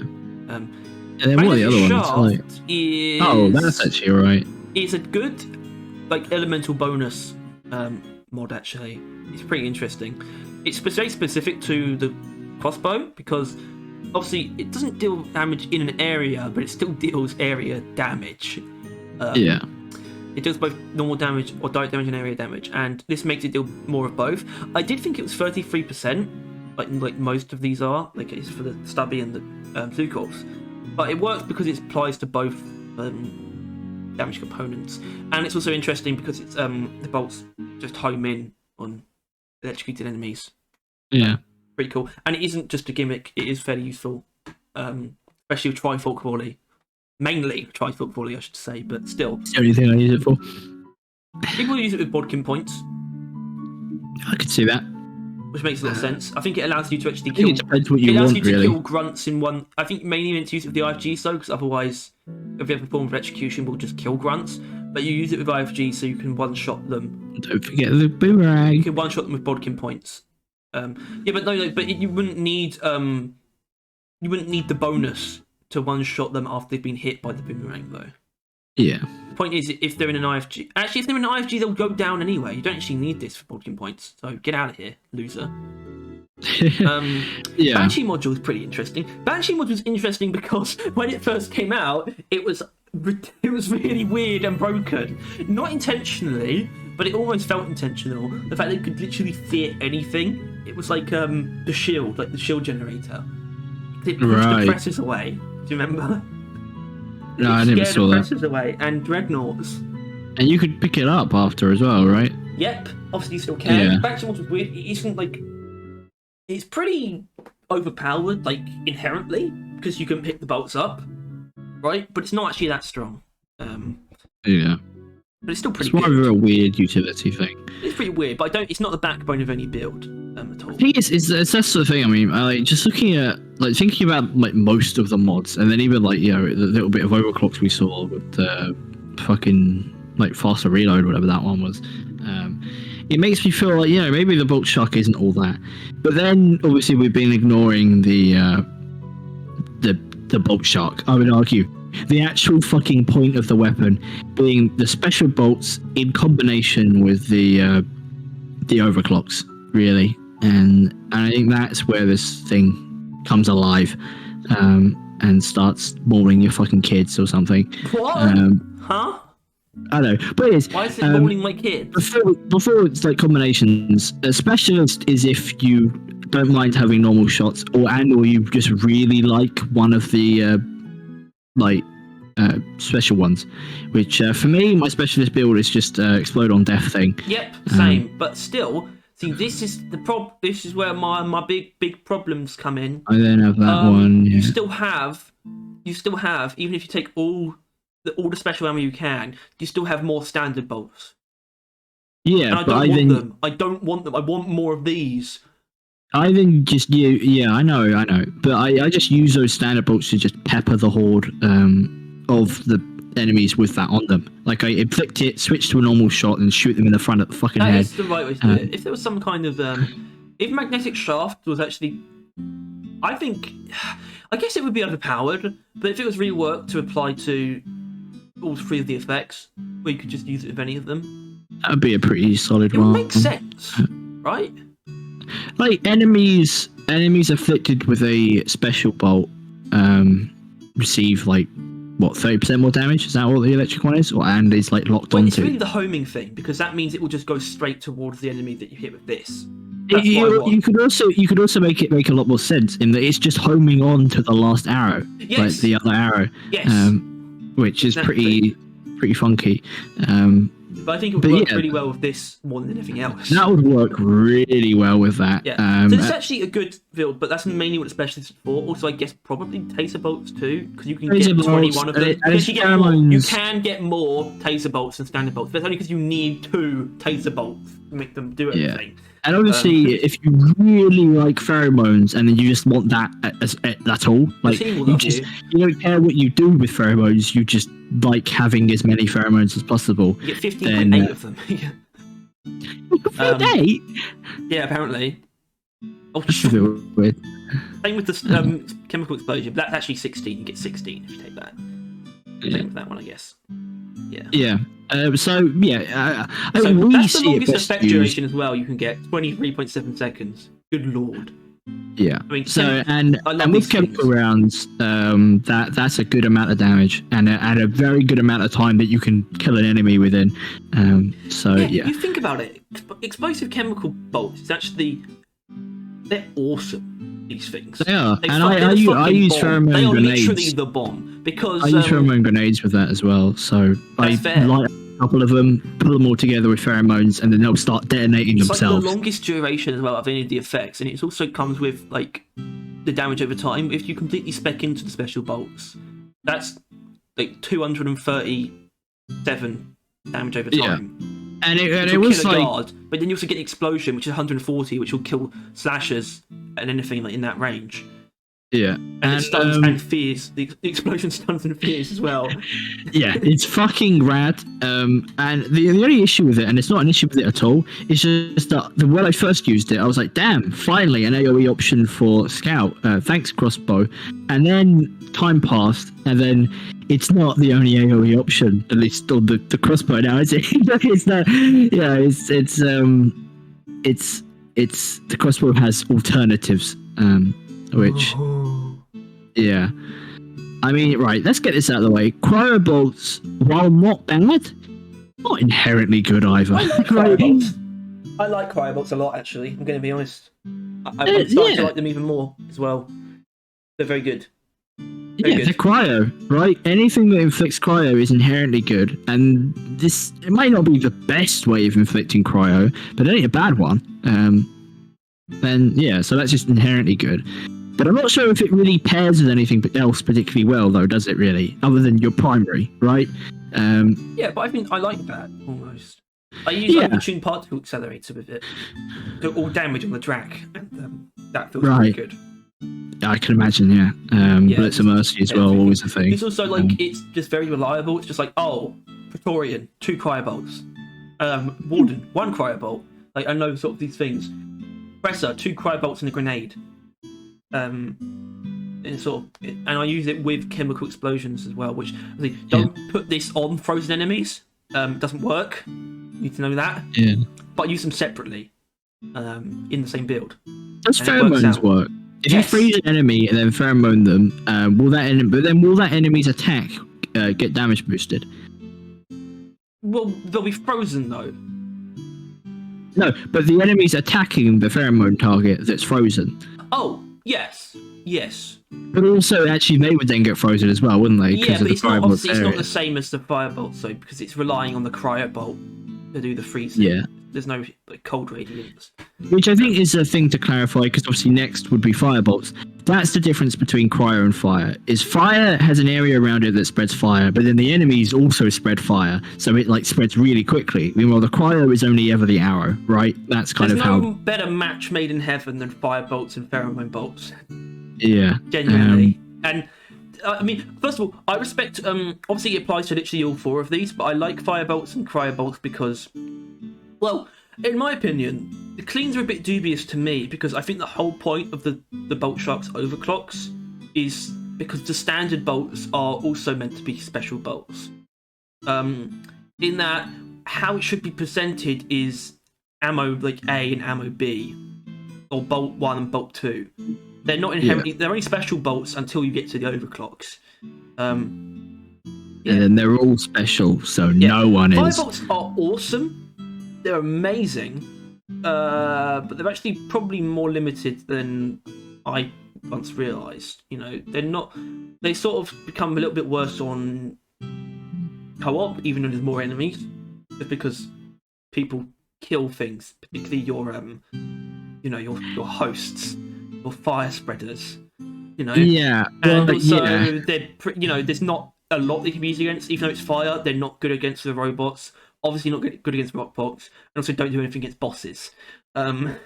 And then what are the other ones? Like... Oh, that's actually alright. It's a good, like, elemental bonus mod, actually. It's pretty interesting. It's very specific to the crossbow, because obviously it doesn't deal damage in an area, but it still deals area damage. Yeah. It does both normal damage or direct damage and area damage, and this makes it deal more of both. I did think it was 33%, like most of these are, like it's for the Stubby and the Zhukovs. But it works because it applies to both damage components, and it's also interesting because it's the bolts just home in on electrocuted enemies. Yeah, pretty cool. And it isn't just a gimmick; it is fairly useful, especially with Trifork volley. Mainly Trifork volley, I should say, but still. It's the only thing I use it for. People use it with bodkin points. I could see that. Which makes a lot of sense. I think it allows you to actually kill. It depends what you it allows want, you to really. kill grunts in one. I think mainly meant to use it with the IFG, so because otherwise, if you have a form of execution, we'll just kill grunts. But you use it with IFG, so you can one-shot them. Don't forget the boomerang. You can one-shot them with bodkin points. Yeah, but no, but you wouldn't need the bonus to one-shot them after they've been hit by the boomerang, though. Yeah. The point is, if they're in an IFG... Actually, if they're in an IFG, they'll go down anyway. You don't actually need this for bodkin points, so get out of here, loser. Yeah. Banshee module is pretty interesting. Banshee module is interesting because when it first came out, it was really weird and broken. Not intentionally, but it almost felt intentional. The fact that it could literally fear anything. It was like the shield, like the shield generator. It pushed the presses away. Do you remember? No, I never saw that. Presses away and dreadnoughts. And you could pick it up after as well, right? Yep. Obviously, you still can. Yeah. Banshee module is weird. It isn't like. It's pretty overpowered, like, inherently, because you can pick the bolts up, right? But it's not actually that strong. Yeah. But it's still pretty good. It's more of a weird utility thing. It's pretty weird, but it's not the backbone of any build at all. I think it's that sort of thing. I mean, like, just looking at, like, thinking about, like, most of the mods, and then even, like, you know, the little bit of overclocks we saw with the fucking, like, faster reload, whatever that one was. It makes me feel like, you know, maybe the bolt shock isn't all that. But then, obviously, we've been ignoring the bolt shock. I would argue the actual fucking point of the weapon being the special bolts in combination with the overclocks, really. And I think that's where this thing comes alive and starts mauling your fucking kids or something. What? Huh? I know, but it is. Why is it mauling my kids? Before it's like combinations, a specialist is if you don't mind having normal shots, or you just really like one of the special ones. Which for me, my specialist build is just explode on death thing. Yep, same. But still, see, this is the This is where my big problems come in. I then have that one. Yeah. You still have you still have, even if you take all the special ammo you can, you still have more standard bolts. Yeah, and I don't want them. I don't want them. I want more of these. I then just I know, but I just use those standard bolts to just pepper the horde of the enemies with that on them. Like I inflict it, switch to a normal shot, and shoot them in the front of the fucking head. That is the right way to do it. If there was some kind of if magnetic shaft was actually, I guess it would be overpowered. But if it was reworked to apply to all three of the effects, where you could just use it with any of them, that would be a pretty solid it one. would make sense, right? Like enemies afflicted with a special bolt receive like what 30% more damage. Is that what the electric one is, and it's like locked onto? It's really the homing thing, because that means it will just go straight towards the enemy that you hit with this. You could also make it make a lot more sense in that it's just homing on to the last arrow, like the other arrow, which is pretty funky. But I think it would work really well with this more than anything else. That would work really well with that. Yeah. So it's actually a good build, but that's mainly what it's specialist for. Also, I guess probably taser bolts too, because you can get 21 of them. You can get more taser bolts than standard bolts, but it's only because you need 2 taser bolts to make them do everything. And obviously, if you really like pheromones and then you just want that, that's all. Like you don't care what you do with pheromones. You just like having as many pheromones as possible. You get 15.8 of them. 15.8? Yeah, apparently. That's weird. Same with the chemical explosion. But that's actually 16. You get 16 if you take that. Same with that one, I guess. Yeah. So that's the longest effect duration as well. You can get 23.7 seconds. Good lord. Yeah. I mean, and with chemical rounds, that's a good amount of damage and a very good amount of time that you can kill an enemy within. You think about it. Explosive chemical bolts. They're awesome. These things. They are, and I use pheromone grenades. They are literally the bomb because I use pheromone grenades with that as well. So I light a couple of them, put them all together with pheromones, and then they'll start detonating themselves. It's like the longest duration as well of any of the effects, and it also comes with like the damage over time. If you completely spec into the special bolts, that's like 237 damage over time. Yeah. And it was like, guard, but then you also get the explosion, which is 140, which will kill slashers and anything like in that range. Yeah, and it stuns and fears. The explosion stuns and fears as well. Yeah, it's fucking rad. And the only issue with it, and it's not an issue with it at all, it's just that when I first used it, I was like, damn, finally an AoE option for Scout. Thanks, Crossbow. And then time passed, and then it's not the only AoE option, at least on the Crossbow now, is it? It's not. Yeah, it's the Crossbow has alternatives, which. Yeah. I mean, right, let's get this out of the way. Cryo bolts, while not bad, not inherently good either. I like cryo bolts. I like cryo bolts a lot, actually. I'm going to be honest. I'm starting to like them even more as well. They're very good. They're cryo, right? Anything that inflicts cryo is inherently good, and it might not be the best way of inflicting cryo, but it ain't a bad one. So that's just inherently good. But I'm not sure if it really pairs with anything else particularly well, though, does it really? Other than your primary, right? Yeah, but I think I like that, almost. I use tuned particle accelerator with it. Do all damage on the track, and that feels really good. I can imagine, Bullets of Mercy as well, always a thing. It's also like, it's just very reliable. It's just like, Praetorian, 2 cryobolts. Warden, 1 cryobolt. Like, I know sort of these things. Presser, 2 cryobolts and a grenade. And I use it with chemical explosions as well, which don't put this on frozen enemies. Doesn't work. You need to know that. Yeah. But I use them separately in the same build. Does pheromones work? If you freeze an enemy and then pheromone them, will that enemy's attack get damage boosted? Well, they'll be frozen though. No, but the enemy's attacking the pheromone target that's frozen. Oh, yes. But also, actually, they would then get frozen as well, wouldn't they? Yeah, but it's not the same as the firebolt, so because it's relying on the cryobolt to do the freezing. Yeah. There's no cold radiance. Which I think is a thing to clarify, because obviously next would be firebolts. that's the difference between cryo and fire. Is fire has an area around it that spreads fire, but then the enemies also spread fire, so it like spreads really quickly. Meanwhile, the cryo is only ever the arrow, right? That's kind There's of no how. better match made in heaven than fire bolts and pheromone bolts. Yeah. Genuinely. And I mean, first of all, I respect. Obviously, it applies to literally all 4 of these, but I like fire bolts and cryo bolts because, well, in my opinion, the cleans are a bit dubious to me because I think the whole point of the Bolt Shark's overclocks is because the standard bolts are also meant to be special bolts. In that, how it should be presented is ammo like A and ammo B, or Bolt 1 and Bolt 2. They're not inherently. They're only special bolts until you get to the overclocks. And then they're all special, so no one Fire is. bolts are awesome. They're amazing, but they're actually probably more limited than I once realised. You know, they're not. They sort of become a little bit worse on co-op, even though there's more enemies, just because people kill things, particularly your your hosts. Or fire spreaders, you know. Yeah, and also they're there's not a lot they can be used against. Even though it's fire, they're not good against the robots. Obviously, not good against rockpox, and also don't do anything against bosses. I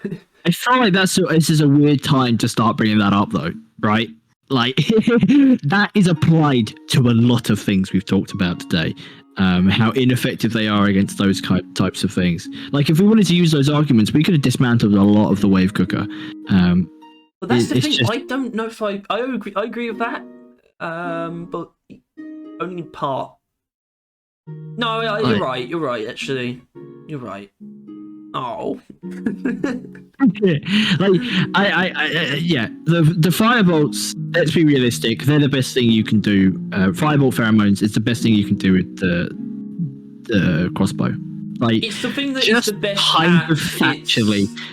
feel like this is a weird time to start bringing that up, though, right? Like that is applied to a lot of things we've talked about today. How ineffective they are against those types of things. Like if we wanted to use those arguments, we could have dismantled a lot of the wave cooker. But that's the thing. Just... I don't know if I agree with that, but only in part. No, you're right. You're right. Actually, you're right. Oh, like yeah. The firebolts. Let's be realistic. They're the best thing you can do. Firebolt pheromones is the best thing you can do with the crossbow. Like it's the thing that just is the best kind of factually. Special.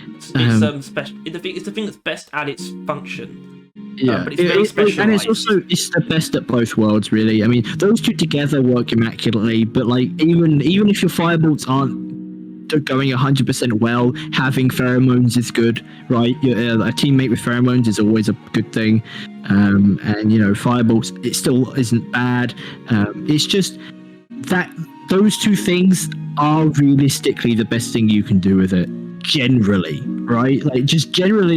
It's the thing that's best at its function. Yeah, but it's very specialized. And it's the best at both worlds, really. I mean, those two together work immaculately. But like, even if your firebolts aren't going 100% well, having pheromones is good, right? A teammate with pheromones is always a good thing. And firebolts, it still isn't bad. It's just that those two things are realistically the best thing you can do with it. Generally, right? Like just generally,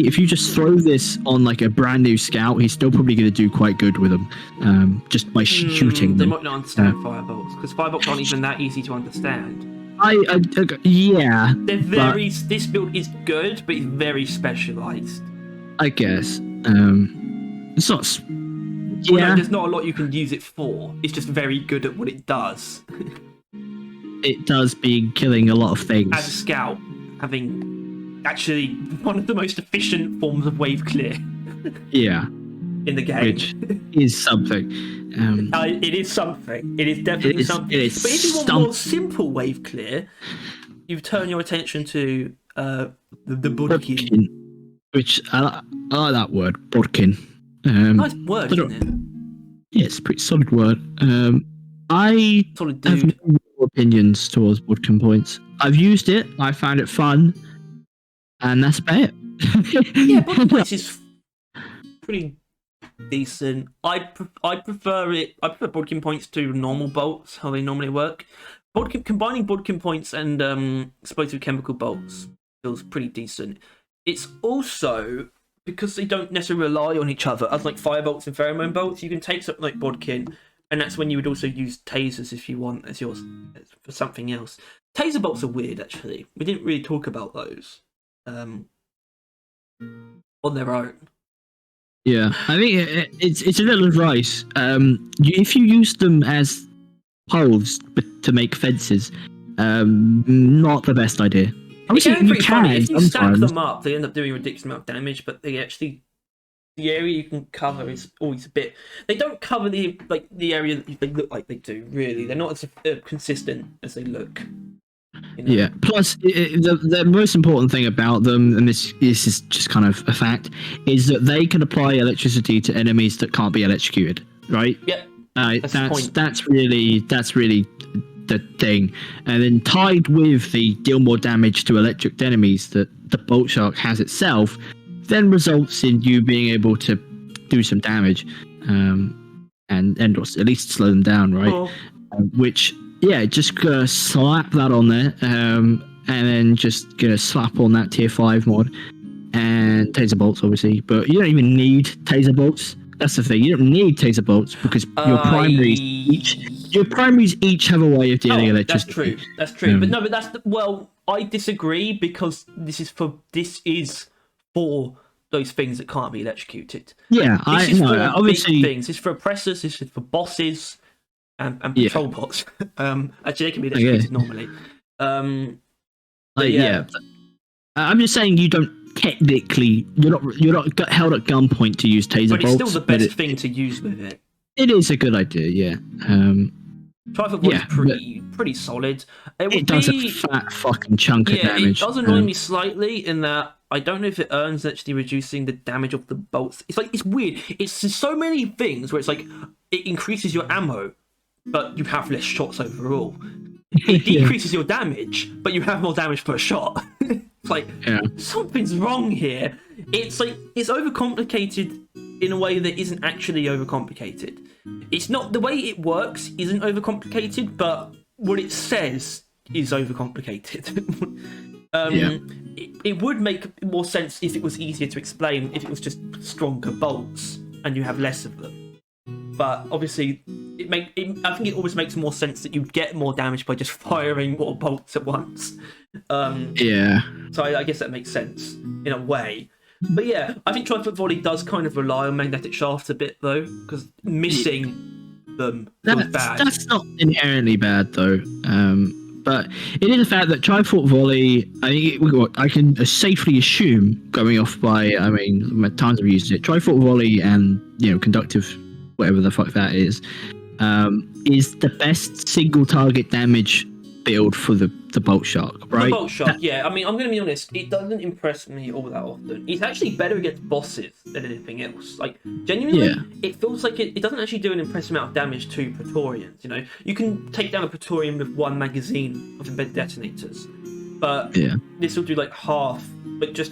if you just throw this on like a brand new scout, he's still probably going to do quite good with them, just by shooting them. They might not understand firebolts because firebolts aren't even that easy to understand. Yeah. They're very. This build is good, but it's very specialized. I guess. It's not. Well, no, there's not a lot you can use it for. It's just very good at what it does. It does being killing a lot of things. As a scout, having actually one of the most efficient forms of wave clear. Yeah. In the game. Which is something. It is something. It is definitely something. But if you want more simple wave clear, you turn your attention to the Bodkin. Which, I like that word, Bodkin. Nice word, isn't it? Yeah, it's a pretty solid word. I solid have dude. no opinions towards Bodkin points. I've used it, I found it fun, and that's about it. Yeah, Bodkin points is pretty decent. I prefer it. I prefer Bodkin points to normal bolts, how they normally work. Combining Bodkin points and explosive chemical bolts feels pretty decent. It's also because they don't necessarily rely on each other, as like firebolts and pheromone bolts. You can take something like Bodkin, and that's when you would also use tasers if you want as yours for something else. Taser bolts are weird, actually. We didn't really talk about those on their own. Yeah, I think it's a little advice. If you use them as poles to make fences, not the best idea. Obviously, you can. If you stack them up, they end up doing a ridiculous amount of damage, but they actually, the area you can cover is always a bit. They don't cover the area that they look like they do. Really, they're not as consistent as they look. You know? Yeah. Plus, the most important thing about them, and this is just kind of a fact, is that they can apply electricity to enemies that can't be electrocuted. Right? Yep. That's really the thing. And then tied with the deal more damage to electric enemies that the Bolt Shark has itself, then results in you being able to do some damage, and at least slow them down, right? Oh. Which, yeah, just gonna slap that on there, and then just gonna slap on that tier 5 mod, and taser bolts, obviously. But you don't even need taser bolts. That's the thing. You don't need taser bolts because your primaries each have a way of dealing electricity. That's true. But no, but well, I disagree because this is for those things that can't be electrocuted. Yeah, this is for obviously big things. This is for oppressors. This is for bosses and patrol bots. Actually, they can be electrocuted normally. I'm just saying you don't technically. You're not held at gunpoint to use taser bolts. But it's still the best thing to use with it. It is a good idea. Yeah. Trifle Bolt is pretty solid. It does a fat fucking chunk of damage. It does annoy me slightly in that I don't know if it earns actually reducing the damage of the bolts. It's weird. It's so many things where it's like it increases your ammo, but you have less shots overall. It decreases your damage, but you have more damage per shot. It's like something's wrong here. It's like it's overcomplicated in a way that isn't actually overcomplicated. It's not the way it works isn't overcomplicated, but what it says is overcomplicated. It would make more sense if it was easier to explain if it was just stronger bolts and you have less of them. But obviously, I think it always makes more sense that you get more damage by just firing more bolts at once. So I guess that makes sense in a way. But yeah, I think Tri-Foot Volley does kind of rely on magnetic shafts a bit though, because missing them was bad. That's not inherently bad though. But it is a fact that Tri-Foot Volley, I can safely assume, going off by, times I've used it, Tri-Foot Volley and, conductive, whatever the fuck that is the best single target damage build for the Bolt Shark, right? The Bolt Shark, yeah. I'm going to be honest, it doesn't impress me all that often. It's actually better against bosses than anything else. Like, genuinely, it feels like it doesn't actually do an impressive amount of damage to Praetorians, You can take down a Praetorian with one magazine of embedded detonators, but this will do like half, but just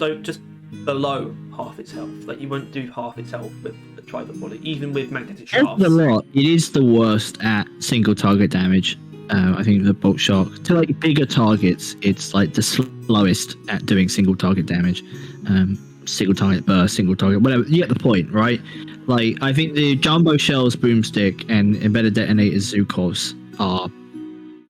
below half its health. Like, you won't do half its health with the Tri-Foot Volley, even with magnetic shafts. It is the worst at single target damage. I think the Bolt Shark, to like bigger targets, it's like the slowest at doing single target damage. Single target burst, single target, whatever. You get the point, right? Like, I think the Jumbo Shells, Boomstick, and Embedded Detonators, Zhukovs are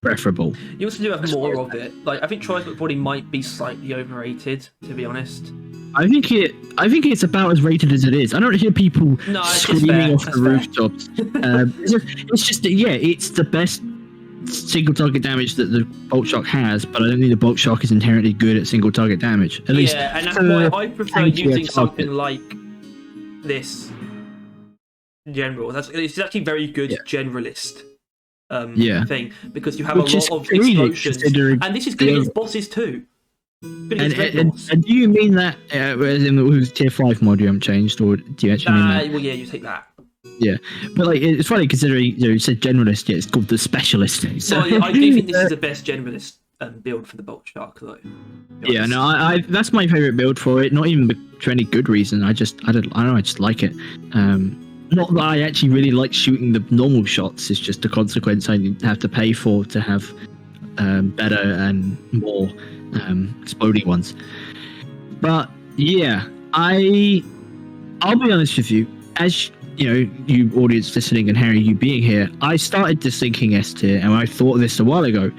preferable. You also do have more of it. Like, I think Tri-Foot Volley might be slightly overrated, to be honest. I think it's about as rated as it is. I don't hear people screaming off the rooftops. It's just it's the best single target damage that the Bolt Shark has, but I don't think the Bolt Shark is inherently good at single target damage. At least, and that's why I prefer using something like this general. It's actually very good generalist thing, because you have a lot of explosions, and this is good against bosses too. And do you mean that with tier 5 mod you haven't changed, or do you actually mean that? Well, yeah, you take that. Yeah, but like, it's funny considering you said generalist. Yeah, it's called the specialist. So. Well, yeah, I do think this is the best generalist build for the Bolt Shark, though. Yeah, no, I that's my favorite build for it. Not even for any good reason. I don't know. I just like it. Not that I actually really like shooting the normal shots. It's just a consequence I have to pay for to have better and more exploding ones. But yeah, I'll be honest with you. As you audience listening, and Harry, you being here, I started this thinking S tier, and I thought this a while ago.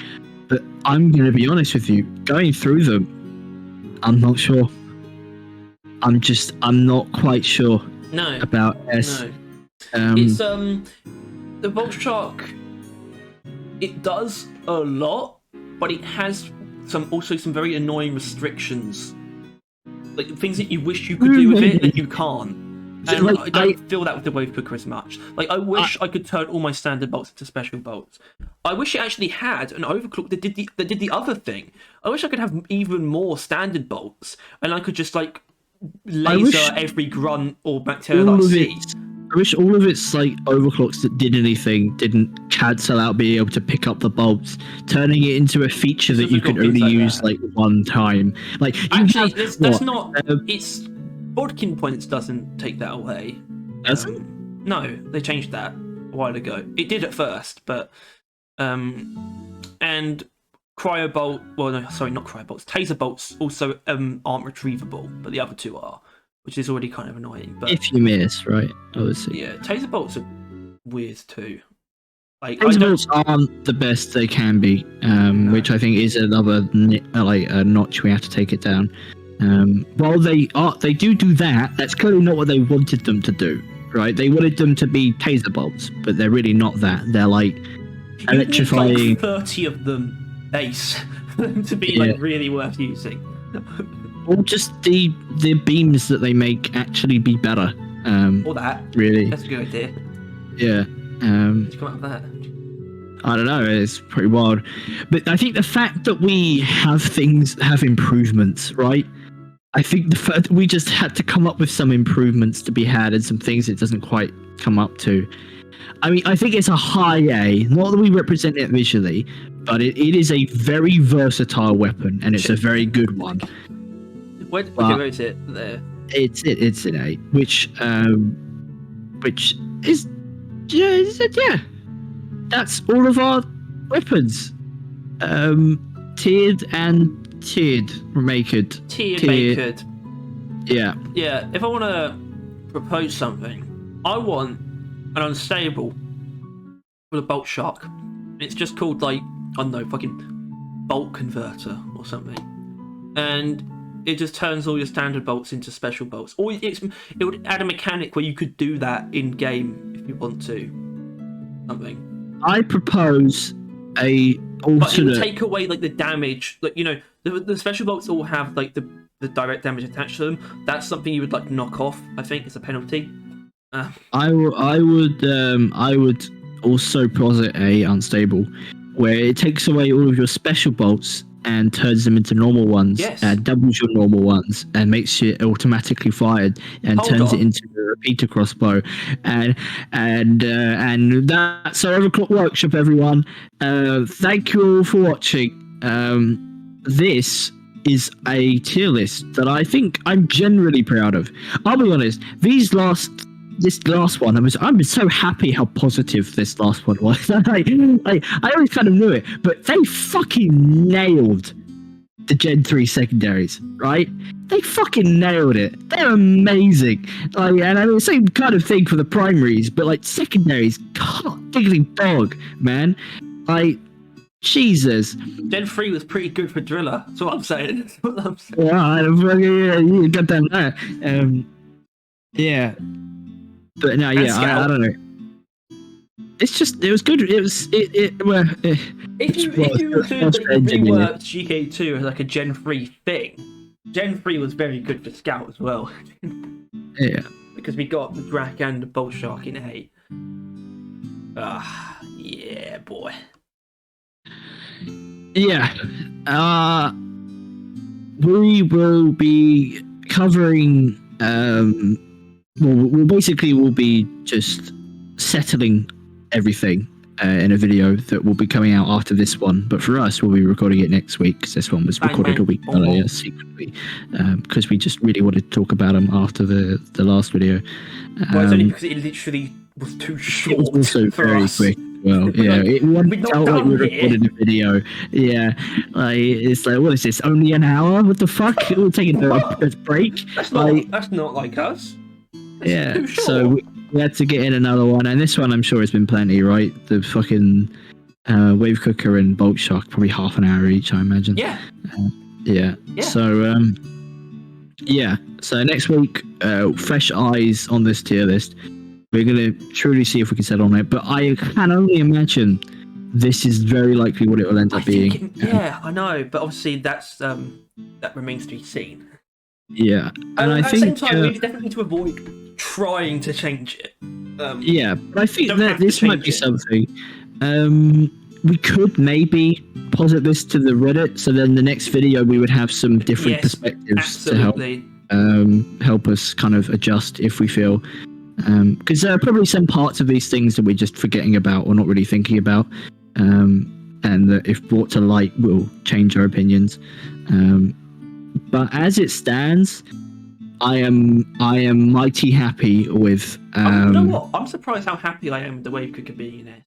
But I'm going to be honest with you, going through them, I'm not sure. I'm not quite sure. No. About S. No. It's the Bolt Shark. It does a lot, but it has also some very annoying restrictions, like things that you wish you could do with it that you can't. And I don't feel that with the Wave Cooker as much. Like, I wish I could turn all my standard bolts into special bolts. I wish it actually had an overclock that did the other thing. I wish I could have even more standard bolts, and I could just like laser every grunt or bacteria that I see. I wish all of its like overclocks that did anything didn't cancel out being able to pick up the bolts, turning it into a feature that you could only use like one time. Like, actually, that's not. It's Bodkin points doesn't take that away. No, they changed that a while ago. It did at first, but and Cryo Bolt. Well, no, sorry, not Cryo Bolts. Taser Bolts also aren't retrievable, but the other two are, which is already kind of annoying. But if you miss, right? Obviously. Yeah, Taser Bolts are weird too. Like, Taser Bolts aren't the best they can be, which I think is another a notch we have to take it down. While they do that, that's clearly not what they wanted them to do, right? They wanted them to be Taser Bolts, but they're really not that. They're like electrifying. Like 30 of them base for them to be like really worth using. Or just the beams that they make actually be better. Or that. Really. That's a good idea. Yeah. Did you come up with that? I don't know, it's pretty wild. But I think the fact that we have improvements, right? I think the fact that we just had to come up with some improvements to be had and some things it doesn't quite come up to. I mean, I think it's a high A. Not that we represent it visually, but it is a very versatile weapon, and it's a very good one. Where is it? There. It's an A, which is yeah. That's all of our weapons. Tiered and tiered. Makered. Tiered. Yeah. Yeah, if I want to propose something, I want an unstable with a bolt shark. It's just called, like, I don't know, fucking bolt converter or something. And it just turns all your standard bolts into special bolts. Or it would add a mechanic where you could do that in-game if you want to. Something. I propose a alternate... But it would take away, like, the damage. Like, you know, the special bolts all have, like, the direct damage attached to them. That's something you would, like, knock off, I think, as a penalty. I would also posit a unstable, where it takes away all of your special bolts and turns them into normal ones, doubles your normal ones, and makes it automatically fired, and turns it into a repeater crossbow, and that's our Overclock Workshop, everyone. Thank you all for watching. This is a tier list that I think I'm generally proud of. I'll be honest, this last one, I'm so happy how positive this last one was. I always kind of knew it, but they fucking nailed the Gen 3 secondaries, right? They fucking nailed it. They're amazing. And I mean, the same kind of thing for the primaries, but like secondaries, god diggly dog, man. Like, Jesus. Gen 3 was pretty good for Driller. That's what I'm saying. Yeah, you got that there. Yeah. But no, yeah, I don't know. It's just, it was good. If you include reworked GK2 as like a Gen 3 thing, Gen 3 was very good for Scout as well. Yeah. Because we got the Drak and the Bolt Shark in A. Yeah, boy. Yeah. We will be covering, we'll be just settling everything in a video that will be coming out after this one. But for us, we'll be recording it next week, because this one was recorded a week earlier secretly, because we just really wanted to talk about them after the last video. Well, it's only because it literally was too short. It was also very quick. Well, yeah, it felt like we recorded a video. Yeah, like it's like, what is this? Only an hour? What the fuck? We're taking a break. That's not like us. Yeah, so we had to get in another one, and this one I'm sure has been plenty, right? The fucking Wave Cooker and Bolt Shark, probably half an hour each, I imagine. Yeah. Yeah. So so next week, fresh eyes on this tier list. We're gonna truly see if we can settle on it, but I can only imagine this is very likely what it will end up being. Yeah, I know, but obviously that remains to be seen. Yeah, and I think at the same time, we definitely need to avoid trying to change it. Yeah, but I think that this might be something. We could maybe posit this to the Reddit, so then the next video we would have some different perspectives to help us kind of adjust if we feel. Because there are probably some parts of these things that we're just forgetting about or not really thinking about, and that if brought to light will change our opinions. But as it stands, I am mighty happy with. You know what? I'm surprised how happy I am with the Wave Cooker being in it.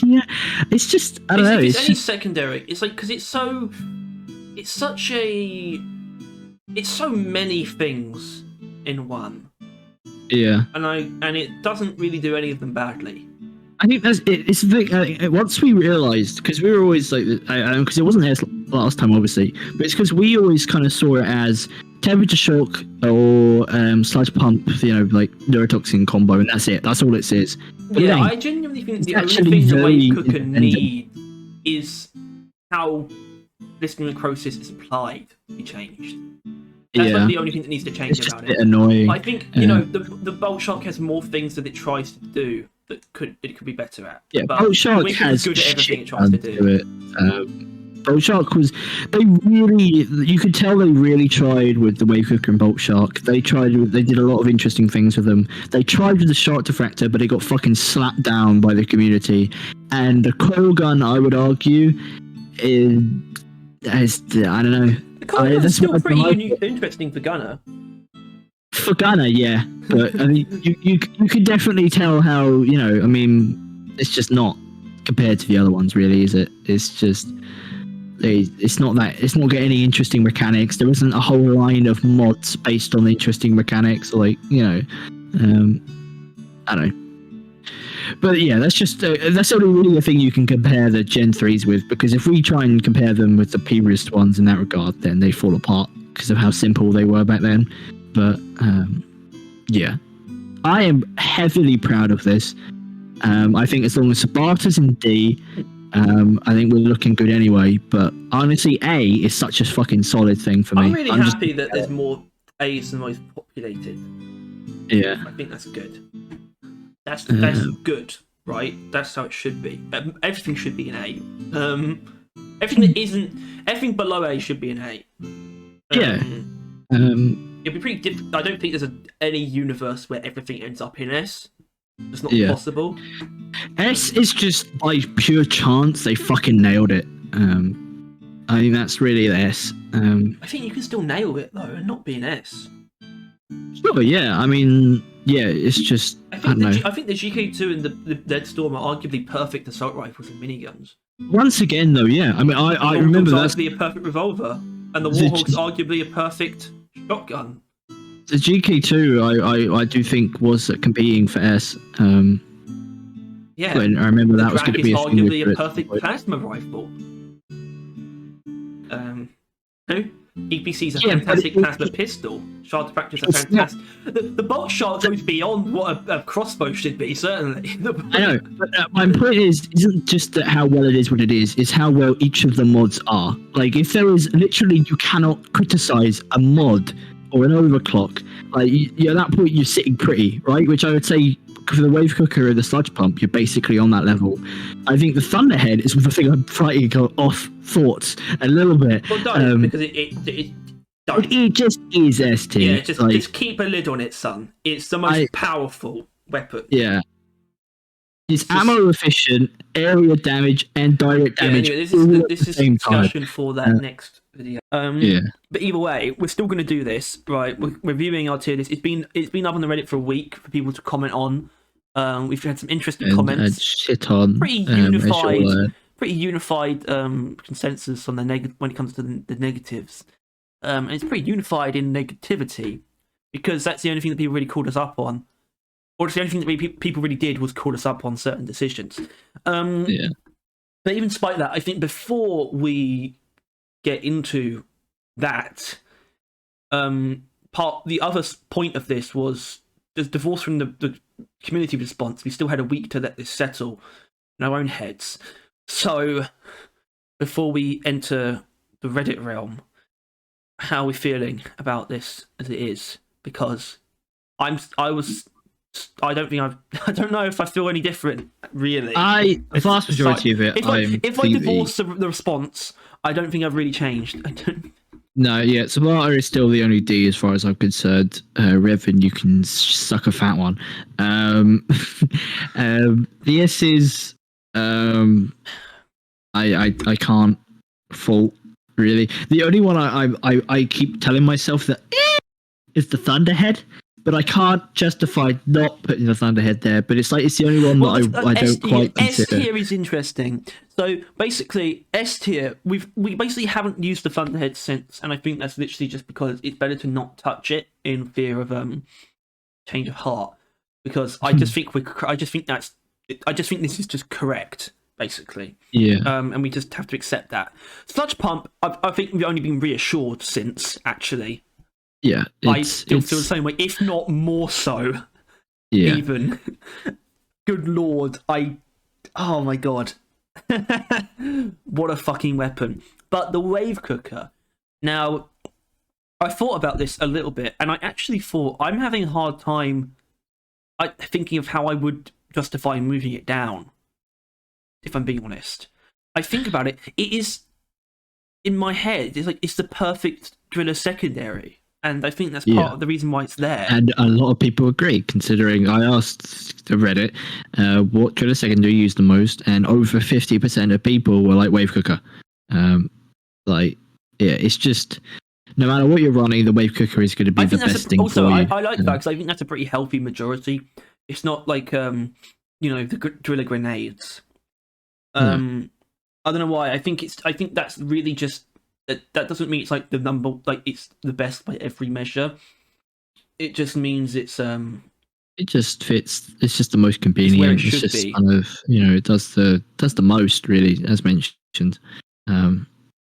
Yeah, it's just I don't know. If it's It's any just, secondary, it's like because it's so many things in one, yeah. and it doesn't really do any of them badly. I think that's it. It's the thing. Once we realised, because we were always like, because it wasn't there last time, obviously, but it's because we always kind of saw it as temperature shock or sludge pump, you know, like neurotoxin combo, and that's it. That's all it says. But Yeah, then, I genuinely think the only actually thing the very Wave Cooker independent. need is how listening necrosis is applied to be changed. That's yeah, like the only thing that needs to change it's just a about bit it. annoying. I think you know the Bolt Shark has more things that it tries to do that it could be better at. Yeah, but Bolt Shark Wave Cooker's has good at everything shit it tries to done do. it. Bolt Shark was, you could tell they really tried with the Wave Cooker and Bolt Shark. They did a lot of interesting things with them. They tried with the Shark Diffractor, but it got fucking slapped down by the community. And the Coil Gun, I would argue, is I don't know. The Coil Gun's that's still what I pretty like. interesting for Gunner. For Gunner, yeah, but I mean, you could definitely tell how, you know. I mean, it's just not compared to the other ones, really, is it? It's just it's not getting any interesting mechanics. There isn't a whole line of mods based on interesting mechanics, like, you know. I don't know. But yeah, that's only really the thing you can compare the Gen 3s with, because if we try and compare them with the previous ones in that regard, then they fall apart because of how simple they were back then. But yeah, I am heavily proud of this. I think as long as Sabatas in D, I think we're looking good anyway. But honestly, A is such a fucking solid thing for me. I'm really happy that there's more A's than most populated. Yeah, I think that's good. That's good, right? That's how it should be. Everything should be an A. Everything below A should be an A. yeah. It'd be pretty difficult. I don't think there's any universe where everything ends up in S. It's not Yeah. possible. S is just by pure chance they fucking nailed it. I think that's really the S. I think you can still nail it though and not be an S. Sure, yeah. I mean, yeah. It's just I don't know. I think the GK2 and the Dead Storm are arguably perfect assault rifles and miniguns. Once again, though, yeah. I mean, I remember that's arguably a perfect revolver, and the Warthog's arguably a perfect shotgun. The GK2. I do think was competing for S. Yeah, I remember that was going to be arguably a perfect plasma rifle. Who? EPC's a fantastic plasma pistol. Shard Diffractor's a fantastic. The Bolt Shark goes beyond what a crossbow should be, certainly. I know, but my point isn't just that how well it is what it is, it's how well each of the mods are. Like, if there is literally, you cannot criticize a mod or an overclock. Like, at that point, you're sitting pretty, right? Which I would say for the Wave Cooker or the Sludge Pump, you're basically on that level. I think the Thunderhead is the thing I'm fighting off thoughts a little bit. Well, don't, because it just is ST. Yeah, just keep a lid on it, son. It's the most powerful weapon. Yeah. It's ammo efficient, area damage, and direct damage. Anyway, this is a discussion for that next video. Yeah. But either way, we're still going to do this, right? We're reviewing our tier list. It's been up on the Reddit for a week for people to comment on. We've had some interesting comments. Shit on. Pretty unified consensus on when it comes to the negatives. And it's pretty unified in negativity, because that's the only thing that people really called us up on. Or it's the only thing that people really did was call us up on certain decisions. Yeah. But even despite that, I think before we get into that, the other point of this was the divorce from the community response. We still had a week to let this settle in our own heads. So before we enter the Reddit realm, how are we feeling about this as it is? Because I don't know if I feel any different, really. The vast majority of it, if I divorce the response, I don't think I've really changed. No, yeah, Sabata is still the only D as far as I'm concerned. Revan, you can suck a fat one. The S is, I can't fault, really. The only one I keep telling myself that is the Thunderhead, but I can't justify not putting the Thunderhead there. But it's the only one that I don't quite consider. S tier is interesting. So basically, S tier, we basically haven't used the Thunderhead since, and I think that's literally just because it's better to not touch it in fear of change of heart. Because I just think this is just correct, basically. Yeah. And we just have to accept that. Sludge Pump, I think we've only been reassured since, actually. Yeah. I still feel the same way, if not more so. Yeah. Even. Good lord, oh my god. What a fucking weapon. But the Wave Cooker. Now, I thought about this a little bit, and I actually thought I'm having a hard time thinking of how I would justify moving it down, if I'm being honest. I think about it, it is, in my head, it's the perfect driller secondary. And I think that's part of the reason why it's there. And a lot of people agree, considering I asked the Reddit what driller secondary used the most, and over 50% of people were like Wave Cooker. It's just, no matter what you're running, the Wave Cooker is going to be the best thing for you. I like that because I think that's a pretty healthy majority. It's not like, the driller grenades. I don't know why. I think that's really just, that doesn't mean it's like the number, like it's the best by every measure. It just means it's it just fits. It's just the most convenient. It's just be. Kind of, it does the most, really, as mentioned.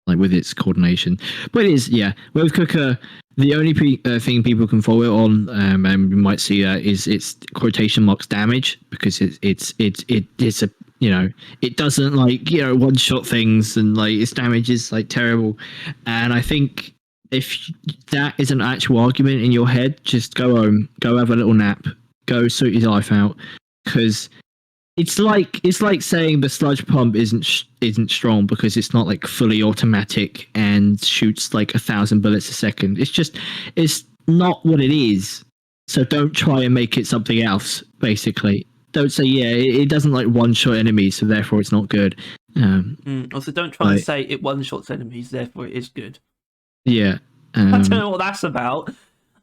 Like with its coordination, but it is, Wave Cooker. The only thing people can follow it on, and we might see that, is its quotation marks damage, because it's a it doesn't one shot things, and its damage is terrible. And I think if that is an actual argument in your head, just go home, go have a little nap, go sort your life out, because it's like saying the Sludge Pump isn't strong because it's not fully automatic and shoots 1,000 bullets a second. It's not what it is. So don't try and make it something else. Basically, don't say it doesn't one shot enemies, so therefore it's not good. Also, don't try and say it one shots enemies, therefore it is good. Yeah, I don't know what that's about.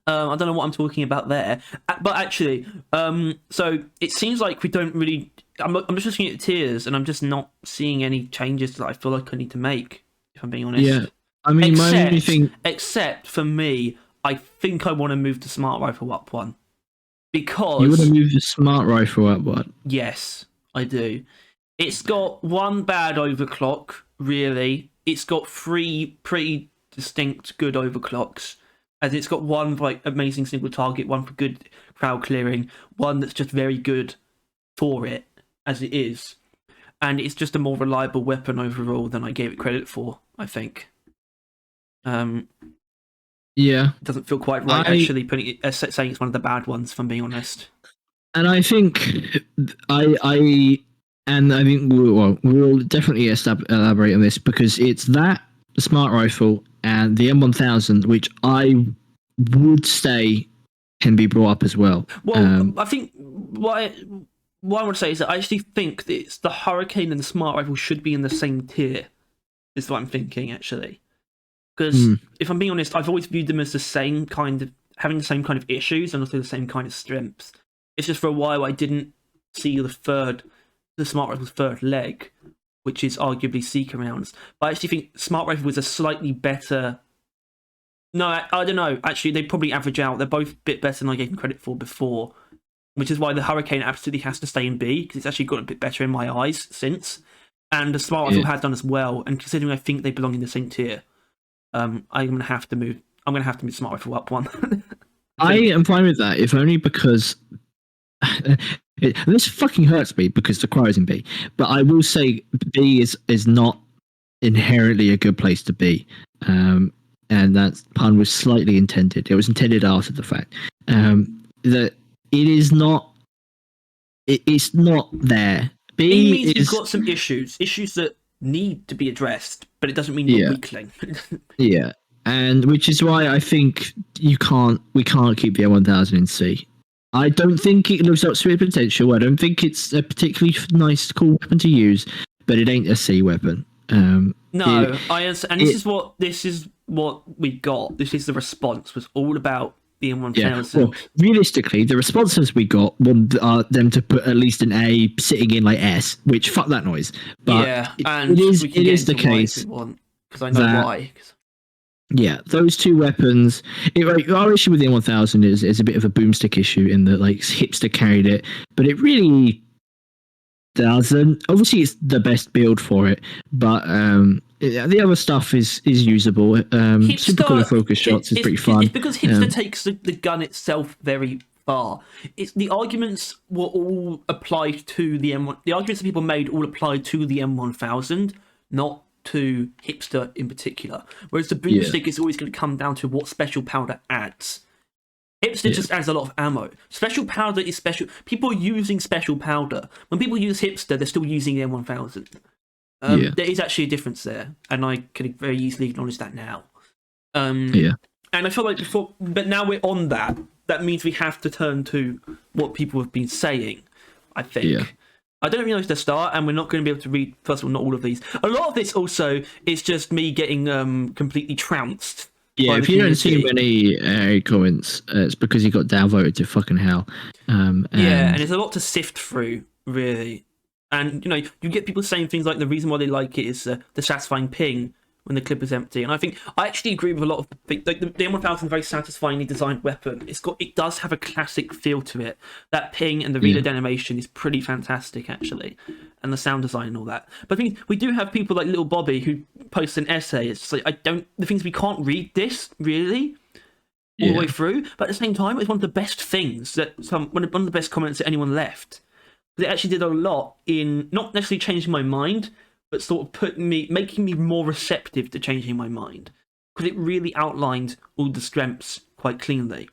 I don't know what I'm talking about there. But actually, so it seems like we don't really. I'm just looking at the tiers, and I'm just not seeing any changes that I feel like I need to make, if I'm being honest. Yeah, I mean, my only thing. Except for me, I think I want to move the Smart Rifle up one. Because. You want to move the Smart Rifle up one? Yes, I do. It's got one bad overclock, really. It's got 3 pretty distinct good overclocks. And it's got one amazing single target, one for good crowd clearing, one that's just very good for it, as it is. And it's just a more reliable weapon overall than I gave it credit for, I think. Yeah. It doesn't feel quite right, actually, saying it's one of the bad ones, if I'm being honest. And I think I think we'll definitely elaborate on this, because it's that, the Smart Rifle, and the M1000, which I would say can be brought up as well. Well, I think what I want to say is that I actually think that it's the Hurricane and the Smart Rifle should be in the same tier, is what I'm thinking, actually. Because, if I'm being honest, I've always viewed them as having the same kind of issues and also the same kind of strengths. It's just for a while I didn't see the Smart Rifle's third leg, which is arguably Seeker rounds. But I actually think Smart Rifle was a slightly better. No, I don't know. Actually, they probably average out. They're both a bit better than I gave them credit for before, which is why the Hurricane absolutely has to stay in B, because it's actually got a bit better in my eyes since. And the Smart Rifle has done as well. And considering I think they belong in the same tier, I'm gonna have to move Smart Rifle up one. I am fine with that, if only because. This fucking hurts me because the Cryo's in B, but I will say B is not inherently a good place to be, and that pun was slightly intended. It was intended after the fact. That it is not. It's not there. B means you've got some issues that need to be addressed, but it doesn't mean you're a weakling. Yeah, and which is why I think we can't keep the M1000 in C. I don't think it lives up to its potential. I don't think it's a particularly nice, cool weapon to use, but it ain't a C weapon. No, I understand. And this is what we got. This is the response. Was all about the M1000. Yeah. Well, realistically, the responses we got are them to put at least an A sitting in like S, which fuck that noise. But yeah, it and is we can get the into why if case. we want, because I know why. Yeah, those two weapons. Our issue with the M1000 is a bit of a boomstick issue in that like hipster carried it, but it really doesn't. Obviously, it's the best build for it, but the other stuff is usable. Super cool focus shots is pretty fun. It's because hipster takes the gun itself very far. It's the arguments were all applied to the M1. The arguments that people made all applied to the M1000, not to hipster in particular. Whereas the boomstick is always going to come down to what special powder adds. Hipster just adds a lot of ammo. Special powder is special. People are using special powder. When people use hipster, they're still using the M1000. There is actually a difference there, and I can very easily acknowledge that now. And I feel like but now we're on that. That means we have to turn to what people have been saying, I think. Yeah. I don't really know to start, and we're not going to be able to read, first of all, not all of these. A lot of this also is just me getting completely trounced. Yeah, if you don't see many comments, it's because he got downvoted to fucking hell. And there's a lot to sift through, really. And, you get people saying things like the reason why they like it is the satisfying ping when the clip is empty. And I think I actually agree with a lot of things. Like the M1000 is a very satisfyingly designed weapon. It does have a classic feel to it. That ping and the reload animation is pretty fantastic, actually. And the sound design and all that. But I think we do have people like Little Bobby who posts an essay. It's just like, the things we can't read this, really, all the way through. But at the same time, it's one of the best things one of the best comments that anyone left. Because it actually did a lot in not necessarily changing my mind, but sort of making me more receptive to changing my mind. Because it really outlined all the strengths quite cleanly.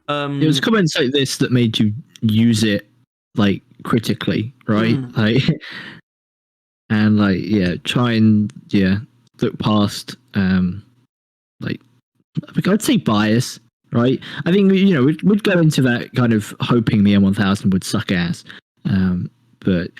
It was comments like this that made you use it, like, critically, right? Try and, look past, I'd say bias, right? I think, we'd go into that kind of hoping the M1000 would suck ass. But,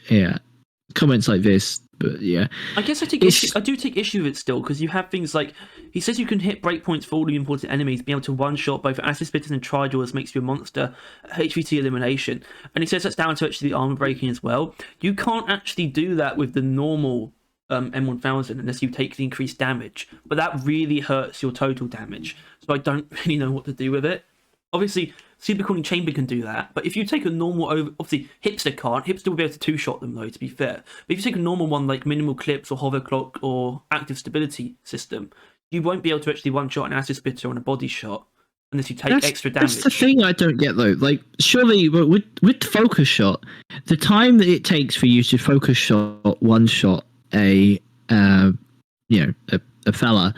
comments like this. But yeah, I guess I do take issue with it still, because you have things like he says you can hit breakpoints for all the important enemies, be able to one-shot both acid spitters and trijaws makes you a monster, HVT elimination, and he says that's down to actually the armor breaking as well. You can't actually do that with the normal M1000 unless you take the increased damage, but that really hurts your total damage. So I don't really know what to do with it. Obviously, Super Cooling Chamber can do that, but if you take a normal obviously Hipster can't. Hipster will be able to two-shot them though, to be fair. But if you take a normal one like Minimal Clips or Hover Clock or Active Stability System, you won't be able to actually one-shot an Acid Spitter on a body shot unless you take extra damage. That's the thing I don't get though. Like, surely with Focus Shot, the time that it takes for you to Focus Shot one-shot a fella,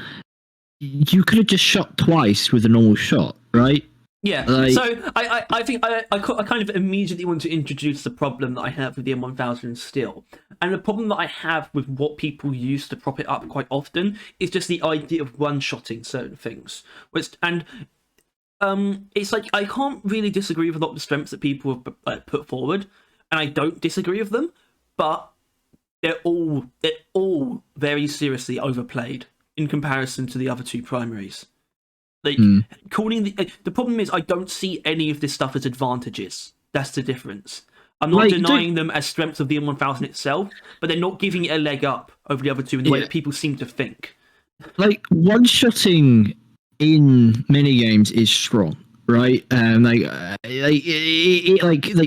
you could have just shot twice with a normal shot, right? Yeah, so I think I kind of immediately want to introduce the problem that I have with the M1000 still. And the problem that I have with what people use to prop it up quite often is just the idea of one-shotting certain things. It's like I can't really disagree with a lot of the strengths that people have put forward, and I don't disagree with them, but they're all very seriously overplayed in comparison to the other two primaries. Like, calling the problem is I don't see any of this stuff as advantages. That's the difference. I'm not denying them as strengths of the M1000 itself, but they're not giving it a leg up over the other two in the way that people seem to think. Like, one-shotting in minigames is strong, right? Like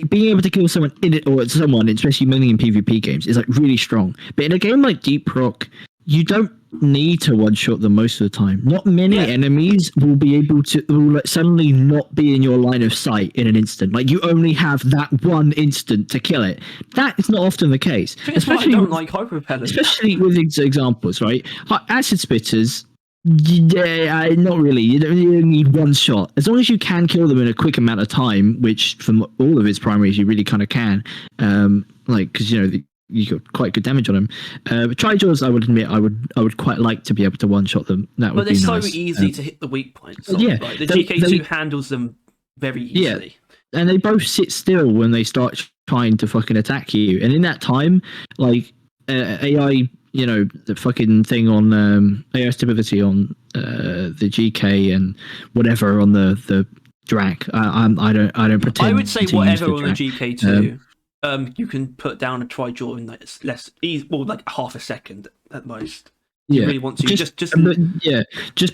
being able to kill someone in it, or someone, especially mainly in PvP games, is like really strong. But in a game like Deep Rock, you don't need to one-shot them most of the time. Not many enemies will be able to suddenly not be in your line of sight in an instant. Like, you only have that one instant to kill it. That is not often the case. Especially I don't like hyper repellent. Especially with examples, right? Acid spitters, not really. You don't need one shot. As long as you can kill them in a quick amount of time, which from all of its primaries you really kind of can. Because you got quite good damage on them. But Trijaws, I would admit, I would quite like to be able to one-shot them. That would be nice. But they're so easy to hit the weak points. The GK2 handles them very easily. Yeah, and they both sit still when they start trying to fucking attack you. And in that time, like, AI, the fucking thing on AI stability on the GK and whatever on the Drac. I don't pretend. I would say to whatever use on the GK2. You can put down a tri-jaw in like like half a second at most. You really want to just just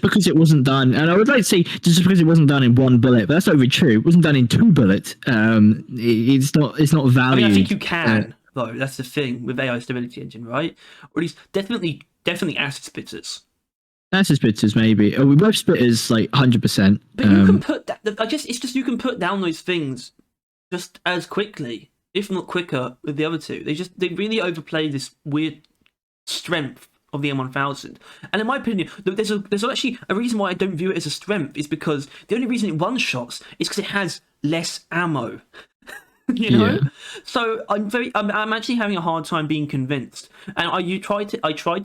because it wasn't done, and I would like to say just because it wasn't done in one bullet, but that's not really true. It wasn't done in 2 bullets. It's not valued. I mean, I think you can though. That's the thing with AI stability engine, right? Or at least definitely acid spitters. Acid spitters, maybe. With web spitters, like 100%. But you can put that. It's just you can put down those things just as quickly, if not quicker, with the other two. They really overplay this weird strength of the M1000. And in my opinion, there's actually a reason why I don't view it as a strength is because the only reason it one-shots is because it has less ammo. you know? Yeah. So I'm actually having a hard time being convinced. And I tried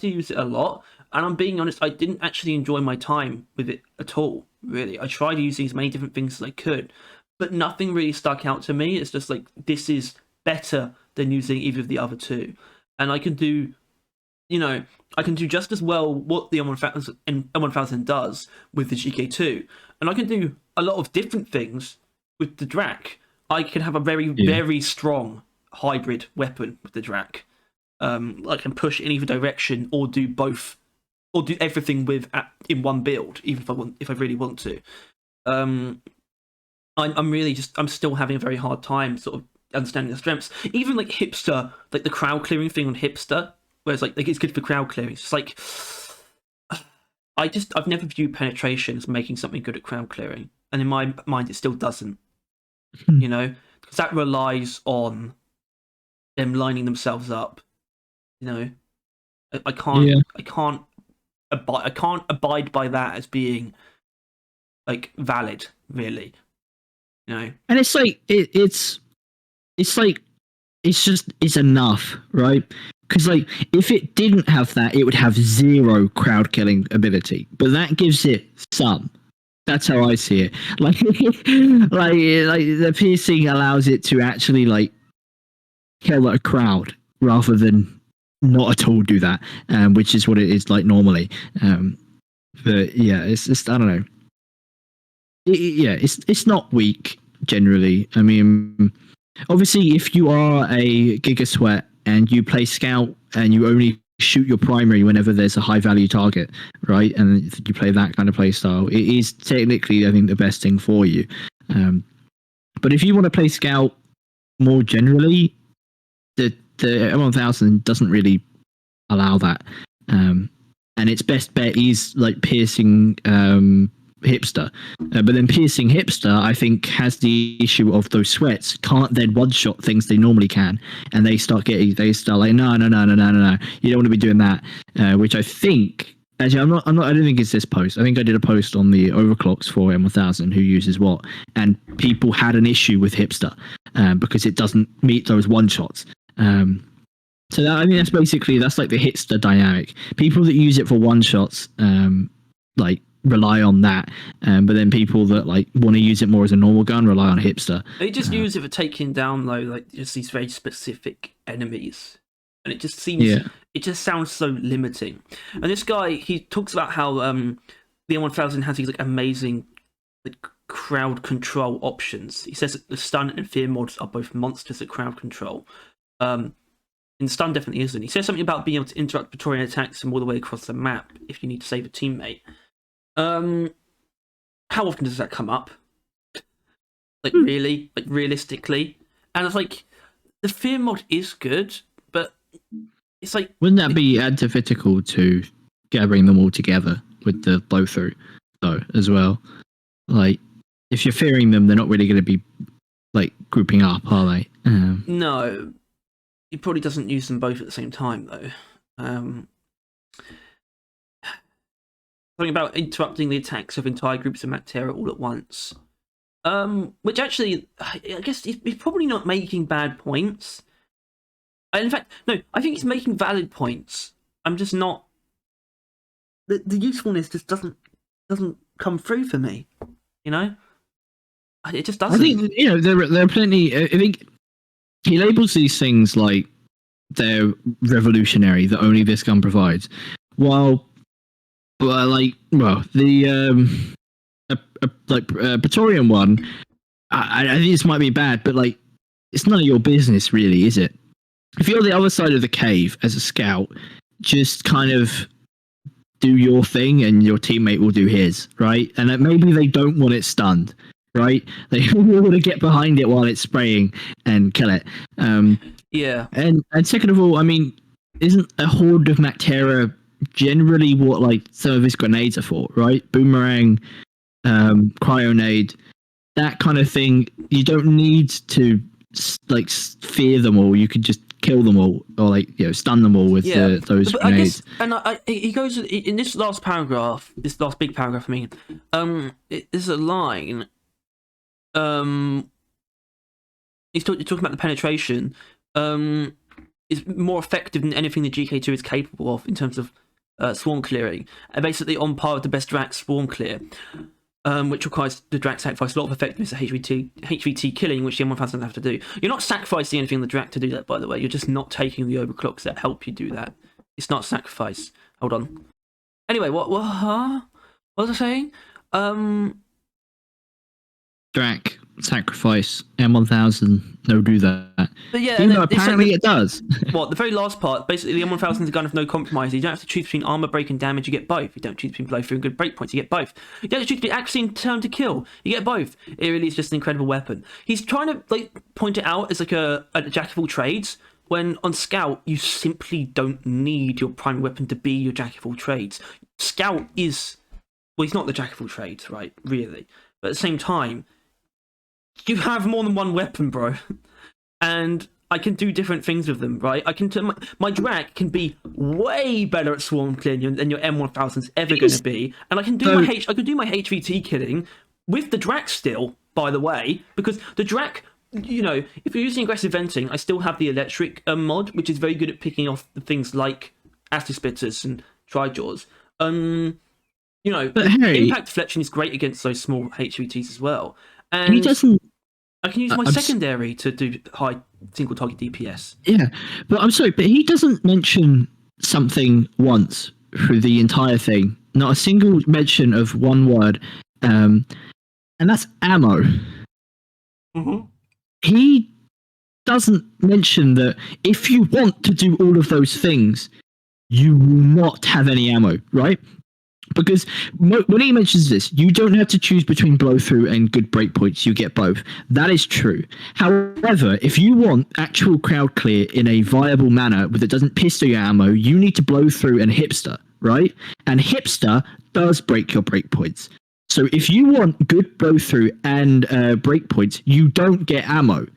to use it a lot, and I'm being honest, I didn't actually enjoy my time with it at all, really. I tried using as many different things as I could, but nothing really stuck out to me. It's just like, this is better than using either of the other two. And I can do just as well what the M1000 does with the GK2. And I can do a lot of different things with the Drac. I can have a very strong hybrid weapon with the Drac. I can push in either direction or do both, or do everything in one build, even if I really want to. I'm still having a very hard time sort of understanding the strengths. Even like hipster, like the crowd clearing thing on hipster, where it's like it's good for crowd clearing. It's like I've never viewed penetration as making something good at crowd clearing, and in my mind, it still doesn't. You know, because that relies on them lining themselves up. You know, I can't abide by that as being like valid, really. You know, and it's like it's enough, right? Because like if it didn't have that, it would have 0 crowd killing ability, but that gives it some. That's how I see it. Like the piercing allows it to actually like kill a crowd rather than not at all do that, which is what it is like normally. But yeah, it's just, I don't know. It's not weak generally. I mean, obviously, if you are a Giga Sweat and you play Scout and you only shoot your primary whenever there's a high value target, right? And you play that kind of play style, it is technically, I think, the best thing for you. But if you want to play Scout more generally, the M1000 doesn't really allow that. And its best bet is like piercing hipster, but then piercing hipster I think has the issue of those sweats can't then one shot things they normally can, and they start like no, you don't want to be doing that, which I think actually I don't think it's this post. I think I did a post on the overclocks for M1000 who uses what, and people had an issue with hipster because it doesn't meet those one shots. So that, I mean, that's like the hipster dynamic. People that use it for one shots like rely on that, but then people that like want to use it more as a normal gun rely on hipster. They just use it for taking down though, like just these very specific enemies, and it just seems it just sounds so limiting. And this guy, he talks about how the M1000 has these like amazing like crowd control options. He says that the stun and fear mods are both monsters at crowd control. And the stun definitely isn't. He says something about being able to interrupt Praetorian attacks from all the way across the map if you need to save a teammate. How often does that come up? Like really? Like realistically? And it's like, the fear mod is good, but it's like... Wouldn't that be antithetical to gathering them all together with the blow through, though, as well? Like, if you're fearing them, they're not really going to be, like, grouping up, are they? No. He probably doesn't use them both at the same time, though. Something about interrupting the attacks of entire groups of Mactera all at once. Which actually, I guess he's probably not making bad points. In fact, no, I think he's making valid points. I'm just not... The usefulness just doesn't come through for me, you know? It just doesn't. I think, you know, there are plenty... I think he labels these things like they're revolutionary, that only this gun provides. While... the Praetorian one, I think this might be bad, but like, it's none of your business, really, is it? If you're on the other side of the cave as a scout, just kind of do your thing, and your teammate will do his, right? And maybe they don't want it stunned, right? They want to get behind it while it's spraying and kill it. Yeah. And second of all, I mean, isn't a horde of Mactera generally what like some of his grenades are for, right? Boomerang, cryonade, that kind of thing. You don't need to like fear them all. You could just kill them all, or like, you know, stun them all with those but grenades. I guess, and he goes in this last paragraph, this last big paragraph. I mean, there's a line. He's talking about the penetration. Is more effective than anything the GK2 is capable of in terms of swarm clearing, and basically on par with the best Drax swarm clear, which requires the Drax sacrifice a lot of effectiveness at HVT killing, which the M1000 doesn't have to do. You're not sacrificing anything on the Drax to do that, by the way. You're just not taking the overclocks that help you do that. It's not sacrifice. Hold on. Anyway, what was I saying? Drac, sacrifice, M1000, no do that. But yeah, even though apparently it does. What, the very last part, basically the M1000 is a gun of no compromise. You don't have to choose between armor, break, and damage, you get both. You don't choose between blow through and good break points, you get both. You don't choose between accuracy and turn to kill, you get both. It really is just an incredible weapon. He's trying to like point it out as like a jack of all trades, when on Scout, you simply don't need your primary weapon to be your jack of all trades. Scout is, well, he's not the jack of all trades, right, really. But at the same time, you have more than one weapon, bro. And I can do different things with them, right? I can my Drac can be way better at swarm clearing than your M1000's ever going to be, and I can do my HVT killing with the Drac still, by the way, because the Drac, you know, if you're using aggressive venting, I still have the electric mod, which is very good at picking off the things like acid splitters and tri-jaws. You know, impact deflection is great against those small HVTs as well. And he doesn't. I can use my secondary to do high single target DPS. Yeah, but I'm sorry, but he doesn't mention something once through the entire thing. Not a single mention of one word, and that's ammo. Mm-hmm. He doesn't mention that if you want to do all of those things, you will not have any ammo, right? Because when he mentions this, you don't have to choose between blow through and good breakpoints. You get both. That is true. However, if you want actual crowd clear in a viable manner that doesn't pistol your ammo, you need to blow through and hipster, right? And hipster does break your breakpoints. So if you want good blow through and breakpoints, you don't get ammo.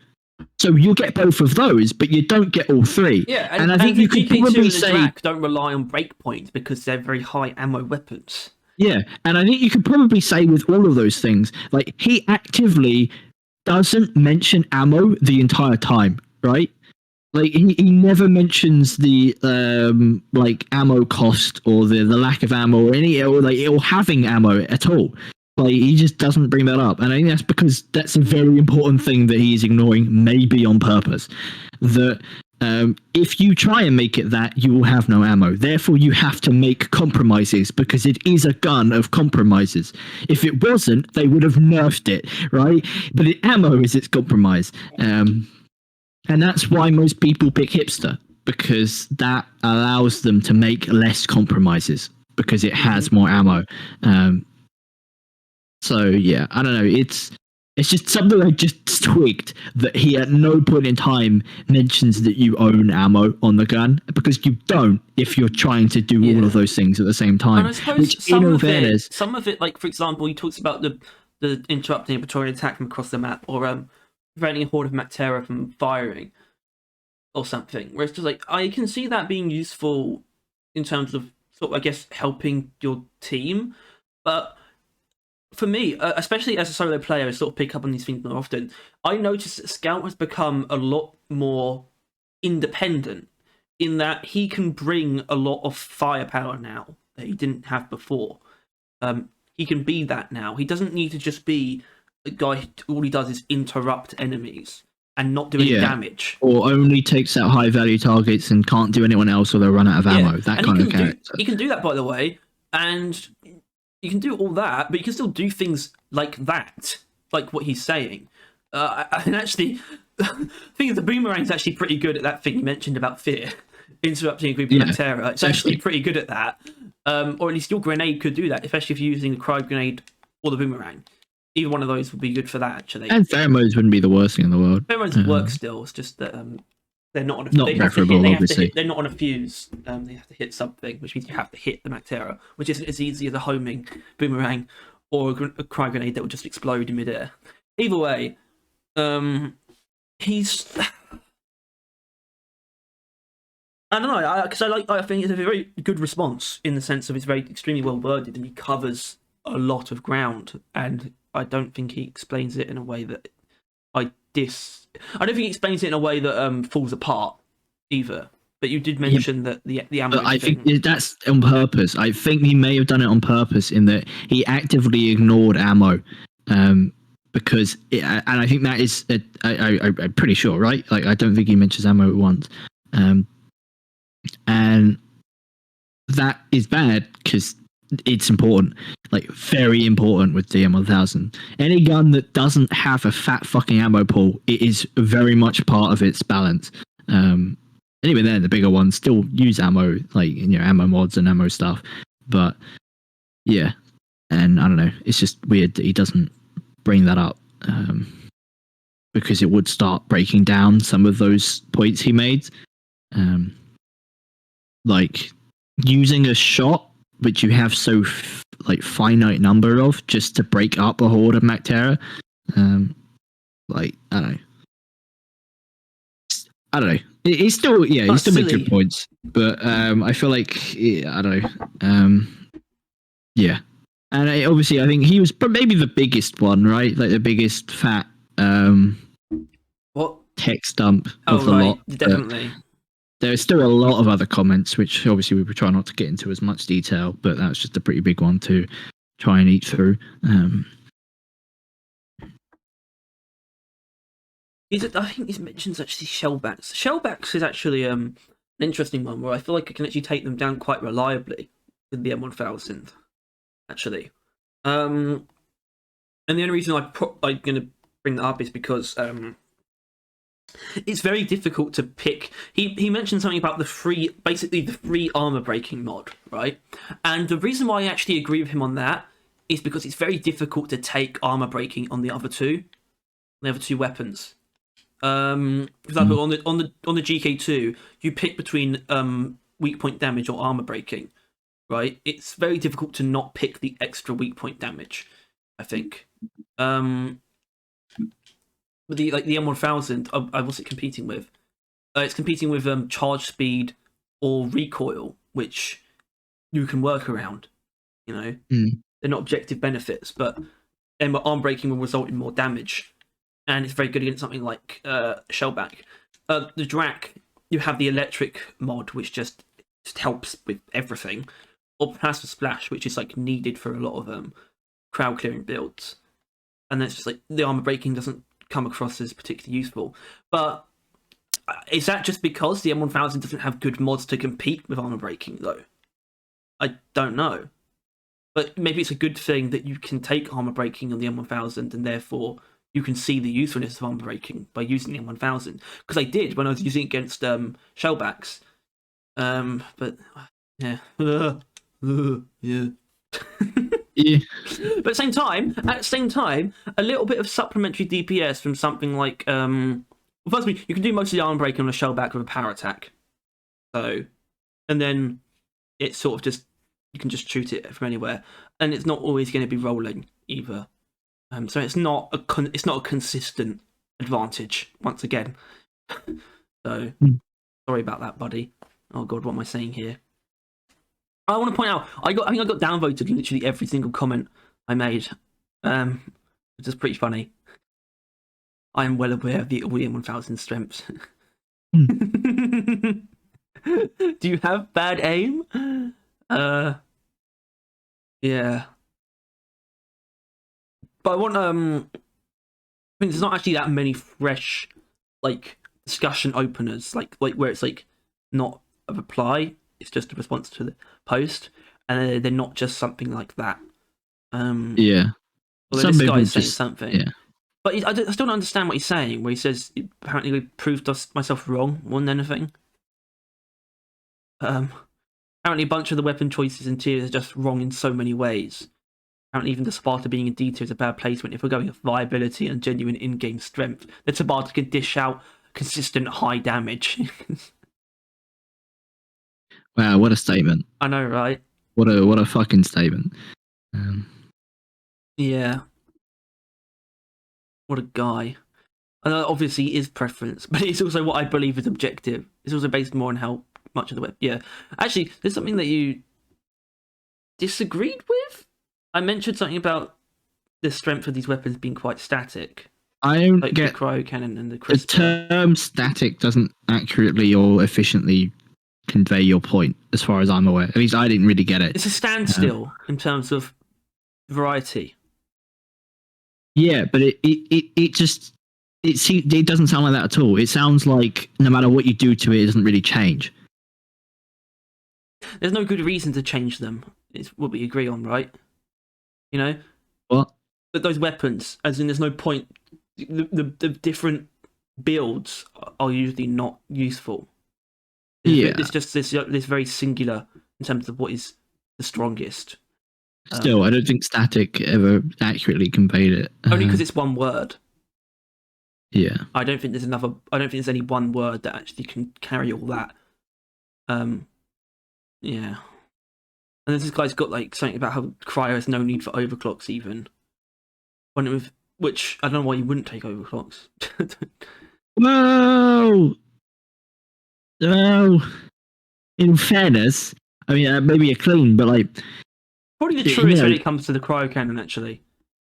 So you'll get both of those, but you don't get all three. Yeah, and I think you could probably say Drac don't rely on breakpoints because they're very high ammo weapons. Yeah, and I think you could probably say with all of those things, like he actively doesn't mention ammo the entire time, right? Like he never mentions the like ammo cost or the lack of ammo or having ammo at all. Like he just doesn't bring that up, and I think that's because that's a very important thing that he is ignoring, maybe on purpose. That if you try and make it that, you will have no ammo. Therefore, you have to make compromises because it is a gun of compromises. If it wasn't, they would have nerfed it, right? But the ammo is its compromise, and that's why most people pick hipster, because that allows them to make less compromises because it has more ammo. So yeah, I don't know. It's just something I just twigged that he at no point in time mentions that you own ammo on the gun, because you don't if you're trying to do all of those things at the same time. And I suppose which, some of it, like for example, he talks about the interrupting a Praetorian attack from across the map, or preventing a horde of Mactera from firing, or something. Where it's just like, I can see that being useful in terms of sort of, I guess, helping your team, but for me, especially as a solo player, I sort of pick up on these things more often. I noticed that Scout has become a lot more independent in that he can bring a lot of firepower now that he didn't have before. He can be that now. He doesn't need to just be a guy who all he does is interrupt enemies and not do any damage. Or only takes out high value targets and can't do anyone else or they'll run out of ammo. That kind of character. He can do that, by the way, and you can do all that, but you can still do things like that, like what he's saying. And actually, I think the boomerang's actually pretty good at that thing you mentioned about fear, interrupting a group of terror. It's actually pretty good at that. Or at least your grenade could do that, especially if you're using the cryo grenade or the boomerang. Either one of those would be good for that, actually. And pheromones wouldn't be the worst thing in the world. Pheromones work still. It's just that they're not on a they're not on a fuse. They have to hit something, which means you have to hit the Mactera, which isn't as easy as a homing boomerang or a cryo grenade that would just explode in midair. Either way, he's. I don't know, because I think it's a very good response in the sense of it's very extremely well worded and he covers a lot of ground, and I don't think he explains it in a way that I don't think he explains it in a way that falls apart either. But you did mention that the ammo. But I think that's on purpose. I think he may have done it on purpose in that he actively ignored ammo, because and I think that is I'm pretty sure, right? Like I don't think he mentions ammo once, and that is bad because it's important, like very important with the M1000. Any gun that doesn't have a fat fucking ammo pool, it is very much part of its balance. And even then, the bigger ones still use ammo, like ammo mods and ammo stuff. But yeah, and I don't know, it's just weird that he doesn't bring that up, because it would start breaking down some of those points he made, like using a shot which you have so finite number of just to break up a horde of Mactera. Like I don't know. He's still he still makes good points, but I feel like I don't know. Yeah, and obviously I think he was maybe the biggest one, right? Like the biggest fat what text dump of the lot. Definitely. There's still a lot of other comments, which obviously we would try not to get into as much detail, but that was just a pretty big one to try and eat through. I think he mentions actually shellbacks. Shellbacks is actually an interesting one where I feel like I can actually take them down quite reliably with the M1000. Actually, and the only reason I'm going to bring that up is because it's very difficult to pick. He mentioned something about the free armor breaking mod, right? And the reason why I actually agree with him on that is because it's very difficult to take armor breaking on the other two weapons. For example, on the GK2, you pick between weak point damage or armor breaking, right? It's very difficult to not pick the extra weak point damage, I think. But the M1000, what's it competing with? It's competing with charge speed or recoil, which you can work around. They're not objective benefits, but arm breaking will result in more damage, and it's very good against something like shellback. The Drac, you have the electric mod, which just helps with everything, or plasma splash, which is like needed for a lot of crowd clearing builds, and that's just like the armor breaking doesn't come across as particularly useful. But is that just because the M1000 doesn't have good mods to compete with armor breaking though? I don't know, but maybe it's a good thing that you can take armor breaking on the M1000 and therefore you can see the usefulness of armor breaking by using the M1000, because I did when I was using it against shellbacks, but yeah. Yeah. Yeah. But at the same time, a little bit of supplementary DPS from something like firstly, you can do most of the armor breaking on a shellback with a power attack. So, and then it's sort of just you can just shoot it from anywhere, and it's not always going to be rolling either. So it's not a consistent advantage once again. So sorry about that, buddy. Oh god, what am I saying here? I want to point out, I think I got downvoted in literally every single comment I made, which is pretty funny. I am well aware of the M1000 strengths. Do you have bad aim? Yeah. But I want, I mean, there's not actually that many fresh, like, discussion openers, like where it's, like, not a reply, it's just a response to the post, and they're not just something like that. Yeah. Although Some this people guy is saying just something. yeah. But I still don't understand what he's saying, where he says, apparently I proved myself wrong more than anything. Apparently a bunch of the weapon choices in tiers are just wrong in so many ways. Apparently even the Sparta being in D tier is a bad placement. If we're going with viability and genuine in-game strength, the Sparta can dish out consistent high damage. Wow, what a statement! I know, right? What a fucking statement. Yeah. What a guy. And obviously it is preference, but it's also what I believe is objective. It's also based more on how much of the web. Yeah. Actually, there's something that you disagreed with. I mentioned something about the strength of these weapons being quite static. I don't like get the Cryo Cannon and the the Crossbow. term static doesn't accurately or efficiently convey your point, as far as I'm aware. At least I didn't really get it. It's a standstill in terms of variety. Yeah, but it just it doesn't sound like that at all. It sounds like no matter what you do to it, it doesn't really change. There's no good reason to change them. It's what we agree on, right? You know? What? But those weapons, as in there's no point. The different builds are usually not useful. It's just this very singular in terms of what is the strongest. Still, I don't think static ever accurately conveyed it. Only because it's one word. Yeah. I don't think there's any one word that actually can carry all that. Yeah. And this guy's got like something about how Cryo has no need for overclocks even. Which I don't know why you wouldn't take overclocks. Whoa! No. In fairness, I mean, maybe a clean, but like probably the truest when it comes to the Cryo Cannon, actually.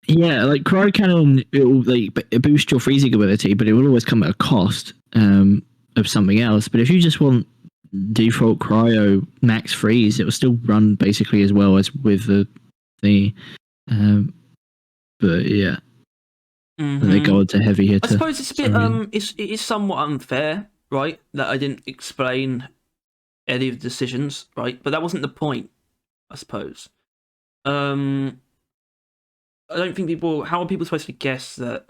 Yeah, like Cryo Cannon, it will like boost your freezing ability, but it will always come at a cost of something else. But if you just want default cryo max freeze, it will still run basically as well as with the but yeah. Mm-hmm. They go into heavy hitter. I suppose it's a bit it is somewhat unfair, right? That I didn't explain any of the decisions, right? But that wasn't the point, I suppose. I don't think how are people supposed to guess that?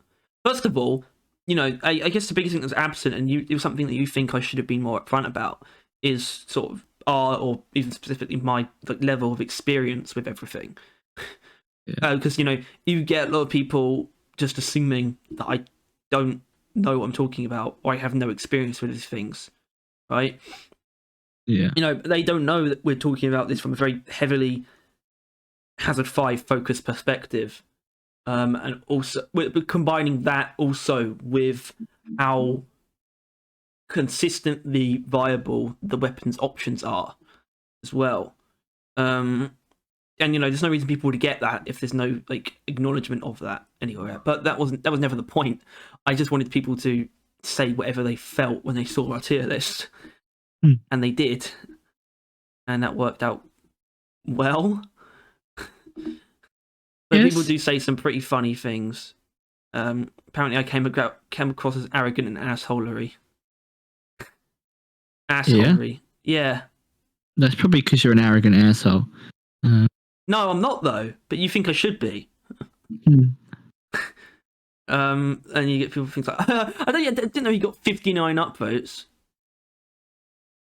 First of all, you know, I guess the biggest thing that's absent, and it was something that you think I should have been more upfront about, is sort of or even specifically my level of experience with everything. Because you know, you get a lot of people just assuming that I don't know what I'm talking about, or I have no experience with these things, right? Yeah. You know, they don't know that we're talking about this from a very heavily Hazard 5 focused perspective. And also we're combining that also with how consistently viable the weapons options are as well. And you know, there's no reason people would get that if there's no like acknowledgement of that anywhere. But that was never the point. I just wanted people to say whatever they felt when they saw our tier list, and they did, and that worked out well. But yes. People do say some pretty funny things. Apparently, I came across as arrogant and assholery. Assholery, yeah. That's probably because you're an arrogant asshole. No, I'm not though. But you think I should be. And you get people things like, I didn't know he got 59 upvotes.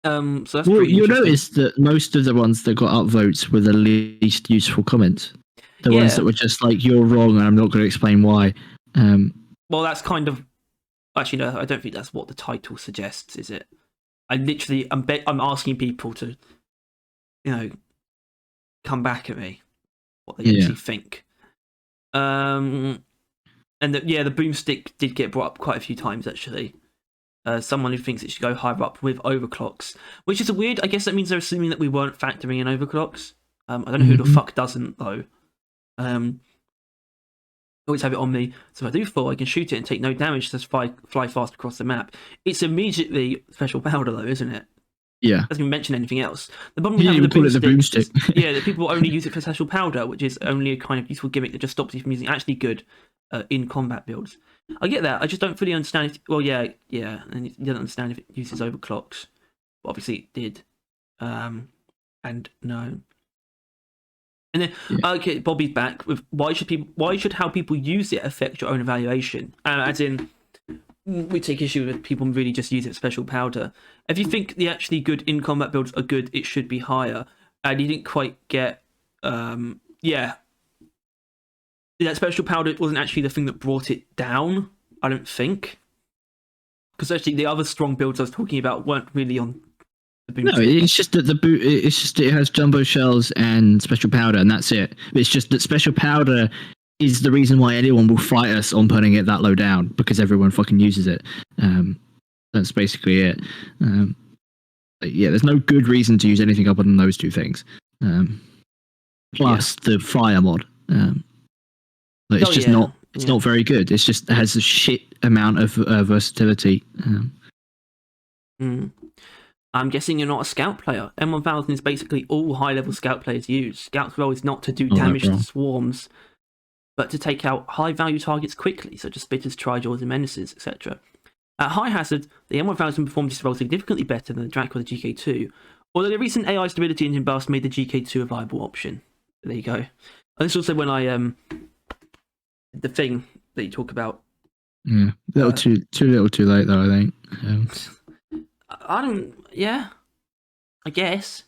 So that's pretty you'll notice that most of the ones that got upvotes were the least useful comments. The ones that were just like, you're wrong and I'm not going to explain why. Well, that's kind of... Actually, no, I don't think that's what the title suggests, is it? I'm asking people to, you know, come back at me, what they actually think. And the Boomstick did get brought up quite a few times, actually. Someone who thinks it should go higher up with overclocks, which is weird. I guess that means they're assuming that we weren't factoring in overclocks. I don't know who the fuck doesn't, though. Always have it on me, so if I do fall, I can shoot it and take no damage to fly fast across the map. It's immediately special powder, though, isn't it? Yeah. Doesn't even mention anything else. The problem we have with the Boomstick, that people only use it for special powder, which is only a kind of useful gimmick that just stops you from using actually good in combat builds. I get that. I just don't fully understand. And you don't understand if it uses overclocks. But obviously it did. And no. And then okay, Bobby's back with why should how people use it affect your own evaluation? As in, we take issue with people really just use it for special powder. If you think the actually good in combat builds are good, it should be higher. And you didn't quite get, that special powder wasn't actually the thing that brought it down. I don't think, because actually the other strong builds I was talking about weren't really on. No, it's just that it has jumbo shells and special powder, and that's it. It's just that special powder is the reason why anyone will fight us on putting it that low down, because everyone fucking uses it. That's basically it. There's no good reason to use anything other than those two things. Plus the fire mod. It's just not. It's not very good. It's just it has a shit amount of versatility. I'm guessing you're not a scout player. M1000 is basically all high-level scout players use. Scout's role is not to do damage to swarms, but to take out high-value targets quickly, such as spitters, trijaws, and menaces, etc. At high hazard, the M1000 performed this role significantly better than the Drac or the GK2, although the recent AI stability engine buffs made the GK2 a viable option. There you go. And this also when I the thing that you talk about. Yeah, too little, too late though. I think. I don't. Yeah, I guess.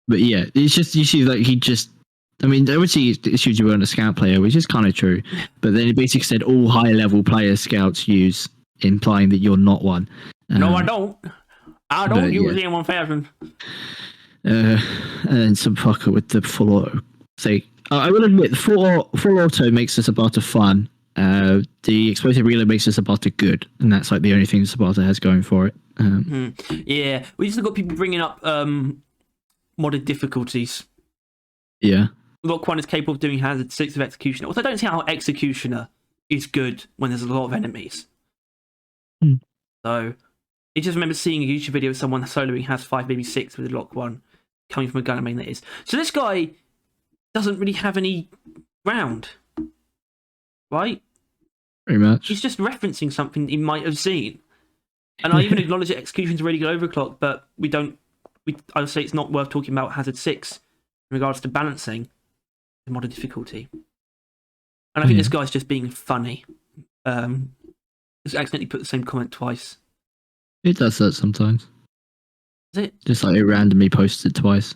But yeah, it's just you see, like he just. I mean, obviously, issues you weren't a scout player, which is kind of true. But then he basically said all high-level players scouts use, implying that you're not one. No, I don't. I don't use the M1000. And then some fucker with the full auto. Say, I will admit, the full auto makes the Sabata fun. The explosive reload makes the Sabata good, and that's like the only thing the Sabata has going for it. Yeah, we just got people bringing up modded difficulties. Yeah. Lock 1 is capable of doing hazard 6 of Executioner. Also, I don't see how Executioner is good when there's a lot of enemies. So, I just remember seeing a YouTube video of someone soloing has 5, maybe 6 with a Lock 1 coming from a gun main that is. So this guy doesn't really have any ground. Right? Pretty much. He's just referencing something he might have seen. And I even acknowledge that Execution's a really good overclock, but I would say it's not worth talking about hazard 6 in regards to balancing the modded difficulty. And I think this guy's just being funny. Just accidentally put the same comment twice. It does that sometimes. Is it? Just like it randomly posts it twice.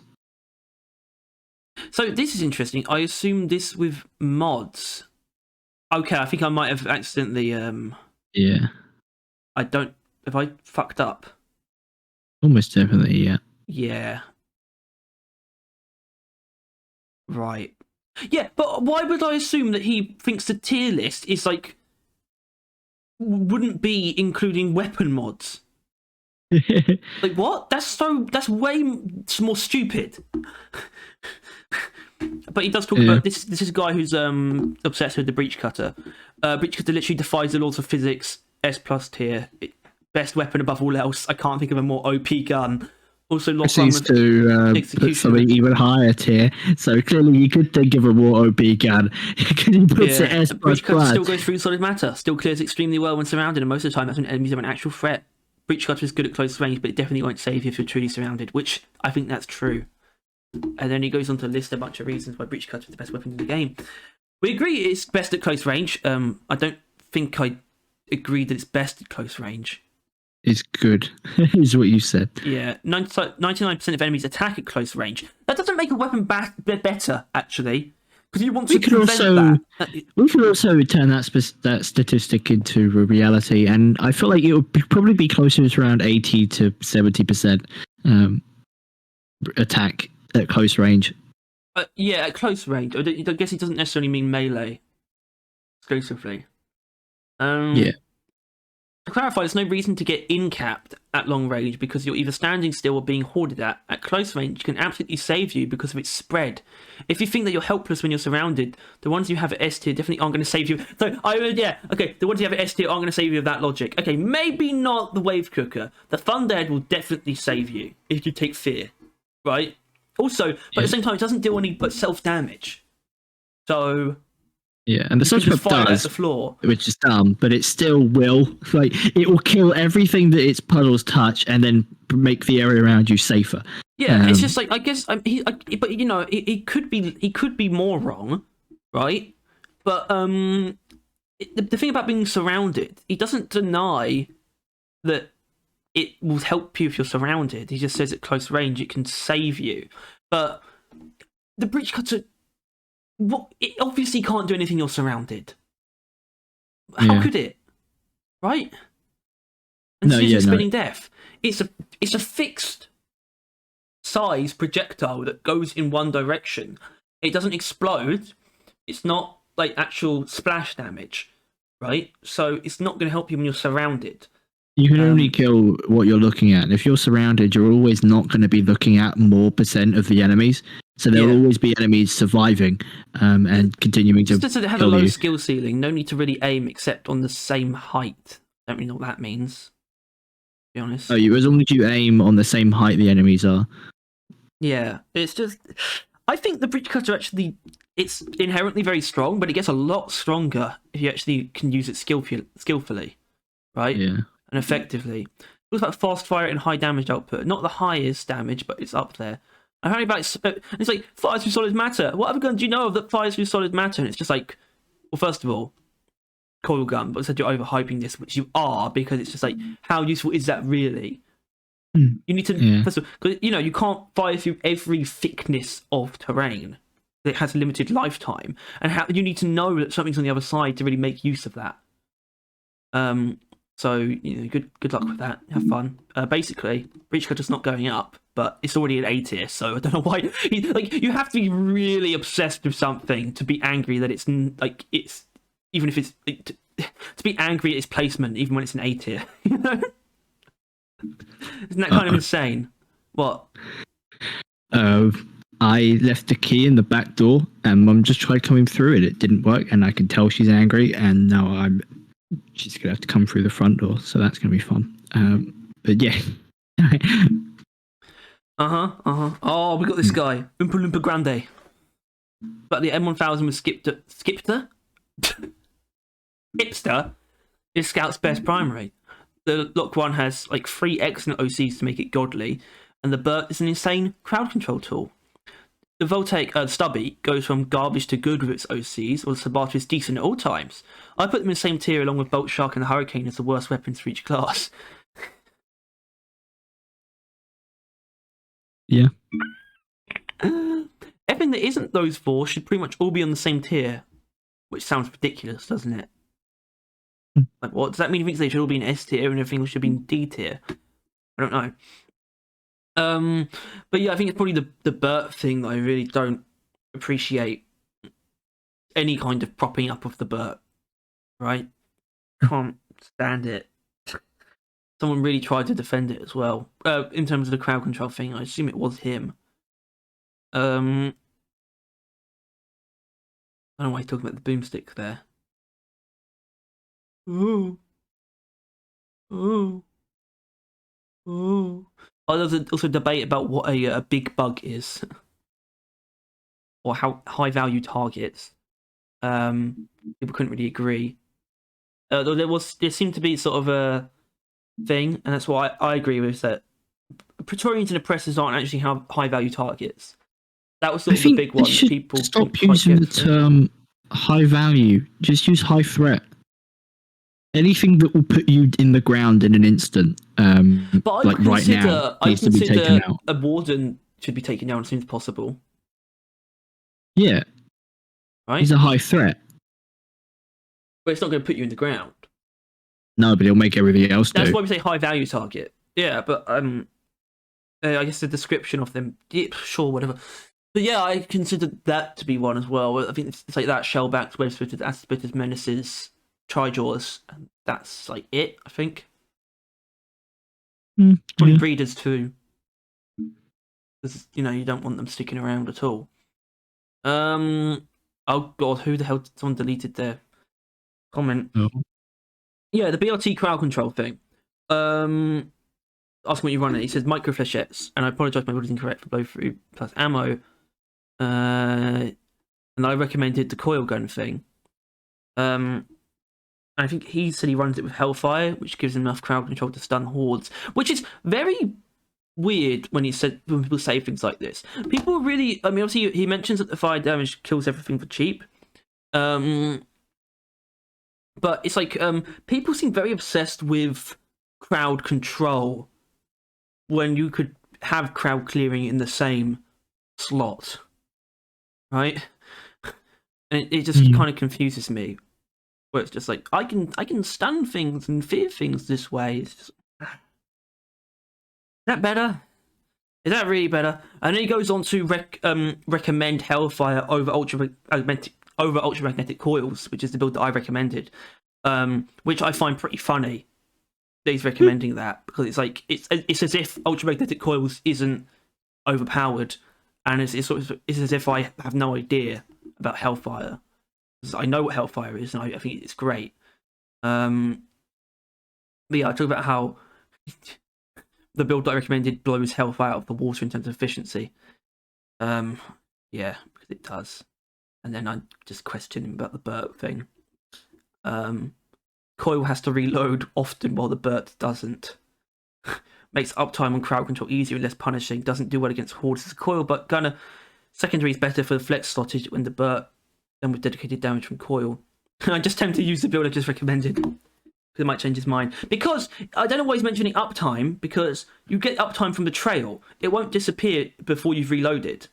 So this is interesting. I assume this with mods. Okay, I think I might have accidentally Yeah. Have I fucked up? Almost definitely, yeah. Yeah. Right. Yeah, but why would I assume that he thinks the tier list is like wouldn't be including weapon mods? Like what? That's way more stupid. But he does talk about this. This is a guy who's obsessed with the breach cutter. Breach cutter literally defies the laws of physics. S+ tier, best weapon above all else. I can't think of a more OP gun. Also, Lock seems to put something even higher tier. So clearly, you could think of a more OP gun. He puts it S++. Breach cutter still goes through solid matter. Still clears extremely well when surrounded, and most of the time that's when enemies have an actual threat. Breach cutter is good at close range, but it definitely won't save you if you're truly surrounded. Which I think that's true. And then he goes on to list a bunch of reasons why breach cutter is the best weapon in the game. We agree it's best at close range. I don't think I agree that it's best at close range. It's good, is what you said. Yeah, 99% of enemies attack at close range. That doesn't make a weapon better, actually, because you want to prevent that. We could also turn that statistic into a reality, and I feel like it would probably be closer to around 80 to 70% attack at close range. Yeah, at close range. I guess it doesn't necessarily mean melee exclusively. Yeah. To clarify, there's no reason to get in-capped at long range because you're either standing still or being hoarded at. At close range, it can absolutely save you because of its spread. If you think that you're helpless when you're surrounded, the ones you have at S tier definitely aren't going to save you. So, the ones you have at S tier aren't going to save you of that logic. Okay, maybe not the Wave Cooker. The Thundered will definitely save you if you take Fear, right? Also, but at the same time, it doesn't deal any but self-damage. So... Yeah, and the Sludge Pump does, the floor. Which is dumb, but it still will. Like, it will kill everything that its puddles touch and then make the area around you safer. Yeah, it's just like I guess but you know, he could be more wrong, right? But the thing about being surrounded, he doesn't deny that it will help you if you're surrounded. He just says at close range it can save you. But the breach cutter, it obviously can't do anything you're surrounded. How could it? Right? And spinning death. It's a fixed size projectile that goes in one direction. It doesn't explode. It's not like actual splash damage, right? So it's not going to help you when you're surrounded. You can only kill what you're looking at. If you're surrounded, you're always not going to be looking at more percent of the enemies. So there'll always be enemies surviving and continuing to Just that it has a low skill ceiling. No need to really aim except on the same height. Don't really know what that means, to be honest. Oh, as long as you aim on the same height the enemies are. Yeah, it's just... I think the breach cutter actually... It's inherently very strong, but it gets a lot stronger if you actually can use it skillfully, right? Yeah. And effectively. It was about fast fire and high damage output. Not the highest damage, but it's up there. Apparently about it's like, fires through solid matter. What other gun do you know of that fires through solid matter? And it's just like, well, first of all, coil gun, but I said you're overhyping this, which you are, because it's just like, how useful is that really? You need to, first of all, because you know, you can't fire through every thickness of terrain. It has a limited lifetime, and you need to know that something's on the other side to really make use of that. So you know, good luck with that. Have fun. Basically, breach cutter's not going up, but it's already at A tier, so I don't know why. Like, you have to be really obsessed with something to be angry that it's like it's even if it's to be angry at its placement, even when it's an A tier. You know, isn't that kind of insane? What? I left the key in the back door, and Mum just tried coming through it. It didn't work, and I can tell she's angry. And now she's gonna have to come through the front door, so that's gonna be fun. But yeah. Oh, we got this guy, Oompa Loompa Grande. But the M1000 was Skipster. Skipster is Scout's best primary. The Lock 1 has like 3 excellent OCs to make it godly, and the Burt is an insane crowd control tool. The Voltaic Stubby goes from garbage to good with its OCs, while the Sabata is decent at all times. I put them in the same tier along with Bolt Shark and the Hurricane as the worst weapons for each class. Yeah. Everything that isn't those 4 should pretty much all be on the same tier, which sounds ridiculous, doesn't it? Like, what does that mean? They should all be in S tier and everything should be in D tier? I don't know. But yeah, I think it's probably the Burt thing that I really don't appreciate. Any kind of propping up of the Burt, right? Can't stand it. Someone really tried to defend it as well. In terms of the crowd control thing, I assume it was him. I don't know why he's talking about the boomstick there. Ooh. Ooh. Ooh. Oh, there's also a debate about what a big bug is, or how high value targets. People couldn't really agree. There seemed to be sort of a thing, and that's what I agree with, is that Praetorians and Oppressors aren't actually high value targets. That was sort of the big one. People stop using the term high value. Just use high threat. Anything that will put you in the ground in an instant, but like right now, needs to be taken out. A warden should be taken down as soon as possible. Yeah, right. He's a high threat, but it's not going to put you in the ground. No, but it'll make everything else do. That's why we say high value target. Yeah, but I guess the description of them, yeah, sure, whatever. But yeah, I consider that to be one as well. I think it's like that, shellbacks, web-splitters, acid-splitters, menaces, tri-jaws, and that's like it, I think. Probably breeders too, because you know you don't want them sticking around at all. Oh god, who the hell? Someone deleted their comment. Oh. Yeah, the BRT crowd control thing. Ask what you run it. He says micro flechettes, and I apologise if my word is incorrect for blow through plus ammo. And I recommended the coil gun thing. I think he said he runs it with Hellfire, which gives him enough crowd control to stun hordes, which is very weird when people say things like this. People really, I mean, obviously he mentions that the fire damage kills everything for cheap. But it's like people seem very obsessed with crowd control when you could have crowd clearing in the same slot, right? And it just kind of confuses me. Where it's just like I can stun things and fear things this way. It's just, is that better? Is that really better? And then he goes on to recommend Hellfire over ultramagnetic coils, which is the build that I recommended, which I find pretty funny. That he's recommending that because it's like it's as if ultramagnetic coils isn't overpowered, and it's as if I have no idea about Hellfire. I know what Hellfire is, and I think it's great. But yeah, I talk about how the build that I recommended blows Hellfire out of the water in terms of efficiency. Yeah, because it does. And then I just question him about the Burt thing. Coil has to reload often while the Burt doesn't. Makes uptime on crowd control easier and less punishing. Doesn't do well against hordes as a Coil, but Gunner secondary is better for the flex slottage when the Burt than with dedicated damage from Coil. I just tend to use the build I just recommended. Because it might change his mind. Because, I don't know why he's mentioning uptime, because you get uptime from the trail. It won't disappear before you've reloaded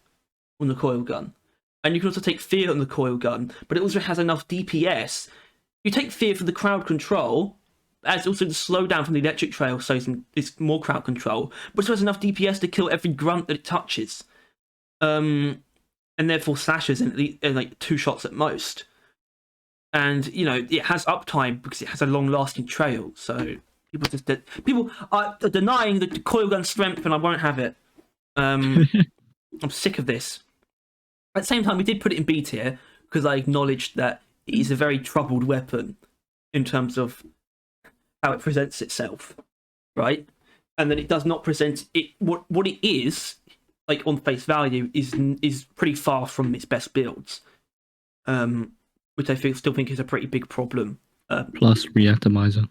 on the Coil Gun. And you can also take Fear on the Coil Gun, but it also has enough DPS. You take Fear for the crowd control, as also the slowdown from the electric trail, so it's more crowd control, but it also has enough DPS to kill every grunt that it touches. And therefore slashes in like 2 shots at most. And, you know, it has uptime because it has a long-lasting trail. So people are denying the Coil Gun strength, and I won't have it. I'm sick of this. At the same time, we did put it in B tier because I acknowledged that it is a very troubled weapon in terms of how it presents itself, right? And that it does not present it. What it is, like on face value, is pretty far from its best builds, which I still think is a pretty big problem. Plus reatomizer.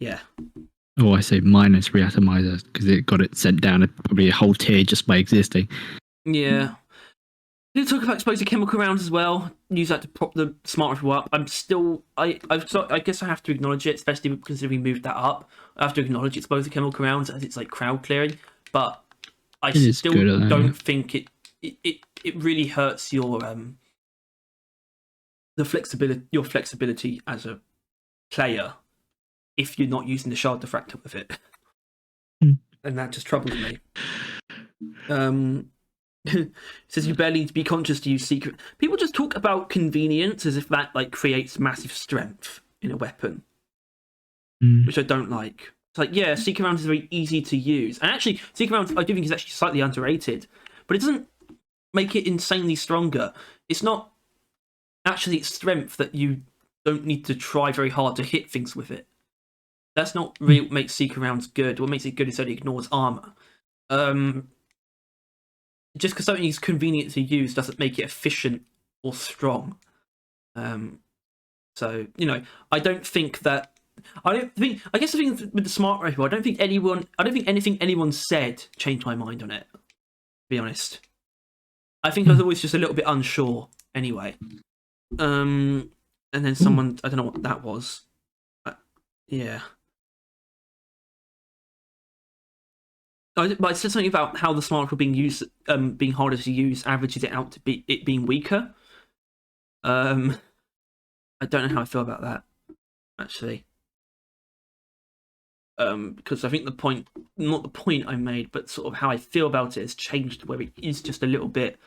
Yeah. Oh, I say minus reatomizer because it got it sent down probably a whole tier just by existing. Yeah. We talk about explosive chemical rounds as well. Use that to prop the smart rifle up. I guess I have to acknowledge it, especially considering we moved that up. I have to acknowledge explosive chemical rounds as it's like crowd clearing, but I still don't think it really hurts your your flexibility as a player if you're not using the shard diffractor with it. And that just troubles me. It says you barely need to be conscious to use secret. People just talk about convenience as if that like creates massive strength in a weapon, which I don't like. It's like, yeah, secret rounds is very easy to use, and actually secret rounds I do think is actually slightly underrated, but it doesn't make it insanely stronger. It's not actually its strength that you don't need to try very hard to hit things with it. That's not really what makes secret rounds good. What makes it good is that it ignores armor. Just because something is convenient to use doesn't make it efficient or strong. So, you know, I guess the thing with the smart rifle, I don't think anything anyone said changed my mind on it, to be honest. I think I was always just a little bit unsure anyway. And then someone, I don't know what that was. Yeah. But I said something about how the smart rifle being harder to use averages it out to be it being weaker. I don't know how I feel about that, actually. Because I think not the point I made, but sort of how I feel about it has changed, where it is just a little bit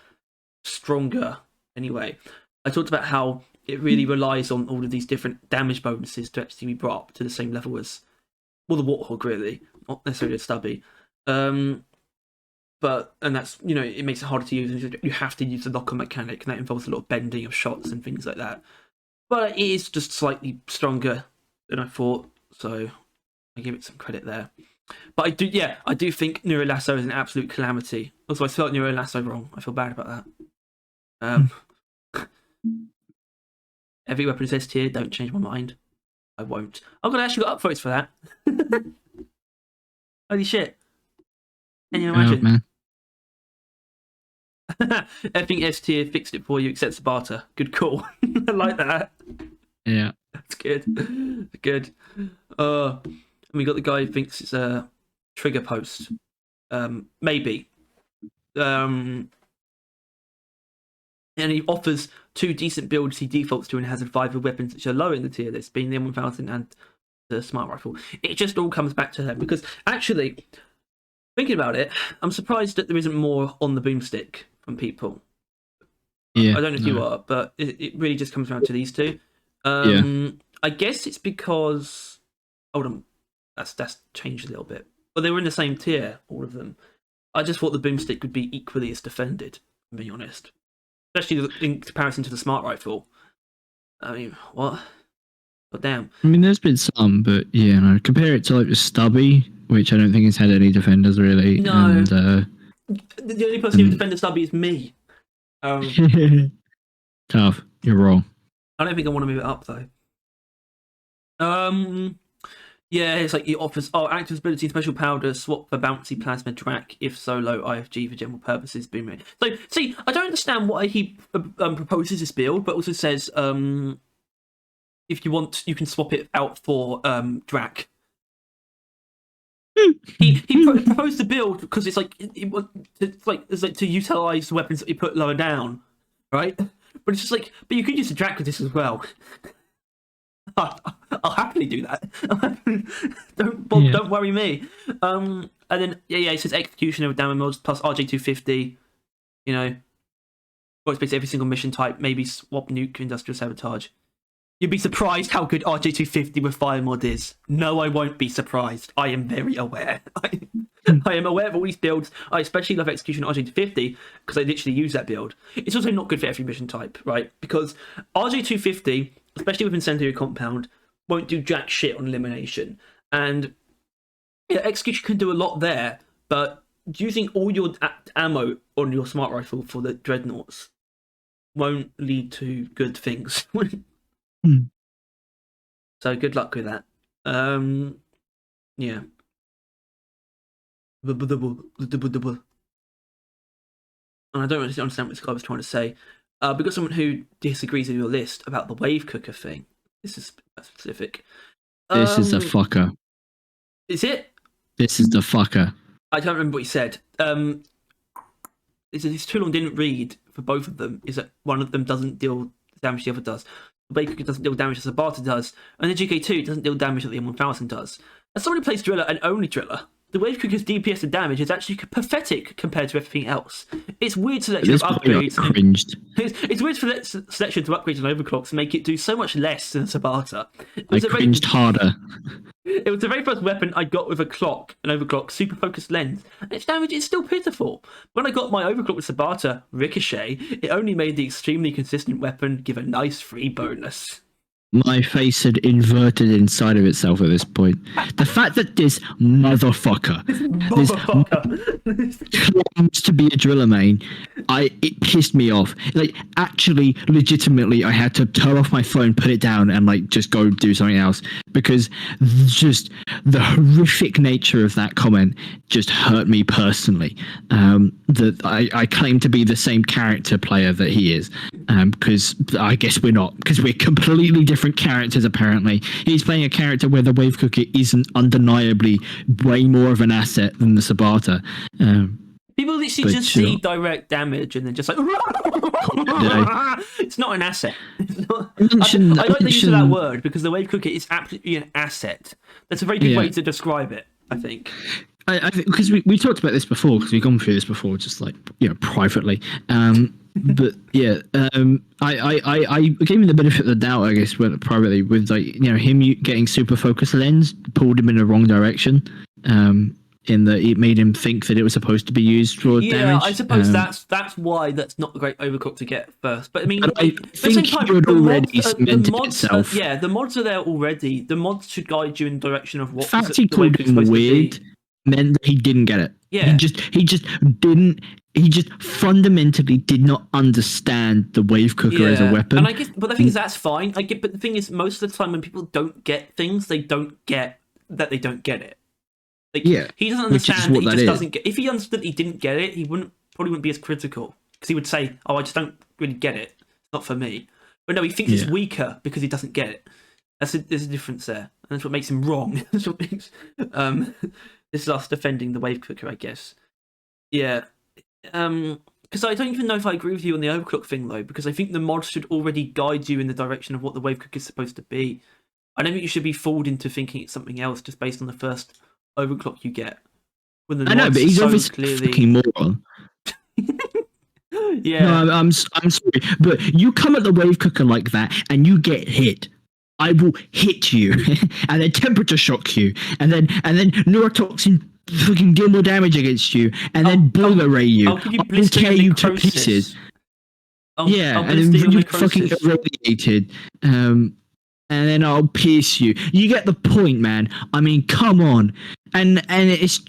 stronger. Anyway, I talked about how it really relies on all of these different damage bonuses to actually be brought up to the same level as, well, the Warthog, really, not necessarily a Stubby. And that's, you know, it makes it harder to use. You have to use the lock-on mechanic, and that involves a lot of bending of shots and things like that. But it is just slightly stronger than I thought, so I give it some credit there. But I do think Neurolasso is an absolute calamity. Also, I spelled Neurolasso wrong. I feel bad about that. Every weapon is S tier. Don't change my mind. I won't. I've actually got upvotes for that. Holy shit! Can you Oh, imagine? man. Everything S tier fixed it for you except Sparta. Good call. I like that. Yeah. That's good. Good. And we got the guy who thinks it's a trigger post. Maybe. And he offers 2 decent builds he defaults to and has 5 with weapons which are lower in the tier list, being the M1000 and the smart rifle. It just all comes back to them because actually, thinking about it, I'm surprised that there isn't more on the boomstick from people. Yeah. I don't know if you are, but it really just comes down to these two. Yeah. I guess it's because hold on, that's changed a little bit. But they were in the same tier, all of them. I just thought the boomstick would be equally as defended, to be honest. Especially in comparison to the smart rifle. I mean, what? But damn. I mean, there's been some, but yeah, no. Compare it to like the Stubby, which I don't think has had any defenders really. No. And, the only person who defended Stubby is me. Tough. You're wrong. I don't think I want to move it up though. Yeah, it's like it offers active ability, special powder, swap for bouncy plasma track if solo, IFG for general purposes, boom rate. So see, I don't understand why he proposes this build, but also says if you want, you can swap it out for Drac. he proposed the build because it's like to utilize the weapons that you put lower down, right? But it's just like, but you could use the Drac with this as well. I'll happily do that. Don't worry me. And then it says executioner with damage mods plus RJ250. You know, works basically every single mission type. Maybe swap nuke industrial sabotage. You'd be surprised how good RJ250 with fire mod is. No, I won't be surprised. I am very aware. I am aware of all these builds. I especially love execution RJ250 because I literally use that build. It's also not good for every mission type, right? Because RJ250, especially with incendiary compound, won't do jack shit on elimination. And yeah, execution can do a lot there, but using all your ammo on your smart rifle for the dreadnoughts won't lead to good things. So good luck with that. Yeah. And I don't really understand what this guy was trying to say. We've got someone who disagrees with your list about the wave cooker thing. This is specific. This is a fucker. Is it? This is the fucker. I don't remember what he said. This too long didn't read for both of them. Is that one of them doesn't deal damage the other does. The wave cooker doesn't deal damage as the Barter does, and the GK2 doesn't deal damage that the M1000 does. As someone who plays Driller and only Driller, the wave cooker's DPS and damage is actually pathetic compared to everything else. It's weird selection of upgrades. It's weird selection to upgrades and overclocks make it do so much less than Sabata. I cringed harder. It was the very first weapon I got with an overclock, super focused lens, and its damage is still pitiful. When I got my overclock with Sabata, Ricochet, it only made the extremely consistent weapon give a nice free bonus. My face had inverted inside of itself at this point. The fact that this motherfucker claims to be a driller main, it pissed me off. Like, actually, legitimately, I had to turn off my phone, put it down, and like just go do something else because just the horrific nature of that comment just hurt me personally. That I claim to be the same character player that he is, because I guess we're not, because we're completely different characters apparently. He's playing a character where the wave cooker isn't undeniably way more of an asset than the Sabata. People literally just see direct damage and then just like it's not an asset. I like the use of that word because the wave cooker is absolutely an asset. That's a very good way to describe it, I think. I think because we talked about this before, because we've gone through this before, just like, you know, privately. But yeah, I gave him the benefit of the doubt, I guess, privately with, like, you know, him getting super focus lens pulled him in the wrong direction. In that it made him think that it was supposed to be used for damage. Yeah, I suppose that's why that's not a great overclock to get first. But I mean, I think he had already cemented itself. Yeah, the mods are there already. The mods should guide you in the direction of what. The fact he called him weird meant that he didn't get it. Yeah, he just fundamentally did not understand the wave cooker as a weapon. And I guess, but the thing is, that's fine. But the thing is, most of the time when people don't get things, they don't get that they don't get it. Like, Yeah, he doesn't which is understand that what he that just is. doesn't get. If he understood that he didn't get it, he probably wouldn't be as critical, because he would say, "Oh, I just don't really get it. It's not for me." But no, he thinks it's Yeah. weaker because he doesn't get it. There's a difference there, and that's what makes him wrong. That's what makes this is us defending the wave cooker, I guess. Yeah. Because I don't even know if I agree with you on the overclock thing, though, because I think the mod should already guide you in the direction of what the wave cooker is supposed to be. I don't think you should be fooled into thinking it's something else just based on the first overclock you get. When the I know, mod's but he's so obviously clearly... a fucking moron. Yeah. No, I'm sorry, but you come at the wave cooker like that and you get hit. I will hit you, and then temperature shock you, and then neurotoxin fucking deal more damage against you, and then boiler ray you. I'll give you I will blister tear you to necrosis. pieces. I'll And blister then your you fucking necrosis. irradiated. And then I'll pierce you. You get the point, man. I mean, come on. And it's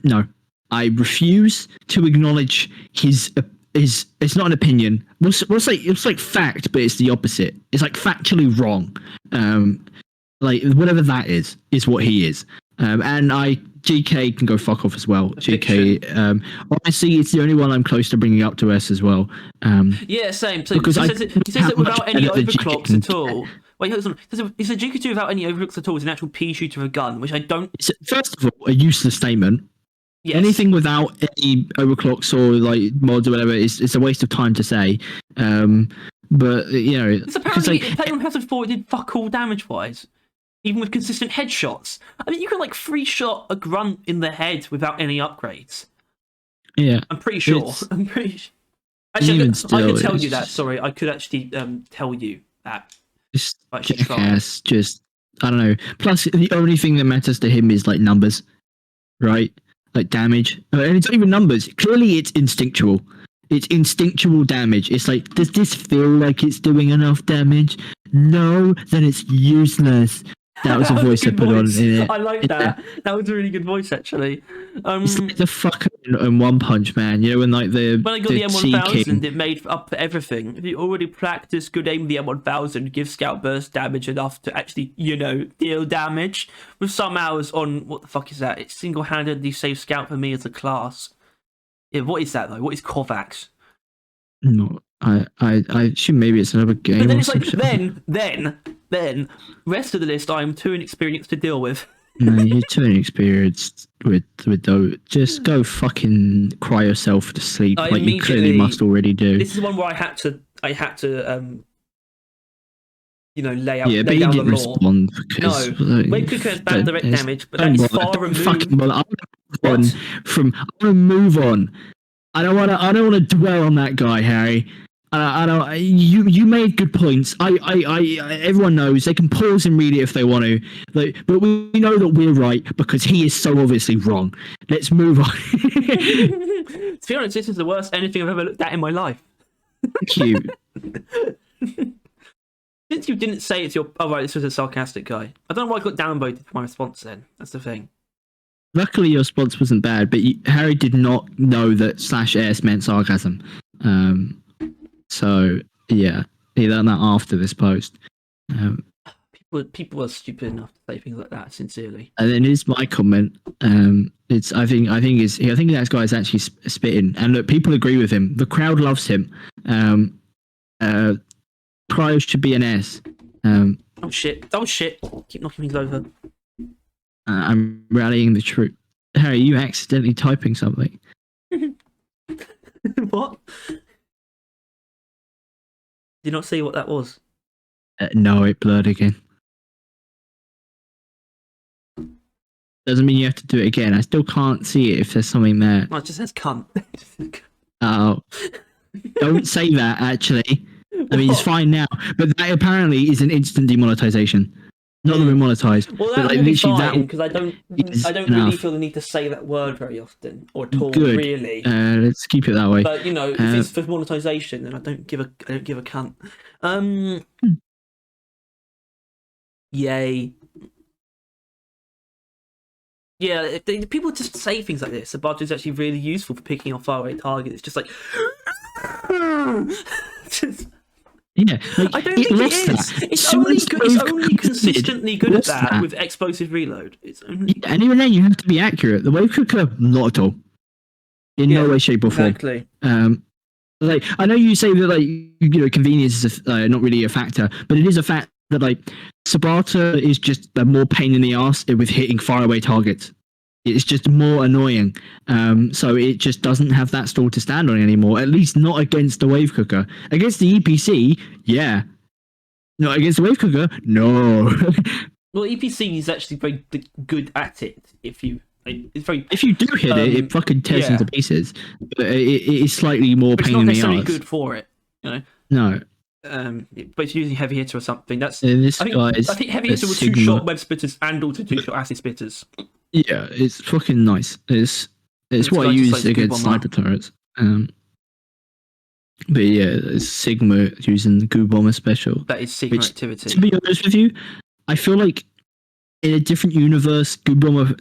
no, I refuse to acknowledge his. It's not an opinion. We'll say it's like fact, but it's the opposite. It's like factually wrong. Like whatever that is what he is. And GK can go fuck off as well. GK, honestly, it's the only one I'm close to bringing up to us as well. Yeah, same. So because he I says it much without any better than overclocks GK at all. Wait, hold on. He said GK2 without any overclocks at all is an actual pea shooter of a gun, which I don't. It's, first of all, a useless statement. Yes. Anything without any overclocks or like mods or whatever is a waste of time to say. But you know, It's apparently like, Player on Hazard 4 did fuck all damage wise, even with consistent headshots. I mean, you can like free shot a grunt in the head without any upgrades. yeah, I'm pretty sure. I'm pretty sure. Actually, Even I still, could tell it's you that. just- Sorry, I could actually tell you that. just I should try. jackass. Just I don't know. Plus, the only thing that matters to him is like numbers, right? Like damage, and it's not even numbers. Clearly, it's instinctual. It's instinctual damage. It's like, does this feel like it's doing enough damage? No, then it's useless. That was a voice I Good put on voice. in it. I like that. That was a really good voice, actually. It's like the fucker in One Punch Man, you know, when like When I got the Sea M1000, King. it made up for everything. If you already practice good aim with the M1000, give scout burst damage enough to actually, deal damage. With some hours on, what the fuck is that? It single-handedly saves scout for me as a class. Yeah, what is that though? What is Kovacs? No, I assume maybe it's another game. But then or it's like, some then, rest of the list I am too inexperienced to deal with. No, you're too inexperienced with those. Just go fucking cry yourself to sleep, I like you clearly immediately- must already do. This is one where I had to lay out, Yeah, but lay you down the didn't law. respond because Wave Cooker has bad direct damage, but don't that is bother, far don't removed. fucking bother. I want What? to move on. I don't want to dwell on that guy, Harry. I don't. You made good points. Everyone knows they can pause and read it if they want to. But we know that we're right because he is so obviously wrong. Let's move on. To be honest, this is the worst anything I've ever looked at in my life. Thank you. Since you didn't say it's your... Oh, right, this was a sarcastic guy. I don't know why I got downvoted for my response then. That's the thing. Luckily, your response wasn't bad, but Harry did not know that /s meant sarcasm. So, yeah, he learned that after this post. People are stupid enough to say things like that, sincerely. And then here's my comment. I think that guy's actually spitting. And look, people agree with him. The crowd loves him. Cryo should be an S. Oh shit! Keep knocking things over. I'm rallying the troop. Harry, you accidentally typing something? What? Did you not see what that was? No, it blurred again. Doesn't mean you have to do it again. I still can't see it if there's something there. No, it just says cunt. Oh, don't say that. Actually, I mean it's fine now, but that apparently is an instant demonetization. Not that we're monetized. Well, but that like, will be literally fine because I don't really enough. feel the need to say that word very often or at all. Good. Really. Let's keep it that way. But if it's for monetization, then I don't give a cunt. Yay. Yeah, people just say things like this. The budget is actually really useful for picking off faraway targets. It's just like, Yeah, like, I don't think it is. It's only consistently good at that with explosive reload. It's only... Yeah, and even then, you have to be accurate. The wave cooker, not at all. In no way, shape, or form. Exactly. Like, I know you say that, like, convenience is not really a factor, but it is a fact that, like, Sabata is just a more pain in the ass with hitting faraway targets. It's just more annoying. So it just doesn't have that stall to stand on anymore, at least not against the wave cooker. Against the EPC, yeah. No, against the wave cooker, no. Well, EPC is actually very good at it. If you do hit it, it fucking tears into pieces. But it is slightly more pain in the ass. It's not necessarily good for it, you know. No. But it's using heavy hitter or something. I think heavy hitter with 2-shot web spitters and also 2-shot acid spitters. Yeah, it's fucking nice. It's what I use against sniper turrets. But yeah, it's Sigma using the Goo Bomber special. That is Sigma activity. To be honest with you, I feel like in a different universe, Goo Bomber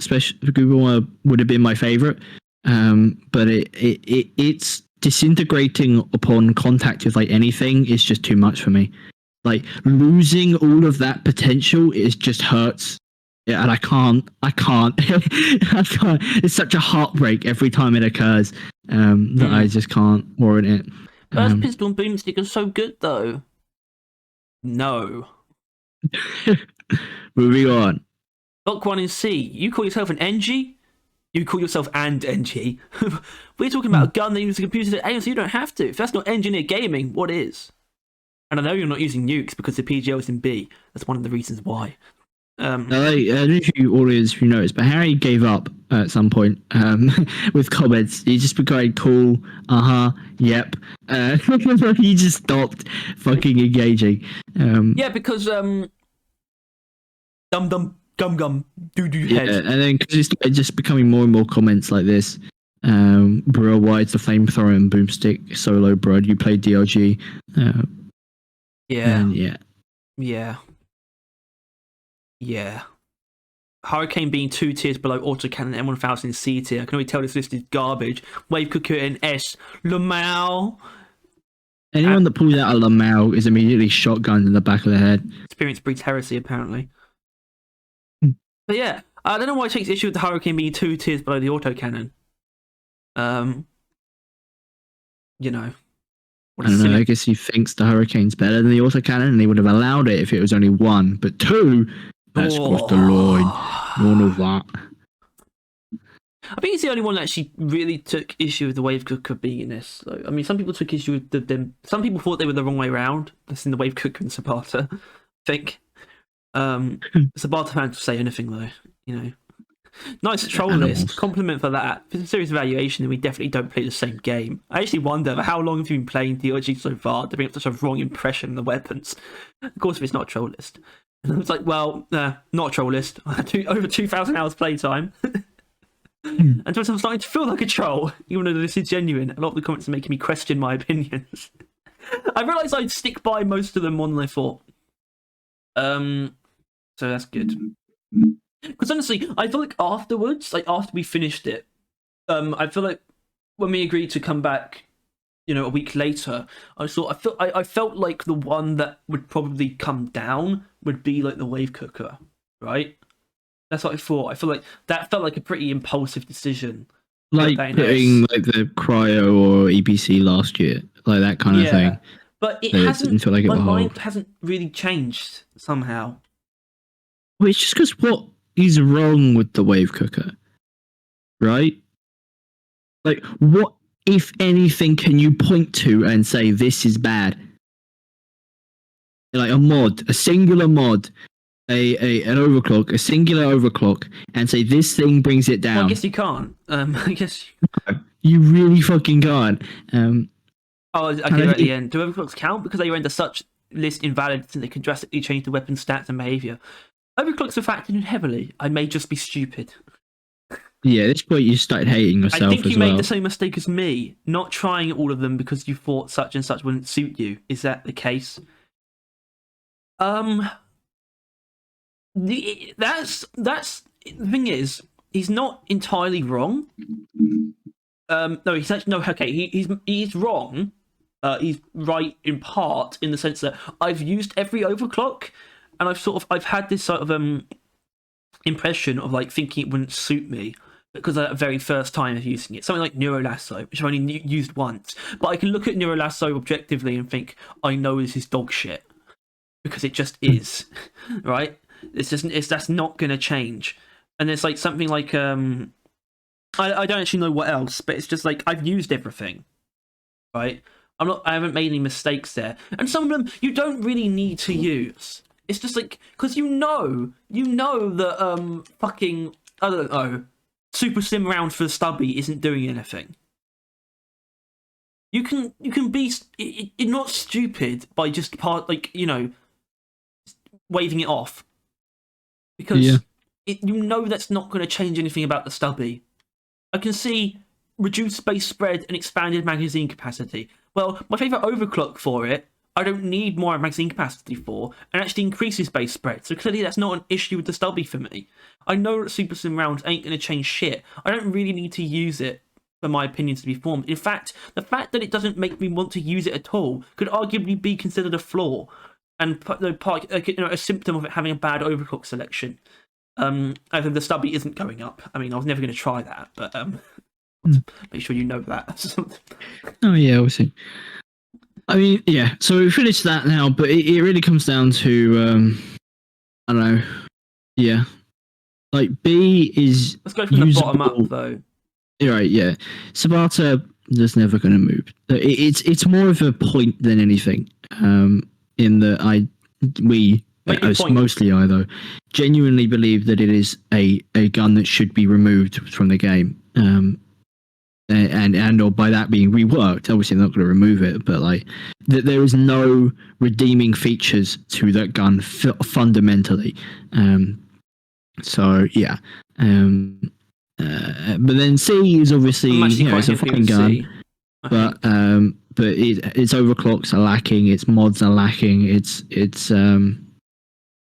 would have been my favorite. But it's disintegrating upon contact with like anything is just too much for me. Like losing all of that potential just hurts. Yeah, and I can't. It's such a heartbreak every time it occurs that I just can't warrant it. Burst pistol and boomstick are so good, though. No. Moving on. Block 1 in C. You call yourself an NG? You call yourself and NG. We're talking about a gun that uses a computer to aim, so you don't have to. If that's not engineer gaming, what is? And I know you're not using nukes because the PGL is in B. That's one of the reasons why. I don't know if you audience who knows, but Harry gave up at some point with comments. He just became cool. Yep. He just stopped fucking engaging. Yeah, because gum do head. Yeah, and then because it's just becoming more and more comments like this. Bro, why it's the flamethrower and boomstick solo, bro? You play DRG. Yeah. Hurricane being 2 tiers below Autocannon and M1000 in C tier. I can already tell this list is garbage. Wave Cooker in S. Lamau. Anyone that pulls out a Lamau is immediately shotgunned in the back of the head. Experience breeds heresy, apparently. But yeah, I don't know why it takes issue with the Hurricane being 2 tiers below the Autocannon. You know. I don't know, I guess he thinks the Hurricane's better than the Autocannon and he would have allowed it if it was only 1, but 2... That's crossed the line. All of that. I think he's the only one that actually really took issue with the wave cooker being in this. So, I mean, some people took issue with them. Some people thought they were the wrong way around. That's in the wave cooker and Sabata. I think. Sabata fans will say anything though. You know, nice troll list. Compliment for that. For some serious evaluation, we definitely don't play the same game. I actually wonder how long have you been playing DRG so far to bring up such a wrong impression of the weapons. Of course, if it's not a troll list. And I was like, well, not a troll list. I had over 2,000 hours playtime. And so I'm starting to feel like a troll, even though this is genuine. A lot of the comments are making me question my opinions. I realised I'd stick by most of them more than I thought. So that's good. Because honestly, I feel like afterwards, like after we finished it, I feel like when we agreed to come back, you know, a week later, I felt like the one that would probably come down would be like the wave cooker, right? That's what I thought. I feel like that felt like a pretty impulsive decision. Like putting like the Cryo or EPC last year, like that kind of thing. But it hasn't. Like my mind hasn't really changed somehow. Well, it's just because what is wrong with the wave cooker, right? Like, what, if anything, can you point to and say this is bad? Like a mod, a singular mod, an overclock, a singular overclock, and say this thing brings it down. Well, I guess you can't. I guess you really fucking can't. Okay, at the end, do overclocks count because they render such list invalid since they can drastically change the weapon stats and behavior? Overclocks are factored in heavily. I may just be stupid. Yeah, at this point you started hating yourself. I think you made the same mistake as me, not trying all of them because you thought such and such wouldn't suit you. Is that the case? That's the thing is, he's not entirely wrong. No, he's actually no. Okay, he's wrong, he's right in part in the sense that I've used every overclock, and I've had this sort of impression of like thinking it wouldn't suit me because of that very first time of using it. Something like Neurolasso, which I've only used once, but I can look at Neurolasso objectively and think I know this is dog shit because it just is, right? That's not going to change. And there's like something like I don't actually know what else, but it's just like I've used everything, right? I haven't made any mistakes there, and some of them you don't really need to use. It's just like because you know that fucking I don't know, super sim round for Stubby isn't doing anything. You can be you're not stupid by just waving it off because you know that's not going to change anything about the Stubby. I can see reduced space spread and expanded magazine capacity. Well, my favourite overclock for it, I don't need more magazine capacity for, and actually increases base spread. So clearly that's not an issue with the Stubby for me. I know that Super Sim rounds ain't going to change shit. I don't really need to use it for my opinions to be formed. In fact, the fact that it doesn't make me want to use it at all could arguably be considered a flaw and a symptom of it having a bad overclock selection. I think the Stubby isn't going up. I mean, I was never going to try that, but make sure you know that. Oh yeah, obviously. I mean, yeah. So we finished that now, but it really comes down to I don't know. Yeah, like B is. Let's go from the bottom up, though. You're right. Yeah, Sabata is never going to move. It's more of a point than anything. In that mostly I though genuinely believe that it is a gun that should be removed from the game. And or by that being reworked, obviously they're not going to remove it, but like there is no redeeming features to that gun fundamentally. So yeah, but then C is obviously it's a fucking gun, but its overclocks are lacking, its mods are lacking,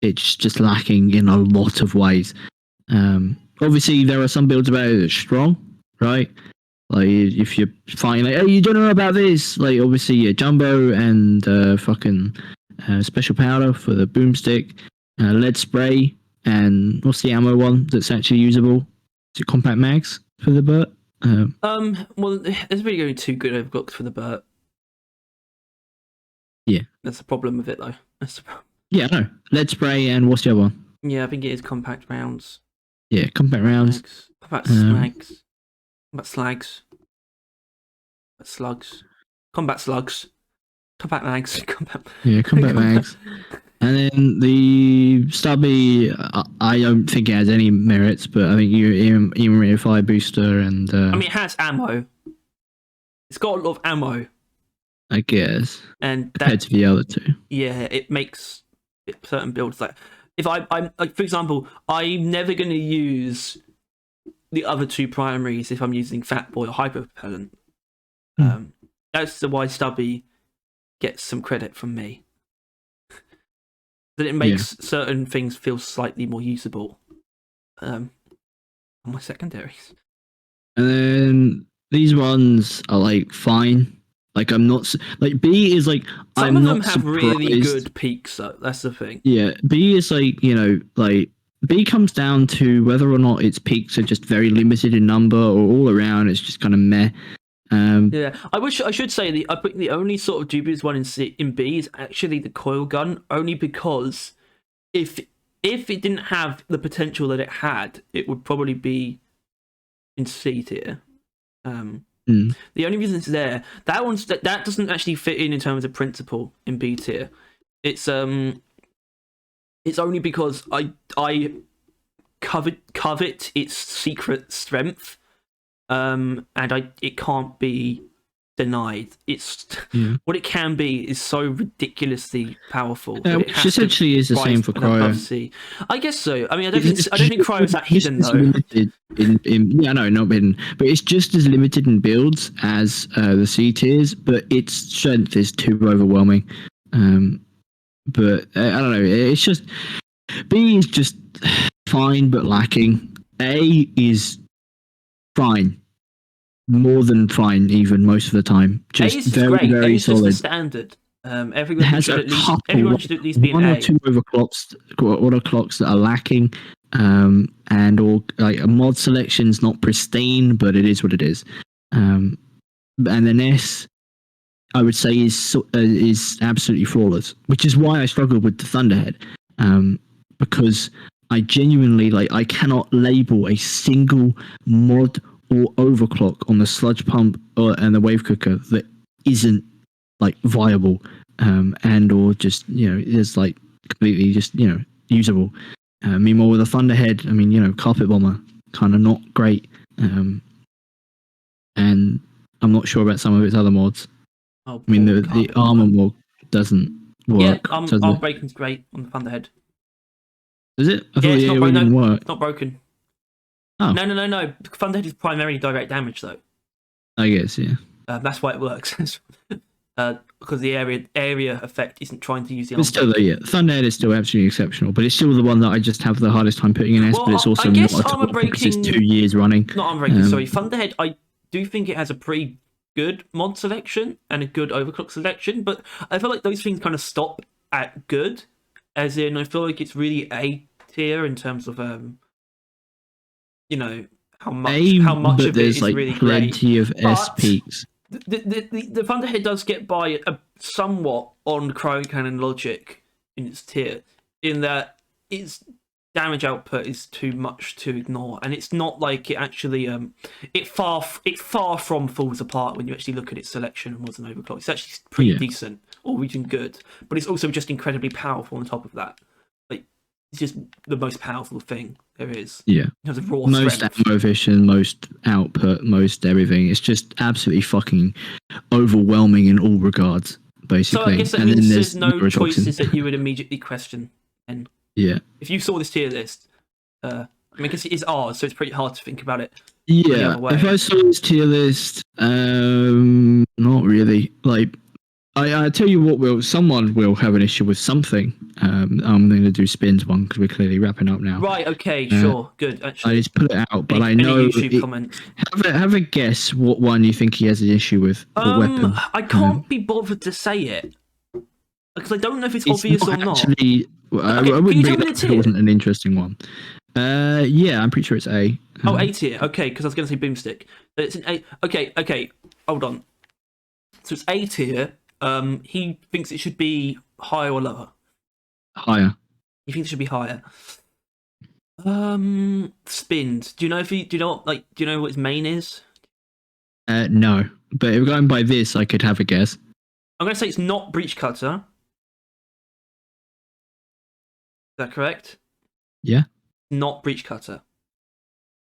it's just lacking in a lot of ways. Obviously there are some builds about it that's strong, right? Like if you're fighting, like, oh, you don't know about this. Like obviously, Jumbo and fucking special powder for the boomstick, lead spray, and what's the ammo one that's actually usable? Is it compact mags for the Burt? Well, there's really only two good overclocks for the Burt. Yeah, that's the problem with it, though. That's the problem. Yeah, I know. Lead spray and what's the other one? Yeah, I think it is compact rounds. Yeah, compact rounds. Compact snags. Combat slags. Slugs. Combat slugs. Combat mags. Combat mags. And then the Stubby, I don't think it has any merits, but I think you even fire booster and. I mean, it has ammo. It's got a lot of ammo. I guess. And compared to the other two. Yeah, it makes certain builds like if I'm like, for example, I'm never going to use the other two primaries if I'm using Fat Boy or Hyperpropellant. That's why Stubby gets some credit from me. That it makes certain things feel slightly more usable on my secondaries. And then these ones are like fine. Like I'm not like B is like some of them have really good peaks though. That's the thing. Yeah, B is like like B comes down to whether or not its peaks are just very limited in number or all around it's just kind of meh. Yeah, I should say I think the only sort of dubious one in B is actually the coil gun, only because if it didn't have the potential that it had, it would probably be in C tier. The only reason it's there, that doesn't actually fit in terms of principle in B tier. It's only because I covet its secret strength, and it can't be denied. It's what it can be is so ridiculy powerful. Which essentially is the same for Cryo. I guess so. I mean, I don't think Cryo is that hidden though. Not hidden, but it's just as limited in builds as the C tiers, but its strength is too overwhelming. But I don't know. It's just B is just fine but lacking. A is fine more than fine, even most of the time. Just Ace is very, great. very Ace solid. is the standard. Everyone It has should a at least couple, everyone should at least be an one or A. two overclocks that are lacking, and or like a mod selection's not pristine, but it is what it is. And then S, I would say is absolutely flawless, which is why I struggled with the Thunderhead, because I genuinely I cannot label a single mod or overclock on the Sludge Pump and the Wave Cooker that isn't viable, and or just is completely just usable. Meanwhile with a Thunderhead, I mean Carpet Bomber kind of not great, and I'm not sure about some of its other mods. Oh, I mean the armor mod doesn't work. Yeah, arm breaking's great on the Thunderhead. Is it? I thought it's not broken. didn't work. It's not broken. Oh. No. Thunderhead is primarily direct damage though. I guess, yeah. That's why it works. Because the area effect isn't trying to use the. But still, though, yeah, Thunderhead is still absolutely exceptional. But it's still the one that I just have the hardest time putting in S. But it's also not a top because it's 2 years running. Not armor breaking. Sorry, Thunderhead. I do think it has a pretty good mod selection and a good overclock selection, but I feel like those things kind of stop at good. As in, I feel like it's really A tier in terms of how much of it is really great. Plenty of S peaks. The Thunderhead does get by somewhat on Cryo Cannon logic in its tier, in that its damage output is too much to ignore, and it's not like it actually it far from falls apart when you actually look at its selection and mods and overclock. It's actually pretty decent or even good, but it's also just incredibly powerful on top of that. It's just the most powerful thing there is. Yeah. In terms of raw most strength. Ammo efficient, most output, most everything. It's just absolutely fucking overwhelming in all regards, basically. So I guess that means there's no choices that you would immediately question. And if you saw this tier list, I mean, I guess it is ours, so it's pretty hard to think about it. Yeah. If I saw this tier list, not really. I tell you what, someone will have an issue with something. I'm going to do Spins one because we're clearly wrapping up now. Right, okay, sure, good. Actually, I just put it out, but I know. Comments. Have a guess what one you think he has an issue with. What weapon? I can't be bothered to say it because I don't know if it's obvious or not. Actually, I wouldn't think that wasn't an interesting one. Yeah, I'm pretty sure it's A. A tier. Okay, because I was going to say Boomstick. But it's an A. Okay. Hold on. So it's A tier. He thinks it should be higher or lower. Higher. He thinks it should be higher. Spins. Do you know what his main is? No. But if we're going by this, I could have a guess. I'm going to say it's not breach cutter. Is that correct? Yeah. Not breach cutter.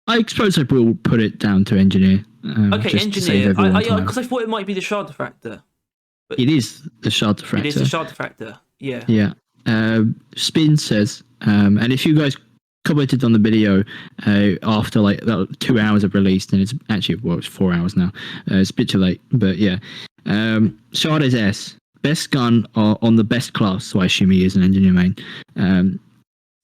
I suppose I will put it down to engineer. Okay, engineer. Because I thought it might be the shard diffractor. But it is the shard diffractor. It is the shard diffractor. Yeah. Yeah. Spin says, and if you guys commented on the video after 2 hours of release, then it's actually it's 4 hours now. It's a bit too late, but yeah. Shard is S. Best gun on the best class, so I assume he is an engineer main.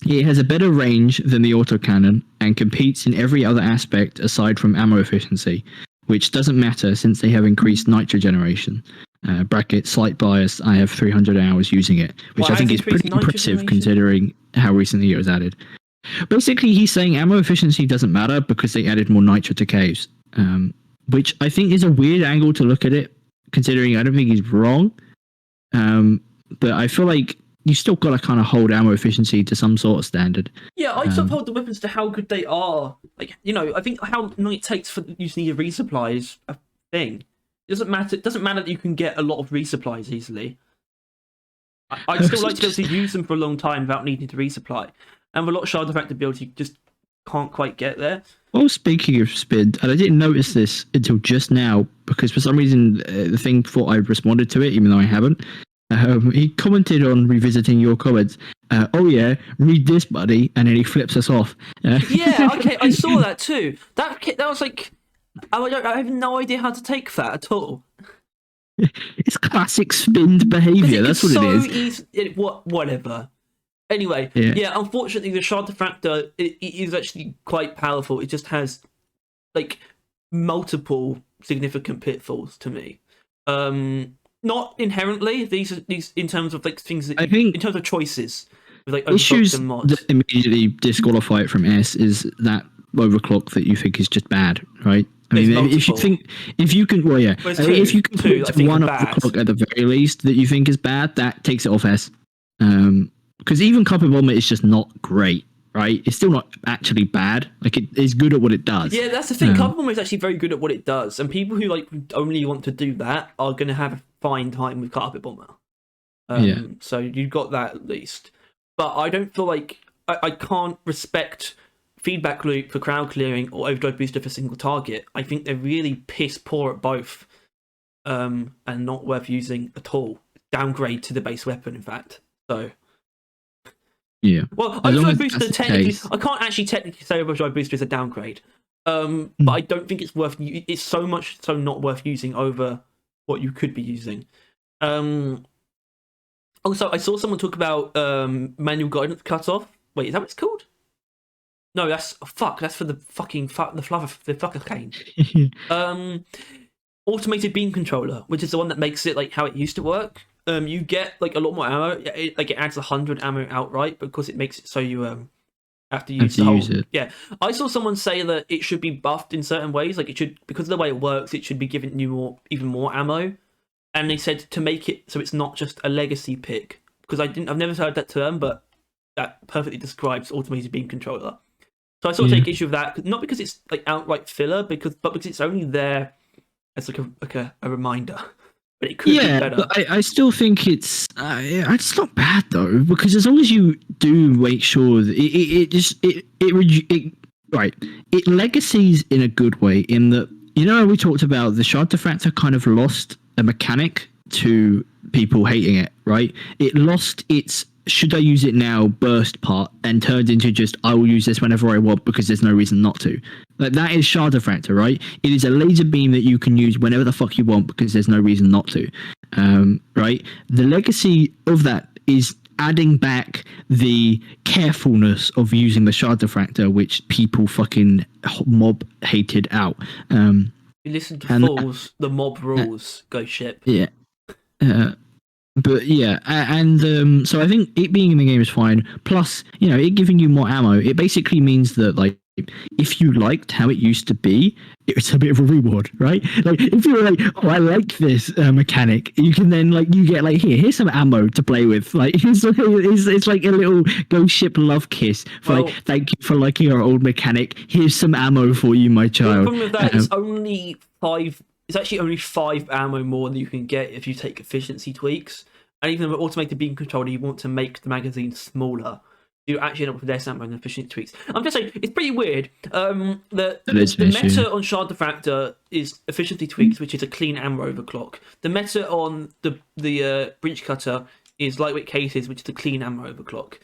It has a better range than the autocannon and competes in every other aspect aside from ammo efficiency, which doesn't matter since they have increased nitro generation. Bracket slight bias. I have 300 hours using it, which I think is pretty impressive considering how recently it was added. Basically, he's saying ammo efficiency doesn't matter because they added more nitro to caves, which I think is a weird angle to look at it, considering I don't think he's wrong. But I feel like you still got to kind of hold ammo efficiency to some sort of standard. Yeah, I sort of hold the weapons to how good they are. I think how long it takes for using a resupply is a thing. It doesn't matter that you can get a lot of resupplies easily. I'd still like to be able to use them for a long time without needing to resupply. And with a lot of shard diffractor builds, you just can't quite get there. Well, speaking of spin, and I didn't notice this until just now, because for some reason the thing thought I responded to it, even though I haven't. He commented on revisiting your comments. Oh yeah, read this, buddy, and then he flips us off. Yeah, okay, I saw that too. That was like... I have no idea how to take that at all. It's classic spinned behaviour. That's what it is. Whatever. Anyway, yeah. Unfortunately, the shard diffractor it is actually quite powerful. It just has multiple significant pitfalls to me. Not inherently, these in terms of like things that I think in terms of choices with like issues overclocks and mods. that immediately disqualify it from S is that overclock that you think is just bad, right? I There's mean, if you multiple. think, if you can, well, yeah, Well, if you can two that I put think one are bad. overclock at the very least that you think is bad, that takes it off S. Because even Carpet Bomber is just not great, right? It's still not actually bad. Like it is good at what it does. Yeah, that's the thing. Carpet Bomber is actually very good at what it does, and people who like only want to do that are going to have a fine time with Carpet Bomber. So you've got that at least. But I don't feel like I can't respect feedback loop for crowd clearing or overdrive booster for single target. I think they're really piss poor at both, and not worth using at all. Downgrade to the base weapon, in fact. So. Yeah. Well, As long overdrive as booster that's the technically, case. I can't actually technically say overdrive booster is a downgrade. But I don't think it's worth. It's so much so not worth using over what you could be using. Also, I saw someone talk about manual guidance cutoff. Wait, is that what it's called? No, that's That's for the fucking the flutter cane. Automated beam controller, which is the one that makes it like how it used to work. You get like a lot more ammo. It adds 100 ammo outright because it makes it so you have to use it. Yeah, I saw someone say that it should be buffed in certain ways. Like it should, because of the way it works, it should be giving you even more ammo. And they said to make it so it's not just a legacy pick, because I've never heard that term, but that perfectly describes automated beam controller. So I sort of take issue with that, not because it's like outright filler, but because it's only there as like a reminder. But it could be better. But I still think it's not bad though, because as long as you do make sure that it legacies in a good way, in that, you know, we talked about the shard diffractor kind of lost a mechanic to people hating it, right? It lost its should I use it now burst part and turned into just I will use this whenever I want because there's no reason not to. Like that is shard diffractor, right? It is a laser beam that you can use whenever the fuck you want because there's no reason not to. Right? The legacy of that is adding back the carefulness of using the shard diffractor, which people fucking mob hated out. You listen to Fools, the mob rules, go ship. Yeah. But yeah, and so I think it being in the game is fine. Plus, you know, it giving you more ammo, it basically means that, like, if you liked how it used to be, it's a bit of a reward, right? Like, if you're like, oh, I like this mechanic, you can then, like, you get, like, here's some ammo to play with. Like, it's like a little ghost ship love kiss. For, like, thank you for liking our old mechanic. Here's some ammo for you, my child. The problem with that is only 5... It's actually only 5 ammo more than you can get if you take efficiency tweaks. And even with automated beam controller, you want to make the magazine smaller. You actually end up with less ammo and efficiency tweaks. I'm just saying, it's pretty weird. The meta on Shard Diffractor is efficiency tweaks, which is a clean ammo overclock. The meta on the breach cutter is lightweight cases, which is a clean ammo overclock.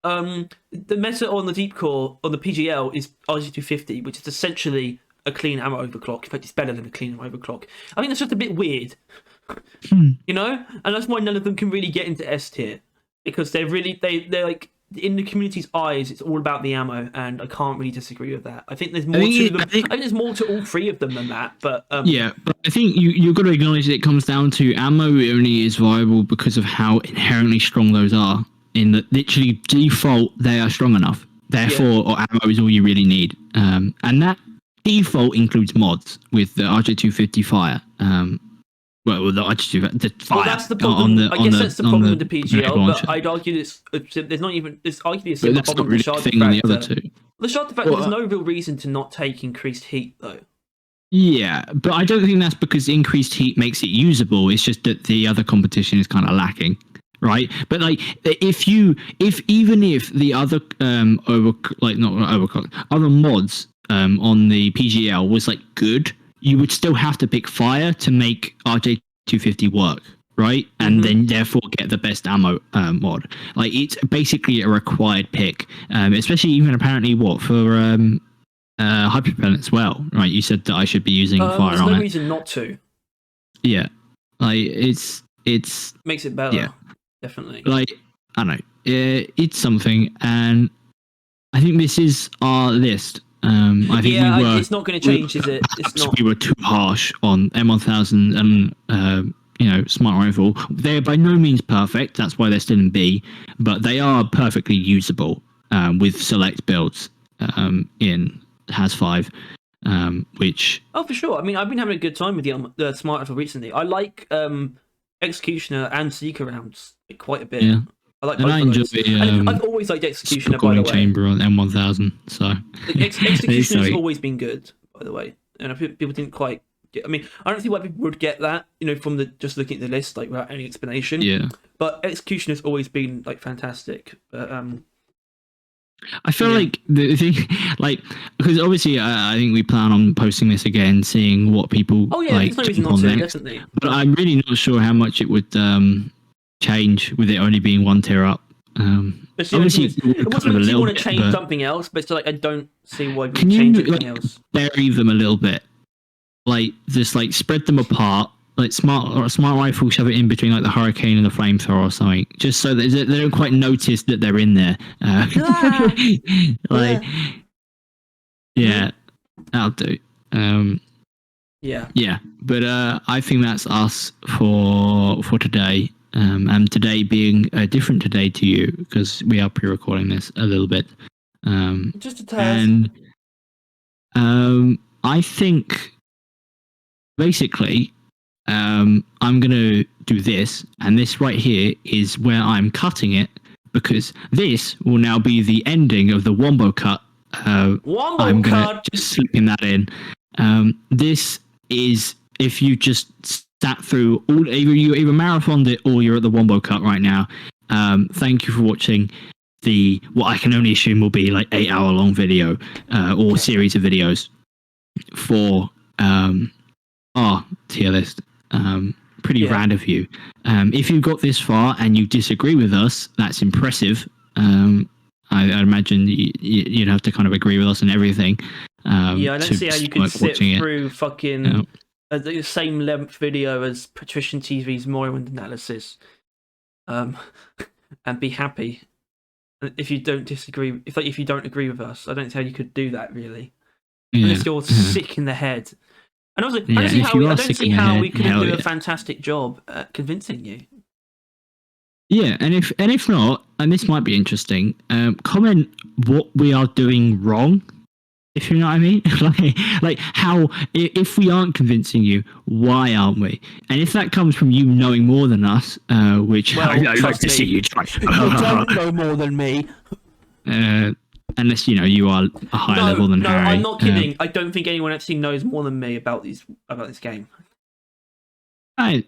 The meta on the deep core, on the PGL, is RG250, which is essentially a clean ammo overclock. In fact, it's better than a clean ammo overclock. I think that's just a bit weird, you know, and that's why none of them can really get into S tier, because they're like, in the community's eyes, it's all about the ammo, and I can't really disagree with that. I think there's more to them. I think there's more to all 3 of them than that. But yeah, but I think you've got to acknowledge that it comes down to ammo only is viable because of how inherently strong those are. In that, literally default, they are strong enough. Therefore, or ammo is all you really need, and that default includes mods with the RJ250 fire. Well, the RJ250 the fire. Well, that's the problem. I guess that's the problem with the PGL. But I'd argue there's not even arguably a similar problem with the Shard Diffractor. The Shard Diffractor, there's no real reason to not take increased heat though. Yeah, but I don't think that's because increased heat makes it usable. It's just that the other competition is kind of lacking. Right, but like if the other other mods on the PGL was like good, you would still have to pick fire to make RJ250 work, right? And then therefore get the best ammo mod. Like it's basically a required pick, especially even apparently for hyperpropellant as well, right? You said that I should be using fire on it. There's no reason not to. Yeah, like it's makes it better. Yeah. Definitely. Like, I don't know. It's something, and I think this is our list. I think we were. It's not going to change, is it? It's not. We were too harsh on M1000 and smart rifle. They're by no means perfect. That's why they're still in B, but they are perfectly usable with select builds in Has 5, which. Oh, for sure. I mean, I've been having a good time with the smart rifle recently. I like Executioner and Seeker rounds quite a bit. Yeah. I like and both I of enjoy those. I've always liked Executioner, by the way. Chamber on M1000, so Executioner has always been good, by the way. And people didn't quite get. I mean, I don't see why people would get that, from just looking at the list, like without any explanation. Yeah. But Executioner has always been like fantastic. But I feel like the thing, because obviously I think we plan on posting this again, seeing what people there's no reason not to, definitely. But I'm really not sure how much it would change with it only being 1 tier up. Obviously, it wasn't really want to change something else, but it's like I don't see why we change anything else. Bury them a little bit, just spread them apart. Smart rifle, shove it in between the Hurricane and the Flamethrower or something, just so that they don't quite notice that they're in there. That'll do. Yeah, but I think that's us for today. And today being a different today to you because we are pre-recording this a little bit. Just a test. And I think basically. I'm gonna do this, and this right here is where I'm cutting it because this will now be the ending of the Wumbo cut. I'm gonna just slip in that in. This is if you just sat through you either marathoned it or you're at the Wumbo cut right now. Thank you for watching what I can only assume will be 8-hour long video or series of videos for our tier list. Pretty rad of you. If you got this far and you disagree with us, that's impressive. I imagine you'd have to kind of agree with us and everything. I don't see how you could sit through fucking the same length video as Patrician TV's Morrowind analysis, and be happy. If you don't disagree, if you don't agree with us, I don't see how you could do that really, unless you're sick in the head. And also, I don't see how we could do a fantastic job at convincing you. Yeah, and if not, and this might be interesting, comment what we are doing wrong, if you know what I mean. How, if we aren't convincing you, why aren't we? And if that comes from you knowing more than us, which I'd like to see you try. You don't know more than me. Unless you are a higher level than Harry. No, I'm not kidding. I don't think anyone actually knows more than me about this game. I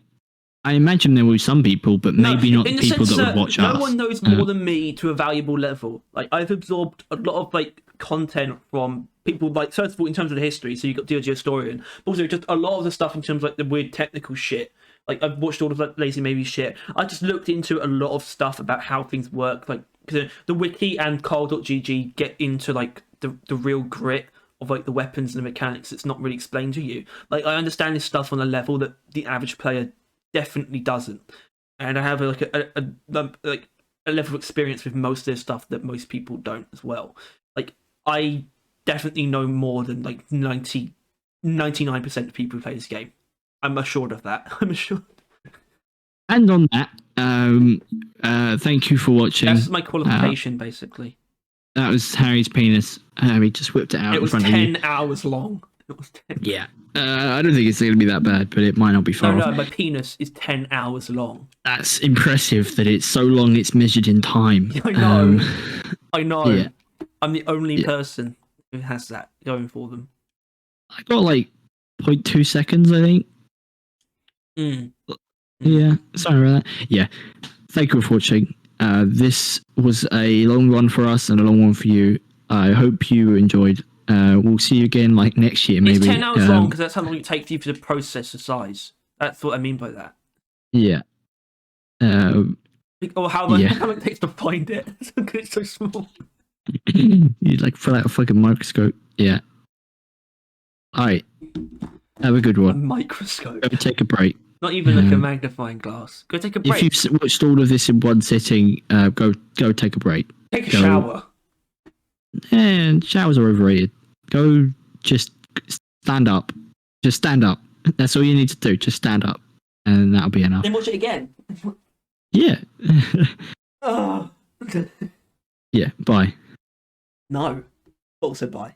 imagine there were some people, but maybe not the people that would watch us. No one knows more than me to a valuable level. I've absorbed a lot of content from people. First of all, in terms of the history, so you got DRG Historian, but also just a lot of the stuff in terms of the weird technical shit. I've watched all of Lazy Maybe shit. I just looked into a lot of stuff about how things work. The wiki and Carl.gg get into the real grit of the weapons and the mechanics that's not really explained to you. I understand this stuff on a level that the average player definitely doesn't, and I have a level of experience with most of this stuff that most people don't as well. I definitely know more than 99% of people who play this game. I'm assured of that. I'm assured. And on that, thank you for watching. That's my qualification, basically. That was Harry's penis. He just whipped it out in front of you. It was 10 hours long. It was 10. Yeah. I don't think it's going to be that bad, but it might not be far off. No, my penis is 10 hours long. That's impressive that it's so long it's measured in time. I know. I know. Yeah. I'm the only person who has that going for them. I got 0.2 seconds, I think. Yeah, sorry about that. Yeah, thank you for watching. This was a long one for us and a long one for you. I hope you enjoyed. We'll see you again next year, maybe. It's 10 hours long because that's how long it takes you to process the size. That's what I mean by that. Yeah. Or how long it takes to find it. It's so small. You'd pull out a fucking microscope. Yeah. Alright. Have a good one. A microscope. Go take a break. Not even a magnifying glass. Go take a break. If you've watched all of this in one sitting, go take a break. Take a shower. And showers are overrated. Go just stand up. Just stand up. That's all you need to do. Just stand up. And that'll be enough. Then watch it again. Yeah. Oh. Yeah, bye. No. Also bye.